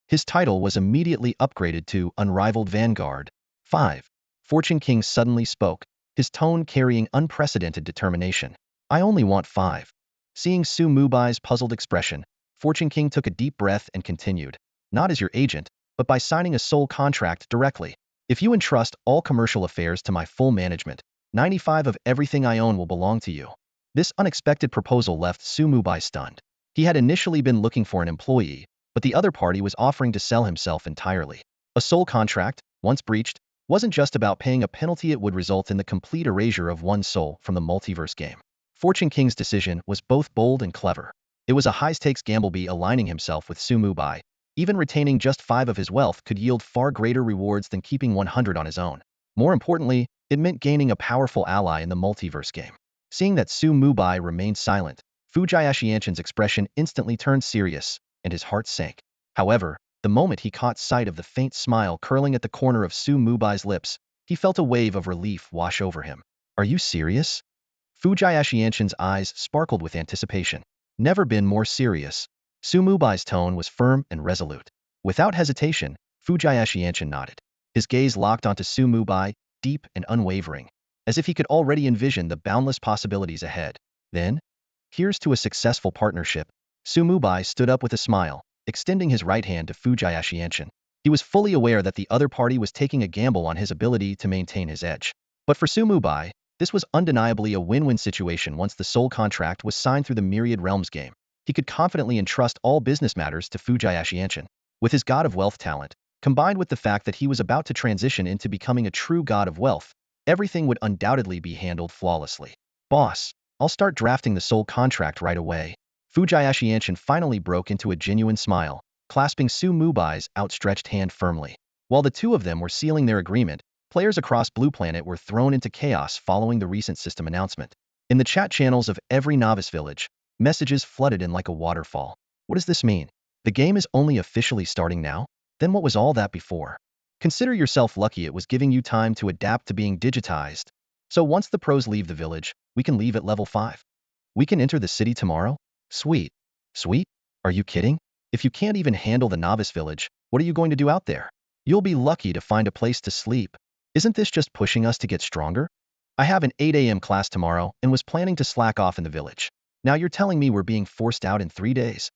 His title was immediately upgraded to Unrivaled Vanguard. 5. Fortune King suddenly spoke, his tone carrying unprecedented determination. I only want 5. Seeing Mubai's puzzled expression, Fortune King took a deep breath and continued, not as your agent, but by signing a sole contract directly. If you entrust all commercial affairs to my full management, 95 of everything I own will belong to you. This unexpected proposal left Mubai stunned. He had initially been looking for an employee, but the other party was offering to sell himself entirely. A sole contract, once breached, wasn't just about paying a penalty, it would result in the complete erasure of one's soul from the Multiverse Game. Fortune King's decision was both bold and clever. It was a high-stakes gamble. Be aligning himself with Mubai. Even retaining just 5 of his wealth could yield far greater rewards than keeping 100 on his own. More importantly, it meant gaining a powerful ally in the multiverse game. Seeing that Mubai remained silent, Ascension's expression instantly turned serious, and his heart sank. However, the moment he caught sight of the faint smile curling at the corner of Mubai's lips, he felt a wave of relief wash over him. Are you serious? Ascension's eyes sparkled with anticipation. Never been more serious. Mubai's tone was firm and resolute. Without hesitation, Ascension nodded. His gaze locked onto Mubai, deep and unwavering, as if he could already envision the boundless possibilities ahead. Then, here's to a successful partnership. Mubai stood up with a smile, extending his right hand to Ascension. He was fully aware that the other party was taking a gamble on his ability to maintain his edge. But for Mubai, this was undeniably a win-win situation. Once the soul contract was signed through the Myriad Realms game, he could confidently entrust all business matters to Ascension. With his God of Wealth talent, combined with the fact that he was about to transition into becoming a true God of Wealth, everything would undoubtedly be handled flawlessly. Boss, I'll start drafting the soul contract right away. Ascension finally broke into a genuine smile, clasping Mubai's outstretched hand firmly. While the two of them were sealing their agreement, players across Blue Planet were thrown into chaos following the recent system announcement. In the chat channels of every novice village, messages flooded in like a waterfall. What does this mean? The game is only officially starting now? Then what was all that before? Consider yourself lucky it was giving you time to adapt to being digitized. So once the pros leave the village, we can leave at level 5. We can enter the city tomorrow? Sweet. Sweet? Are you kidding? If you can't even handle the novice village, what are you going to do out there? You'll be lucky to find a place to sleep. Isn't this just pushing us to get stronger? I have an 8 a.m. class tomorrow and was planning to slack off in the village. Now you're telling me we're being forced out in 3 days?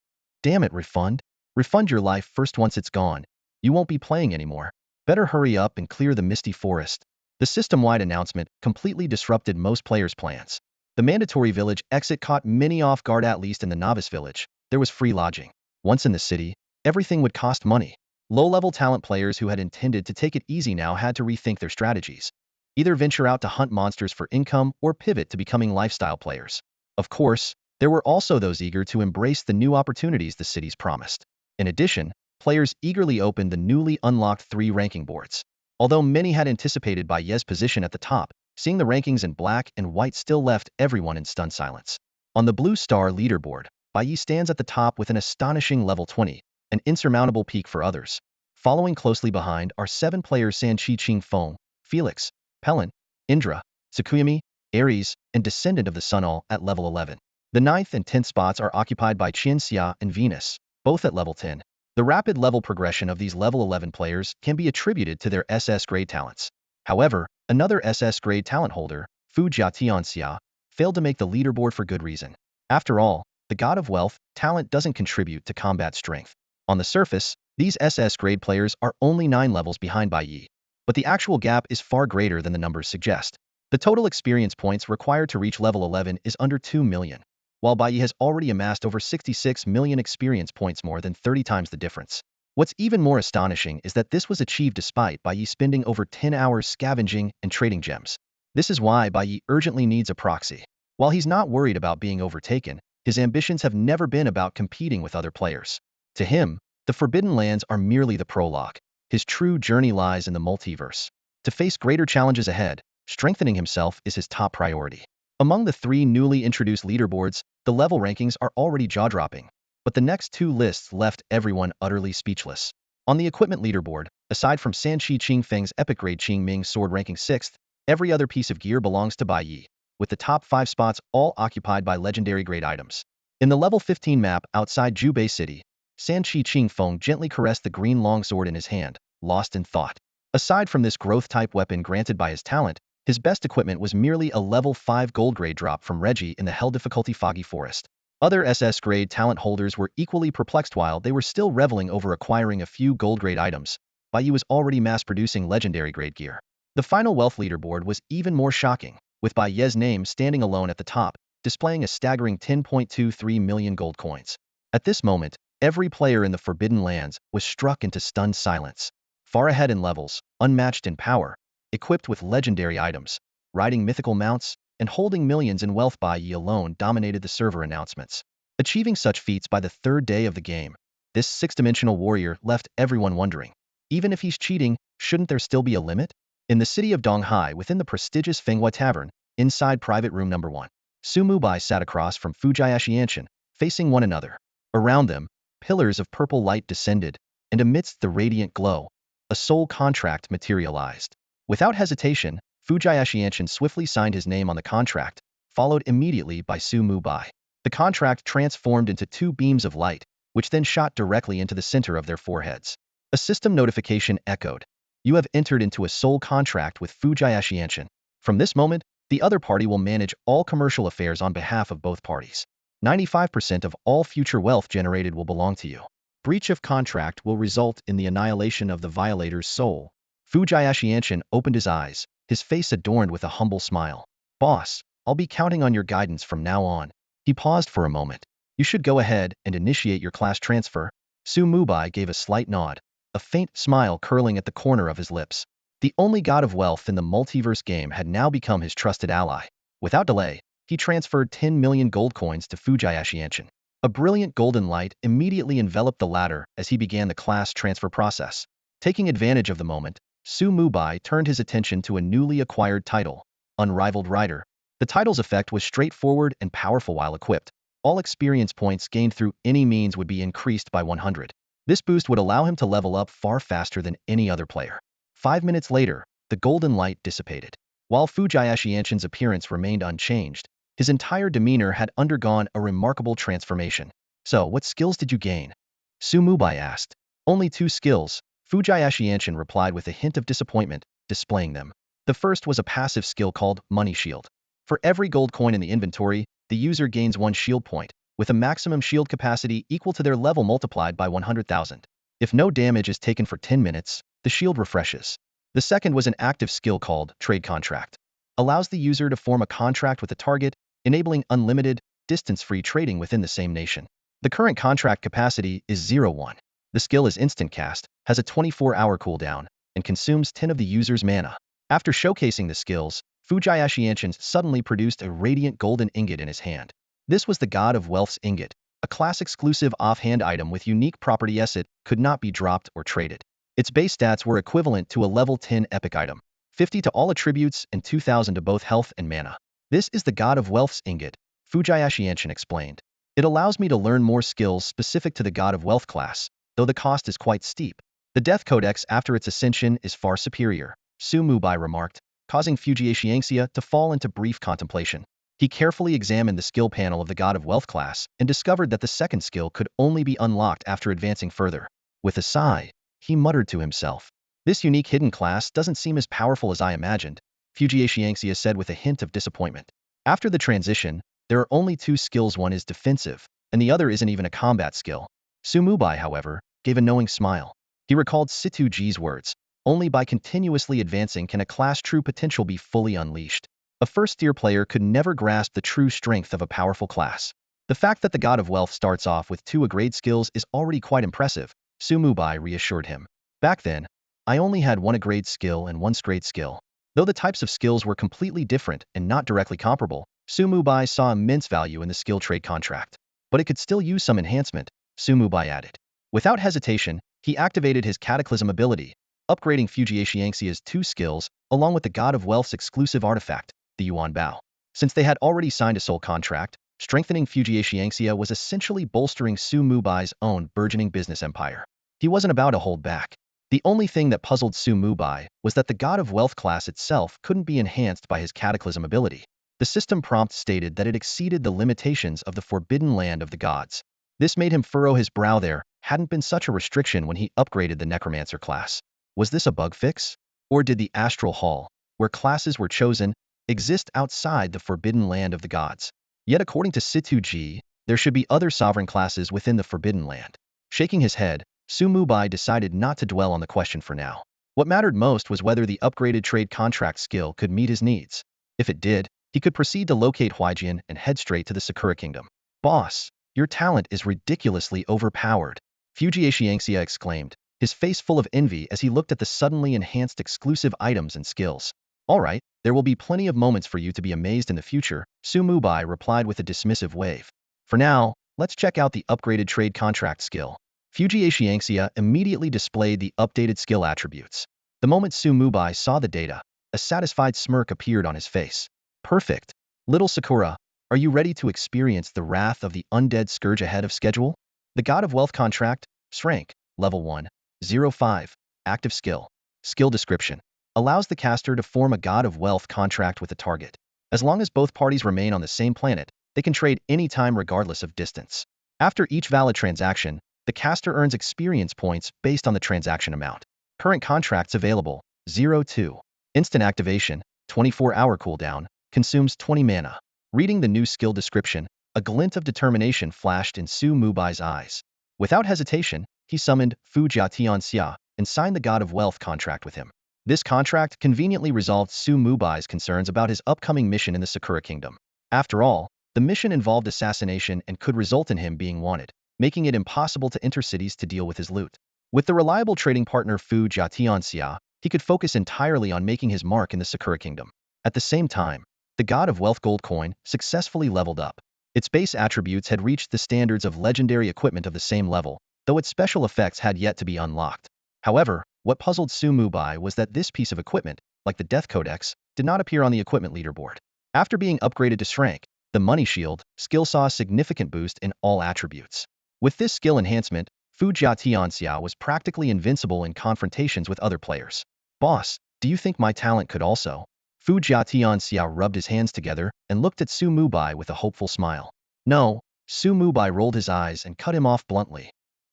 Damn it, refund. Refund your life first. Once it's gone, you won't be playing anymore. Better hurry up and clear the misty forest. The system-wide announcement completely disrupted most players' plans. The mandatory village exit caught many off guard. At least in the novice village, there was free lodging. Once in the city, everything would cost money. Low-level talent players who had intended to take it easy now had to rethink their strategies. Either venture out to hunt monsters for income or pivot to becoming lifestyle players. Of course, there were also those eager to embrace the new opportunities the cities promised. In addition, players eagerly opened the newly unlocked 3 ranking boards. Although many had anticipated Baiye's position at the top, seeing the rankings in black and white still left everyone in stunned silence. On the Blue Star leaderboard, Baiye stands at the top with an astonishing level 20, an insurmountable peak for others. Following closely behind are 7 players: Sanchi Qingfeng, Felix, Pelin, Indra, Tsukuyami, Ares, and Descendant of the Sun, all at level 11. The 9th and 10th spots are occupied by Qian Xia and Venus, both at level 10. The rapid level progression of these level 11 players can be attributed to their SS grade talents. However, another SS grade talent holder, Fu Jia Tianxia, failed to make the leaderboard for good reason. After all, the God of Wealth talent doesn't contribute to combat strength. On the surface, these SS grade players are only 9 levels behind Baiye, but the actual gap is far greater than the numbers suggest. The total experience points required to reach level 11 is under 2 million, while Baiye has already amassed over 66 million experience points, more than 30 times the difference. What's even more astonishing is that this was achieved despite Baiye spending over 10 hours scavenging and trading gems. This is why Baiye urgently needs a proxy. While he's not worried about being overtaken, his ambitions have never been about competing with other players. To him, the Forbidden Lands are merely the prologue. His true journey lies in the multiverse. To face greater challenges ahead, strengthening himself is his top priority. Among the 3 newly introduced leaderboards, the level rankings are already jaw-dropping, but the next 2 lists left everyone utterly speechless. On the equipment leaderboard, aside from Sanchi Qingfeng's epic grade Qingming sword ranking 6th, every other piece of gear belongs to Baiye, with the top 5 spots all occupied by legendary grade items. In the level 15 map outside Jubei City, Sanchi Qingfeng gently caressed the green longsword in his hand, lost in thought. Aside from this growth-type weapon granted by his talent, his best equipment was merely a level 5 gold grade drop from Reggie in the Hell difficulty Foggy Forest. Other SS grade talent holders were equally perplexed. While they were still reveling over acquiring a few gold grade items, Baiye was already mass-producing legendary grade gear. The final wealth leaderboard was even more shocking, with Baiye's name standing alone at the top, displaying a staggering 10.23 million gold coins. At this moment, every player in the Forbidden Lands was struck into stunned silence. Far ahead in levels, unmatched in power, equipped with legendary items, riding mythical mounts, and holding millions in wealth, Baiye alone dominated the server announcements. Achieving such feats by the third day of the game, this six-dimensional warrior left everyone wondering. Even if he's cheating, shouldn't there still be a limit? In the city of Donghai, within the prestigious Fenghua Tavern, inside private room number 1, Su Mubai sat across from Ascension, facing one another. Around them, pillars of purple light descended, and amidst the radiant glow, a soul contract materialized. Without hesitation, Ascension swiftly signed his name on the contract, followed immediately by Su Mubai. The contract transformed into two beams of light, which then shot directly into the center of their foreheads. A system notification echoed. You have entered into a soul contract with Ascension. From this moment, the other party will manage all commercial affairs on behalf of both parties. 95% of all future wealth generated will belong to you. Breach of contract will result in the annihilation of the violator's soul. Ascension opened his eyes, his face adorned with a humble smile. Boss, I'll be counting on your guidance from now on. He paused for a moment. You should go ahead and initiate your class transfer. Su Mubai gave a slight nod, a faint smile curling at the corner of his lips. The only god of wealth in the multiverse game had now become his trusted ally. Without delay, he transferred 10 million gold coins to Ascension. A brilliant golden light immediately enveloped the latter as he began the class transfer process. Taking advantage of the moment, Su Mubai turned his attention to a newly acquired title, Unrivaled Rider. The title's effect was straightforward and powerful while equipped. All experience points gained through any means would be increased by 100. This boost would allow him to level up far faster than any other player. 5 minutes later, the golden light dissipated. While Ascension's appearance remained unchanged, his entire demeanor had undergone a remarkable transformation. So, what skills did you gain? Su Mubai asked. Only 2 skills, Ascension replied with a hint of disappointment, displaying them. The first was a passive skill called Money Shield. For every gold coin in the inventory, the user gains 1 shield point, with a maximum shield capacity equal to their level multiplied by 100,000. If no damage is taken for 10 minutes, the shield refreshes. The second was an active skill called Trade Contract. Allows the user to form a contract with a target, enabling unlimited, distance-free trading within the same nation. The current contract capacity is 0-1. The skill is instant cast, has a 24-hour cooldown, and consumes 10 of the user's mana. After showcasing the skills, Ascension suddenly produced a radiant golden ingot in his hand. This was the God of Wealth's ingot, a class-exclusive offhand item with unique property as it could not be dropped or traded. Its base stats were equivalent to a level 10 epic item, 50 to all attributes and 2,000 to both health and mana. This is the God of Wealth's ingot, Ascension explained. It allows me to learn more skills specific to the God of Wealth class, though the cost is quite steep. The Death Codex after its ascension is far superior, Su Mubai remarked, causing Ascension to fall into brief contemplation. He carefully examined the skill panel of the God of Wealth class and discovered that the second skill could only be unlocked after advancing further. With a sigh, he muttered to himself. This unique hidden class doesn't seem as powerful as I imagined, Ascension said with a hint of disappointment. After the transition, there are only 2 skills, one is defensive, and the other isn't even a combat skill. Su Mubai, however, gave a knowing smile. He recalled Situ Ji's words, only by continuously advancing can a class' true potential be fully unleashed. A first-tier player could never grasp the true strength of a powerful class. The fact that the God of Wealth starts off with 2 A-grade skills is already quite impressive, Su Mubai reassured him. Back then, I only had 1 A-grade skill and 1 S-grade skill. Though the types of skills were completely different and not directly comparable, Su Mubai saw immense value in the skill trade contract. But it could still use some enhancement, Su Mubai added. Without hesitation, he activated his cataclysm ability, upgrading Ascension's 2 skills, along with the God of Wealth's exclusive artifact, the Yuan Bao. Since they had already signed a soul contract, strengthening Ascension was essentially bolstering Su Mubai's own burgeoning business empire. He wasn't about to hold back. The only thing that puzzled Su Mubai was that the God of Wealth class itself couldn't be enhanced by his cataclysm ability. The system prompt stated that it exceeded the limitations of the forbidden land of the gods. This made him furrow his brow. There hadn't been such a restriction when he upgraded the Necromancer class. Was this a bug fix? Or did the Astral Hall, where classes were chosen, exist outside the forbidden land of the gods? Yet according to Situ Ji, there should be other sovereign classes within the forbidden land. Shaking his head, Su Mubai decided not to dwell on the question for now. What mattered most was whether the upgraded trade contract skill could meet his needs. If it did, he could proceed to locate Huijian and head straight to the Sakura Kingdom. Boss, your talent is ridiculously overpowered, Ascension exclaimed, his face full of envy as he looked at the suddenly enhanced exclusive items and skills. All right, there will be plenty of moments for you to be amazed in the future, Su Mubai replied with a dismissive wave. For now, let's check out the upgraded trade contract skill. Fujiaxiangxia immediately displayed the updated skill attributes. The moment Su Mubai saw the data, a satisfied smirk appeared on his face. Perfect. Little Sakura, are you ready to experience the wrath of the undead scourge ahead of schedule? The God of Wealth contract, rank, level 1, 05, active skill. Skill description. Allows the caster to form a God of Wealth contract with a target. As long as both parties remain on the same planet, they can trade anytime regardless of distance. After each valid transaction, the caster earns experience points based on the transaction amount. Current contracts available, 02. Instant activation, 24-hour cooldown, consumes 20 mana. Reading the new skill description, a glint of determination flashed in Su Mubai's eyes. Without hesitation, he summoned Fu Jiatianxia and signed the God of Wealth contract with him. This contract conveniently resolved Su Mubai's concerns about his upcoming mission in the Sakura Kingdom. After all, the mission involved assassination and could result in him being wanted, making it impossible to enter cities to deal with his loot. With the reliable trading partner Fu Jiatianxia, he could focus entirely on making his mark in the Sakura Kingdom. At the same time, the God of Wealth gold coin successfully leveled up. Its base attributes had reached the standards of legendary equipment of the same level, though its special effects had yet to be unlocked. However, what puzzled Su Mubai was that this piece of equipment, like the Death Codex, did not appear on the equipment leaderboard. After being upgraded to rank, the Money Shield skill saw a significant boost in all attributes. With this skill enhancement, Fu Jiatianxia was practically invincible in confrontations with other players. Boss, do you think my talent could also? Fu Jiatianxia rubbed his hands together and looked at Su Mubai with a hopeful smile. No, Su Mubai rolled his eyes and cut him off bluntly.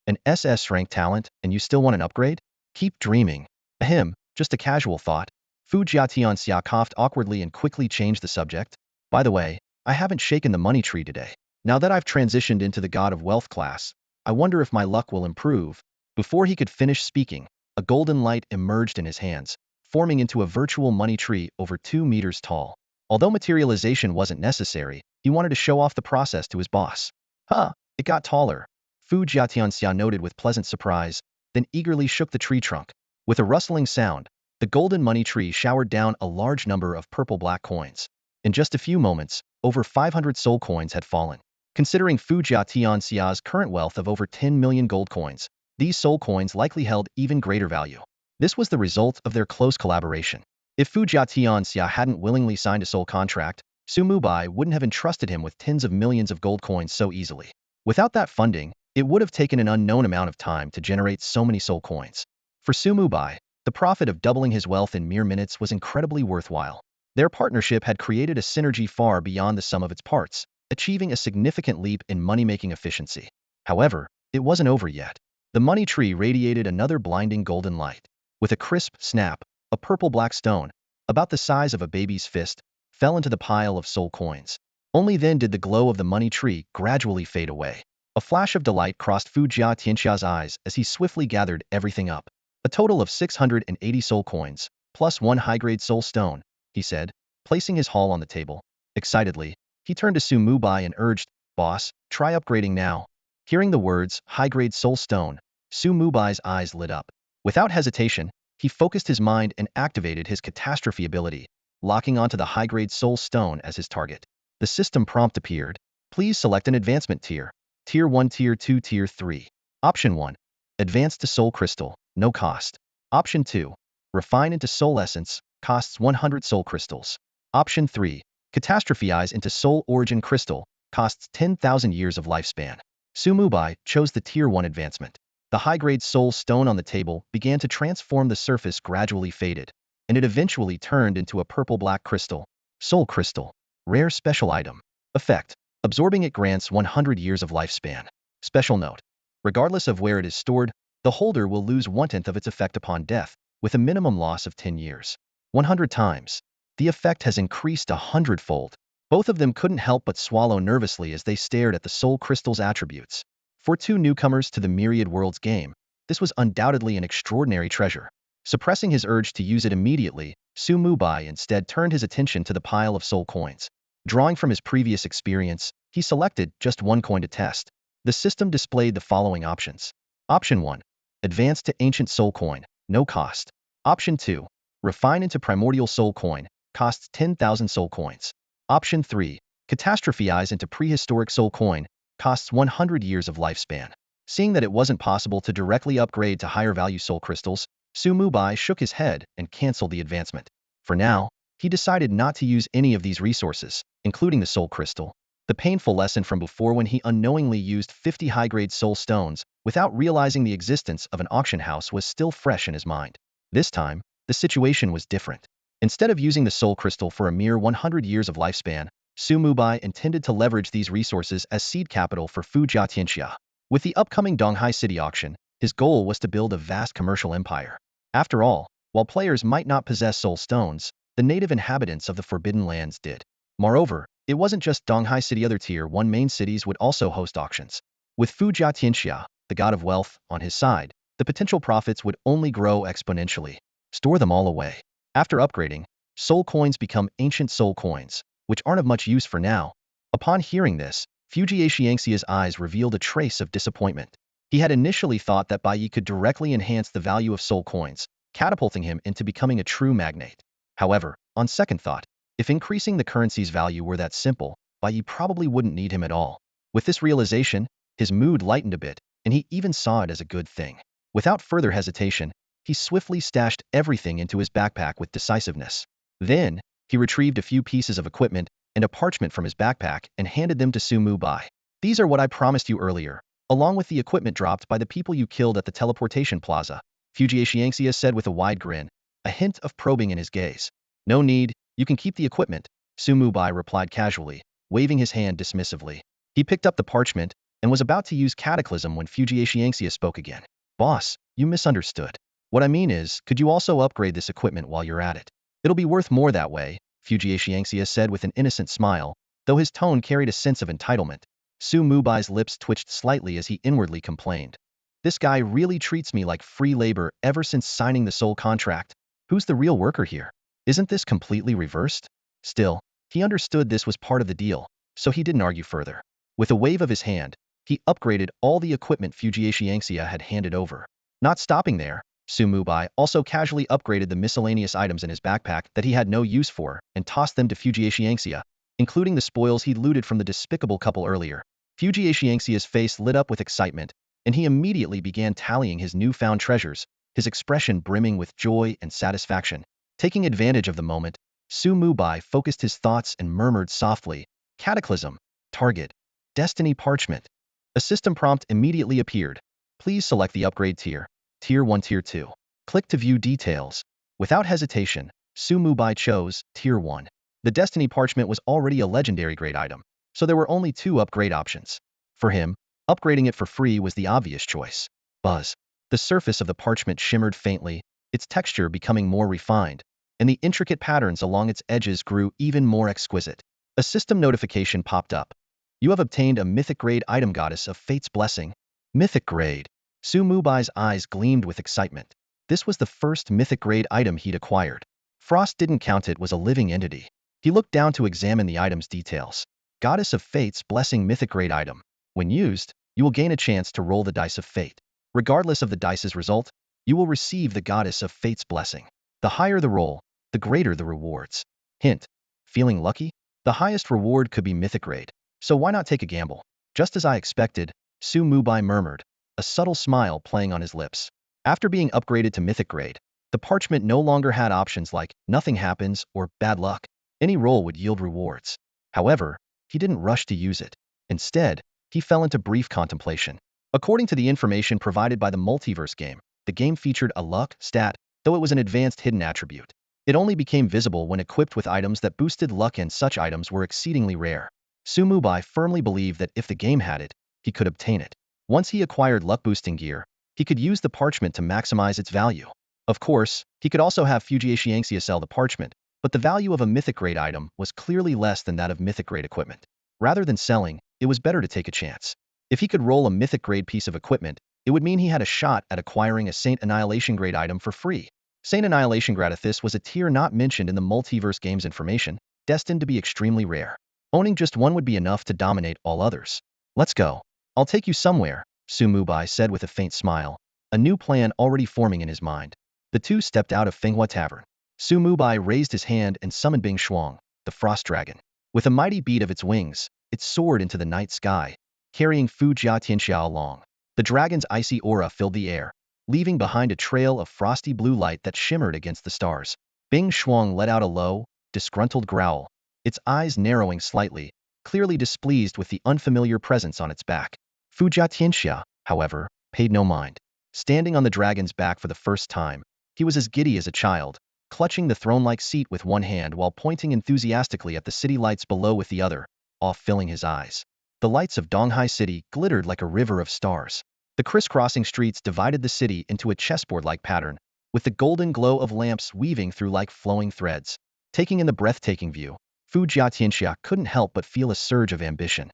An SS rank talent, and you still want an upgrade? Keep dreaming. Ahem, just a casual thought. Fu Jiatianxia coughed awkwardly and quickly changed the subject. By the way, I haven't shaken the money tree today. Now that I've transitioned into the God of Wealth class, I wonder if my luck will improve. Before he could finish speaking, a golden light emerged in his hands, forming into a virtual money tree over 2 meters tall. Although materialization wasn't necessary, he wanted to show off the process to his boss. Huh, it got taller. Fu Jiatianxia noted with pleasant surprise, then eagerly shook the tree trunk. With a rustling sound, the golden money tree showered down a large number of purple-black coins. In just a few moments, over 500 soul coins had fallen. Considering Fu Jiatianxia's current wealth of over 10 million gold coins, these soul coins likely held even greater value. This was the result of their close collaboration. If Fu Jiatianxia hadn't willingly signed a soul contract, Su Mubai wouldn't have entrusted him with tens of millions of gold coins so easily. Without that funding, it would have taken an unknown amount of time to generate so many soul coins. For Su Mubai, the profit of doubling his wealth in mere minutes was incredibly worthwhile. Their partnership had created a synergy far beyond the sum of its parts, achieving a significant leap in money-making efficiency. However, it wasn't over yet. The money tree radiated another blinding golden light. With a crisp snap, a purple-black stone, about the size of a baby's fist, fell into the pile of soul coins. Only then did the glow of the money tree gradually fade away. A flash of delight crossed Fu Jiatianxia's eyes as he swiftly gathered everything up. A total of 680 soul coins, plus 1 high-grade soul stone, he said, placing his haul on the table. Excitedly, he turned to Su Mubai and urged, Boss, try upgrading now. Hearing the words, high-grade soul stone, Su Mubai's eyes lit up. Without hesitation, he focused his mind and activated his catastrophe ability, locking onto the high-grade soul stone as his target. The system prompt appeared. Please select an advancement tier. Tier 1, Tier 2, Tier 3. Option 1. Advance to Soul Crystal, no cost. Option 2. Refine into Soul Essence, costs 100 Soul Crystals. Option 3. Catastrophize into Soul Origin Crystal, costs 10,000 years of lifespan. Su Mubai chose the Tier 1 advancement. The high-grade soul stone on the table began to transform. The surface gradually faded, and it eventually turned into a purple-black crystal. Soul Crystal. Rare special item. Effect. Absorbing it grants 100 years of lifespan. Special note. Regardless of where it is stored, the holder will lose 1/10 of its effect upon death, with a minimum loss of 10 years. 100 times. The effect has increased 100-fold. Both of them couldn't help but swallow nervously as they stared at the soul crystal's attributes. For two newcomers to the Myriad Worlds game, this was undoubtedly an extraordinary treasure. Suppressing his urge to use it immediately, Su Mubai instead turned his attention to the pile of soul coins. Drawing from his previous experience, he selected just one coin to test. The system displayed the following options. Option 1. Advance to Ancient Soul Coin, no cost. Option 2. Refine into Primordial Soul Coin, costs 10,000 soul coins. Option 3. Catastrophize into Prehistoric Soul Coin, costs 100 years of lifespan. Seeing that it wasn't possible to directly upgrade to higher value soul crystals, Mubai shook his head and canceled the advancement. For now, he decided not to use any of these resources, including the soul crystal. The painful lesson from before when he unknowingly used 50 high-grade soul stones without realizing the existence of an auction house was still fresh in his mind. This time, the situation was different. Instead of using the soul crystal for a mere 100 years of lifespan, Mubai intended to leverage these resources as seed capital for Fujiatianxia. With the upcoming Donghai City auction, his goal was to build a vast commercial empire. After all, while players might not possess soul stones, the native inhabitants of the Forbidden Lands did. Moreover, it wasn't just Donghai City, other Tier 1 main cities would also host auctions. With Fujiatianxia, the god of wealth, on his side, the potential profits would only grow exponentially. Store them all away. After upgrading, soul coins become ancient soul coins, which aren't of much use for now. Upon hearing this, Fujiatianxia's eyes revealed a trace of disappointment. He had initially thought that Bai Yi could directly enhance the value of soul coins, catapulting him into becoming a true magnate. However, on second thought, if increasing the currency's value were that simple, Bai Yi probably wouldn't need him at all. With this realization, his mood lightened a bit, and he even saw it as a good thing. Without further hesitation, he swiftly stashed everything into his backpack with decisiveness. Then, he retrieved a few pieces of equipment and a parchment from his backpack and handed them to Mubai. These are what I promised you earlier, along with the equipment dropped by the people you killed at the teleportation plaza, Fujiatianxia said with a wide grin, a hint of probing in his gaze. No need, you can keep the equipment, Mubai replied casually, waving his hand dismissively. He picked up the parchment and was about to use cataclysm when Fujiatianxia spoke again. Boss, you misunderstood. What I mean is, could you also upgrade this equipment while you're at it? It'll be worth more that way, Fujiatianxia said with an innocent smile, though his tone carried a sense of entitlement. Mubai's lips twitched slightly as he inwardly complained. This guy really treats me like free labor ever since signing the soul contract. Who's the real worker here? Isn't this completely reversed? Still, he understood this was part of the deal, so he didn't argue further. With a wave of his hand, he upgraded all the equipment Fujiatianxia had handed over. Not stopping there, Mubai also casually upgraded the miscellaneous items in his backpack that he had no use for and tossed them to Fujiatianxia, including the spoils he'd looted from the despicable couple earlier. Fujiatianxia's face lit up with excitement, and he immediately began tallying his newfound treasures, his expression brimming with joy and satisfaction. Taking advantage of the moment, Mubai focused his thoughts and murmured softly, "Cataclysm, target, destiny parchment." A system prompt immediately appeared. Please select the upgrade tier, Tier 1, Tier 2. Click to view details. Without hesitation, Mubai chose Tier 1. The destiny parchment was already a legendary grade item, so there were only 2 upgrade options. For him, upgrading it for free was the obvious choice. Buzz. The surface of the parchment shimmered faintly, its texture becoming more refined, and the intricate patterns along its edges grew even more exquisite. A system notification popped up. You have obtained a mythic grade item, Goddess of Fate's Blessing. Mythic grade. Mubai's eyes gleamed with excitement. This was the first mythic grade item he'd acquired. Frost didn't count it was a living entity. He looked down to examine the item's details. Goddess of Fate's Blessing mythic grade item. When used, you will gain a chance to roll the dice of fate. Regardless of the dice's result, you will receive the Goddess of Fate's Blessing. The higher the roll, the greater the rewards. Hint. Feeling lucky? The highest reward could be mythic grade, so why not take a gamble? Just as I expected, Mubai murmured, a subtle smile playing on his lips. After being upgraded to mythic grade, the parchment no longer had options like nothing happens or bad luck. Any roll would yield rewards. However, he didn't rush to use it. Instead, he fell into brief contemplation. According to the information provided by the Multiverse Game, the game featured a luck stat, though it was an advanced hidden attribute. It only became visible when equipped with items that boosted luck, and such items were exceedingly rare. Mubai firmly believed that if the game had it, he could obtain it. Once he acquired luck-boosting gear, he could use the parchment to maximize its value. Of course, he could also have Fujiatianxia sell the parchment, but the value of a mythic grade item was clearly less than that of mythic grade equipment. Rather than selling, it was better to take a chance. If he could roll a mythic grade piece of equipment, it would mean he had a shot at acquiring a Saint Annihilation grade item for free. Saint Annihilation Gratis was a tier not mentioned in the Multiverse Game's information, destined to be extremely rare. Owning just one would be enough to dominate all others. Let's go. I'll take you somewhere, Mubai said with a faint smile, a new plan already forming in his mind. The two stepped out of Fenghua Tavern. Mubai raised his hand and summoned Bing Shuang, the frost dragon. With a mighty beat of its wings, it soared into the night sky, carrying Fu Jia Tianxia along. The dragon's icy aura filled the air, leaving behind a trail of frosty blue light that shimmered against the stars. Bing Shuang let out a low, disgruntled growl, its eyes narrowing slightly, clearly displeased with the unfamiliar presence on its back. Fu Jia Tianxia, however, paid no mind. Standing on the dragon's back for the first time, he was as giddy as a child, clutching the throne-like seat with one hand while pointing enthusiastically at the city lights below with the other, awe filling his eyes. The lights of Donghai City glittered like a river of stars. The crisscrossing streets divided the city into a chessboard-like pattern, with the golden glow of lamps weaving through like flowing threads. Taking in the breathtaking view, Fu Jia Tianxia couldn't help but feel a surge of ambition.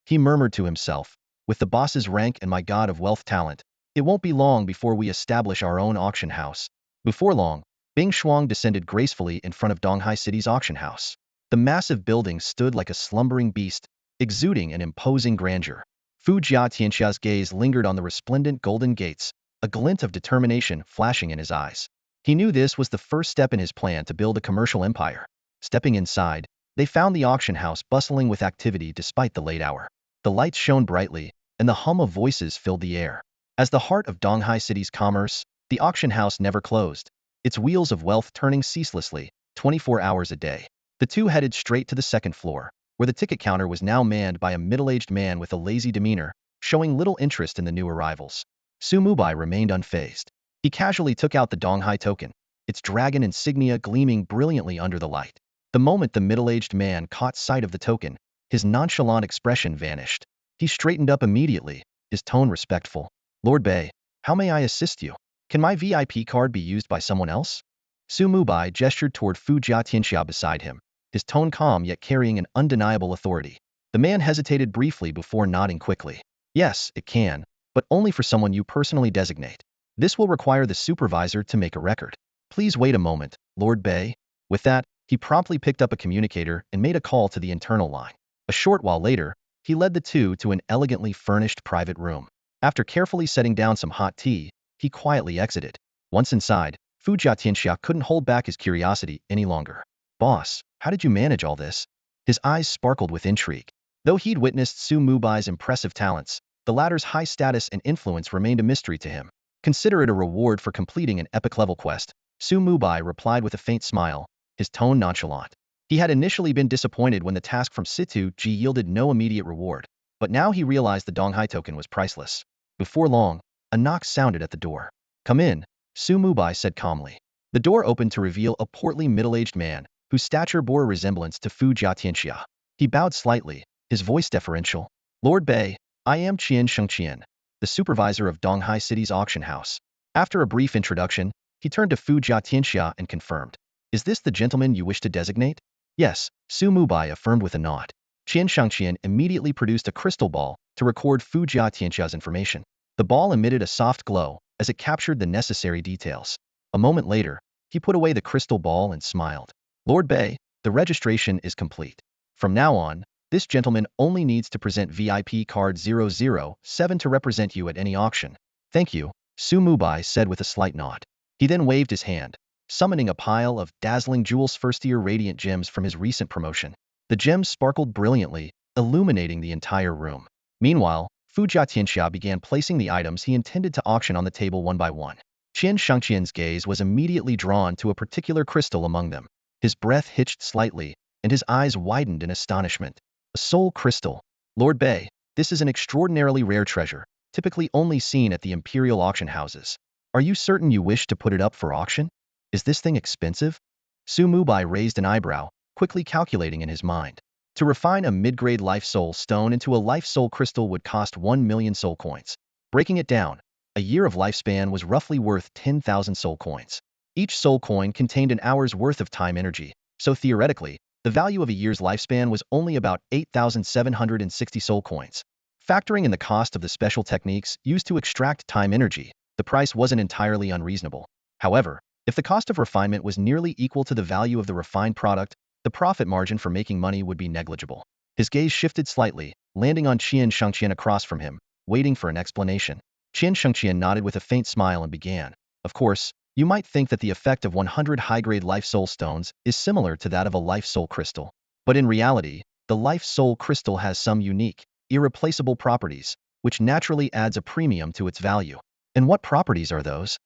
He murmured to himself, with the boss's rank and my god of wealth talent, it won't be long before we establish our own auction house. Before long, Bing Shuang descended gracefully in front of Donghai City's auction house. The massive building stood like a slumbering beast, exuding an imposing grandeur. Fu Jia Tianxia's gaze lingered on the resplendent golden gates, a glint of determination flashing in his eyes. He knew this was the first step in his plan to build a commercial empire. Stepping inside, they found the auction house bustling with activity despite the late hour. The lights shone brightly, and the hum of voices filled the air. As the heart of Donghai City's commerce, the auction house never closed, its wheels of wealth turning ceaselessly, 24 hours a day. The two headed straight to the second floor, where the ticket counter was now manned by a middle-aged man with a lazy demeanor, showing little interest in the new arrivals. Su Mubai remained unfazed. He casually took out the Donghai token, its dragon insignia gleaming brilliantly under the light. The moment the middle-aged man caught sight of the token, his nonchalant expression vanished. He straightened up immediately, his tone respectful. Lord Bei, how may I assist you? Can my VIP card be used by someone else? Su Mubai gestured toward Fu Jia Tianxia beside him, his tone calm yet carrying an undeniable authority. The man hesitated briefly before nodding quickly. Yes, it can, but only for someone you personally designate. This will require the supervisor to make a record. Please wait a moment, Lord Bei. With that, he promptly picked up a communicator and made a call to the internal line. A short while later, he led the two to an elegantly furnished private room. After carefully setting down some hot tea, he quietly exited. Once inside, Fu Jia Tianxia couldn't hold back his curiosity any longer. Boss, how did you manage all this? His eyes sparkled with intrigue. Though he'd witnessed Su Mubai's impressive talents, the latter's high status and influence remained a mystery to him. Consider it a reward for completing an epic-level quest, Su Mubai replied with a faint smile, his tone nonchalant. He had initially been disappointed when the task from Situ Ji yielded no immediate reward, but now he realized the Donghai token was priceless. Before long, a knock sounded at the door. Come in, Su Mubai said calmly. The door opened to reveal a portly middle-aged man, whose stature bore a resemblance to Fu Jia Tianxia. He bowed slightly, his voice deferential. Lord Bei, I am Qian Shengqian, the supervisor of Donghai City's auction house. After a brief introduction, he turned to Fu Jia Tianxia and confirmed. Is this the gentleman you wish to designate? Yes, Su Mubai affirmed with a nod. Qian Shengqian immediately produced a crystal ball to record Fu Jia Tianxia's information. The ball emitted a soft glow as it captured the necessary details. A moment later, he put away the crystal ball and smiled. Lord Bei, the registration is complete. From now on, this gentleman only needs to present VIP card 007 to represent you at any auction. Thank you, Su Mubai said with a slight nod. He then waved his hand, summoning a pile of dazzling jewels first-year radiant gems from his recent promotion. The gems sparkled brilliantly, illuminating the entire room. Meanwhile, Fu Jia Tianxia began placing the items he intended to auction on the table one by one. Qian Shengqian's gaze was immediately drawn to a particular crystal among them. His breath hitched slightly, and his eyes widened in astonishment. A soul crystal. Lord Bei, this is an extraordinarily rare treasure, typically only seen at the imperial auction houses. Are you certain you wish to put it up for auction? Is this thing expensive? Su Mubai raised an eyebrow, quickly calculating in his mind. To refine a mid-grade life soul stone into a life soul crystal would cost 1 million soul coins. Breaking it down, a year of lifespan was roughly worth 10,000 soul coins. Each soul coin contained an hour's worth of time energy, so theoretically, the value of a year's lifespan was only about 8,760 soul coins. Factoring in the cost of the special techniques used to extract time energy, the price wasn't entirely unreasonable. However, if the cost of refinement was nearly equal to the value of the refined product, the profit margin for making money would be negligible. His gaze shifted slightly, landing on Qian Shengqian across from him, waiting for an explanation. Qian Shengqian nodded with a faint smile and began. Of course, you might think that the effect of 100 high-grade life soul stones is similar to that of a life soul crystal. But in reality, the life soul crystal has some unique, irreplaceable properties, which naturally adds a premium to its value. And what properties are those?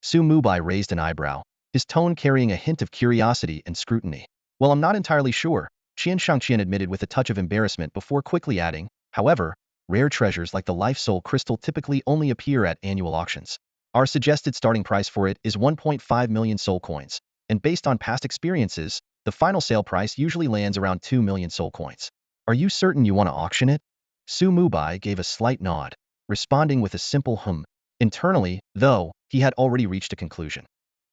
Su Mubai raised an eyebrow, his tone carrying a hint of curiosity and scrutiny. Well, I'm not entirely sure, Qian Shangqian admitted with a touch of embarrassment before quickly adding, however, rare treasures like the Life Soul Crystal typically only appear at annual auctions. Our suggested starting price for it is 1.5 million soul coins, and based on past experiences, the final sale price usually lands around 2 million soul coins. Are you certain you want to auction it? Su Mubai gave a slight nod, responding with a simple hum. Internally, though, he had already reached a conclusion.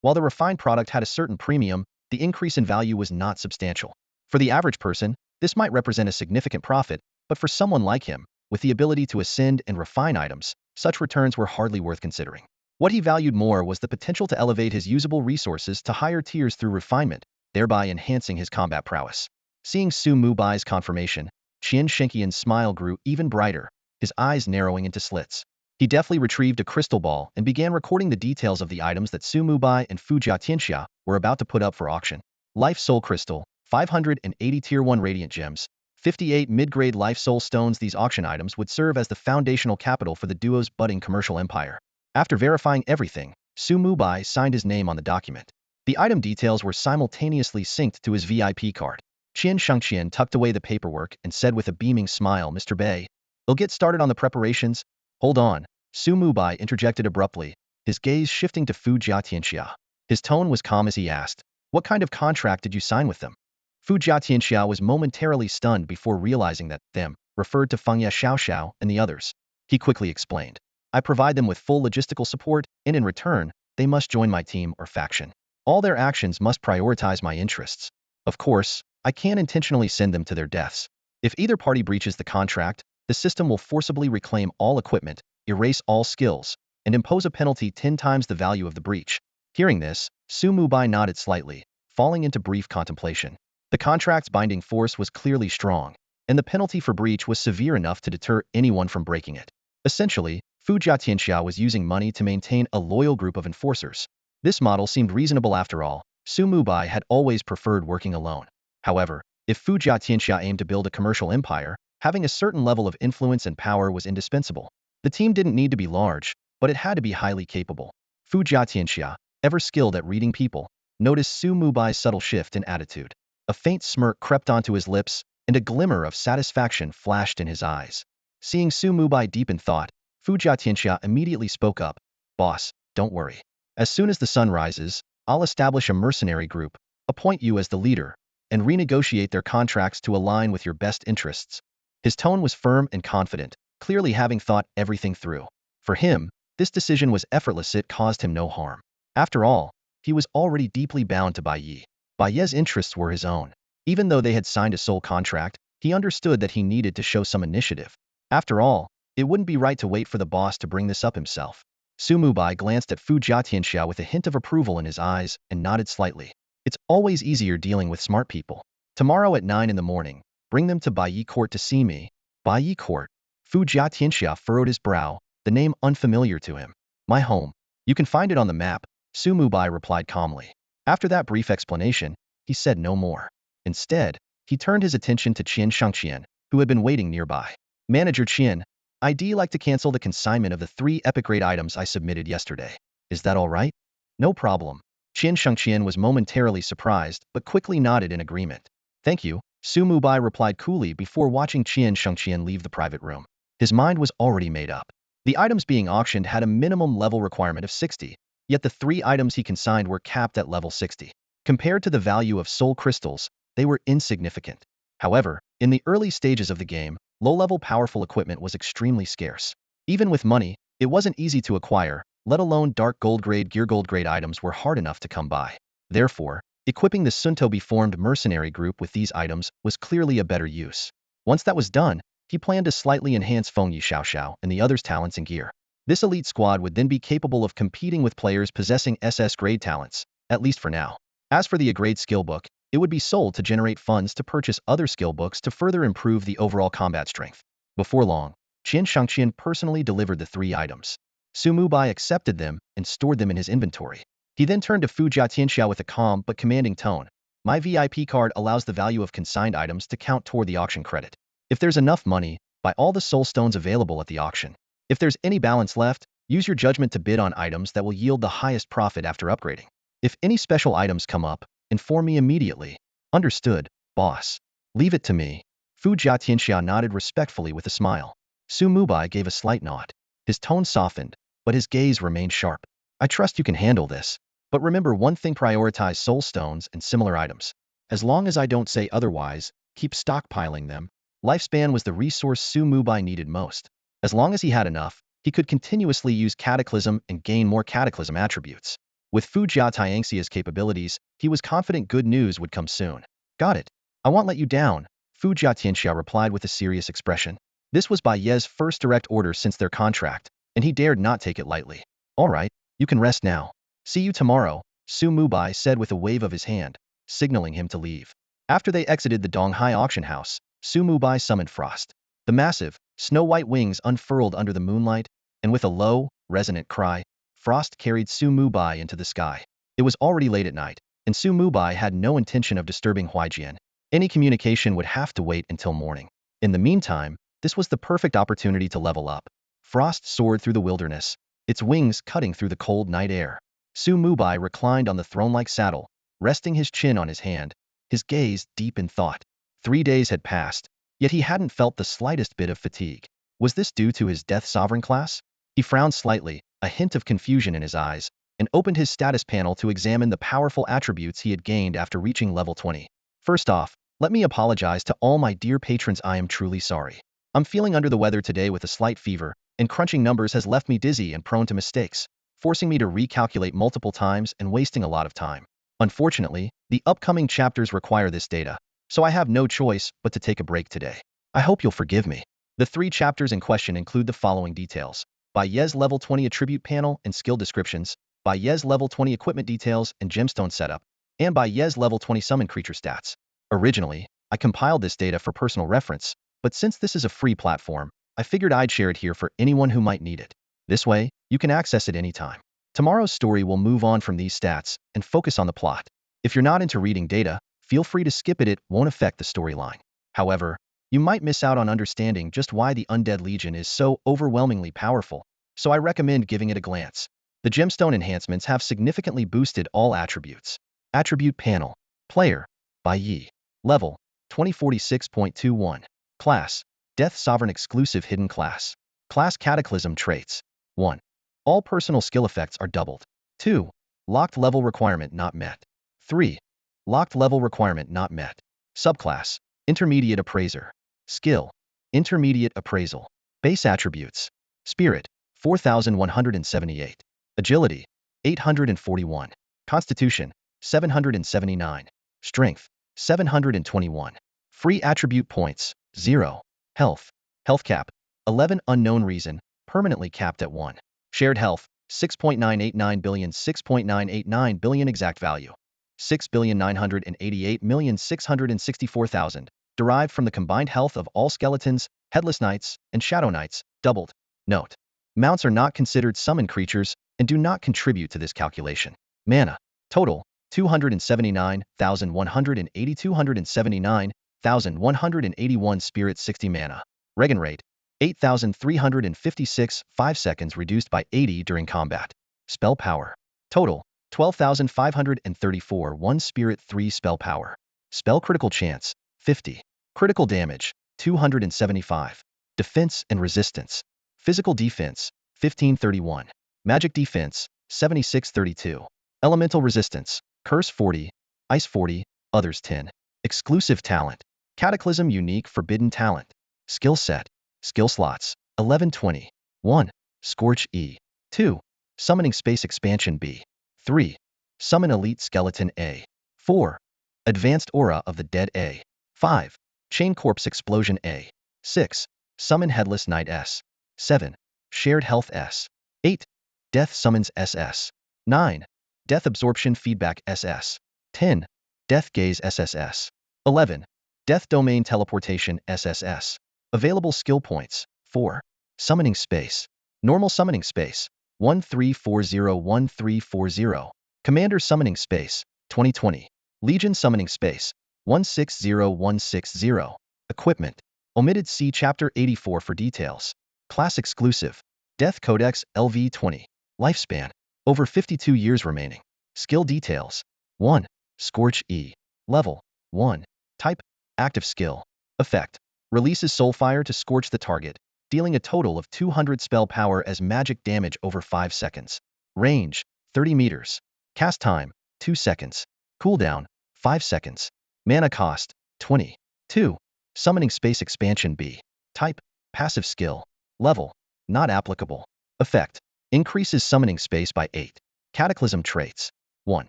While the refined product had a certain premium, the increase in value was not substantial. For the average person, this might represent a significant profit, but for someone like him, with the ability to ascend and refine items, such returns were hardly worth considering. What he valued more was the potential to elevate his usable resources to higher tiers through refinement, thereby enhancing his combat prowess. Seeing Su Mubai's confirmation, Qian Shenqian's smile grew even brighter, his eyes narrowing into slits. He deftly retrieved a crystal ball and began recording the details of the items that Su Mubai and Fu Jiatianxia were about to put up for auction. Life Soul Crystal, 580 Tier 1 Radiant Gems, 58 mid-grade Life Soul Stones. These auction items would serve as the foundational capital for the duo's budding commercial empire. After verifying everything, Su Mubai signed his name on the document. The item details were simultaneously synced to his VIP card. Qian Shangqian tucked away the paperwork and said with a beaming smile, Mr. Bei, we'll get started on the preparations. Hold on, Su Mubai interjected abruptly, his gaze shifting to Fu Jiatianxia. His tone was calm as he asked, what kind of contract did you sign with them? Fu Jiatianxia was momentarily stunned before realizing that them referred to Fengye Xiaoxiao and the others. He quickly explained, I provide them with full logistical support, and in return, they must join my team or faction. All their actions must prioritize my interests. Of course, I can't intentionally send them to their deaths. If either party breaches the contract, the system will forcibly reclaim all equipment, erase all skills, and impose a penalty 10 times the value of the breach. Hearing this, Su Mubai nodded slightly, falling into brief contemplation. The contract's binding force was clearly strong, and the penalty for breach was severe enough to deter anyone from breaking it. Essentially, Fu Jiatianxia was using money to maintain a loyal group of enforcers. This model seemed reasonable after all. Su Mubai had always preferred working alone. However, if Fu Jiatianxia aimed to build a commercial empire, having a certain level of influence and power was indispensable. The team didn't need to be large, but it had to be highly capable. Fu Jiatianxia, ever skilled at reading people, noticed Su Mubai's subtle shift in attitude. A faint smirk crept onto his lips, and a glimmer of satisfaction flashed in his eyes. Seeing Su Mubai deep in thought, Fu Jiatianxia immediately spoke up, Boss, don't worry. As soon as the sun rises, I'll establish a mercenary group, appoint you as the leader, and renegotiate their contracts to align with your best interests. His tone was firm and confident, clearly having thought everything through. For him, this decision was effortless. It caused him no harm. After all, he was already deeply bound to Bai Yi. Bai Ye's interests were his own. Even though they had signed a soul contract, he understood that he needed to show some initiative. After all, it wouldn't be right to wait for the boss to bring this up himself. Su Mubai glanced at Fu Jiatianxia with a hint of approval in his eyes and nodded slightly. It's always easier dealing with smart people. Tomorrow at 9 in the morning, bring them to Bai Yi Court to see me. Bai Yi Court. Fu Jiatianxia furrowed his brow, the name unfamiliar to him. My home. You can find it on the map, Su Mubai replied calmly. After that brief explanation, he said no more. Instead, he turned his attention to Qian Shangqian, who had been waiting nearby. Manager Qian, I'd like to cancel the consignment of the 3 epic grade items I submitted yesterday. Is that all right? No problem. Qian Shangqian was momentarily surprised, but quickly nodded in agreement. Thank you, Su Mubai replied coolly before watching Qian Shangqian leave the private room. His mind was already made up. The items being auctioned had a minimum level requirement of 60, yet the 3 items he consigned were capped at level 60. Compared to the value of soul crystals, they were insignificant. However, in the early stages of the game, low-level powerful equipment was extremely scarce. Even with money, it wasn't easy to acquire, let alone dark gold grade gear. Gold grade items were hard enough to come by. Therefore, equipping the Suntobi-formed mercenary group with these items was clearly a better use. Once that was done, he planned to slightly enhance Fengye Xiaoxiao and the others' talents and gear. This elite squad would then be capable of competing with players possessing SS-grade talents, at least for now. As for the A-grade skill book, it would be sold to generate funds to purchase other skill books to further improve the overall combat strength. Before long, Qian Shangqian personally delivered the 3 items. Su Mubai accepted them and stored them in his inventory. He then turned to Fu Jiatianxia with a calm but commanding tone. My VIP card allows the value of consigned items to count toward the auction credit. If there's enough money, Buy all the soul stones available at the auction. If there's any balance left, use your judgment to bid on items that will yield the highest profit after upgrading. If any special items come up, inform me immediately. Understood, boss. Leave it to me. Fu Jiatianxia nodded respectfully with a smile. Su Mubai gave a slight nod. His tone softened, but his gaze remained sharp. I trust you can handle this. But remember one thing, prioritize soul stones and similar items. As long as I don't say otherwise, keep stockpiling them. Lifespan was the resource Su Mubai needed most. As long as he had enough, he could continuously use cataclysm and gain more cataclysm attributes. With Fu Jiatianxia's capabilities, he was confident good news would come soon. Got it. I won't let you down, Fu Jiatianxia replied with a serious expression. This was Bai Ye's first direct order since their contract, and he dared not take it lightly. All right, you can rest now. See you tomorrow, Su Mubai said with a wave of his hand, signaling him to leave. After they exited the Donghai auction house, Su Mubai summoned Frost. The massive, snow-white wings unfurled under the moonlight, and with a low, resonant cry, Frost carried Su Mubai into the sky. It was already late at night, and Su Mubai had no intention of disturbing Huijian. Any communication would have to wait until morning. In the meantime, this was the perfect opportunity to level up. Frost soared through the wilderness, its wings cutting through the cold night air. Su Mubai reclined on the throne-like saddle, resting his chin on his hand, his gaze deep in thought. 3 days had passed, yet he hadn't felt the slightest bit of fatigue. Was this due to his Death Sovereign class? He frowned slightly, a hint of confusion in his eyes, and opened his status panel to examine the powerful attributes he had gained after reaching level 20. First off, let me apologize to all my dear patrons. I am truly sorry. I'm feeling under the weather today with a slight fever, and crunching numbers has left me dizzy and prone to mistakes, forcing me to recalculate multiple times and wasting a lot of time. Unfortunately, the upcoming chapters require this data, so I have no choice but to take a break today. I hope you'll forgive me. The 3 chapters in question include the following details: Bai Ye's level 20 attribute panel and skill descriptions, Bai Ye's level 20 equipment details and gemstone setup, and Bai Ye's level 20 summon creature stats. Originally, I compiled this data for personal reference, but since this is a free platform, I figured I'd share it here for anyone who might need it. This way, you can access it anytime. Tomorrow's story will move on from these stats and focus on the plot. If you're not into reading data, feel free to skip it. It won't affect the storyline. However, you might miss out on understanding just why the Undead Legion is so overwhelmingly powerful, so I recommend giving it a glance. The gemstone enhancements have significantly boosted all attributes. Attribute panel. Player. Bai Yi. Level. 2046.21. Class. Death Sovereign exclusive hidden class. Class Cataclysm traits. 1. All personal skill effects are doubled. 2. Locked level requirement not met. 3. Locked level requirement not met. Subclass. Intermediate Appraiser. Skill. Intermediate Appraisal. Base attributes. Spirit. 4178. Agility. 841. Constitution. 779. Strength. 721. Free attribute points. 0. Health. Health cap. 11. Unknown reason. Permanently capped at 1. Shared health. 6.989 billion. 6.989 billion exact value. 6,988,664,000. Derived from the combined health of all skeletons, headless knights, and shadow knights, doubled. Note: mounts are not considered summon creatures and do not contribute to this calculation. Mana. Total. 279,180. 279,181 spirit. 60 mana. Regen rate. 8,356. 5 seconds reduced by 80 during combat. Spell power. Total. 12,534. 1 spirit. 3 spell power. Spell critical chance. 50. Critical damage. 275. Defense and resistance. Physical defense. 1531. Magic defense. 7632. Elemental resistance. Curse 40. Ice 40. Others 10. Exclusive talent. Cataclysm unique forbidden talent. Skill set. Skill slots. 1120. 1. Scourge E. 2. Summoning space expansion B. 3. Summon elite skeleton A. 4. Advanced aura of the dead A. 5. Chain corpse explosion A. 6. Summon headless knight S. 7. Shared health S. 8. Death summons SS. 9. Death absorption feedback SS. 10. Death gaze SSS. 11. Death domain teleportation SSS. Available skill points. 4. Summoning space. Normal summoning space. 13401340. Commander summoning space. 2020. Legion summoning space. 160160. Equipment. Omitted, see Chapter 84 for details. Class exclusive. Death Codex LV20. Lifespan. Over 52 years remaining. Skill details. 1. Scourge E. Level 1. Type. Active skill. Effect. Releases soulfire to scorch the target, dealing a total of 200 spell power as magic damage over 5 seconds. Range. 30 meters. Cast time. 2 seconds. Cooldown. 5 seconds. Mana cost. 20. 2. Summoning space expansion B. Type. Passive skill. Level. Not applicable. Effect. Increases summoning space by 8. Cataclysm traits. 1.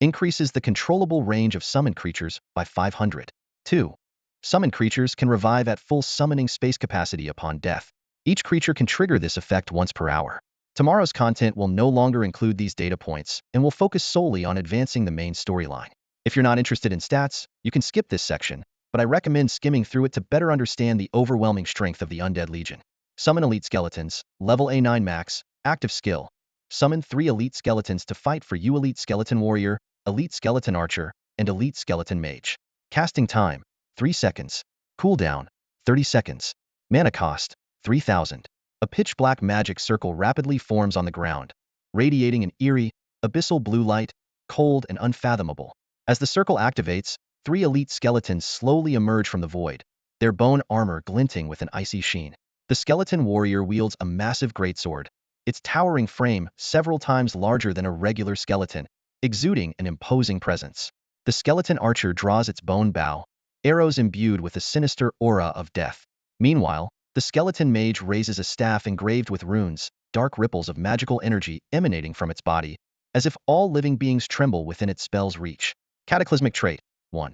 Increases the controllable range of summon creatures by 500. 2. Summon creatures can revive at full summoning space capacity upon death. Each creature can trigger this effect once per hour. Tomorrow's content will no longer include these data points and will focus solely on advancing the main storyline. If you're not interested in stats, you can skip this section, but I recommend skimming through it to better understand the overwhelming strength of the Undead Legion. Summon Elite Skeletons, level A9 max, active skill. Summon 3 Elite Skeletons to fight for you: Elite Skeleton Warrior, Elite Skeleton Archer, and Elite Skeleton Mage. Casting time, 3 seconds. Cooldown, 30 seconds. Mana cost, 3,000. A pitch-black magic circle rapidly forms on the ground, radiating an eerie, abyssal blue light, cold and unfathomable. As the circle activates, 3 elite skeletons slowly emerge from the void, their bone armor glinting with an icy sheen. The skeleton warrior wields a massive greatsword, its towering frame several times larger than a regular skeleton, exuding an imposing presence. The skeleton archer draws its bone bow, arrows imbued with a sinister aura of death. Meanwhile, the skeleton mage raises a staff engraved with runes, dark ripples of magical energy emanating from its body, as if all living beings tremble within its spell's reach. Cataclysmic trait. 1.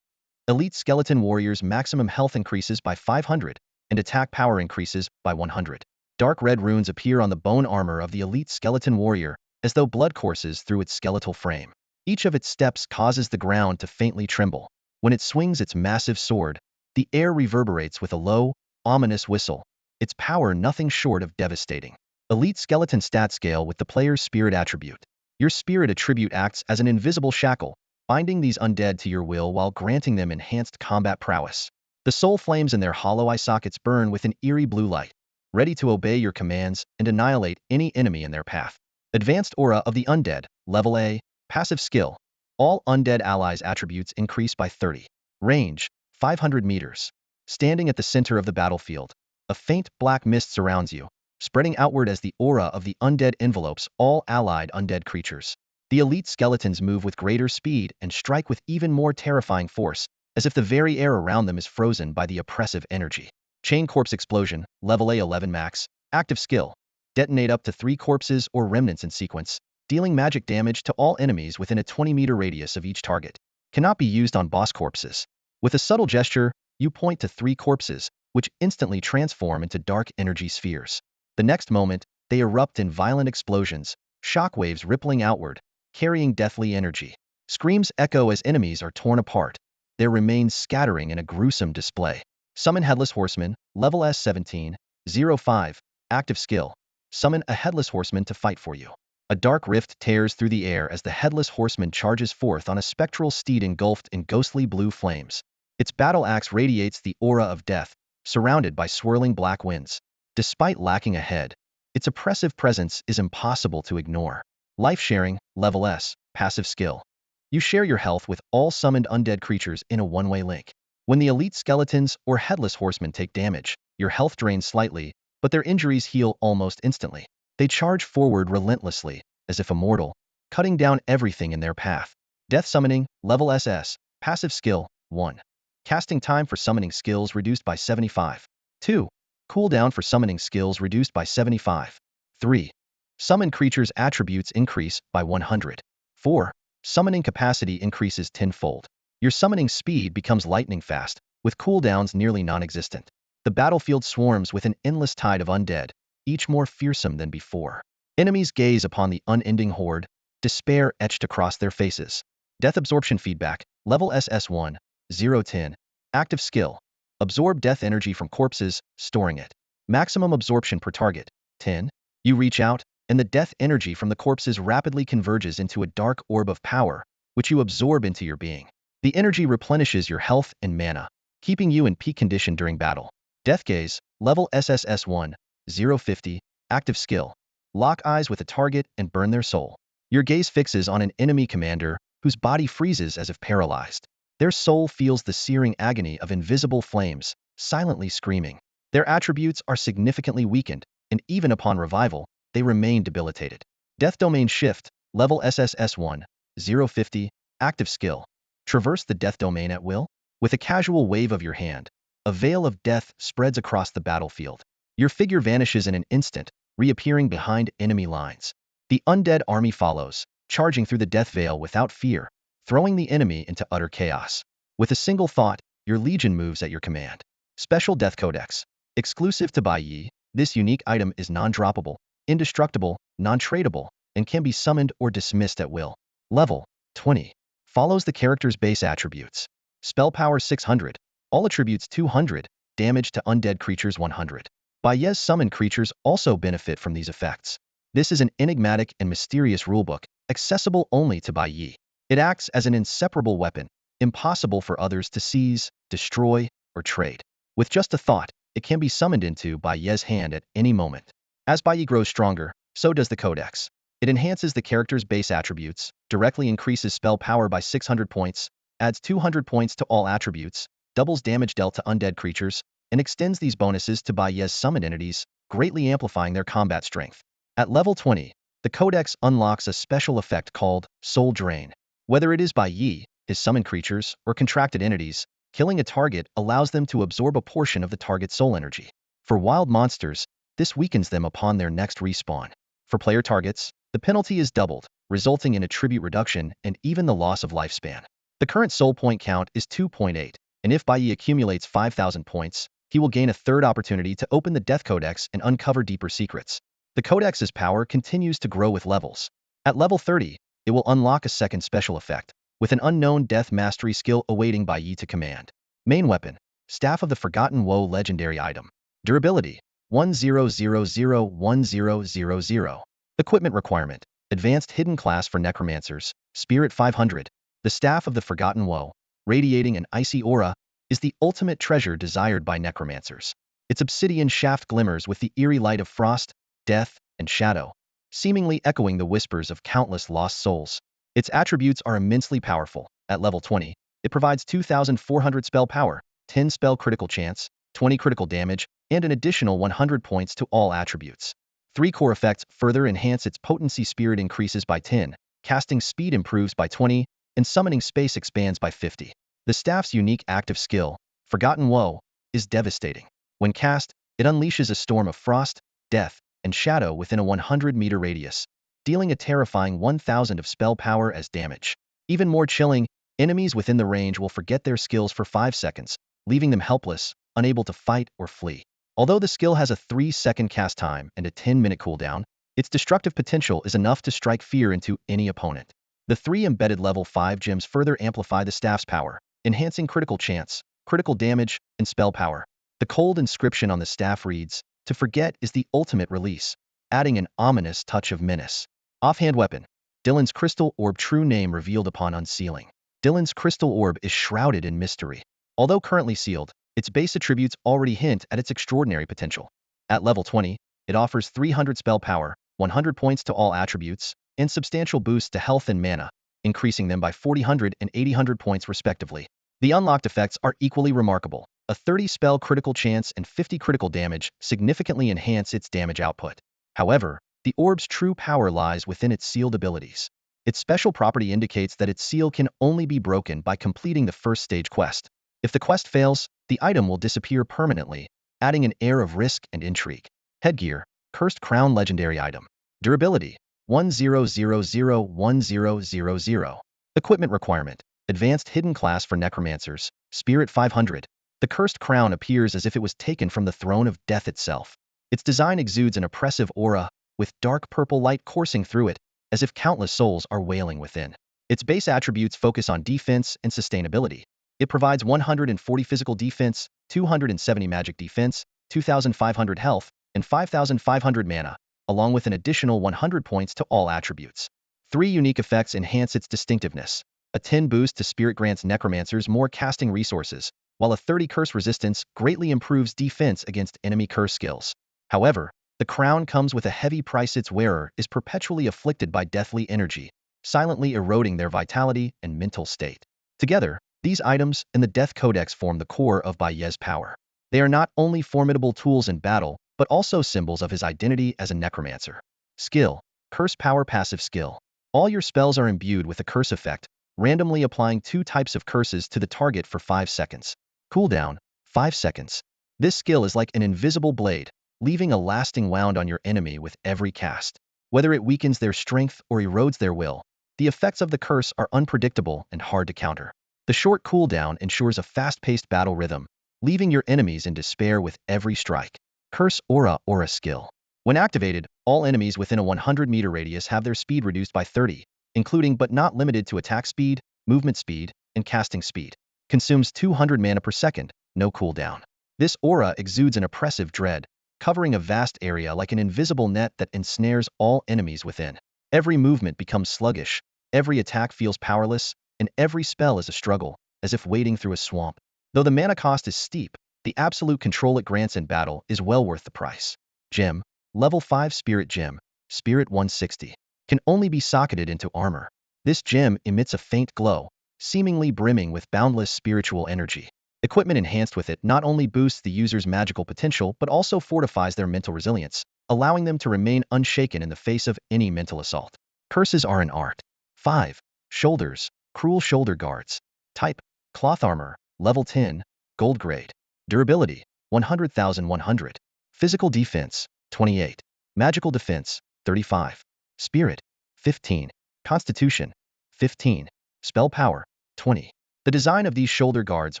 Elite skeleton warriors' maximum health increases by 500, and attack power increases by 100. Dark red runes appear on the bone armor of the elite skeleton warrior, as though blood courses through its skeletal frame. Each of its steps causes the ground to faintly tremble. When it swings its massive sword, the air reverberates with a low, ominous whistle, its power nothing short of devastating. Elite skeleton stat scale with the player's spirit attribute. Your spirit attribute acts as an invisible shackle, binding these undead to your will while granting them enhanced combat prowess. The soul flames in their hollow eye sockets burn with an eerie blue light, ready to obey your commands and annihilate any enemy in their path. Advanced aura of the undead, level A, passive skill. All undead allies' attributes increase by 30. Range, 500 meters. Standing at the center of the battlefield, a faint black mist surrounds you, spreading outward as the aura of the undead envelopes all allied undead creatures. The elite skeletons move with greater speed and strike with even more terrifying force, as if the very air around them is frozen by the oppressive energy. Chain Corpse Explosion, level A11 max, active skill. Detonate up to 3 corpses or remnants in sequence, dealing magic damage to all enemies within a 20-meter radius of each target. Cannot be used on boss corpses. With a subtle gesture, you point to 3 corpses, which instantly transform into dark energy spheres. The next moment, they erupt in violent explosions, shockwaves rippling outward, carrying deathly energy. Screams echo as enemies are torn apart, their remains scattering in a gruesome display. Summon Headless Horseman, level S17, 05, active skill. Summon a Headless Horseman to fight for you. A dark rift tears through the air as the Headless Horseman charges forth on a spectral steed engulfed in ghostly blue flames. Its battle axe radiates the aura of death, surrounded by swirling black winds. Despite lacking a head, its oppressive presence is impossible to ignore. Life Sharing, level S, passive skill. You share your health with all summoned undead creatures in a one-way link. When the elite skeletons or headless horsemen take damage, your health drains slightly, but their injuries heal almost instantly. They charge forward relentlessly, as if immortal, cutting down everything in their path. Death Summoning, level SS, passive skill, 1. Casting time for summoning skills reduced by 75. 2. Cooldown for summoning skills reduced by 75. 3. Summon creatures' attributes increase by 100. 4. Summoning capacity increases tenfold. Your summoning speed becomes lightning fast, with cooldowns nearly non-existent. The battlefield swarms with an endless tide of undead, each more fearsome than before. Enemies gaze upon the unending horde, despair etched across their faces. Death Absorption Feedback, level SS1, 010. Active skill. Absorb death energy from corpses, storing it. Maximum absorption per target, 10. You reach out, and the death energy from the corpses rapidly converges into a dark orb of power, which you absorb into your being. The energy replenishes your health and mana, keeping you in peak condition during battle. Death Gaze, level SSS1, 050, active skill. Lock eyes with a target and burn their soul. Your gaze fixes on an enemy commander whose body freezes as if paralyzed. Their soul feels the searing agony of invisible flames, silently screaming. Their attributes are significantly weakened, and even upon revival, they remain debilitated. Death Domain Shift, level SSS1, 050, active skill. Traverse the death domain at will. With a casual wave of your hand, a veil of death spreads across the battlefield. Your figure vanishes in an instant, reappearing behind enemy lines. The undead army follows, charging through the death veil without fear, throwing the enemy into utter chaos. With a single thought, your legion moves at your command. Special Death Codex. Exclusive to Bai, this unique item is non-droppable, indestructible, non-tradable, and can be summoned or dismissed at will. Level 20. Follows the character's base attributes. Spell power 600, all attributes 200, damage to undead creatures 100. Bai's summoned creatures also benefit from these effects. This is an enigmatic and mysterious rulebook, accessible only to Bai. It acts as an inseparable weapon, impossible for others to seize, destroy, or trade. With just a thought, it can be summoned into Bai's hand at any moment. As Bai grows stronger, so does the codex. It enhances the character's base attributes, directly increases spell power by 600 points, adds 200 points to all attributes, doubles damage dealt to undead creatures, and extends these bonuses to Bai's summoned entities, greatly amplifying their combat strength. At level 20, the codex unlocks a special effect called Soul Drain. Whether it is Bai, his summoned creatures, or contracted entities, killing a target allows them to absorb a portion of the target's soul energy. For wild monsters, this weakens them upon their next respawn. For player targets, the penalty is doubled, resulting in attribute reduction and even the loss of lifespan. The current soul point count is 2.8, and if Bai accumulates 5,000 points, he will gain a third opportunity to open the Death Codex and uncover deeper secrets. The Codex's power continues to grow with levels. At level 30, it will unlock a second special effect, with an unknown death mastery skill awaiting Bai to command. Main weapon, Staff of the Forgotten Woe legendary item. Durability, 10001000. Equipment requirement, Advanced Hidden Class for Necromancers, Spirit 500. The Staff of the Forgotten Woe, radiating an icy aura, is the ultimate treasure desired by necromancers. Its obsidian shaft glimmers with the eerie light of frost, death, and shadow, seemingly echoing the whispers of countless lost souls. Its attributes are immensely powerful. At level 20, it provides 2,400 spell power, 10 spell critical chance, 20 critical damage, and an additional 100 points to all attributes. 3 core effects further enhance its potency. Spirit increases by 10, casting speed improves by 20, and summoning space expands by 50. The staff's unique active skill, Forgotten Woe, is devastating. When cast, it unleashes a storm of frost, death, and shadow within a 100-meter radius, dealing a terrifying 1,000 of spell power as damage. Even more chilling, enemies within the range will forget their skills for 5 seconds, leaving them helpless, unable to fight or flee. Although the skill has a 3-second cast time and a 10-minute cooldown, its destructive potential is enough to strike fear into any opponent. The 3 embedded level 5 gems further amplify the staff's power, enhancing critical chance, critical damage, and spell power. The cold inscription on the staff reads, "To forget is the ultimate release," adding an ominous touch of menace. Offhand weapon, Dylan's Crystal Orb, true name revealed upon unsealing. Dylan's Crystal Orb is shrouded in mystery. Although currently sealed, its base attributes already hint at its extraordinary potential. At level 20, it offers 300 spell power, 100 points to all attributes, and substantial boosts to health and mana, increasing them by 400 and 800 points respectively. The unlocked effects are equally remarkable. A 30 spell critical chance and 50 critical damage significantly enhance its damage output. However, the orb's true power lies within its sealed abilities. Its special property indicates that its seal can only be broken by completing the first stage quest. If the quest fails, the item will disappear permanently, adding an air of risk and intrigue. Headgear, Cursed Crown legendary item. Durability, 10001000. Equipment requirement, Advanced Hidden Class for Necromancers, Spirit 500. The Cursed Crown appears as if it was taken from the throne of death itself. Its design exudes an oppressive aura, with dark purple light coursing through it, as if countless souls are wailing within. Its base attributes focus on defense and sustainability. It provides 140 physical defense, 270 magic defense, 2,500 health, and 5,500 mana, along with an additional 100 points to all attributes. 3 unique effects enhance its distinctiveness. A 10 boost to Spirit grants Necromancers more casting resources, while a 30 curse resistance greatly improves defense against enemy curse skills. However, the crown comes with a heavy price. Its wearer is perpetually afflicted by deathly energy, silently eroding their vitality and mental state. Together, these items and the Death Codex form the core of Baye's power. They are not only formidable tools in battle, but also symbols of his identity as a necromancer. Skill. Curse power passive skill. All your spells are imbued with a curse effect, randomly applying 2 types of curses to the target for 5 seconds. Cooldown, 5 seconds. This skill is like an invisible blade, leaving a lasting wound on your enemy with every cast. Whether it weakens their strength or erodes their will, the effects of the curse are unpredictable and hard to counter. The short cooldown ensures a fast-paced battle rhythm, leaving your enemies in despair with every strike. Curse Aura skill. When activated, all enemies within a 100-meter radius have their speed reduced by 30, including but not limited to attack speed, movement speed, and casting speed. Consumes 200 mana per second, no cooldown. This aura exudes an oppressive dread, covering a vast area like an invisible net that ensnares all enemies within. Every movement becomes sluggish, every attack feels powerless, and every spell is a struggle, as if wading through a swamp. Though the mana cost is steep, the absolute control it grants in battle is well worth the price. Gem. Level 5 Spirit Gem, Spirit 160. Can only be socketed into armor. This gem emits a faint glow, seemingly brimming with boundless spiritual energy. Equipment enhanced with it not only boosts the user's magical potential but also fortifies their mental resilience, allowing them to remain unshaken in the face of any mental assault. Curses are an art. 5. Shoulders, Cruel Shoulder Guards. Type, Cloth Armor, Level 10, Gold Grade. Durability, 100,100. Physical Defense, 28. Magical Defense, 35. Spirit, 15. Constitution, 15. Spell Power, 20. The design of these shoulder guards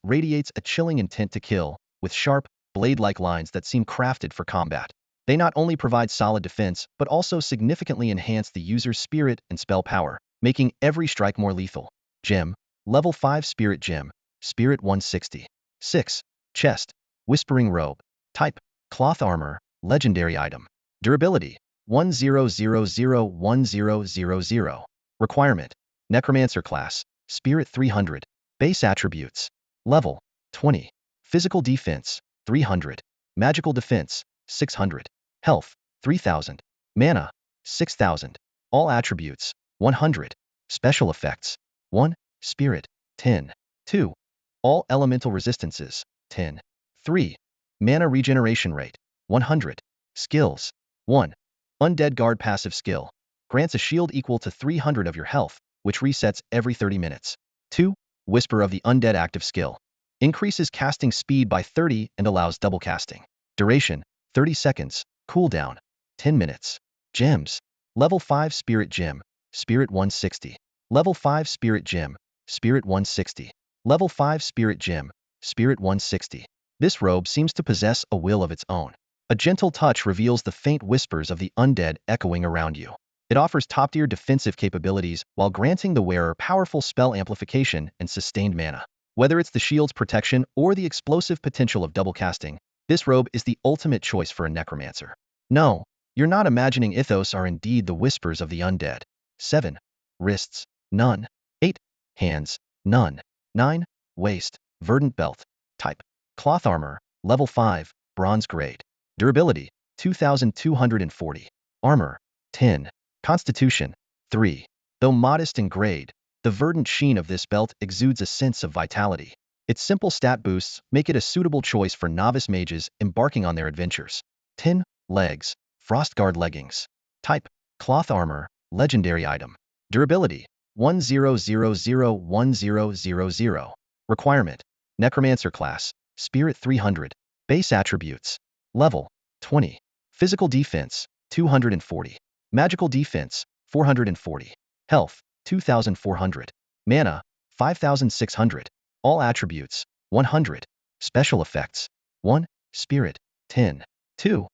radiates a chilling intent to kill, with sharp, blade-like lines that seem crafted for combat. They not only provide solid defense, but also significantly enhance the user's spirit and spell power, making every strike more lethal. Gem, Level 5 Spirit Gem, Spirit 160. 6. Chest, Whispering Robe. Type, Cloth Armor, Legendary Item. Durability, 10001000. Requirement, Necromancer Class, Spirit 300. Base Attributes, Level, 20. Physical Defense, 300. Magical Defense, 600. Health, 3000. Mana, 6000. All Attributes, 100. Special Effects, 1. Spirit, 10. 2. All Elemental Resistances, 10. 3. Mana Regeneration Rate, 100. Skills, 1. Undead Guard Passive Skill. Grants a shield equal to 300 of your health, which resets every 30 minutes. 2. Whisper of the Undead Active Skill. Increases casting speed by 30 and allows double casting. Duration, 30 seconds. Cooldown, 10 minutes. Gems. Level 5 Spirit Gem, Spirit 160. Level 5 Spirit Gem, Spirit 160. Level 5 Spirit Gem, Spirit 160. This robe seems to possess a will of its own. A gentle touch reveals the faint whispers of the undead echoing around you. It offers top-tier defensive capabilities while granting the wearer powerful spell amplification and sustained mana. Whether it's the shield's protection or the explosive potential of double casting, this robe is the ultimate choice for a necromancer. No, you're not imagining. Ithos are indeed the whispers of the undead. 7. Wrists, none. 8. Hands, none. 9. Waist, verdant belt. Type, Cloth Armor, Level 5, Bronze Grade. Durability, 2240. Armor, 10. Constitution, 3. Though modest in grade, the verdant sheen of this belt exudes a sense of vitality. Its simple stat boosts make it a suitable choice for novice mages embarking on their adventures. 10. Legs, Frostguard Leggings. Type, Cloth Armor, Legendary Item. Durability, 10001000. Requirement, Necromancer Class, Spirit 300. Base Attributes, Level, 20. Physical Defense, 240. Magical Defense, 440. Health, 2400. Mana, 5600. All Attributes, 100. Special Effects, 1. Spirit, 10. 2.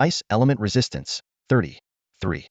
Ice Element Resistance, 30. 3.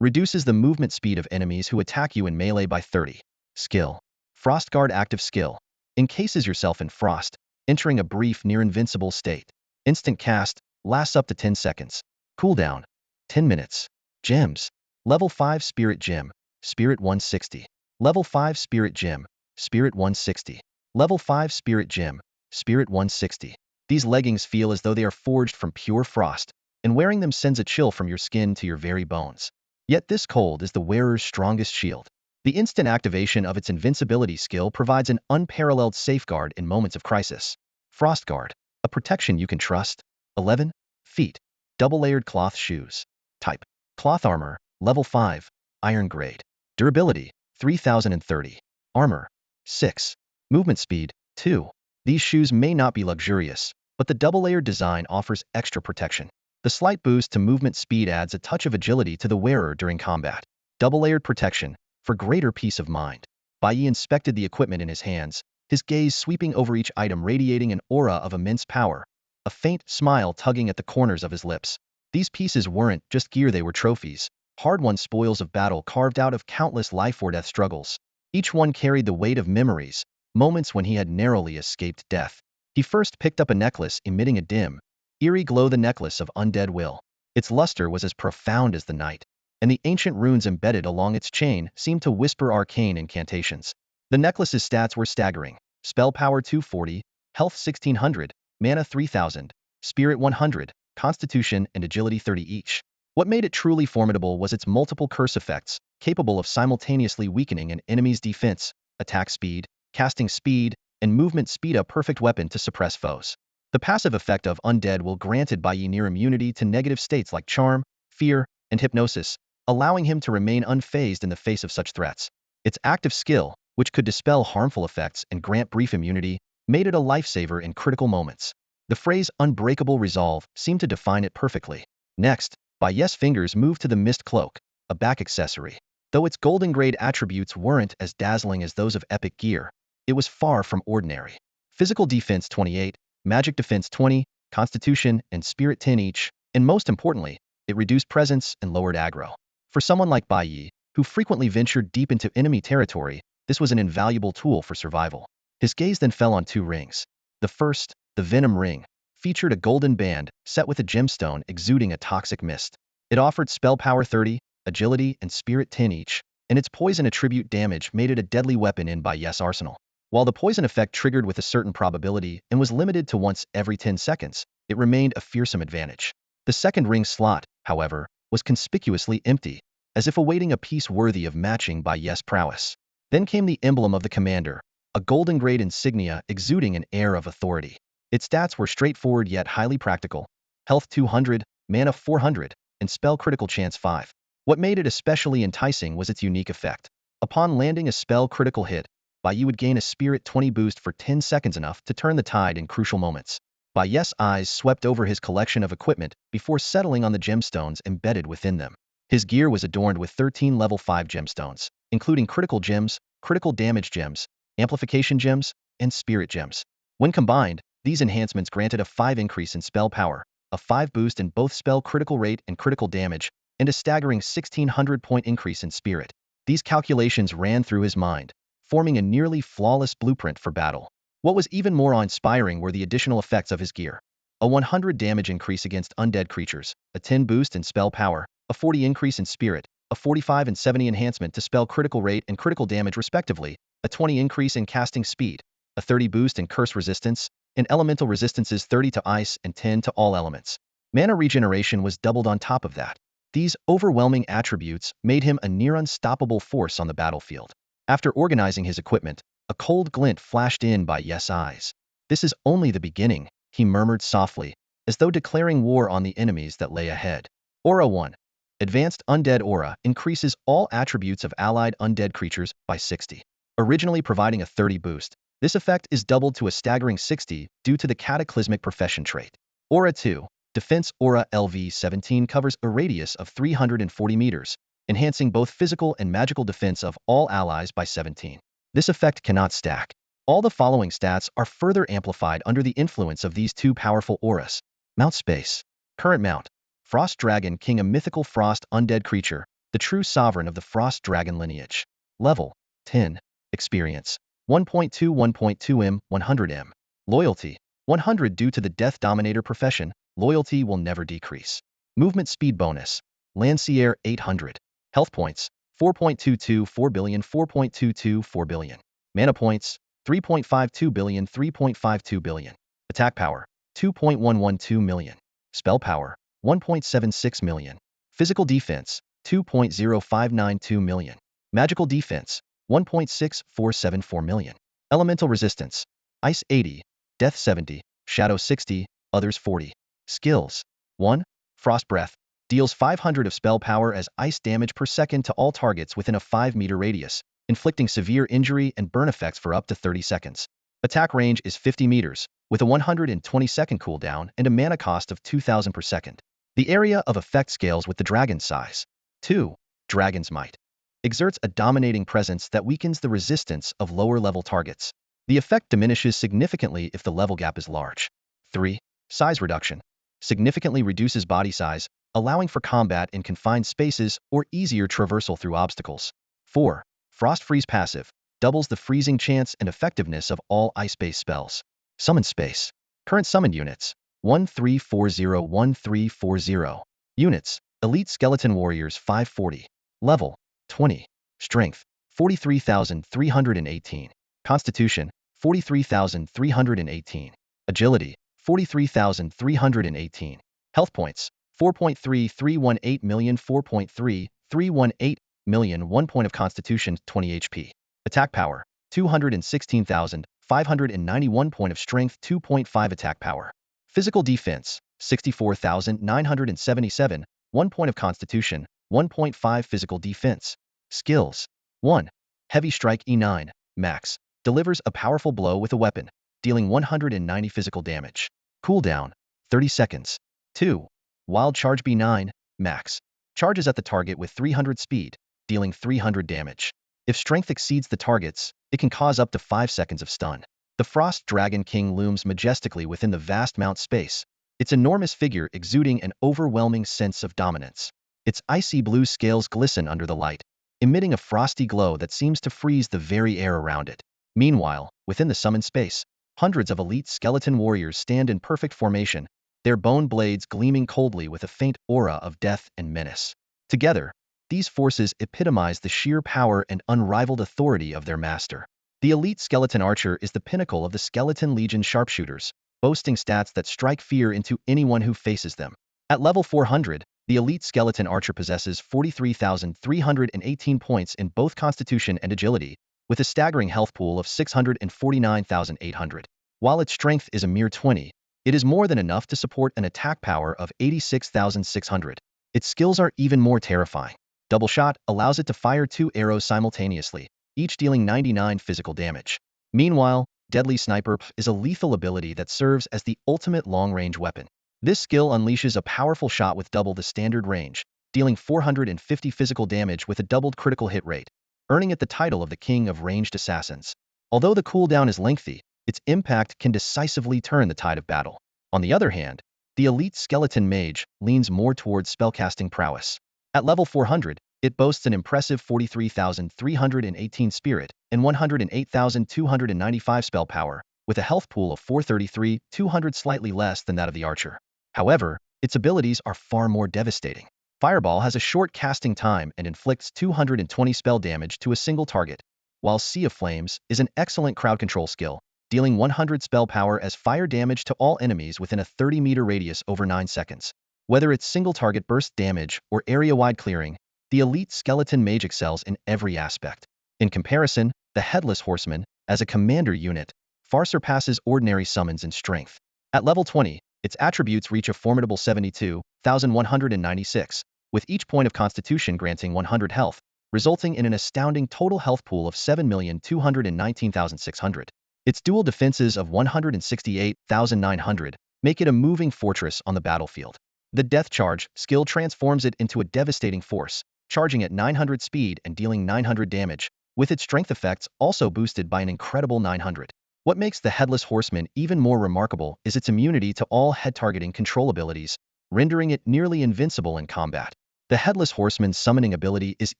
Reduces the movement speed of enemies who attack you in melee by 30. Skill, Frostguard Active Skill. Encases yourself in frost, entering a brief near-invincible state. Instant cast, lasts up to 10 seconds. Cooldown, 10 minutes. Gems. Level 5 Spirit Gem, Spirit 160. Level 5 Spirit Gem, Spirit 160. Level 5 Spirit Gem, Spirit 160. These leggings feel as though they are forged from pure frost, and wearing them sends a chill from your skin to your very bones. Yet this cold is the wearer's strongest shield. The instant activation of its invincibility skill provides an unparalleled safeguard in moments of crisis. Frost Guard, a protection you can trust. 11. Feet. Double-layered cloth shoes. Type: cloth armor, level 5, iron grade. Durability, 3030. Armor, 6. Movement speed, 2. These shoes may not be luxurious, but the double-layered design offers extra protection. The slight boost to movement speed adds a touch of agility to the wearer during combat. Double-layered protection, for greater peace of mind. Bai inspected the equipment in his hands, his gaze sweeping over each item radiating an aura of immense power, a faint smile tugging at the corners of his lips. These pieces weren't just gear, they were trophies, hard-won spoils of battle carved out of countless life-or-death struggles. Each one carried the weight of memories, moments when he had narrowly escaped death. He first picked up a necklace emitting a dim, eerie glow, the necklace of undead will. Its luster was as profound as the night, and the ancient runes embedded along its chain seemed to whisper arcane incantations. The necklace's stats were staggering: spell power 240, health 1600, mana 3000, spirit 100, constitution and agility 30 each. What made it truly formidable was its multiple curse effects, capable of simultaneously weakening an enemy's defense, attack speed, casting speed, and movement speed, a perfect weapon to suppress foes. The passive effect of Undead will granted Bai near immunity to negative states like charm, fear, and hypnosis, allowing him to remain unfazed in the face of such threats. Its active skill, which could dispel harmful effects and grant brief immunity, made it a lifesaver in critical moments. The phrase unbreakable resolve seemed to define it perfectly. Next, Bai's fingers moved to the mist cloak, a back accessory. Though its golden grade attributes weren't as dazzling as those of epic gear, it was far from ordinary. Physical defense 28, magic defense 20, constitution and spirit 10 each, and most importantly, it reduced presence and lowered aggro. For someone like Bai, who frequently ventured deep into enemy territory, this was an invaluable tool for survival. His gaze then fell on two rings. The first, the Venom Ring, featured a golden band set with a gemstone exuding a toxic mist. It offered spell power 30, agility and spirit 10 each, and its poison attribute damage made it a deadly weapon in Bai's arsenal. While the poison effect triggered with a certain probability and was limited to once every 10 seconds, it remained a fearsome advantage. The second ring slot, however, was conspicuously empty, as if awaiting a piece worthy of matching Bai's prowess. Then came the emblem of the commander, a golden grade insignia exuding an air of authority. Its stats were straightforward yet highly practical: health 200, mana 400, and spell critical chance 5. What made it especially enticing was its unique effect. Upon landing a spell critical hit, Bai would gain a spirit 20 boost for 10 seconds, enough to turn the tide in crucial moments. Bai's eyes swept over his collection of equipment before settling on the gemstones embedded within them. His gear was adorned with 13 level 5 gemstones, including critical gems, critical damage gems, amplification gems, and spirit gems. When combined, these enhancements granted a 5 increase in spell power, a 5 boost in both spell critical rate and critical damage, and a staggering 1600-point increase in spirit. These calculations ran through his mind, forming a nearly flawless blueprint for battle. What was even more awe-inspiring were the additional effects of his gear. A 100 damage increase against undead creatures, a 10 boost in spell power, a 40 increase in spirit, a 45 and 70 enhancement to spell critical rate and critical damage respectively, a 20 increase in casting speed, a 30 boost in curse resistance, and elemental resistances 30 to ice and 10 to all elements. Mana regeneration was doubled on top of that. These overwhelming attributes made him a near unstoppable force on the battlefield. After organizing his equipment, a cold glint flashed in Bai's eyes. "This is only the beginning," he murmured softly, as though declaring war on the enemies that lay ahead. Aura 1. Advanced Undead Aura increases all attributes of allied undead creatures by 60. Originally providing a 30 boost, this effect is doubled to a staggering 60 due to the cataclysmic profession trait. Aura 2. Defense Aura LV-17 covers a radius of 340 meters, enhancing both physical and magical defense of all allies by 17. This effect cannot stack. All the following stats are further amplified under the influence of these two powerful auras. Mount Space. Current mount: Frost Dragon King, a mythical frost undead creature, the true sovereign of the Frost Dragon lineage. Level 10. Experience 1.2, 1.2 M, 100 M. Loyalty 100. Due to the Death Dominator profession, loyalty will never decrease. Movement speed bonus: Lancier 800. Health points 4.22 4 billion, 4.22 4 billion. Mana points 3.52 billion, 3.52 billion. Attack power, 2.112 million. Spell power, 1.76 million. Physical defense, 2.0592 million. Magical defense, 1.6474 million. Elemental resistance, Ice 80, Death 70, Shadow 60, Others 40. Skills, 1. Frost Breath, deals 500 of spell power as ice damage per second to all targets within a 5-meter radius, inflicting severe injury and burn effects for up to 30 seconds. Attack range is 50 meters, with a 120-second cooldown and a mana cost of 2,000 per second. The area of effect scales with the dragon's size. 2. Dragon's Might, exerts a dominating presence that weakens the resistance of lower-level targets. The effect diminishes significantly if the level gap is large. 3. Size reduction, significantly reduces body size, allowing for combat in confined spaces or easier traversal through obstacles. 4. Frost Freeze passive, doubles the freezing chance and effectiveness of all ice-based spells. Summon space. Current summoned units, 1340-1340. Units, Elite Skeleton Warriors 540. Level, 20. Strength, 43,318. Constitution, 43,318. Agility, 43,318. Health points, 4.3318 million, 4.3318 million, 1 point of Constitution, 20 HP. Attack power, 216,591 point of Strength, 2.5 attack power. Physical defense, 64,977, 1 point of Constitution, 1.5 physical defense. Skills, 1. Heavy Strike E9, max, delivers a powerful blow with a weapon, dealing 190 physical damage. Cooldown, 30 seconds. 2. Wild Charge B9, max, charges at the target with 300 speed, dealing 300 damage. If strength exceeds the target's, it can cause up to 5 seconds of stun. The Frost Dragon King looms majestically within the vast mount space, its enormous figure exuding an overwhelming sense of dominance. Its icy blue scales glisten under the light, emitting a frosty glow that seems to freeze the very air around it. Meanwhile, within the summoned space, hundreds of elite skeleton warriors stand in perfect formation, their bone blades gleaming coldly with a faint aura of death and menace. Together, these forces epitomize the sheer power and unrivaled authority of their master. The elite skeleton archer is the pinnacle of the Skeleton Legion sharpshooters, boasting stats that strike fear into anyone who faces them. At level 400, the elite skeleton archer possesses 43,318 points in both Constitution and Agility, with a staggering health pool of 649,800. While its strength is a mere 20, it is more than enough to support an attack power of 86,600. Its skills are even more terrifying. Double Shot allows it to fire 2 arrows simultaneously, each dealing 99 physical damage. Meanwhile, Deadly Sniper is a lethal ability that serves as the ultimate long-range weapon. This skill unleashes a powerful shot with double the standard range, dealing 450 physical damage with a doubled critical hit rate, earning it the title of the King of Ranged Assassins. Although the cooldown is lengthy, its impact can decisively turn the tide of battle. On the other hand, the elite skeleton mage leans more towards spellcasting prowess. At level 400, it boasts an impressive 43,318 spirit and 108,295 spell power, with a health pool of 433,200, slightly less than that of the archer. However, its abilities are far more devastating. Fireball has a short casting time and inflicts 220 spell damage to a single target, while Sea of Flames is an excellent crowd control skill, dealing 100 spell power as fire damage to all enemies within a 30-meter radius over 9 seconds. Whether it's single target burst damage or area-wide clearing, the elite skeleton mage excels in every aspect. In comparison, the Headless Horseman, as a commander unit, far surpasses ordinary summons in strength. At level 20, its attributes reach a formidable 72,196, with each point of Constitution granting 100 health, resulting in an astounding total health pool of 7,219,600. Its dual defenses of 168,900 make it a moving fortress on the battlefield. The Death Charge skill transforms it into a devastating force, charging at 900 speed and dealing 900 damage, with its strength effects also boosted by an incredible 900. What makes the Headless Horseman even more remarkable is its immunity to all head-targeting control abilities, rendering it nearly invincible in combat. The Headless Horseman's summoning ability is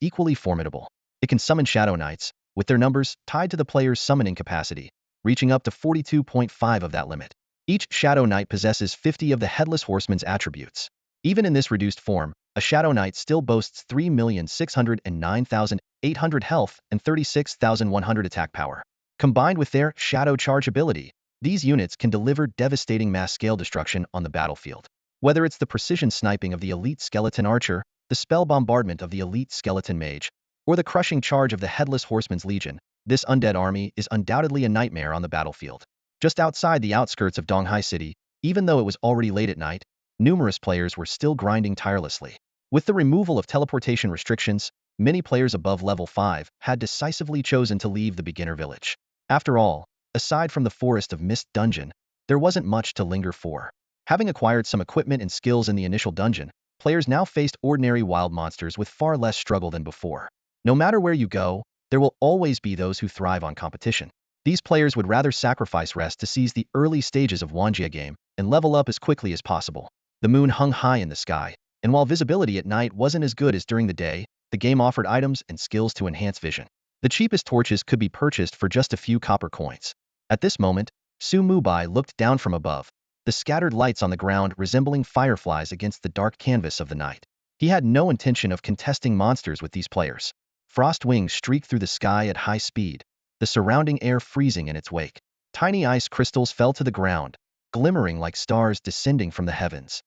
equally formidable. It can summon Shadow Knights, with their numbers tied to the player's summoning capacity, reaching up to 42.5 of that limit. Each Shadow Knight possesses 50 of the Headless Horseman's attributes. Even in this reduced form, a Shadow Knight still boasts 3,609,800 health and 36,100 attack power. Combined with their shadow charge ability, these units can deliver devastating mass-scale destruction on the battlefield. Whether it's the precision sniping of the elite skeleton archer, the spell bombardment of the elite skeleton mage, or the crushing charge of the Headless Horseman's Legion, this undead army is undoubtedly a nightmare on the battlefield. Just outside the outskirts of Donghai City, even though it was already late at night, numerous players were still grinding tirelessly. With the removal of teleportation restrictions, many players above level 5 had decisively chosen to leave the beginner village. After all, aside from the Forest of Mist dungeon, there wasn't much to linger for. Having acquired some equipment and skills in the initial dungeon, players now faced ordinary wild monsters with far less struggle than before. No matter where you go, there will always be those who thrive on competition. These players would rather sacrifice rest to seize the early stages of Wanjia game and level up as quickly as possible. The moon hung high in the sky, and while visibility at night wasn't as good as during the day, the game offered items and skills to enhance vision. The cheapest torches could be purchased for just a few copper coins. At this moment, Mubai looked down from above, the scattered lights on the ground resembling fireflies against the dark canvas of the night. He had no intention of contesting monsters with these players. Frost wings streaked through the sky at high speed, the surrounding air freezing in its wake. Tiny ice crystals fell to the ground, glimmering like stars descending from the heavens.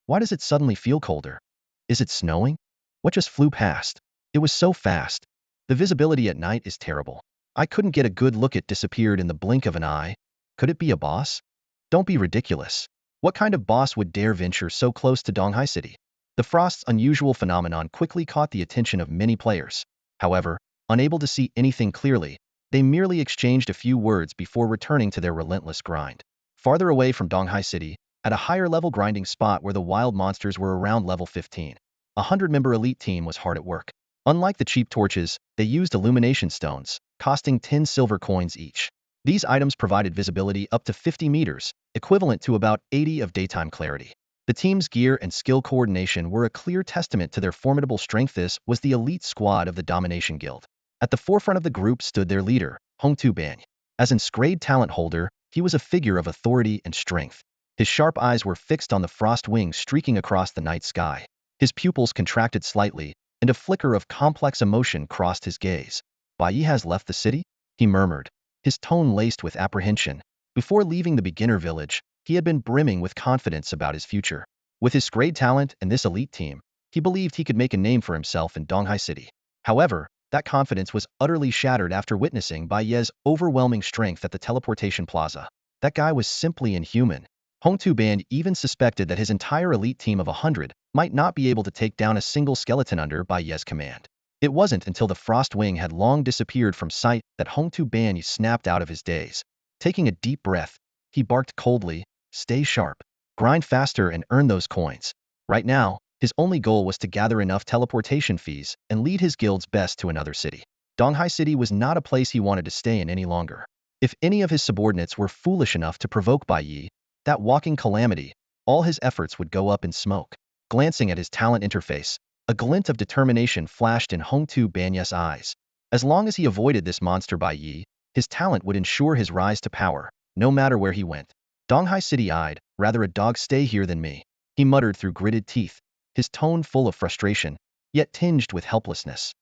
Why does it suddenly feel colder? Is it snowing? What just flew past? It was so fast. The visibility at night is terrible. I couldn't get a good look. It disappeared in the blink of an eye. Could it be a boss? Don't be ridiculous. What kind of boss would dare venture so close to Donghai City? The Frost's unusual phenomenon quickly caught the attention of many players. However, unable to see anything clearly, they merely exchanged a few words before returning to their relentless grind. Farther away from Donghai City, at a higher level grinding spot where the wild monsters were around level 15, a 100-member elite team was hard at work. Unlike the cheap torches, they used illumination stones, costing 10 silver coins each. These items provided visibility up to 50 meters, equivalent to about 80 of daytime clarity. The team's gear and skill coordination were a clear testament to their formidable strength. This was the elite squad of the Domination Guild. At the forefront of the group stood their leader, Hongtu Bany. As an Scrade talent holder, he was a figure of authority and strength. His sharp eyes were fixed on the frost wings streaking across the night sky. His pupils contracted slightly, and a flicker of complex emotion crossed his gaze. Bai Yi has left the city? He murmured, his tone laced with apprehension. Before leaving the beginner village, he had been brimming with confidence about his future. With his Scrade talent and this elite team, he believed he could make a name for himself in Donghai City. However, that confidence was utterly shattered after witnessing Bai Yi's overwhelming strength at the teleportation plaza. That guy was simply inhuman. Hongtu Bany even suspected that his entire elite team of 100 might not be able to take down a single skeleton under Bai Yi's command. It wasn't until the frost wing had long disappeared from sight that Hongtu Bany snapped out of his daze. Taking a deep breath, he barked coldly, "Stay sharp, grind faster and earn those coins." Right now, his only goal was to gather enough teleportation fees and lead his guild's best to another city. Donghai City was not a place he wanted to stay in any longer. If any of his subordinates were foolish enough to provoke Bai Yi, that walking calamity, all his efforts would go up in smoke. Glancing at his talent interface, a glint of determination flashed in Hongtu Bany's eyes. As long as he avoided this monster Bai Yi, his talent would ensure his rise to power, no matter where he went. Donghai City-eyed, "Rather a dog stay here than me," he muttered through gritted teeth, his tone full of frustration, yet tinged with helplessness.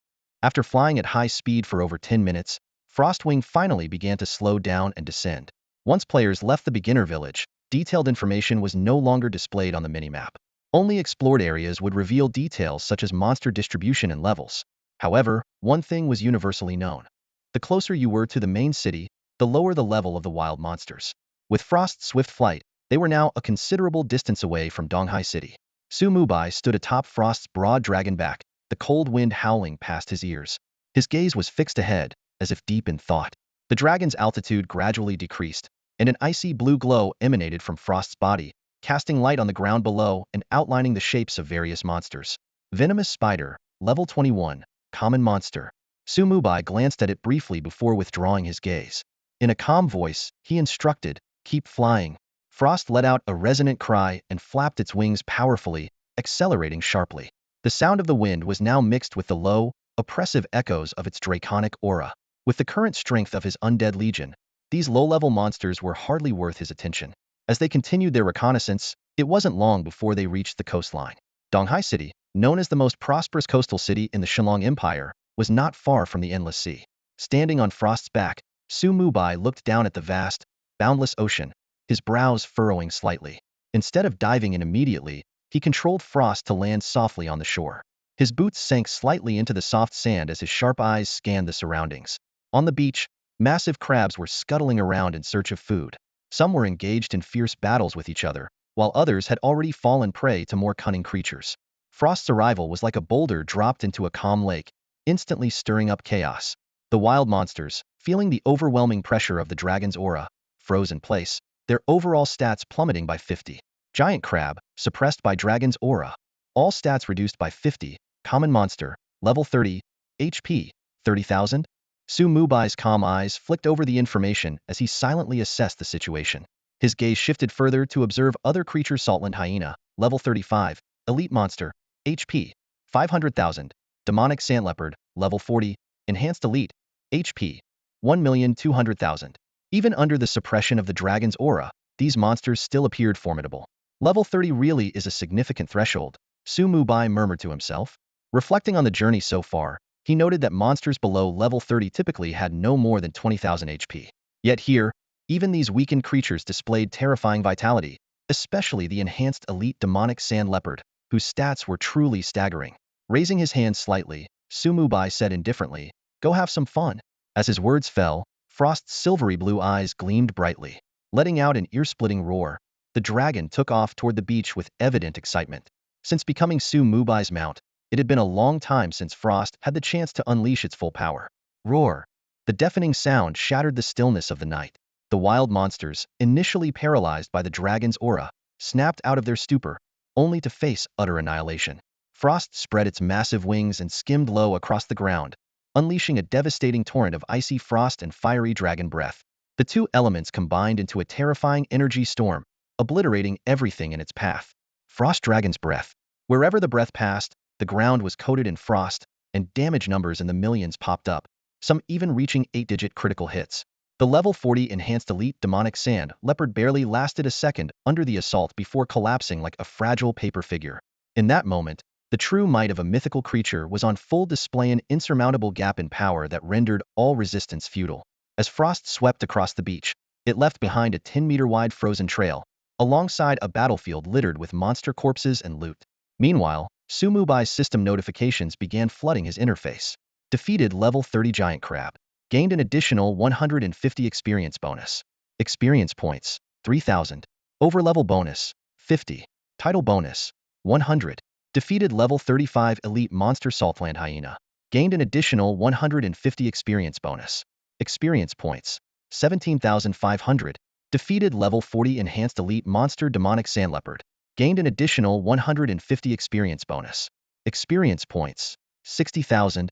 After flying at high speed for over 10 minutes, Frostwing finally began to slow down and descend. Once players left the beginner village, detailed information was no longer displayed on the minimap. Only explored areas would reveal details such as monster distribution and levels. However, one thing was universally known. The closer you were to the main city, the lower the level of the wild monsters. With Frost's swift flight, they were now a considerable distance away from Donghai City. Mubai stood atop Frost's broad dragon back, the cold wind howling past his ears. His gaze was fixed ahead, as if deep in thought. The dragon's altitude gradually decreased, and an icy blue glow emanated from Frost's body, casting light on the ground below and outlining the shapes of various monsters. Venomous spider, level 21, common monster. Mubai glanced at it briefly before withdrawing his gaze. In a calm voice, he instructed, "Keep flying." Frost let out a resonant cry and flapped its wings powerfully, accelerating sharply. The sound of the wind was now mixed with the low, oppressive echoes of its draconic aura. With the current strength of his undead legion, these low-level monsters were hardly worth his attention. As they continued their reconnaissance, it wasn't long before they reached the coastline. Donghai City, known as the most prosperous coastal city in the Shenlong Empire, was not far from the Endless Sea. Standing on Frost's back, Mubai looked down at the vast, boundless ocean, his brows furrowing slightly. Instead of diving in immediately, he controlled Frost to land softly on the shore. His boots sank slightly into the soft sand as his sharp eyes scanned the surroundings. On the beach, massive crabs were scuttling around in search of food. Some were engaged in fierce battles with each other, while others had already fallen prey to more cunning creatures. Frost's arrival was like a boulder dropped into a calm lake, instantly stirring up chaos. The wild monsters, feeling the overwhelming pressure of the dragon's aura, froze in place, their overall stats plummeting by 50. Giant crab, suppressed by dragon's aura. All stats reduced by 50. Common monster, level 30, HP, 30,000. Mubai's calm eyes flicked over the information as he silently assessed the situation. His gaze shifted further to observe other creatures. Saltland hyena, level 35, elite monster, HP, 500,000. Demonic sand leopard, level 40, enhanced elite, HP, 1,200,000. Even under the suppression of the dragon's aura, these monsters still appeared formidable. Level 30 really is a significant threshold, Mubai murmured to himself. Reflecting on the journey so far, he noted that monsters below level 30 typically had no more than 20,000 HP. Yet here, even these weakened creatures displayed terrifying vitality, especially the enhanced elite demonic sand leopard, whose stats were truly staggering. Raising his hand slightly, Mubai said indifferently, "Go have some fun." As his words fell, Frost's silvery blue eyes gleamed brightly. Letting out an ear-splitting roar, the dragon took off toward the beach with evident excitement. Since becoming Mubai's mount, it had been a long time since Frost had the chance to unleash its full power. Roar! The deafening sound shattered the stillness of the night. The wild monsters, initially paralyzed by the dragon's aura, snapped out of their stupor, only to face utter annihilation. Frost spread its massive wings and skimmed low across the ground, unleashing a devastating torrent of icy frost and fiery dragon breath. The two elements combined into a terrifying energy storm, obliterating everything in its path. Frost dragon's breath. Wherever the breath passed, the ground was coated in frost, and damage numbers in the millions popped up, some even reaching 8-digit critical hits. The level 40 enhanced elite demonic sand leopard barely lasted a second under the assault before collapsing like a fragile paper figure. In that moment, the true might of a mythical creature was on full display, an insurmountable gap in power that rendered all resistance futile. As Frost swept across the beach, it left behind a 10-meter-wide frozen trail, alongside a battlefield littered with monster corpses and loot. Meanwhile, Mubai's system notifications began flooding his interface. Defeated level 30 giant crab. Gained an additional 150 experience bonus. Experience points, 3,000. Overlevel bonus, 50. Title bonus, 100. Defeated level 35 elite monster Saltland hyena. Gained an additional 150 experience bonus. Experience points, 17,500. Defeated level 40 enhanced elite monster demonic sand leopard. Gained an additional 150 experience bonus. Experience points, 60,000.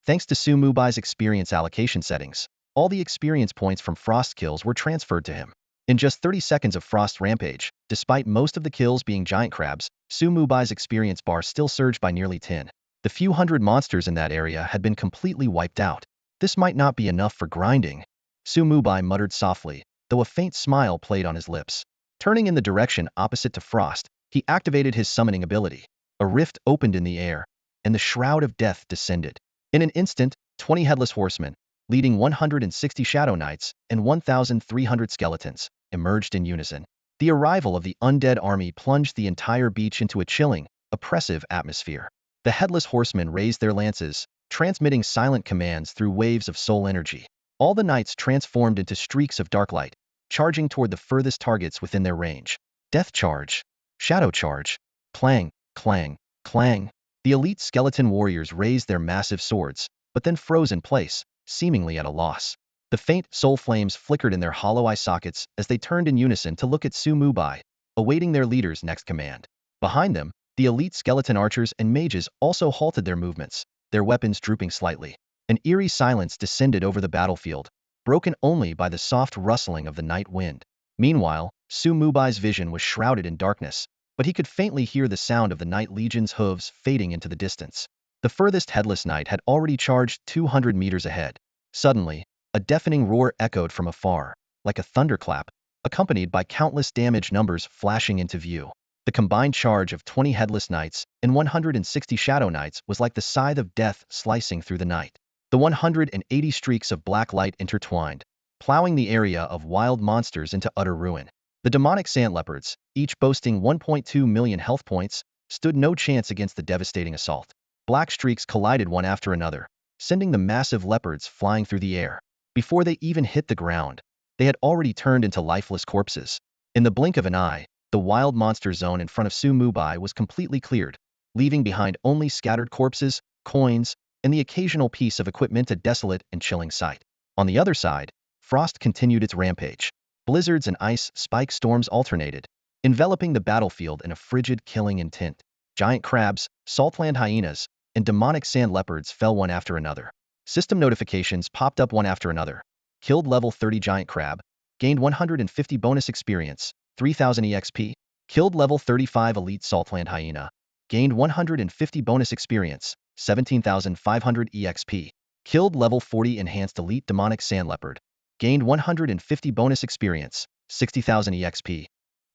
Thanks to Mubai's experience allocation settings, all the experience points from Frost kills were transferred to him. In just 30 seconds of Frost rampage, despite most of the kills being giant crabs, Mubai's experience bar still surged by nearly 10. The few hundred monsters in that area had been completely wiped out. This might not be enough for grinding, Mubai muttered softly, though a faint smile played on his lips. Turning in the direction opposite to Frost, he activated his summoning ability. A rift opened in the air, and the Shroud of Death descended. In an instant, 20 headless horsemen, leading 160 shadow knights and 1,300 skeletons, emerged in unison. The arrival of the undead army plunged the entire beach into a chilling, oppressive atmosphere. The headless horsemen raised their lances, transmitting silent commands through waves of soul energy. All the knights transformed into streaks of dark light, charging toward the furthest targets within their range. Death charge. Shadow charge. Clang, clang, clang. The elite skeleton warriors raised their massive swords, but then froze in place, seemingly at a loss. The faint soul flames flickered in their hollow eye sockets as they turned in unison to look at Mubai, awaiting their leader's next command. Behind them, the elite skeleton archers and mages also halted their movements, their weapons drooping slightly. An eerie silence descended over the battlefield, broken only by the soft rustling of the night wind. Meanwhile, Mubai's vision was shrouded in darkness, but he could faintly hear the sound of the Night Legion's hooves fading into the distance. The furthest headless knight had already charged 200 meters ahead. Suddenly, a deafening roar echoed from afar, like a thunderclap, accompanied by countless damage numbers flashing into view. The combined charge of 20 headless knights and 160 shadow knights was like the scythe of death slicing through the night. The 180 streaks of black light intertwined, plowing the area of wild monsters into utter ruin. The demonic sand leopards, each boasting 1.2 million health points, stood no chance against the devastating assault. Black streaks collided one after another, sending the massive leopards flying through the air. Before they even hit the ground, they had already turned into lifeless corpses. In the blink of an eye, the wild monster zone in front of Mubai was completely cleared, leaving behind only scattered corpses, coins, and the occasional piece of equipment, a desolate and chilling sight. On the other side, Frost continued its rampage. Blizzards and ice spike storms alternated, enveloping the battlefield in a frigid, killing intent. Giant crabs, saltland hyenas, and demonic sand leopards fell one after another. System notifications popped up one after another. Killed level 30 giant crab, gained 150 bonus experience, 3000 EXP. Killed level 35 elite saltland hyena, gained 150 bonus experience, 17,500 EXP. Killed level 40 enhanced elite demonic sand leopard, gained 150 bonus experience, 60,000 EXP.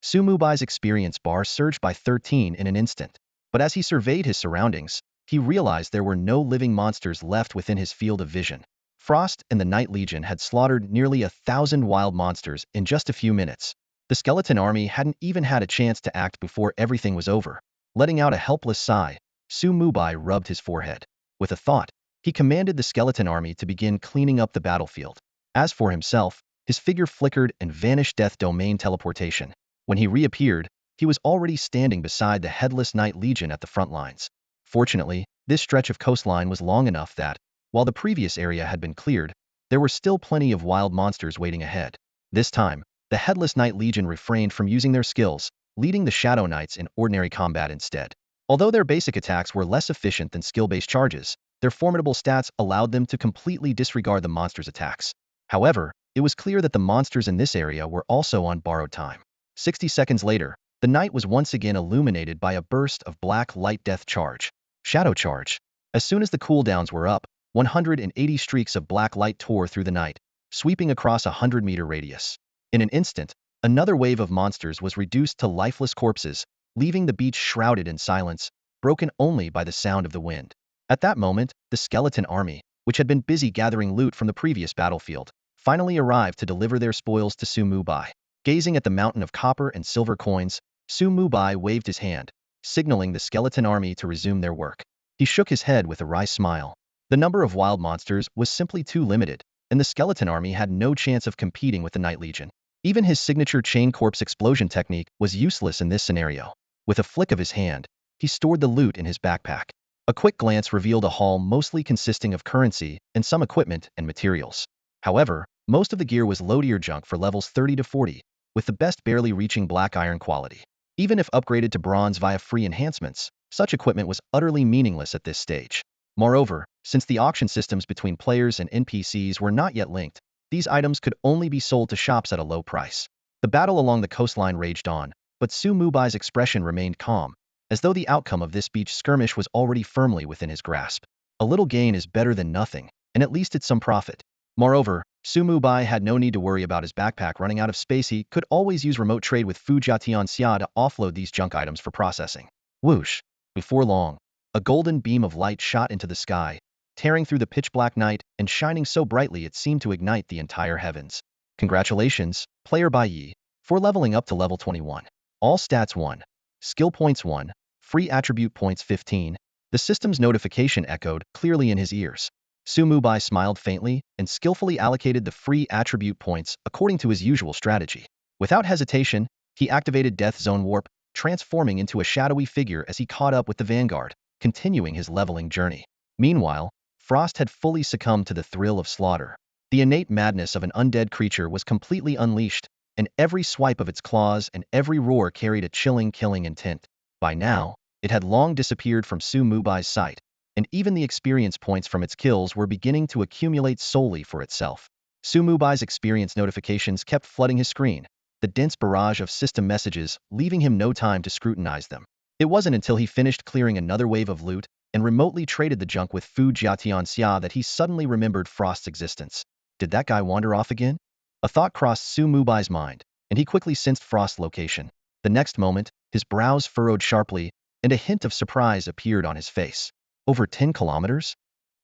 Mubai's experience bar surged by 13 in an instant. But as he surveyed his surroundings, he realized there were no living monsters left within his field of vision. Frost and the Night Legion had slaughtered nearly 1,000 wild monsters in just a few minutes. The skeleton army hadn't even had a chance to act before everything was over. Letting out a helpless sigh, Mubai rubbed his forehead. With a thought, he commanded the skeleton army to begin cleaning up the battlefield. As for himself, his figure flickered and vanished death domain teleportation. When he reappeared, he was already standing beside the headless Night Legion at the front lines. Fortunately, this stretch of coastline was long enough that, while the previous area had been cleared, there were still plenty of wild monsters waiting ahead. This time, the headless Night Legion refrained from using their skills, leading the Shadow Knights in ordinary combat instead. Although their basic attacks were less efficient than skill-based charges, their formidable stats allowed them to completely disregard the monsters' attacks. However, it was clear that the monsters in this area were also on borrowed time. 60 seconds later, the night was once again illuminated by a burst of black light death charge. Shadow charge. As soon as the cooldowns were up, 180 streaks of black light tore through the night, sweeping across a 100-meter radius. In an instant, another wave of monsters was reduced to lifeless corpses, leaving the beach shrouded in silence, broken only by the sound of the wind. At that moment, the skeleton army, which had been busy gathering loot from the previous battlefield, finally arrived to deliver their spoils to Mubai. Gazing at the mountain of copper and silver coins, Mubai waved his hand, signaling the skeleton army to resume their work. He shook his head with a wry smile. The number of wild monsters was simply too limited, and the skeleton army had no chance of competing with the Night Legion. Even his signature chain corpse explosion technique was useless in this scenario. With a flick of his hand, he stored the loot in his backpack. A quick glance revealed a haul mostly consisting of currency and some equipment and materials. However, most of the gear was low-tier junk for levels 30 to 40, with the best barely reaching black iron quality. Even if upgraded to bronze via free enhancements, such equipment was utterly meaningless at this stage. Moreover, since the auction systems between players and NPCs were not yet linked, these items could only be sold to shops at a low price. The battle along the coastline raged on, but Mubai's expression remained calm, as though the outcome of this beach skirmish was already firmly within his grasp. A little gain is better than nothing, and at least it's some profit. Moreover, Mubai had no need to worry about his backpack running out of space. He could always use remote trade with Fujatian Xia to offload these junk items for processing. Whoosh! Before long, a golden beam of light shot into the sky, tearing through the pitch-black night and shining so brightly it seemed to ignite the entire heavens. Congratulations, player Bai Yi, for leveling up to level 21. All stats 1. Skill points 1. Free attribute points 15. The system's notification echoed clearly in his ears. Mubai smiled faintly and skillfully allocated the free attribute points according to his usual strategy. Without hesitation, he activated Death Zone Warp, transforming into a shadowy figure as he caught up with the vanguard, continuing his leveling journey. Meanwhile, Frost had fully succumbed to the thrill of slaughter. The innate madness of an undead creature was completely unleashed, and every swipe of its claws and every roar carried a chilling, killing intent. By now, it had long disappeared from Mubai's sight, and even the experience points from its kills were beginning to accumulate solely for itself. Mubai's experience notifications kept flooding his screen, the dense barrage of system messages leaving him no time to scrutinize them. It wasn't until he finished clearing another wave of loot and remotely traded the junk with Fujatian Xia that he suddenly remembered Frost's existence. Did that guy wander off again? A thought crossed Mubai's mind, and he quickly sensed Frost's location. The next moment, his brows furrowed sharply, and a hint of surprise appeared on his face. Over 10 kilometers?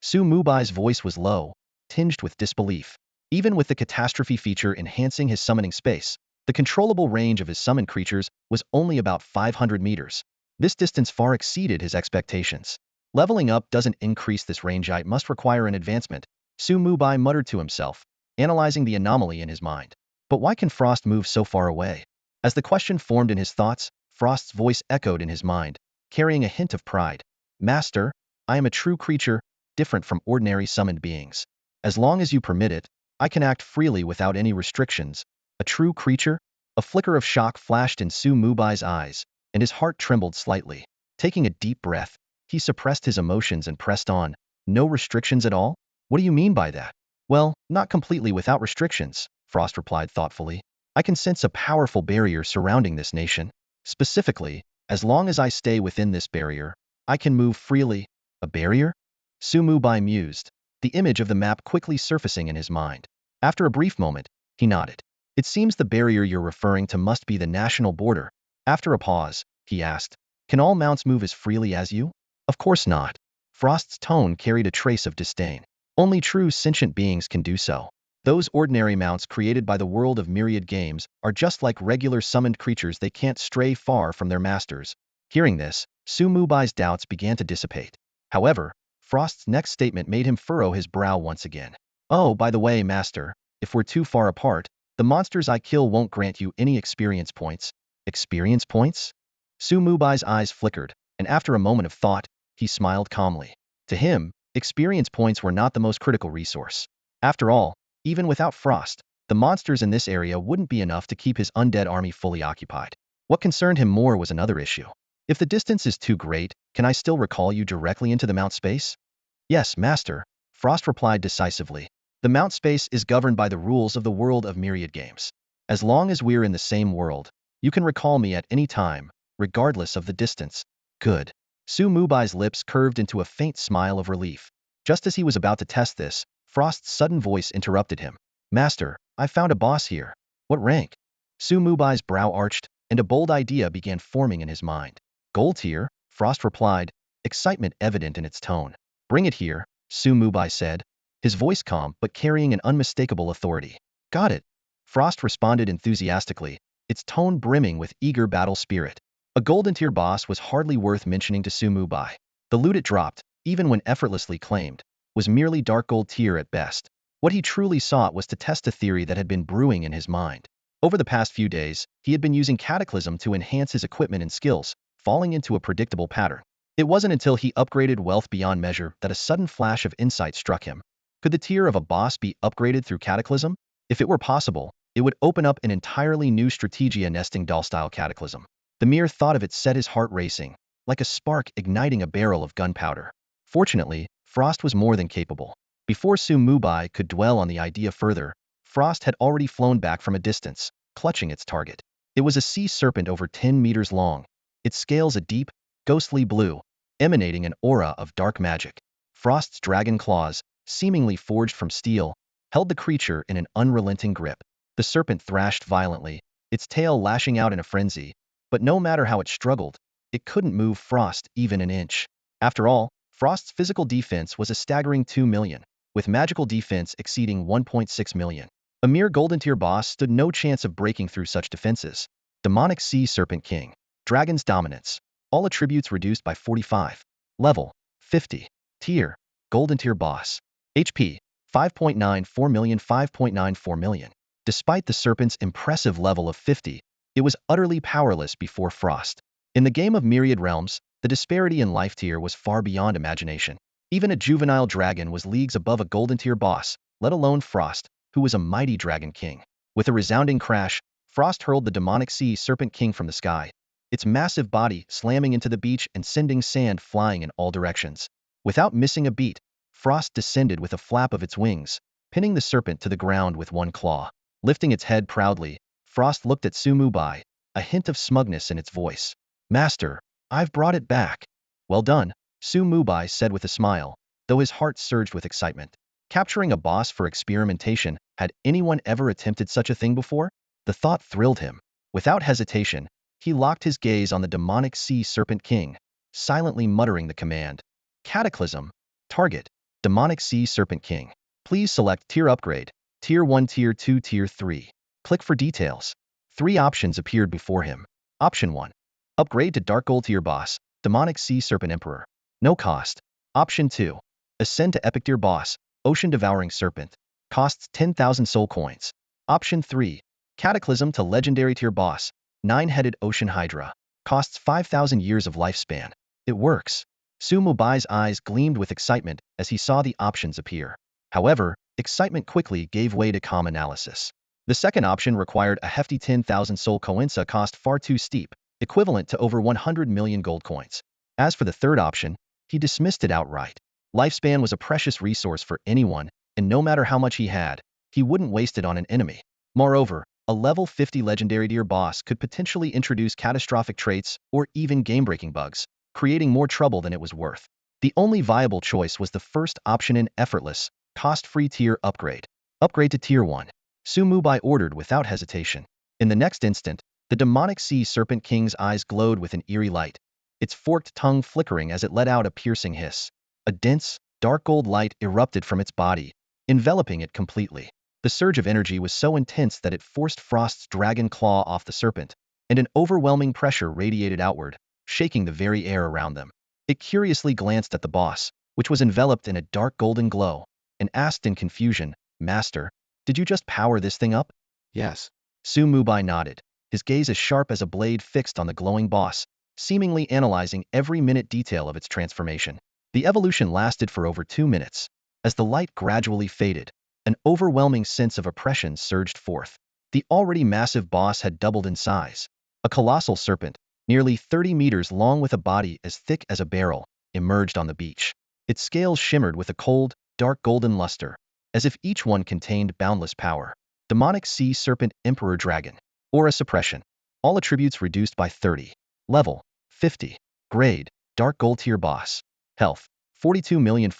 Mubai's voice was low, tinged with disbelief. Even with the catastrophe feature enhancing his summoning space, the controllable range of his summoned creatures was only about 500 meters. This distance far exceeded his expectations. Leveling up doesn't increase this range. It must require an advancement, Mubai muttered to himself, analyzing the anomaly in his mind. But why can Frost move so far away? As the question formed in his thoughts, Frost's voice echoed in his mind, carrying a hint of pride. Master, I am a true creature, different from ordinary summoned beings. As long as you permit it, I can act freely without any restrictions. A true creature? A flicker of shock flashed in Mubai's eyes, and his heart trembled slightly. Taking a deep breath, he suppressed his emotions and pressed on. No restrictions at all? What do you mean by that? Well, not completely without restrictions, Frost replied thoughtfully. I can sense a powerful barrier surrounding this nation. Specifically, as long as I stay within this barrier, I can move freely. A barrier? Mubai mused, the image of the map quickly surfacing in his mind. After a brief moment, he nodded. It seems the barrier you're referring to must be the national border. After a pause, he asked, can all mounts move as freely as you? Of course not. Frost's tone carried a trace of disdain. Only true sentient beings can do so. Those ordinary mounts created by the world of myriad games are just like regular summoned creatures. They can't stray far from their masters. Hearing this, Mubai's doubts began to dissipate. However, Frost's next statement made him furrow his brow once again. Oh, by the way, master, if we're too far apart, the monsters I kill won't grant you any experience points. Experience points? Mubai's eyes flickered, and after a moment of thought, he smiled calmly. To him, experience points were not the most critical resource. After all, even without Frost, the monsters in this area wouldn't be enough to keep his undead army fully occupied. What concerned him more was another issue. If the distance is too great, can I still recall you directly into the mount space? Yes, master, Frost replied decisively. The mount space is governed by the rules of the world of myriad games. As long as we're in the same world, you can recall me at any time, regardless of the distance. Good. Mubai's lips curved into a faint smile of relief. Just as he was about to test this, Frost's sudden voice interrupted him. Master, I found a boss here. What rank? Mubai's brow arched, and a bold idea began forming in his mind. Gold tier, Frost replied, excitement evident in its tone. Bring it here, Mubai said, his voice calm but carrying an unmistakable authority. Got it. Frost responded enthusiastically, its tone brimming with eager battle spirit. A golden tier boss was hardly worth mentioning to Mubai. The loot it dropped, even when effortlessly claimed, was merely dark gold tier at best. What he truly sought was to test a theory that had been brewing in his mind. Over the past few days, he had been using cataclysm to enhance his equipment and skills, falling into a predictable pattern. It wasn't until he upgraded wealth beyond measure that a sudden flash of insight struck him. Could the tier of a boss be upgraded through cataclysm? If it were possible, it would open up an entirely new strategia nesting doll-style cataclysm. The mere thought of it set his heart racing, like a spark igniting a barrel of gunpowder. Fortunately, Frost was more than capable. Before Mubai could dwell on the idea further, Frost had already flown back from a distance, clutching its target. It was a sea serpent over 10 meters long, its scales a deep, ghostly blue, emanating an aura of dark magic. Frost's dragon claws, seemingly forged from steel, held the creature in an unrelenting grip. The serpent thrashed violently, its tail lashing out in a frenzy, but no matter how it struggled, it couldn't move Frost even an inch. After all, Frost's physical defense was a staggering 2 million, with magical defense exceeding 1.6 million. A mere golden tier boss stood no chance of breaking through such defenses. Demonic Sea Serpent King. Dragon's Dominance. All attributes reduced by 45. Level, 50. Tier, golden tier boss. HP, 5.94 million 5.94 million. Despite the serpent's impressive level of 50, it was utterly powerless before Frost. In the game of myriad realms, the disparity in life tier was far beyond imagination. Even a juvenile dragon was leagues above a golden tier boss, let alone Frost, who was a mighty dragon king. With a resounding crash, Frost hurled the demonic sea serpent king from the sky, its massive body slamming into the beach and sending sand flying in all directions. Without missing a beat, Frost descended with a flap of its wings, pinning the serpent to the ground with one claw. Lifting its head proudly, Frost looked at Mubai, a hint of smugness in its voice. Master, I've brought it back. Well done, Mubai said with a smile, though his heart surged with excitement. Capturing a boss for experimentation, had anyone ever attempted such a thing before? The thought thrilled him. Without hesitation, he locked his gaze on the demonic sea serpent king, silently muttering the command. Cataclysm. Target. Demonic sea serpent king. Please select tier upgrade. Tier 1, Tier 2, Tier 3. Click for details. 3 options appeared before him. Option 1. Upgrade to Dark Gold Tier Boss, Demonic Sea Serpent Emperor. No cost. Option 2. Ascend to Epic Tier Boss, Ocean Devouring Serpent. Costs 10,000 soul coins. Option 3. Cataclysm to Legendary Tier Boss, Nine-Headed Ocean Hydra. Costs 5,000 years of lifespan. It works. Mubai's eyes gleamed with excitement as he saw the options appear. However, excitement quickly gave way to calm analysis. The second option required a hefty 10,000 soul coins, a cost far too steep, equivalent to over 100 million gold coins. As for the third option, he dismissed it outright. Lifespan was a precious resource for anyone, and no matter how much he had, he wouldn't waste it on an enemy. Moreover, a level 50 legendary tier boss could potentially introduce catastrophic traits or even game-breaking bugs, creating more trouble than it was worth. The only viable choice was the first option, an effortless, cost-free tier upgrade. Upgrade to Tier 1. Mubai ordered without hesitation. In the next instant, the demonic sea serpent king's eyes glowed with an eerie light, its forked tongue flickering as it let out a piercing hiss. A dense, dark gold light erupted from its body, enveloping it completely. The surge of energy was so intense that it forced Frost's dragon claw off the serpent, and an overwhelming pressure radiated outward, shaking the very air around them. It curiously glanced at the boss, which was enveloped in a dark golden glow, and asked in confusion, "Master, did you just power this thing up?" Yes. Mubai nodded, his gaze as sharp as a blade fixed on the glowing boss, seemingly analyzing every minute detail of its transformation. The evolution lasted for over 2 minutes. As the light gradually faded, an overwhelming sense of oppression surged forth. The already massive boss had doubled in size. A colossal serpent, nearly 30 meters long with a body as thick as a barrel, emerged on the beach. Its scales shimmered with a cold, dark golden luster, as if each one contained boundless power. Demonic Sea Serpent Emperor Dragon. Aura Suppression. All attributes reduced by 30. Level 50. Grade Dark Gold Tier Boss. Health 42 million.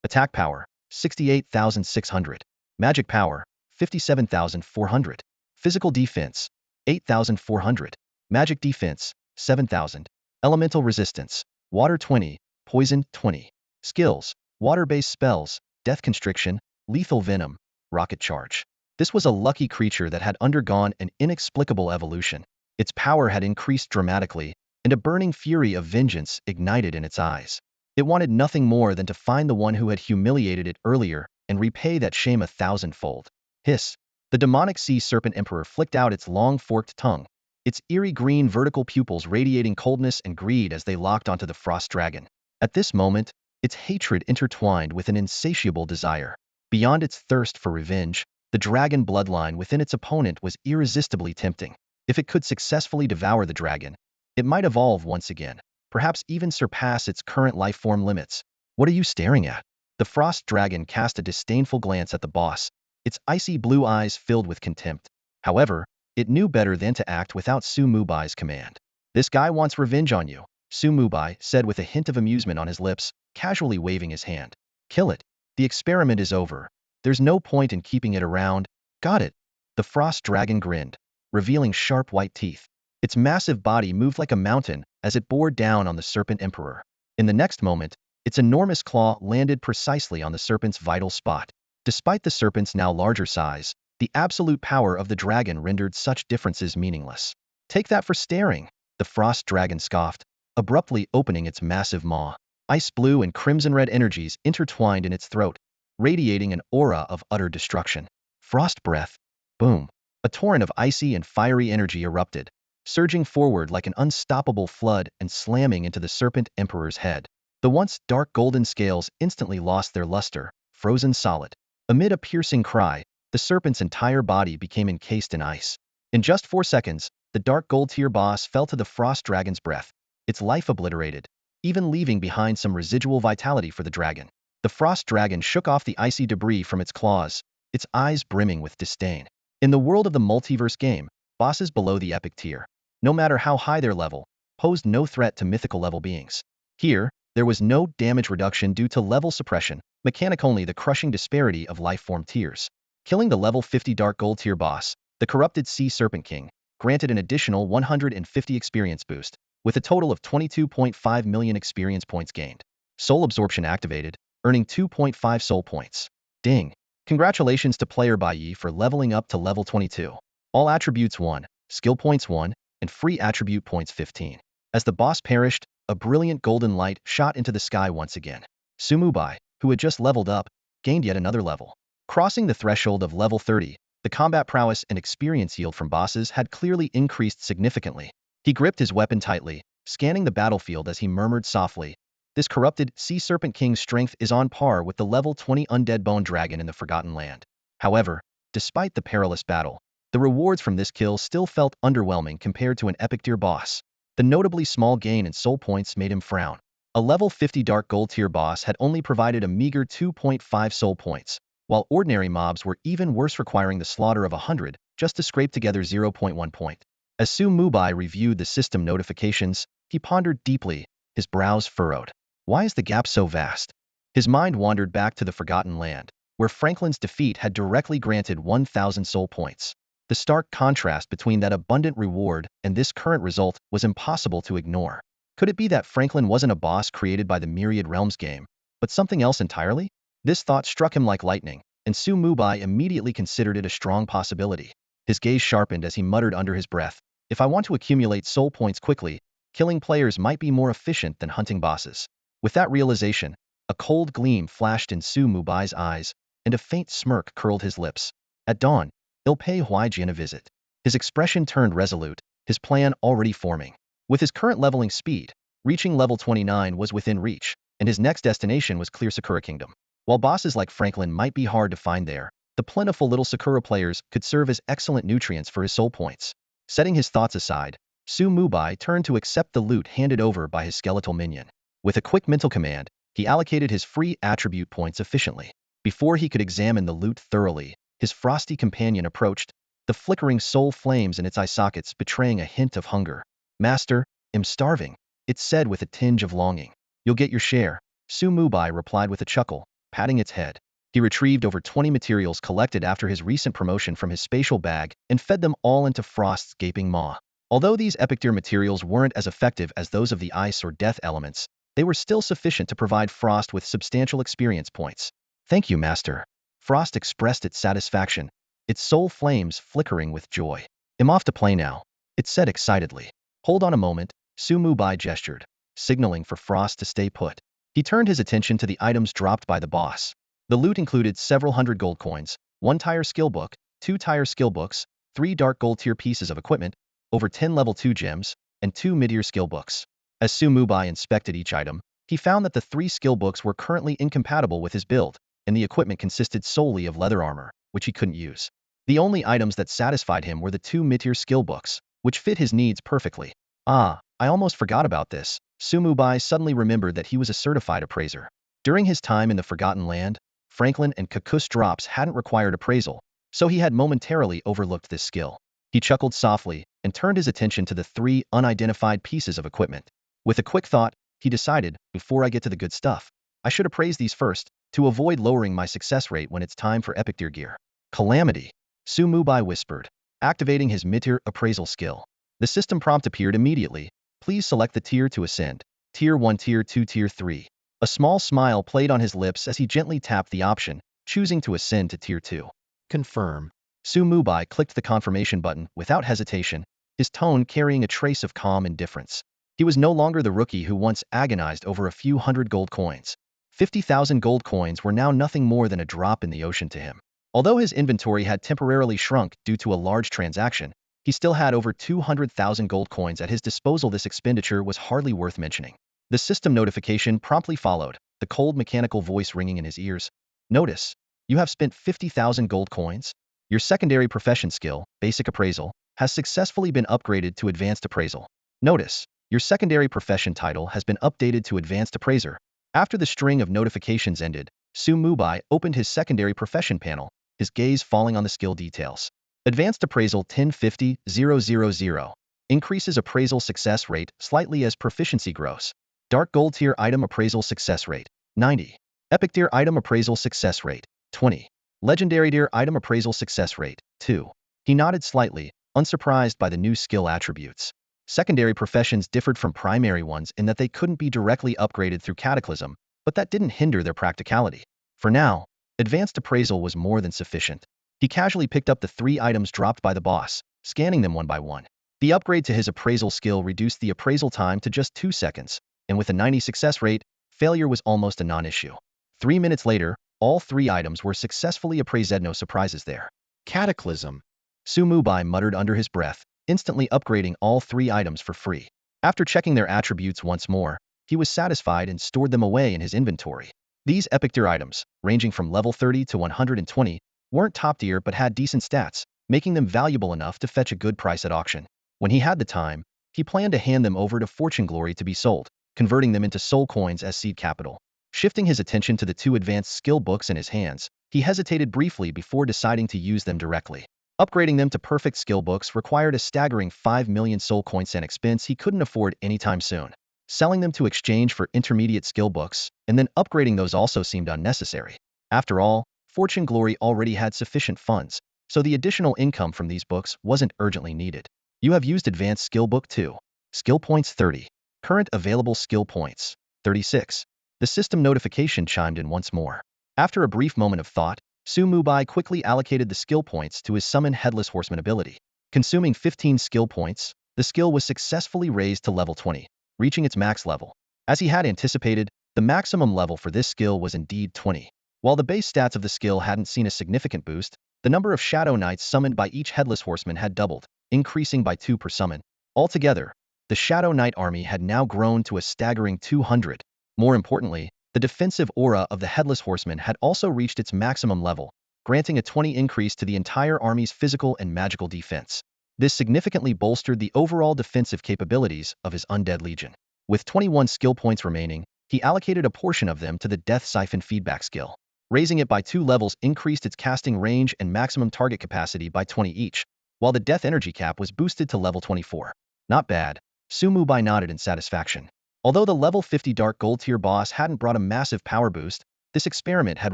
Attack Power 68,600. Magic Power 57,400. Physical Defense 8,400. Magic Defense 7,000. Elemental Resistance Water 20, Poison 20. Skills Water-based spells, Death Constriction, Lethal Venom, Rocket Charge. This was a lucky creature that had undergone an inexplicable evolution. Its power had increased dramatically, and a burning fury of vengeance ignited in its eyes. It wanted nothing more than to find the one who had humiliated it earlier and repay that shame 1,000-fold. Hiss. The demonic sea serpent emperor flicked out its long forked tongue, its eerie green vertical pupils radiating coldness and greed as they locked onto the frost dragon. At this moment, its hatred intertwined with an insatiable desire. Beyond its thirst for revenge, the dragon bloodline within its opponent was irresistibly tempting. If it could successfully devour the dragon, it might evolve once again, perhaps even surpass its current life form limits. What are you staring at? The frost dragon cast a disdainful glance at the boss, its icy blue eyes filled with contempt. However, it knew better than to act without Mubai's command. This guy wants revenge on you, Mubai said with a hint of amusement on his lips, casually waving his hand. Kill it. The experiment is over. There's no point in keeping it around. Got it. The frost dragon grinned, revealing sharp white teeth. Its massive body moved like a mountain as it bore down on the serpent emperor. In the next moment, its enormous claw landed precisely on the serpent's vital spot. Despite the serpent's now larger size, the absolute power of the dragon rendered such differences meaningless. Take that for staring, the frost dragon scoffed, abruptly opening its massive maw. Ice blue and crimson red energies intertwined in its throat, radiating an aura of utter destruction. Frost breath. Boom. A torrent of icy and fiery energy erupted, surging forward like an unstoppable flood and slamming into the serpent emperor's head. The once dark golden scales instantly lost their luster, frozen solid. Amid a piercing cry, the serpent's entire body became encased in ice. In just 4 seconds, the dark gold tier boss fell to the frost dragon's breath, its life obliterated, even leaving behind some residual vitality for the dragon. The frost dragon shook off the icy debris from its claws, its eyes brimming with disdain. In the world of the multiverse game, bosses below the epic tier, no matter how high their level, posed no threat to mythical level beings. Here, there was no damage reduction due to level suppression, mechanic only the crushing disparity of lifeform tiers. Killing the level 50 dark gold tier boss, the corrupted sea serpent king, granted an additional 150 experience boost, with a total of 22.5 million experience points gained. Soul absorption activated, earning 2.5 soul points. Ding. Congratulations to player Bai for leveling up to level 22. All attributes 1, skill points 1, and free attribute points 15. As the boss perished, a brilliant golden light shot into the sky once again. Mubai, who had just leveled up, gained yet another level. Crossing the threshold of level 30, the combat prowess and experience yield from bosses had clearly increased significantly. He gripped his weapon tightly, scanning the battlefield as he murmured softly, "This corrupted Sea Serpent King's strength is on par with the level 20 undead bone dragon in the Forgotten Land." However, despite the perilous battle, the rewards from this kill still felt underwhelming compared to an epic tier boss. The notably small gain in soul points made him frown. A level 50 Dark Gold tier boss had only provided a meager 2.5 soul points, while ordinary mobs were even worse, requiring the slaughter of 100 just to scrape together 0.1 point. As Mubai reviewed the system notifications, he pondered deeply, his brows furrowed. Why is the gap so vast? His mind wandered back to the Forgotten Land, where Franklin's defeat had directly granted 1,000 soul points. The stark contrast between that abundant reward and this current result was impossible to ignore. Could it be that Franklin wasn't a boss created by the Myriad Realms game, but something else entirely? This thought struck him like lightning, and Mubai immediately considered it a strong possibility. His gaze sharpened as he muttered under his breath, "If I want to accumulate soul points quickly, killing players might be more efficient than hunting bosses." With that realization, a cold gleam flashed in Mubai's eyes, and a faint smirk curled his lips. At dawn, he'll pay Huaijian a visit. His expression turned resolute, his plan already forming. With his current leveling speed, reaching level 29 was within reach, and his next destination was Clear Sakura Kingdom. While bosses like Franklin might be hard to find there, the plentiful little Sakura players could serve as excellent nutrients for his soul points. Setting his thoughts aside, Mubai turned to accept the loot handed over by his skeletal minion. With a quick mental command, he allocated his free attribute points efficiently. Before he could examine the loot thoroughly, his frosty companion approached, the flickering soul flames in its eye sockets betraying a hint of hunger. "Master, I'm starving," it said with a tinge of longing. "You'll get your share," Mubai replied with a chuckle, patting its head. He retrieved over 20 materials collected after his recent promotion from his spatial bag and fed them all into Frost's gaping maw. Although these epic tier materials weren't as effective as those of the ice or death elements, they were still sufficient to provide Frost with substantial experience points. "Thank you, Master." Frost expressed its satisfaction, its soul flames flickering with joy. "I'm off to play now," it said excitedly. "Hold on a moment," Mubai gestured, signaling for Frost to stay put. He turned his attention to the items dropped by the boss. The loot included several hundred gold coins, 1 tire skill book, 2 tire skill books, 3 dark gold tier pieces of equipment, over 10 level 2 gems, and 2 mid-tier skill books. As Mubai inspected each item, he found that the 3 skill books were currently incompatible with his build, and the equipment consisted solely of leather armor, which he couldn't use. The only items that satisfied him were the 2 mid-tier skill books, which fit his needs perfectly. "Ah, I almost forgot about this." Mubai suddenly remembered that he was a certified appraiser. During his time in the Forgotten Land, Franklin and Kakus drops hadn't required appraisal, so he had momentarily overlooked this skill. He chuckled softly and turned his attention to the 3 unidentified pieces of equipment. With a quick thought, he decided, before I get to the good stuff, I should appraise these first, to avoid lowering my success rate when it's time for epic tier gear. "Calamity," Mubai whispered, activating his mid-tier appraisal skill. The system prompt appeared immediately. "Please select the tier to ascend. Tier 1, Tier 2, Tier 3. A small smile played on his lips as he gently tapped the option, choosing to ascend to Tier 2. "Confirm." Mubai clicked the confirmation button without hesitation, his tone carrying a trace of calm indifference. He was no longer the rookie who once agonized over a few hundred gold coins. 50,000 gold coins were now nothing more than a drop in the ocean to him. Although his inventory had temporarily shrunk due to a large transaction, he still had over 200,000 gold coins at his disposal. This expenditure was hardly worth mentioning. The system notification promptly followed, the cold mechanical voice ringing in his ears. "Notice, you have spent 50,000 gold coins. Your secondary profession skill, Basic Appraisal, has successfully been upgraded to Advanced Appraisal. Notice, your secondary profession title has been updated to Advanced Appraiser." After the string of notifications ended, Mubai opened his secondary profession panel, his gaze falling on the skill details. Advanced Appraisal 1050-000. Increases appraisal success rate slightly as proficiency grows. Dark Gold Tier Item Appraisal Success Rate, 90. Epic Tier Item Appraisal Success Rate, 20. Legendary Tier Item Appraisal Success Rate, 2. He nodded slightly, unsurprised by the new skill attributes. Secondary professions differed from primary ones in that they couldn't be directly upgraded through cataclysm, but that didn't hinder their practicality. For now, Advanced appraisal was more than sufficient. He casually picked up the 3 items dropped by the boss, scanning them one by one. The upgrade to his appraisal skill reduced the appraisal time to just 2 seconds, and with a 90 success rate, failure was almost a non-issue. 3 minutes later, all 3 items were successfully appraised. No surprises there. Cataclysm. Mubai muttered under his breath, instantly upgrading all 3 items for free. After checking their attributes once more, he was satisfied and stored them away in his inventory. These epic tier items, ranging from level 30 to 120, weren't top tier but had decent stats, making them valuable enough to fetch a good price at auction. When he had the time, he planned to hand them over to Fortune Glory to be sold, converting them into soul coins as seed capital. Shifting his attention to the 2 advanced skill books in his hands, he hesitated briefly before deciding to use them directly. Upgrading them to perfect skill books required a staggering 5 million soul coins, an expense he couldn't afford anytime soon. Selling them to exchange for intermediate skill books, and then upgrading those also seemed unnecessary. After all, Fortune Glory already had sufficient funds, so the additional income from these books wasn't urgently needed. You have used Advanced Skill Book 2. Skill points 30. Current available skill points 36. The system notification chimed in once more. After a brief moment of thought, Mubai quickly allocated the skill points to his Summon Headless Horseman ability. Consuming 15 skill points, the skill was successfully raised to level 20, reaching its max level. As he had anticipated, the maximum level for this skill was indeed 20. While the base stats of the skill hadn't seen a significant boost, the number of Shadow Knights summoned by each Headless Horseman had doubled, increasing by 2 per summon. Altogether, the Shadow Knight army had now grown to a staggering 200. More importantly, the defensive aura of the Headless Horseman had also reached its maximum level, granting a 20 increase to the entire army's physical and magical defense. This significantly bolstered the overall defensive capabilities of his Undead Legion. With 21 skill points remaining, he allocated a portion of them to the Death Siphon feedback skill. Raising it by 2 levels increased its casting range and maximum target capacity by 20 each, while the Death Energy cap was boosted to level 24. Not bad. Mubai nodded in satisfaction. Although the level 50 Dark Gold tier boss hadn't brought a massive power boost, this experiment had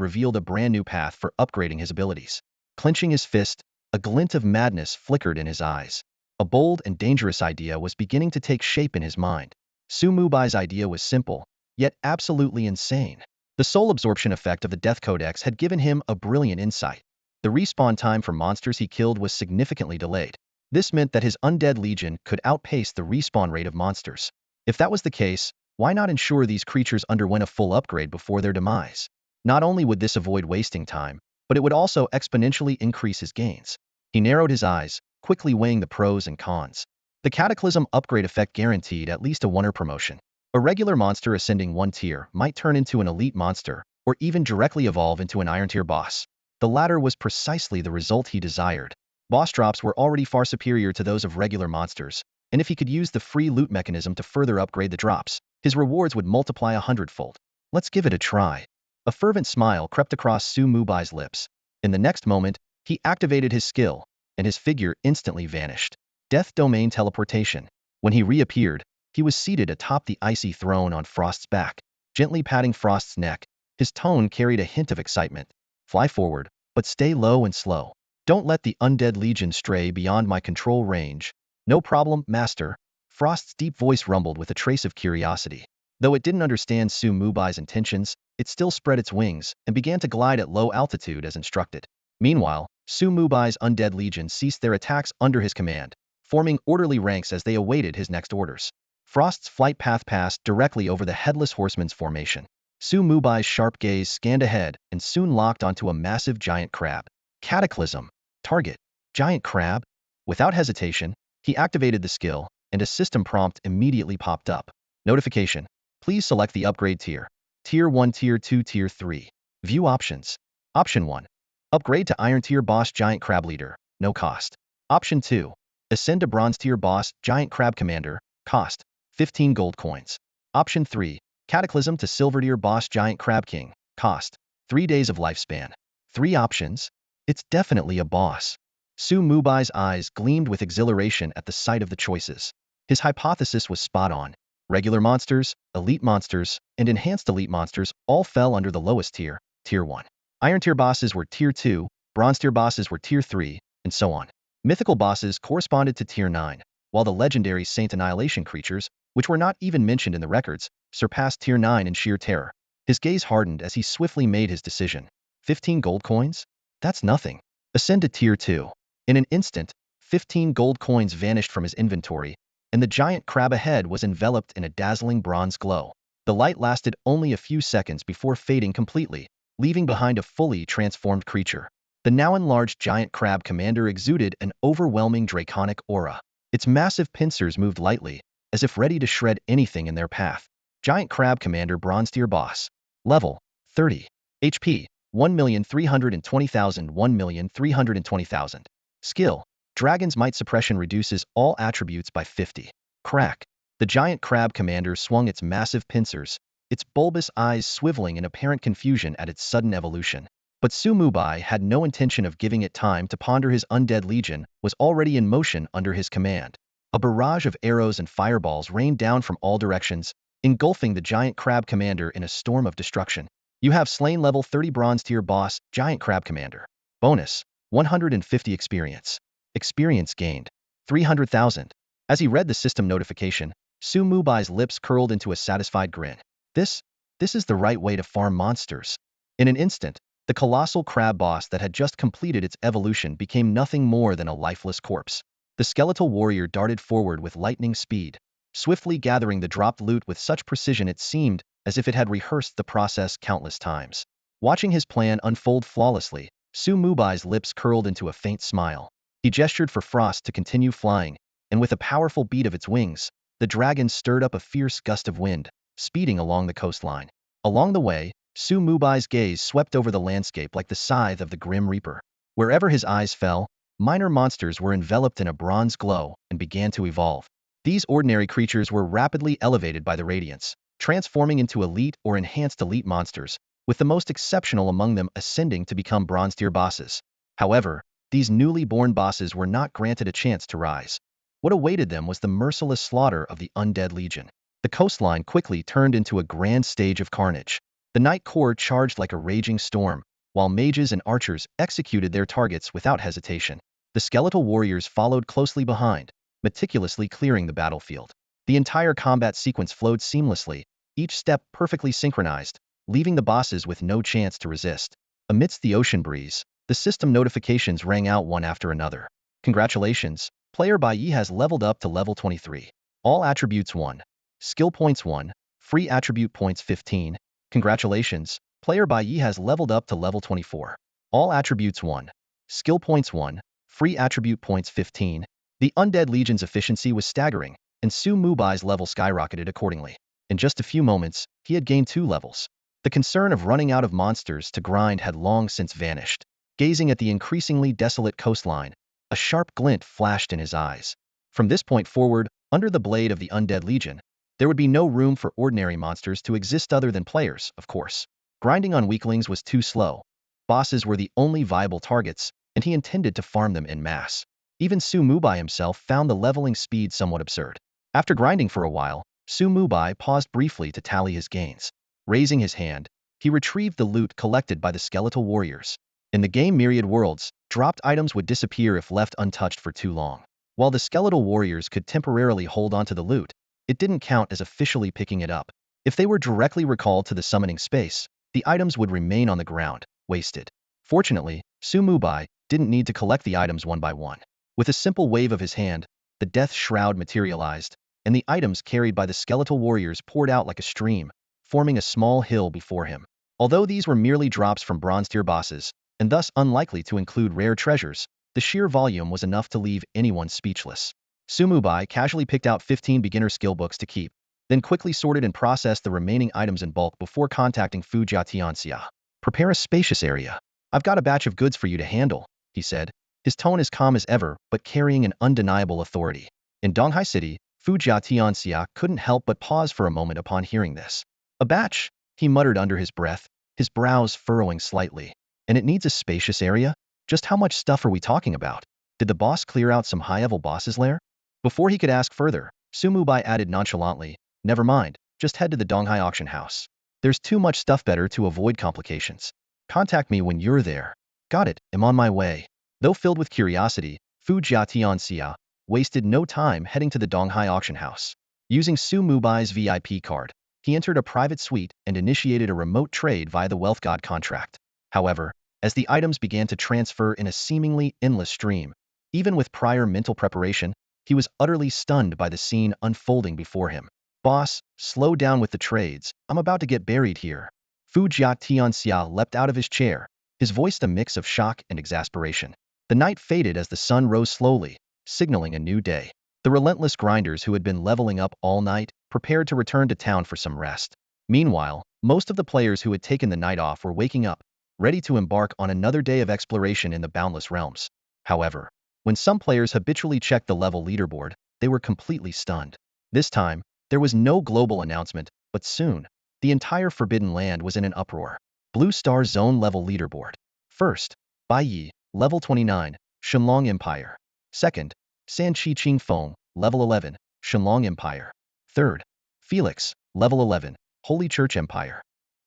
revealed a brand new path for upgrading his abilities. Clenching his fist, a glint of madness flickered in his eyes. A bold and dangerous idea was beginning to take shape in his mind. Mubai's idea was simple, yet absolutely insane. The soul absorption effect of the Death Codex had given him a brilliant insight. The respawn time for monsters he killed was significantly delayed. This meant that his Undead Legion could outpace the respawn rate of monsters. If that was the case, why not ensure these creatures underwent a full upgrade before their demise? Not only would this avoid wasting time, but it would also exponentially increase his gains. He narrowed his eyes, quickly weighing the pros and cons. The Cataclysm upgrade effect guaranteed at least a 1-er promotion. A regular monster ascending 1 tier might turn into an elite monster, or even directly evolve into an Iron tier boss. The latter was precisely the result he desired. Boss drops were already far superior to those of regular monsters, and if he could use the free loot mechanism to further upgrade the drops, his rewards would multiply 100-fold. Let's give it a try. A fervent smile crept across Mubai's lips. In the next moment, he activated his skill, and his figure instantly vanished. Death Domain Teleportation. When he reappeared, he was seated atop the icy throne on Frost's back, gently patting Frost's neck. His tone carried a hint of excitement. Fly forward, but stay low and slow. Don't let the Undead Legion stray beyond my control range. No problem, Master. Frost's deep voice rumbled with a trace of curiosity. Though it didn't understand Mubai's intentions, it still spread its wings and began to glide at low altitude as instructed. Meanwhile, Mubai's Undead Legion ceased their attacks under his command, forming orderly ranks as they awaited his next orders. Frost's flight path passed directly over the Headless Horseman's formation. Mubai's sharp gaze scanned ahead and soon locked onto a massive giant crab. Cataclysm. Target. Giant crab? Without hesitation, he activated the skill, and a system prompt immediately popped up. Notification. Please select the upgrade tier. Tier 1, Tier 2, Tier 3. View options. Option 1. Upgrade to Iron tier boss Giant Crab Leader. No cost. Option 2. Ascend to Bronze tier boss Giant Crab Commander. Cost. 15 gold coins. Option 3. Cataclysm to Silver tier boss Giant Crab King. Cost. 3 days of lifespan. 3 options? It's definitely a boss. Mubai's eyes gleamed with exhilaration at the sight of the choices. His hypothesis was spot on. Regular monsters, elite monsters, and enhanced elite monsters all fell under the lowest tier, Tier 1. Iron tier bosses were Tier 2, Bronze tier bosses were Tier 3, and so on. Mythical bosses corresponded to Tier 9, while the legendary Saint Annihilation creatures, which were not even mentioned in the records, surpassed Tier 9 in sheer terror. His gaze hardened as he swiftly made his decision. 15 gold coins? That's nothing. Ascend to tier 2. In an instant, 15 gold coins vanished from his inventory, and the giant crab ahead was enveloped in a dazzling bronze glow. The light lasted only a few seconds before fading completely, leaving behind a fully transformed creature. The now enlarged giant crab commander exuded an overwhelming draconic aura. Its massive pincers moved lightly, as if ready to shred anything in their path. Giant crab commander bronze tier boss. Level 30. HP 1,320,000 1,320,000. Skill Dragon's Might Suppression reduces all attributes by 50. Crack. The giant crab commander swung its massive pincers, its bulbous eyes swiveling in apparent confusion at its sudden evolution. But Mubai had no intention of giving it time to ponder. His undead legion was already in motion under his command. A barrage of arrows and fireballs rained down from all directions, engulfing the giant crab commander in a storm of destruction. You have slain level 30 bronze tier boss, giant crab commander. Bonus, 150 experience. Experience gained, 300,000. As he read the system notification, Mubai's lips curled into a satisfied grin. This is the right way to farm monsters. In an instant, the colossal crab boss that had just completed its evolution became nothing more than a lifeless corpse. The skeletal warrior darted forward with lightning speed, swiftly gathering the dropped loot with such precision it seemed as if it had rehearsed the process countless times. Watching his plan unfold flawlessly, Mubai's lips curled into a faint smile. He gestured for Frost to continue flying, and with a powerful beat of its wings, the dragon stirred up a fierce gust of wind, speeding along the coastline. Along the way, Mubai's gaze swept over the landscape like the scythe of the Grim Reaper. Wherever his eyes fell, minor monsters were enveloped in a bronze glow and began to evolve. These ordinary creatures were rapidly elevated by the radiance, transforming into elite or enhanced elite monsters, with the most exceptional among them ascending to become bronze tier bosses. However, these newly born bosses were not granted a chance to rise. What awaited them was the merciless slaughter of the undead legion. The coastline quickly turned into a grand stage of carnage. The Night Corps charged like a raging storm, while mages and archers executed their targets without hesitation. The skeletal warriors followed closely behind, meticulously clearing the battlefield. The entire combat sequence flowed seamlessly, each step perfectly synchronized, leaving the bosses with no chance to resist. Amidst the ocean breeze, the system notifications rang out one after another. Congratulations, player Bai Yi has leveled up to level 23. All attributes 1. Skill points 1. Free attribute points 15. Congratulations, player Bai Yi has leveled up to level 24. All attributes 1. Skill points 1. Free attribute points 15. The undead legion's efficiency was staggering, and Mubai's level skyrocketed accordingly. In just a few moments, he had gained 2 levels. The concern of running out of monsters to grind had long since vanished. Gazing at the increasingly desolate coastline, a sharp glint flashed in his eyes. From this point forward, under the blade of the undead legion, there would be no room for ordinary monsters to exist other than players, of course. Grinding on weaklings was too slow. Bosses were the only viable targets, and he intended to farm them en masse. Even Mubai himself found the leveling speed somewhat absurd. After grinding for a while, Mubai paused briefly to tally his gains. Raising his hand, he retrieved the loot collected by the skeletal warriors. In the game Myriad Worlds, dropped items would disappear if left untouched for too long. While the skeletal warriors could temporarily hold onto the loot, it didn't count as officially picking it up. If they were directly recalled to the summoning space, the items would remain on the ground, wasted. Fortunately, Mubai didn't need to collect the items one by one. With a simple wave of his hand, the death shroud materialized, and the items carried by the skeletal warriors poured out like a stream, forming a small hill before him. Although these were merely drops from bronze tier bosses, and thus unlikely to include rare treasures, the sheer volume was enough to leave anyone speechless. Mubai casually picked out 15 beginner skill books to keep, then quickly sorted and processed the remaining items in bulk before contacting Tianxia. Prepare a spacious area. I've got a batch of goods for you to handle, he said, his tone as calm as ever, but carrying an undeniable authority. In Donghai City, Tianxia couldn't help but pause for a moment upon hearing this. A batch, he muttered under his breath, his brows furrowing slightly. And it needs a spacious area? Just how much stuff are we talking about? Did the boss clear out some high-level boss's lair? Before he could ask further, Mubai added nonchalantly, never mind, just head to the Donghai auction house. There's too much stuff, better to avoid complications. Contact me when you're there. Got it, I'm on my way. Though filled with curiosity, Tianxia wasted no time heading to the Donghai auction house. Using Mubai's VIP card, he entered a private suite and initiated a remote trade via the Wealth God contract. However, as the items began to transfer in a seemingly endless stream, even with prior mental preparation, he was utterly stunned by the scene unfolding before him. Boss, slow down with the trades. I'm about to get buried here. Fu Jia Tianxia leapt out of his chair, his voice a mix of shock and exasperation. The night faded as the sun rose slowly, signaling a new day. The relentless grinders who had been leveling up all night prepared to return to town for some rest. Meanwhile, most of the players who had taken the night off were waking up, ready to embark on another day of exploration in the boundless realms. However, when some players habitually checked the level leaderboard, they were completely stunned. This time, there was no global announcement, but soon, the entire Forbidden Land was in an uproar. Blue Star Zone level leaderboard. First, Bai Yi, level 29, Shenlong Empire. Second, San Chi Ching Feng, level 11, Shenlong Empire. Third, Felix, level 11, Holy Church Empire.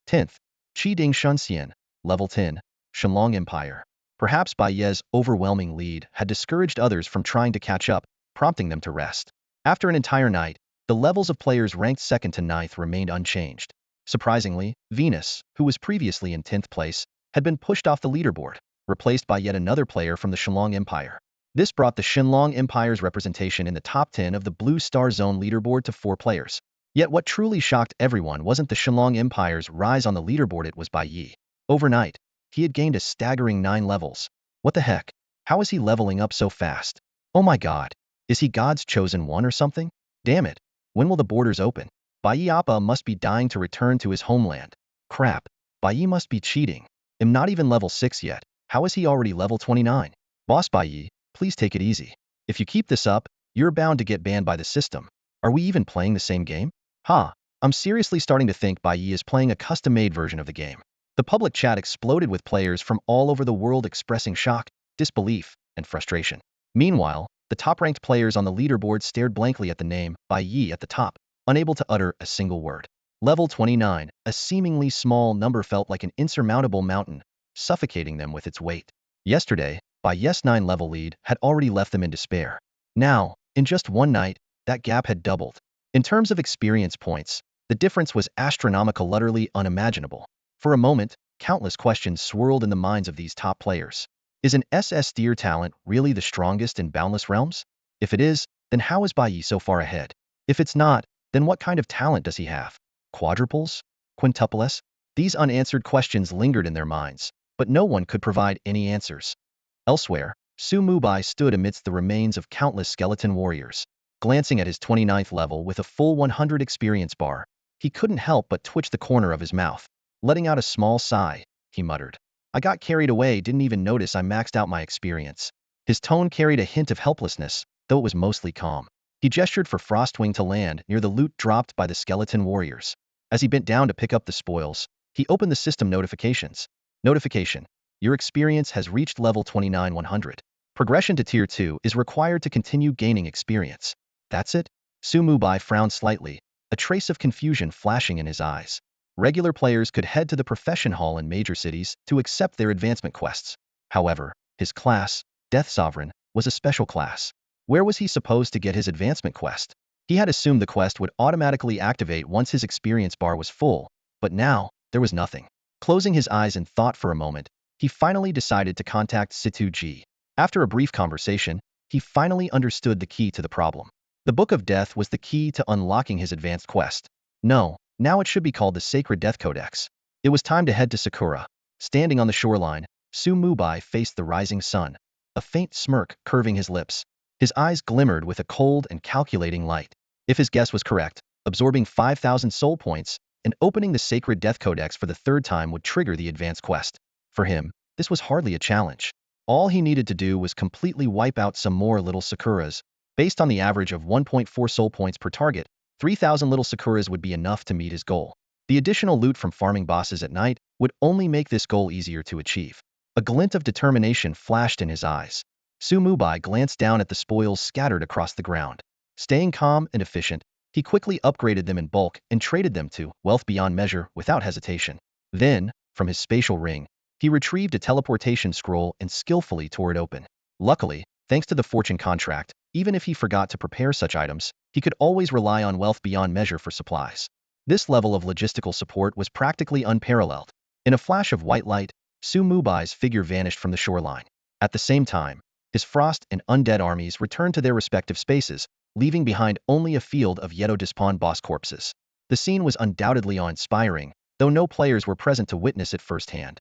10th, Qi Ding Shunxian, level 10, Shenlong Empire. Perhaps Bai Ye's overwhelming lead had discouraged others from trying to catch up, prompting them to rest. After an entire night, the levels of players ranked 2nd to 9th remained unchanged. Surprisingly, Venus, who was previously in 10th place, had been pushed off the leaderboard, replaced by yet another player from the Shenlong Empire. This brought the Shenlong Empire's representation in the top 10 of the Blue Star Zone leaderboard to 4 players. Yet what truly shocked everyone wasn't the Shenlong Empire's rise on the leaderboard, it was Bai Yi. Overnight, he had gained a staggering 9 levels. What the heck? How is he leveling up so fast? Oh my god. Is he God's chosen one or something? Damn it. When will the borders open? Bai Yi Appa must be dying to return to his homeland. Crap. Bai Yi must be cheating. I'm not even level 6 yet. How is he already level 29? Boss Bai Yi, please take it easy. If you keep this up, you're bound to get banned by the system. Are we even playing the same game? I'm seriously starting to think Bai Yi is playing a custom-made version of the game. The public chat exploded with players from all over the world expressing shock, disbelief, and frustration. Meanwhile, the top-ranked players on the leaderboard stared blankly at the name Bai Yi at the top, unable to utter a single word. Level 29, a seemingly small number felt like an insurmountable mountain, suffocating them with its weight. Yesterday, Bai Yi's 9 level lead had already left them in despair. Now, in just one night, that gap had doubled. In terms of experience points, the difference was astronomical, utterly unimaginable. For a moment, countless questions swirled in the minds of these top players. Is an SS Deer talent really the strongest in Boundless Realms? If it is, then how is Bai Yi so far ahead? If it's not, then what kind of talent does he have? Quadruples? Quintuples? These unanswered questions lingered in their minds, but no one could provide any answers. Elsewhere, Su Mubai stood amidst the remains of countless skeleton warriors. Glancing at his 29th level with a full 100 experience bar, he couldn't help but twitch the corner of his mouth. Letting out a small sigh, he muttered. I got carried away, didn't even notice I maxed out my experience. His tone carried a hint of helplessness, though it was mostly calm. He gestured for Frostwing to land near the loot dropped by the skeleton warriors. As he bent down to pick up the spoils, he opened the system notifications. Notification. Your experience has reached level 29-100. Progression to Tier 2 is required to continue gaining experience. That's it? Su Mubai frowned slightly, a trace of confusion flashing in his eyes. Regular players could head to the profession hall in major cities to accept their advancement quests. However, his class, Death Sovereign, was a special class. Where was he supposed to get his advancement quest? He had assumed the quest would automatically activate once his experience bar was full, but now, there was nothing. Closing his eyes in thought for a moment, he finally decided to contact Situ Ji. After a brief conversation, he finally understood the key to the problem. The Book of Death was the key to unlocking his advanced quest. No, now it should be called the Sacred Death Codex. It was time to head to Sakura. Standing on the shoreline, Su Mubai faced the rising sun, a faint smirk curving his lips. His eyes glimmered with a cold and calculating light. If his guess was correct, absorbing 5,000 soul points and opening the Sacred Death Codex for the 3rd time would trigger the advanced quest. For him, this was hardly a challenge. All he needed to do was completely wipe out some more little Sakuras. Based on the average of 1.4 soul points per target, 3,000 little Sakuras would be enough to meet his goal. The additional loot from farming bosses at night would only make this goal easier to achieve. A glint of determination flashed in his eyes. Su Mubai glanced down at the spoils scattered across the ground. Staying calm and efficient, he quickly upgraded them in bulk and traded them to wealth beyond measure without hesitation. Then, from his spatial ring, he retrieved a teleportation scroll and skillfully tore it open. Luckily, thanks to the fortune contract, even if he forgot to prepare such items, he could always rely on wealth beyond measure for supplies. This level of logistical support was practically unparalleled. In a flash of white light, Su Mubai's figure vanished from the shoreline. At the same time, his frost and undead armies returned to their respective spaces, leaving behind only a field of Yeto-despawned boss corpses. The scene was undoubtedly awe-inspiring, though no players were present to witness it firsthand.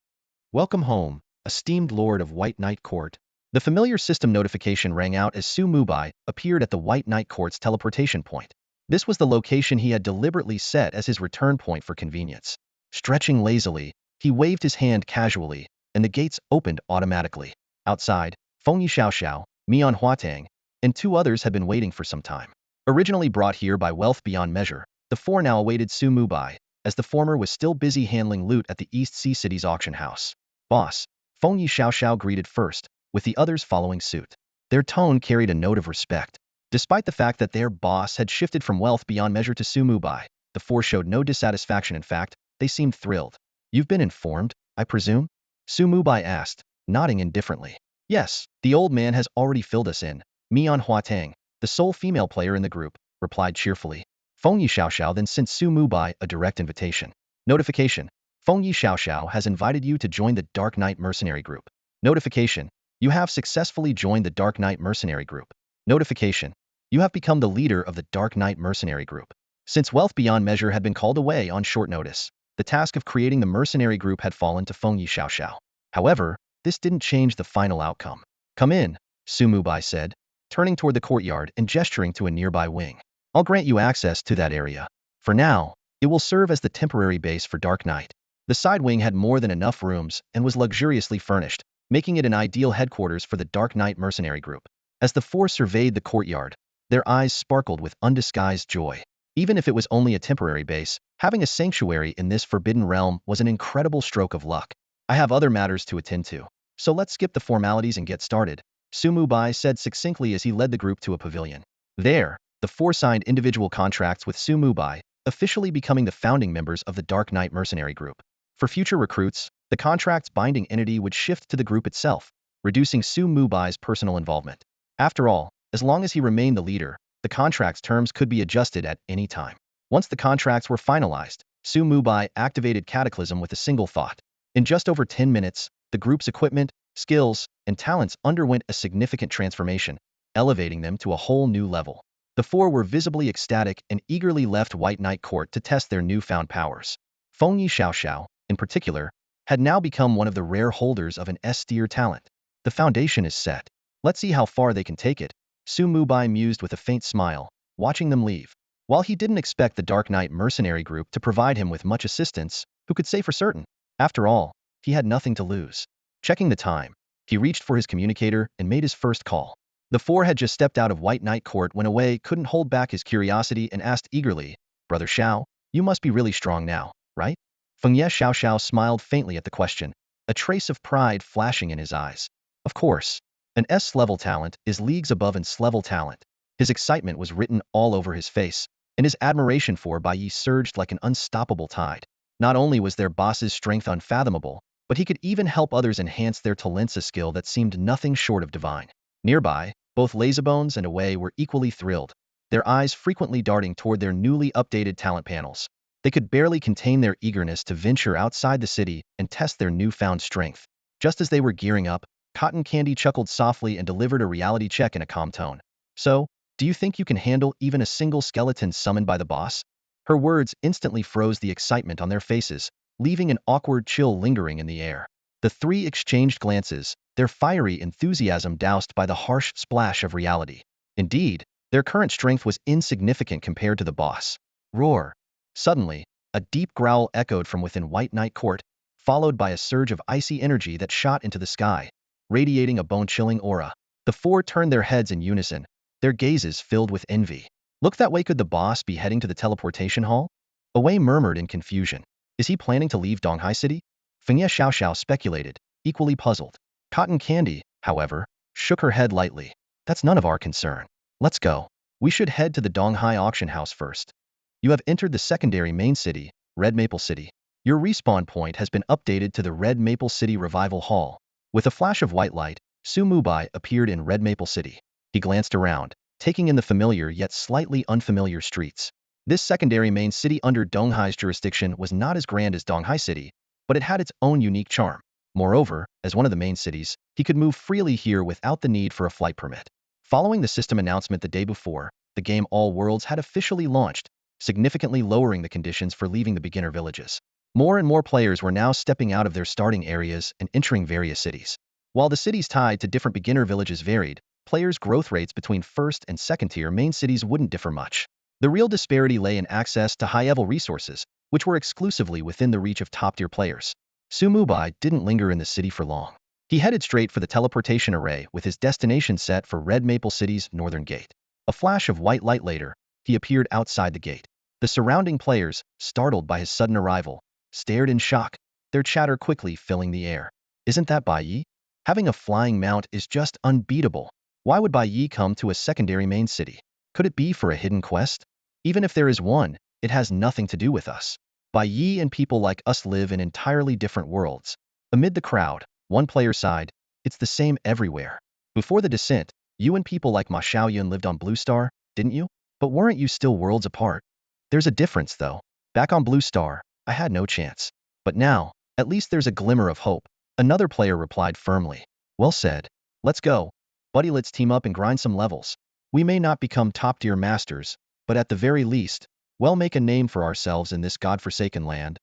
Welcome home, esteemed Lord of White Knight Court. The familiar system notification rang out as Su Mubai appeared at the White Knight Court's teleportation point. This was the location he had deliberately set as his return point for convenience. Stretching lazily, he waved his hand casually, and the gates opened automatically. Outside, Fengyi Xiaoxiao, Mian Huatang, and two others had been waiting for some time. Originally brought here by wealth beyond measure, the four now awaited Su Mubai, as the former was still busy handling loot at the East Sea City's auction house. Boss, Fengyi Xiaoxiao greeted first, with the others following suit. Their tone carried a note of respect. Despite the fact that their boss had shifted from wealth beyond measure to Su Mubai, the four showed no dissatisfaction. In fact, they seemed thrilled. You've been informed, I presume? Su Mubai asked, nodding indifferently. Yes, the old man has already filled us in. Mian Huatang, the sole female player in the group, replied cheerfully. Fengyi Xiaoxiao then sent Su Mubai a direct invitation. Notification. Fengyi Xiaoxiao has invited you to join the Dark Knight Mercenary Group. Notification. You have successfully joined the Dark Knight Mercenary Group. Notification. You have become the leader of the Dark Knight Mercenary Group. Since Wealth Beyond Measure had been called away on short notice, the task of creating the mercenary group had fallen to Fengyi Xiaoxiao. However, this didn't change the final outcome. Come in, Su Mubai said, turning toward the courtyard and gesturing to a nearby wing. I'll grant you access to that area. For now, it will serve as the temporary base for Dark Knight. The side wing had more than enough rooms and was luxuriously furnished, making it an ideal headquarters for the Dark Knight Mercenary Group. As the four surveyed the courtyard, their eyes sparkled with undisguised joy. Even if it was only a temporary base, having a sanctuary in this forbidden realm was an incredible stroke of luck. I have other matters to attend to, so let's skip the formalities and get started, Su Mubai said succinctly as he led the group to a pavilion. There, the four signed individual contracts with Su Mubai, officially becoming the founding members of the Dark Knight Mercenary Group. For future recruits, the contract's binding entity would shift to the group itself, reducing Su Mubai's personal involvement. After all, as long as he remained the leader, the contract's terms could be adjusted at any time. Once the contracts were finalized, Su Mubai activated Cataclysm with a single thought. In just over 10 minutes, the group's equipment, skills, and talents underwent a significant transformation, elevating them to a whole new level. The four were visibly ecstatic and eagerly left White Knight Court to test their newfound powers. Fengyi Xiaoxiao, in particular, had now become one of the rare holders of an S-tier talent. The foundation is set. Let's see how far they can take it, Su Mubai mused with a faint smile, watching them leave. While he didn't expect the Dark Knight Mercenary Group to provide him with much assistance, who could say for certain? After all, he had nothing to lose. Checking the time, he reached for his communicator and made his first call. The four had just stepped out of White Knight Court when Away couldn't hold back his curiosity and asked eagerly, Brother Xiao, you must be really strong now, right? Fengyi Xiaoxiao smiled faintly at the question, a trace of pride flashing in his eyes. Of course. An S-level talent is leagues above an S-level talent. His excitement was written all over his face, and his admiration for Bai Yi surged like an unstoppable tide. Not only was their boss's strength unfathomable, but he could even help others enhance their talents, a skill that seemed nothing short of divine. Nearby, both Lazybones and Away were equally thrilled, their eyes frequently darting toward their newly updated talent panels. They could barely contain their eagerness to venture outside the city and test their newfound strength. Just as they were gearing up, Cotton Candy chuckled softly and delivered a reality check in a calm tone. So, do you think you can handle even a single skeleton summoned by the boss? Her words instantly froze the excitement on their faces, leaving an awkward chill lingering in the air. The three exchanged glances, their fiery enthusiasm doused by the harsh splash of reality. Indeed, their current strength was insignificant compared to the boss. Roar! Suddenly, a deep growl echoed from within White Knight Court, followed by a surge of icy energy that shot into the sky, radiating a bone-chilling aura. The four turned their heads in unison, their gazes filled with envy. Look that way, could the boss be heading to the teleportation hall? Away murmured in confusion. Is he planning to leave Donghai City? Fengyi Xiaoxiao speculated, equally puzzled. Cotton Candy, however, shook her head lightly. That's none of our concern. Let's go. We should head to the Donghai auction house first. You have entered the secondary main city, Red Maple City. Your respawn point has been updated to the Red Maple City Revival Hall. With a flash of white light, Su Mubai appeared in Red Maple City. He glanced around, taking in the familiar yet slightly unfamiliar streets. This secondary main city under Donghai's jurisdiction was not as grand as Donghai City, but it had its own unique charm. Moreover, as one of the main cities, he could move freely here without the need for a flight permit. Following the system announcement the day before, the game All Worlds had officially launched, significantly lowering the conditions for leaving the beginner villages. More and more players were now stepping out of their starting areas and entering various cities. While the cities tied to different beginner villages varied, players' growth rates between first and second-tier main cities wouldn't differ much. The real disparity lay in access to high-level resources, which were exclusively within the reach of top-tier players. Mubai didn't linger in the city for long. He headed straight for the teleportation array with his destination set for Red Maple City's northern gate. A flash of white light later, he appeared outside the gate. The surrounding players, startled by his sudden arrival, stared in shock, their chatter quickly filling the air. Isn't that Bai Yi? Having a flying mount is just unbeatable. Why would Bai Yi come to a secondary main city? Could it be for a hidden quest? Even if there is one, it has nothing to do with us. Bai Yi and people like us live in entirely different worlds. Amid the crowd, one player sighed, it's the same everywhere. Before the descent, you and people like Ma Xiaoyun lived on Blue Star, didn't you? But weren't you still worlds apart? There's a difference though. Back on Blue Star, I had no chance. But now, at least there's a glimmer of hope. Another player replied firmly. Well said. Let's go. Buddy, let's team up and grind some levels. We may not become top-tier masters, but at the very least, we'll make a name for ourselves in this godforsaken land.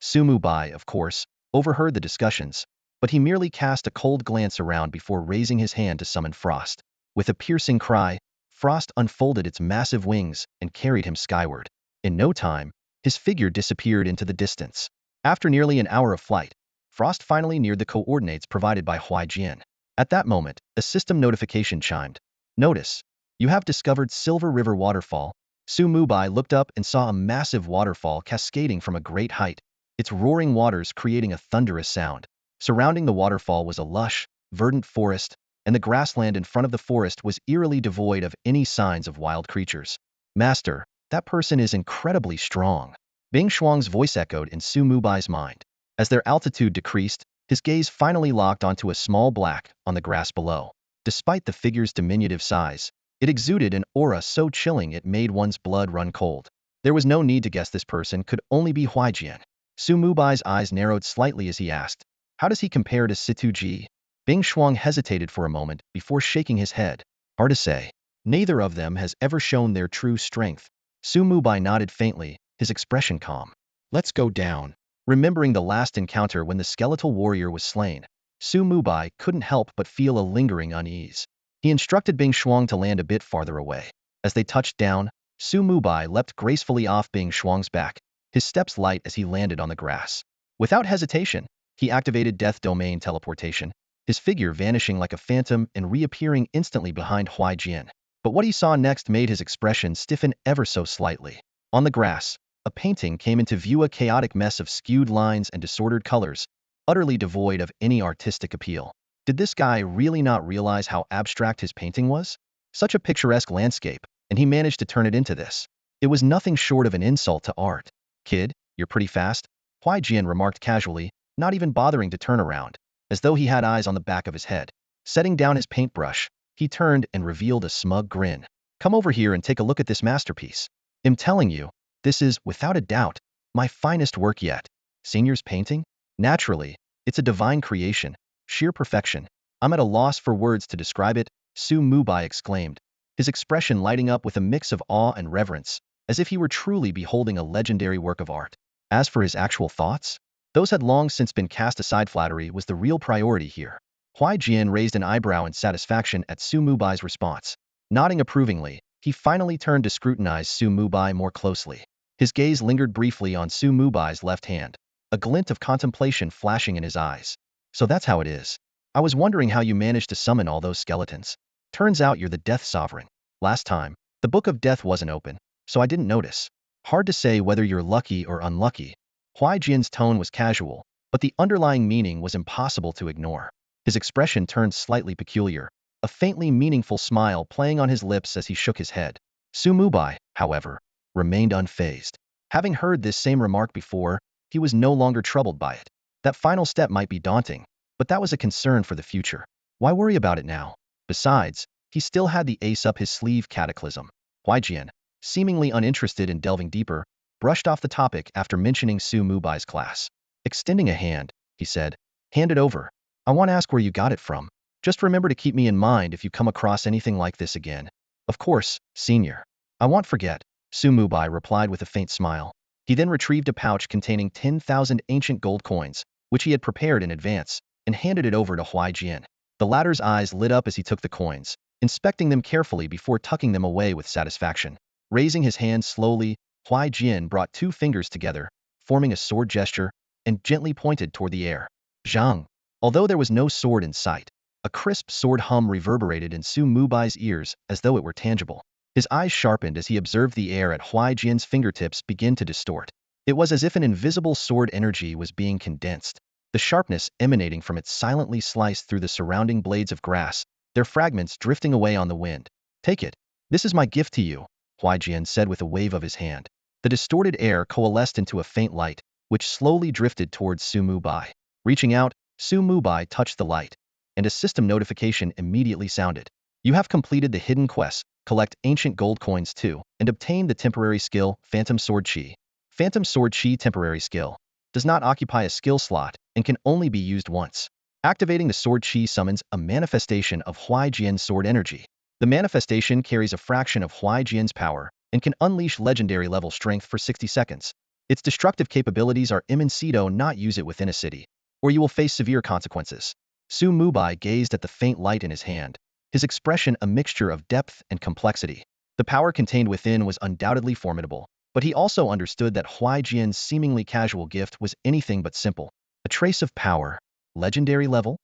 Mubai, of course, overheard the discussions, but he merely cast a cold glance around before raising his hand to summon Frost. With a piercing cry, Frost unfolded its massive wings and carried him skyward. In no time, his figure disappeared into the distance. After nearly an hour of flight, Frost finally neared the coordinates provided by Huaijian. At that moment, a system notification chimed. Notice, you have discovered Silver River Waterfall. Mubai looked up and saw a massive waterfall cascading from a great height, its roaring waters creating a thunderous sound. Surrounding the waterfall was a lush, verdant forest, and the grassland in front of the forest was eerily devoid of any signs of wild creatures. Master, that person is incredibly strong. Bing Shuang's voice echoed in Mubai's mind. As their altitude decreased, his gaze finally locked onto a small black on the grass below. Despite the figure's diminutive size, it exuded an aura so chilling it made one's blood run cold. There was no need to guess this person could only be Huaijian. Mubai's eyes narrowed slightly as he asked, how does he compare to Situji? Bing Shuang hesitated for a moment before shaking his head. Hard to say. Neither of them has ever shown their true strength. Mubai nodded faintly, his expression calm. Let's go down. Remembering the last encounter when the skeletal warrior was slain, Mubai couldn't help but feel a lingering unease. He instructed Bing Shuang to land a bit farther away. As they touched down, Mubai leapt gracefully off Bing Shuang's back, his steps light as he landed on the grass. Without hesitation, he activated Death Domain teleportation, his figure vanishing like a phantom and reappearing instantly behind Huaijian. But what he saw next made his expression stiffen ever so slightly. On the grass, a painting came into view, a chaotic mess of skewed lines and disordered colors, utterly devoid of any artistic appeal. Did this guy really not realize how abstract his painting was? Such a picturesque landscape, and he managed to turn it into this. It was nothing short of an insult to art. Kid, you're pretty fast, Huaijian remarked casually, not even bothering to turn around, as though he had eyes on the back of his head. Setting down his paintbrush, he turned and revealed a smug grin. Come over here and take a look at this masterpiece. I'm telling you, this is, without a doubt, my finest work yet. Senior's painting? Naturally, it's a divine creation, sheer perfection. I'm at a loss for words to describe it, Mubai exclaimed, his expression lighting up with a mix of awe and reverence, as if he were truly beholding a legendary work of art. As for his actual thoughts, those had long since been cast aside. Flattery was the real priority here. Huaijian raised an eyebrow in satisfaction at Mubai's response. Nodding approvingly, he finally turned to scrutinize Mubai more closely. His gaze lingered briefly on Mubai's left hand, a glint of contemplation flashing in his eyes. So that's how it is. I was wondering how you managed to summon all those skeletons. Turns out you're the Death Sovereign. Last time, the Book of Death wasn't open, so I didn't notice. Hard to say whether you're lucky or unlucky. Huaijian's tone was casual, but the underlying meaning was impossible to ignore. His expression turned slightly peculiar, a faintly meaningful smile playing on his lips as he shook his head. Mubai, however, remained unfazed. Having heard this same remark before, he was no longer troubled by it. That final step might be daunting, but that was a concern for the future. Why worry about it now? Besides, he still had the ace up his sleeve, cataclysm. Huaijian, seemingly uninterested in delving deeper, brushed off the topic after mentioning Mubai's class. Extending a hand, he said, Hand it over. I won't ask where you got it from. Just remember to keep me in mind if you come across anything like this again. Of course, senior. I won't forget, Mubai replied with a faint smile. He then retrieved a pouch containing 10,000 ancient gold coins, which he had prepared in advance, and handed it over to Huaijian. The latter's eyes lit up as he took the coins, inspecting them carefully before tucking them away with satisfaction. Raising his hand slowly, Huaijian brought two fingers together, forming a sword gesture, and gently pointed toward the air. Zhang. Although there was no sword in sight, a crisp sword hum reverberated in Mubai's ears as though it were tangible. His eyes sharpened as he observed the air at Huaijian's fingertips begin to distort. It was as if an invisible sword energy was being condensed, the sharpness emanating from it silently sliced through the surrounding blades of grass, their fragments drifting away on the wind. Take it. This is my gift to you, Huaijian said with a wave of his hand. The distorted air coalesced into a faint light, which slowly drifted towards Mubai. Reaching out, Mubai touched the light, and a system notification immediately sounded. You have completed the hidden quest, collect ancient gold coins too, and obtain the temporary skill, Phantom Sword Chi. Phantom Sword Chi temporary skill. Does not occupy a skill slot, and can only be used once. Activating the Sword Chi summons a manifestation of Huaijian's sword energy. The manifestation carries a fraction of Huaijian's power, and can unleash legendary level strength for 60 seconds. Its destructive capabilities are immensido, not use it within a city, or you will face severe consequences. Mubai gazed at the faint light in his hand, his expression a mixture of depth and complexity. The power contained within was undoubtedly formidable, but he also understood that Huaijian's seemingly casual gift was anything but simple. A trace of power. Legendary level?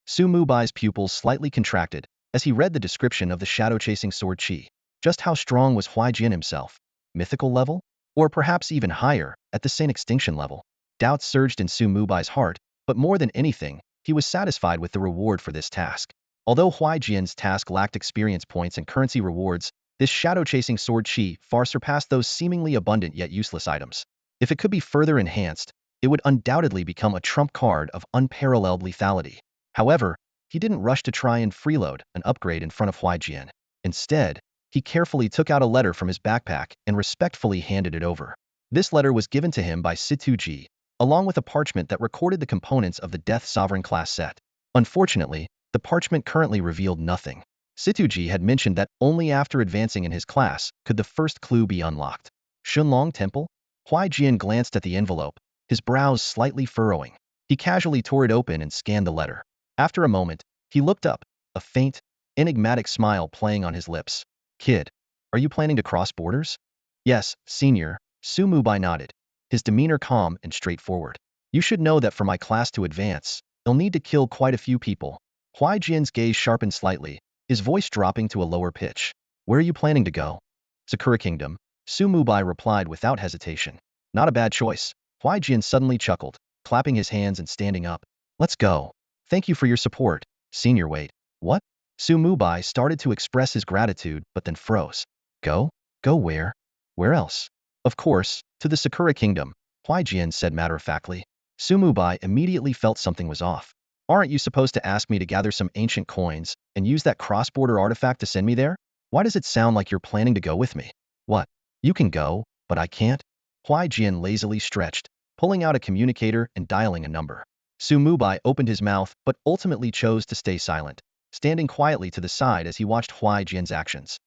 Mubai's pupils slightly contracted as he read the description of the shadow-chasing sword Chi. Just how strong was Huaijian himself? Mythical level? Or perhaps even higher, at the Saint Extinction level? Doubts surged in Mubai's heart, but more than anything, he was satisfied with the reward for this task. Although Huaijian's task lacked experience points and currency rewards, this shadow-chasing sword Chi far surpassed those seemingly abundant yet useless items. If it could be further enhanced, it would undoubtedly become a trump card of unparalleled lethality. However, he didn't rush to try and freeload an upgrade in front of Huaijian. Instead, he carefully took out a letter from his backpack and respectfully handed it over. This letter was given to him by Situji, along with a parchment that recorded the components of the Death Sovereign class set. Unfortunately, the parchment currently revealed nothing. Situji had mentioned that only after advancing in his class could the first clue be unlocked. Shunlong Temple? Huaijian glanced at the envelope, his brows slightly furrowing. He casually tore it open and scanned the letter. After a moment, he looked up, a faint, enigmatic smile playing on his lips. Kid, are you planning to cross borders? Yes, senior, Mubai nodded, his demeanor calm and straightforward. You should know that for my class to advance, you'll need to kill quite a few people. Huaijian's gaze sharpened slightly, his voice dropping to a lower pitch. Where are you planning to go? Sakura Kingdom, Mubai replied without hesitation. Not a bad choice. Huaijian suddenly chuckled, clapping his hands and standing up. Let's go. Thank you for your support, senior. Wait, what? Mubai started to express his gratitude but then froze. Go? Go where? Where else? Of course, to the Sakura Kingdom, Huaijian said matter-of-factly. Mubai immediately felt something was off. Aren't you supposed to ask me to gather some ancient coins and use that cross-border artifact to send me there? Why does it sound like you're planning to go with me? What? You can go, but I can't? Huaijian lazily stretched, pulling out a communicator and dialing a number. Mubai opened his mouth but ultimately chose to stay silent, standing quietly to the side as he watched Huaijian's actions.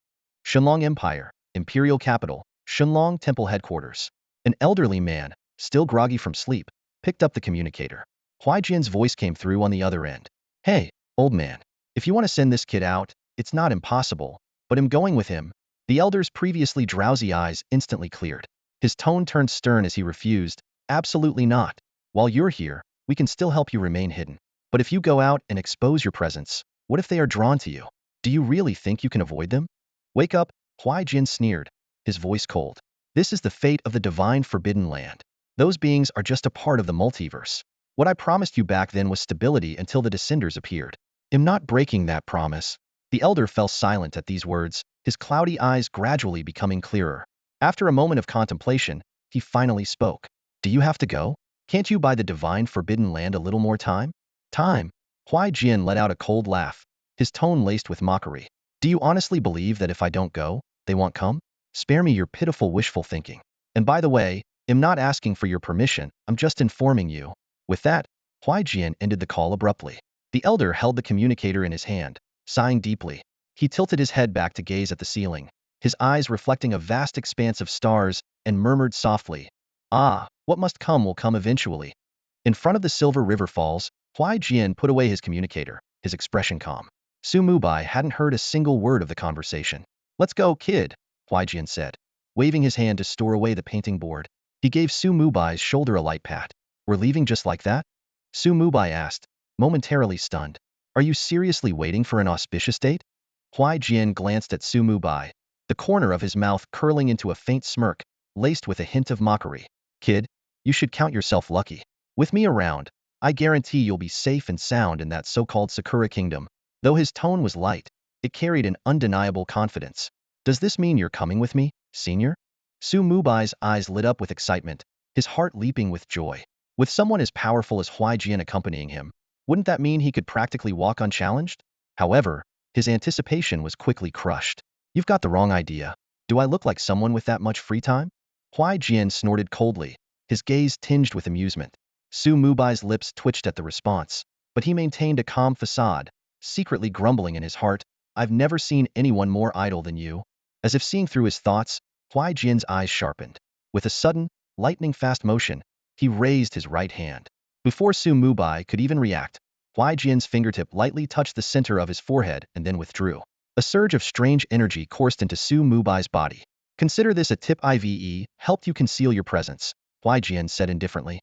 Shunlong Empire, Imperial Capital, Shunlong Temple Headquarters. An elderly man, still groggy from sleep, picked up the communicator. Huaijian's voice came through on the other end. Hey, old man, if you want to send this kid out, it's not impossible, but I'm going with him. The elder's previously drowsy eyes instantly cleared. His tone turned stern as he refused. Absolutely not. While you're here, we can still help you remain hidden. But if you go out and expose your presence, what if they are drawn to you? Do you really think you can avoid them? Wake up, Huaijian sneered, his voice cold. This is the fate of the divine forbidden land. Those beings are just a part of the multiverse. What I promised you back then was stability until the descenders appeared. I'm not breaking that promise. The elder fell silent at these words, his cloudy eyes gradually becoming clearer. After a moment of contemplation, he finally spoke. Do you have to go? Can't you buy the divine forbidden land a little more time? Time? Huaijian let out a cold laugh, his tone laced with mockery. Do you honestly believe that if I don't go, they won't come? Spare me your pitiful wishful thinking. And by the way, I'm not asking for your permission, I'm just informing you. With that, Huai Jian ended the call abruptly. The elder held the communicator in his hand, sighing deeply. He tilted his head back to gaze at the ceiling, his eyes reflecting a vast expanse of stars, and murmured softly, "Ah, what must come will come eventually." In front of the Silver River Falls, Huai Jian put away his communicator, his expression calm. Su Mubai hadn't heard a single word of the conversation. "Let's go, kid," Huai Jian said, waving his hand to store away the painting board. He gave Su Mubai's shoulder a light pat. "We're leaving just like that?" Su Mubai asked, momentarily stunned. "Are you seriously waiting for an auspicious date?" Huai Jian glanced at Su Mubai, the corner of his mouth curling into a faint smirk, laced with a hint of mockery. "Kid, you should count yourself lucky. With me around, I guarantee you'll be safe and sound in that so-called Sakura Kingdom." Though his tone was light, it carried an undeniable confidence. "Does this mean you're coming with me, senior?" Su Mubai's eyes lit up with excitement, his heart leaping with joy. With someone as powerful as Huai Jian accompanying him, wouldn't that mean he could practically walk unchallenged? However, his anticipation was quickly crushed. "You've got the wrong idea. Do I look like someone with that much free time?" Huai Jian snorted coldly, his gaze tinged with amusement. Su Mubai's lips twitched at the response, but he maintained a calm facade, secretly grumbling in his heart, "I've never seen anyone more idle than you." As if seeing through his thoughts, Huai Jian's eyes sharpened. With a sudden, lightning-fast motion, he raised his right hand. Before Su Mubai could even react, Huai Jian's fingertip lightly touched the center of his forehead and then withdrew. A surge of strange energy coursed into Su Mubai's body. "Consider this a tip. Ive helped you conceal your presence," Huai Jian said indifferently.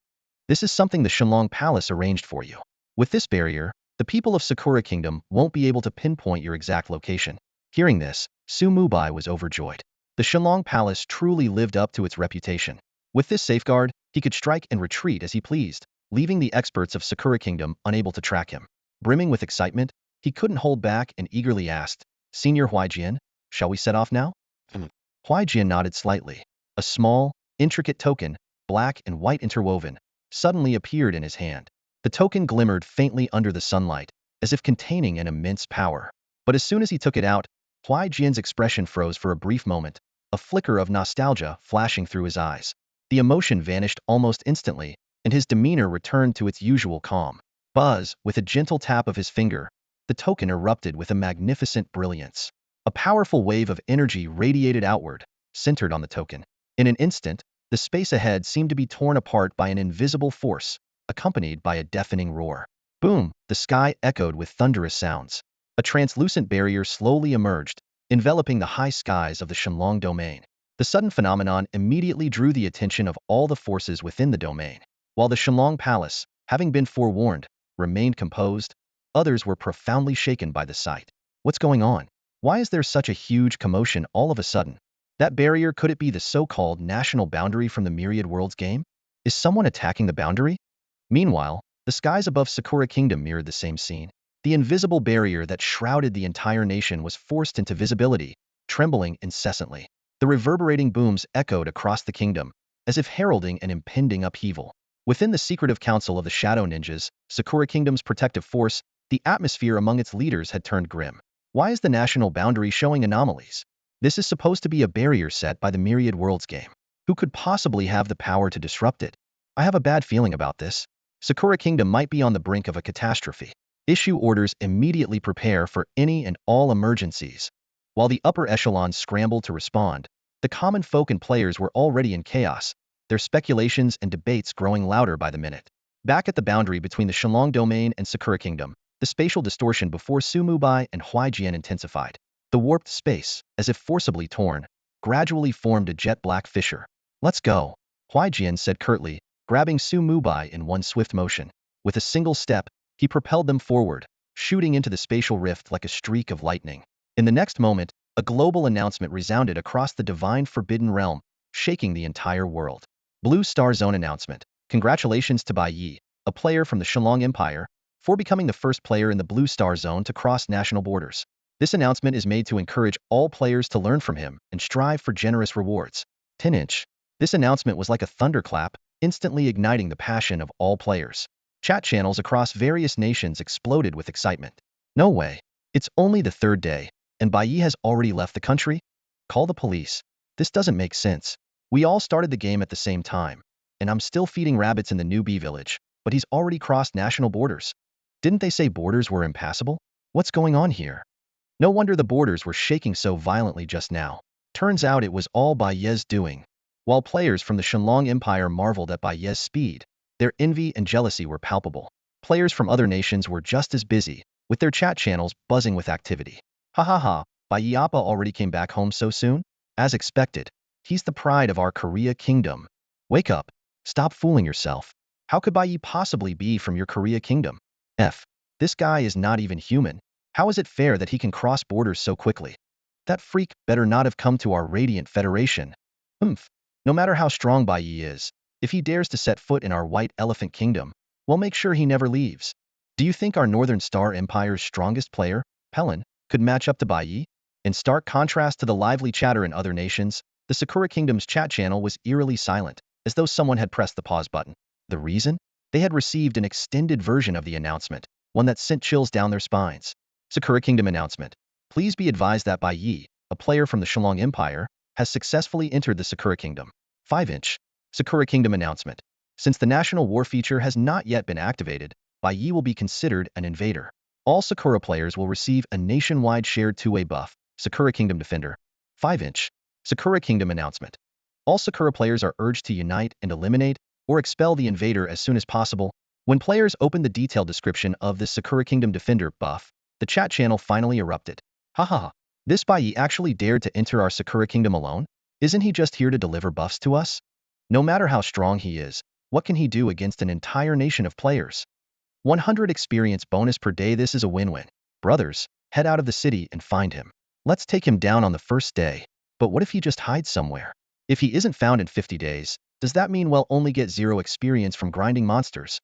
"This is something the Shenlong Palace arranged for you. With this barrier, the people of Sakura Kingdom won't be able to pinpoint your exact location." Hearing this, Su Mubai was overjoyed. The Shenlong Palace truly lived up to its reputation. With this safeguard, he could strike and retreat as he pleased, leaving the experts of Sakura Kingdom unable to track him. Brimming with excitement, he couldn't hold back and eagerly asked, "Senior Huai Jian, shall we set off now?" Huai Jian nodded slightly. A small, intricate token, black and white interwoven, suddenly appeared in his hand. The token glimmered faintly under the sunlight, as if containing an immense power. But as soon as he took it out, Huai Jian's expression froze for a brief moment, a flicker of nostalgia flashing through his eyes. The emotion vanished almost instantly, and his demeanor returned to its usual calm. Buzz, with a gentle tap of his finger, the token erupted with a magnificent brilliance. A powerful wave of energy radiated outward, centered on the token. In an instant, the space ahead seemed to be torn apart by an invisible force, accompanied by a deafening roar. Boom! The sky echoed with thunderous sounds. A translucent barrier slowly emerged, enveloping the high skies of the Shenlong domain. The sudden phenomenon immediately drew the attention of all the forces within the domain. While the Shenlong Palace, having been forewarned, remained composed, others were profoundly shaken by the sight. What's going on? Why is there such a huge commotion all of a sudden? That barrier, could it be the so-called national boundary from the Myriad Worlds game? Is someone attacking the boundary? Meanwhile, the skies above Sakura Kingdom mirrored the same scene. The invisible barrier that shrouded the entire nation was forced into visibility, trembling incessantly. The reverberating booms echoed across the kingdom, as if heralding an impending upheaval. Within the secretive council of the Shadow Ninjas, Sakura Kingdom's protective force, the atmosphere among its leaders had turned grim. Why is the national boundary showing anomalies? This is supposed to be a barrier set by the Myriad Worlds game. Who could possibly have the power to disrupt it? I have a bad feeling about this. Sakura Kingdom might be on the brink of a catastrophe. Issue orders immediately. Prepare for any and all emergencies. While the upper echelons scrambled to respond, the common folk and players were already in chaos, their speculations and debates growing louder by the minute. Back at the boundary between the Shenlong domain and Sakura Kingdom, the spatial distortion before Su Mubai and Huai Jian intensified. The warped space, as if forcibly torn, gradually formed a jet-black fissure. "Let's go," Huai Jian said curtly, grabbing Su Mubai in one swift motion. With a single step, he propelled them forward, shooting into the spatial rift like a streak of lightning. In the next moment, a global announcement resounded across the divine Forbidden Realm, shaking the entire world. Blue Star Zone announcement. Congratulations to Bai Yi, a player from the Shenlong Empire, for becoming the first player in the Blue Star Zone to cross national borders. This announcement is made to encourage all players to learn from him and strive for generous rewards. 10-inch. This announcement was like a thunderclap, instantly igniting the passion of all players. Chat channels across various nations exploded with excitement. No way. It's only the third day, and Bai Yi has already left the country? Call the police. This doesn't make sense. We all started the game at the same time, and I'm still feeding rabbits in the new bee village. but he's already crossed national borders. Didn't they say borders were impassable? What's going on here? No wonder the borders were shaking so violently just now. Turns out it was all Bai Ye's doing. While players from the Shenlong Empire marveled at Bai Ye's speed, their envy and jealousy were palpable. Players from other nations were just as busy, with their chat channels buzzing with activity. Ha ha ha, Bai Yappa already came back home so soon? As expected, he's the pride of our Korea kingdom. Wake up. Stop fooling yourself. How could Bai Yi possibly be from your Korea kingdom? This guy is not even human. How is it fair that he can cross borders so quickly? That freak better not have come to our Radiant Federation. No matter how strong Bai Yi is, if he dares to set foot in our White Elephant Kingdom, we'll make sure he never leaves. Do you think our Northern Star Empire's strongest player, Pelin, could match up to Bai Yi? In stark contrast to the lively chatter in other nations, the Sakura Kingdom's chat channel was eerily silent, as though someone had pressed the pause button. The reason? They had received an extended version of the announcement, one that sent chills down their spines. Sakura Kingdom announcement. Please be advised that Bai Yi, a player from the Shenlong Empire, has successfully entered the Sakura Kingdom. 5-inch. Sakura Kingdom announcement. Since the National War feature has not yet been activated, Bai Yi will be considered an invader. All Sakura players will receive a nationwide shared two-way buff, Sakura Kingdom Defender. 5-inch. Sakura Kingdom announcement. All Sakura players are urged to unite and eliminate or expel the invader as soon as possible. When players opened the detailed description of this Sakura Kingdom Defender buff, the chat channel finally erupted. Haha, this Bai Yi actually dared to enter our Sakura Kingdom alone? Isn't he just here to deliver buffs to us? No matter how strong he is, what can he do against an entire nation of players? 100 experience bonus per day. This is a win-win. Brothers, head out of the city and find him. Let's take him down on the first day. But what if he just hides somewhere? If he isn't found in 50 days, does that mean we'll only get 0 experience from grinding monsters?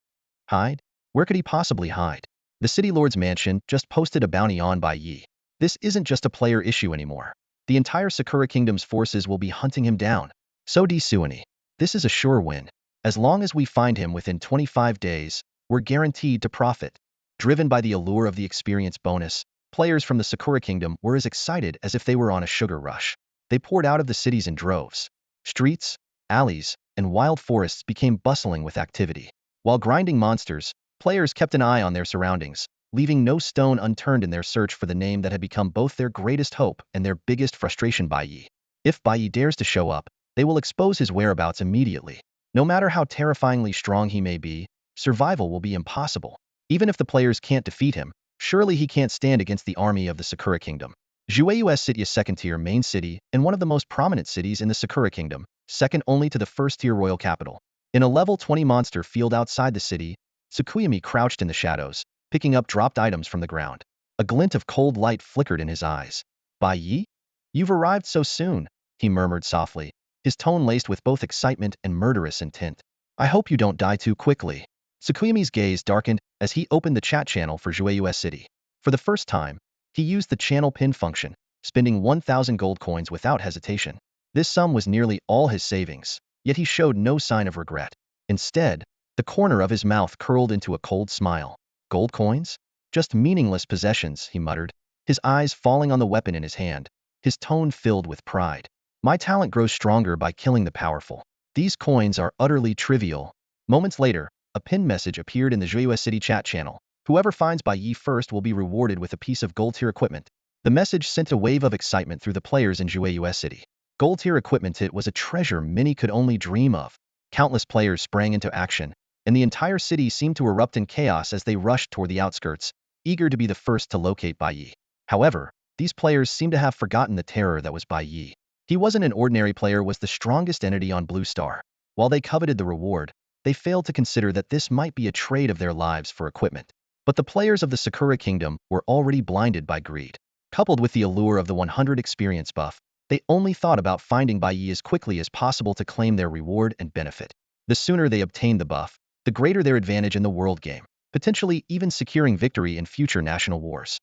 Hide? Where could he possibly hide? The City Lord's mansion just posted a bounty on Bai Yi. This isn't just a player issue anymore. The entire Sakura Kingdom's forces will be hunting him down. So Suani. This is a sure win. As long as we find him within 25 days, we're guaranteed to profit. Driven by the allure of the experience bonus, players from the Sakura Kingdom were as excited as if they were on a sugar rush. They poured out of the cities in droves. Streets, alleys, and wild forests became bustling with activity. While grinding monsters, players kept an eye on their surroundings, leaving no stone unturned in their search for the name that had become both their greatest hope and their biggest frustration. Bai Yi. If Bai Yi dares to show up, they will expose his whereabouts immediately. No matter how terrifyingly strong he may be, survival will be impossible. Even if the players can't defeat him, surely he can't stand against the army of the Sakura Kingdom. Jueyu's City is second-tier main city and one of the most prominent cities in the Sakura Kingdom, second only to the first-tier royal capital. In a level 20 monster field outside the city, Tsukuyami crouched in the shadows, picking up dropped items from the ground. A glint of cold light flickered in his eyes. Bai Yi? You've arrived so soon, he murmured softly, his tone laced with both excitement and murderous intent. I hope you don't die too quickly. Tsukuyami's gaze darkened as he opened the chat channel for Jueyu's City. For the first time, he used the channel pin function, spending 1,000 gold coins without hesitation. This sum was nearly all his savings, yet he showed no sign of regret. Instead, the corner of his mouth curled into a cold smile. Gold coins? Just meaningless possessions, he muttered, his eyes falling on the weapon in his hand, his tone filled with pride. My talent grows stronger by killing the powerful. These coins are utterly trivial. Moments later, a pinned message appeared in the Jueyu's City chat channel. Whoever finds Bai Yi first will be rewarded with a piece of gold-tier equipment. The message sent a wave of excitement through the players in Jueyu's City. Gold-tier equipment, it was a treasure many could only dream of. Countless players sprang into action, and the entire city seemed to erupt in chaos as they rushed toward the outskirts, eager to be the first to locate Bai Yi. However, these players seemed to have forgotten the terror that was Bai Yi. He wasn't an ordinary player, was the strongest entity on Blue Star. While they coveted the reward, they failed to consider that this might be a trade of their lives for equipment. But the players of the Sakura Kingdom were already blinded by greed. Coupled with the allure of the 100 experience buff, they only thought about finding Bai Yi as quickly as possible to claim their reward and benefit. The sooner they obtained the buff, the greater their advantage in the world game, potentially even securing victory in future national wars.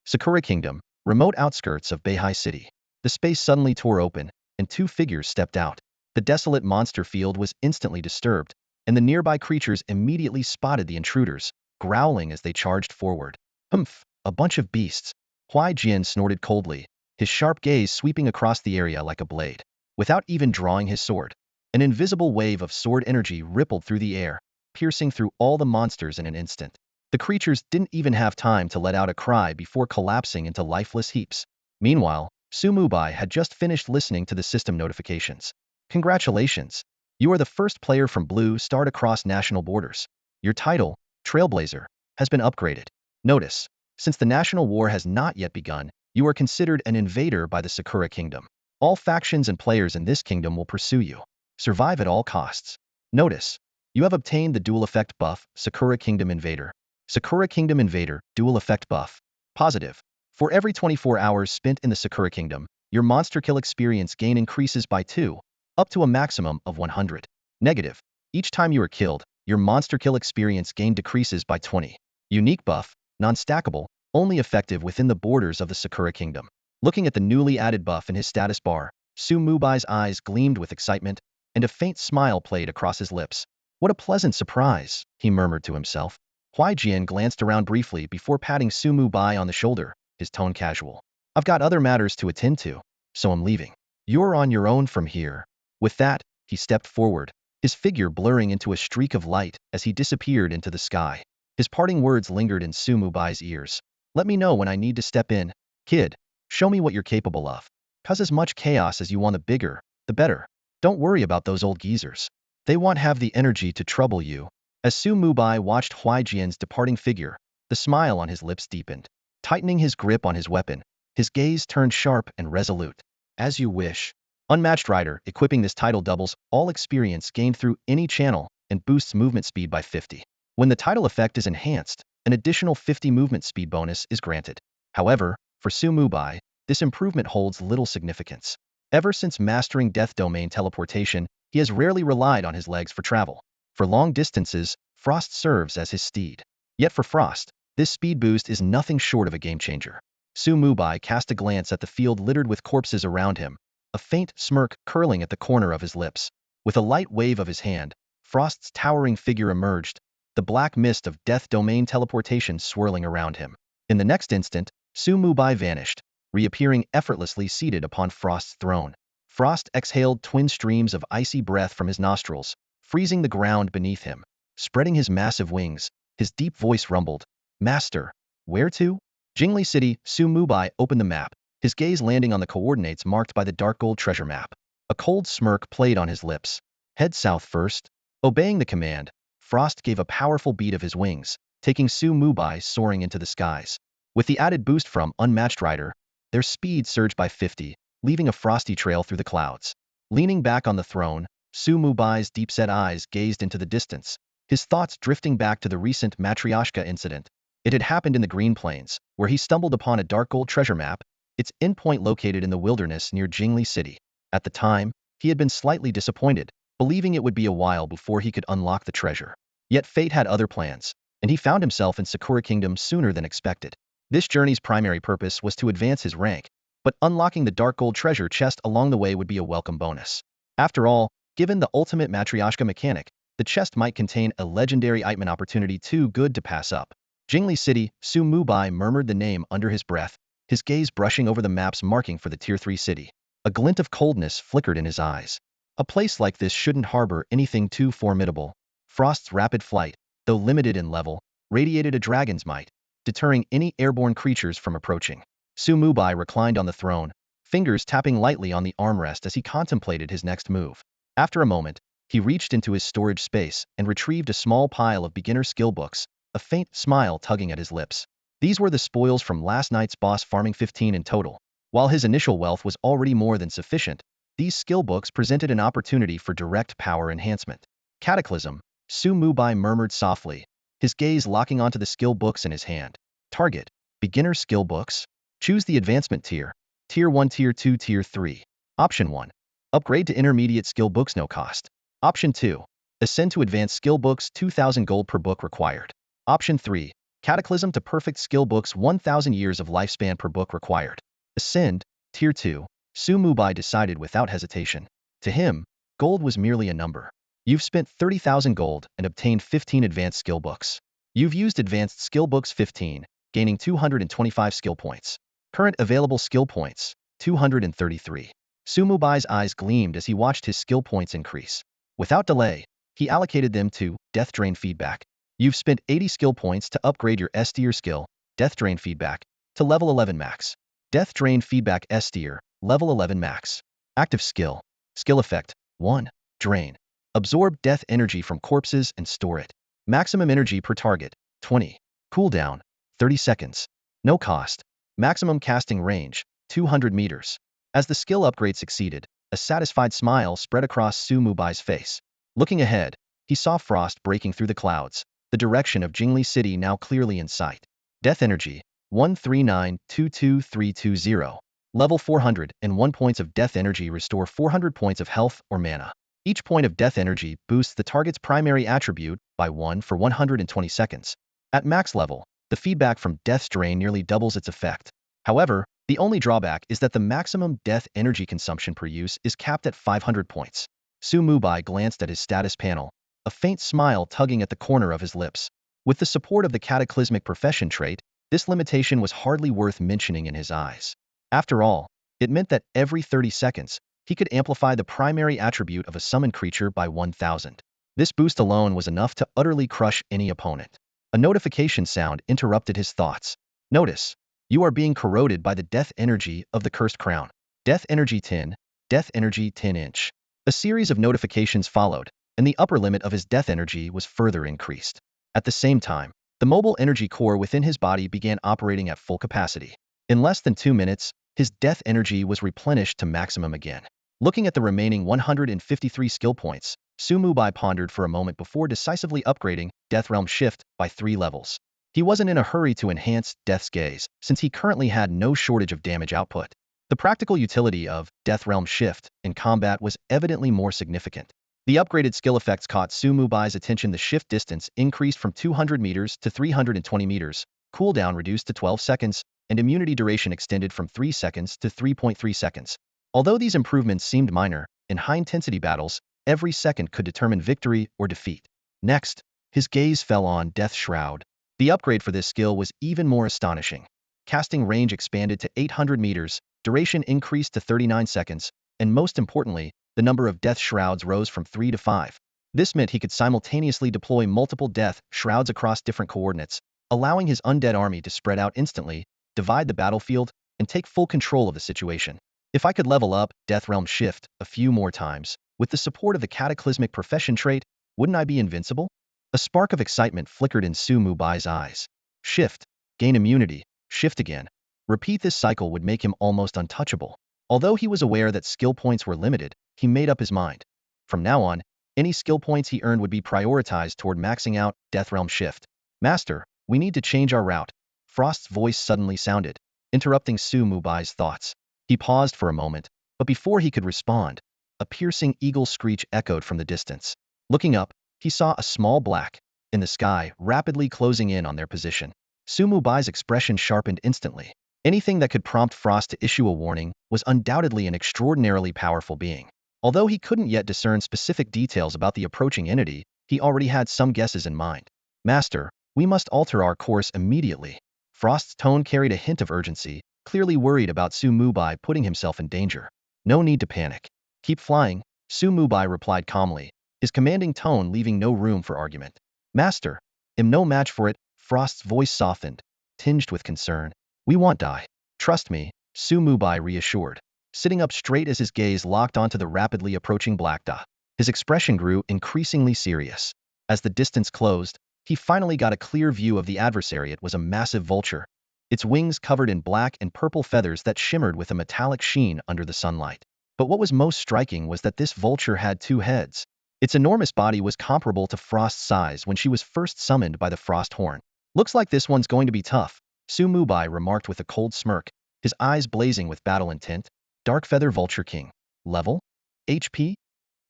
Sakura Kingdom, remote outskirts of Beihai City. The space suddenly tore open, and 2 figures stepped out. The desolate monster field was instantly disturbed, and the nearby creatures immediately spotted the intruders, growling as they charged forward. Humph, a bunch of beasts. Huai Jian snorted coldly, his sharp gaze sweeping across the area like a blade. Without even drawing his sword, an invisible wave of sword energy rippled through the air. piercing through all the monsters in an instant. The creatures didn't even have time to let out a cry before collapsing into lifeless heaps. Meanwhile, Mubai had just finished listening to the system notifications. Congratulations! You are the first player from Blue Star to cross national borders. Your title, Trailblazer, has been upgraded. Notice, since the national war has not yet begun, you are considered an invader by the Sakura Kingdom. All factions and players in this kingdom will pursue you. Survive at all costs. Notice, you have obtained the dual effect buff, Sakura Kingdom Invader. Sakura Kingdom Invader, dual effect buff. Positive. For every 24 hours spent in the Sakura Kingdom, your monster kill experience gain increases by 2, up to a maximum of 100. Negative. Each time you are killed, your monster kill experience gain decreases by 20. Unique buff, non-stackable, only effective within the borders of the Sakura Kingdom. Looking at the newly added buff in his status bar, Mubai's eyes gleamed with excitement, and a faint smile played across his lips. What a pleasant surprise, he murmured to himself. Huaijian glanced around briefly before patting Mubai on the shoulder, his tone casual. I've got other matters to attend to, so I'm leaving. You're on your own from here. With that, he stepped forward, his figure blurring into a streak of light as he disappeared into the sky. His parting words lingered in Mubai's ears. Let me know when I need to step in. Kid, show me what you're capable of. Cause as much chaos as you want, the bigger, the better. Don't worry about those old geezers. They won't have the energy to trouble you. As Mubai watched Huaijian's departing figure, the smile on his lips deepened. Tightening his grip on his weapon, his gaze turned sharp and resolute. As you wish. Unmatched Rider, equipping this title doubles all experience gained through any channel and boosts movement speed by 50. When the title effect is enhanced, an additional 50 movement speed bonus is granted. However, for Mubai, this improvement holds little significance. Ever since mastering Death Domain teleportation, he has rarely relied on his legs for travel. For long distances, Frost serves as his steed. Yet for Frost, this speed boost is nothing short of a game-changer. Mubai cast a glance at the field littered with corpses around him, a faint smirk curling at the corner of his lips. With a light wave of his hand, Frost's towering figure emerged, the black mist of Death Domain teleportation swirling around him. In the next instant, Mubai vanished, reappearing effortlessly seated upon Frost's throne. Frost exhaled twin streams of icy breath from his nostrils, freezing the ground beneath him. Spreading his massive wings, his deep voice rumbled. Master, where to? Jingli City. Mubai opened the map, his gaze landing on the coordinates marked by the dark gold treasure map. A cold smirk played on his lips. Head south first. Obeying the command, Frost gave a powerful beat of his wings, taking Mubai soaring into the skies. With the added boost from Unmatched Rider, their speed surged by 50, leaving a frosty trail through the clouds. Leaning back on the throne, Mubai's deep-set eyes gazed into the distance, his thoughts drifting back to the recent Matryoshka incident. It had happened in the Green Plains, where he stumbled upon a dark gold treasure map, its endpoint located in the wilderness near Jingli City. At the time, he had been slightly disappointed, believing it would be a while before he could unlock the treasure. Yet fate had other plans, and he found himself in Sakura Kingdom sooner than expected. This journey's primary purpose was to advance his rank, but unlocking the dark gold treasure chest along the way would be a welcome bonus. After all, given the ultimate Matryoshka mechanic, the chest might contain a legendary item opportunity too good to pass up. Jingli City. Mubai murmured the name under his breath, his gaze brushing over the map's marking for the Tier 3 city. A glint of coldness flickered in his eyes. A place like this shouldn't harbor anything too formidable. Frost's rapid flight, though limited in level, radiated a dragon's might, deterring any airborne creatures from approaching. Mubai reclined on the throne, fingers tapping lightly on the armrest as he contemplated his next move. After a moment, he reached into his storage space and retrieved a small pile of beginner skill books, a faint smile tugging at his lips. These were the spoils from last night's boss farming, 15 in total. While his initial wealth was already more than sufficient, these skill books presented an opportunity for direct power enhancement. Cataclysm, Mubai murmured softly, his gaze locking onto the skill books in his hand. Target, beginner skill books. Choose the advancement tier. Tier 1, Tier 2, Tier 3. Option 1. Upgrade to intermediate skill books, no cost. Option 2. Ascend to advanced skill books, 2,000 gold per book required. Option 3. Cataclysm to perfect skill books, 1,000 years of lifespan per book required. Ascend, Tier 2. Mubai decided without hesitation. To him, gold was merely a number. You've spent 30,000 gold and obtained 15 advanced skill books. You've used advanced skill books 15, gaining 225 skill points. Current available skill points, 233. Mubai's eyes gleamed as he watched his skill points increase. Without delay, He allocated them to Death Drain Feedback. You've spent 80 skill points to upgrade your S tier skill, Death Drain Feedback, to level 11 max. Death Drain Feedback S tier, level 11 max. Active skill. Skill effect, 1. Drain. Absorb death energy from corpses and store it. Maximum energy per target, 20. Cooldown, 30 seconds. No cost. Maximum casting range, 200 meters. As the skill upgrade succeeded, a satisfied smile spread across Su Mubai's face. Looking ahead, he saw frost breaking through the clouds, the direction of Jingli City now clearly in sight. Death energy, 139-22320. Level 401 points of death energy restore 400 points of health or mana. Each point of death energy boosts the target's primary attribute by 1 for 120 seconds. At max level, the feedback from Death's Drain nearly doubles its effect. However, the only drawback is that the maximum death energy consumption per use is capped at 500 points. Su Mubai glanced at his status panel, a faint smile tugging at the corner of his lips. With the support of the cataclysmic profession trait, this limitation was hardly worth mentioning in his eyes. After all, it meant that every 30 seconds, he could amplify the primary attribute of a summoned creature by 1,000. This boost alone was enough to utterly crush any opponent. A notification sound interrupted his thoughts. Notice, you are being corroded by the death energy of the Cursed Crown. Death energy 10, death energy 10 inch. A series of notifications followed, and the upper limit of his death energy was further increased. At the same time, the mobile energy core within his body began operating at full capacity. In less than 2 minutes, his death energy was replenished to maximum again. Looking at the remaining 153 skill points, Su Mubai pondered for a moment before decisively upgrading Death Realm Shift by 3 levels. He wasn't in a hurry to enhance Death's Gaze, since he currently had no shortage of damage output. The practical utility of Death Realm Shift in combat was evidently more significant. The upgraded skill effects caught Su Mubai's attention. The shift distance increased from 200 meters to 320 meters, cooldown reduced to 12 seconds, and immunity duration extended from 3 seconds to 3.3 seconds. Although these improvements seemed minor, in high-intensity battles, every second could determine victory or defeat. Next, his gaze fell on Death Shroud. The upgrade for this skill was even more astonishing. Casting range expanded to 800 meters, duration increased to 39 seconds, and most importantly, the number of Death Shrouds rose from 3 to 5. This meant he could simultaneously deploy multiple Death Shrouds across different coordinates, allowing his undead army to spread out instantly, divide the battlefield, and take full control of the situation. If I could level up Death Realm Shift a few more times, with the support of the cataclysmic profession trait, wouldn't I be invincible? A spark of excitement flickered in Su Mubai's eyes. Shift, gain immunity, shift again. Repeat this cycle would make him almost untouchable. Although he was aware that skill points were limited, he made up his mind. From now on, any skill points he earned would be prioritized toward maxing out Death Realm Shift. Master, we need to change our route. Frost's voice suddenly sounded, interrupting Su Mubai's thoughts. He paused for a moment, but before he could respond, a piercing eagle screech echoed from the distance. Looking up, he saw a small black in the sky rapidly closing in on their position. Su Mubai's expression sharpened instantly. Anything that could prompt Frost to issue a warning was undoubtedly an extraordinarily powerful being. Although he couldn't yet discern specific details about the approaching entity, he already had some guesses in mind. Master, we must alter our course immediately. Frost's tone carried a hint of urgency, clearly worried about Su Mubai putting himself in danger. No need to panic. Keep flying, Su Mubai replied calmly, his commanding tone leaving no room for argument. Master, am no match for it. Frost's voice softened, tinged with concern. We won't die. Trust me, Su Mubai reassured, sitting up straight as his gaze locked onto the rapidly approaching black dot. His expression grew increasingly serious. As the distance closed, he finally got a clear view of the adversary. It was a massive vulture, its wings covered in black and purple feathers that shimmered with a metallic sheen under the sunlight. But what was most striking was that this vulture had 2 heads. Its enormous body was comparable to Frost's size when she was first summoned by the Frost Horn. Looks like this one's going to be tough, Su Mubai remarked with a cold smirk, his eyes blazing with battle intent. Dark Feather Vulture King. Level? HP?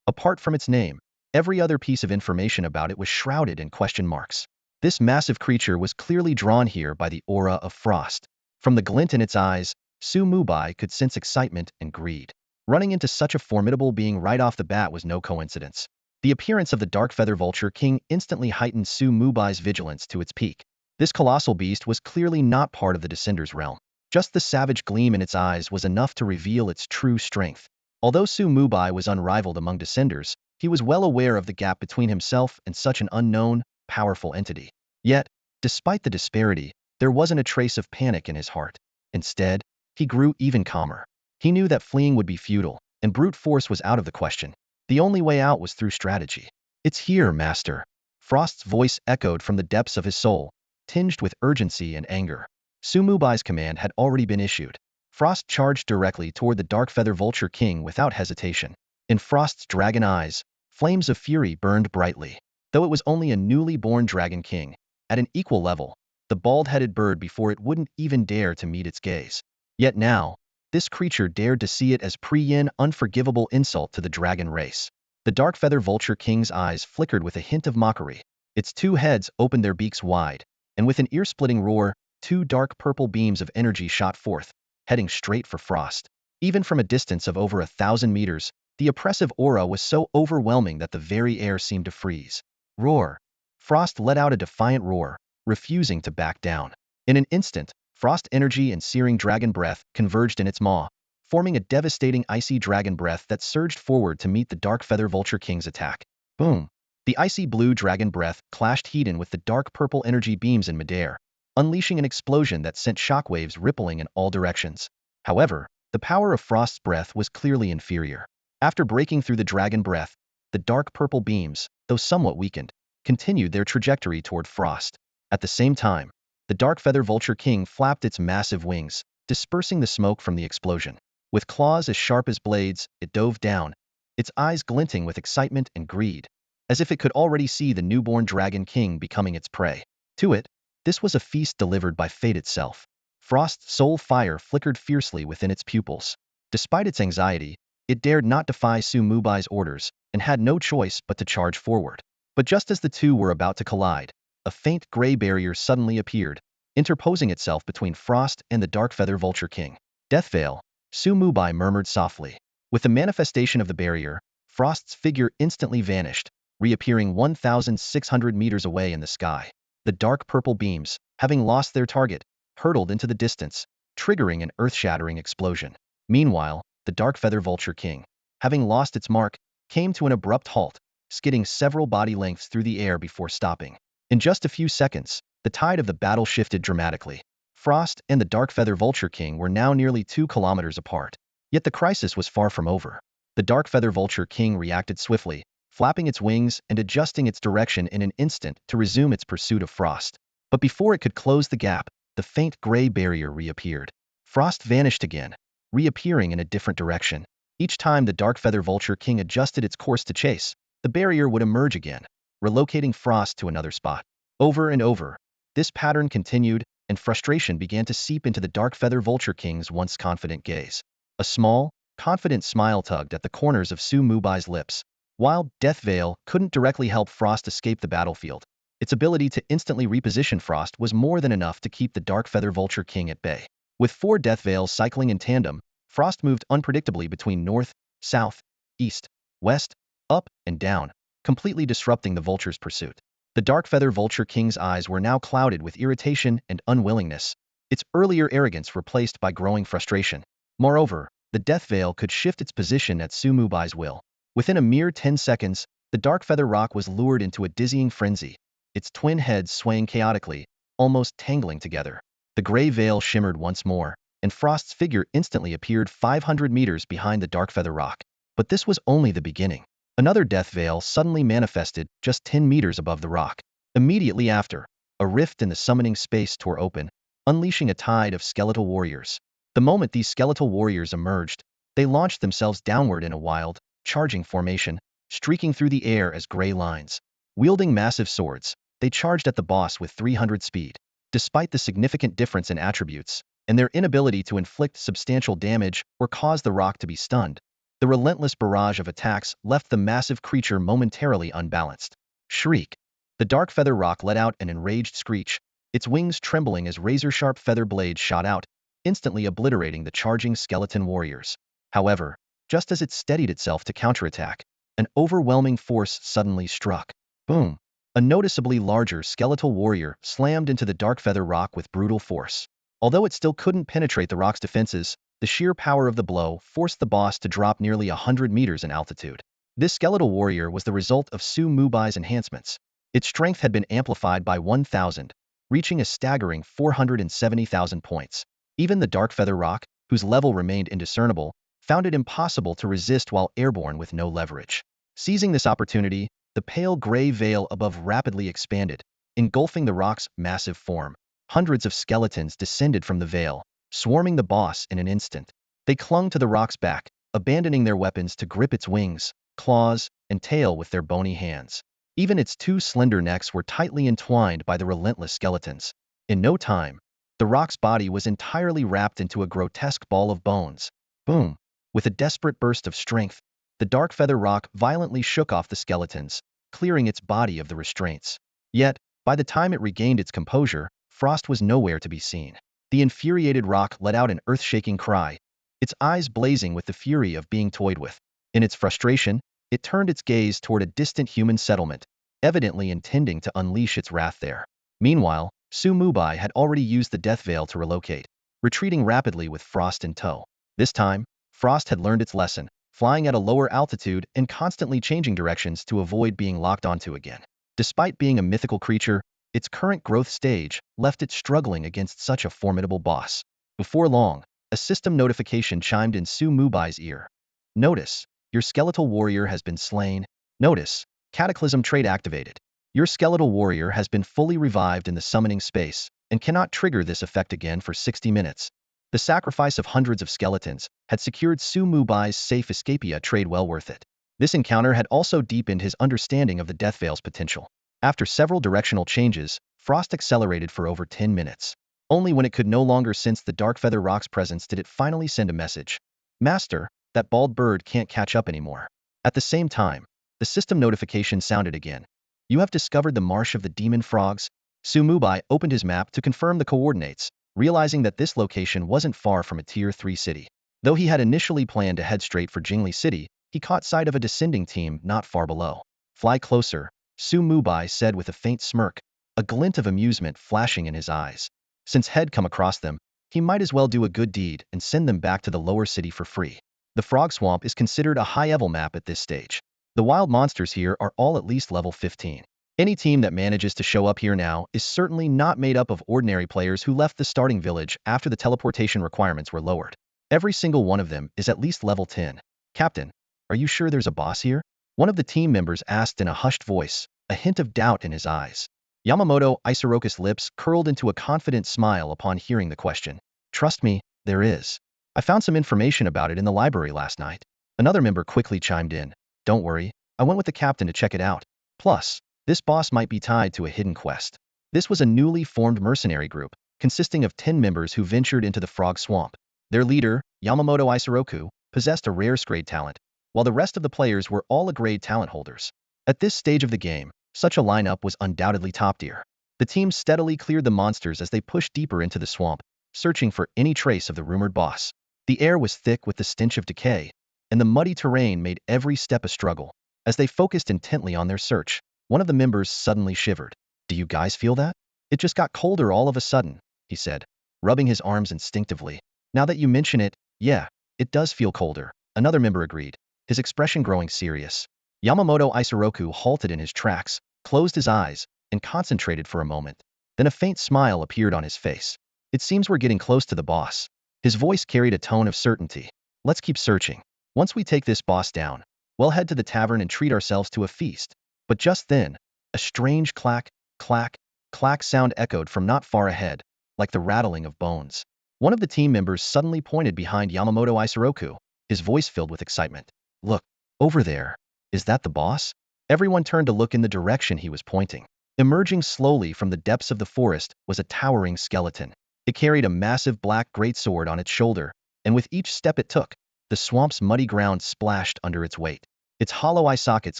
Apart from its name, every other piece of information about it was shrouded in question marks. This massive creature was clearly drawn here by the aura of Frost. From the glint in its eyes, Su Mubai could sense excitement and greed. Running into such a formidable being right off the bat was no coincidence. The appearance of the Dark Feather Vulture King instantly heightened Su Mubai's vigilance to its peak. This colossal beast was clearly not part of the Descender's realm. Just the savage gleam in its eyes was enough to reveal its true strength. Although Su Mubai was unrivaled among Descenders, He was well aware of the gap between himself and such an unknown, powerful entity. Yet, despite the disparity, there wasn't a trace of panic in his heart. Instead, he grew even calmer. He knew that fleeing would be futile, and brute force was out of the question. The only way out was through strategy. "It's here, Master." Frost's voice echoed from the depths of his soul, tinged with urgency and anger. Mubai's command had already been issued. Frost charged directly toward the Dark Feather Vulture King without hesitation. In Frost's dragon eyes, flames of fury burned brightly. Though it was only a newly born dragon king, at an equal level, the bald-headed bird before it wouldn't even dare to meet its gaze. Yet now, this creature dared to see it as pre-yin unforgivable insult to the dragon race. The Dark Feather Vulture King's eyes flickered with a hint of mockery. Its two heads opened their beaks wide, and with an ear-splitting roar, two dark purple beams of energy shot forth, heading straight for Frost. Even from a distance of over 1,000 meters, the oppressive aura was so overwhelming that the very air seemed to freeze. Roar! Frost let out a defiant roar, refusing to back down. In an instant, Frost energy and searing dragon breath converged in its maw, forming a devastating icy dragon breath that surged forward to meet the Dark Feather Vulture King's attack. Boom! The icy blue dragon breath clashed heat-in with the dark purple energy beams in midair, unleashing an explosion that sent shockwaves rippling in all directions. However, the power of Frost's breath was clearly inferior. After breaking through the dragon breath, the dark purple beams, though somewhat weakened, continued their trajectory toward Frost. At the same time, the Dark Feather Vulture King flapped its massive wings, dispersing the smoke from the explosion. With claws as sharp as blades, it dove down, its eyes glinting with excitement and greed, as if it could already see the newborn Dragon King becoming its prey. To it, this was a feast delivered by fate itself. Frost's soul fire flickered fiercely within its pupils. Despite its anxiety, it dared not defy Mubai's orders, and had no choice but to charge forward. But just as the two were about to collide, a faint gray barrier suddenly appeared, interposing itself between Frost and the Dark Feather Vulture King. "Death Veil," Mubai murmured softly. With the manifestation of the barrier, Frost's figure instantly vanished, reappearing 1,600 meters away in the sky. The dark purple beams, having lost their target, hurtled into the distance, triggering an earth-shattering explosion. Meanwhile, the Dark Feather Vulture King, having lost its mark, came to an abrupt halt, skidding several body lengths through the air before stopping. In just a few seconds, the tide of the battle shifted dramatically. Frost and the Dark Feather Vulture King were now nearly 2 kilometers apart. Yet the crisis was far from over. The Dark Feather Vulture King reacted swiftly, flapping its wings and adjusting its direction in an instant to resume its pursuit of Frost. But before it could close the gap, the faint gray barrier reappeared. Frost vanished again, reappearing in a different direction. Each time the Dark Feather Vulture King adjusted its course to chase, the barrier would emerge again, relocating Frost to another spot. Over and over, this pattern continued, and frustration began to seep into the Dark Feather Vulture King's once confident gaze. A small, confident smile tugged at the corners of Mubai's lips. While Death Veil couldn't directly help Frost escape the battlefield, its ability to instantly reposition Frost was more than enough to keep the Dark Feather Vulture King at bay. With 4 Death Veils cycling in tandem, Frost moved unpredictably between north, south, east, west, up, and down, completely disrupting the Vulture's pursuit. The Dark Feather Vulture King's eyes were now clouded with irritation and unwillingness, its earlier arrogance replaced by growing frustration. Moreover, the Death Veil could shift its position at Mubai's will. Within a mere 10 seconds, the Dark Feather Rock was lured into a dizzying frenzy, its twin heads swaying chaotically, almost tangling together. The gray veil shimmered once more, and Frost's figure instantly appeared 500 meters behind the Dark Feather Rock. But this was only the beginning. Another Death Veil suddenly manifested just 10 meters above the rock. Immediately after, a rift in the summoning space tore open, unleashing a tide of skeletal warriors. The moment these skeletal warriors emerged, they launched themselves downward in a wild, charging formation, streaking through the air as gray lines. Wielding massive swords, they charged at the boss with 300 speed. Despite the significant difference in attributes, and their inability to inflict substantial damage or cause the rock to be stunned, the relentless barrage of attacks left the massive creature momentarily unbalanced. Shriek! The Dark Feather Rock let out an enraged screech, its wings trembling as razor-sharp feather blades shot out, instantly obliterating the charging skeleton warriors. However, just as it steadied itself to counterattack, an overwhelming force suddenly struck. Boom! A noticeably larger skeletal warrior slammed into the Dark Feather Rock with brutal force. Although it still couldn't penetrate the rock's defenses, the sheer power of the blow forced the boss to drop nearly 100 meters in altitude. This skeletal warrior was the result of Mubai's enhancements. Its strength had been amplified by 1,000, reaching a staggering 470,000 points. Even the dark feather rock, whose level remained indiscernible, found it impossible to resist while airborne with no leverage. Seizing this opportunity, the pale gray veil above rapidly expanded, engulfing the rock's massive form. Hundreds of skeletons descended from the veil, swarming the boss in an instant. They clung to the rock's back, abandoning their weapons to grip its wings, claws, and tail with their bony hands. Even its two slender necks were tightly entwined by the relentless skeletons. In no time, the rock's body was entirely wrapped into a grotesque ball of bones. Boom! With a desperate burst of strength, the dark feather rock violently shook off the skeletons, clearing its body of the restraints. Yet, by the time it regained its composure, Frost was nowhere to be seen. The infuriated rock let out an earth-shaking cry, its eyes blazing with the fury of being toyed with. In its frustration, it turned its gaze toward a distant human settlement, evidently intending to unleash its wrath there. Meanwhile, Mubai had already used the death veil to relocate, retreating rapidly with Frost in tow. This time, Frost had learned its lesson, flying at a lower altitude and constantly changing directions to avoid being locked onto again. Despite being a mythical creature, its current growth stage left it struggling against such a formidable boss. Before long, a system notification chimed in Mubai's ear. Notice, your skeletal warrior has been slain. Notice, cataclysm trait activated. Your skeletal warrior has been fully revived in the summoning space and cannot trigger this effect again for 60 minutes. The sacrifice of hundreds of skeletons had secured Mubai's safe escapia trade well worth it. This encounter had also deepened his understanding of the Death Veil's potential. After several directional changes, Frost accelerated for over 10 minutes. Only when it could no longer sense the dark feather rock's presence did it finally send a message. Master, that bald bird can't catch up anymore. At the same time, the system notification sounded again. You have discovered the Marsh of the Demon Frogs? Mubai opened his map to confirm the coordinates, realizing that this location wasn't far from a Tier 3 city. Though he had initially planned to head straight for Jingli City, he caught sight of a descending team not far below. Fly closer, Mubai said with a faint smirk, a glint of amusement flashing in his eyes. Since Head come across them, he might as well do a good deed and send them back to the lower city for free. The Frog Swamp is considered a high-level map at this stage. The wild monsters here are all at least level 15. Any team that manages to show up here now is certainly not made up of ordinary players who left the starting village after the teleportation requirements were lowered. Every single one of them is at least level 10. Captain, are you sure there's a boss here? One of the team members asked in a hushed voice, a hint of doubt in his eyes. Yamamoto Isoroku's lips curled into a confident smile upon hearing the question. Trust me, there is. I found some information about it in the library last night. Another member quickly chimed in. Don't worry, I went with the captain to check it out. Plus, this boss might be tied to a hidden quest. This was a newly formed mercenary group, consisting of 10 members who ventured into the Frog Swamp. Their leader, Yamamoto Isoroku, possessed a rare grade talent, while the rest of the players were all A-grade talent holders. At this stage of the game, such a lineup was undoubtedly top tier. The team steadily cleared the monsters as they pushed deeper into the swamp, searching for any trace of the rumored boss. The air was thick with the stench of decay, and the muddy terrain made every step a struggle. As they focused intently on their search, one of the members suddenly shivered. Do you guys feel that? It just got colder all of a sudden, he said, rubbing his arms instinctively. Now that you mention it, yeah, it does feel colder, another member agreed, his expression growing serious. Yamamoto Isoroku halted in his tracks, closed his eyes, and concentrated for a moment. Then a faint smile appeared on his face. It seems we're getting close to the boss. His voice carried a tone of certainty. Let's keep searching. Once we take this boss down, we'll head to the tavern and treat ourselves to a feast. But just then, a strange clack, clack, clack sound echoed from not far ahead, like the rattling of bones. One of the team members suddenly pointed behind Yamamoto Isoroku, his voice filled with excitement. Look, over there. Is that the boss? Everyone turned to look in the direction he was pointing. Emerging slowly from the depths of the forest was a towering skeleton. It carried a massive black greatsword on its shoulder, and with each step it took, the swamp's muddy ground splashed under its weight. Its hollow eye sockets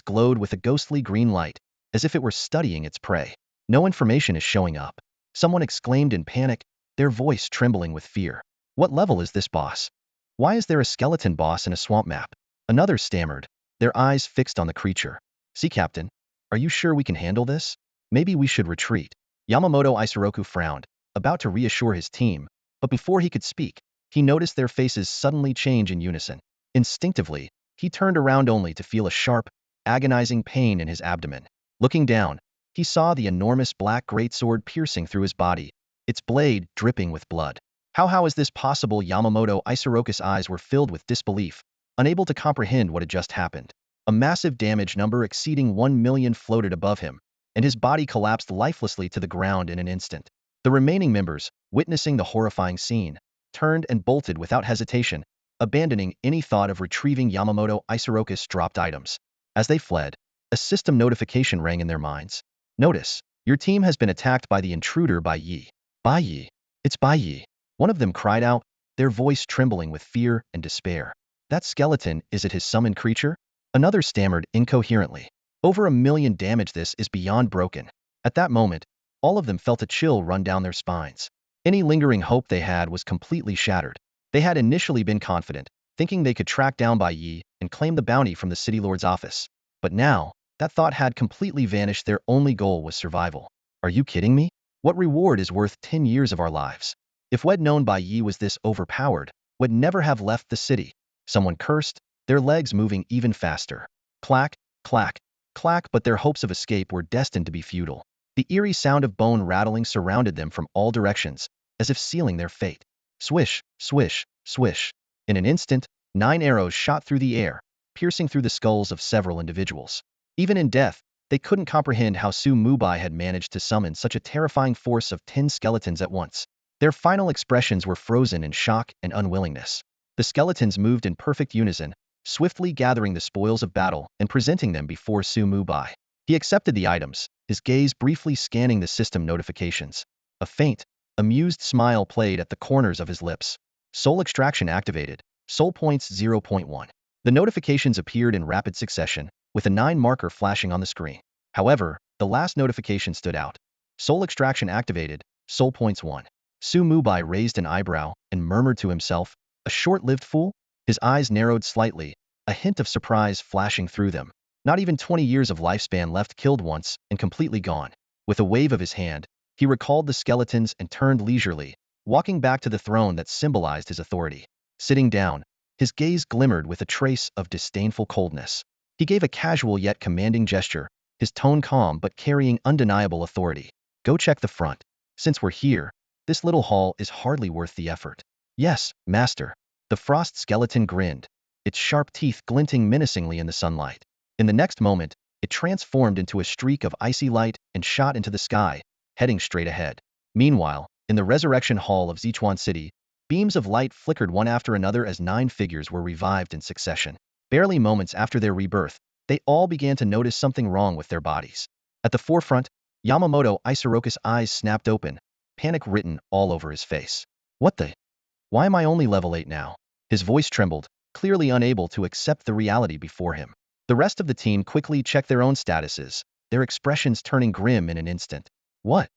glowed with a ghostly green light, as if it were studying its prey. No information is showing up. Someone exclaimed in panic, their voice trembling with fear. What level is this boss? Why is there a skeleton boss in a swamp map? Another stammered, their eyes fixed on the creature. See, Captain, are you sure we can handle this? Maybe we should retreat. Yamamoto Isoroku frowned, about to reassure his team, but before he could speak, he noticed their faces suddenly change in unison. Instinctively, He turned around only to feel a sharp, agonizing pain in his abdomen. Looking down, he saw the enormous black greatsword piercing through his body, its blade dripping with blood. How is this possible? Yamamoto Isoroku's eyes were filled with disbelief, unable to comprehend what had just happened. A massive damage number exceeding 1 million floated above him, and his body collapsed lifelessly to the ground in an instant. The remaining members, witnessing the horrifying scene, turned and bolted without hesitation, abandoning any thought of retrieving Yamamoto Isoroku's dropped items. As they fled, a system notification rang in their minds. Notice, your team has been attacked by the intruder Bai Yi. Bai Yi. It's Bai Yi. One of them cried out, their voice trembling with fear and despair. That skeleton, is it his summoned creature? Another stammered incoherently. Over 1 million damage, this is beyond broken. At that moment, all of them felt a chill run down their spines. Any lingering hope they had was completely shattered. They had initially been confident, thinking they could track down Bai Yi and claim the bounty from the city lord's office. But now, that thought had completely vanished. Their only goal was survival. Are you kidding me? What reward is worth 10 years of our lives? If we'd known Bai Yi was this overpowered, we'd never have left the city. Someone cursed, their legs moving even faster. Clack, clack, clack, but their hopes of escape were destined to be futile. The eerie sound of bone rattling surrounded them from all directions, as if sealing their fate. Swish, swish, swish. In an instant, 9 arrows shot through the air, piercing through the skulls of several individuals. Even in death, they couldn't comprehend how Mubai had managed to summon such a terrifying force of 10 skeletons at once. Their final expressions were frozen in shock and unwillingness. The skeletons moved in perfect unison, swiftly gathering the spoils of battle and presenting them before Mubai. He accepted the items, his gaze briefly scanning the system notifications. A faint, amused smile played at the corners of his lips. Soul extraction activated. Soul points 0.1. The notifications appeared in rapid succession, with a 9 marker flashing on the screen. However, the last notification stood out. Soul extraction activated. Soul points 1. Mubai raised an eyebrow and murmured to himself, a short-lived fool? His eyes narrowed slightly, a hint of surprise flashing through them. Not even 20 years of lifespan left, killed once and completely gone. With a wave of his hand, he recalled the skeletons and turned leisurely, walking back to the throne that symbolized his authority. Sitting down, his gaze glimmered with a trace of disdainful coldness. He gave a casual yet commanding gesture, his tone calm but carrying undeniable authority. Go check the front. Since we're here, this little hall is hardly worth the effort. Yes, master. The frost skeleton grinned, its sharp teeth glinting menacingly in the sunlight. In the next moment, it transformed into a streak of icy light and shot into the sky, heading straight ahead. Meanwhile, in the resurrection hall of Sichuan City, beams of light flickered one after another as 9 figures were revived in succession. Barely moments after their rebirth, they all began to notice something wrong with their bodies. At the forefront, Yamamoto Isoroku's eyes snapped open, panic written all over his face. What the? Why am I only level 8 now? His voice trembled, clearly unable to accept the reality before him. The rest of the team quickly checked their own statuses, their expressions turning grim in an instant. What?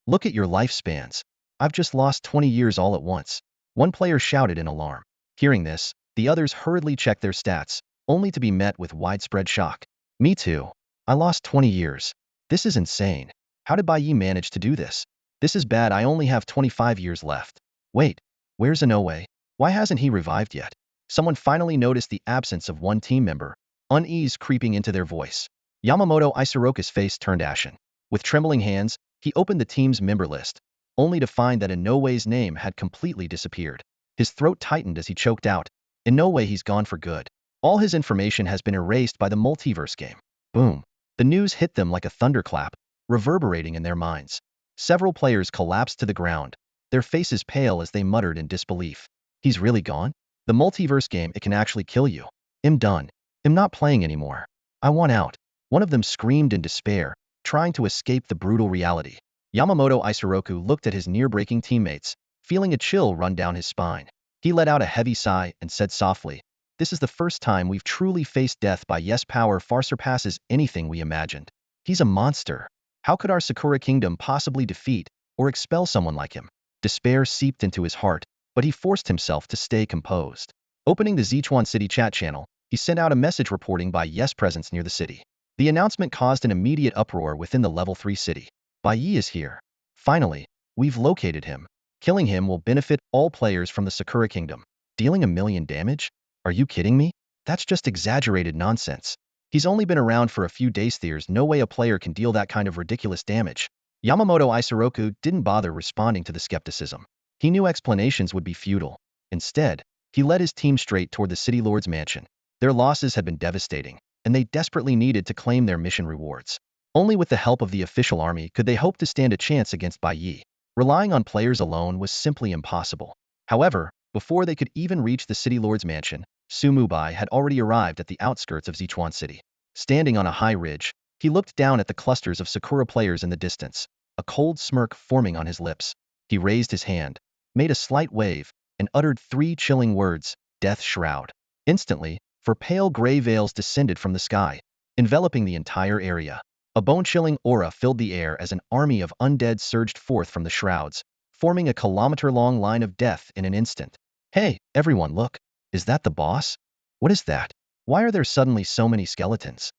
Look at your lifespans. I've just lost 20 years all at once. One player shouted in alarm. Hearing this, the others hurriedly checked their stats, only to be met with widespread shock. Me too. I lost 20 years. This is insane. How did Bai Yi manage to do this? This is bad. I only have 25 years left. Wait, where's Inoue? Why hasn't he revived yet? Someone finally noticed the absence of one team member, unease creeping into their voice. Yamamoto Isoroku's face turned ashen. With trembling hands, he opened the team's member list, only to find that Inoue's name had completely disappeared. His throat tightened as he choked out. Inoue, he's gone for good. All his information has been erased by the Multiverse Game. Boom. The news hit them like a thunderclap, reverberating in their minds. Several players collapsed to the ground, their faces pale as they muttered in disbelief. He's really gone? The Multiverse Game, it can actually kill you. I'm done. I'm not playing anymore. I want out. One of them screamed in despair, trying to escape the brutal reality. Yamamoto Isoroku looked at his near-breaking teammates, feeling a chill run down his spine. He let out a heavy sigh and said softly, "This is the first time we've truly faced death. By Yes, power far surpasses anything we imagined. He's a monster. How could our Sakura kingdom possibly defeat or expel someone like him?" Despair seeped into his heart, but he forced himself to stay composed. Opening the Sichuan City chat channel, he sent out a message reporting Bai Yi's presence near the city. The announcement caused an immediate uproar within the level 3 city. Bai Yi is here. Finally, we've located him. Killing him will benefit all players from the Sakura kingdom. Dealing 1 million damage? Are you kidding me? That's just exaggerated nonsense. He's only been around for a few days. There's no way a player can deal that kind of ridiculous damage. Yamamoto Isoroku didn't bother responding to the skepticism. He knew explanations would be futile. Instead, he led his team straight toward the City Lord's mansion. Their losses had been devastating, and they desperately needed to claim their mission rewards. Only with the help of the official army could they hope to stand a chance against Bai Yi. Relying on players alone was simply impossible. However, before they could even reach the City Lord's mansion, Mubai had already arrived at the outskirts of Sichuan City. Standing on a high ridge, he looked down at the clusters of Sakura players in the distance, a cold smirk forming on his lips. He raised his hand, made a slight wave, and uttered 3 chilling words, Death Shroud. Instantly, pale gray veils descended from the sky, enveloping the entire area. A bone-chilling aura filled the air as an army of undead surged forth from the shrouds, forming a kilometer-long line of death in an instant. Hey, everyone, look. Is that the boss? What is that? Why are there suddenly so many skeletons?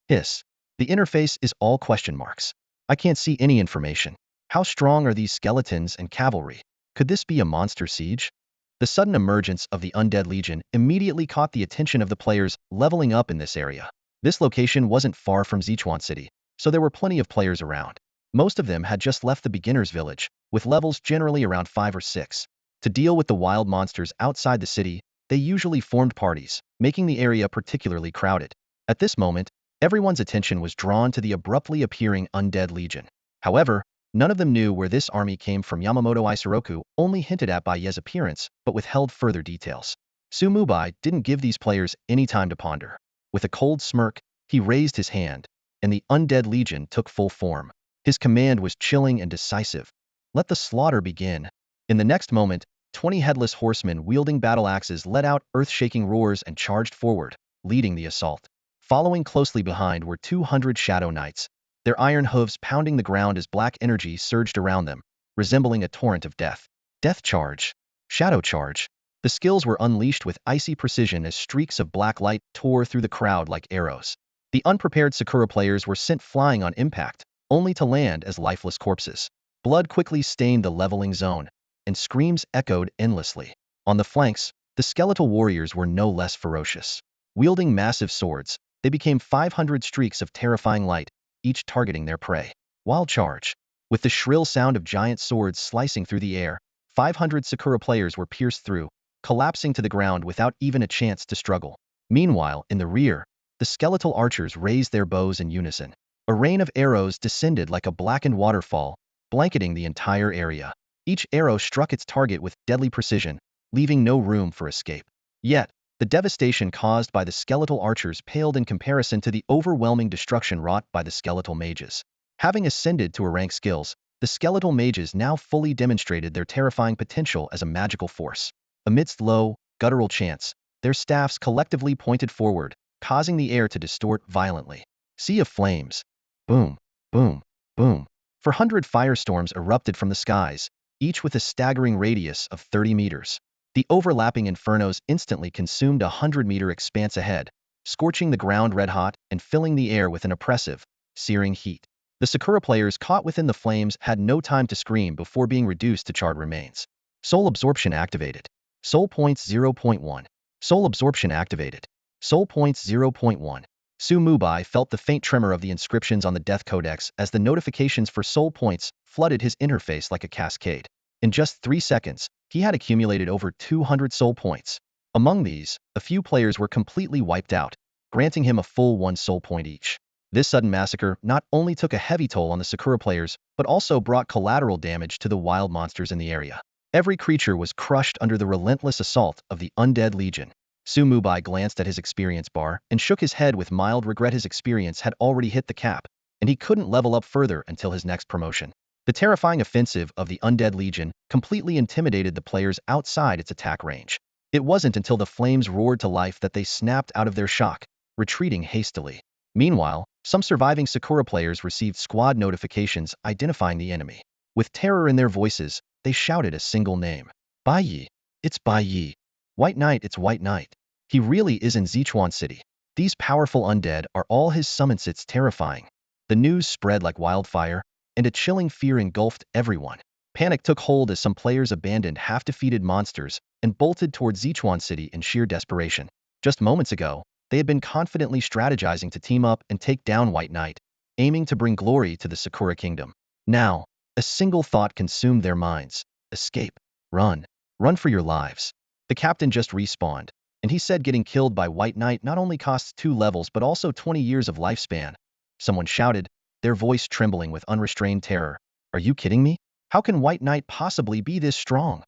Hiss. The interface is all question marks. I can't see any information. How strong are these skeletons and cavalry? Could this be a monster siege? The sudden emergence of the Undead Legion immediately caught the attention of the players leveling up in this area. This location wasn't far from Sichuan City, so there were plenty of players around. Most of them had just left the beginner's village, with levels generally around 5 or 6. To deal with the wild monsters outside the city, they usually formed parties, making the area particularly crowded. At this moment, everyone's attention was drawn to the abruptly appearing Undead Legion. However, none of them knew where this army came from. Yamamoto Isoroku only hinted at Bai Ye's appearance, but withheld further details. Mubai didn't give these players any time to ponder. With a cold smirk, he raised his hand, and the Undead Legion took full form. His command was chilling and decisive. Let the slaughter begin. In the next moment, 20 headless horsemen wielding battle axes let out earth-shaking roars and charged forward, leading the assault. Following closely behind were 200 Shadow Knights, their iron hooves pounding the ground as black energy surged around them, resembling a torrent of death. Death Charge. Shadow Charge. The skills were unleashed with icy precision as streaks of black light tore through the crowd like arrows. The unprepared Sakura players were sent flying on impact, only to land as lifeless corpses. Blood quickly stained the leveling zone, and screams echoed endlessly. On the flanks, the skeletal warriors were no less ferocious. Wielding massive swords, they became 500 streaks of terrifying light, each targeting their prey. Wild Charge. With the shrill sound of giant swords slicing through the air, 500 Sakura players were pierced through, collapsing to the ground without even a chance to struggle. Meanwhile, in the rear, the skeletal archers raised their bows in unison. A rain of arrows descended like a blackened waterfall, blanketing the entire area. Each arrow struck its target with deadly precision, leaving no room for escape. Yet, the devastation caused by the skeletal archers paled in comparison to the overwhelming destruction wrought by the skeletal mages. Having ascended to a rank skills, the skeletal mages now fully demonstrated their terrifying potential as a magical force. Amidst low, guttural chants, their staffs collectively pointed forward, causing the air to distort violently. Sea of flames. Boom, boom, boom. 400 firestorms erupted from the skies, each with a staggering radius of 30 meters. The overlapping infernos instantly consumed a 100-meter expanse ahead, scorching the ground red-hot and filling the air with an oppressive, searing heat. The Sakura players caught within the flames had no time to scream before being reduced to charred remains. Soul absorption activated. Soul points 0.1. Soul absorption activated. Soul points 0.1. Mubai felt the faint tremor of the inscriptions on the Death Codex as the notifications for soul points flooded his interface like a cascade. In just 3 seconds, he had accumulated over 200 soul points. Among these, a few players were completely wiped out, granting him a full 1 soul point each. This sudden massacre not only took a heavy toll on the Sakura players, but also brought collateral damage to the wild monsters in the area. Every creature was crushed under the relentless assault of the Undead Legion. Mubai glanced at his experience bar and shook his head with mild regret. His experience had already hit the cap, and he couldn't level up further until his next promotion. The terrifying offensive of the Undead Legion completely intimidated the players outside its attack range. It wasn't until the flames roared to life that they snapped out of their shock, retreating hastily. Meanwhile, some surviving Sakura players received squad notifications identifying the enemy. With terror in their voices, they shouted a single name. Bai Yi. It's Bai Yi. White Knight, it's White Knight. He really is in Sichuan City. These powerful undead are all his summons. It's terrifying. The news spread like wildfire, and a chilling fear engulfed everyone. Panic took hold as some players abandoned half-defeated monsters and bolted towards Sichuan City in sheer desperation. Just moments ago, they had been confidently strategizing to team up and take down White Knight, aiming to bring glory to the Sakura Kingdom. Now, a single thought consumed their minds. Escape. Run. Run for your lives. The captain just respawned, and he said getting killed by White Knight not only costs 2 levels but also 20 years of lifespan. Someone shouted, their voice trembling with unrestrained terror. Are you kidding me? How can White Knight possibly be this strong?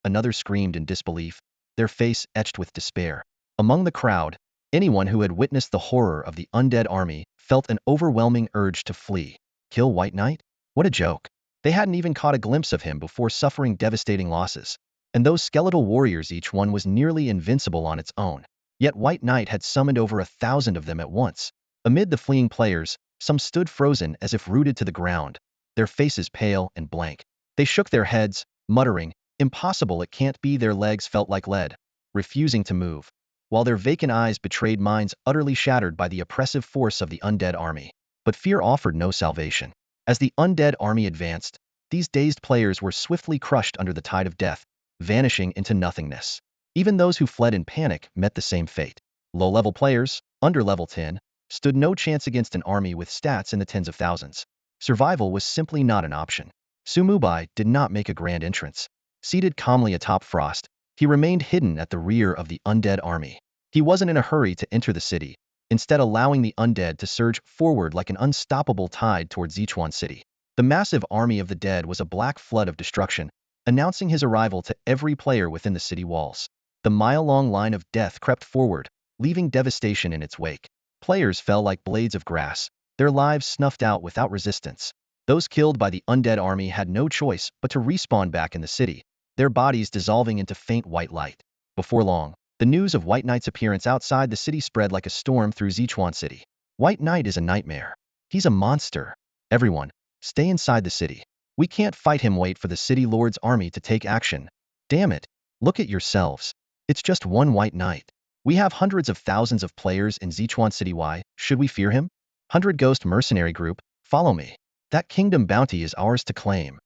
Another screamed in disbelief, their face etched with despair. Among the crowd, anyone who had witnessed the horror of the undead army felt an overwhelming urge to flee. Kill White Knight? What a joke. They hadn't even caught a glimpse of him before suffering devastating losses. And those skeletal warriors, each one was nearly invincible on its own. Yet White Knight had summoned over 1,000 of them at once. Amid the fleeing players, some stood frozen as if rooted to the ground, their faces pale and blank. They shook their heads, muttering, impossible, it can't be. Their legs felt like lead, refusing to move, while their vacant eyes betrayed minds utterly shattered by the oppressive force of the undead army. But fear offered no salvation. As the undead army advanced, these dazed players were swiftly crushed under the tide of death, vanishing into nothingness. Even those who fled in panic met the same fate. Low-level players, under level 10, stood no chance against an army with stats in the tens of thousands. Survival was simply not an option. Mubai did not make a grand entrance. Seated calmly atop Frost, he remained hidden at the rear of the undead army. He wasn't in a hurry to enter the city, instead allowing the undead to surge forward like an unstoppable tide towards Sichuan City. The massive army of the dead was a black flood of destruction, announcing his arrival to every player within the city walls. The mile-long line of death crept forward, leaving devastation in its wake. Players fell like blades of grass, their lives snuffed out without resistance. Those killed by the undead army had no choice but to respawn back in the city, their bodies dissolving into faint white light. Before long, the news of White Knight's appearance outside the city spread like a storm through Sichuan City. White Knight is a nightmare. He's a monster. Everyone, stay inside the city. We can't fight him. Wait for the city lord's army to take action. Damn it. Look at yourselves. It's just one White Knight. We have hundreds of thousands of players in Sichuan City. Why should we fear him? 100 Ghost Mercenary Group, follow me. That kingdom bounty is ours to claim.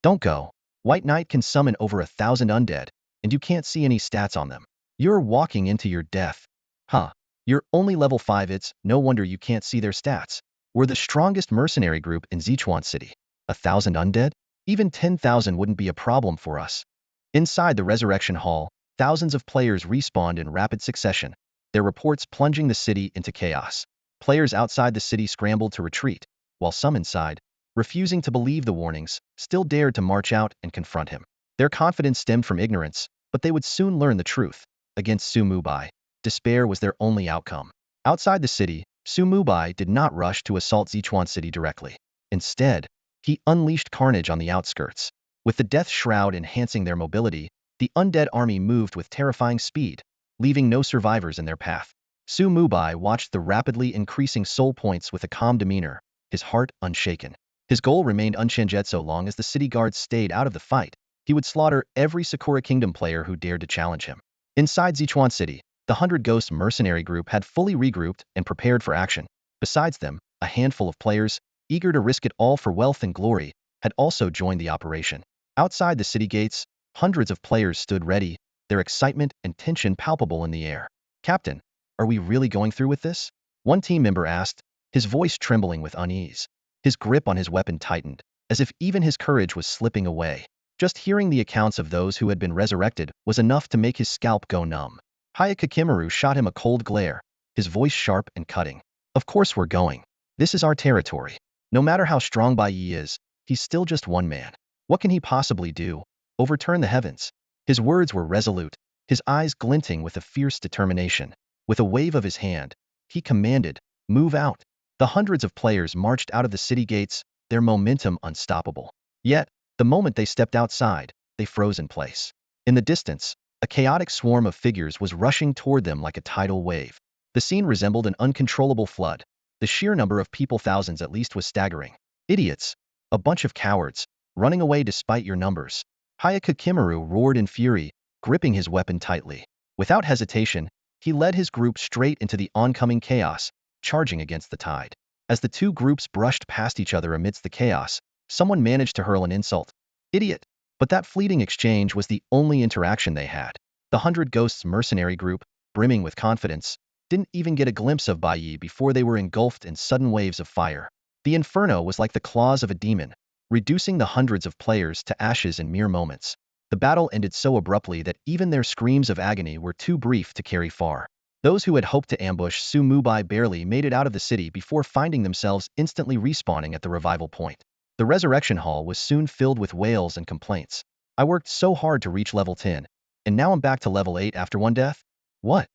Don't go. White Knight can summon over 1,000 undead, and you can't see any stats on them. You're walking into your death. Huh. You're only level 5. It's no wonder you can't see their stats. We're the strongest mercenary group in Sichuan City. 1,000 undead? Even 10,000 wouldn't be a problem for us. Inside the Resurrection Hall, thousands of players respawned in rapid succession, their reports plunging the city into chaos. Players outside the city scrambled to retreat, while some inside, refusing to believe the warnings, still dared to march out and confront him. Their confidence stemmed from ignorance, but they would soon learn the truth. Against Mubai, despair was their only outcome. Outside the city, Mubai did not rush to assault Sichuan City directly. Instead, he unleashed carnage on the outskirts. With the death shroud enhancing their mobility, the undead army moved with terrifying speed, leaving no survivors in their path. Mubai watched the rapidly increasing soul points with a calm demeanor, his heart unshaken. His goal remained unchanged. So long as the city guards stayed out of the fight, he would slaughter every Sakura Kingdom player who dared to challenge him. Inside Sichuan City, the 100 Ghost Mercenary Group had fully regrouped and prepared for action. Besides them, a handful of players, eager to risk it all for wealth and glory, had also joined the operation. Outside the city gates, hundreds of players stood ready, their excitement and tension palpable in the air. Captain, are we really going through with this? One team member asked, his voice trembling with unease. His grip on his weapon tightened, as if even his courage was slipping away. Just hearing the accounts of those who had been resurrected was enough to make his scalp go numb. Hayakakimaru shot him a cold glare, his voice sharp and cutting. Of course we're going. This is our territory. No matter how strong Bai Yi is, he's still just one man. What can he possibly do? Overturn the heavens. His words were resolute, his eyes glinting with a fierce determination. With a wave of his hand, he commanded, move out. The hundreds of players marched out of the city gates, their momentum unstoppable. Yet, the moment they stepped outside, they froze in place. In the distance, a chaotic swarm of figures was rushing toward them like a tidal wave. The scene resembled an uncontrollable flood. The sheer number of people, thousands at least, was staggering. Idiots! A bunch of cowards, running away despite your numbers. Hayakakimaru roared in fury, gripping his weapon tightly. Without hesitation, he led his group straight into the oncoming chaos, charging against the tide. As the two groups brushed past each other amidst the chaos, someone managed to hurl an insult. Idiot! But that fleeting exchange was the only interaction they had. The 100 Ghosts Mercenary Group, brimming with confidence, didn't even get a glimpse of Bai Yi before they were engulfed in sudden waves of fire. The inferno was like the claws of a demon, reducing the hundreds of players to ashes in mere moments. The battle ended so abruptly that even their screams of agony were too brief to carry far. Those who had hoped to ambush Su Mubai barely made it out of the city before finding themselves instantly respawning at the revival point. The resurrection hall was soon filled with wails and complaints. I worked so hard to reach level 10, and now I'm back to level 8 after one death? What?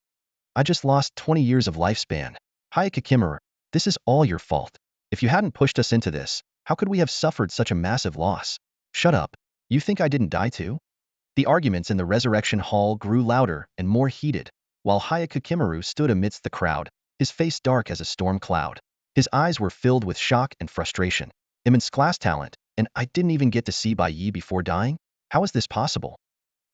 I just lost 20 years of lifespan. Hayakakimaru, this is all your fault. If you hadn't pushed us into this, how could we have suffered such a massive loss? Shut up. You think I didn't die too? The arguments in the resurrection hall grew louder and more heated, while Hayakakimaru stood amidst the crowd, his face dark as a storm cloud. His eyes were filled with shock and frustration. Immense class talent, and I didn't even get to see Bai Yi before dying? How is this possible?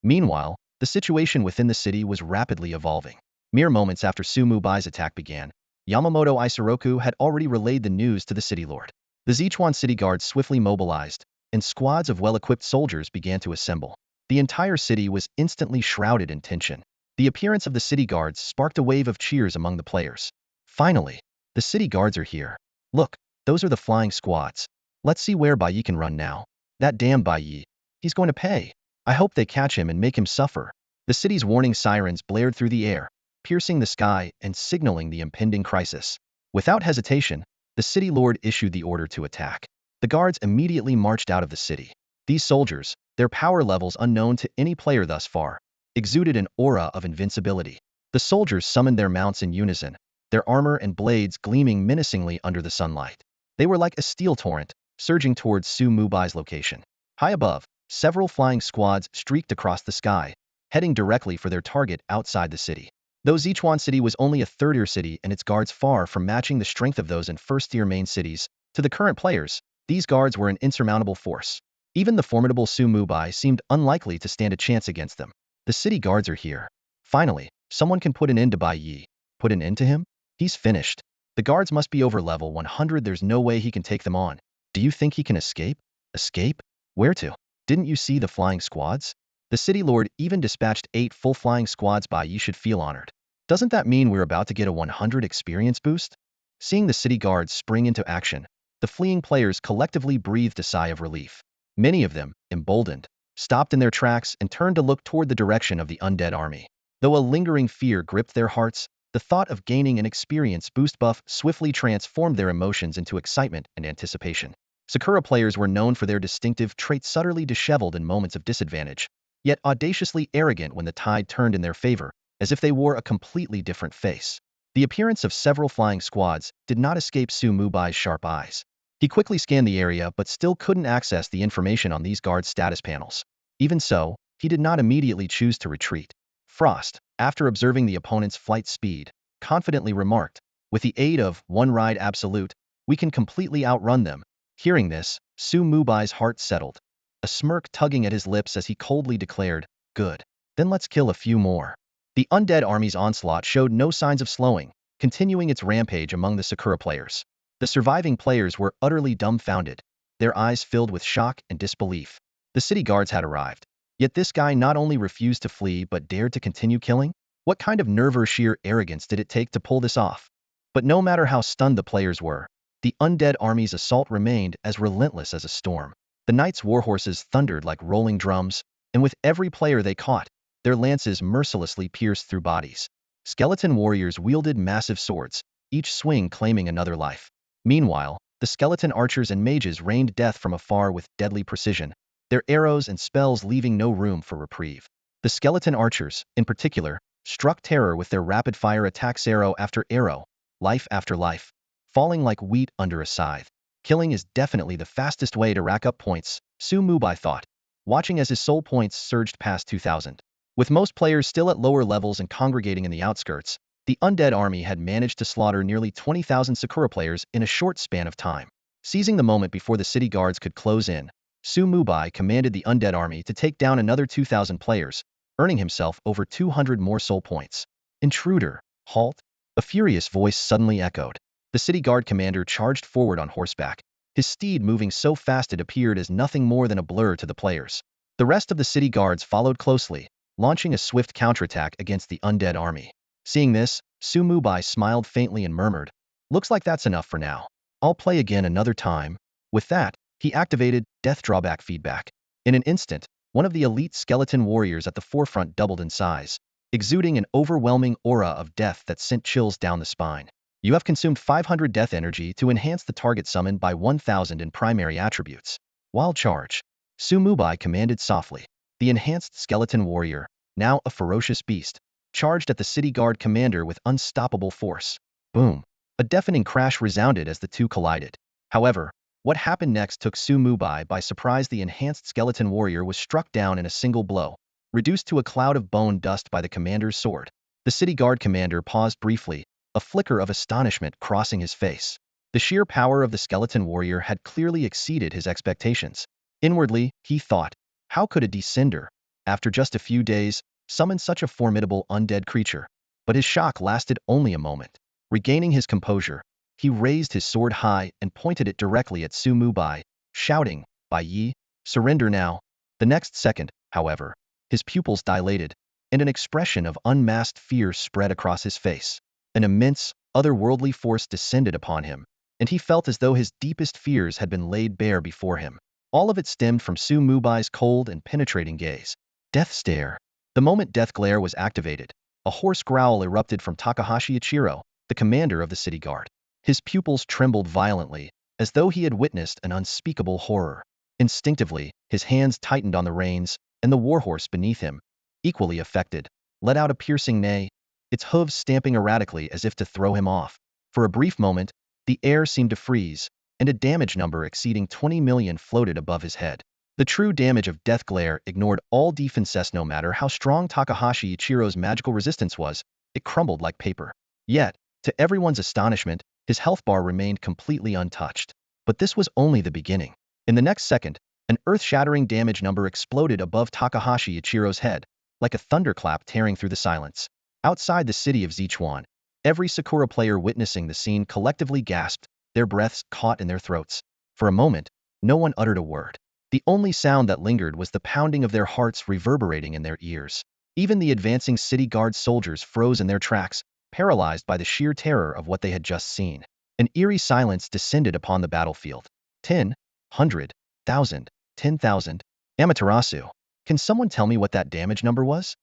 Meanwhile, the situation within the city was rapidly evolving. Mere moments after Su Mubai's attack began, Yamamoto Isoroku had already relayed the news to the city lord. The Sichuan city guards swiftly mobilized, and squads of well-equipped soldiers began to assemble. The entire city was instantly shrouded in tension. The appearance of the city guards sparked a wave of cheers among the players. Finally, the city guards are here. Look, those are the flying squads. Let's see where Bai Yi can run now. That damn Bai Yi. He's going to pay. I hope they catch him and make him suffer. The city's warning sirens blared through the air, piercing the sky and signaling the impending crisis. Without hesitation, the city lord issued the order to attack. The guards immediately marched out of the city. These soldiers, their power levels unknown to any player thus far, exuded an aura of invincibility. The soldiers summoned their mounts in unison, their armor and blades gleaming menacingly under the sunlight. They were like a steel torrent, surging towards Su Mubai's location. High above, several flying squads streaked across the sky, heading directly for their target outside the city. Though Sichuan City was only a third-tier city and its guards far from matching the strength of those in first-tier main cities, to the current players, these guards were an insurmountable force. Even the formidable Su Mubai seemed unlikely to stand a chance against them. The city guards are here. Finally, someone can put an end to Bai Yi. Put an end to him? He's finished. The guards must be over level 100. There's no way he can take them on. Do you think he can escape? Escape? Where to? Didn't you see the flying squads? The city lord even dispatched 8 full flying squads. Bai Yi should feel honored. Doesn't that mean we're about to get a 100 experience boost? Seeing the city guards spring into action, the fleeing players collectively breathed a sigh of relief. Many of them, emboldened, stopped in their tracks and turned to look toward the direction of the undead army. Though a lingering fear gripped their hearts, the thought of gaining an experience boost buff swiftly transformed their emotions into excitement and anticipation. Sakura players were known for their distinctive traits, subtly disheveled in moments of disadvantage, yet audaciously arrogant when the tide turned in their favor, as if they wore a completely different face. The appearance of several flying squads did not escape Su Mubai's sharp eyes. He quickly scanned the area but still couldn't access the information on these guards' status panels. Even so, he did not immediately choose to retreat. Frost, after observing the opponent's flight speed, confidently remarked, "With the aid of one ride absolute, we can completely outrun them." Hearing this, Su Mubai's heart settled, a smirk tugging at his lips as he coldly declared, "Good. Then let's kill a few more." The undead army's onslaught showed no signs of slowing, continuing its rampage among the Sakura players. The surviving players were utterly dumbfounded, their eyes filled with shock and disbelief. The city guards had arrived. Yet this guy not only refused to flee but dared to continue killing? What kind of nerve or sheer arrogance did it take to pull this off? But no matter how stunned the players were, the undead army's assault remained as relentless as a storm. The knights' warhorses thundered like rolling drums, and with every player they caught, their lances mercilessly pierced through bodies. Skeleton warriors wielded massive swords, each swing claiming another life. Meanwhile, the skeleton archers and mages rained death from afar with deadly precision, their arrows and spells leaving no room for reprieve. The skeleton archers, in particular, struck terror with their rapid-fire attacks, arrow after arrow, life after life, falling like wheat under a scythe. Killing is definitely the fastest way to rack up points, Su Mubai thought, watching as his soul points surged past 2,000. With most players still at lower levels and congregating in the outskirts, the undead army had managed to slaughter nearly 20,000 Sakura players in a short span of time. Seizing the moment before the city guards could close in, Su Mubai commanded the undead army to take down another 2,000 players, earning himself over 200 more soul points. "Intruder, halt!" A furious voice suddenly echoed. The city guard commander charged forward on horseback, his steed moving so fast it appeared as nothing more than a blur to the players. The rest of the city guards followed closely, launching a swift counterattack against the undead army. Seeing this, Mubai smiled faintly and murmured, "Looks like that's enough for now. I'll play again another time." With that, he activated Death Drawback Feedback. In an instant, one of the elite skeleton warriors at the forefront doubled in size, exuding an overwhelming aura of death that sent chills down the spine. You have consumed 500 death energy to enhance the target summon by 1,000 in primary attributes. Wild Charge. Mubai commanded softly. The enhanced skeleton warrior, now a ferocious beast, charged at the city guard commander with unstoppable force. Boom. A deafening crash resounded as the two collided. However, what happened next took Mubai by surprise. The enhanced skeleton warrior was struck down in a single blow, reduced to a cloud of bone dust by the commander's sword. The city guard commander paused briefly, a flicker of astonishment crossing his face. The sheer power of the skeleton warrior had clearly exceeded his expectations. Inwardly, he thought, how could a descender, after just a few days, summon such a formidable undead creature? But his shock lasted only a moment. Regaining his composure, he raised his sword high and pointed it directly at Mubai, shouting, "Bai Yi, surrender now." The next second, however, his pupils dilated, and an expression of unmasked fear spread across his face. An immense, otherworldly force descended upon him, and he felt as though his deepest fears had been laid bare before him. All of it stemmed from Mubai's cold and penetrating gaze. Death Stare. The moment Death Glare was activated, a hoarse growl erupted from Takahashi Ichiro, the commander of the city guard. His pupils trembled violently, as though he had witnessed an unspeakable horror. Instinctively, his hands tightened on the reins, and the warhorse beneath him, equally affected, let out a piercing neigh, its hooves stamping erratically as if to throw him off. For a brief moment, the air seemed to freeze, and a damage number exceeding 20 million floated above his head. The true damage of Death Glare ignored all defenses. No matter how strong Takahashi Ichiro's magical resistance was, it crumbled like paper. Yet, to everyone's astonishment, his health bar remained completely untouched. But this was only the beginning. In the next second, an earth-shattering damage number exploded above Takahashi Ichiro's head, like a thunderclap tearing through the silence. Outside the city of Sichuan, every Sakura player witnessing the scene collectively gasped, their breaths caught in their throats. For a moment, no one uttered a word. The only sound that lingered was the pounding of their hearts reverberating in their ears. Even the advancing city guard soldiers froze in their tracks, paralyzed by the sheer terror of what they had just seen. An eerie silence descended upon the battlefield. 10, 100, 1,000, 10,000. Amaterasu. Can someone tell me what that damage number was?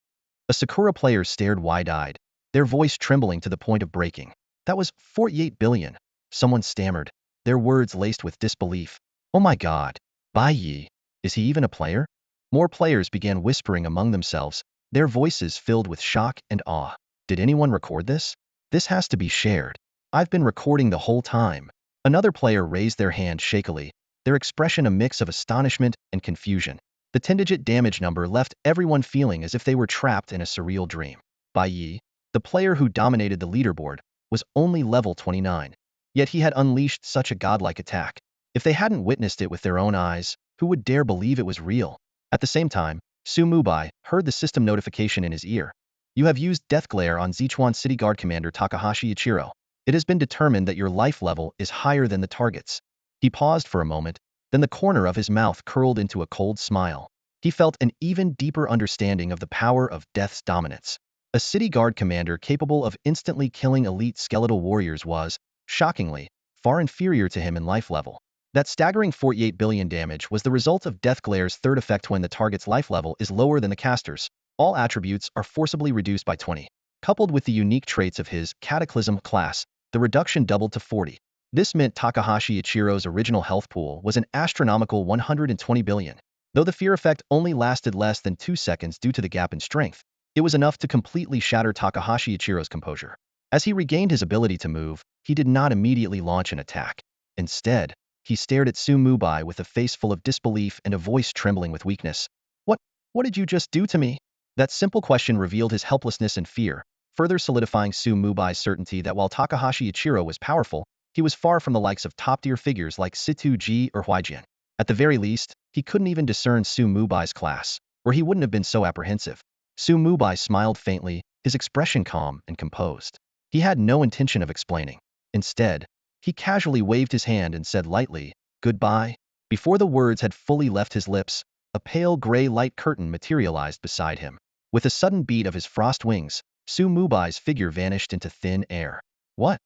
A Sakura player stared wide-eyed, their voice trembling to the point of breaking. That was 48 billion. Someone stammered, their words laced with disbelief. Oh my god. Bai Yi. Is he even a player? More players began whispering among themselves, their voices filled with shock and awe. Did anyone record this? This has to be shared. I've been recording the whole time. Another player raised their hand shakily, their expression a mix of astonishment and confusion. The 10-digit damage number left everyone feeling as if they were trapped in a surreal dream. Bai Yi, the player who dominated the leaderboard, was only level 29. Yet he had unleashed such a godlike attack. If they hadn't witnessed it with their own eyes, who would dare believe it was real? At the same time, Mubai heard the system notification in his ear. You have used Death Glare on Sichuan City Guard Commander Takahashi Ichiro. It has been determined that your life level is higher than the target's. He paused for a moment, then the corner of his mouth curled into a cold smile. He felt an even deeper understanding of the power of Death's dominance. A city guard commander capable of instantly killing elite skeletal warriors was, shockingly, far inferior to him in life level. That staggering 48 billion damage was the result of Death Glare's third effect. When the target's life level is lower than the caster's, all attributes are forcibly reduced by 20. Coupled with the unique traits of his cataclysm class, the reduction doubled to 40. This meant Takahashi Ichiro's original health pool was an astronomical 120 billion. Though the fear effect only lasted less than 2 seconds due to the gap in strength, it was enough to completely shatter Takahashi Ichiro's composure. As he regained his ability to move, he did not immediately launch an attack. Instead, he stared at Mubai with a face full of disbelief and a voice trembling with weakness. What did you just do to me? That simple question revealed his helplessness and fear, further solidifying Mubai's certainty that while Takahashi Ichiro was powerful, he was far from the likes of top-tier figures like Situ Ji or Huijian. At the very least, he couldn't even discern Mubai's class, or he wouldn't have been so apprehensive. Mubai smiled faintly, his expression calm and composed. He had no intention of explaining. Instead, he casually waved his hand and said lightly, "Goodbye." Before the words had fully left his lips, a pale gray light curtain materialized beside him. With a sudden beat of his frost wings, Su Mubai's figure vanished into thin air. What?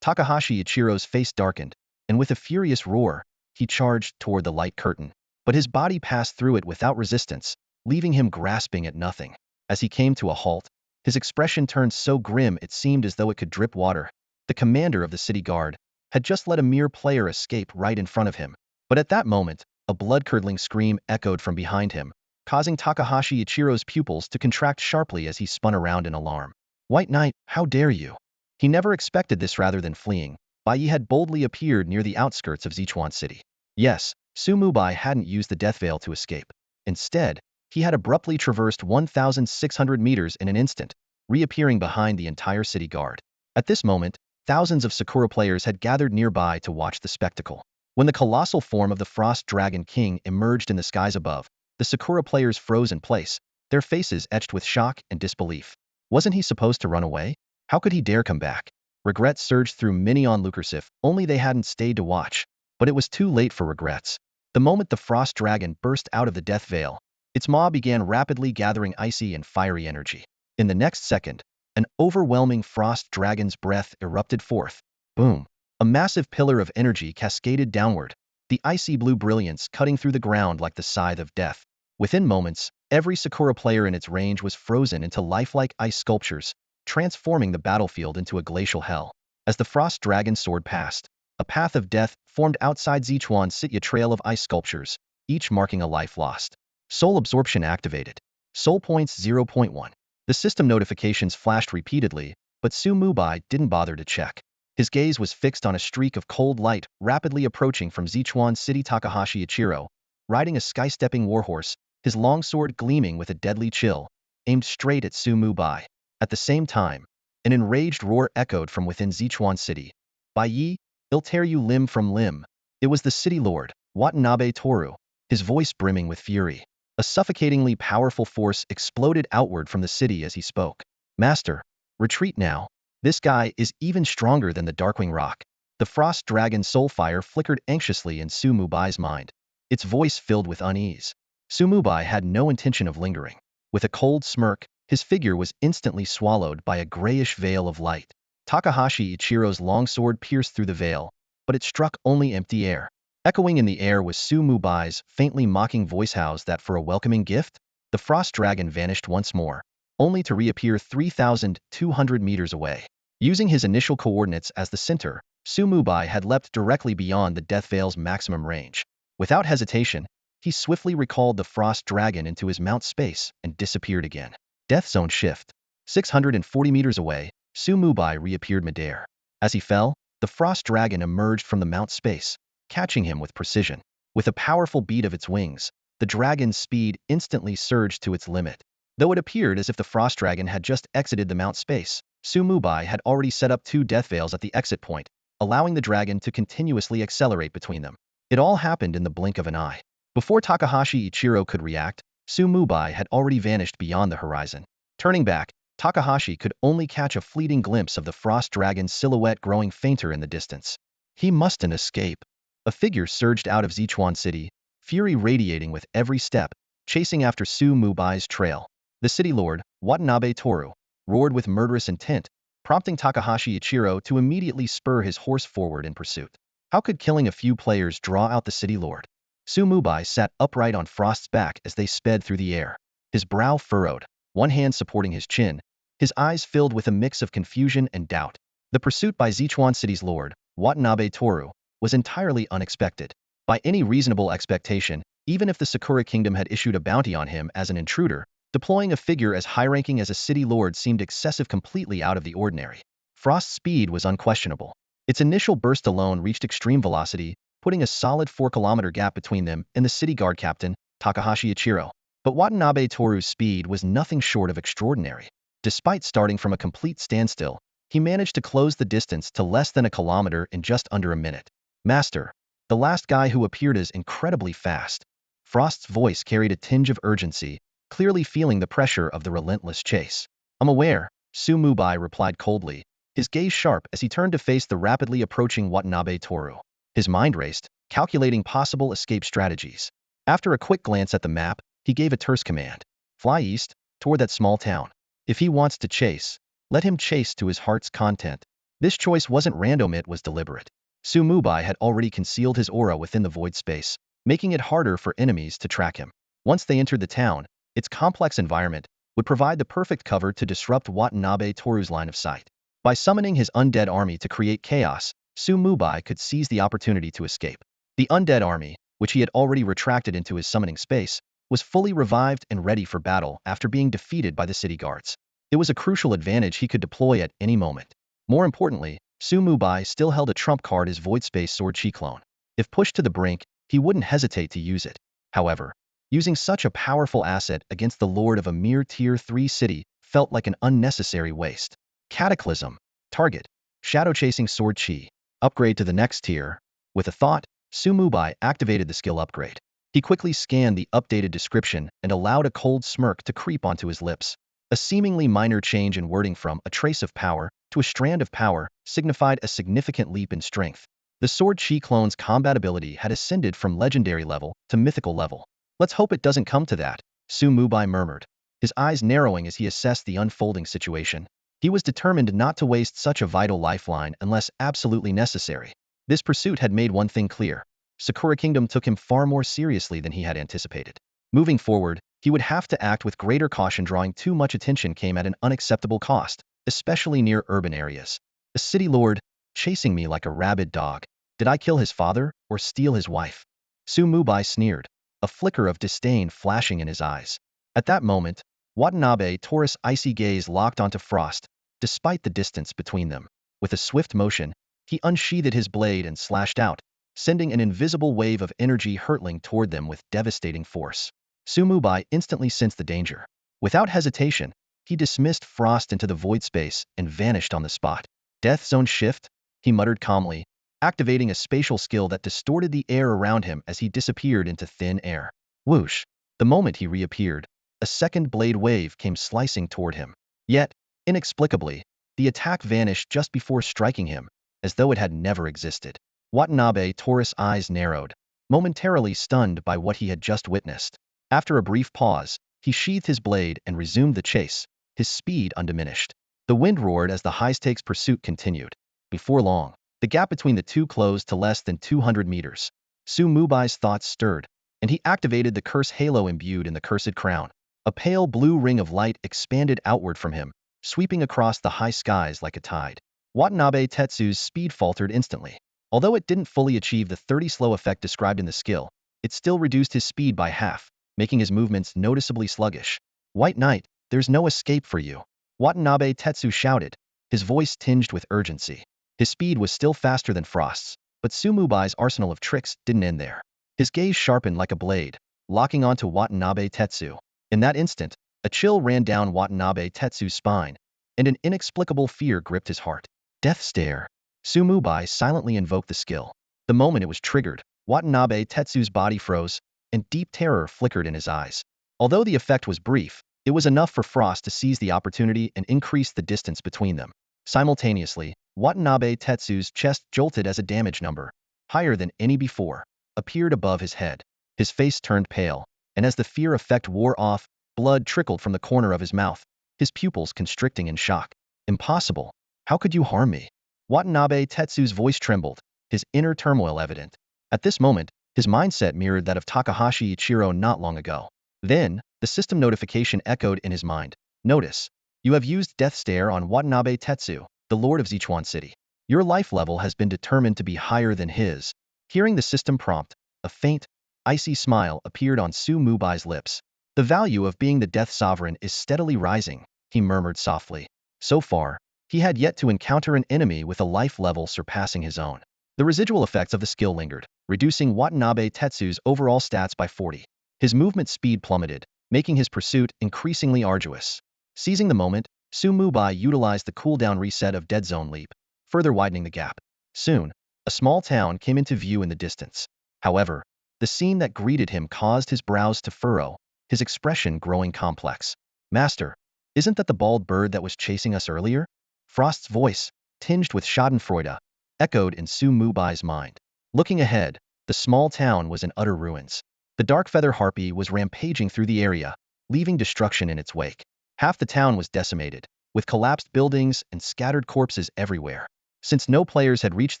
Takahashi Ichiro's face darkened, and with a furious roar, he charged toward the light curtain. But his body passed through it without resistance, leaving him grasping at nothing. As he came to a halt, his expression turned so grim it seemed as though it could drip water. The commander of the city guard had just let a mere player escape right in front of him. But at that moment, a blood-curdling scream echoed from behind him, causing Takahashi Ichiro's pupils to contract sharply as he spun around in alarm. White Knight, how dare you? He never expected this. Rather than fleeing, Bai had boldly appeared near the outskirts of Sichuan City. Yes, Su Mubai hadn't used the death veil to escape. Instead, he had abruptly traversed 1,600 meters in an instant, reappearing behind the entire city guard. At this moment, thousands of Sakura players had gathered nearby to watch the spectacle. When the colossal form of the Frost Dragon King emerged in the skies above, the Sakura players froze in place, their faces etched with shock and disbelief. Wasn't he supposed to run away? How could he dare come back? Regret surged through many onlookers if only they hadn't stayed to watch. But it was too late for regrets. The moment the Frost Dragon burst out of the death veil, its maw began rapidly gathering icy and fiery energy. In the next second, an overwhelming Frost Dragon's breath erupted forth. Boom! A massive pillar of energy cascaded downward, the icy blue brilliance cutting through the ground like the scythe of death. Within moments, every Sakura player in its range was frozen into lifelike ice sculptures, transforming the battlefield into a glacial hell. As the Frost Dragon soared past, a path of death formed outside Sichuan City, a trail of ice sculptures, each marking a life lost. Soul absorption activated. Soul points 0.1. The system notifications flashed repeatedly, but Su Mubai didn't bother to check. His gaze was fixed on a streak of cold light rapidly approaching from Sichuan City. Takahashi Ichiro, riding a sky-stepping warhorse, his long sword gleaming with a deadly chill, aimed straight at Su Mubai. At the same time, an enraged roar echoed from within Sichuan City. Bai Yi, I'll tear you limb from limb. It was the city lord, Watanabe Toru, his voice brimming with fury. A suffocatingly powerful force exploded outward from the city as he spoke. Master, retreat now. This guy is even stronger than the Darkwing Rock. The Frost Dragon's soul fire flickered anxiously in Su Mubai's mind, its voice filled with unease. Su Mubai had no intention of lingering. With a cold smirk, his figure was instantly swallowed by a grayish veil of light. Takahashi Ichiro's longsword pierced through the veil, but it struck only empty air. Echoing in the air was Su Mubai's faintly mocking voice. How's that for a welcoming gift? The Frost Dragon vanished once more, only to reappear 3,200 meters away. Using his initial coordinates as the center, Su Mubai had leapt directly beyond the Death Veil's maximum range. Without hesitation, he swiftly recalled the Frost Dragon into his mount space and disappeared again. Death Zone Shift. 640 meters away, Su Mubai reappeared midair. As he fell, the Frost Dragon emerged from the mount space, catching him with precision. With a powerful beat of its wings, the dragon's speed instantly surged to its limit. Though it appeared as if the Frost Dragon had just exited the mount space, Su Mubai had already set up 2 death veils at the exit point, allowing the dragon to continuously accelerate between them. It all happened in the blink of an eye. Before Takahashi Ichiro could react, Su Mubai had already vanished beyond the horizon. Turning back, Takahashi could only catch a fleeting glimpse of the Frost Dragon's silhouette growing fainter in the distance. He mustn't escape. A figure surged out of Sichuan City, fury radiating with every step, chasing after Su Mubai's trail. The city lord, Watanabe Toru, roared with murderous intent, prompting Takahashi Ichiro to immediately spur his horse forward in pursuit. How could killing a few players draw out the city lord? Su Mubai sat upright on Frost's back as they sped through the air. His brow furrowed, one hand supporting his chin, his eyes filled with a mix of confusion and doubt. The pursuit by Sichuan City's lord, Watanabe Toru, was entirely unexpected. By any reasonable expectation, even if the Sakura Kingdom had issued a bounty on him as an intruder, deploying a figure as high-ranking as a city lord seemed excessive, completely out of the ordinary. Frost's speed was unquestionable. Its initial burst alone reached extreme velocity, putting a solid 4-kilometer gap between them and the city guard captain, Takahashi Ichiro. But Watanabe Toru's speed was nothing short of extraordinary. Despite starting from a complete standstill, he managed to close the distance to less than a kilometer in just under a minute. Master, the last guy who appeared is incredibly fast. Frost's voice carried a tinge of urgency, clearly feeling the pressure of the relentless chase. I'm aware, Su Mubai replied coldly, his gaze sharp as he turned to face the rapidly approaching Watanabe Toru. His mind raced, calculating possible escape strategies. After a quick glance at the map, he gave a terse command. Fly east, toward that small town. If he wants to chase, let him chase to his heart's content. This choice wasn't random, it was deliberate. Mubai had already concealed his aura within the void space, making it harder for enemies to track him. Once they entered the town, its complex environment would provide the perfect cover to disrupt Watanabe Toru's line of sight. By summoning his undead army to create chaos, Mubai could seize the opportunity to escape. The undead army, which he had already retracted into his summoning space, was fully revived and ready for battle after being defeated by the city guards. It was a crucial advantage he could deploy at any moment. More importantly, Mubai still held a trump card, his void space sword chi clone. If pushed to the brink, he wouldn't hesitate to use it. However, using such a powerful asset against the lord of a mere tier 3 city felt like an unnecessary waste. Cataclysm. Target. Shadow chasing sword chi. Upgrade to the next tier. With a thought, Mubai activated the skill upgrade. He quickly scanned the updated description and allowed a cold smirk to creep onto his lips. A seemingly minor change in wording from a trace of power to a strand of power signified a significant leap in strength. The sword chi clone's combat ability had ascended from legendary level to mythical level. Let's hope it doesn't come to that, Mubai murmured, his eyes narrowing as he assessed the unfolding situation. He was determined not to waste such a vital lifeline unless absolutely necessary. This pursuit had made one thing clear. Sakura Kingdom took him far more seriously than he had anticipated. Moving forward, he would have to act with greater caution. Drawing too much attention came at an unacceptable cost, especially near urban areas. A city lord, chasing me like a rabid dog. Did I kill his father or steal his wife? Mubai sneered, a flicker of disdain flashing in his eyes. At that moment, Watanabe Toru's icy gaze locked onto Frost, despite the distance between them. With a swift motion, he unsheathed his blade and slashed out, sending an invisible wave of energy hurtling toward them with devastating force. Mubai instantly sensed the danger. Without hesitation, he dismissed Frost into the void space and vanished on the spot. Death zone shift, he muttered calmly, activating a spatial skill that distorted the air around him as he disappeared into thin air. Whoosh! The moment he reappeared, a second blade wave came slicing toward him. Yet, inexplicably, the attack vanished just before striking him, as though it had never existed. Watanabe Toru's eyes narrowed, momentarily stunned by what he had just witnessed. After a brief pause, he sheathed his blade and resumed the chase, his speed undiminished. The wind roared as the high-stakes pursuit continued. Before long, the gap between the two closed to less than 200 meters. Mubai's thoughts stirred, and he activated the curse halo imbued in the cursed crown. A pale blue ring of light expanded outward from him, sweeping across the high skies like a tide. Watanabe Tetsu's speed faltered instantly. Although it didn't fully achieve the 30 slow effect described in the skill, it still reduced his speed by half, making his movements noticeably sluggish. White Knight, there's no escape for you, Watanabe Tetsu shouted, his voice tinged with urgency. His speed was still faster than Frost's, but Mubai's arsenal of tricks didn't end there. His gaze sharpened like a blade, locking onto Watanabe Tetsu. In that instant, a chill ran down Watanabe Tetsu's spine, and an inexplicable fear gripped his heart. Death Stare. Mubai silently invoked the skill. The moment it was triggered, Watanabe Tetsu's body froze, and deep terror flickered in his eyes. Although the effect was brief, it was enough for Frost to seize the opportunity and increase the distance between them. Simultaneously, Watanabe Tetsu's chest jolted as a damage number, higher than any before, appeared above his head. His face turned pale, and as the fear effect wore off, blood trickled from the corner of his mouth, his pupils constricting in shock. Impossible. How could you harm me? Watanabe Tetsu's voice trembled, his inner turmoil evident. At this moment, his mindset mirrored that of Takahashi Ichiro not long ago. Then, the system notification echoed in his mind. Notice, you have used Death Stare on Watanabe Tetsu, the lord of Sichuan City. Your life level has been determined to be higher than his. Hearing the system prompt, a faint, icy smile appeared on Mubai's lips. The value of being the Death Sovereign is steadily rising, he murmured softly. So far, he had yet to encounter an enemy with a life level surpassing his own. The residual effects of the skill lingered, reducing Watanabe Tetsu's overall stats by 40. His movement speed plummeted, making his pursuit increasingly arduous. Seizing the moment, Mubai utilized the cooldown reset of Dead Zone Leap, further widening the gap. Soon, a small town came into view in the distance. However, the scene that greeted him caused his brows to furrow, his expression growing complex. Master, isn't that the bald bird that was chasing us earlier? Frost's voice, tinged with schadenfreude, echoed in Mubai's mind. Looking ahead, the small town was in utter ruins. The dark feather harpy was rampaging through the area, leaving destruction in its wake. Half the town was decimated, with collapsed buildings and scattered corpses everywhere. Since no players had reached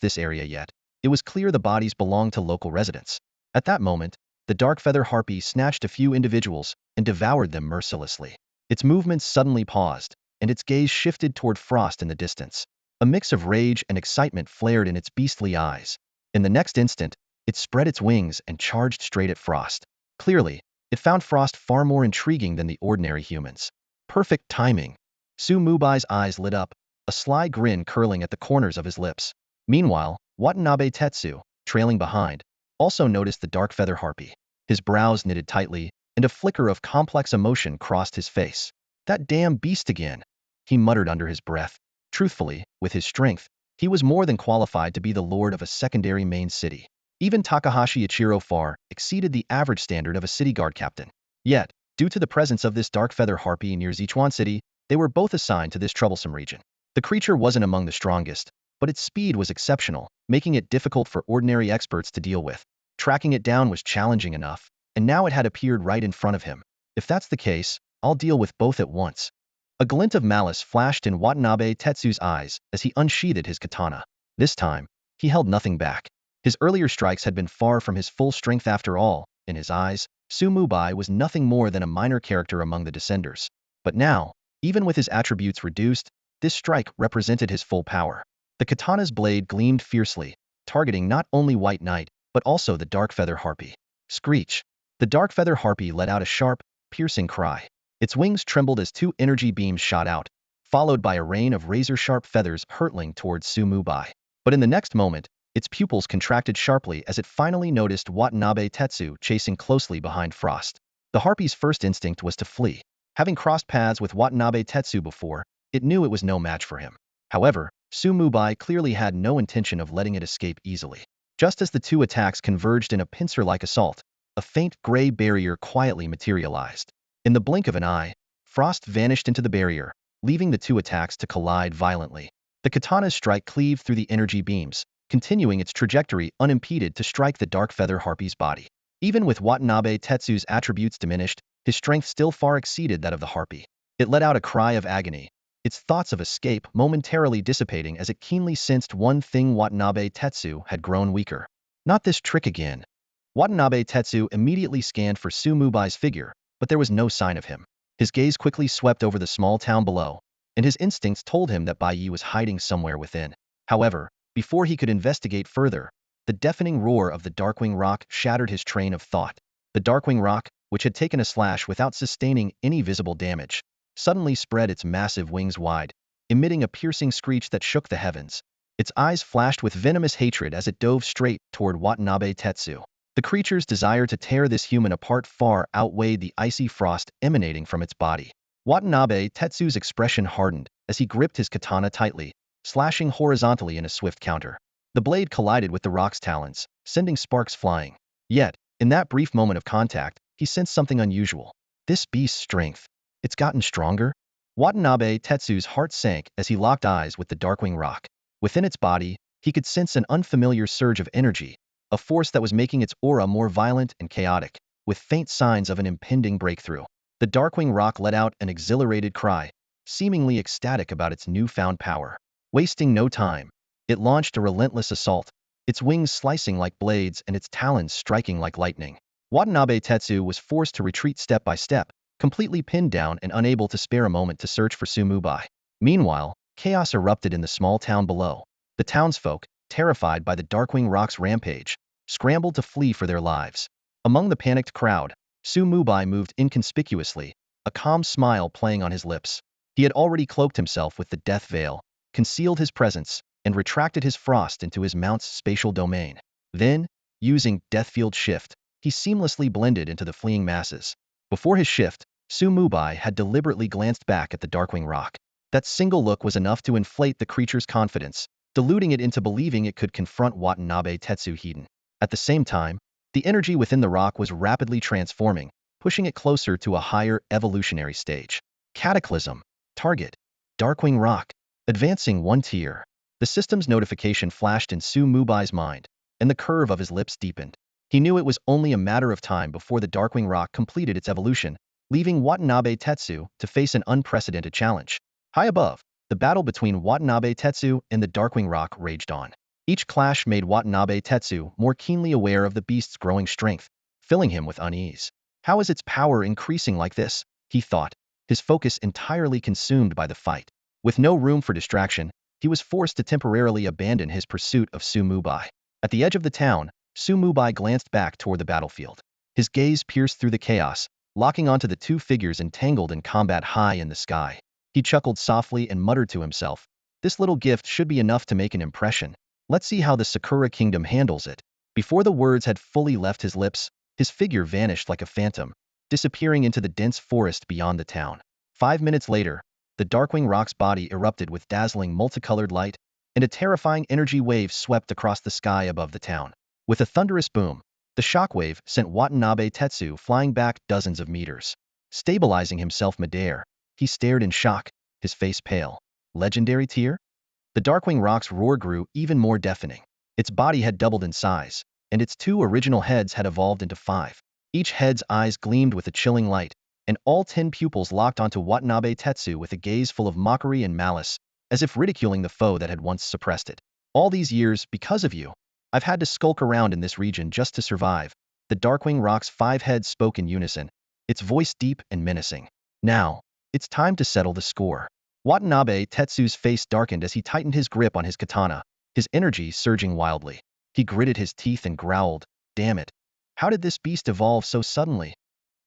this area yet, it was clear the bodies belonged to local residents. At that moment, the dark feather harpy snatched a few individuals and devoured them mercilessly. Its movements suddenly paused, and its gaze shifted toward Frost in the distance. A mix of rage and excitement flared in its beastly eyes. In the next instant, it spread its wings and charged straight at Frost. Clearly, it found Frost far more intriguing than the ordinary humans. Perfect timing. Mubai's eyes lit up, a sly grin curling at the corners of his lips. Meanwhile, Watanabe Tetsu, trailing behind, also noticed the dark feather harpy. His brows knitted tightly, and a flicker of complex emotion crossed his face. That damn beast again, he muttered under his breath. Truthfully, with his strength, he was more than qualified to be the lord of a secondary main city. Even Takahashi Ichiro far exceeded the average standard of a city guard captain. Yet, due to the presence of this dark feather harpy near Sichuan City, they were both assigned to this troublesome region. The creature wasn't among the strongest, but its speed was exceptional, making it difficult for ordinary experts to deal with. Tracking it down was challenging enough, and now it had appeared right in front of him. If that's the case, I'll deal with both at once. A glint of malice flashed in Watanabe Tetsu's eyes as he unsheathed his katana. This time, he held nothing back. His earlier strikes had been far from his full strength after all. In his eyes, Mubai was nothing more than a minor character among the Descenders. But now, even with his attributes reduced, this strike represented his full power. The katana's blade gleamed fiercely, targeting not only White Knight, but also the dark feather harpy. Screech. The dark feather harpy let out a sharp, piercing cry. Its wings trembled as two energy beams shot out, followed by a rain of razor-sharp feathers hurtling towards Mubai. But in the next moment, its pupils contracted sharply as it finally noticed Watanabe Tetsu chasing closely behind Frost. The harpy's first instinct was to flee. Having crossed paths with Watanabe Tetsu before, it knew it was no match for him. However, Mubai clearly had no intention of letting it escape easily. Just as the two attacks converged in a pincer-like assault, a faint gray barrier quietly materialized. In the blink of an eye, Frost vanished into the barrier, leaving the two attacks to collide violently. The katana's strike cleaved through the energy beams, continuing its trajectory unimpeded to strike the dark feather harpy's body. Even with Watanabe Tetsu's attributes diminished, his strength still far exceeded that of the harpy. It let out a cry of agony, its thoughts of escape momentarily dissipating as it keenly sensed one thing: Watanabe Tetsu had grown weaker. Not this trick again. Watanabe Tetsu immediately scanned for Mubai's figure, but there was no sign of him. His gaze quickly swept over the small town below, and his instincts told him that Bai Yi was hiding somewhere within. However, before he could investigate further, the deafening roar of the Darkwing Rock shattered his train of thought. The Darkwing Rock, which had taken a slash without sustaining any visible damage, suddenly spread its massive wings wide, emitting a piercing screech that shook the heavens. Its eyes flashed with venomous hatred as it dove straight toward Watanabe Tetsu. The creature's desire to tear this human apart far outweighed the icy frost emanating from its body. Watanabe Tetsu's expression hardened as he gripped his katana tightly, slashing horizontally in a swift counter. The blade collided with the rock's talons, sending sparks flying. Yet, in that brief moment of contact, he sensed something unusual. This beast's strength. It's gotten stronger? Watanabe Tetsu's heart sank as he locked eyes with the Darkwing Rock. Within its body, he could sense an unfamiliar surge of energy, a force that was making its aura more violent and chaotic, with faint signs of an impending breakthrough. The Darkwing Rock let out an exhilarated cry, seemingly ecstatic about its newfound power. Wasting no time, it launched a relentless assault, its wings slicing like blades and its talons striking like lightning. Watanabe Tetsu was forced to retreat step by step, completely pinned down and unable to spare a moment to search for Mubai. Meanwhile, chaos erupted in the small town below. The townsfolk, terrified by the Darkwing Rock's rampage, scrambled to flee for their lives. Among the panicked crowd, Mubai moved inconspicuously, a calm smile playing on his lips. He had already cloaked himself with the death veil, concealed his presence, and retracted his frost into his mount's spatial domain. Then, using Deathfield Shift, he seamlessly blended into the fleeing masses. Before his shift, Mubai had deliberately glanced back at the Darkwing Rock. That single look was enough to inflate the creature's confidence, deluding it into believing it could confront Watanabe Tetsu Hiden. At the same time, the energy within the rock was rapidly transforming, pushing it closer to a higher evolutionary stage. Cataclysm. Target. Darkwing Rock. Advancing one tier. The system's notification flashed in Mubai's mind, and the curve of his lips deepened. He knew it was only a matter of time before the Darkwing Rock completed its evolution, leaving Watanabe Tetsu to face an unprecedented challenge. High above, the battle between Watanabe Tetsu and the Darkwing Rock raged on. Each clash made Watanabe Tetsu more keenly aware of the beast's growing strength, filling him with unease. How is its power increasing like this? He thought, his focus entirely consumed by the fight. With no room for distraction, he was forced to temporarily abandon his pursuit of Mubai. At the edge of the town, Mubai glanced back toward the battlefield. His gaze pierced through the chaos, locking onto the two figures entangled in combat high in the sky. He chuckled softly and muttered to himself, "This little gift should be enough to make an impression. Let's see how the Sakura Kingdom handles it." Before the words had fully left his lips, his figure vanished like a phantom, disappearing into the dense forest beyond the town. 5 minutes later, the Darkwing Rock's body erupted with dazzling multicolored light, and a terrifying energy wave swept across the sky above the town. With a thunderous boom, the shockwave sent Watanabe Tetsu flying back dozens of meters. Stabilizing himself midair, he stared in shock, his face pale. Legendary tier? The Darkwing Rock's roar grew even more deafening. Its body had doubled in size, and its two original heads had evolved into 5. Each head's eyes gleamed with a chilling light, and all 10 pupils locked onto Watanabe Tetsu with a gaze full of mockery and malice, as if ridiculing the foe that had once suppressed it. "All these years, because of you, I've had to skulk around in this region just to survive." The Darkwing Rock's 5 heads spoke in unison, its voice deep and menacing. "Now, it's time to settle the score." Watanabe Tetsu's face darkened as he tightened his grip on his katana, his energy surging wildly. He gritted his teeth and growled, "Damn it. How did this beast evolve so suddenly?"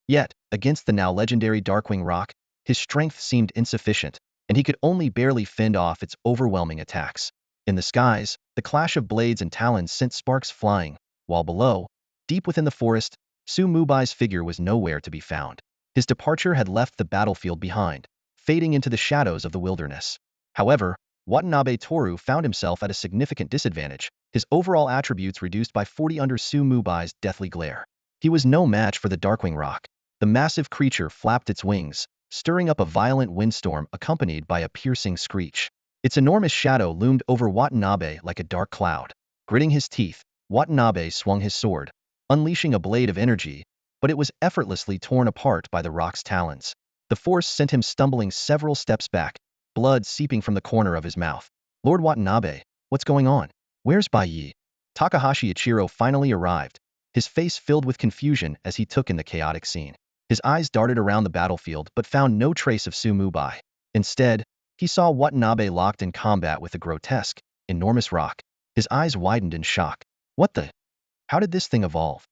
Yet, against the now legendary Darkwing Rock, his strength seemed insufficient, and he could only barely fend off its overwhelming attacks. In the skies, the clash of blades and talons sent sparks flying, while below, deep within the forest, Mubai's figure was nowhere to be found. His departure had left the battlefield behind, fading into the shadows of the wilderness. However, Watanabe Toru found himself at a significant disadvantage, his overall attributes reduced by 40 under Mubai's deathly glare. He was no match for the Darkwing Rock. The massive creature flapped its wings, stirring up a violent windstorm accompanied by a piercing screech. Its enormous shadow loomed over Watanabe like a dark cloud. Gritting his teeth, Watanabe swung his sword, unleashing a blade of energy, but it was effortlessly torn apart by the rock's talons. The force sent him stumbling several steps back, blood seeping from the corner of his mouth. "Lord Watanabe, what's going on? Where's Bai Yi?" Takahashi Ichiro finally arrived, his face filled with confusion as he took in the chaotic scene. His eyes darted around the battlefield but found no trace of Mubai. Instead, he saw Watanabe locked in combat with a grotesque, enormous rock. His eyes widened in shock. "What the? How did this thing evolve?"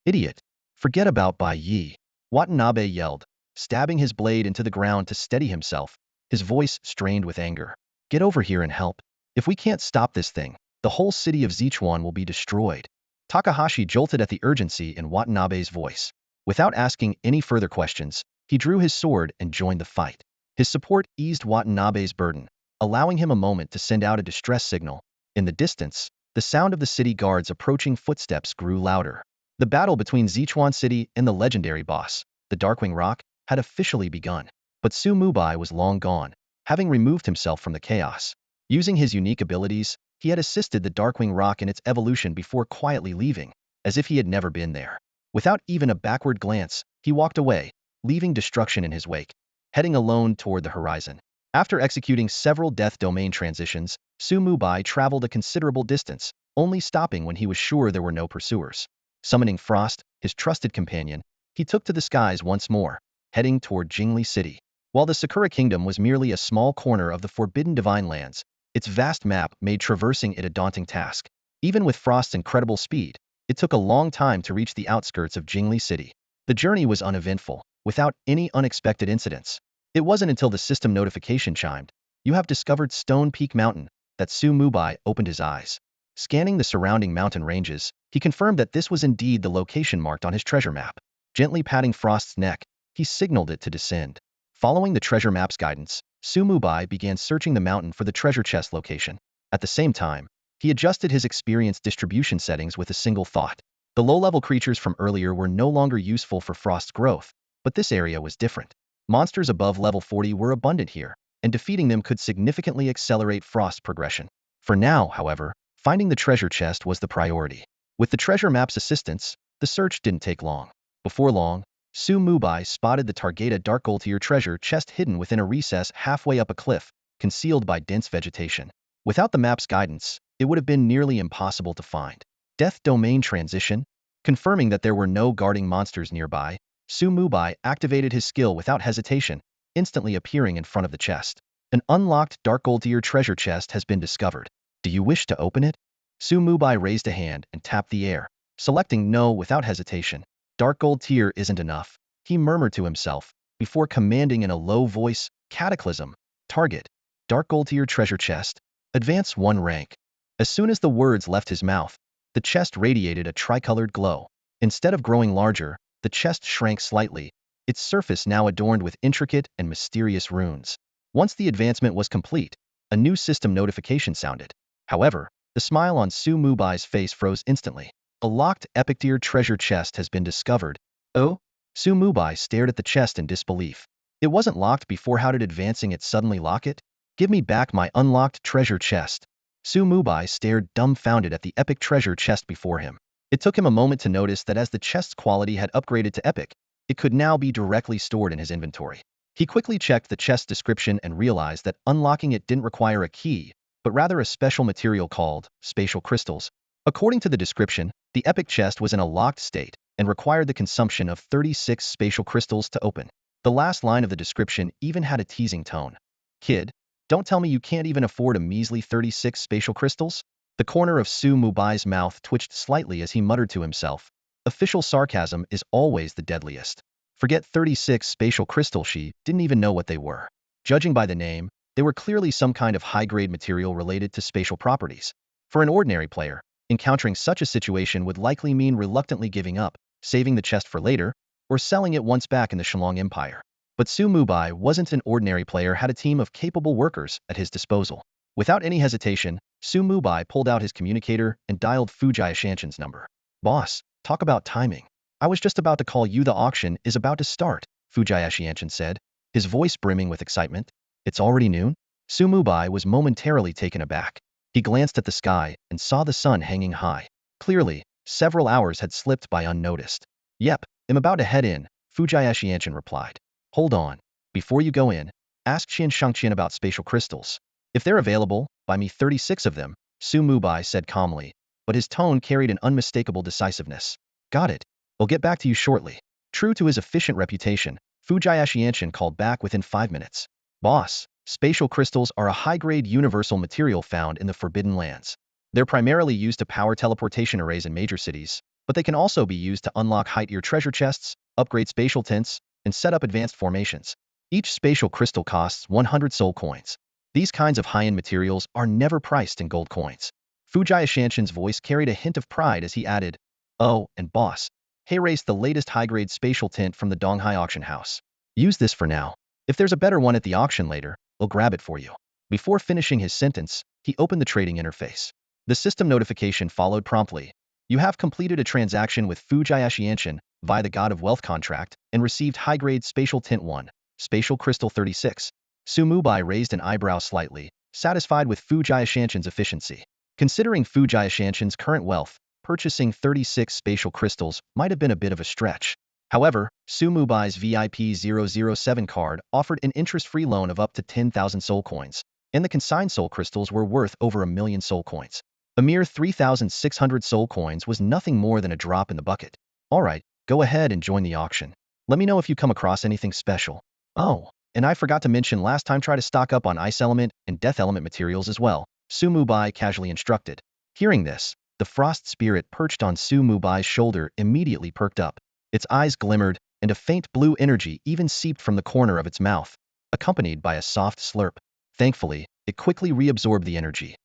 "Idiot. Forget about Bai Yi," Watanabe yelled, stabbing his blade into the ground to steady himself, his voice strained with anger. "Get over here and help. If we can't stop this thing, the whole city of Sichuan will be destroyed." Takahashi jolted at the urgency in Watanabe's voice. Without asking any further questions, he drew his sword and joined the fight. His support eased Watanabe's burden, allowing him a moment to send out a distress signal. In the distance, the sound of the city guards' approaching footsteps grew louder. The battle between Sichuan City and the legendary boss, the Darkwing Rock, had officially begun. But Mubai was long gone, having removed himself from the chaos. Using his unique abilities, he had assisted the Darkwing Rock in its evolution before quietly leaving, as if he had never been there. Without even a backward glance, he walked away, leaving destruction in his wake, heading alone toward the horizon. After executing several death domain transitions, Mubai traveled a considerable distance, only stopping when he was sure there were no pursuers. Summoning Frost, his trusted companion, he took to the skies once more, heading toward Jingli City. While the Sakura Kingdom was merely a small corner of the Forbidden Divine Lands, its vast map made traversing it a daunting task. Even with Frost's incredible speed, it took a long time to reach the outskirts of Jingli City. The journey was uneventful, without any unexpected incidents. It wasn't until the system notification chimed, "You have discovered Stone Peak Mountain," that Mubai opened his eyes. Scanning the surrounding mountain ranges, he confirmed that this was indeed the location marked on his treasure map. Gently patting Frost's neck, he signaled it to descend. Following the treasure map's guidance, Mubai began searching the mountain for the treasure chest location. At the same time, he adjusted his experience distribution settings with a single thought. The low-level creatures from earlier were no longer useful for Frost's growth, but this area was different. Monsters above level 40 were abundant here, and defeating them could significantly accelerate Frost's progression. For now, however, finding the treasure chest was the priority. With the treasure map's assistance, the search didn't take long. Before long, Su Mubai spotted the Targeta Dark Gold tier treasure chest hidden within a recess halfway up a cliff, concealed by dense vegetation. Without the map's guidance, it would have been nearly impossible to find. Death Domain Transition? Confirming that there were no guarding monsters nearby, Su Mubai activated his skill without hesitation, instantly appearing in front of the chest. An unlocked Dark Gold tier treasure chest has been discovered. Do you wish to open it? Su Mubai raised a hand and tapped the air, selecting no without hesitation. Dark Gold tier isn't enough, he murmured to himself, before commanding in a low voice, Cataclysm. Target. Dark Gold tier treasure chest. Advance 1 rank. As soon as the words left his mouth, the chest radiated a tricolored glow. Instead of growing larger, the chest shrank slightly, its surface now adorned with intricate and mysterious runes. Once the advancement was complete, a new system notification sounded. However, the smile on Su Mubai's face froze instantly. A locked epic tier treasure chest has been discovered. Oh? Su Mubai stared at the chest in disbelief. It wasn't locked before. How did advancing it suddenly lock it? Give me back my unlocked treasure chest. Su Mubai stared dumbfounded at the epic treasure chest before him. It took him a moment to notice that as the chest's quality had upgraded to epic, it could now be directly stored in his inventory. He quickly checked the chest's description and realized that unlocking it didn't require a key, but rather a special material called spatial crystals. According to the description, the epic chest was in a locked state and required the consumption of 36 spatial crystals to open. The last line of the description even had a teasing tone. Kid, don't tell me you can't even afford a measly 36 spatial crystals? The corner of Su Mubai's mouth twitched slightly as he muttered to himself. Official sarcasm is always the deadliest. Forget 36 spatial crystals, she didn't even know what they were. Judging by the name, they were clearly some kind of high-grade material related to spatial properties. For an ordinary player, encountering such a situation would likely mean reluctantly giving up, saving the chest for later, or selling it once back in the Shalong Empire. But Su Mubai wasn't an ordinary player, had a team of capable workers at his disposal. Without any hesitation, Su Mubai pulled out his communicator and dialed Fujaya Shanshan's number. Boss, talk about timing. I was just about to call you. The auction is about to start, Fujaya Shanshan said, his voice brimming with excitement. It's already noon? Su Mubai was momentarily taken aback. He glanced at the sky and saw the sun hanging high. Clearly, several hours had slipped by unnoticed. Yep, I'm about to head in, Fujaya Shanshan replied. Hold on. Before you go in, ask Qian Shangqian about spatial crystals. If they're available, buy me 36 of them, Su Mubai said calmly, but his tone carried an unmistakable decisiveness. Got it. I'll get back to you shortly. True to his efficient reputation, Fujaya Shanshan called back within 5 minutes. Boss, spatial crystals are a high-grade universal material found in the Forbidden Lands. They're primarily used to power teleportation arrays in major cities, but they can also be used to unlock high-tier treasure chests, upgrade spatial tents, and set up advanced formations. Each spatial crystal costs 100 soul coins. These kinds of high-end materials are never priced in gold coins. Fujaya Shanshan's voice carried a hint of pride as he added, oh, and boss, hey, race the latest high-grade spatial tent from the Donghai auction house. Use this for now. If there's a better one at the auction later, I'll grab it for you. Before finishing his sentence, he opened the trading interface. The system notification followed promptly. You have completed a transaction with Fujaya Shanshan via the God of Wealth contract and received high-grade spatial tint 1, spatial crystal 36. Su Mubai raised an eyebrow slightly, satisfied with Fujaya Shanshan's efficiency. Considering Fujaya Shanshan's current wealth, purchasing 36 spatial crystals might have been a bit of a stretch. However, Su Mubai's VIP 007 card offered an interest-free loan of up to 10,000 soul coins, and the consigned soul crystals were worth over 1 million soul coins. A mere 3,600 soul coins was nothing more than a drop in the bucket. Alright, go ahead and join the auction. Let me know if you come across anything special. Oh, and I forgot to mention last time, try to stock up on ice element and death element materials as well, Su Mubai casually instructed. Hearing this, the frost spirit perched on Su Mubai's shoulder immediately perked up. Its eyes glimmered, and a faint blue energy even seeped from the corner of its mouth, accompanied by a soft slurp. Thankfully, it quickly reabsorbed the energy.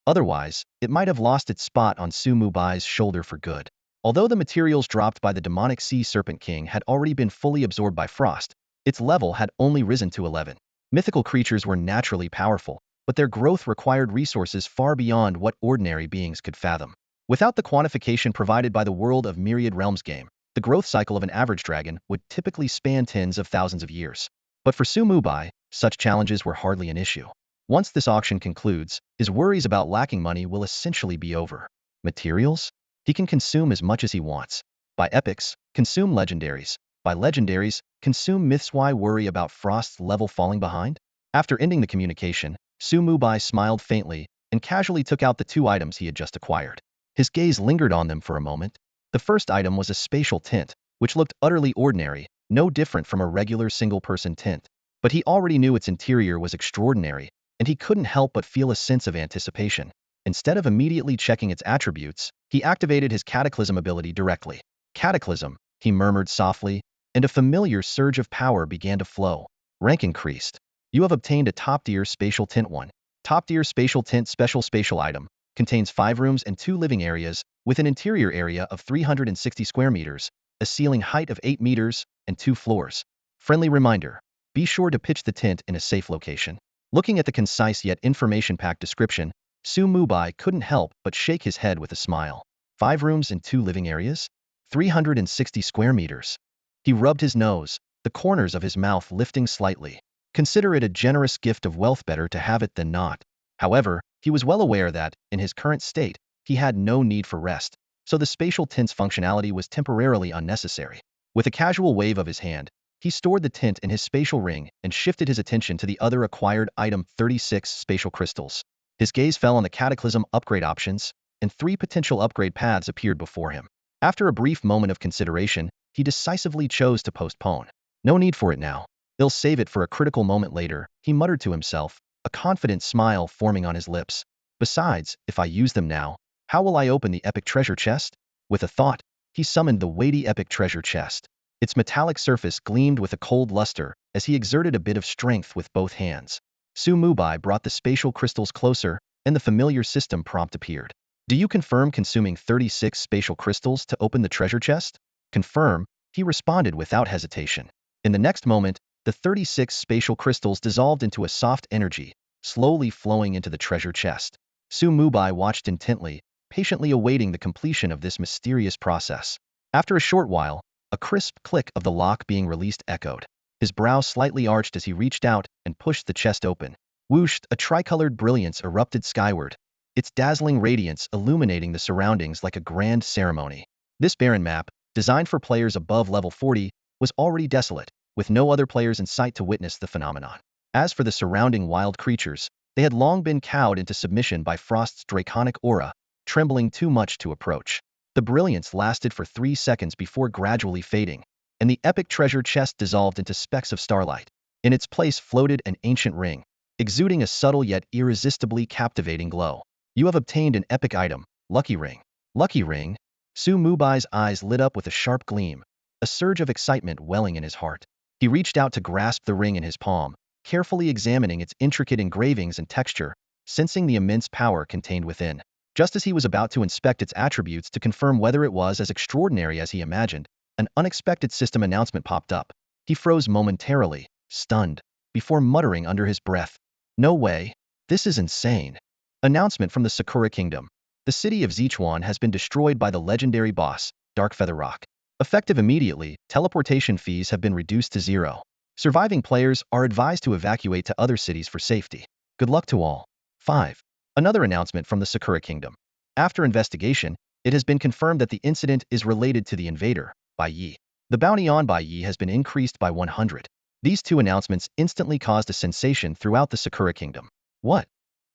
Otherwise, it might have lost its spot on Su Mubai's shoulder for good. Although the materials dropped by the demonic sea serpent king had already been fully absorbed by frost, its level had only risen to 11. Mythical creatures were naturally powerful, but their growth required resources far beyond what ordinary beings could fathom. Without the quantification provided by the World of Myriad Realms game, the growth cycle of an average dragon would typically span tens of thousands of years. But for Su Mubai, such challenges were hardly an issue. Once this auction concludes, his worries about lacking money will essentially be over. Materials? He can consume as much as he wants. Buy epics, consume legendaries, by legendaries, consume myths. Why worry about Frost's level falling behind? After ending the communication, Mubai smiled faintly and casually took out the two items he had just acquired. His gaze lingered on them for a moment. The first item was a spatial tint, which looked utterly ordinary, no different from a regular single-person tint. But he already knew its interior was extraordinary, and he couldn't help but feel a sense of anticipation. Instead of immediately checking its attributes, he activated his cataclysm ability directly. Cataclysm, he murmured softly, and a familiar surge of power began to flow. Rank increased. You have obtained a top-tier spatial tint 1. Top-tier spatial tint special spatial item. Contains 5 rooms and 2 living areas, with an interior area of 360 square meters, a ceiling height of 8 meters, and 2 floors. Friendly reminder. Be sure to pitch the tint in a safe location. Looking at the concise yet information-packed description, Mubai couldn't help but shake his head with a smile. 5 rooms and 2 living areas? 360 square meters. He rubbed his nose, the corners of his mouth lifting slightly. Consider it a generous gift of wealth, better to have it than not. However, he was well aware that, in his current state, he had no need for rest, so the spatial tint's functionality was temporarily unnecessary. With a casual wave of his hand, he stored the tint in his spatial ring and shifted his attention to the other acquired item, 36 spatial crystals. His gaze fell on the cataclysm upgrade options, and 3 potential upgrade paths appeared before him. After a brief moment of consideration, he decisively chose to postpone. No need for it now. He'll save it for a critical moment later, he muttered to himself, a confident smile forming on his lips. Besides, if I use them now, how will I open the epic treasure chest? With a thought, he summoned the weighty epic treasure chest. Its metallic surface gleamed with a cold luster as he exerted a bit of strength with both hands. Mubai brought the spatial crystals closer, and the familiar system prompt appeared. Do you confirm consuming 36 spatial crystals to open the treasure chest? Confirm, he responded without hesitation. In the next moment, the 36 spatial crystals dissolved into a soft energy, slowly flowing into the treasure chest. Mubai watched intently, patiently awaiting the completion of this mysterious process. After a short while, a crisp click of the lock being released echoed. His brow slightly arched as he reached out and pushed the chest open. Whooshed, a tricolored brilliance erupted skyward, its dazzling radiance illuminating the surroundings like a grand ceremony. This barren map, designed for players above level 40, was already desolate, with no other players in sight to witness the phenomenon. As for the surrounding wild creatures, they had long been cowed into submission by Frost's draconic aura, trembling too much to approach. The brilliance lasted for 3 seconds before gradually fading, and the epic treasure chest dissolved into specks of starlight. In its place floated an ancient ring, exuding a subtle yet irresistibly captivating glow. You have obtained an epic item, Lucky Ring. Lucky Ring? Mubai's eyes lit up with a sharp gleam, a surge of excitement welling in his heart. He reached out to grasp the ring in his palm, carefully examining its intricate engravings and texture, sensing the immense power contained within. Just as he was about to inspect its attributes to confirm whether it was as extraordinary as he imagined, an unexpected system announcement popped up. He froze momentarily, stunned, before muttering under his breath, "No way! This is insane!" Announcement from the Sakura Kingdom. The city of Sichuan has been destroyed by the legendary boss, Darkfeather Rock. Effective immediately, teleportation fees have been reduced to 0. Surviving players are advised to evacuate to other cities for safety. Good luck to all. 5. Another announcement from the Sakura Kingdom. After investigation, it has been confirmed that the incident is related to the invader, Bai Yi. The bounty on Bai Yi has been increased by 100. These two announcements instantly caused a sensation throughout the Sakura Kingdom. What?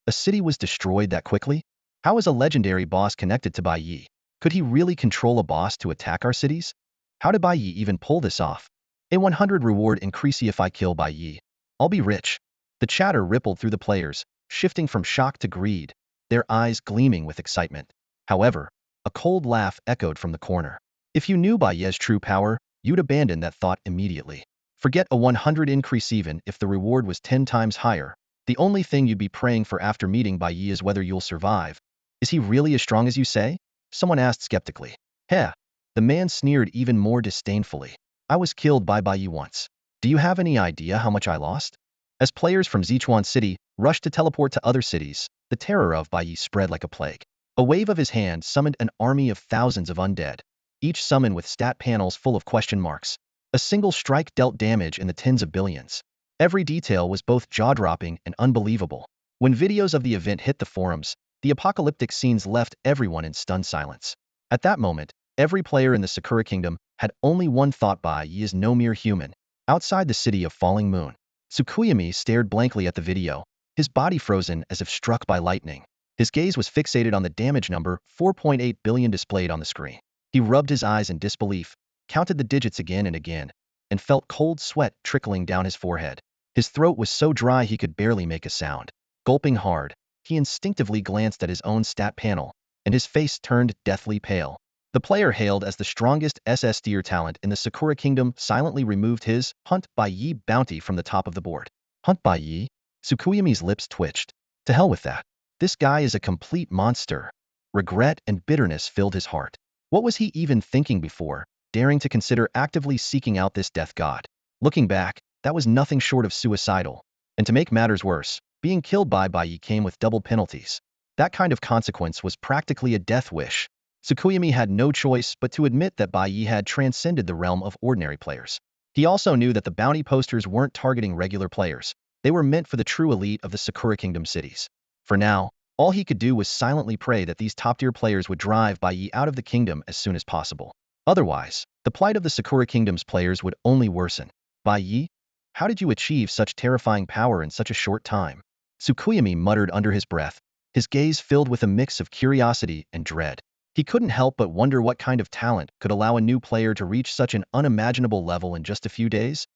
A city was destroyed that quickly? How is a legendary boss connected to Bai Yi? Could he really control a boss to attack our cities? How did Bai Yi even pull this off? A 100 reward increase if I kill Bai Yi. I'll be rich. The chatter rippled through the players, shifting from shock to greed, their eyes gleaming with excitement. However, a cold laugh echoed from the corner. If you knew Bai Yi's true power, you'd abandon that thought immediately. Forget a 100 increase even if the reward was 10 times higher. The only thing you'd be praying for after meeting Bai Yi is whether you'll survive. Is he really as strong as you say? Someone asked skeptically. Heh. The man sneered even more disdainfully. I was killed by Bai Yi once. Do you have any idea how much I lost? As players from Sichuan City rushed to teleport to other cities, the terror of Bai Yi spread like a plague. A wave of his hand summoned an army of thousands of undead, each summon with stat panels full of question marks. A single strike dealt damage in the tens of billions. Every detail was both jaw-dropping and unbelievable. When videos of the event hit the forums, the apocalyptic scenes left everyone in stunned silence. At that moment, every player in the Sakura Kingdom had only one thought: Bai Yi is no mere human. Outside the city of Falling Moon, Tsukuyami stared blankly at the video, his body frozen as if struck by lightning. His gaze was fixated on the damage number 4.8 billion displayed on the screen. He rubbed his eyes in disbelief, counted the digits again and again, and felt cold sweat trickling down his forehead. His throat was so dry he could barely make a sound. Gulping hard, he instinctively glanced at his own stat panel, and his face turned deathly pale. The player hailed as the strongest SS tier talent in the Sakura Kingdom silently removed his Hunt by Yi bounty from the top of the board. Hunt by Yi? Tsukuyami's lips twitched. To hell with that. This guy is a complete monster. Regret and bitterness filled his heart. What was he even thinking before, daring to consider actively seeking out this death god? Looking back, that was nothing short of suicidal. And to make matters worse, being killed by Yi came with double penalties. That kind of consequence was practically a death wish. Tsukuyami had no choice but to admit that Yi had transcended the realm of ordinary players. He also knew that the bounty posters weren't targeting regular players. They were meant for the true elite of the Sakura Kingdom cities. For now, all he could do was silently pray that these top-tier players would drive Yi out of the kingdom as soon as possible. Otherwise, the plight of the Sakura Kingdom's players would only worsen. Yi? How did you achieve such terrifying power in such a short time? Tsukuyami muttered under his breath, his gaze filled with a mix of curiosity and dread. He couldn't help but wonder what kind of talent could allow a new player to reach such an unimaginable level in just a few days.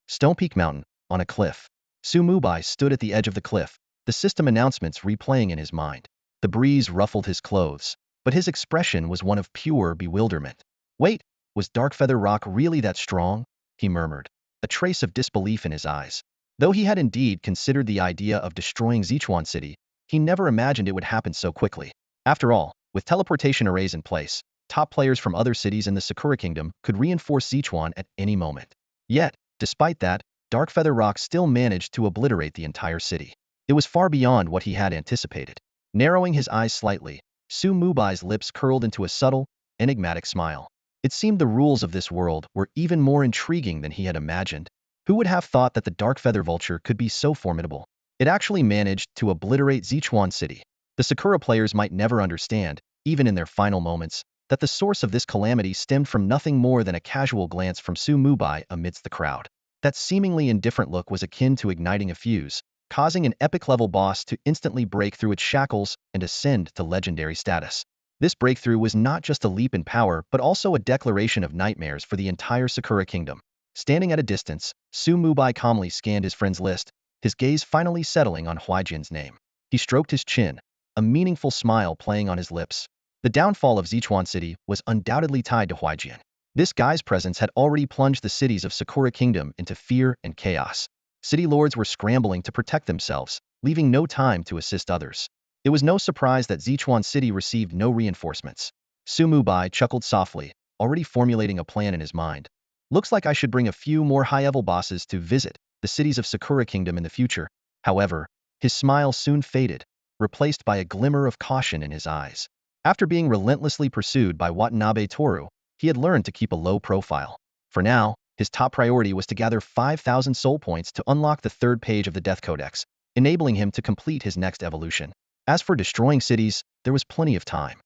Stone Peak Mountain, on a cliff. Mubai stood at the edge of the cliff, the system announcements replaying in his mind. The breeze ruffled his clothes, but his expression was one of pure bewilderment. Wait, was Darkfeather Rock really that strong? He murmured, a trace of disbelief in his eyes. Though he had indeed considered the idea of destroying Sichuan City, he never imagined it would happen so quickly. After all, with teleportation arrays in place, top players from other cities in the Sakura Kingdom could reinforce Sichuan at any moment. Yet, despite that, Darkfeather Rock still managed to obliterate the entire city. It was far beyond what he had anticipated. Narrowing his eyes slightly, Mubai's lips curled into a subtle, enigmatic smile. It seemed the rules of this world were even more intriguing than he had imagined. Who would have thought that the Darkfeather Vulture could be so formidable? It actually managed to obliterate Sichuan City. The Sakura players might never understand, even in their final moments, that the source of this calamity stemmed from nothing more than a casual glance from Mubai amidst the crowd. That seemingly indifferent look was akin to igniting a fuse, causing an epic-level boss to instantly break through its shackles and ascend to legendary status. This breakthrough was not just a leap in power but also a declaration of nightmares for the entire Sakura Kingdom. Standing at a distance, Mubai calmly scanned his friend's list, his gaze finally settling on Huaijian's name. He stroked his chin, a meaningful smile playing on his lips. The downfall of Sichuan City was undoubtedly tied to Huaijian. This guy's presence had already plunged the cities of Sakura Kingdom into fear and chaos. City lords were scrambling to protect themselves, leaving no time to assist others. It was no surprise that Sichuan City received no reinforcements. Mubai chuckled softly, already formulating a plan in his mind. Looks like I should bring a few more high-level bosses to visit the cities of Sakura Kingdom in the future. However, his smile soon faded, replaced by a glimmer of caution in his eyes. After being relentlessly pursued by Watanabe Toru, he had learned to keep a low profile. For now, his top priority was to gather 5,000 soul points to unlock the third page of the Death Codex, enabling him to complete his next evolution. As for destroying cities, there was plenty of time.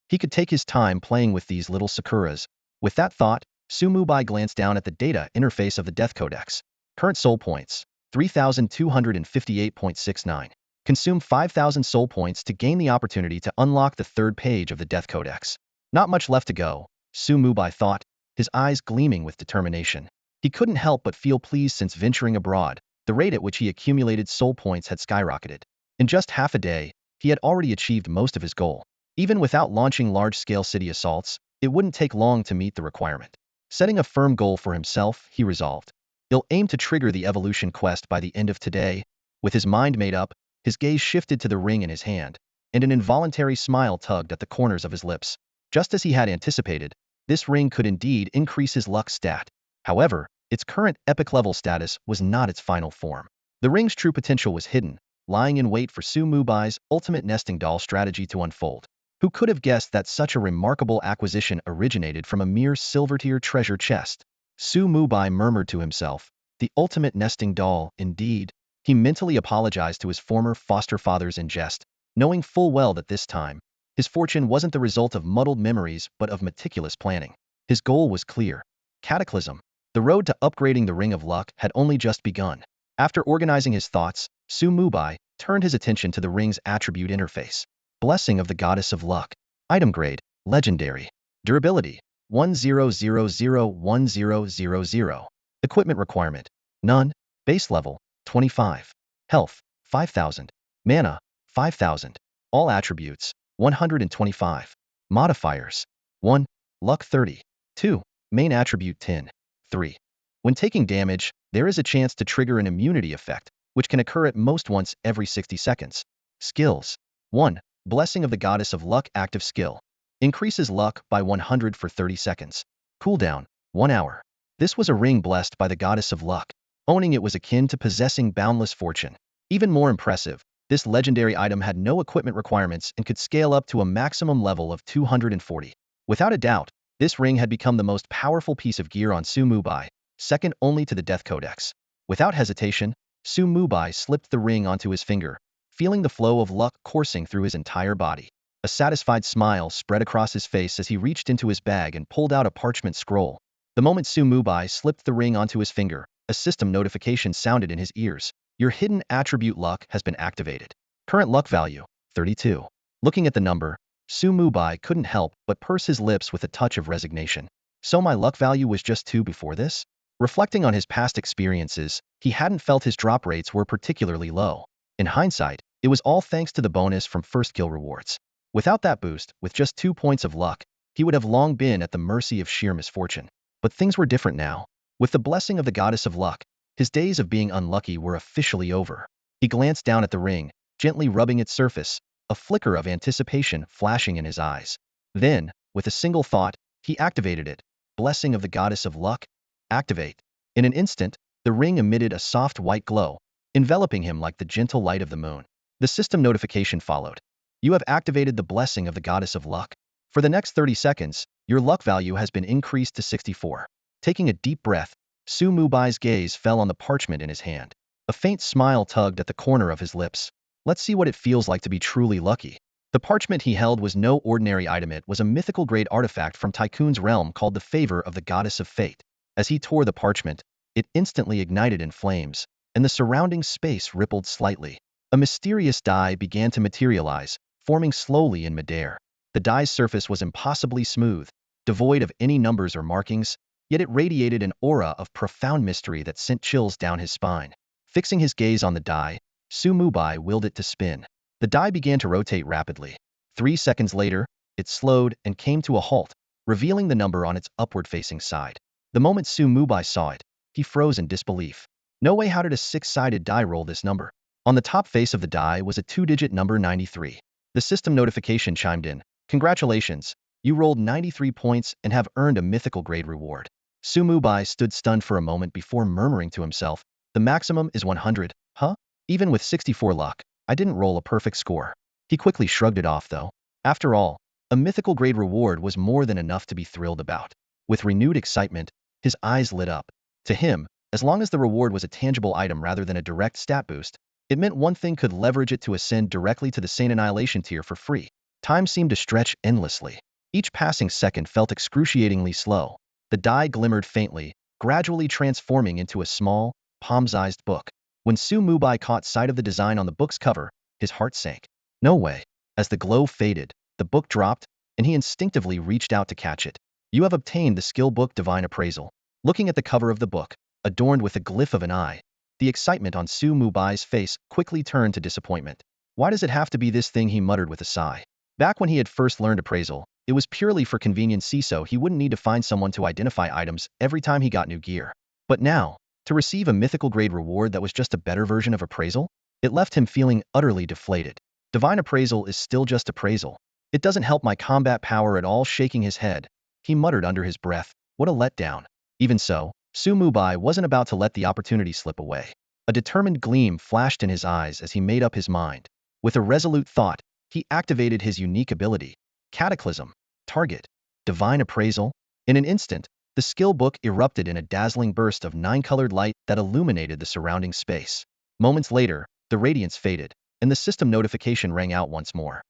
He could take his time playing with these little Sakuras. With that thought, Mubai glanced down at the data interface of the Death Codex. Current soul points, 3,258.69. Consume 5,000 soul points to gain the opportunity to unlock the third page of the Death Codex. Not much left to go, Mubai thought, his eyes gleaming with determination. He couldn't help but feel pleased since venturing abroad. The rate at which he accumulated soul points had skyrocketed. In just half a day, he had already achieved most of his goal. Even without launching large-scale city assaults, it wouldn't take long to meet the requirement. Setting a firm goal for himself, he resolved. He'll aim to trigger the evolution quest by the end of today. With his mind made up, his gaze shifted to the ring in his hand, and an involuntary smile tugged at the corners of his lips. Just as he had anticipated, this ring could indeed increase his luck stat. However, its current epic level status was not its final form. The ring's true potential was hidden, lying in wait for Mubai's ultimate nesting doll strategy to unfold. Who could have guessed that such a remarkable acquisition originated from a mere silver-tier treasure chest? Mubai murmured to himself, the ultimate nesting doll, indeed. He mentally apologized to his former foster fathers in jest, knowing full well that this time, his fortune wasn't the result of muddled memories but of meticulous planning. His goal was clear. Cataclysm. The road to upgrading the Ring of Luck had only just begun. After organizing his thoughts, Mubai turned his attention to the ring's attribute interface. Blessing of the Goddess of Luck. Item grade, Legendary. Durability, 10001000. Equipment requirement, none. Base level, 25. Health, 5000. Mana, 5000. All attributes, 125. Modifiers, 1. Luck 30. 2. Main attribute 10. 3. When taking damage, there is a chance to trigger an immunity effect, which can occur at most once every 60 seconds. Skills. 1. Blessing of the Goddess of Luck active skill. Increases luck by 100 for 30 seconds. Cooldown, 1 hour. This was a ring blessed by the Goddess of Luck. Owning it was akin to possessing boundless fortune. Even more impressive, this legendary item had no equipment requirements and could scale up to a maximum level of 240. Without a doubt, this ring had become the most powerful piece of gear on Mubai, second only to the Death Codex. Without hesitation, Mubai slipped the ring onto his finger, feeling the flow of luck coursing through his entire body. A satisfied smile spread across his face as he reached into his bag and pulled out a parchment scroll. The moment Mubai slipped the ring onto his finger, a system notification sounded in his ears. Your hidden attribute luck has been activated. Current luck value, 32. Looking at the number, Mubai couldn't help but purse his lips with a touch of resignation. So my luck value was just 2 before this? Reflecting on his past experiences, he hadn't felt his drop rates were particularly low. In hindsight, it was all thanks to the bonus from first kill rewards. Without that boost, with just 2 points of luck, he would have long been at the mercy of sheer misfortune. But things were different now. With the blessing of the Goddess of Luck, his days of being unlucky were officially over. He glanced down at the ring, gently rubbing its surface, a flicker of anticipation flashing in his eyes. Then, with a single thought, he activated it. Blessing of the Goddess of Luck, activate. In an instant, the ring emitted a soft white glow, enveloping him like the gentle light of the moon. The system notification followed. You have activated the Blessing of the Goddess of Luck. For the next 30 seconds, your luck value has been increased to 64. Taking a deep breath, Mubai's gaze fell on the parchment in his hand. A faint smile tugged at the corner of his lips. Let's see what it feels like to be truly lucky. The parchment he held was no ordinary item. It was a mythical-grade artifact from Tycoon's realm called the Favor of the Goddess of Fate. As he tore the parchment, it instantly ignited in flames, and the surrounding space rippled slightly. A mysterious die began to materialize, forming slowly in midair. The die's surface was impossibly smooth, devoid of any numbers or markings, yet it radiated an aura of profound mystery that sent chills down his spine. Fixing his gaze on the die, Mubai willed it to spin. The die began to rotate rapidly. 3 seconds later, it slowed and came to a halt, revealing the number on its upward-facing side. The moment Mubai saw it, he froze in disbelief. No way. How did a 6-sided die roll this number? On the top face of the die was a 2-digit number 93. The system notification chimed in. Congratulations, you rolled 93 points and have earned a mythical grade reward. Mubai stood stunned for a moment before murmuring to himself, the maximum is 100, huh? Even with 64 luck, I didn't roll a perfect score. He quickly shrugged it off though. After all, a mythical grade reward was more than enough to be thrilled about. With renewed excitement, his eyes lit up. To him, as long as the reward was a tangible item rather than a direct stat boost, it meant one thing: could leverage it to ascend directly to the Saint Annihilation tier for free. Time seemed to stretch endlessly. Each passing second felt excruciatingly slow. The die glimmered faintly, gradually transforming into a small, palm-sized book. When Mubai caught sight of the design on the book's cover, his heart sank. No way. As the glow faded, the book dropped, and he instinctively reached out to catch it. You have obtained the skill book Divine Appraisal. Looking at the cover of the book, adorned with a glyph of an eye, the excitement on Mubai's face quickly turned to disappointment. Why does it have to be this thing? He muttered with a sigh. Back when he had first learned appraisal, it was purely for convenience, so he wouldn't need to find someone to identify items every time he got new gear. But now, to receive a mythical grade reward that was just a better version of appraisal, it left him feeling utterly deflated. Divine Appraisal is still just appraisal. It doesn't help my combat power at all. Shaking his head, he muttered under his breath, what a letdown. Even so, Mubai wasn't about to let the opportunity slip away. A determined gleam flashed in his eyes as he made up his mind. With a resolute thought, he activated his unique ability, Cataclysm. Target, Divine Appraisal. In an instant, the skill book erupted in a dazzling burst of 9-colored light that illuminated the surrounding space. Moments later, the radiance faded, and the system notification rang out once more.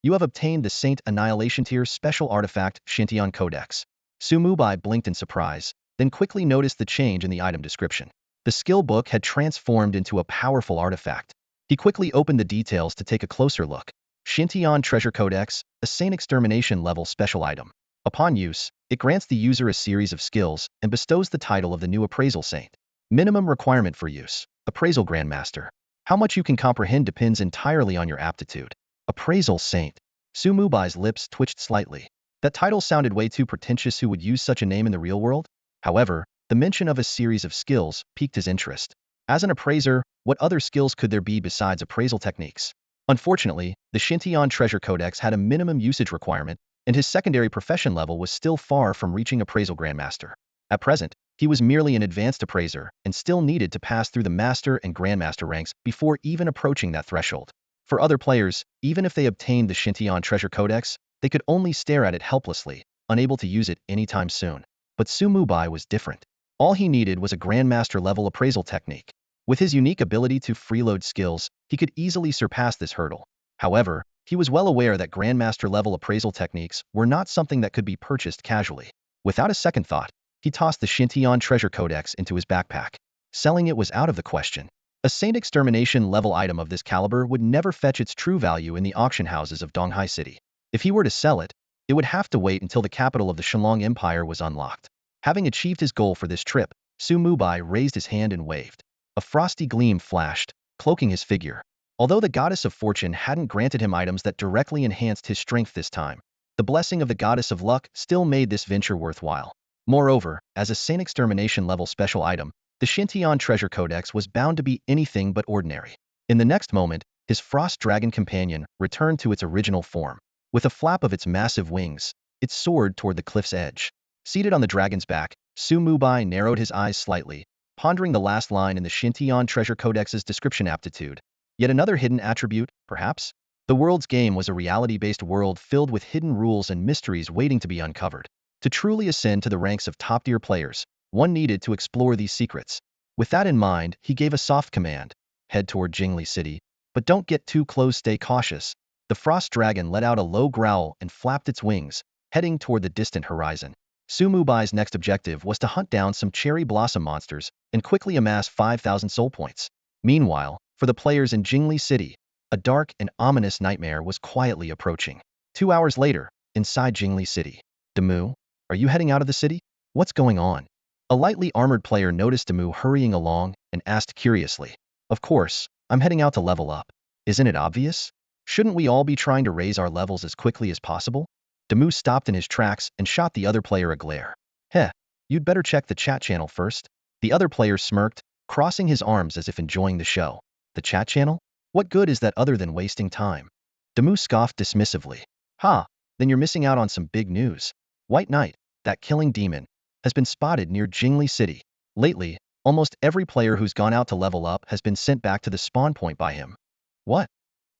You have obtained the Saint Annihilation tier special artifact Shintian Codex. Su Mubai blinked in surprise, then quickly noticed the change in the item description. The skill book had transformed into a powerful artifact. He quickly opened the details to take a closer look. Xintian Treasure Codex, a Saint Extermination level special item. Upon use, it grants the user a series of skills and bestows the title of the new Appraisal Saint. Minimum requirement for use: Appraisal Grandmaster. How much you can comprehend depends entirely on your aptitude. Appraisal Saint. Su Mubai's lips twitched slightly. That title sounded way too pretentious. Who would use such a name in the real world? However, the mention of a series of skills piqued his interest. As an appraiser, what other skills could there be besides appraisal techniques? Unfortunately, the Xintian Treasure Codex had a minimum usage requirement, and his secondary profession level was still far from reaching Appraisal Grandmaster. At present, he was merely an advanced appraiser and still needed to pass through the Master and Grandmaster ranks before even approaching that threshold. For other players, even if they obtained the Xintian Treasure Codex, they could only stare at it helplessly, unable to use it anytime soon. But Su Mubai was different. All he needed was a Grandmaster-level appraisal technique. With his unique ability to freeload skills, he could easily surpass this hurdle. However, he was well aware that Grandmaster-level appraisal techniques were not something that could be purchased casually. Without a second thought, he tossed the Xintian Treasure Codex into his backpack. Selling it was out of the question. A Saint Extermination level item of this caliber would never fetch its true value in the auction houses of Donghai City. If he were to sell it, it would have to wait until the capital of the Shenlong Empire was unlocked. Having achieved his goal for this trip, Su Mubai raised his hand and waved. A frosty gleam flashed, cloaking his figure. Although the Goddess of Fortune hadn't granted him items that directly enhanced his strength this time, the blessing of the Goddess of Luck still made this venture worthwhile. Moreover, as a Saint Extermination level special item, the Xintian Treasure Codex was bound to be anything but ordinary. In the next moment, his Frost Dragon companion returned to its original form. With a flap of its massive wings, it soared toward the cliff's edge. Seated on the dragon's back, Su Mubai narrowed his eyes slightly, pondering the last line in the Xintian Treasure Codex's description: aptitude. Yet another hidden attribute, perhaps? The world's game was a reality-based world filled with hidden rules and mysteries waiting to be uncovered. To truly ascend to the ranks of top-tier players, one needed to explore these secrets. With that in mind, he gave a soft command: head toward Jingli City. But don't get too close, stay cautious. The Frost Dragon let out a low growl and flapped its wings, heading toward the distant horizon. Su Mubai's next objective was to hunt down some cherry blossom monsters and quickly amass 5,000 soul points. Meanwhile, for the players in Jingli City, a dark and ominous nightmare was quietly approaching. 2 hours later, inside Jingli City. Demu, are you heading out of the city? What's going on? A lightly armored player noticed Demu hurrying along and asked curiously. Of course, I'm heading out to level up. Isn't it obvious? Shouldn't we all be trying to raise our levels as quickly as possible? Demu stopped in his tracks and shot the other player a glare. Heh, you'd better check the chat channel first. The other player smirked, crossing his arms as if enjoying the show. The chat channel? What good is that other than wasting time? Demu scoffed dismissively. Ha, then you're missing out on some big news. White Knight, that killing demon, has been spotted near Jingli City. Lately, almost every player who's gone out to level up has been sent back to the spawn point by him. What?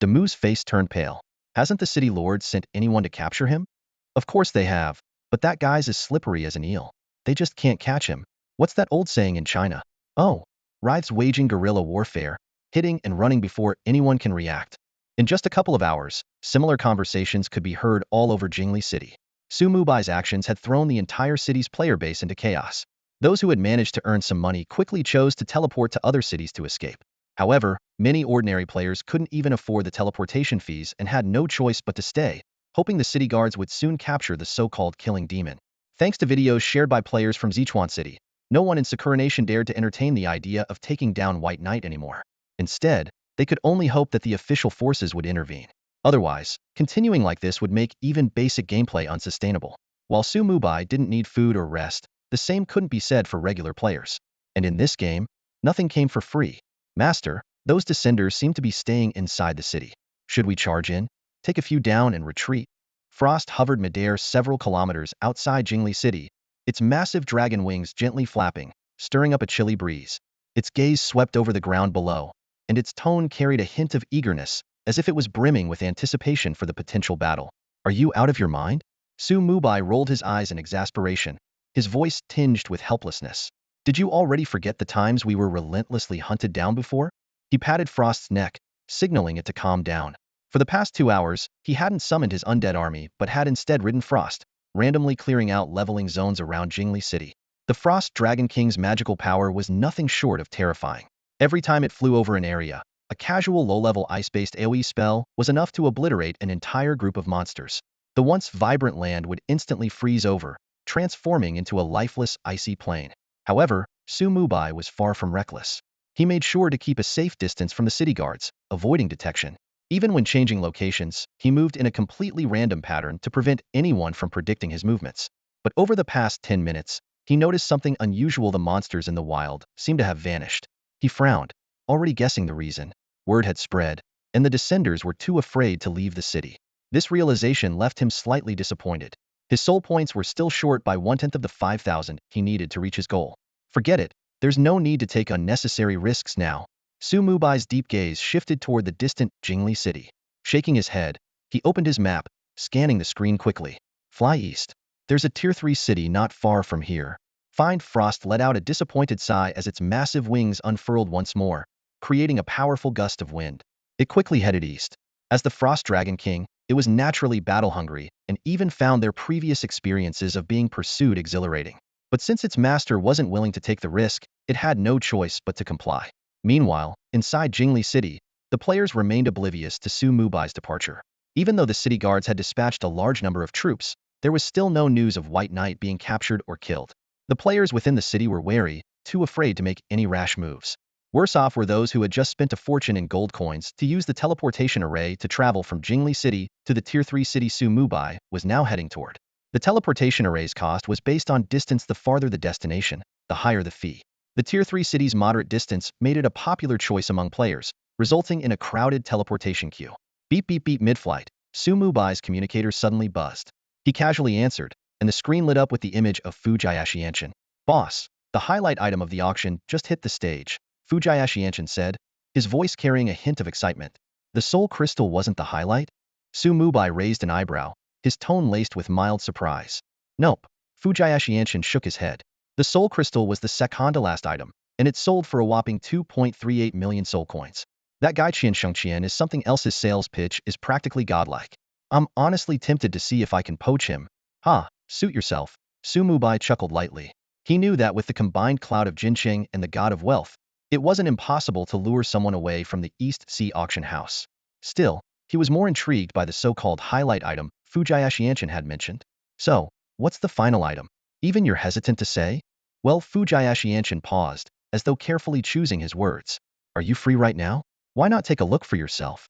Demu's face turned pale. Hasn't the city lord sent anyone to capture him? Of course they have, but that guy's as slippery as an eel. They just can't catch him. What's that old saying in China? Oh, Wraiths waging guerrilla warfare, hitting and running before anyone can react. In just a couple of hours, similar conversations could be heard all over Jingli City. Su Mubai's actions had thrown the entire city's player base into chaos. Those who had managed to earn some money quickly chose to teleport to other cities to escape. However, many ordinary players couldn't even afford the teleportation fees and had no choice but to stay, hoping the city guards would soon capture the so-called killing demon. Thanks to videos shared by players from Sichuan City, no one in Sakura Nation dared to entertain the idea of taking down White Knight anymore. Instead, they could only hope that the official forces would intervene. Otherwise, continuing like this would make even basic gameplay unsustainable. While Su Mubai didn't need food or rest, the same couldn't be said for regular players. And in this game, nothing came for free. Master, those descenders seem to be staying inside the city. Should we charge in? Take a few down and retreat? Frost hovered midair several kilometers outside Jingli City, its massive dragon wings gently flapping, stirring up a chilly breeze. Its gaze swept over the ground below, and its tone carried a hint of eagerness, as if it was brimming with anticipation for the potential battle. Are you out of your mind? Su Mubai rolled his eyes in exasperation, his voice tinged with helplessness. Did you already forget the times we were relentlessly hunted down before? He patted Frost's neck, signaling it to calm down. For the past 2 hours, he hadn't summoned his undead army but had instead ridden Frost, randomly clearing out leveling zones around Jingli City. The Frost Dragon King's magical power was nothing short of terrifying. Every time it flew over an area, a casual low-level ice-based AoE spell was enough to obliterate an entire group of monsters. The once vibrant land would instantly freeze over, transforming into a lifeless, icy plain. However, Mubai was far from reckless. He made sure to keep a safe distance from the city guards, avoiding detection. Even when changing locations, he moved in a completely random pattern to prevent anyone from predicting his movements. But over the past 10 minutes, he noticed something unusual. The monsters in the wild seemed to have vanished. He frowned, already guessing the reason. Word had spread, and the descenders were too afraid to leave the city. This realization left him slightly disappointed. His soul points were still short by 1/10 of the 5,000 he needed to reach his goal. Forget it, there's no need to take unnecessary risks now. Mubai's deep gaze shifted toward the distant Jingli City. Shaking his head, he opened his map, scanning the screen quickly. Fly east. There's a Tier 3 city not far from here. Find Frost let out a disappointed sigh as its massive wings unfurled once more, creating a powerful gust of wind. It quickly headed east. As the Frost Dragon King, it was naturally battle-hungry and even found their previous experiences of being pursued exhilarating. But since its master wasn't willing to take the risk, it had no choice but to comply. Meanwhile, inside Jingli City, the players remained oblivious to Mubai's departure. Even though the city guards had dispatched a large number of troops, there was still no news of White Knight being captured or killed. The players within the city were wary, too afraid to make any rash moves. Worse off were those who had just spent a fortune in gold coins to use the teleportation array to travel from Jingli City to the Tier 3 city Mubai was now heading toward. The teleportation array's cost was based on distance. The farther the destination, the higher the fee. The Tier 3 city's moderate distance made it a popular choice among players, resulting in a crowded teleportation queue. Beep beep beep. Mid-flight, Mubai's communicator suddenly buzzed. He casually answered, and the screen lit up with the image of Ascension. Boss, the highlight item of the auction just hit the stage, Ascension said, his voice carrying a hint of excitement. The soul crystal wasn't the highlight? Mubai raised an eyebrow, his tone laced with mild surprise. Nope, Ascension shook his head. The soul crystal was the second to last item, and it sold for a whopping 2.38 million soul coins. That guy Qian is something else. His sales pitch is practically godlike. I'm honestly tempted to see if I can poach him. Ha, suit yourself. Mubai chuckled lightly. He knew that with the combined cloud of Jincheng and the god of wealth, it wasn't impossible to lure someone away from the East Sea auction house. Still, he was more intrigued by the so-called highlight item Ascension had mentioned. So, what's the final item? Even you're hesitant to say? Well, Ascension paused, as though carefully choosing his words. Are you free right now? Why not take a look for yourself?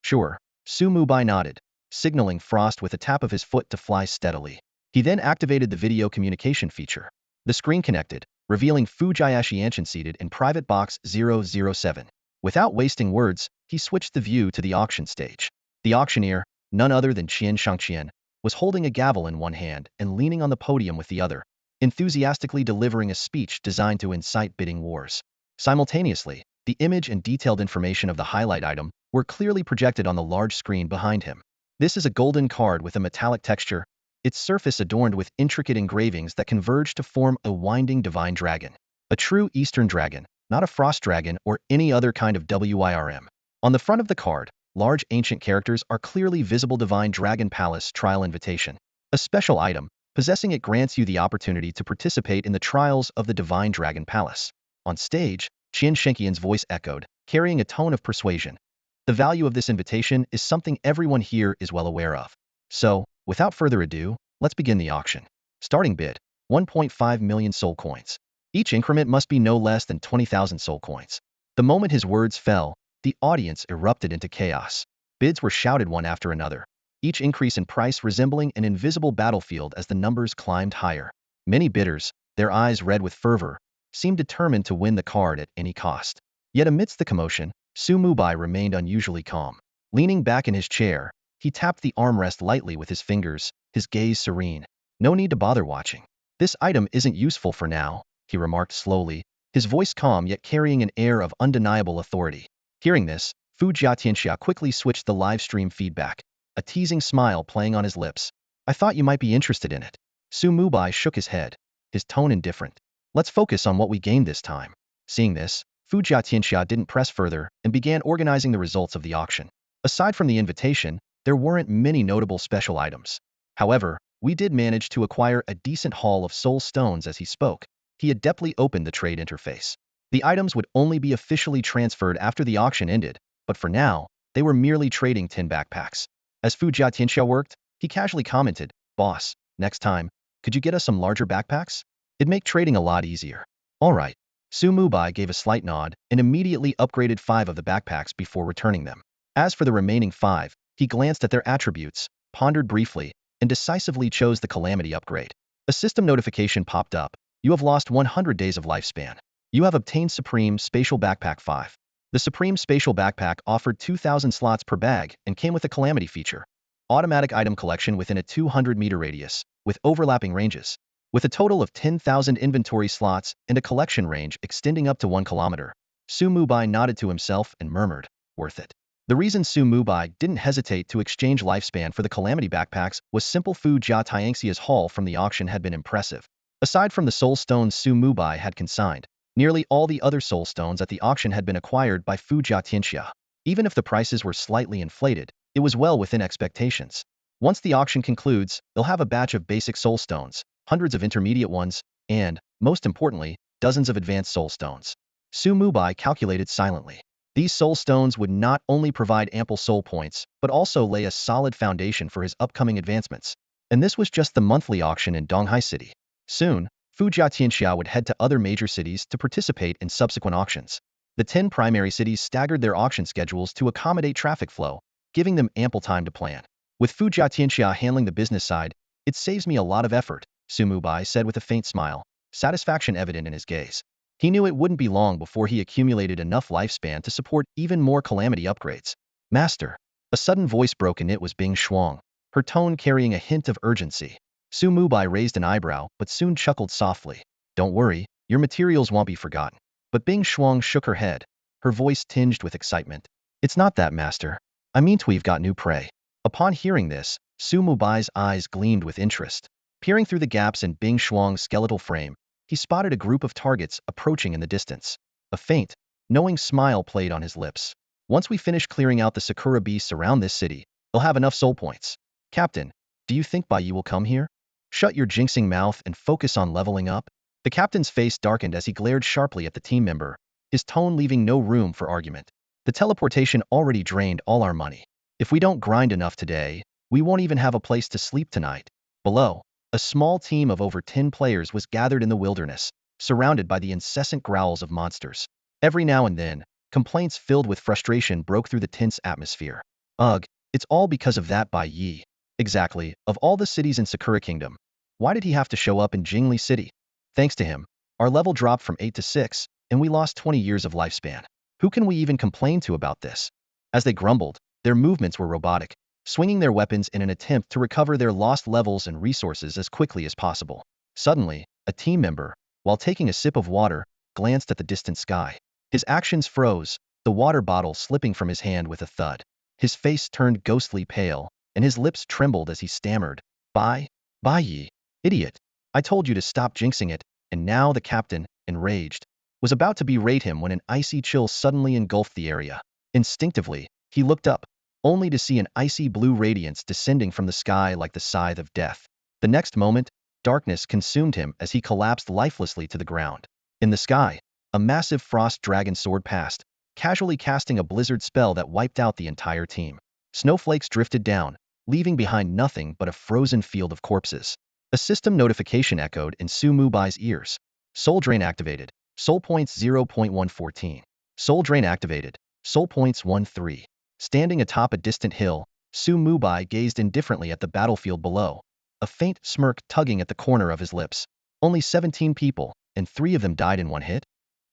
Sure. Mubai nodded, signaling Frost with a tap of his foot to fly steadily. He then activated the video communication feature. The screen connected, revealing Ascension seated in private box 007. Without wasting words, he switched the view to the auction stage. The auctioneer, none other than Qian, was holding a gavel in one hand and leaning on the podium with the other, enthusiastically delivering a speech designed to incite bidding wars. Simultaneously, the image and detailed information of the highlight item were clearly projected on the large screen behind him. This is a golden card with a metallic texture, its surface adorned with intricate engravings that converge to form a winding divine dragon. A true Eastern dragon, not a frost dragon or any other kind of WIRM. On the front of the card, large ancient characters are clearly visible. Divine Dragon Palace Trial Invitation. A special item, possessing it grants you the opportunity to participate in the trials of the Divine Dragon Palace. On stage, Qian's voice echoed, carrying a tone of persuasion. The value of this invitation is something everyone here is well aware of. So, without further ado, let's begin the auction. Starting bid, 1.5 million soul coins. Each increment must be no less than 20,000 soul coins. The moment his words fell, the audience erupted into chaos. Bids were shouted one after another, each increase in price resembling an invisible battlefield as the numbers climbed higher. Many bidders, their eyes red with fervor, seemed determined to win the card at any cost. Yet amidst the commotion, Mubai remained unusually calm. Leaning back in his chair, he tapped the armrest lightly with his fingers, his gaze serene. No need to bother watching. This item isn't useful for now, he remarked slowly, his voice calm yet carrying an air of undeniable authority. Hearing this, Tianxia quickly switched the live stream feedback, a teasing smile playing on his lips. I thought you might be interested in it. Mubai shook his head, his tone indifferent. Let's focus on what we gained this time. Seeing this, Tianxia didn't press further and began organizing the results of the auction. Aside from the invitation, there weren't many notable special items. However, we did manage to acquire a decent haul of soul stones." As he spoke, he adeptly opened the trade interface. The items would only be officially transferred after the auction ended, but for now, they were merely trading 10 backpacks. As Fu Jiatianxia worked, he casually commented, "Boss, next time, could you get us some larger backpacks? It'd make trading a lot easier." "All right." Su Mubai gave a slight nod and immediately upgraded 5 of the backpacks before returning them. As for the remaining 5, he glanced at their attributes, pondered briefly, and decisively chose the calamity upgrade. A system notification popped up. "You have lost 100 days of lifespan. You have obtained Supreme Spatial Backpack 5. The Supreme Spatial Backpack offered 2,000 slots per bag and came with a calamity feature. Automatic item collection within a 200-meter radius, with overlapping ranges. With a total of 10,000 inventory slots and a collection range extending up to 1 kilometer. Su Mubai nodded to himself and murmured, "Worth it." The reason Su Mubai didn't hesitate to exchange lifespan for the calamity backpacks was simple. Fu Jiatianxia's haul from the auction had been impressive. Aside from the soul stones Su Mubai had consigned, nearly all the other soul stones at the auction had been acquired by Fu Jiatianxia. Even if the prices were slightly inflated, it was well within expectations. Once the auction concludes, they'll have a batch of basic soul stones, hundreds of intermediate ones, and, most importantly, dozens of advanced soul stones. Su Mubai calculated silently. These soul stones would not only provide ample soul points, but also lay a solid foundation for his upcoming advancements. And this was just the monthly auction in Donghai City. Soon, Fu Jiatianxia would head to other major cities to participate in subsequent auctions. The 10 primary cities staggered their auction schedules to accommodate traffic flow, giving them ample time to plan. With Fu Jiatianxia handling the business side, "It saves me a lot of effort," Su Mubai said with a faint smile, satisfaction evident in his gaze. He knew it wouldn't be long before he accumulated enough lifespan to support even more calamity upgrades. "Master." A sudden voice broke, and it was Bing Shuang, her tone carrying a hint of urgency. Su Mubai raised an eyebrow, but soon chuckled softly. "Don't worry, your materials won't be forgotten." But Bing Shuang shook her head, her voice tinged with excitement. "It's not that, Master. I mean, we've got new prey." Upon hearing this, Su Mubai's eyes gleamed with interest. Peering through the gaps in Bing Shuang's skeletal frame, he spotted a group of targets approaching in the distance. A faint, knowing smile played on his lips. "Once we finish clearing out the Sakura beasts around this city, they'll have enough soul points. Captain, do you think Bai Yi will come here? Shut your jinxing mouth and focus on leveling up." The captain's face darkened as he glared sharply at the team member, his tone leaving no room for argument. "The teleportation already drained all our money. If we don't grind enough today, we won't even have a place to sleep tonight." Below, a small team of over 10 players was gathered in the wilderness, surrounded by the incessant growls of monsters. Every now and then, complaints filled with frustration broke through the tense atmosphere. "Ugh, it's all because of that Bai Yi." "Exactly, of all the cities in Sakura Kingdom, why did he have to show up in Jingli City? Thanks to him, our level dropped from 8 to 6, and we lost 20 years of lifespan. Who can we even complain to about this?" As they grumbled, their movements were robotic, swinging their weapons in an attempt to recover their lost levels and resources as quickly as possible. Suddenly, a team member, while taking a sip of water, glanced at the distant sky. His actions froze, the water bottle slipping from his hand with a thud. His face turned ghostly pale, and his lips trembled as he stammered, Bai Yi, idiot. I told you to stop jinxing it." And now the captain, enraged, was about to berate him when an icy chill suddenly engulfed the area. Instinctively, he looked up, only to see an icy blue radiance descending from the sky like the scythe of death. The next moment, darkness consumed him as he collapsed lifelessly to the ground. In the sky, a massive frost dragon soared past, casually casting a blizzard spell that wiped out the entire team. Snowflakes drifted down, leaving behind nothing but a frozen field of corpses. A system notification echoed in Su Mubai's ears. "Soul drain activated. Soul points 0.114. Soul drain activated. Soul points 13. Standing atop a distant hill, Su Mubai gazed indifferently at the battlefield below, a faint smirk tugging at the corner of his lips. Only 17 people, and 3 of them died in one hit?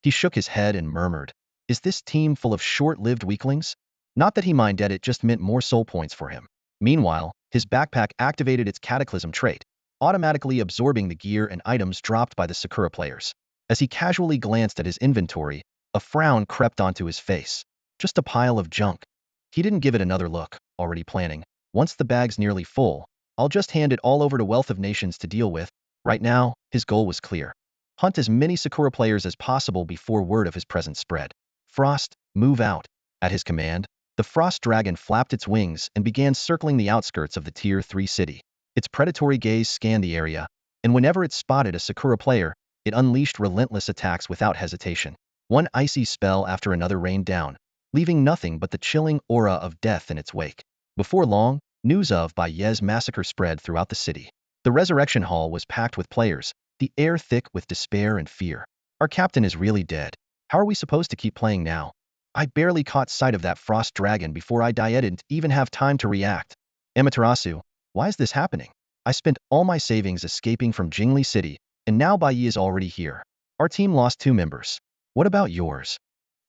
He shook his head and murmured, "Is this team full of short-lived weaklings?" Not that he minded, it just meant more soul points for him. Meanwhile, his backpack activated its cataclysm trait, automatically absorbing the gear and items dropped by the Sakura players. As he casually glanced at his inventory, a frown crept onto his face. Just a pile of junk. He didn't give it another look, already planning, "Once the bag's nearly full, I'll just hand it all over to Wealth of Nations to deal with." Right now, his goal was clear. Hunt as many Sakura players as possible before word of his presence spread. "Frost, move out." At his command, the frost dragon flapped its wings and began circling the outskirts of the Tier 3 city. Its predatory gaze scanned the area, and whenever it spotted a Sakura player, it unleashed relentless attacks without hesitation. One icy spell after another rained down, leaving nothing but the chilling aura of death in its wake. Before long, news of Bayez's massacre spread throughout the city. The Resurrection Hall was packed with players, the air thick with despair and fear. Our captain is really dead. How are we supposed to keep playing now? I barely caught sight of that frost dragon before I didn't even have time to react. Amaterasu, why is this happening? I spent all my savings escaping from Jingli City, and now Bai is already here. Our team lost 2 members. What about yours?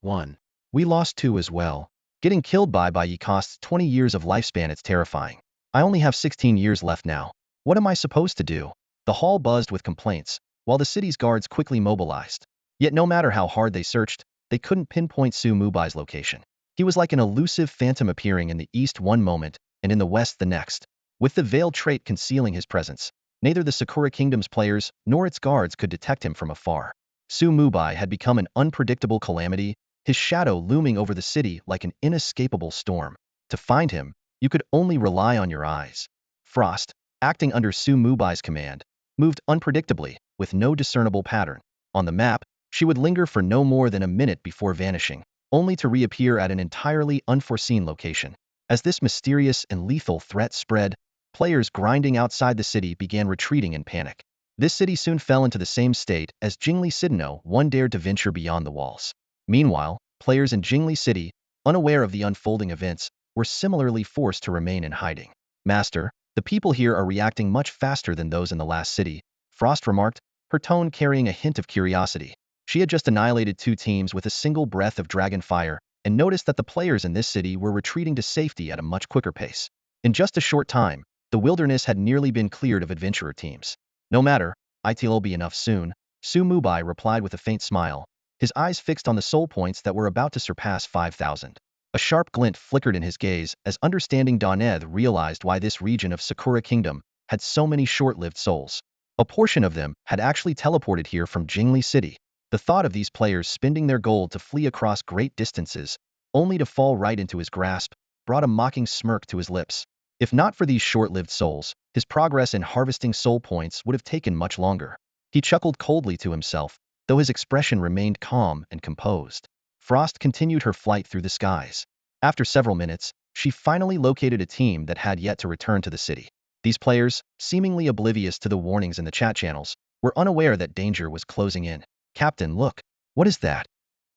1. We lost 2 as well. Getting killed by Bai costs 20 years of lifespan. It's terrifying. I only have 16 years left now. What am I supposed to do? The hall buzzed with complaints, while the city's guards quickly mobilized. Yet no matter how hard they searched, they couldn't pinpoint Su Mubai's location. He was like an elusive phantom appearing in the east one moment and in the west the next. With the veiled trait concealing his presence, neither the Sakura Kingdom's players nor its guards could detect him from afar. Su Mubai had become an unpredictable calamity, his shadow looming over the city like an inescapable storm. To find him, you could only rely on your eyes. Frost, acting under Su Mubai's command, moved unpredictably, with no discernible pattern. On the map, she would linger for no more than a minute before vanishing, only to reappear at an entirely unforeseen location. As this mysterious and lethal threat spread, players grinding outside the city began retreating in panic. This city soon fell into the same state as Jingli City. No one dared to venture beyond the walls. Meanwhile, players in Jingli City, unaware of the unfolding events, were similarly forced to remain in hiding. Master, the people here are reacting much faster than those in the last city, Frost remarked, her tone carrying a hint of curiosity. She had just annihilated 2 teams with a single breath of dragon fire, and noticed that the players in this city were retreating to safety at a much quicker pace. In just a short time, the wilderness had nearly been cleared of adventurer teams. No matter, it'll be enough soon, Su Mubai replied with a faint smile, his eyes fixed on the soul points that were about to surpass 5,000. A sharp glint flickered in his gaze as understanding dawned realized why this region of Sakura Kingdom had so many short-lived souls. A portion of them had actually teleported here from Jingli City. The thought of these players spending their gold to flee across great distances, only to fall right into his grasp, brought a mocking smirk to his lips. If not for these short-lived souls, his progress in harvesting soul points would have taken much longer. He chuckled coldly to himself, though his expression remained calm and composed. Frost continued her flight through the skies. After several minutes, she finally located a team that had yet to return to the city. These players, seemingly oblivious to the warnings in the chat channels, were unaware that danger was closing in. Captain, look. What is that?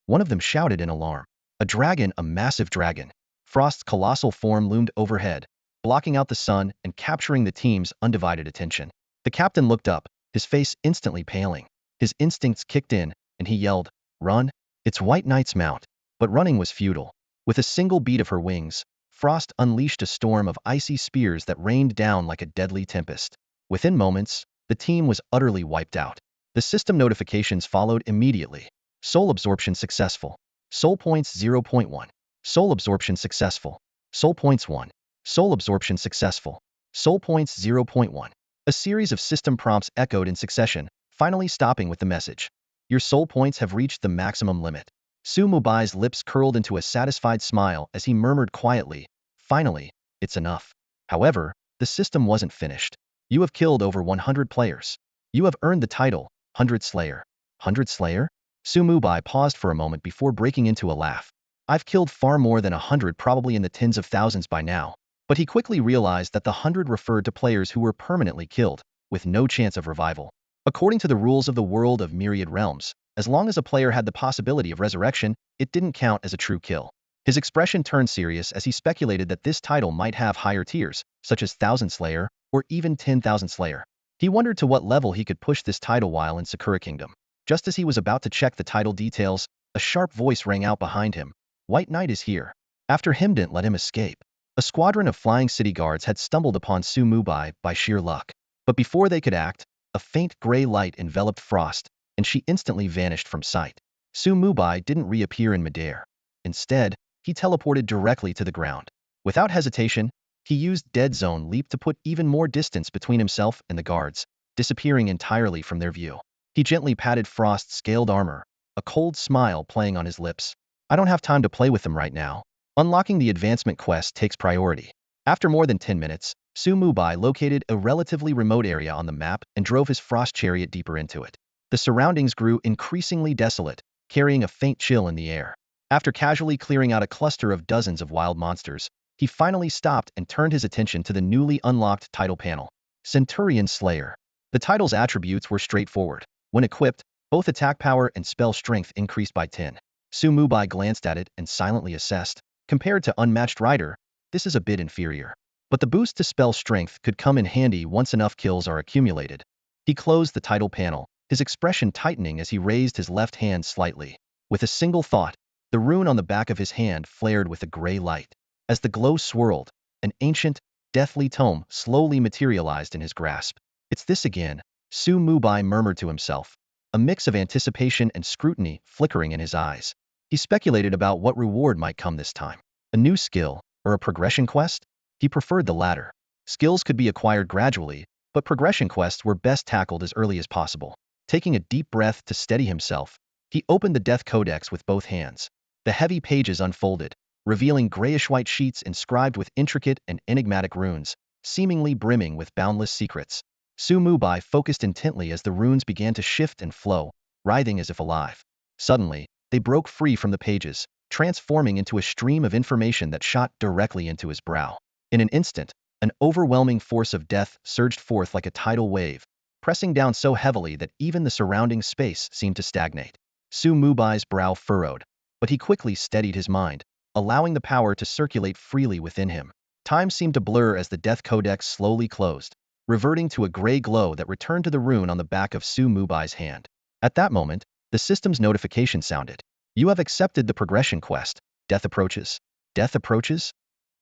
One of them shouted in alarm. A dragon, a massive dragon. Frost's colossal form loomed overhead, blocking out the sun and capturing the team's undivided attention. The captain looked up, his face instantly paling. His instincts kicked in, and he yelled, "Run!" It's White Knight's mount. But running was futile. With a single beat of her wings, Frost unleashed a storm of icy spears that rained down like a deadly tempest. Within moments, the team was utterly wiped out. The system notifications followed immediately. Soul absorption successful. Soul points 0.1. Soul absorption successful. Soul points 1. Soul absorption successful. Soul points 0.1. A series of system prompts echoed in succession, finally stopping with the message. Your soul points have reached the maximum limit. Su Mubai's lips curled into a satisfied smile as he murmured quietly, "Finally, it's enough." However, the system wasn't finished. You have killed over 100 players. You have earned the title, 100 Slayer. 100 Slayer? Su Mubai paused for a moment before breaking into a laugh. I've killed far more than 100, probably in the tens of thousands by now. But he quickly realized that the 100 referred to players who were permanently killed, with no chance of revival. According to the rules of the world of myriad realms, as long as a player had the possibility of resurrection, it didn't count as a true kill. His expression turned serious as he speculated that this title might have higher tiers, such as 1,000 Slayer, or even 10,000 Slayer. He wondered to what level he could push this title while in Sakura Kingdom. Just as he was about to check the title details, a sharp voice rang out behind him. White Knight is here. After him didn't let him escape. A squadron of flying city guards had stumbled upon Su Mubai by sheer luck. But before they could act, a faint gray light enveloped Frost, and she instantly vanished from sight. Su Mubai didn't reappear in midair. Instead, he teleported directly to the ground. Without hesitation, he used Dead Zone Leap to put even more distance between himself and the guards, disappearing entirely from their view. He gently patted Frost's scaled armor, a cold smile playing on his lips. I don't have time to play with them right now. Unlocking the advancement quest takes priority. After more than 10 minutes, Su Mubai located a relatively remote area on the map and drove his frost chariot deeper into it. The surroundings grew increasingly desolate, carrying a faint chill in the air. After casually clearing out a cluster of dozens of wild monsters, he finally stopped and turned his attention to the newly unlocked title panel, Centurion Slayer. The title's attributes were straightforward. When equipped, both attack power and spell strength increased by 10. Su Mubai glanced at it and silently assessed. Compared to Unmatched Rider, this is a bit inferior. But the boost to spell strength could come in handy once enough kills are accumulated. He closed the title panel, his expression tightening as he raised his left hand slightly. With a single thought, the rune on the back of his hand flared with a gray light. As the glow swirled, an ancient, deathly tome slowly materialized in his grasp. It's this again, Su Mubai murmured to himself, a mix of anticipation and scrutiny flickering in his eyes. He speculated about what reward might come this time. A new skill, or a progression quest? He preferred the latter. Skills could be acquired gradually, but progression quests were best tackled as early as possible. Taking a deep breath to steady himself, he opened the Death Codex with both hands. The heavy pages unfolded, revealing grayish-white sheets inscribed with intricate and enigmatic runes, seemingly brimming with boundless secrets. Su Mubai focused intently as the runes began to shift and flow, writhing as if alive. Suddenly, they broke free from the pages, transforming into a stream of information that shot directly into his brow. In an instant, an overwhelming force of death surged forth like a tidal wave, pressing down so heavily that even the surrounding space seemed to stagnate. Su Mubai's brow furrowed, but he quickly steadied his mind, allowing the power to circulate freely within him. Time seemed to blur as the Death Codex slowly closed, reverting to a gray glow that returned to the rune on the back of Su Mubai's hand. At that moment, the system's notification sounded. You have accepted the progression quest. Death approaches. Death approaches?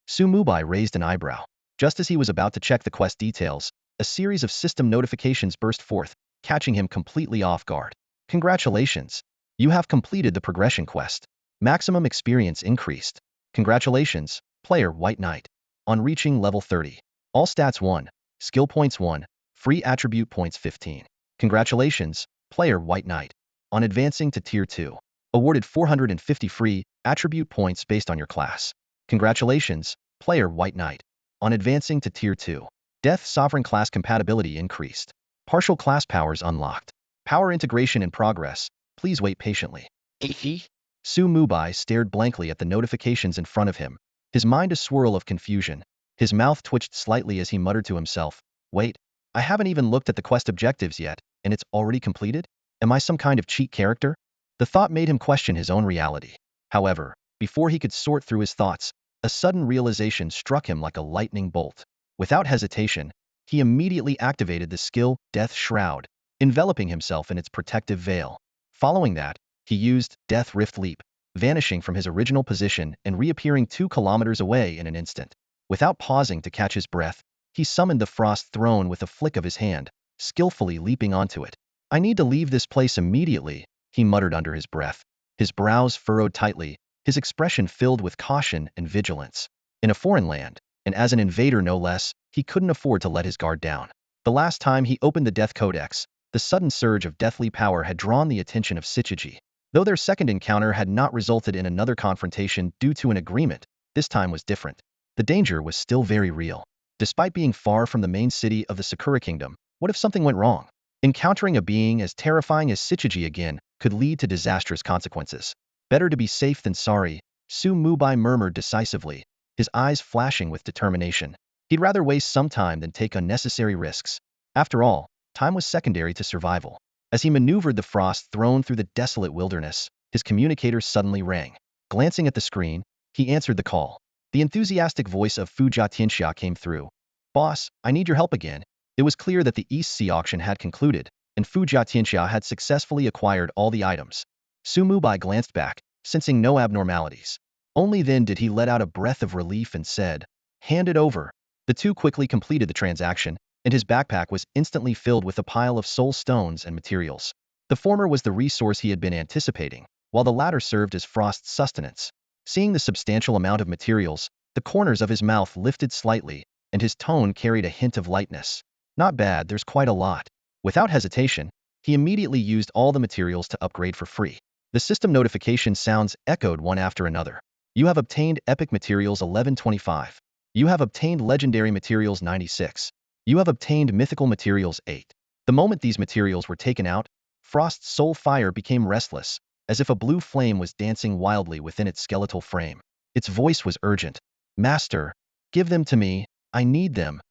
Su Mubai raised an eyebrow. Just as he was about to check the quest details, a series of system notifications burst forth, catching him completely off guard. Congratulations! You have completed the progression quest. Maximum experience increased. Congratulations, player White Knight. On reaching level 30. All stats 1. Skill points 1. Free attribute points 15. Congratulations, player White Knight. On advancing to Tier 2. Awarded 450 free attribute points based on your class. Congratulations, player White Knight. On advancing to Tier 2. Death Sovereign class compatibility increased. Partial class powers unlocked. Power integration in progress. Please wait patiently. Su Mubai stared blankly at the notifications in front of him, his mind a swirl of confusion. His mouth twitched slightly as he muttered to himself, wait, I haven't even looked at the quest objectives yet, and it's already completed? Am I some kind of cheat character? The thought made him question his own reality. However, before he could sort through his thoughts, a sudden realization struck him like a lightning bolt. Without hesitation, he immediately activated the skill Death Shroud, enveloping himself in its protective veil. Following that, he used Death Rift Leap, vanishing from his original position and reappearing 2 kilometers away in an instant. Without pausing to catch his breath, he summoned the Frost Throne with a flick of his hand, skillfully leaping onto it. I need to leave this place immediately, he muttered under his breath. His brows furrowed tightly, his expression filled with caution and vigilance. In a foreign land, and as an invader no less, he couldn't afford to let his guard down. The last time he opened the Death Codex, the sudden surge of deathly power had drawn the attention of Syzygy. Though their second encounter had not resulted in another confrontation due to an agreement, this time was different. The danger was still very real. Despite being far from the main city of the Sakura Kingdom, what if something went wrong? Encountering a being as terrifying as Syzygy again could lead to disastrous consequences. Better to be safe than sorry, Su Mubai murmured decisively, his eyes flashing with determination. He'd rather waste some time than take unnecessary risks. After all, time was secondary to survival. As he maneuvered the Frost Throne through the desolate wilderness, his communicator suddenly rang. Glancing at the screen, he answered the call. The enthusiastic voice of Fu Jiatianxia came through. Boss, I need your help again. It was clear that the East Sea auction had concluded, and Fu Jiatianxia had successfully acquired all the items. Su Mubai glanced back, sensing no abnormalities. Only then did he let out a breath of relief and said, hand it over. The two quickly completed the transaction, and his backpack was instantly filled with a pile of soul stones and materials. The former was the resource he had been anticipating, while the latter served as Frost's sustenance. Seeing the substantial amount of materials, the corners of his mouth lifted slightly, and his tone carried a hint of lightness. Not bad, there's quite a lot. Without hesitation, he immediately used all the materials to upgrade for free. The system notification sounds echoed one after another. You have obtained Epic Materials 1125. You have obtained legendary materials 96. You have obtained mythical materials 8. The moment these materials were taken out, Frost's soul fire became restless, as if a blue flame was dancing wildly within its skeletal frame. Its voice was urgent. Master, give them to me, I need them.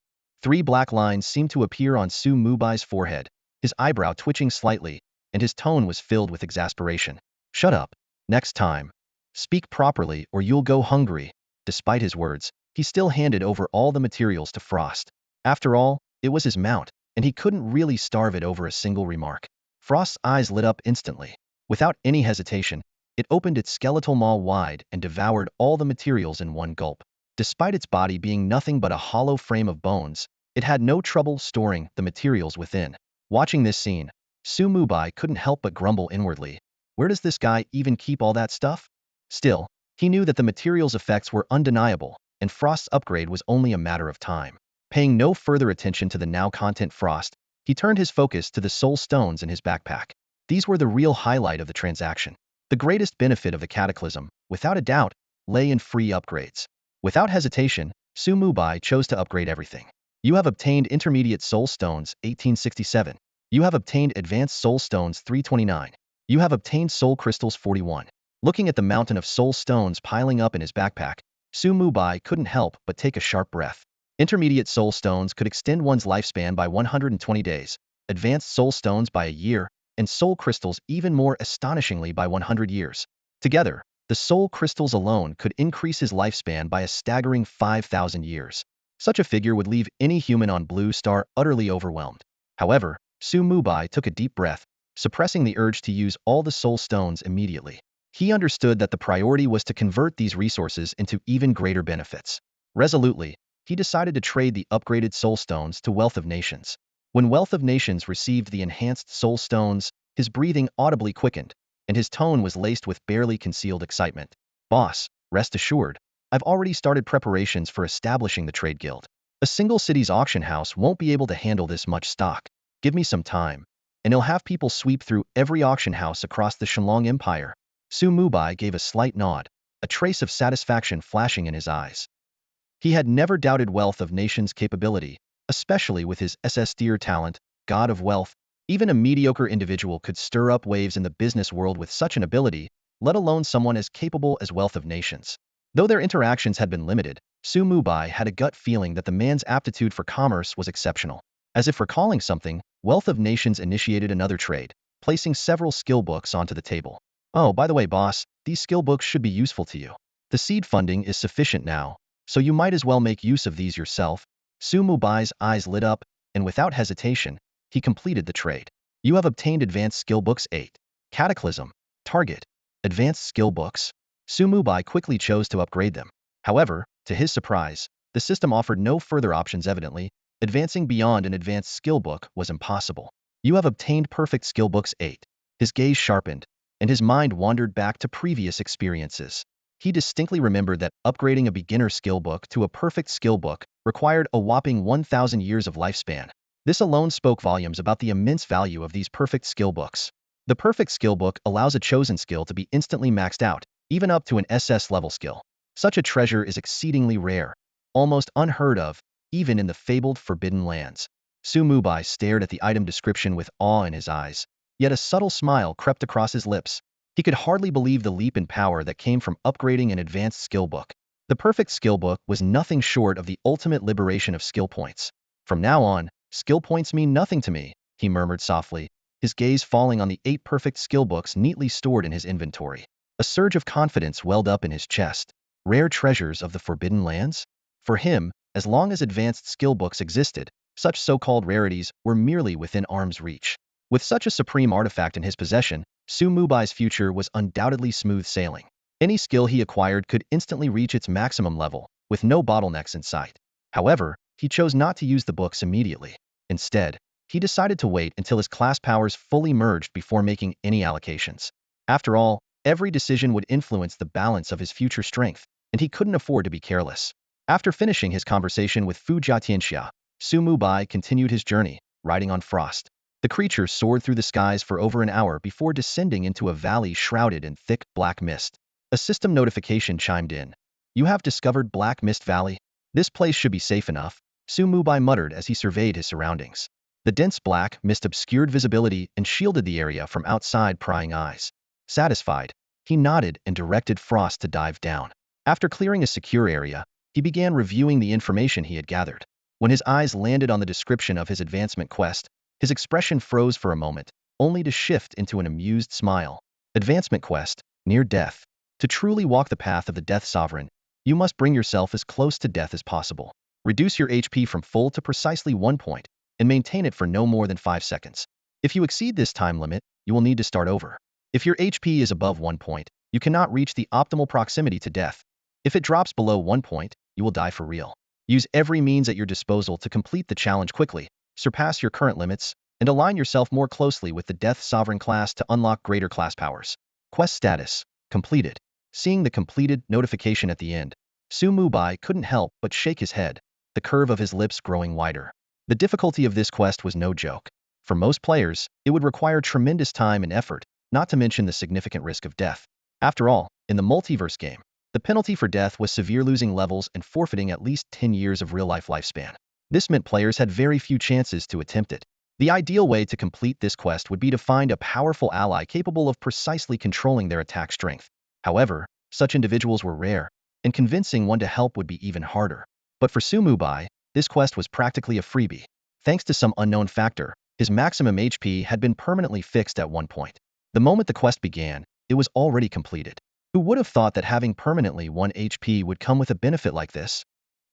3 black lines seemed to appear on Su Mubai's forehead, his eyebrow twitching slightly, and his tone was filled with exasperation. Shut up. Next time. Speak properly or you'll go hungry. Despite his words, he still handed over all the materials to Frost. After all, it was his mount, and he couldn't really starve it over a single remark. Frost's eyes lit up instantly. Without any hesitation, it opened its skeletal maw wide and devoured all the materials in one gulp. Despite its body being nothing but a hollow frame of bones, it had no trouble storing the materials within. Watching this scene, Su Mubai couldn't help but grumble inwardly. Where does this guy even keep all that stuff? Still, he knew that the material's effects were undeniable, and Frost's upgrade was only a matter of time. Paying no further attention to the now content Frost, he turned his focus to the soul stones in his backpack. These were the real highlight of the transaction. The greatest benefit of the cataclysm, without a doubt, lay in free upgrades. Without hesitation, Su Mubai chose to upgrade everything. You have obtained intermediate soul stones 1867. You have obtained advanced soul stones 329. You have obtained soul crystals 41. Looking at the mountain of soul stones piling up in his backpack, Su Mubai couldn't help but take a sharp breath. Intermediate soul stones could extend one's lifespan by 120 days, advanced soul stones by a year, and soul crystals even more astonishingly by 100 years. Together, the soul crystals alone could increase his lifespan by a staggering 5,000 years. Such a figure would leave any human on Blue Star utterly overwhelmed. However, Su Mubai took a deep breath, suppressing the urge to use all the soul stones immediately. He understood that the priority was to convert these resources into even greater benefits. Resolutely, he decided to trade the upgraded soul stones to Wealth of Nations. When Wealth of Nations received the enhanced soul stones, his breathing audibly quickened, and his tone was laced with barely concealed excitement. Boss, rest assured, I've already started preparations for establishing the trade guild. A single city's auction house won't be able to handle this much stock. Give me some time, and he'll have people sweep through every auction house across the Shenlong Empire. Su Mubai gave a slight nod, a trace of satisfaction flashing in his eyes. He had never doubted Wealth of Nations' capability, especially with his SS-tier talent, God of Wealth. Even a mediocre individual could stir up waves in the business world with such an ability, let alone someone as capable as Wealth of Nations. Though their interactions had been limited, Su Mubai had a gut feeling that the man's aptitude for commerce was exceptional. As if recalling something, Wealth of Nations initiated another trade, placing several skill books onto the table. Oh, by the way, boss, these skill books should be useful to you. The seed funding is sufficient now, so you might as well make use of these yourself. Su Mubai's eyes lit up, and without hesitation, he completed the trade. You have obtained advanced skill books 8. Cataclysm. Target. Advanced skill books. Su Mubai quickly chose to upgrade them. However, to his surprise, the system offered no further options evidently. Advancing beyond an advanced skill book was impossible. You have obtained perfect skill books 8. His gaze sharpened, and his mind wandered back to previous experiences. He distinctly remembered that upgrading a beginner skill book to a perfect skill book required a whopping 1,000 years of lifespan. This alone spoke volumes about the immense value of these perfect skill books. The perfect skill book allows a chosen skill to be instantly maxed out, even up to an SS level skill. Such a treasure is exceedingly rare, almost unheard of, even in the fabled Forbidden Lands. Su Mubai stared at the item description with awe in his eyes, yet a subtle smile crept across his lips. He could hardly believe the leap in power that came from upgrading an advanced skill book. The perfect skill book was nothing short of the ultimate liberation of skill points. From now on, skill points mean nothing to me, he murmured softly, his gaze falling on the 8 perfect skill books neatly stored in his inventory. A surge of confidence welled up in his chest. Rare treasures of the Forbidden Lands? For him, as long as advanced skill books existed, such so-called rarities were merely within arm's reach. With such a supreme artifact in his possession, Su Mubai's future was undoubtedly smooth sailing. Any skill he acquired could instantly reach its maximum level, with no bottlenecks in sight. However, he chose not to use the books immediately. Instead, he decided to wait until his class powers fully merged before making any allocations. After all, every decision would influence the balance of his future strength, and he couldn't afford to be careless. After finishing his conversation with Fu Jiatianxia, Su Mubai continued his journey, riding on Frost. The creature soared through the skies for over an hour before descending into a valley shrouded in thick, black mist. A system notification chimed in. You have discovered Black Mist Valley. This place should be safe enough, Mubai muttered as he surveyed his surroundings. The dense black mist obscured visibility and shielded the area from outside prying eyes. Satisfied, he nodded and directed Frost to dive down. After clearing a secure area, he began reviewing the information he had gathered. When his eyes landed on the description of his advancement quest, his expression froze for a moment, only to shift into an amused smile. Advancement quest, near death. To truly walk the path of the Death Sovereign, you must bring yourself as close to death as possible. Reduce your HP from full to precisely 1 point, and maintain it for no more than 5 seconds. If you exceed this time limit, you will need to start over. If your HP is above 1 point, you cannot reach the optimal proximity to death. If it drops below 1 point, you will die for real. Use every means at your disposal to complete the challenge quickly, surpass your current limits, and align yourself more closely with the Death Sovereign class to unlock greater class powers. Quest status: completed. Seeing the completed notification at the end, Mubai couldn't help but shake his head, the curve of his lips growing wider. The difficulty of this quest was no joke. For most players, it would require tremendous time and effort, not to mention the significant risk of death. After all, in the Multiverse game, the penalty for death was severe losing levels and forfeiting at least 10 years of real-life lifespan. This meant players had very few chances to attempt it. The ideal way to complete this quest would be to find a powerful ally capable of precisely controlling their attack strength. However, such individuals were rare, and convincing one to help would be even harder. But for Mubai, this quest was practically a freebie. Thanks to some unknown factor, his maximum HP had been permanently fixed at 1 point. The moment the quest began, it was already completed. Who would have thought that having permanently 1 HP would come with a benefit like this?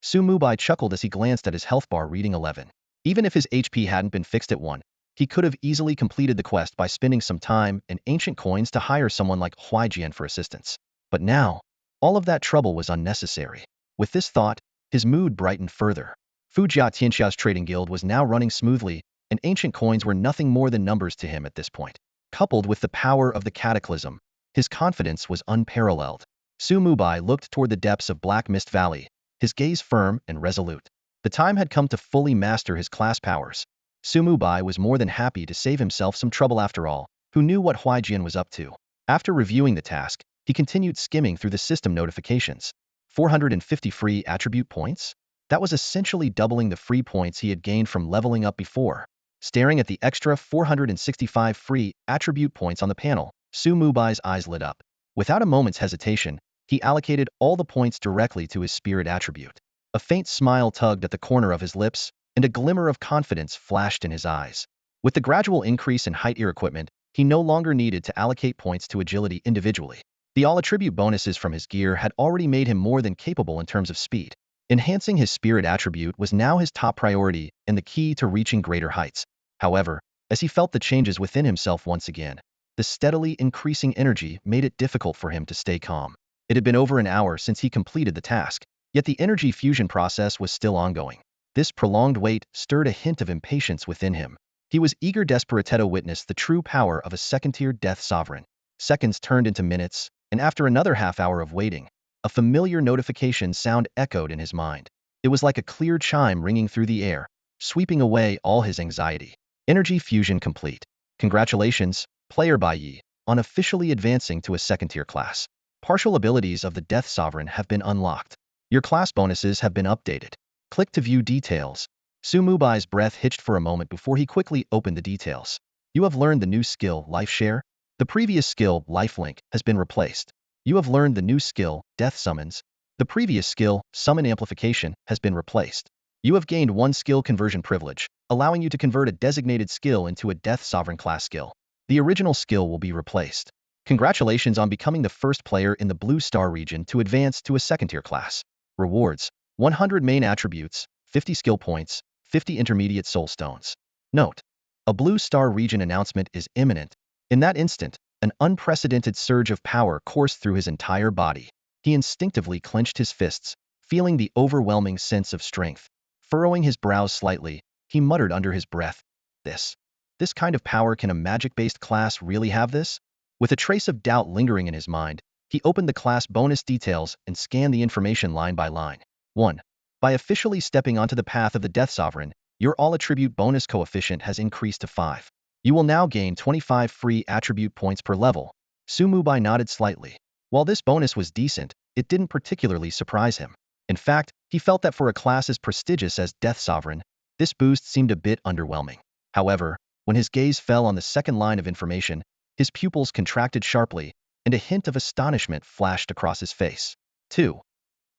Mubai chuckled as he glanced at his health bar reading 11. Even if his HP hadn't been fixed at 1, he could have easily completed the quest by spending some time and ancient coins to hire someone like Huaijian for assistance. But now, all of that trouble was unnecessary. With this thought, his mood brightened further. Fujia Tianxia's trading guild was now running smoothly, and ancient coins were nothing more than numbers to him at this point. Coupled with the power of the cataclysm, his confidence was unparalleled. Mubai looked toward the depths of Black Mist Valley, his gaze firm and resolute. The time had come to fully master his class powers. Mubai was more than happy to save himself some trouble after all, who knew what Huaijian was up to. After reviewing the task, he continued skimming through the system notifications. 450 free attribute points? That was essentially doubling the free points he had gained from leveling up before. Staring at the extra 465 free attribute points on the panel, Mubai's eyes lit up. Without a moment's hesitation, he allocated all the points directly to his spirit attribute. A faint smile tugged at the corner of his lips, and a glimmer of confidence flashed in his eyes. With the gradual increase in height ear equipment, he no longer needed to allocate points to agility individually. The all-attribute bonuses from his gear had already made him more than capable in terms of speed. Enhancing his spirit attribute was now his top priority and the key to reaching greater heights. However, as he felt the changes within himself once again, the steadily increasing energy made it difficult for him to stay calm. It had been over an hour since he completed the task, yet the energy fusion process was still ongoing. This prolonged wait stirred a hint of impatience within him. He was eager to witness the true power of a second-tier Death Sovereign. Seconds turned into minutes, and after another half hour of waiting, a familiar notification sound echoed in his mind. It was like a clear chime ringing through the air, sweeping away all his anxiety. Energy fusion complete. Congratulations, player Bai Yi, on officially advancing to a second-tier class. Partial abilities of the Death Sovereign have been unlocked. Your class bonuses have been updated. Click to view details. Mubai's breath hitched for a moment before he quickly opened the details. You have learned the new skill, Life Share. The previous skill, Lifelink, has been replaced. You have learned the new skill, Death Summons. The previous skill, Summon Amplification, has been replaced. You have gained 1 skill conversion privilege, allowing you to convert a designated skill into a Death Sovereign class skill. The original skill will be replaced. Congratulations on becoming the first player in the Blue Star region to advance to a second-tier class. Rewards: 100 main attributes, 50 skill points, 50 intermediate soul stones. Note: a Blue Star region announcement is imminent. In that instant, an unprecedented surge of power coursed through his entire body. He instinctively clenched his fists, feeling the overwhelming sense of strength. Furrowing his brows slightly, he muttered under his breath, This kind of power, can a magic-based class really have this? With a trace of doubt lingering in his mind, he opened the class bonus details and scanned the information line by line. 1. By officially stepping onto the path of the Death Sovereign, your all-attribute bonus coefficient has increased to 5. You will now gain 25 free attribute points per level. Mubai nodded slightly. While this bonus was decent, it didn't particularly surprise him. In fact, he felt that for a class as prestigious as Death Sovereign, this boost seemed a bit underwhelming. However, when his gaze fell on the second line of information, his pupils contracted sharply, and a hint of astonishment flashed across his face. 2.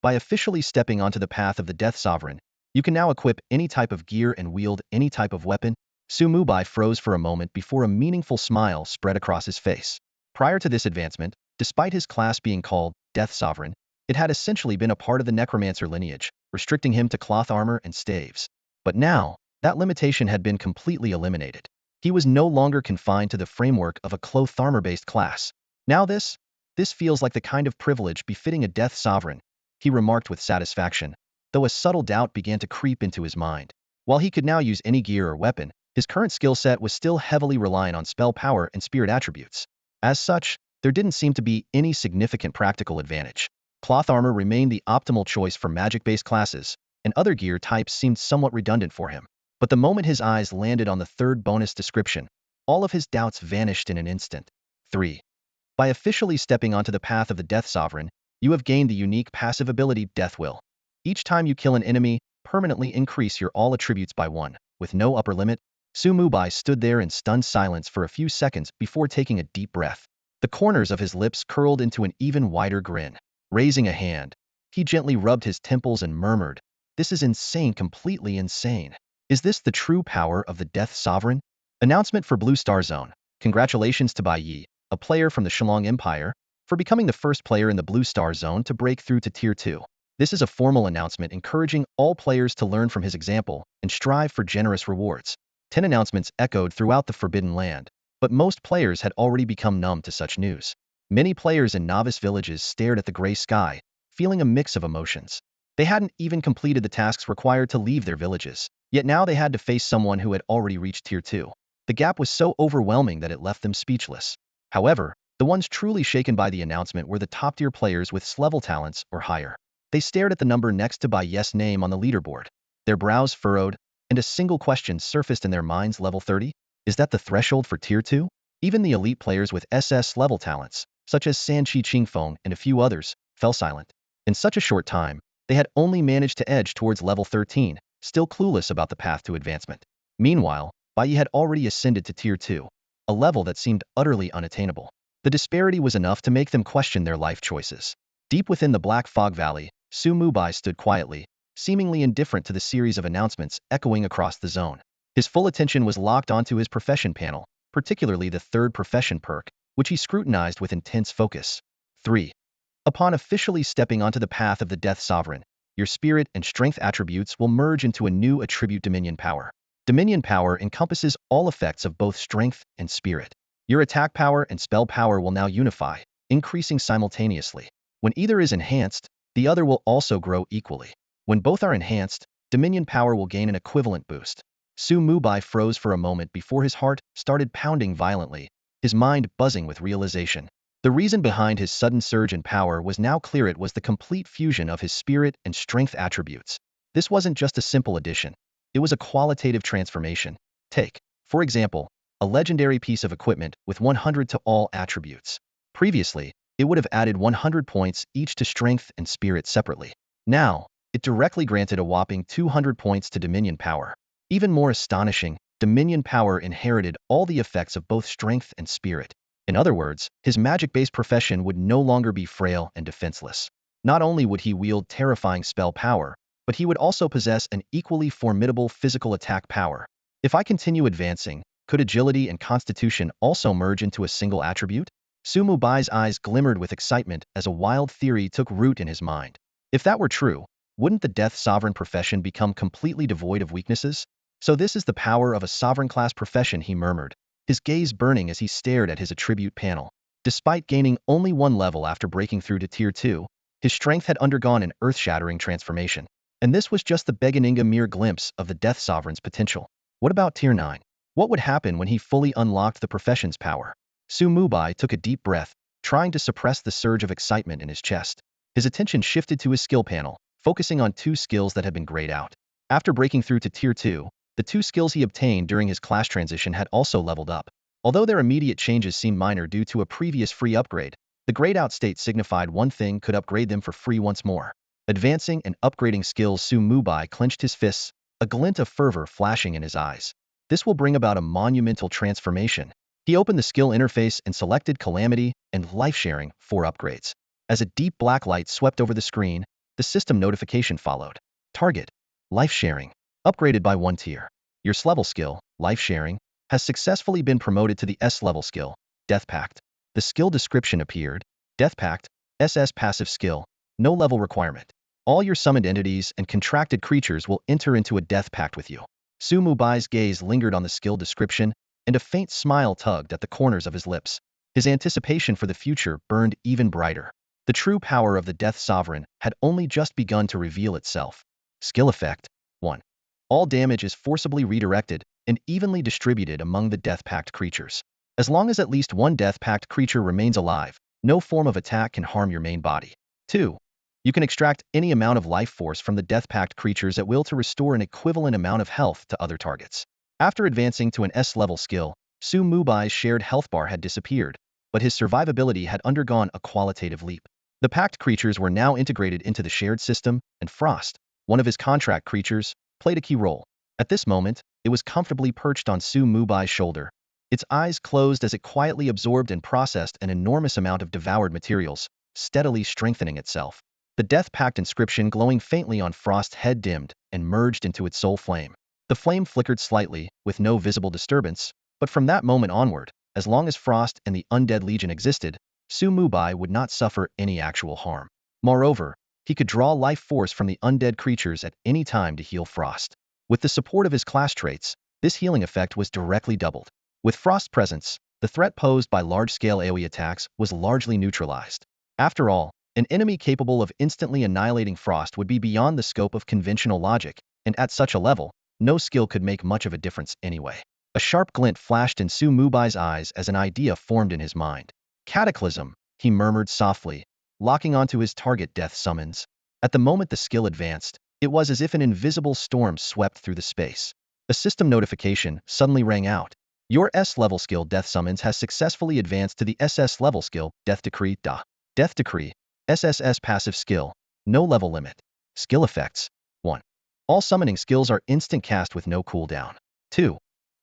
By officially stepping onto the path of the Death Sovereign, you can now equip any type of gear and wield any type of weapon. Mubai froze for a moment before a meaningful smile spread across his face. Prior to this advancement, despite his class being called Death Sovereign, it had essentially been a part of the Necromancer lineage, restricting him to cloth armor and staves. But now, that limitation had been completely eliminated. He was no longer confined to the framework of a cloth armor-based class. Now this feels like the kind of privilege befitting a Death Sovereign, he remarked with satisfaction, though a subtle doubt began to creep into his mind. While he could now use any gear or weapon, his current skill set was still heavily reliant on spell power and spirit attributes. As such, there didn't seem to be any significant practical advantage. Cloth armor remained the optimal choice for magic-based classes, and other gear types seemed somewhat redundant for him. But the moment his eyes landed on the third bonus description, all of his doubts vanished in an instant. 3. By officially stepping onto the path of the Death Sovereign, you have gained the unique passive ability Death Will. Each time you kill an enemy, permanently increase your all attributes by 1, with no upper limit. Mubai stood there in stunned silence for a few seconds before taking a deep breath. The corners of his lips curled into an even wider grin. Raising a hand, he gently rubbed his temples and murmured, "This is insane, completely insane. Is this the true power of the Death Sovereign?" Announcement for Blue Star Zone. Congratulations to Bai Yi, a player from the Shillong Empire, for becoming the first player in the Blue Star Zone to break through to Tier 2. This is a formal announcement encouraging all players to learn from his example and strive for generous rewards. 10 announcements echoed throughout the Forbidden Land, but most players had already become numb to such news. Many players in novice villages stared at the gray sky, feeling a mix of emotions. They hadn't even completed the tasks required to leave their villages, yet now they had to face someone who had already reached Tier 2. The gap was so overwhelming that it left them speechless. However, the ones truly shaken by the announcement were the top-tier players with S-level talents or higher. They stared at the number next to Bai Yi's name on the leaderboard. Their brows furrowed, and a single question surfaced in their minds: level 30? Is that the threshold for Tier 2? Even the elite players with SS-level talents, such as San Chi Qingfeng and a few others, fell silent. In such a short time, they had only managed to edge towards level 13, still clueless about the path to advancement. Meanwhile, Bai Yi had already ascended to Tier 2, a level that seemed utterly unattainable. The disparity was enough to make them question their life choices. Deep within the Black Fog Valley, Mubai stood quietly, seemingly indifferent to the series of announcements echoing across the zone. His full attention was locked onto his profession panel, particularly the third profession perk, which he scrutinized with intense focus. 3. Upon officially stepping onto the path of the Death Sovereign, your spirit and strength attributes will merge into a new attribute: Dominion Power. Dominion Power encompasses all effects of both strength and spirit. Your attack power and spell power will now unify, increasing simultaneously. When either is enhanced, the other will also grow equally. When both are enhanced, Dominion Power will gain an equivalent boost. Mubai froze for a moment before his heart started pounding violently, his mind buzzing with realization. The reason behind his sudden surge in power was now clear: it was the complete fusion of his spirit and strength attributes. This wasn't just a simple addition. It was a qualitative transformation. Take, for example, a legendary piece of equipment with 100 to all attributes. Previously, it would have added 100 points each to strength and spirit separately. Now, it directly granted a whopping 200 points to Dominion Power. Even more astonishing, Dominion Power inherited all the effects of both strength and spirit. In other words, his magic-based profession would no longer be frail and defenseless. Not only would he wield terrifying spell power, but he would also possess an equally formidable physical attack power. If I continue advancing, could agility and constitution also merge into a single attribute? Mubai's eyes glimmered with excitement as a wild theory took root in his mind. If that were true, wouldn't the Death Sovereign profession become completely devoid of weaknesses? So this is the power of a sovereign-class profession, he murmured, his gaze burning as he stared at his attribute panel. Despite gaining only 1 level after breaking through to Tier 2, his strength had undergone an earth-shattering transformation. And this was just the beginning, a mere glimpse of the Death Sovereign's potential. What about Tier 9? What would happen when he fully unlocked the profession's power? Mubai took a deep breath, trying to suppress the surge of excitement in his chest. His attention shifted to his skill panel, focusing on 2 skills that had been grayed out. After breaking through to Tier 2, the 2 skills he obtained during his class transition had also leveled up. Although their immediate changes seemed minor due to a previous free upgrade, the grayed out state signified one thing could upgrade them for free once more. Advancing and upgrading skills. Mubai clenched his fists, a glint of fervor flashing in his eyes. This will bring about a monumental transformation. He opened the skill interface and selected Calamity and Life Sharing for upgrades. As a deep black light swept over the screen, the system notification followed. Target: Life Sharing. Upgraded by 1 tier. Your S-level skill, Life Sharing, has successfully been promoted to the S-level skill, Death Pact. The skill description appeared. Death Pact, SS passive skill, no level requirement. All your summoned entities and contracted creatures will enter into a death pact with you. Mubai's gaze lingered on the skill description, and a faint smile tugged at the corners of his lips. His anticipation for the future burned even brighter. The true power of the Death Sovereign had only just begun to reveal itself. Skill effect: 1. All damage is forcibly redirected and evenly distributed among the Death Pact creatures. As long as at least one Death Pact creature remains alive, no form of attack can harm your main body. 2. You can extract any amount of life force from the Death Pact creatures at will to restore an equivalent amount of health to other targets. After advancing to an S-level skill, Mubai's shared health bar had disappeared, but his survivability had undergone a qualitative leap. The Pact creatures were now integrated into the shared system, and Frost, one of his contract creatures, played a key role. At this moment, it was comfortably perched on Mubai's shoulder. Its eyes closed as it quietly absorbed and processed an enormous amount of devoured materials, steadily strengthening itself. The Death Pact inscription glowing faintly on Frost's head dimmed and merged into its soul flame. The flame flickered slightly, with no visible disturbance, but from that moment onward, as long as Frost and the Undead Legion existed, Mubai would not suffer any actual harm. Moreover, he could draw life force from the undead creatures at any time to heal Frost. With the support of his class traits, this healing effect was directly doubled. With Frost's presence, the threat posed by large-scale AoE attacks was largely neutralized. After all, an enemy capable of instantly annihilating Frost would be beyond the scope of conventional logic, and at such a level, no skill could make much of a difference anyway. A sharp glint flashed in Mubai's eyes as an idea formed in his mind. Cataclysm, he murmured softly, locking onto his target death summons. At the moment the skill advanced, it was as if an invisible storm swept through the space. A system notification suddenly rang out. Your S-level skill Death Summons has successfully advanced to the SS level skill, Death Decree. Death Decree, SSS passive skill, no level limit. Skill effects: 1. All summoning skills are instant cast with no cooldown. 2.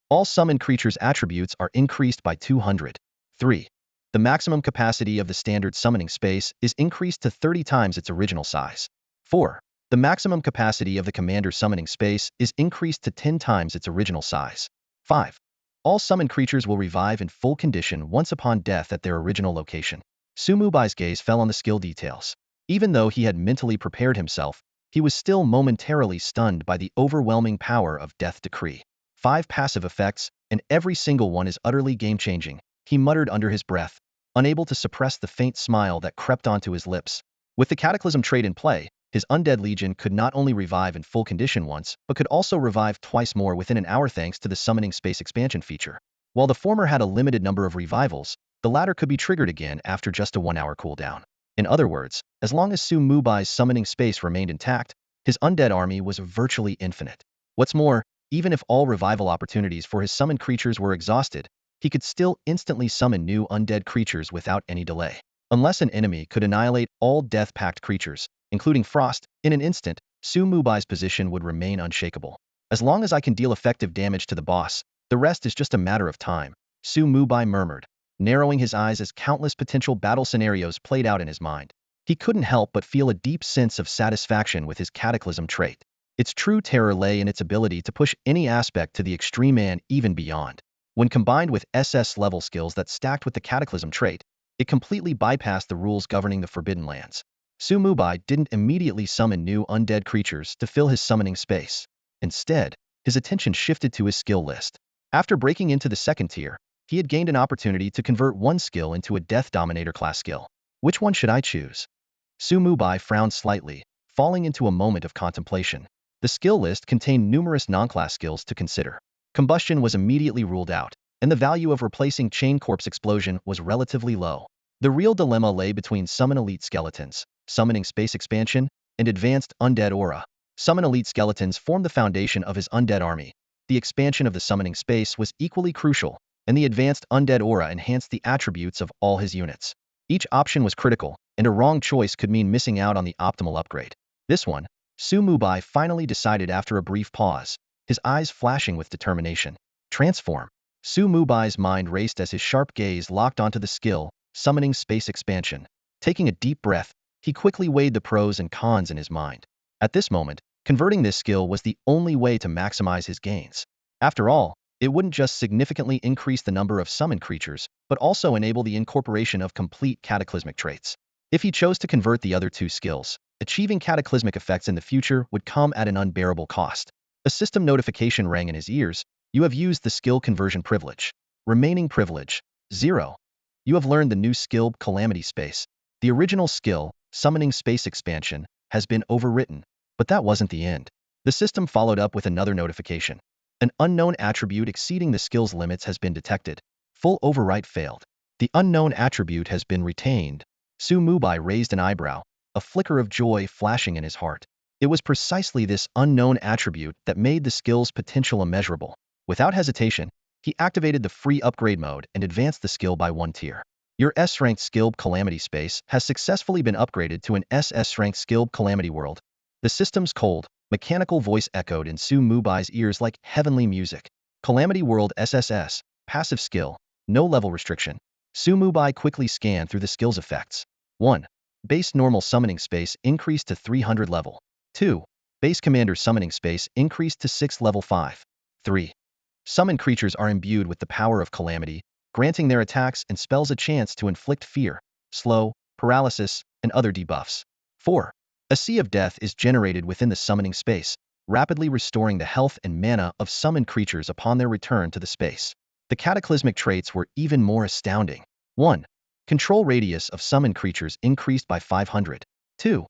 All summoned creatures' attributes are increased by 200. 3. The maximum capacity of the standard summoning space is increased to 30 times its original size. 4. The maximum capacity of the commander summoning space is increased to 10 times its original size. 5. All summoned creatures will revive in full condition once upon death at their original location. Mubai's gaze fell on the skill details. Even though he had mentally prepared himself, he was still momentarily stunned by the overwhelming power of Death Decree. 5 passive effects, and every single one is utterly game-changing, he muttered under his breath, unable to suppress the faint smile that crept onto his lips. With the Cataclysm trait in play, his Undead Legion could not only revive in full condition once, but could also revive twice more within an hour thanks to the Summoning Space expansion feature. While the former had a limited number of revivals, the latter could be triggered again after just a 1-hour cooldown. In other words, as long as Mubai's summoning space remained intact, his undead army was virtually infinite. What's more, even if all revival opportunities for his summoned creatures were exhausted, he could still instantly summon new undead creatures without any delay. Unless an enemy could annihilate all Death Pact creatures, including Frost, in an instant, Mubai's position would remain unshakable. As long as I can deal effective damage to the boss, the rest is just a matter of time, Mubai murmured, narrowing his eyes as countless potential battle scenarios played out in his mind. He couldn't help but feel a deep sense of satisfaction with his Cataclysm trait. Its true terror lay in its ability to push any aspect to the extreme and even beyond. When combined with SS level skills that stacked with the Cataclysm trait, it completely bypassed the rules governing the Forbidden Lands. Mubai didn't immediately summon new undead creatures to fill his summoning space. Instead, his attention shifted to his skill list. After breaking into the second tier, he had gained an opportunity to convert one skill into a Death Dominator class skill. Which one should I choose? Mubai frowned slightly, falling into a moment of contemplation. The skill list contained numerous non-class skills to consider. Combustion was immediately ruled out, and the value of replacing Chain Corpse Explosion was relatively low. The real dilemma lay between Summon Elite Skeletons, Summoning Space Expansion, and Advanced Undead Aura. Summon Elite Skeletons formed the foundation of his undead army. The expansion of the summoning space was equally crucial, and the Advanced Undead Aura enhanced the attributes of all his units. Each option was critical, and a wrong choice could mean missing out on the optimal upgrade. This one, Mubai finally decided after a brief pause, his eyes flashing with determination. Transform. Mubai's mind raced as his sharp gaze locked onto the skill, summoning space expansion. Taking a deep breath, he quickly weighed the pros and cons in his mind. At this moment, converting this skill was the only way to maximize his gains. After all, it wouldn't just significantly increase the number of summoned creatures, but also enable the incorporation of complete cataclysmic traits. If he chose to convert the other two skills, achieving cataclysmic effects in the future would come at an unbearable cost. A system notification rang in his ears. You have used the skill conversion privilege. Remaining privilege, 0. You have learned the new skill, Calamity Space. The original skill, Summoning Space Expansion, has been overwritten. But that wasn't the end. The system followed up with another notification. An unknown attribute exceeding the skill's limits has been detected. Full overwrite failed. The unknown attribute has been retained. Mubai raised an eyebrow, a flicker of joy flashing in his heart. It was precisely this unknown attribute that made the skill's potential immeasurable. Without hesitation, he activated the free upgrade mode and advanced the skill by 1 tier. Your S-ranked skill Calamity Space has successfully been upgraded to an SS-ranked skill Calamity World. The system's cold, mechanical voice echoed in Mubai's ears like heavenly music. Calamity World SSS, passive skill, no level restriction. Mubai quickly scanned through the skill's effects. 1. Base normal summoning space increased to 300 level. 2. Base commander summoning space increased to 6 level 5. 3. Summoned creatures are imbued with the power of calamity, granting their attacks and spells a chance to inflict fear, slow, paralysis, and other debuffs. 4. A sea of death is generated within the summoning space, rapidly restoring the health and mana of summoned creatures upon their return to the space. The cataclysmic traits were even more astounding. 1. Control radius of summoned creatures increased by 500. 2.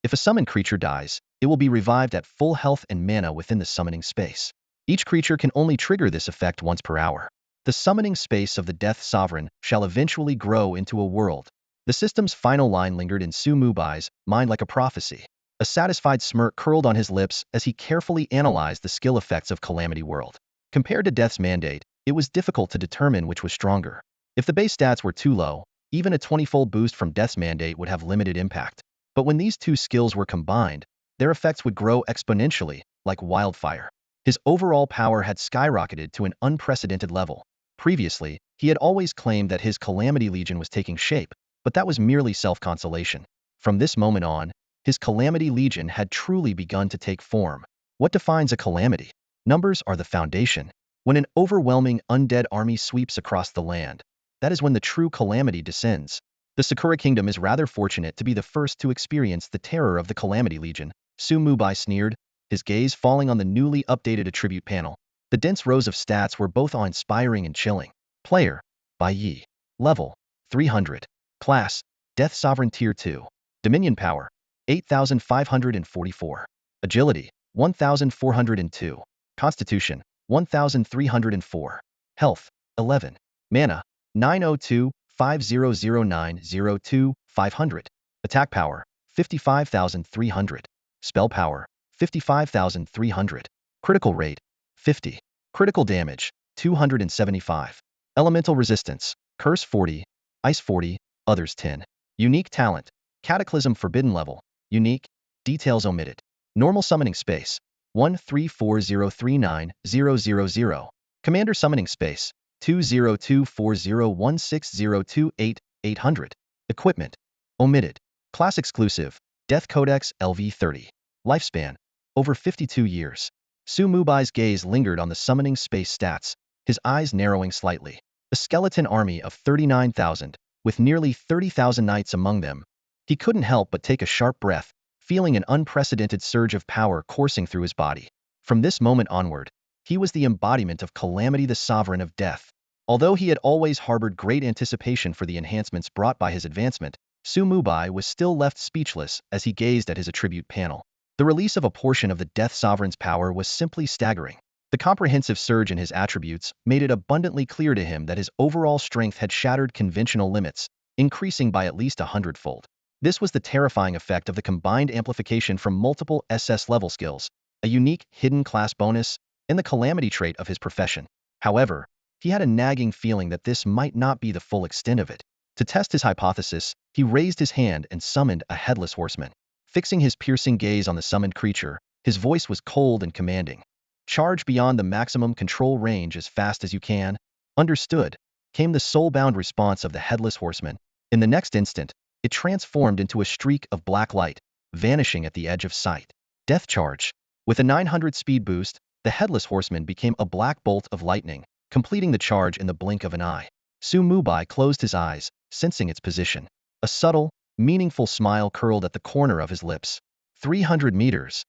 If a summoned creature dies, it will be revived at full health and mana within the summoning space. Each creature can only trigger this effect once per hour. The summoning space of the Death Sovereign shall eventually grow into a world. The system's final line lingered in Mubai's mind like a prophecy. A satisfied smirk curled on his lips as he carefully analyzed the skill effects of Calamity World. Compared to Death's Mandate, it was difficult to determine which was stronger. If the base stats were too low, even a 20-fold boost from Death's Mandate would have limited impact. But when these two skills were combined, their effects would grow exponentially, like wildfire. His overall power had skyrocketed to an unprecedented level. Previously, he had always claimed that his Calamity Legion was taking shape, but that was merely self-consolation. From this moment on, his Calamity Legion had truly begun to take form. What defines a calamity? Numbers are the foundation. When an overwhelming undead army sweeps across the land, that is when the true calamity descends. The Sakura Kingdom is rather fortunate to be the first to experience the terror of the Calamity Legion. Mubai sneered, his gaze falling on the newly updated attribute panel. The dense rows of stats were both awe-inspiring and chilling. Player, Bai Yi. Level, 300. Class, Death Sovereign Tier 2. Dominion Power, 8,544. Agility, 1,402. Constitution, 1,304. Health, 11. Mana, 902, 500902, 500. Attack Power, 55,300. Spell Power, 55,300. Critical Rate, 50. Critical Damage, 275. Elemental Resistance, Curse 40, Ice 40, Others 10. Unique Talent, Cataclysm Forbidden Level, Unique, Details Omitted. Normal Summoning Space, 134039000. Commander Summoning Space, 20240160288, 800. Equipment, Omitted. Class Exclusive, Death Codex LV30. Lifespan, over 52 years. Mubai's gaze lingered on the summoning space stats, his eyes narrowing slightly. A skeleton army of 39,000, with nearly 30,000 knights among them. He couldn't help but take a sharp breath, feeling an unprecedented surge of power coursing through his body. From this moment onward, he was the embodiment of Calamity, the Sovereign of Death. Although he had always harbored great anticipation for the enhancements brought by his advancement, Mubai was still left speechless as he gazed at his attribute panel. The release of a portion of the Death Sovereign's power was simply staggering. The comprehensive surge in his attributes made it abundantly clear to him that his overall strength had shattered conventional limits, increasing by at least 100-fold. This was the terrifying effect of the combined amplification from multiple SS-level skills, a unique hidden class bonus, and the calamity trait of his profession. However, he had a nagging feeling that this might not be the full extent of it. To test his hypothesis, he raised his hand and summoned a headless horseman. Fixing his piercing gaze on the summoned creature, his voice was cold and commanding. Charge beyond the maximum control range as fast as you can. Understood, came the soul-bound response of the Headless Horseman. In the next instant, it transformed into a streak of black light, vanishing at the edge of sight. Death charge. With a 900 speed boost, the Headless Horseman became a black bolt of lightning, completing the charge in the blink of an eye. Mubai closed his eyes, sensing its position. A subtle, meaningful smile curled at the corner of his lips. 300 meters,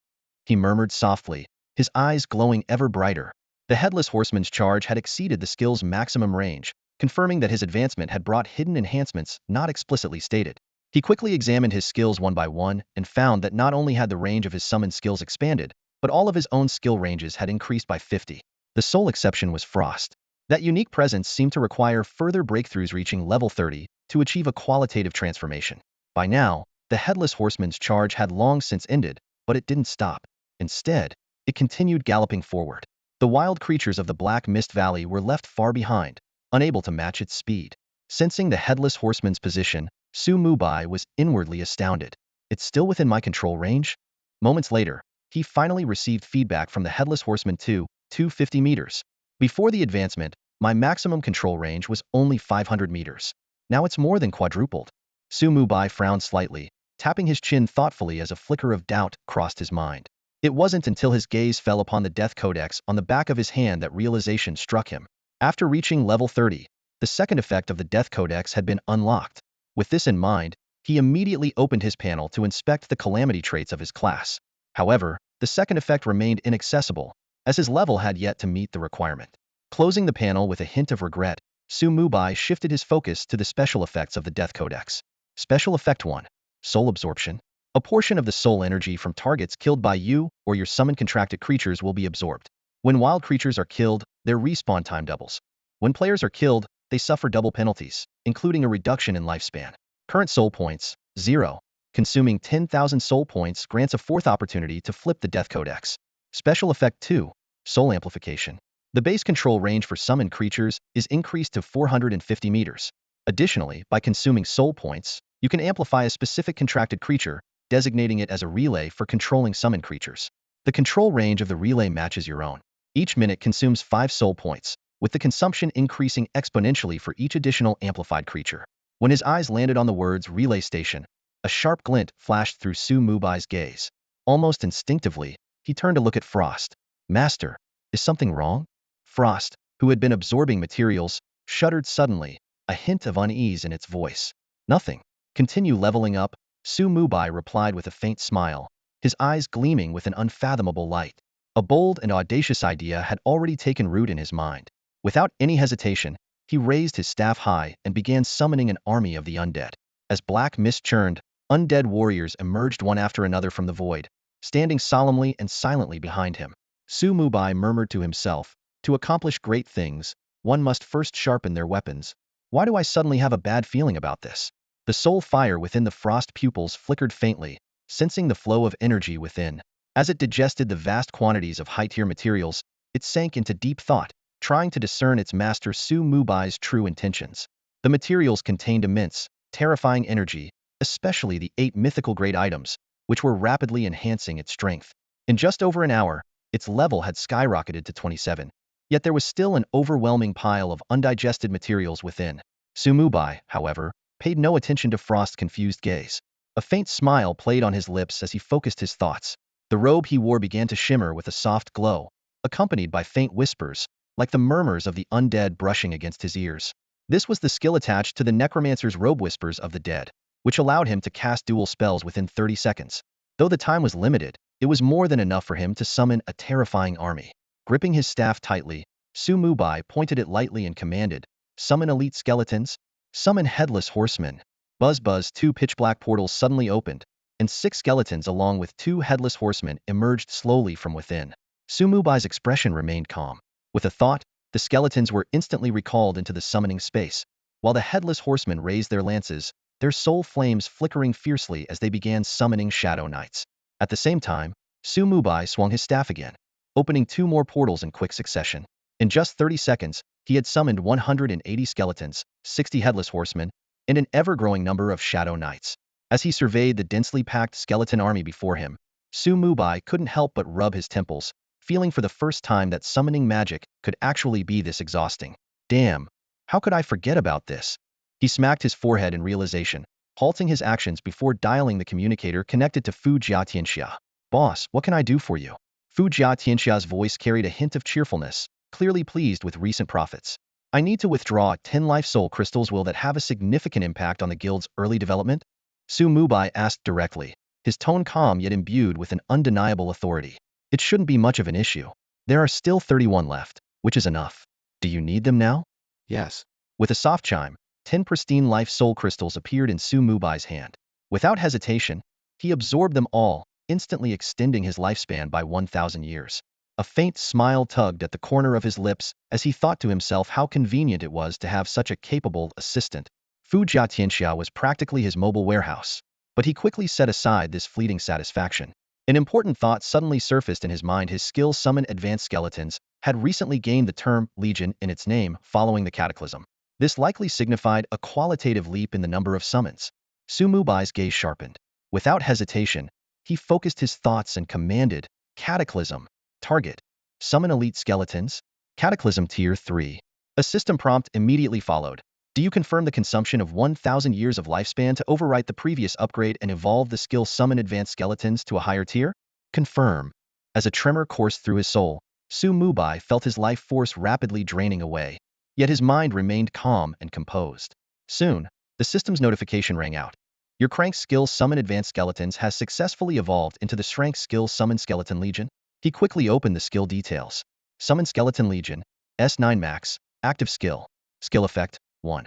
he murmured softly, his eyes glowing ever brighter. The Headless Horseman's charge had exceeded the skill's maximum range, confirming that his advancement had brought hidden enhancements not explicitly stated. He quickly examined his skills one by one and found that not only had the range of his summoned skills expanded, but all of his own skill ranges had increased by 50. The sole exception was Frost. That unique presence seemed to require further breakthroughs reaching level 30 to achieve a qualitative transformation. By now, the Headless Horseman's charge had long since ended, but it didn't stop. Instead, it continued galloping forward. The wild creatures of the Black Mist Valley were left far behind, unable to match its speed. Sensing the Headless Horseman's position, Mubai was inwardly astounded. It's still within my control range? Moments later, he finally received feedback from the Headless Horseman 250 meters. Before the advancement, my maximum control range was only 500 meters. Now it's more than quadrupled. Mubai frowned slightly, tapping his chin thoughtfully as a flicker of doubt crossed his mind. It wasn't until his gaze fell upon the death codex on the back of his hand that realization struck him. After reaching level 30, the second effect of the death codex had been unlocked. With this in mind, he immediately opened his panel to inspect the calamity traits of his class. However, the second effect remained inaccessible, as his level had yet to meet the requirement. Closing the panel with a hint of regret, Mubai shifted his focus to the special effects of the death codex. Special Effect 1. Soul Absorption. A portion of the soul energy from targets killed by you or your summoned contracted creatures will be absorbed. When wild creatures are killed, their respawn time doubles. When players are killed, they suffer double penalties, including a reduction in lifespan. Current soul points, 0. Consuming 10,000 soul points grants a fourth opportunity to flip the death codex. Special Effect 2. Soul Amplification. The base control range for summoned creatures is increased to 450 meters. Additionally, by consuming soul points, you can amplify a specific contracted creature, designating it as a relay for controlling summoned creatures. The control range of the relay matches your own. Each minute consumes 5 soul points, with the consumption increasing exponentially for each additional amplified creature. When his eyes landed on the words relay station, a sharp glint flashed through Mubai's gaze. Almost instinctively, he turned to look at Frost. Master, is something wrong? Frost, who had been absorbing materials, shuddered suddenly, a hint of unease in its voice. Nothing. Continue leveling up, Mubai replied with a faint smile, his eyes gleaming with an unfathomable light. A bold and audacious idea had already taken root in his mind. Without any hesitation, he raised his staff high and began summoning an army of the undead. As black mist churned, undead warriors emerged one after another from the void, standing solemnly and silently behind him. Mubai murmured to himself, to accomplish great things, one must first sharpen their weapons. Why do I suddenly have a bad feeling about this? The soul fire within the frost pupils flickered faintly, sensing the flow of energy within. As it digested the vast quantities of high-tier materials, it sank into deep thought, trying to discern its master Mubai's true intentions. The materials contained immense, terrifying energy, especially the 8 mythical grade items, which were rapidly enhancing its strength. In just over an hour, its level had skyrocketed to 27. Yet there was still an overwhelming pile of undigested materials within. Mubai, however, paid no attention to Frost's confused gaze. A faint smile played on his lips as he focused his thoughts. The robe he wore began to shimmer with a soft glow, accompanied by faint whispers, like the murmurs of the undead brushing against his ears. This was the skill attached to the Necromancer's robe Whispers of the Dead, which allowed him to cast dual spells within 30 seconds. Though the time was limited, it was more than enough for him to summon a terrifying army. Gripping his staff tightly, Mubai pointed it lightly and commanded, "Summon elite skeletons, summon headless horsemen." Buzz buzz, 2 pitch-black portals suddenly opened, and 6 skeletons along with 2 headless horsemen emerged slowly from within. Mubai's expression remained calm. With a thought, the skeletons were instantly recalled into the summoning space, while the headless horsemen raised their lances, their soul flames flickering fiercely as they began summoning shadow knights. At the same time, Mubai swung his staff again, opening 2 more portals in quick succession. In just 30 seconds, he had summoned 180 skeletons, 60 headless horsemen, and an ever-growing number of shadow knights. As he surveyed the densely packed skeleton army before him, Su Mubai couldn't help but rub his temples, feeling for the first time that summoning magic could actually be this exhausting. Damn, how could I forget about this? He smacked his forehead in realization, halting his actions before dialing the communicator connected to Fu Jiatianxia. Boss, what can I do for you? Fu Jiatianxia's voice carried a hint of cheerfulness, clearly pleased with recent profits. I need to withdraw 10 life soul crystals. Will that have a significant impact on the guild's early development? Su Mubai asked directly, his tone calm yet imbued with an undeniable authority. It shouldn't be much of an issue. There are still 31 left, which is enough. Do you need them now? Yes. With a soft chime, 10 pristine life soul crystals appeared in Su Mubai's hand. Without hesitation, he absorbed them all, instantly extending his lifespan by 1,000 years. A faint smile tugged at the corner of his lips as he thought to himself how convenient it was to have such a capable assistant. Fu Jiatianxia was practically his mobile warehouse. But he quickly set aside this fleeting satisfaction. An important thought suddenly surfaced in his mind. His skill summon advanced skeletons had recently gained the term Legion in its name following the cataclysm. This likely signified a qualitative leap in the number of summons. Su Mubai's gaze sharpened. Without hesitation, he focused his thoughts and commanded, Cataclysm. Target. Summon elite skeletons. Cataclysm Tier 3. A system prompt immediately followed. Do you confirm the consumption of 1,000 years of lifespan to overwrite the previous upgrade and evolve the skill summon advanced skeletons to a higher tier? Confirm. As a tremor coursed through his soul, Su Mubai felt his life force rapidly draining away. Yet his mind remained calm and composed. Soon, the system's notification rang out. Your Crank Skill Summon Advanced Skeletons has successfully evolved into the Shrank Skill Summon Skeleton Legion. He quickly opened the skill details. Summon Skeleton Legion, S9 Max, Active Skill. Skill Effect, 1.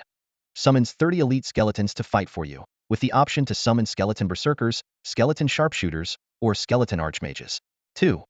Summons 30 elite skeletons to fight for you, with the option to summon Skeleton Berserkers, Skeleton Sharpshooters, or Skeleton Archmages. 2.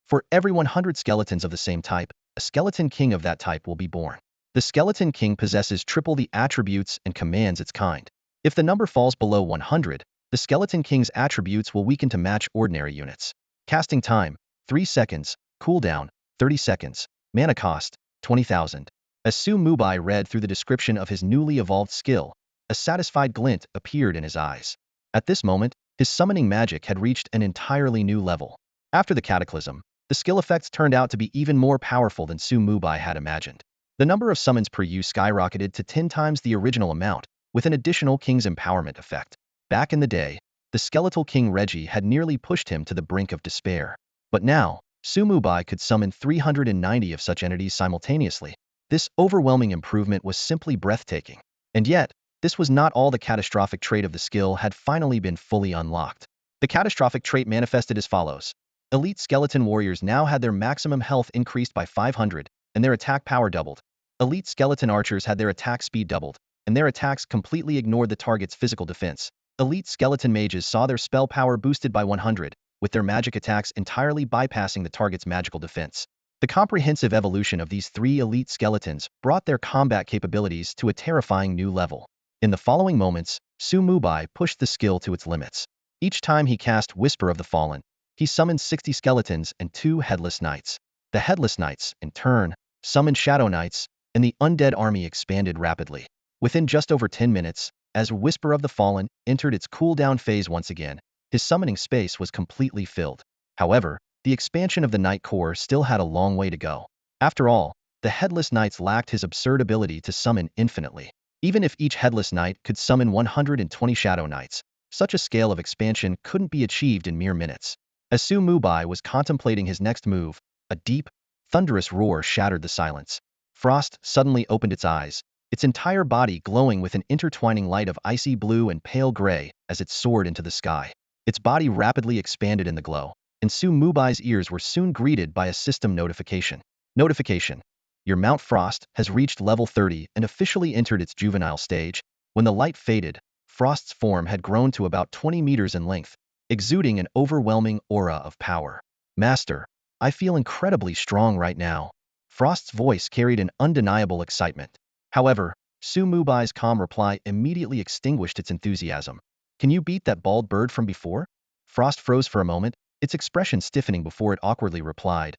For every 100 skeletons of the same type, a Skeleton King of that type will be born. The Skeleton King possesses triple the attributes and commands its kind. If the number falls below 100, the Skeleton King's attributes will weaken to match ordinary units. Casting time, 3 seconds. Cooldown, 30 seconds. Mana cost, 20,000. As Su Mubai read through the description of his newly evolved skill, a satisfied glint appeared in his eyes. At this moment, his summoning magic had reached an entirely new level. After the cataclysm, the skill effects turned out to be even more powerful than Su Mubai had imagined. The number of summons per use skyrocketed to 10 times the original amount, with an additional King's Empowerment effect. Back in the day, the skeletal King Reggie had nearly pushed him to the brink of despair. But now, Su Mubai could summon 390 of such entities simultaneously. This overwhelming improvement was simply breathtaking. And yet, this was not all. The catastrophic trait of the skill had finally been fully unlocked. The catastrophic trait manifested as follows. Elite skeleton warriors now had their maximum health increased by 500, and their attack power doubled. Elite skeleton archers had their attack speed doubled, and their attacks completely ignored the target's physical defense. Elite skeleton mages saw their spell power boosted by 100, with their magic attacks entirely bypassing the target's magical defense. The comprehensive evolution of these 3 elite skeletons brought their combat capabilities to a terrifying new level. In the following moments, Su Mubai pushed the skill to its limits. Each time he cast Whisper of the Fallen, he summoned 60 skeletons and 2 Headless Knights. The Headless Knights, in turn, summoned Shadow Knights, and the undead army expanded rapidly. Within just over 10 minutes, as Whisper of the Fallen entered its cooldown phase once again, his summoning space was completely filled. However, the expansion of the Knight Core still had a long way to go. After all, the Headless Knights lacked his absurd ability to summon infinitely. Even if each Headless Knight could summon 120 Shadow Knights, such a scale of expansion couldn't be achieved in mere minutes. As Su Mubai was contemplating his next move, a deep, thunderous roar shattered the silence. Frost suddenly opened its eyes, its entire body glowing with an intertwining light of icy blue and pale gray as it soared into the sky. Its body rapidly expanded in the glow, and Su Mubai's ears were soon greeted by a system notification. Notification. Your Mount Frost has reached level 30 and officially entered its juvenile stage. When the light faded, Frost's form had grown to about 20 meters in length, exuding an overwhelming aura of power. Master, I feel incredibly strong right now. Frost's voice carried an undeniable excitement. However, Su Mubai's calm reply immediately extinguished its enthusiasm. Can you beat that bald bird from before? Frost froze for a moment, its expression stiffening before it awkwardly replied,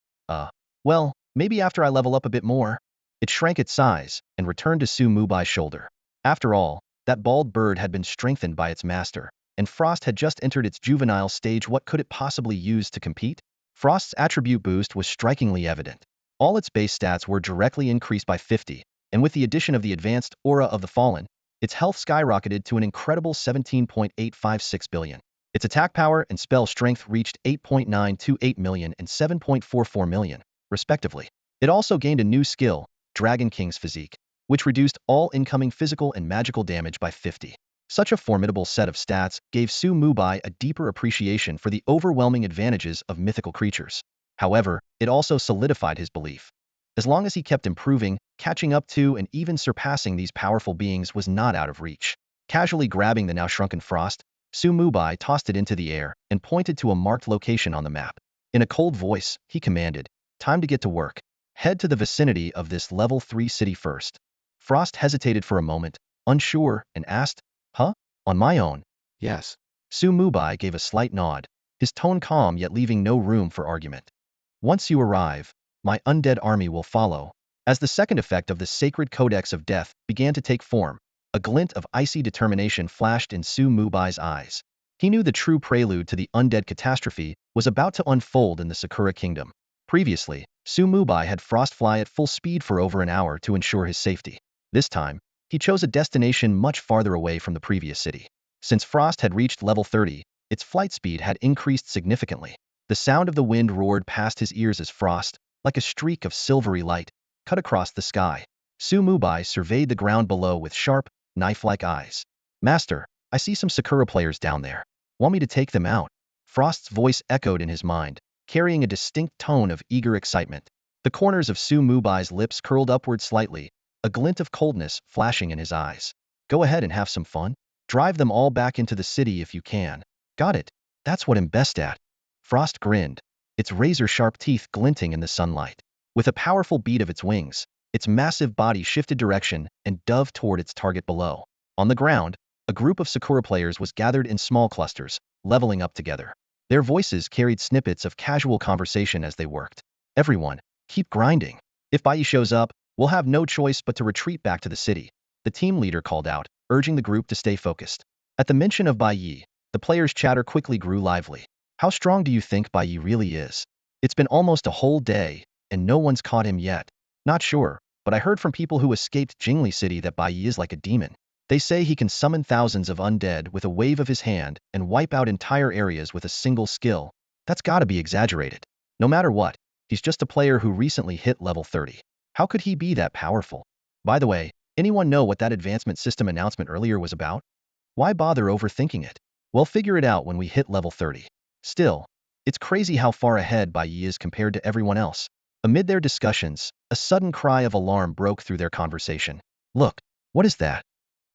well, maybe after I level up a bit more. It shrank its size and returned to Su Mubai's shoulder. After all, that bald bird had been strengthened by its master, and Frost had just entered its juvenile stage. What could it possibly use to compete? Frost's attribute boost was strikingly evident. All its base stats were directly increased by 50, and with the addition of the advanced aura of the Fallen, its health skyrocketed to an incredible 17.856 billion. Its attack power and spell strength reached 8.928 million and 7.44 million, respectively. It also gained a new skill, Dragon King's Physique, which reduced all incoming physical and magical damage by 50. Such a formidable set of stats gave Su Mubai a deeper appreciation for the overwhelming advantages of mythical creatures. However, it also solidified his belief. As long as he kept improving, catching up to and even surpassing these powerful beings was not out of reach. Casually grabbing the now shrunken Frost, Su Mubai tossed it into the air and pointed to a marked location on the map. In a cold voice, he commanded, "Time to get to work. Head to the vicinity of this level 3 city first." Frost hesitated for a moment, unsure, and asked, "Huh? On my own?" Yes. Su Mubai gave a slight nod, his tone calm yet leaving no room for argument. "Once you arrive, my undead army will follow." As the second effect of the sacred codex of death began to take form, a glint of icy determination flashed in Su Mubai's eyes. He knew the true prelude to the undead catastrophe was about to unfold in the Sakura Kingdom. Previously, Su Mubai had Frost fly at full speed for over an hour to ensure his safety. This time, he chose a destination much farther away from the previous city. Since Frost had reached level 30, its flight speed had increased significantly. The sound of the wind roared past his ears as Frost, like a streak of silvery light, cut across the sky. Su Mubai surveyed the ground below with sharp, knife-like eyes. "Master, I see some Sakura players down there. Want me to take them out?" Frost's voice echoed in his mind, carrying a distinct tone of eager excitement. The corners of Su Mubai's lips curled upward slightly, a glint of coldness flashing in his eyes. "Go ahead and have some fun. Drive them all back into the city if you can." "Got it. That's what I'm best at." Frost grinned, its razor-sharp teeth glinting in the sunlight. With a powerful beat of its wings, its massive body shifted direction and dove toward its target below. On the ground, a group of Sakura players was gathered in small clusters, leveling up together. Their voices carried snippets of casual conversation as they worked. "Everyone, keep grinding. If Bai shows up, we'll have no choice but to retreat back to the city," the team leader called out, urging the group to stay focused. At the mention of Bai, the players' chatter quickly grew lively. "How strong do you think Bai really is? It's been almost a whole day, and no one's caught him yet." "Not sure, but I heard from people who escaped Jingli City that Bai is like a demon. They say he can summon thousands of undead with a wave of his hand and wipe out entire areas with a single skill. That's gotta be exaggerated. No matter what, he's just a player who recently hit level 30. How could he be that powerful? By the way, anyone know what that advancement system announcement earlier was about? Why bother overthinking it? We'll figure it out when we hit level 30. Still, it's crazy how far ahead Bai is compared to everyone else." Amid their discussions, a sudden cry of alarm broke through their conversation. "Look, what is that?"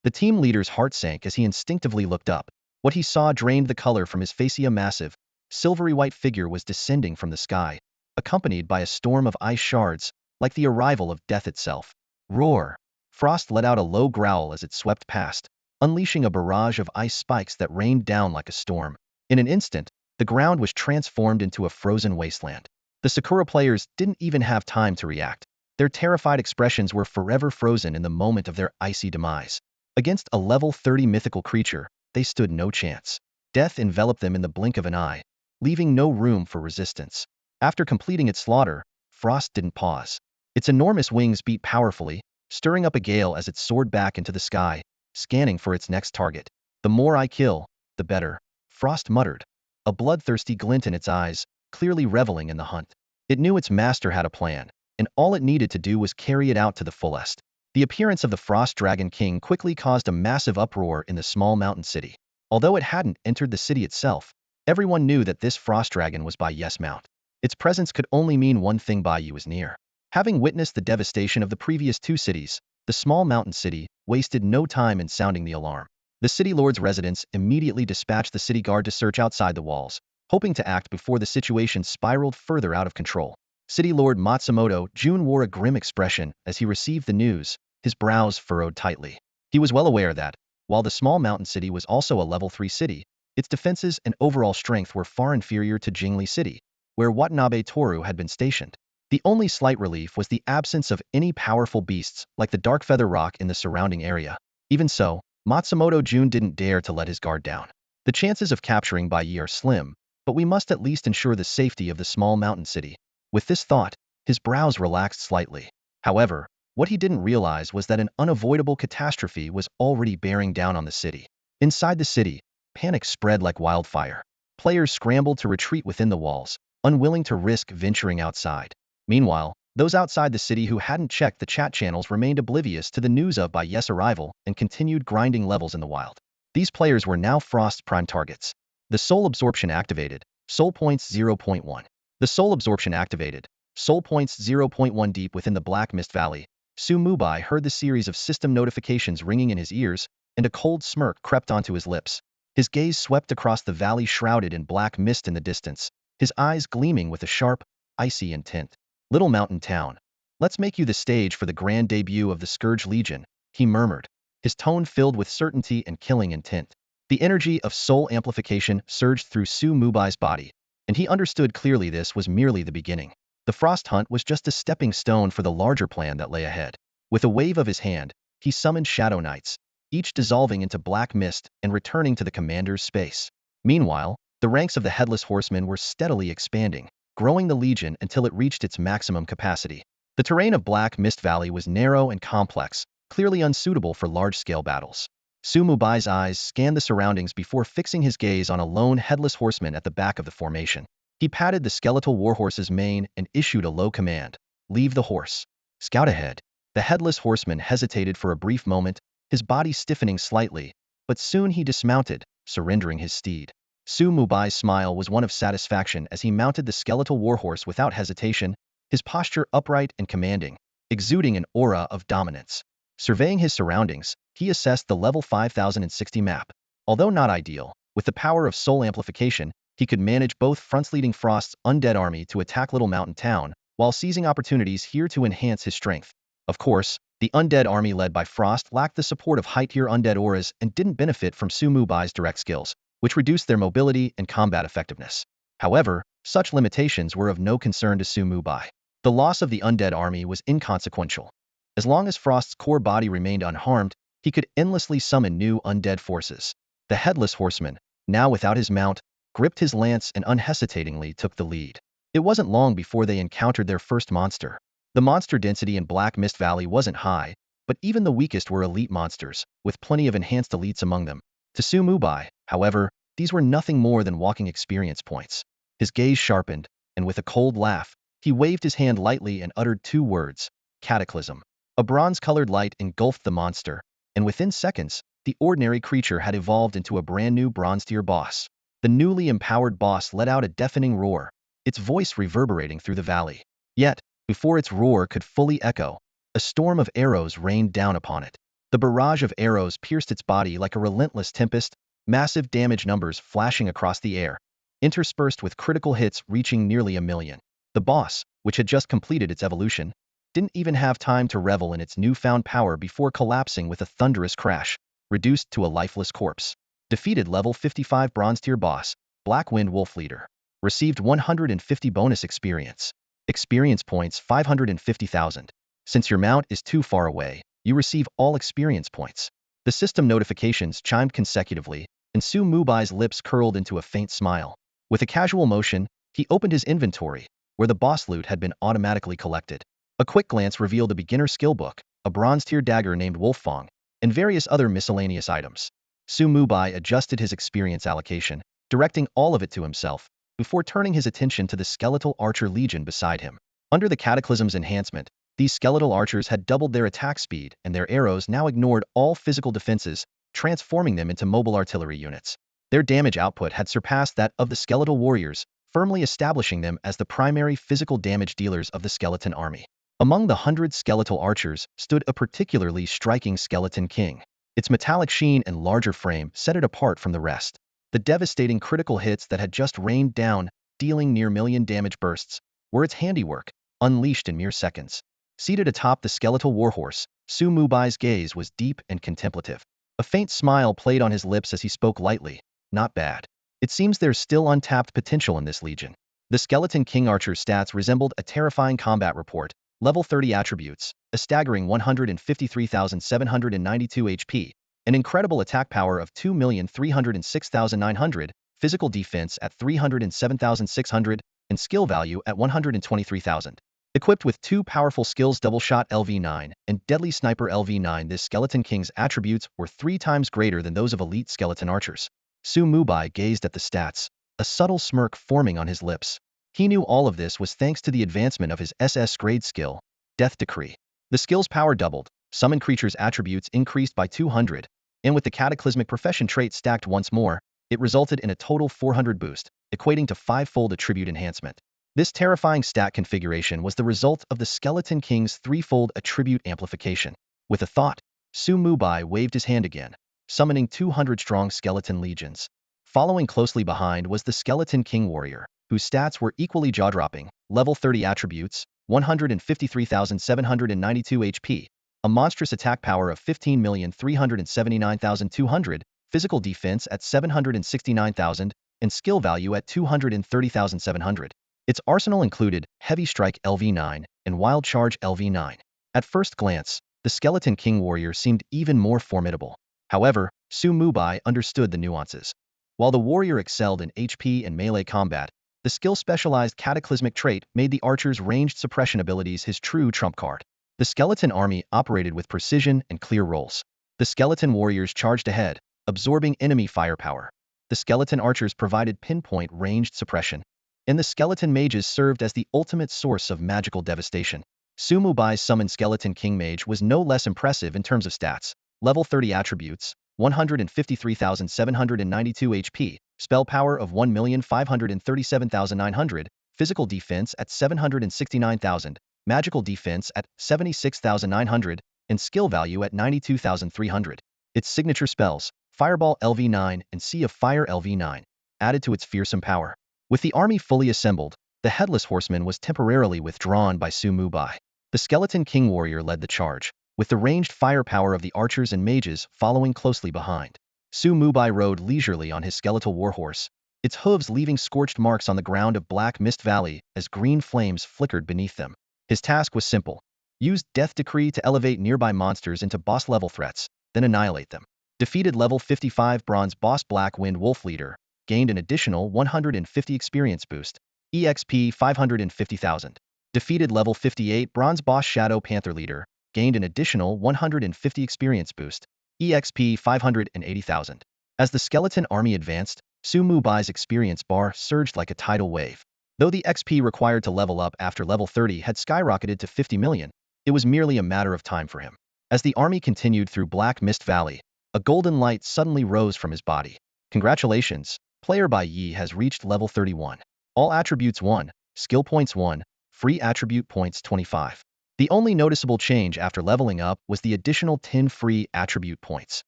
The team leader's heart sank as he instinctively looked up. What he saw drained the color from his face. A massive, silvery white figure was descending from the sky, accompanied by a storm of ice shards, like the arrival of death itself. "Roar!" Frost let out a low growl as it swept past, unleashing a barrage of ice spikes that rained down like a storm. In an instant, the ground was transformed into a frozen wasteland. The Sakura players didn't even have time to react. Their terrified expressions were forever frozen in the moment of their icy demise. Against a level 30 mythical creature, they stood no chance. Death enveloped them in the blink of an eye, leaving no room for resistance. After completing its slaughter, Frost didn't pause. Its enormous wings beat powerfully, stirring up a gale as it soared back into the sky, scanning for its next target. "The more I kill, the better," Frost muttered, a bloodthirsty glint in its eyes, clearly reveling in the hunt. It knew its master had a plan, and all it needed to do was carry it out to the fullest. The appearance of the Frost Dragon King quickly caused a massive uproar in the small mountain city. Although it hadn't entered the city itself, everyone knew that this Frost Dragon was Bai Yi's mount. Its presence could only mean one thing: Bai Yi was near. Having witnessed the devastation of the previous two cities, the small mountain city wasted no time in sounding the alarm. The city lord's residents immediately dispatched the city guard to search outside the walls, hoping to act before the situation spiraled further out of control. City Lord Matsumoto Jun wore a grim expression as he received the news, his brows furrowed tightly. He was well aware that, while the small mountain city was also a level 3 city, its defenses and overall strength were far inferior to Jingli City, where Watanabe Toru had been stationed. The only slight relief was the absence of any powerful beasts like the Dark Feather Rock in the surrounding area. Even so, Matsumoto Jun didn't dare to let his guard down. The chances of capturing Bai Yi are slim, but we must at least ensure the safety of the small mountain city. With this thought, his brows relaxed slightly. However, what he didn't realize was that an unavoidable catastrophe was already bearing down on the city. Inside the city, panic spread like wildfire. Players scrambled to retreat within the walls, unwilling to risk venturing outside. Meanwhile, those outside the city who hadn't checked the chat channels remained oblivious to the news of Bai Yi's arrival and continued grinding levels in the wild. These players were now Frost's prime targets. The soul absorption activated, soul points 0.1. The soul absorption activated, soul points 0.1 deep within the Black Mist Valley. Mubai heard the series of system notifications ringing in his ears, and a cold smirk crept onto his lips. His gaze swept across the valley shrouded in black mist in the distance, his eyes gleaming with a sharp, icy intent. Little mountain town. Let's make you the stage for the grand debut of the Scourge Legion, he murmured, his tone filled with certainty and killing intent. The energy of soul amplification surged through Mubai's body, and he understood clearly this was merely the beginning. The Frost Hunt was just a stepping stone for the larger plan that lay ahead. With a wave of his hand, he summoned Shadow Knights, each dissolving into black mist and returning to the commander's space. Meanwhile, the ranks of the Headless Horsemen were steadily expanding, growing the legion until it reached its maximum capacity. The terrain of Black Mist Valley was narrow and complex, clearly unsuitable for large-scale battles. Mubai's eyes scanned the surroundings before fixing his gaze on a lone Headless Horseman at the back of the formation. He patted the skeletal warhorse's mane and issued a low command. Leave the horse. Scout ahead. The Headless Horseman hesitated for a brief moment, his body stiffening slightly, but soon he dismounted, surrendering his steed. Mubai's smile was one of satisfaction as he mounted the skeletal warhorse without hesitation, his posture upright and commanding, exuding an aura of dominance. Surveying his surroundings, he assessed the level 5060 map. Although not ideal, with the power of soul amplification, he could manage both fronts leading Frost's undead army to attack Little Mountain Town, while seizing opportunities here to enhance his strength. Of course, the undead army led by Frost lacked the support of high-tier undead auras and didn't benefit from Mubai's direct skills, which reduced their mobility and combat effectiveness. However, such limitations were of no concern to Mubai. The loss of the undead army was inconsequential. As long as Frost's core body remained unharmed, he could endlessly summon new undead forces. The Headless Horseman, now without his mount, gripped his lance and unhesitatingly took the lead. It wasn't long before they encountered their first monster. The monster density in Black Mist Valley wasn't high, but even the weakest were elite monsters, with plenty of enhanced elites among them. To Mubai, however, these were nothing more than walking experience points. His gaze sharpened, and with a cold laugh, he waved his hand lightly and uttered two words, cataclysm. A bronze-colored light engulfed the monster, and within seconds, the ordinary creature had evolved into a brand-new bronze-tier boss. The newly empowered boss let out a deafening roar, its voice reverberating through the valley. Yet, before its roar could fully echo, a storm of arrows rained down upon it. The barrage of arrows pierced its body like a relentless tempest, massive damage numbers flashing across the air, interspersed with critical hits reaching nearly 1,000,000. The boss, which had just completed its evolution, didn't even have time to revel in its newfound power before collapsing with a thunderous crash, reduced to a lifeless corpse. Defeated level 55 bronze-tier boss, Blackwind Wolf Leader. Received 150 bonus experience. Experience points 550,000. Since your mount is too far away, you receive all experience points. The system notifications chimed consecutively, and Mubai's lips curled into a faint smile. With a casual motion, he opened his inventory, where the boss loot had been automatically collected. A quick glance revealed a beginner skill book, a bronze-tier dagger named Wolffang, and various other miscellaneous items. Mubai adjusted his experience allocation, directing all of it to himself, before turning his attention to the skeletal archer legion beside him. Under the Cataclysm's enhancement, these skeletal archers had doubled their attack speed, and their arrows now ignored all physical defenses, transforming them into mobile artillery units. Their damage output had surpassed that of the skeletal warriors, firmly establishing them as the primary physical damage dealers of the skeleton army. Among the 100 skeletal archers stood a particularly striking skeleton king. Its metallic sheen and larger frame set it apart from the rest. The devastating critical hits that had just rained down, dealing near 1,000,000 damage bursts, were its handiwork, unleashed in mere seconds. Seated atop the skeletal warhorse, Mubai's gaze was deep and contemplative. A faint smile played on his lips as he spoke lightly. Not bad. It seems there's still untapped potential in this legion. The skeleton king archer's stats resembled a terrifying combat report. Level 30 attributes, a staggering 153,792 HP, an incredible attack power of 2,306,900, physical defense at 307,600, and skill value at 123,000. Equipped with two powerful skills, Double Shot LV9 and Deadly Sniper LV9, this Skeleton King's attributes were 3 times greater than those of elite skeleton archers. Mubai gazed at the stats, a subtle smirk forming on his lips. He knew all of this was thanks to the advancement of his SS grade skill, Death Decree. The skill's power doubled, summon creatures' attributes increased by 200, and with the cataclysmic profession trait stacked once more, it resulted in a total 400 boost, equating to 5-fold attribute enhancement. This terrifying stat configuration was the result of the Skeleton King's 3-fold attribute amplification. With a thought, Mubai waved his hand again, summoning 200-strong skeleton legions. Following closely behind was the Skeleton King Warrior, whose stats were equally jaw-dropping: level 30 attributes, 153,792 HP, a monstrous attack power of 15,379,200, physical defense at 769,000, and skill value at 230,700. Its arsenal included Heavy Strike LV9 and Wild Charge LV9. At first glance, the Skeleton King Warrior seemed even more formidable. However, Mubai understood the nuances. While the warrior excelled in HP and melee combat, the skill-specialized cataclysmic trait made the archer's ranged suppression abilities his true trump card. The skeleton army operated with precision and clear roles. The skeleton warriors charged ahead, absorbing enemy firepower. The skeleton archers provided pinpoint ranged suppression, and the skeleton mages served as the ultimate source of magical devastation. Mubai's summoned Skeleton King Mage was no less impressive in terms of stats. Level 30 attributes, 153,792 HP, spell power of 1,537,900, physical defense at 769,000, magical defense at 76,900, and skill value at 92,300. Its signature spells, Fireball LV9 and Sea of Fire LV9, added to its fearsome power. With the army fully assembled, the Headless Horseman was temporarily withdrawn by Mubai. The Skeleton King Warrior led the charge, with the ranged firepower of the archers and mages following closely behind. Mubai rode leisurely on his skeletal warhorse, its hooves leaving scorched marks on the ground of Black Mist Valley as green flames flickered beneath them. His task was simple: use Death Decree to elevate nearby monsters into boss-level threats, then annihilate them. Defeated level 55 Bronze Boss Black Wind Wolf Leader, gained an additional 150 experience boost, EXP 550,000. Defeated level 58 Bronze Boss Shadow Panther Leader, gained an additional 150 experience boost, EXP 580,000. As the skeleton army advanced, Mubai's experience bar surged like a tidal wave. Though the XP required to level up after level 30 had skyrocketed to 50 million, it was merely a matter of time for him. As the army continued through Black Mist Valley, a golden light suddenly rose from his body. Congratulations, player by Yi has reached level 31. All attributes 1, skill points 1, free attribute points 25. The only noticeable change after leveling up was the additional 10 free attribute points.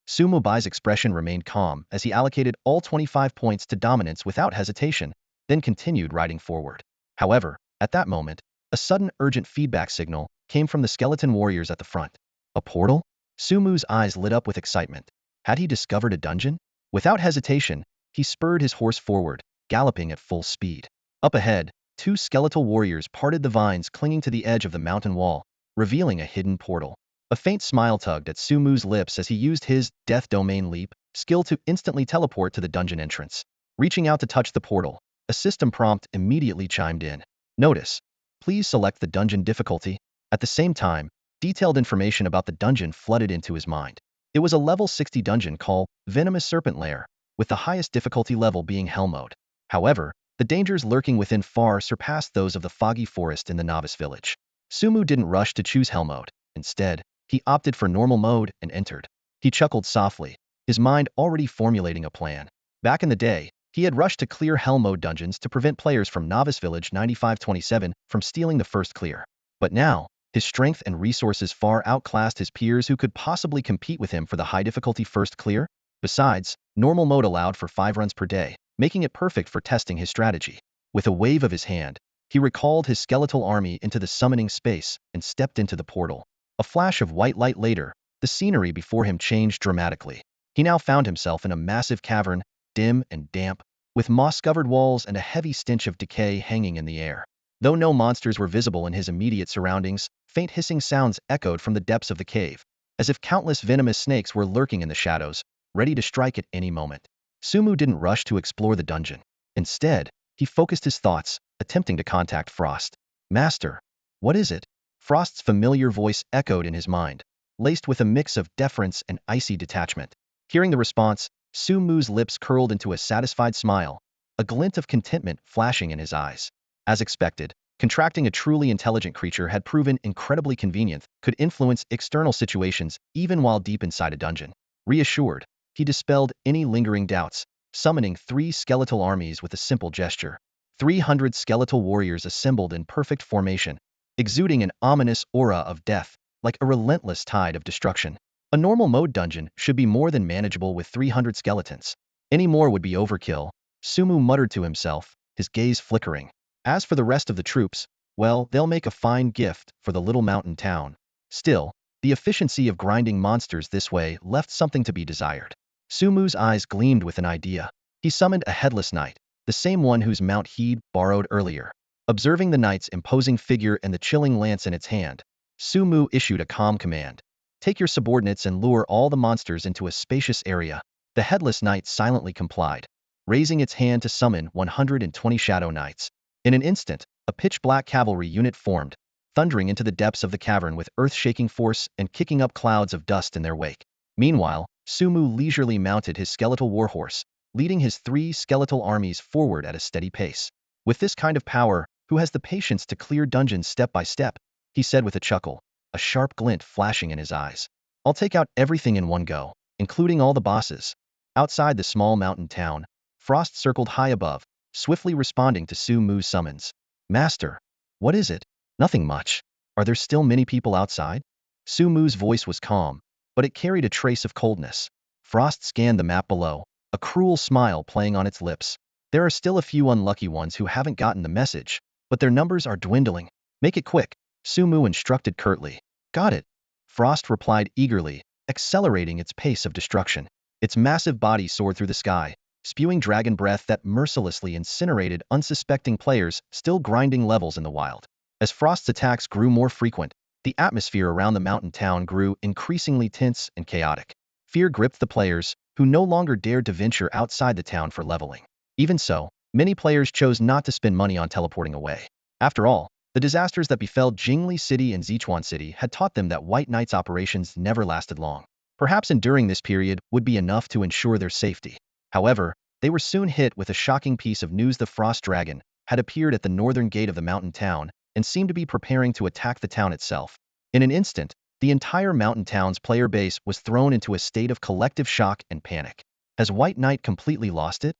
Mubai's expression remained calm as he allocated all 25 points to dominance without hesitation, then continued riding forward. However, at that moment, a sudden urgent feedback signal came from the skeleton warriors at the front. A portal? Sumu's eyes lit up with excitement. Had he discovered a dungeon? Without hesitation, he spurred his horse forward, galloping at full speed. Up ahead, 2 skeletal warriors parted the vines clinging to the edge of the mountain wall, revealing a hidden portal. A faint smile tugged at Sumu's lips as he used his Death Domain Leap skill to instantly teleport to the dungeon entrance. Reaching out to touch the portal, a system prompt immediately chimed in. Notice: please select the dungeon difficulty. At the same time, detailed information about the dungeon flooded into his mind. It was a level 60 dungeon called Venomous Serpent Lair, with the highest difficulty level being Hell Mode. However, the dangers lurking within far surpassed those of the foggy forest in the novice village. Sumu didn't rush to choose Hell Mode. Instead, he opted for normal mode and entered. He chuckled softly, his mind already formulating a plan. Back in the day, he had rushed to clear Hell Mode dungeons to prevent players from Novice Village 9527 from stealing the first clear. But now, his strength and resources far outclassed his peers who could possibly compete with him for the high difficulty first clear. Besides, normal mode allowed for 5 runs per day, making it perfect for testing his strategy. With a wave of his hand, he recalled his skeletal army into the summoning space and stepped into the portal. A flash of white light later, the scenery before him changed dramatically. He now found himself in a massive cavern, dim and damp, with moss-covered walls and a heavy stench of decay hanging in the air. Though no monsters were visible in his immediate surroundings, faint hissing sounds echoed from the depths of the cave. as if countless venomous snakes were lurking in the shadows, ready to strike at any moment. Sumu didn't rush to explore the dungeon. Instead, he focused his thoughts, attempting to contact Frost. Master, what is it? Frost's familiar voice echoed in his mind, laced with a mix of deference and icy detachment. Hearing the response, Sumu's lips curled into a satisfied smile, a glint of contentment flashing in his eyes. As expected, contracting a truly intelligent creature had proven incredibly convenient, could influence external situations even while deep inside a dungeon. Reassured, he dispelled any lingering doubts, summoning 3 skeletal armies with a simple gesture. 300 skeletal warriors assembled in perfect formation, exuding an ominous aura of death, like a relentless tide of destruction. A normal mode dungeon should be more than manageable with 300 skeletons. Any more would be overkill, Sumu muttered to himself, his gaze flickering. As for the rest of the troops, well, they'll make a fine gift for the little mountain town. Still, the efficiency of grinding monsters this way left something to be desired. Sumu's eyes gleamed with an idea. He summoned a headless knight, the same one whose mount he'd borrowed earlier. Observing the knight's imposing figure and the chilling lance in its hand, Sumu issued a calm command. Take your subordinates and lure all the monsters into a spacious area. The headless knight silently complied, raising its hand to summon 120 shadow knights. In an instant, a pitch-black cavalry unit formed, thundering into the depths of the cavern with earth-shaking force and kicking up clouds of dust in their wake. Meanwhile, Sumu leisurely mounted his skeletal warhorse, leading his 3 skeletal armies forward at a steady pace. With this kind of power, who has the patience to clear dungeons step by step? He said with a chuckle, a sharp glint flashing in his eyes. I'll take out everything in one go, including all the bosses. Outside the small mountain town, Frost circled high above, swiftly responding to Sumu's summons. Master, what is it? Nothing much. Are there still many people outside? Sumu's voice was calm, but it carried a trace of coldness. Frost scanned the map below, a cruel smile playing on its lips. There are still a few unlucky ones who haven't gotten the message, but their numbers are dwindling. Make it quick, Sumu instructed curtly. Got it. Frost replied eagerly, accelerating its pace of destruction. Its massive body soared through the sky, spewing dragon breath that mercilessly incinerated unsuspecting players still grinding levels in the wild. As Frost's attacks grew more frequent, the atmosphere around the mountain town grew increasingly tense and chaotic. Fear gripped the players, who no longer dared to venture outside the town for leveling. Even so, many players chose not to spend money on teleporting away. After all, the disasters that befell Jingli City and Sichuan City had taught them that White Knight's operations never lasted long. Perhaps enduring this period would be enough to ensure their safety. However, they were soon hit with a shocking piece of news. The Frost Dragon had appeared at the northern gate of the mountain town and seemed to be preparing to attack the town itself. In an instant, the entire mountain town's player base was thrown into a state of collective shock and panic. Has White Knight completely lost it?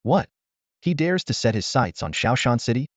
What? He dares to set his sights on Shaoshan City?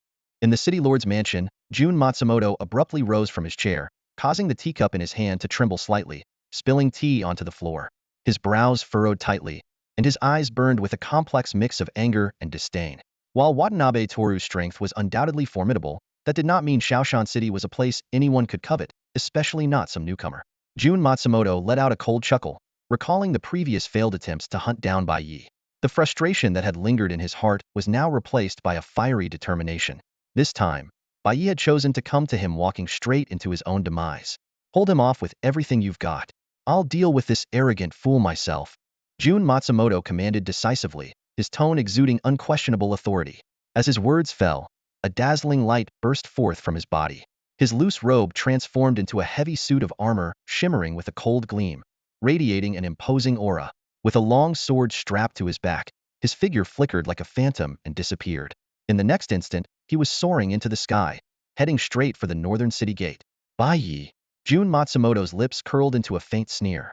In the city lord's mansion, Jun Matsumoto abruptly rose from his chair, causing the teacup in his hand to tremble slightly, spilling tea onto the floor. His brows furrowed tightly, and his eyes burned with a complex mix of anger and disdain. While Watanabe Toru's strength was undoubtedly formidable, that did not mean Shaoshan City was a place anyone could covet, especially not some newcomer. Jun Matsumoto let out a cold chuckle, recalling the previous failed attempts to hunt down Bai Yi. The frustration that had lingered in his heart was now replaced by a fiery determination. This time, Bai Yi had chosen to come to him walking straight into his own demise. Hold him off with everything you've got. I'll deal with this arrogant fool myself. Jun Matsumoto commanded decisively, his tone exuding unquestionable authority. As his words fell, a dazzling light burst forth from his body. His loose robe transformed into a heavy suit of armor, shimmering with a cold gleam, radiating an imposing aura. With a long sword strapped to his back, his figure flickered like a phantom and disappeared. In the next instant, he was soaring into the sky, heading straight for the northern city gate. Bai Yi. Jun Matsumoto's lips curled into a faint sneer.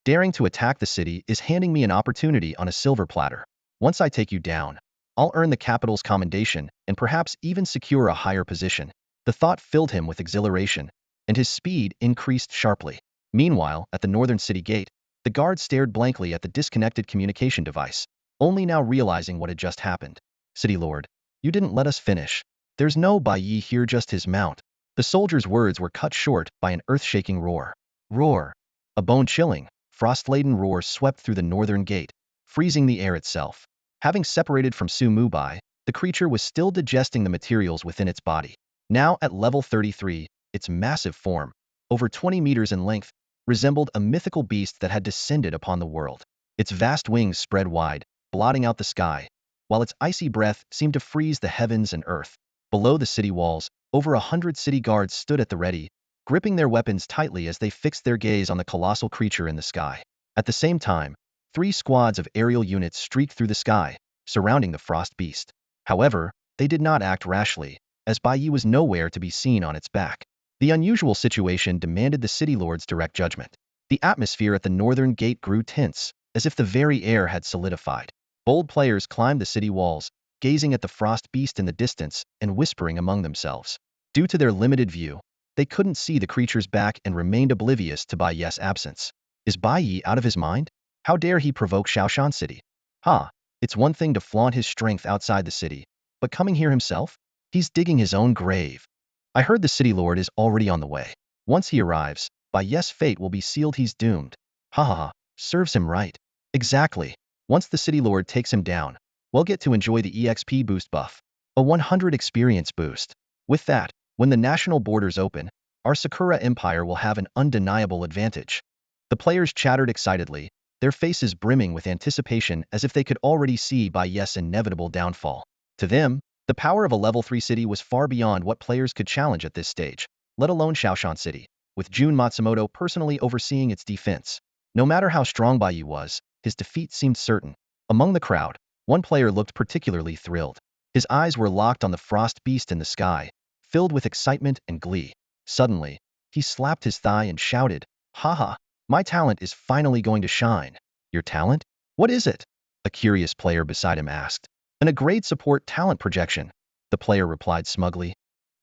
Daring to attack the city is handing me an opportunity on a silver platter. Once I take you down, I'll earn the capital's commendation and perhaps even secure a higher position. The thought filled him with exhilaration, and his speed increased sharply. Meanwhile, at the northern city gate, the guard stared blankly at the disconnected communication device, only now realizing what had just happened. City Lord, you didn't let us finish. There's no Bai Yi here, just his mount. The soldier's words were cut short by an earth-shaking roar. Roar. A bone-chilling, frost-laden roar swept through the northern gate, freezing the air itself. Having separated from Mubai, the creature was still digesting the materials within its body. Now at level 33, its massive form, over 20 meters in length, resembled a mythical beast that had descended upon the world. Its vast wings spread wide, blotting out the sky, while its icy breath seemed to freeze the heavens and earth. Below the city walls, over 100 city guards stood at the ready, gripping their weapons tightly as they fixed their gaze on the colossal creature in the sky. At the same time, 3 squads of aerial units streaked through the sky, surrounding the frost beast. However, they did not act rashly, as Bai Yi was nowhere to be seen on its back. The unusual situation demanded the city lord's direct judgment. The atmosphere at the northern gate grew tense, as if the very air had solidified. Bold players climbed the city walls, gazing at the frost beast in the distance and whispering among themselves. Due to their limited view, they couldn't see the creature's back and remained oblivious to Bai Yi's absence. Is Bai Yi out of his mind? How dare he provoke Shaoshan City? It's one thing to flaunt his strength outside the city, but coming here himself? He's digging his own grave. I heard the city lord is already on the way. Once he arrives, Bai Yi's fate will be sealed. He's doomed. Serves him right. Exactly. Once the city lord takes him down, we'll get to enjoy the EXP boost buff. A 100 experience boost. With that, when the national borders open, our Sakura Empire will have an undeniable advantage. The players chattered excitedly, their faces brimming with anticipation as if they could already see Bai Yi's inevitable downfall. To them, the power of a level 3 city was far beyond what players could challenge at this stage, let alone Shaoshan City, with Jun Matsumoto personally overseeing its defense. No matter how strong Bai Yi was, his defeat seemed certain. Among the crowd, one player looked particularly thrilled. His eyes were locked on the frost beast in the sky, filled with excitement and glee. Suddenly, he slapped his thigh and shouted, my talent is finally going to shine. Your talent? What is it? A curious player beside him asked. An grade support talent projection, the player replied smugly.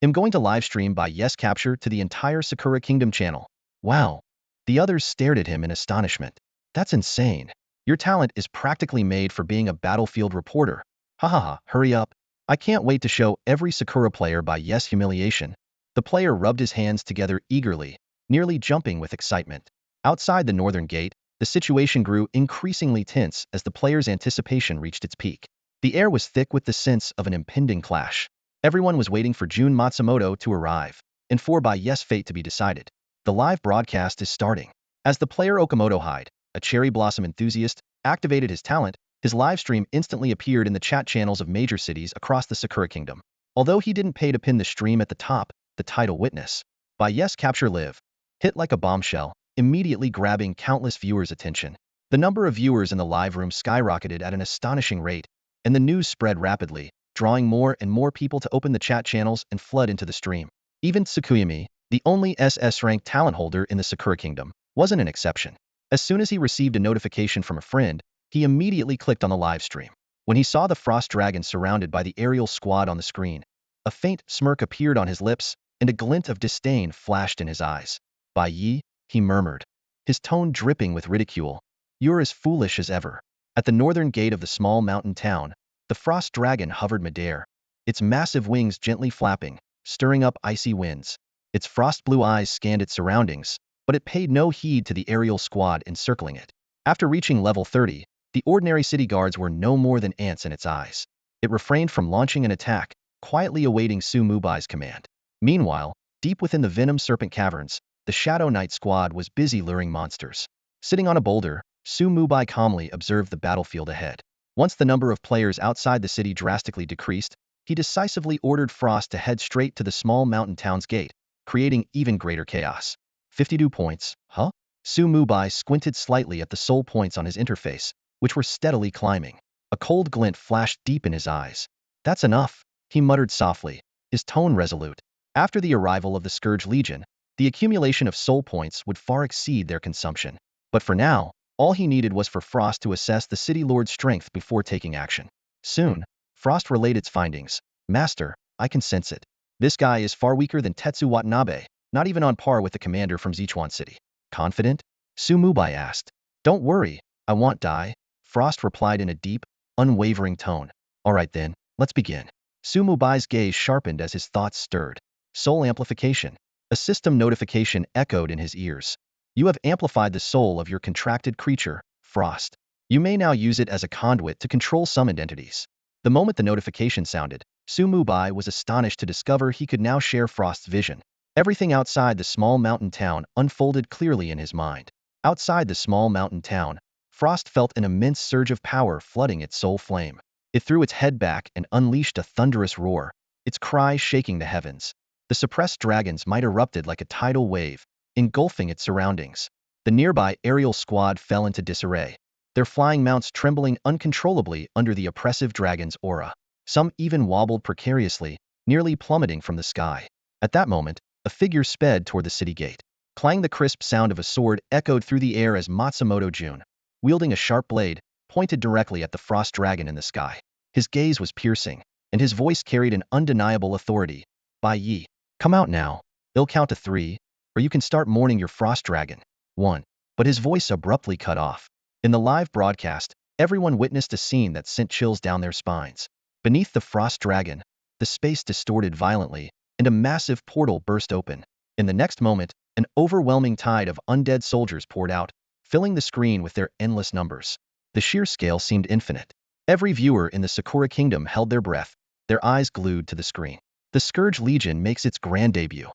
I'm going to livestream Bai Yi's capture to the entire Sakura Kingdom channel. Wow. The others stared at him in astonishment. That's insane. Your talent is practically made for being a battlefield reporter. Hurry up. I can't wait to show every Sakura player Bai Yi's humiliation. The player rubbed his hands together eagerly, nearly jumping with excitement. Outside the northern gate, the situation grew increasingly tense as the players' anticipation reached its peak. The air was thick with the sense of an impending clash. Everyone was waiting for Jun Matsumoto to arrive, and for Bai Yi's fate to be decided. The live broadcast is starting. As the player Okamoto Hyde, a cherry blossom enthusiast, activated his talent, his livestream instantly appeared in the chat channels of major cities across the Sakura Kingdom. Although he didn't pay to pin the stream at the top, the title witness, Bai Yi's capture live, hit like a bombshell, immediately grabbing countless viewers' attention. The number of viewers in the live room skyrocketed at an astonishing rate, and the news spread rapidly, drawing more and more people to open the chat channels and flood into the stream. Even Tsukuyami, the only SS-ranked talent holder in the Sakura Kingdom, wasn't an exception. As soon as he received a notification from a friend, he immediately clicked on the live stream. When he saw the frost dragon surrounded by the aerial squad on the screen, a faint smirk appeared on his lips, and a glint of disdain flashed in his eyes. Bai Yi, he murmured, his tone dripping with ridicule. You're as foolish as ever. At the northern gate of the small mountain town, the frost dragon hovered midair, its massive wings gently flapping, stirring up icy winds. Its frost blue eyes scanned its surroundings, but it paid no heed to the aerial squad encircling it. After reaching level 30, the ordinary city guards were no more than ants in its eyes. It refrained from launching an attack, quietly awaiting Su Mubai's command. Meanwhile, deep within the Venom Serpent Caverns, the Shadow Knight squad was busy luring monsters. Sitting on a boulder, Su Mubai calmly observed the battlefield ahead. Once the number of players outside the city drastically decreased, he decisively ordered Frost to head straight to the small mountain town's gate, creating even greater chaos. 52 points, huh? Su Mubai squinted slightly at the soul points on his interface, which were steadily climbing. A cold glint flashed deep in his eyes. That's enough, he muttered softly, his tone resolute. After the arrival of the Scourge Legion, the accumulation of soul points would far exceed their consumption. But for now, all he needed was for Frost to assess the City Lord's strength before taking action. Soon, Frost relayed its findings. Master, I can sense it. This guy is far weaker than Tetsu Watanabe, not even on par with the commander from Sichuan City. Confident? Su Mubai asked. Don't worry, I won't die, Frost replied in a deep, unwavering tone. All right then, let's begin. Su Mubai's gaze sharpened as his thoughts stirred. Soul amplification. A system notification echoed in his ears. You have amplified the soul of your contracted creature, Frost. You may now use it as a conduit to control summoned entities. The moment the notification sounded, Su Mubai was astonished to discover he could now share Frost's vision. Everything outside the small mountain town unfolded clearly in his mind. Outside the small mountain town, Frost felt an immense surge of power flooding its soul flame. It threw its head back and unleashed a thunderous roar, its cry shaking the heavens. The suppressed dragon's might erupted like a tidal wave, engulfing its surroundings. The nearby aerial squad fell into disarray, their flying mounts trembling uncontrollably under the oppressive dragon's aura. Some even wobbled precariously, nearly plummeting from the sky. At that moment, a figure sped toward the city gate. Clang! The crisp sound of a sword echoed through the air as Matsumoto Jun, wielding a sharp blade, pointed directly at the frost dragon in the sky. His gaze was piercing, and his voice carried an undeniable authority. Bai Yi, come out now. I'll count to 3, or you can start mourning your frost dragon. 1. But his voice abruptly cut off. In the live broadcast, everyone witnessed a scene that sent chills down their spines. Beneath the frost dragon, the space distorted violently, and a massive portal burst open. In the next moment, an overwhelming tide of undead soldiers poured out, filling the screen with their endless numbers. The sheer scale seemed infinite. Every viewer in the Sakura Kingdom held their breath, their eyes glued to the screen. The Scourge Legion makes its grand debut.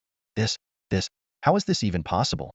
How is this even possible?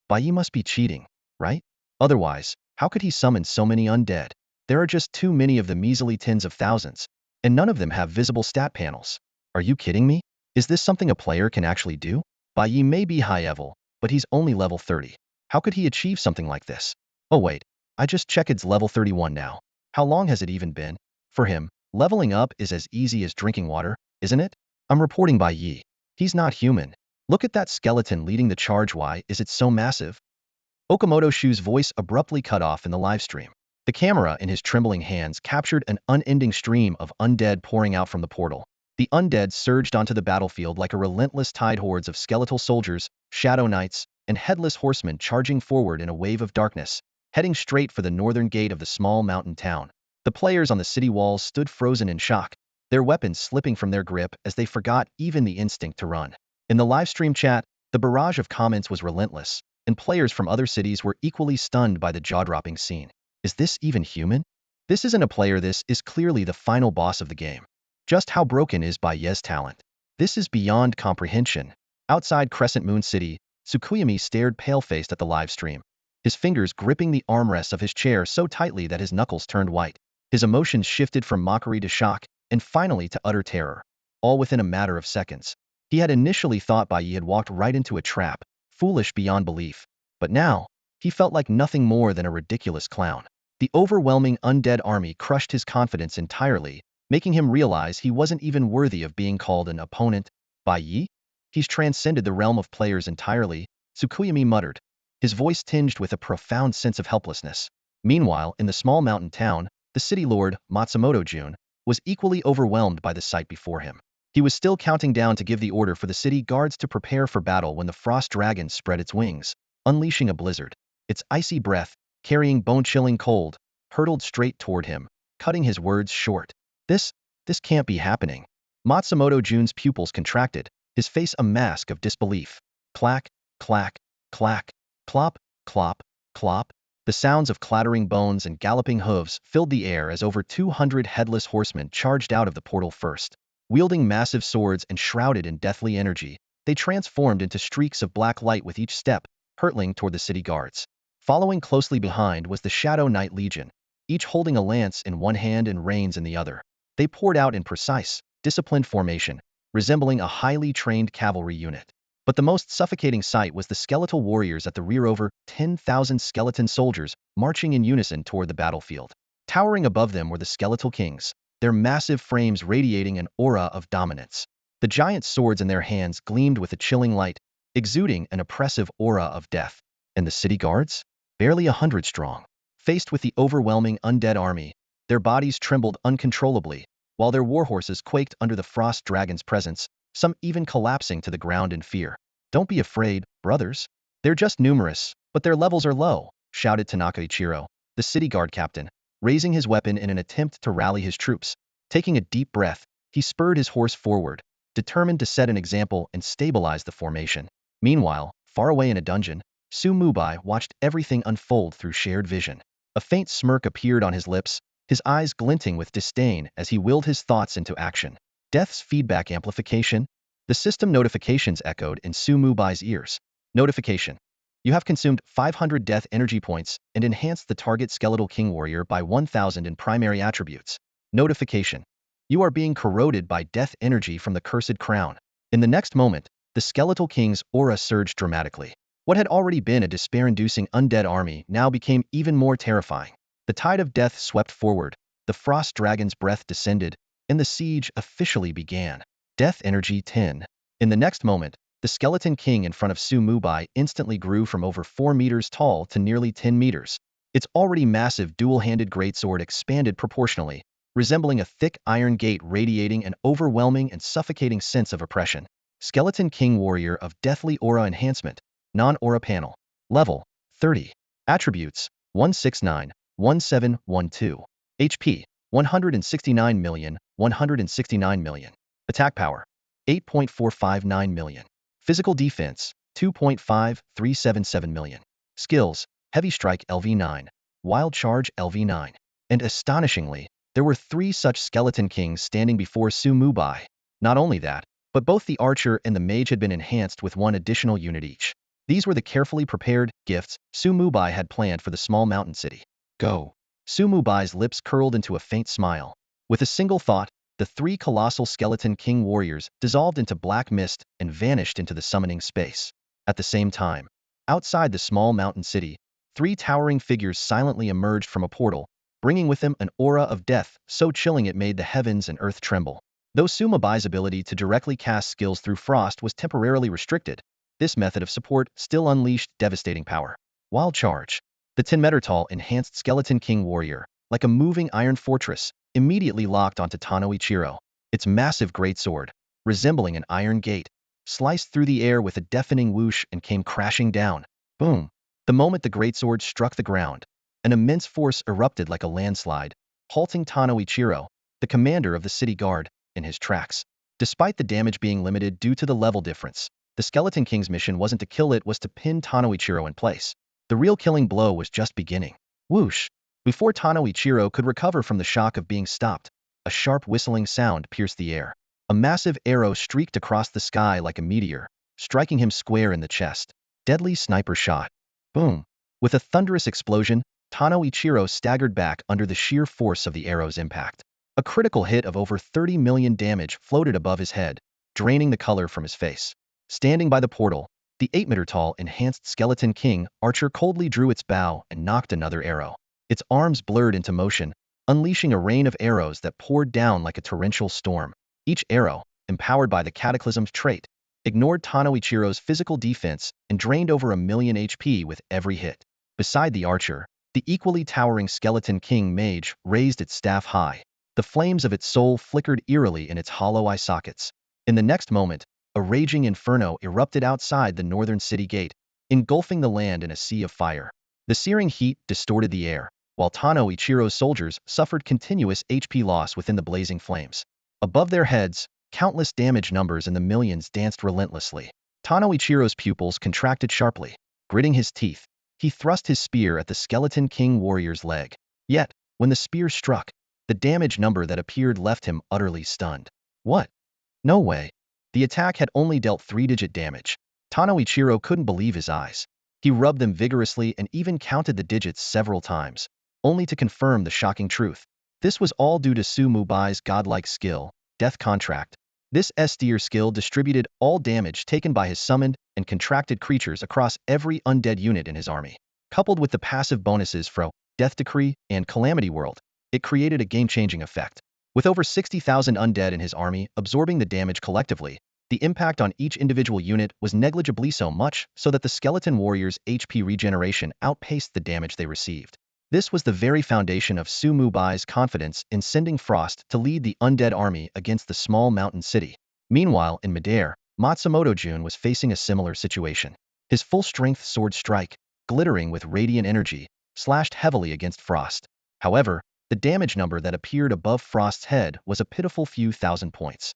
Bai Yi must be cheating, right? Otherwise, how could he summon so many undead? There are just too many of the measly tens of thousands, and none of them have visible stat panels. Are you kidding me? Is this something a player can actually do? Bai Yi may be high level, but he's only level 30. How could he achieve something like this? Oh wait, I just checked it's level 31 now. How long has it even been? For him, leveling up is as easy as drinking water, isn't it? I'm reporting Bai Yi. He's not human. Look at that skeleton leading the charge. Why is it so massive? Okamoto Shu's voice abruptly cut off in the livestream. The camera in his trembling hands captured an unending stream of undead pouring out from the portal. The undead surged onto the battlefield like a relentless tide, hordes of skeletal soldiers, shadow knights, and headless horsemen charging forward in a wave of darkness, heading straight for the northern gate of the small mountain town. The players on the city walls stood frozen in shock, their weapons slipping from their grip as they forgot even the instinct to run. In the livestream chat, the barrage of comments was relentless, and players from other cities were equally stunned by the jaw-dropping scene. Is this even human? This isn't a player, this is clearly the final boss of the game. Just how broken is Bai Yi's talent? This is beyond comprehension. Outside Crescent Moon City, Tsukuyami stared pale-faced at the livestream, his fingers gripping the armrests of his chair so tightly that his knuckles turned white. His emotions shifted from mockery to shock, and finally to utter terror, all within a matter of seconds. He had initially thought Bai Yi had walked right into a trap, foolish beyond belief, but now, he felt like nothing more than a ridiculous clown. The overwhelming undead army crushed his confidence entirely, making him realize he wasn't even worthy of being called an opponent. Bai Yi? He's transcended the realm of players entirely, Tsukuyami muttered, his voice tinged with a profound sense of helplessness. Meanwhile, in the small mountain town, the city lord, Matsumoto Jun, was equally overwhelmed by the sight before him. He was still counting down to give the order for the city guards to prepare for battle when the frost dragon spread its wings, unleashing a blizzard. Its icy breath, carrying bone-chilling cold, hurtled straight toward him, cutting his words short. This can't be happening. Matsumoto Jun's pupils contracted, his face a mask of disbelief. Clack, clack, clack, clop, clop, clop. The sounds of clattering bones and galloping hooves filled the air as over 200 headless horsemen charged out of the portal first. Wielding massive swords and shrouded in deathly energy, they transformed into streaks of black light with each step, hurtling toward the city guards. Following closely behind was the Shadow Knight Legion, each holding a lance in one hand and reins in the other. They poured out in precise, disciplined formation, resembling a highly trained cavalry unit. But the most suffocating sight was the skeletal warriors at the rear, over 10,000 skeleton soldiers marching in unison toward the battlefield. Towering above them were the skeletal kings, their massive frames radiating an aura of dominance. The giant swords in their hands gleamed with a chilling light, exuding an oppressive aura of death. And the city guards? Barely 100 strong. Faced with the overwhelming undead army, their bodies trembled uncontrollably, while their warhorses quaked under the frost dragon's presence, some even collapsing to the ground in fear. Don't be afraid, brothers. They're just numerous, but their levels are low, shouted Tanaka Ichiro, the city guard captain, raising his weapon in an attempt to rally his troops. Taking a deep breath, he spurred his horse forward, determined to set an example and stabilize the formation. Meanwhile, far away in a dungeon, Mubai watched everything unfold through shared vision. A faint smirk appeared on his lips, his eyes glinting with disdain as he willed his thoughts into action. Death's feedback amplification? The system notifications echoed in Mubai's ears. Notification. You have consumed 500 death energy points and enhanced the target skeletal king warrior by 1000 in primary attributes. Notification. You are being corroded by death energy from the cursed crown. In the next moment, the skeletal king's aura surged dramatically. What had already been a despair-inducing undead army now became even more terrifying. The tide of death swept forward, the frost dragon's breath descended, and the siege officially began. Death energy 10. In the next moment, the skeleton king in front of Mubai instantly grew from over 4 meters tall to nearly 10 meters. Its already massive dual-handed greatsword expanded proportionally, resembling a thick iron gate radiating an overwhelming and suffocating sense of oppression. Skeleton King Warrior of Deathly Aura Enhancement, Non-Aura Panel. Level, 30. Attributes, 169, 1712. HP, 169 million. Attack power, 8.459 million. Physical defense, 2.5377 million. Skills, Heavy Strike LV9, Wild Charge LV9. And astonishingly, there were 3 such skeleton kings standing before Mubai. Not only that, but both the archer and the mage had been enhanced with 1 additional unit each. These were the carefully prepared gifts Mubai had planned for the small mountain city. Go. Mubai's lips curled into a faint smile. With a single thought, the 3 colossal skeleton king warriors dissolved into black mist and vanished into the summoning space. At the same time, outside the small mountain city, 3 towering figures silently emerged from a portal, bringing with them an aura of death so chilling it made the heavens and earth tremble. Though Mubai's ability to directly cast skills through frost was temporarily restricted, this method of support still unleashed devastating power. Wild Charge. The 10-meter-tall enhanced skeleton king warrior, like a moving iron fortress, immediately locked onto Tano Ichiro. Its massive greatsword, resembling an iron gate, sliced through the air with a deafening whoosh and came crashing down. Boom! The moment the greatsword struck the ground, an immense force erupted like a landslide, halting Tano Ichiro, the commander of the city guard, in his tracks. Despite the damage being limited due to the level difference, the Skeleton King's mission wasn't to kill it, was to pin Tano Ichiro in place. The real killing blow was just beginning. Whoosh! Before Tano Ichiro could recover from the shock of being stopped, a sharp whistling sound pierced the air. A massive arrow streaked across the sky like a meteor, striking him square in the chest. Deadly sniper shot. Boom! With a thunderous explosion, Tano Ichiro staggered back under the sheer force of the arrow's impact. A critical hit of over 30 million damage floated above his head, draining the color from his face. Standing by the portal, the 8-meter-tall enhanced skeleton king archer coldly drew its bow and nocked another arrow. Its arms blurred into motion, unleashing a rain of arrows that poured down like a torrential storm. Each arrow, empowered by the cataclysm's trait, ignored Tano Ichiro's physical defense and drained over 1 million HP with every hit. Beside the archer, the equally towering skeleton king mage raised its staff high. The flames of its soul flickered eerily in its hollow eye sockets. In the next moment, a raging inferno erupted outside the northern city gate, engulfing the land in a sea of fire. The searing heat distorted the air, while Tano Ichiro's soldiers suffered continuous HP loss within the blazing flames. Above their heads, countless damage numbers in the millions danced relentlessly. Tano Ichiro's pupils contracted sharply. Gritting his teeth, he thrust his spear at the skeleton king warrior's leg. Yet, when the spear struck, the damage number that appeared left him utterly stunned. What? No way. The attack had only dealt 3-digit damage. Tano Ichiro couldn't believe his eyes. He rubbed them vigorously and even counted the digits several times, only to confirm the shocking truth. This was all due to Mubai's godlike skill, Death Contract. This S-tier skill distributed all damage taken by his summoned and contracted creatures across every undead unit in his army. Coupled with the passive bonuses from Death Decree and Calamity World, it created a game-changing effect. With over 60,000 undead in his army absorbing the damage collectively, the impact on each individual unit was negligibly so much so that the skeleton warriors' HP regeneration outpaced the damage they received. This was the very foundation of Mubai's confidence in sending Frost to lead the undead army against the small mountain city. Meanwhile, in midair, Matsumoto Jun was facing a similar situation. His full-strength sword strike, glittering with radiant energy, slashed heavily against Frost. However, the damage number that appeared above Frost's head was a pitiful few thousand points.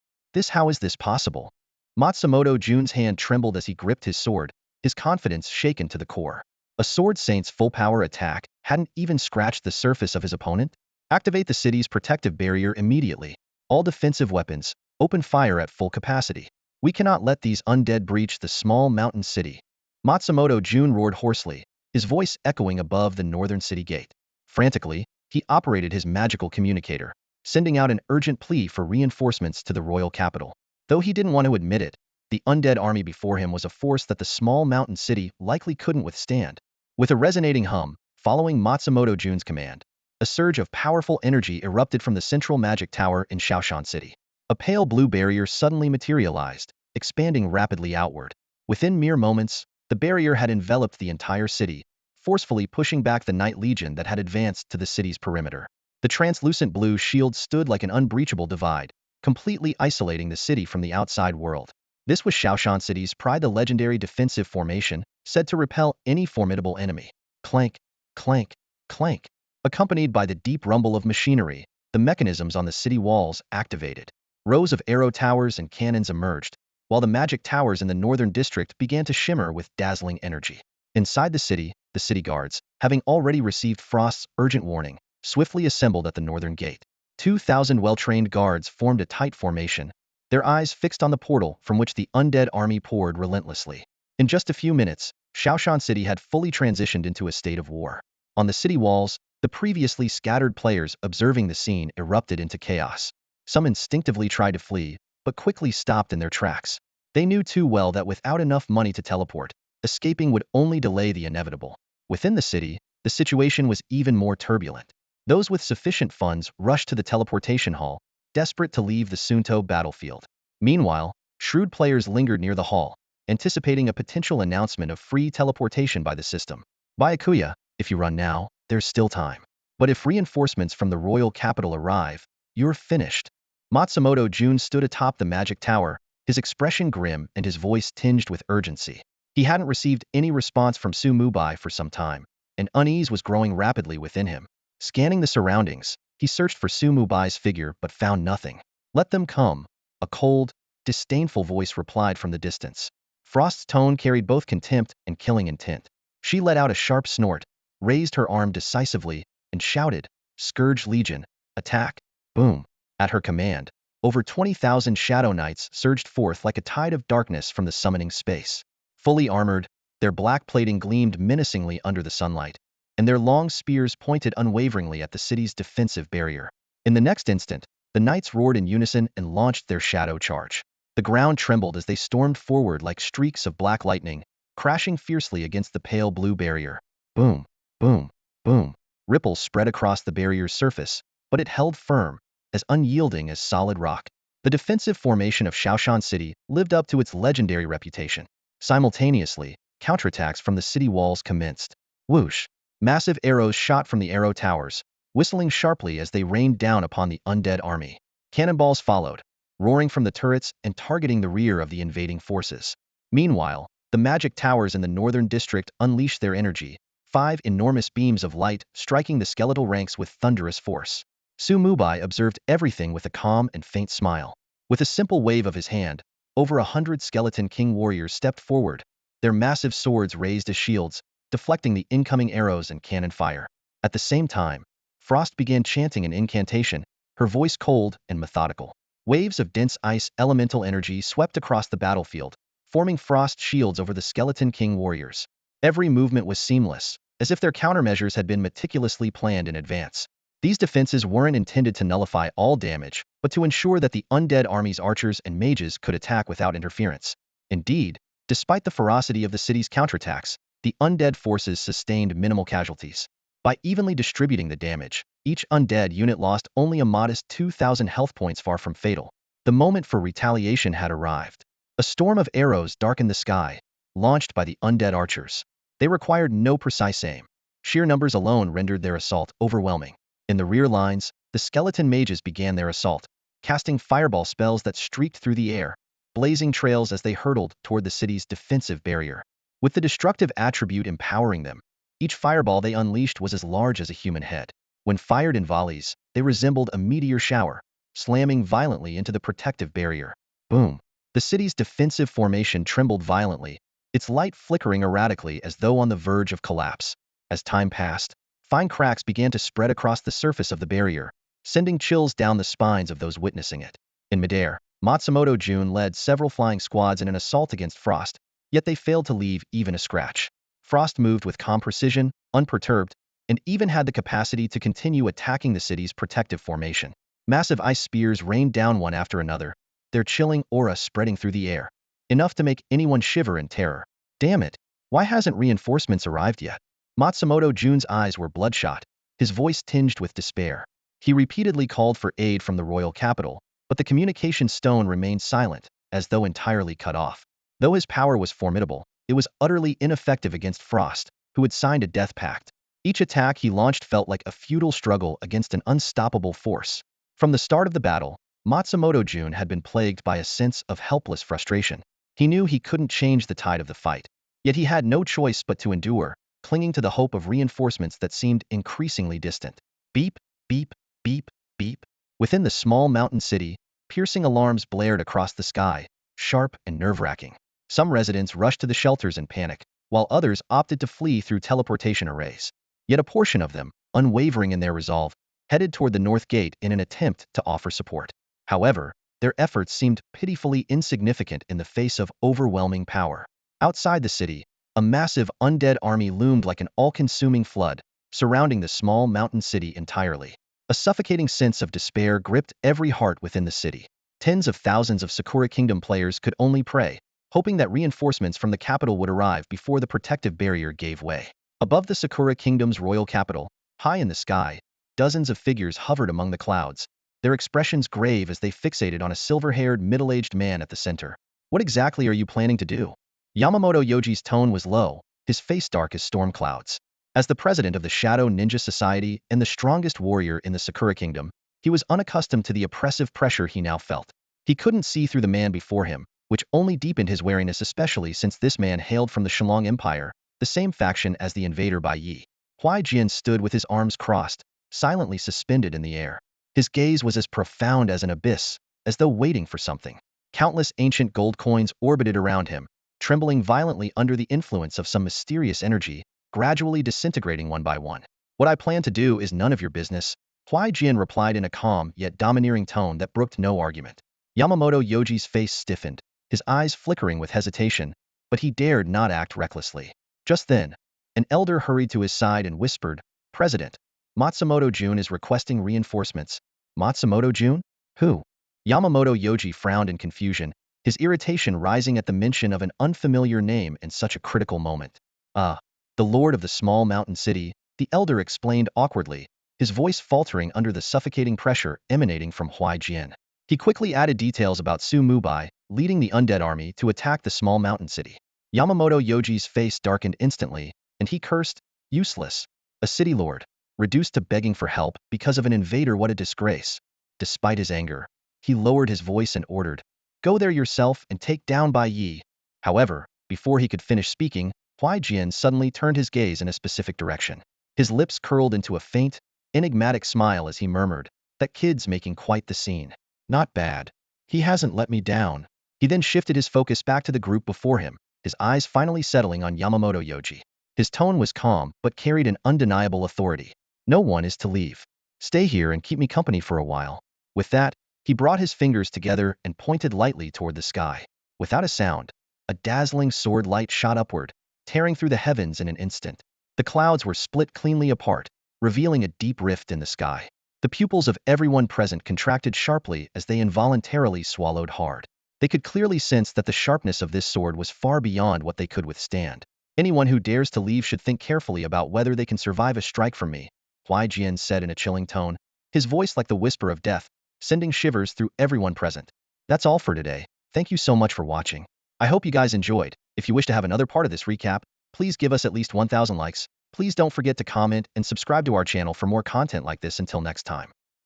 How is this possible? Matsumoto Jun's hand trembled as he gripped his sword, his confidence shaken to the core. A Sword Saint's full-power attack hadn't even scratched the surface of his opponent. Activate the city's protective barrier immediately. All defensive weapons, open fire at full capacity. We cannot let these undead breach the small mountain city. Matsumoto Jun roared hoarsely, his voice echoing above the northern city gate. Frantically, he operated his magical communicator, sending out an urgent plea for reinforcements to the royal capital. Though he didn't want to admit it, the undead army before him was a force that the small mountain city likely couldn't withstand. With a resonating hum, following Matsumoto Jun's command, a surge of powerful energy erupted from the central magic tower in Shaoshan City. A pale blue barrier suddenly materialized, expanding rapidly outward. Within mere moments, the barrier had enveloped the entire city, forcefully pushing back the Night Legion that had advanced to the city's perimeter. The translucent blue shield stood like an unbreachable divide, completely isolating the city from the outside world. This was Shaoshan City's pride, the legendary defensive formation, said to repel any formidable enemy. Clank, clank, clank. Accompanied by the deep rumble of machinery, the mechanisms on the city walls activated. Rows of arrow towers and cannons emerged, while the magic towers in the northern district began to shimmer with dazzling energy. Inside the city guards, having already received Frost's urgent warning, swiftly assembled at the northern gate. 2,000 well-trained guards formed a tight formation, their eyes fixed on the portal from which the undead army poured relentlessly. In just a few minutes, Shaoshan City had fully transitioned into a state of war. On the city walls, the previously scattered players observing the scene erupted into chaos. Some instinctively tried to flee, but quickly stopped in their tracks. They knew too well that without enough money to teleport, escaping would only delay the inevitable. Within the city, the situation was even more turbulent. Those with sufficient funds rushed to the teleportation hall, desperate to leave the Sunto battlefield. Meanwhile, shrewd players lingered near the hall, anticipating a potential announcement of free teleportation by the system. Byakuya, if you run now, there's still time. But if reinforcements from the royal capital arrive, you're finished. Matsumoto Jun stood atop the magic tower, his expression grim and his voice tinged with urgency. He hadn't received any response from Mubai for some time, and unease was growing rapidly within him. Scanning the surroundings, he searched for Mubai's figure but found nothing. Let them come, a cold, disdainful voice replied from the distance. Frost's tone carried both contempt and killing intent. She let out a sharp snort, raised her arm decisively, and shouted, "Scourge Legion, attack!" Boom. At her command, over 20,000 Shadow Knights surged forth like a tide of darkness from the summoning space. Fully armored, their black plating gleamed menacingly under the sunlight, and their long spears pointed unwaveringly at the city's defensive barrier. In the next instant, the knights roared in unison and launched their shadow charge. The ground trembled as they stormed forward like streaks of black lightning, crashing fiercely against the pale blue barrier. Boom, boom, boom. Ripples spread across the barrier's surface, but it held firm, as unyielding as solid rock. The defensive formation of Shaoshan City lived up to its legendary reputation. Simultaneously, counterattacks from the city walls commenced. Whoosh! Massive arrows shot from the arrow towers, whistling sharply as they rained down upon the undead army. Cannonballs followed, roaring from the turrets and targeting the rear of the invading forces. Meanwhile, the magic towers in the northern district unleashed their energy, 5 enormous beams of light striking the skeletal ranks with thunderous force. Mubai observed everything with a calm and faint smile. With a simple wave of his hand, over 100 skeleton king warriors stepped forward, their massive swords raised as shields, deflecting the incoming arrows and cannon fire. At the same time, Frost began chanting an incantation, her voice cold and methodical. Waves of dense ice elemental energy swept across the battlefield, forming frost shields over the skeleton king warriors. Every movement was seamless, as if their countermeasures had been meticulously planned in advance. These defenses weren't intended to nullify all damage, but to ensure that the undead army's archers and mages could attack without interference. Indeed, despite the ferocity of the city's counterattacks, the undead forces sustained minimal casualties. By evenly distributing the damage, each undead unit lost only a modest 2,000 health points, far from fatal. The moment for retaliation had arrived. A storm of arrows darkened the sky, launched by the undead archers. They required no precise aim. Sheer numbers alone rendered their assault overwhelming. In the rear lines, the skeleton mages began their assault, casting fireball spells that streaked through the air, blazing trails as they hurtled toward the city's defensive barrier. With the destructive attribute empowering them, each fireball they unleashed was as large as a human head. When fired in volleys, they resembled a meteor shower, slamming violently into the protective barrier. Boom! The city's defensive formation trembled violently, its light flickering erratically as though on the verge of collapse. As time passed, fine cracks began to spread across the surface of the barrier, sending chills down the spines of those witnessing it. In midair, Matsumoto Jun led several flying squads in an assault against Frost, yet they failed to leave even a scratch. Frost moved with calm precision, unperturbed, and even had the capacity to continue attacking the city's protective formation. Massive ice spears rained down one after another, their chilling aura spreading through the air, enough to make anyone shiver in terror. Damn it, why hasn't reinforcements arrived yet? Matsumoto Jun's eyes were bloodshot, his voice tinged with despair. He repeatedly called for aid from the royal capital, but the communication stone remained silent, as though entirely cut off. Though his power was formidable, it was utterly ineffective against Frost, who had signed a death pact. Each attack he launched felt like a futile struggle against an unstoppable force. From the start of the battle, Matsumoto Jun had been plagued by a sense of helpless frustration. He knew he couldn't change the tide of the fight, yet he had no choice but to endure, clinging to the hope of reinforcements that seemed increasingly distant. Beep, beep, beep, beep. Within the small mountain city, piercing alarms blared across the sky, sharp and nerve-wracking. Some residents rushed to the shelters in panic, while others opted to flee through teleportation arrays. Yet a portion of them, unwavering in their resolve, headed toward the north gate in an attempt to offer support. However, their efforts seemed pitifully insignificant in the face of overwhelming power. Outside the city, a massive undead army loomed like an all-consuming flood, surrounding the small mountain city entirely. A suffocating sense of despair gripped every heart within the city. Tens of thousands of Sakura Kingdom players could only pray, hoping that reinforcements from the capital would arrive before the protective barrier gave way. Above the Sakura Kingdom's royal capital, high in the sky, dozens of figures hovered among the clouds, their expressions grave as they fixated on a silver-haired, middle-aged man at the center. What exactly are you planning to do? Yamamoto Yoji's tone was low, his face dark as storm clouds. As the president of the Shadow Ninja Society and the strongest warrior in the Sakura Kingdom, he was unaccustomed to the oppressive pressure he now felt. He couldn't see through the man before him, which only deepened his wariness, especially since this man hailed from the Shenlong Empire, the same faction as the invader Bai Yi. Huai Jian stood with his arms crossed, silently suspended in the air. His gaze was as profound as an abyss, as though waiting for something. Countless ancient gold coins orbited around him, trembling violently under the influence of some mysterious energy, gradually disintegrating one by one. What I plan to do is none of your business, Huai Jian replied in a calm yet domineering tone that brooked no argument. Yamamoto Yoji's face stiffened, his eyes flickering with hesitation, but he dared not act recklessly. Just then, an elder hurried to his side and whispered, "President, Matsumoto Jun is requesting reinforcements." Matsumoto Jun? Who? Yamamoto Yoji frowned in confusion, his irritation rising at the mention of an unfamiliar name in such a critical moment. The lord of the small mountain city, the elder explained awkwardly, his voice faltering under the suffocating pressure emanating from Huai Jian. He quickly added details about Su Mubai, leading the undead army to attack the small mountain city. Yamamoto Yoji's face darkened instantly, and he cursed, "Useless. A city lord, reduced to begging for help because of an invader, what a disgrace." Despite his anger, he lowered his voice and ordered, "Go there yourself and take down Bai Yi." However, before he could finish speaking, Huai Jian suddenly turned his gaze in a specific direction. His lips curled into a faint, enigmatic smile as he murmured, "That kid's making quite the scene. Not bad. He hasn't let me down." He then shifted his focus back to the group before him, his eyes finally settling on Yamamoto Yoji. His tone was calm but carried an undeniable authority. "No one is to leave. Stay here and keep me company for a while." With that, he brought his fingers together and pointed lightly toward the sky. Without a sound, a dazzling sword light shot upward, tearing through the heavens in an instant. The clouds were split cleanly apart, revealing a deep rift in the sky. The pupils of everyone present contracted sharply as they involuntarily swallowed hard. They could clearly sense that the sharpness of this sword was far beyond what they could withstand. "Anyone who dares to leave should think carefully about whether they can survive a strike from me," Huai Jian said in a chilling tone, his voice like the whisper of death, sending shivers through everyone present. That's all for today. Thank you so much for watching. I hope you guys enjoyed. If you wish to have another part of this recap, please give us at least 1,000 likes. Please don't forget to comment and subscribe to our channel for more content like this. Until next time.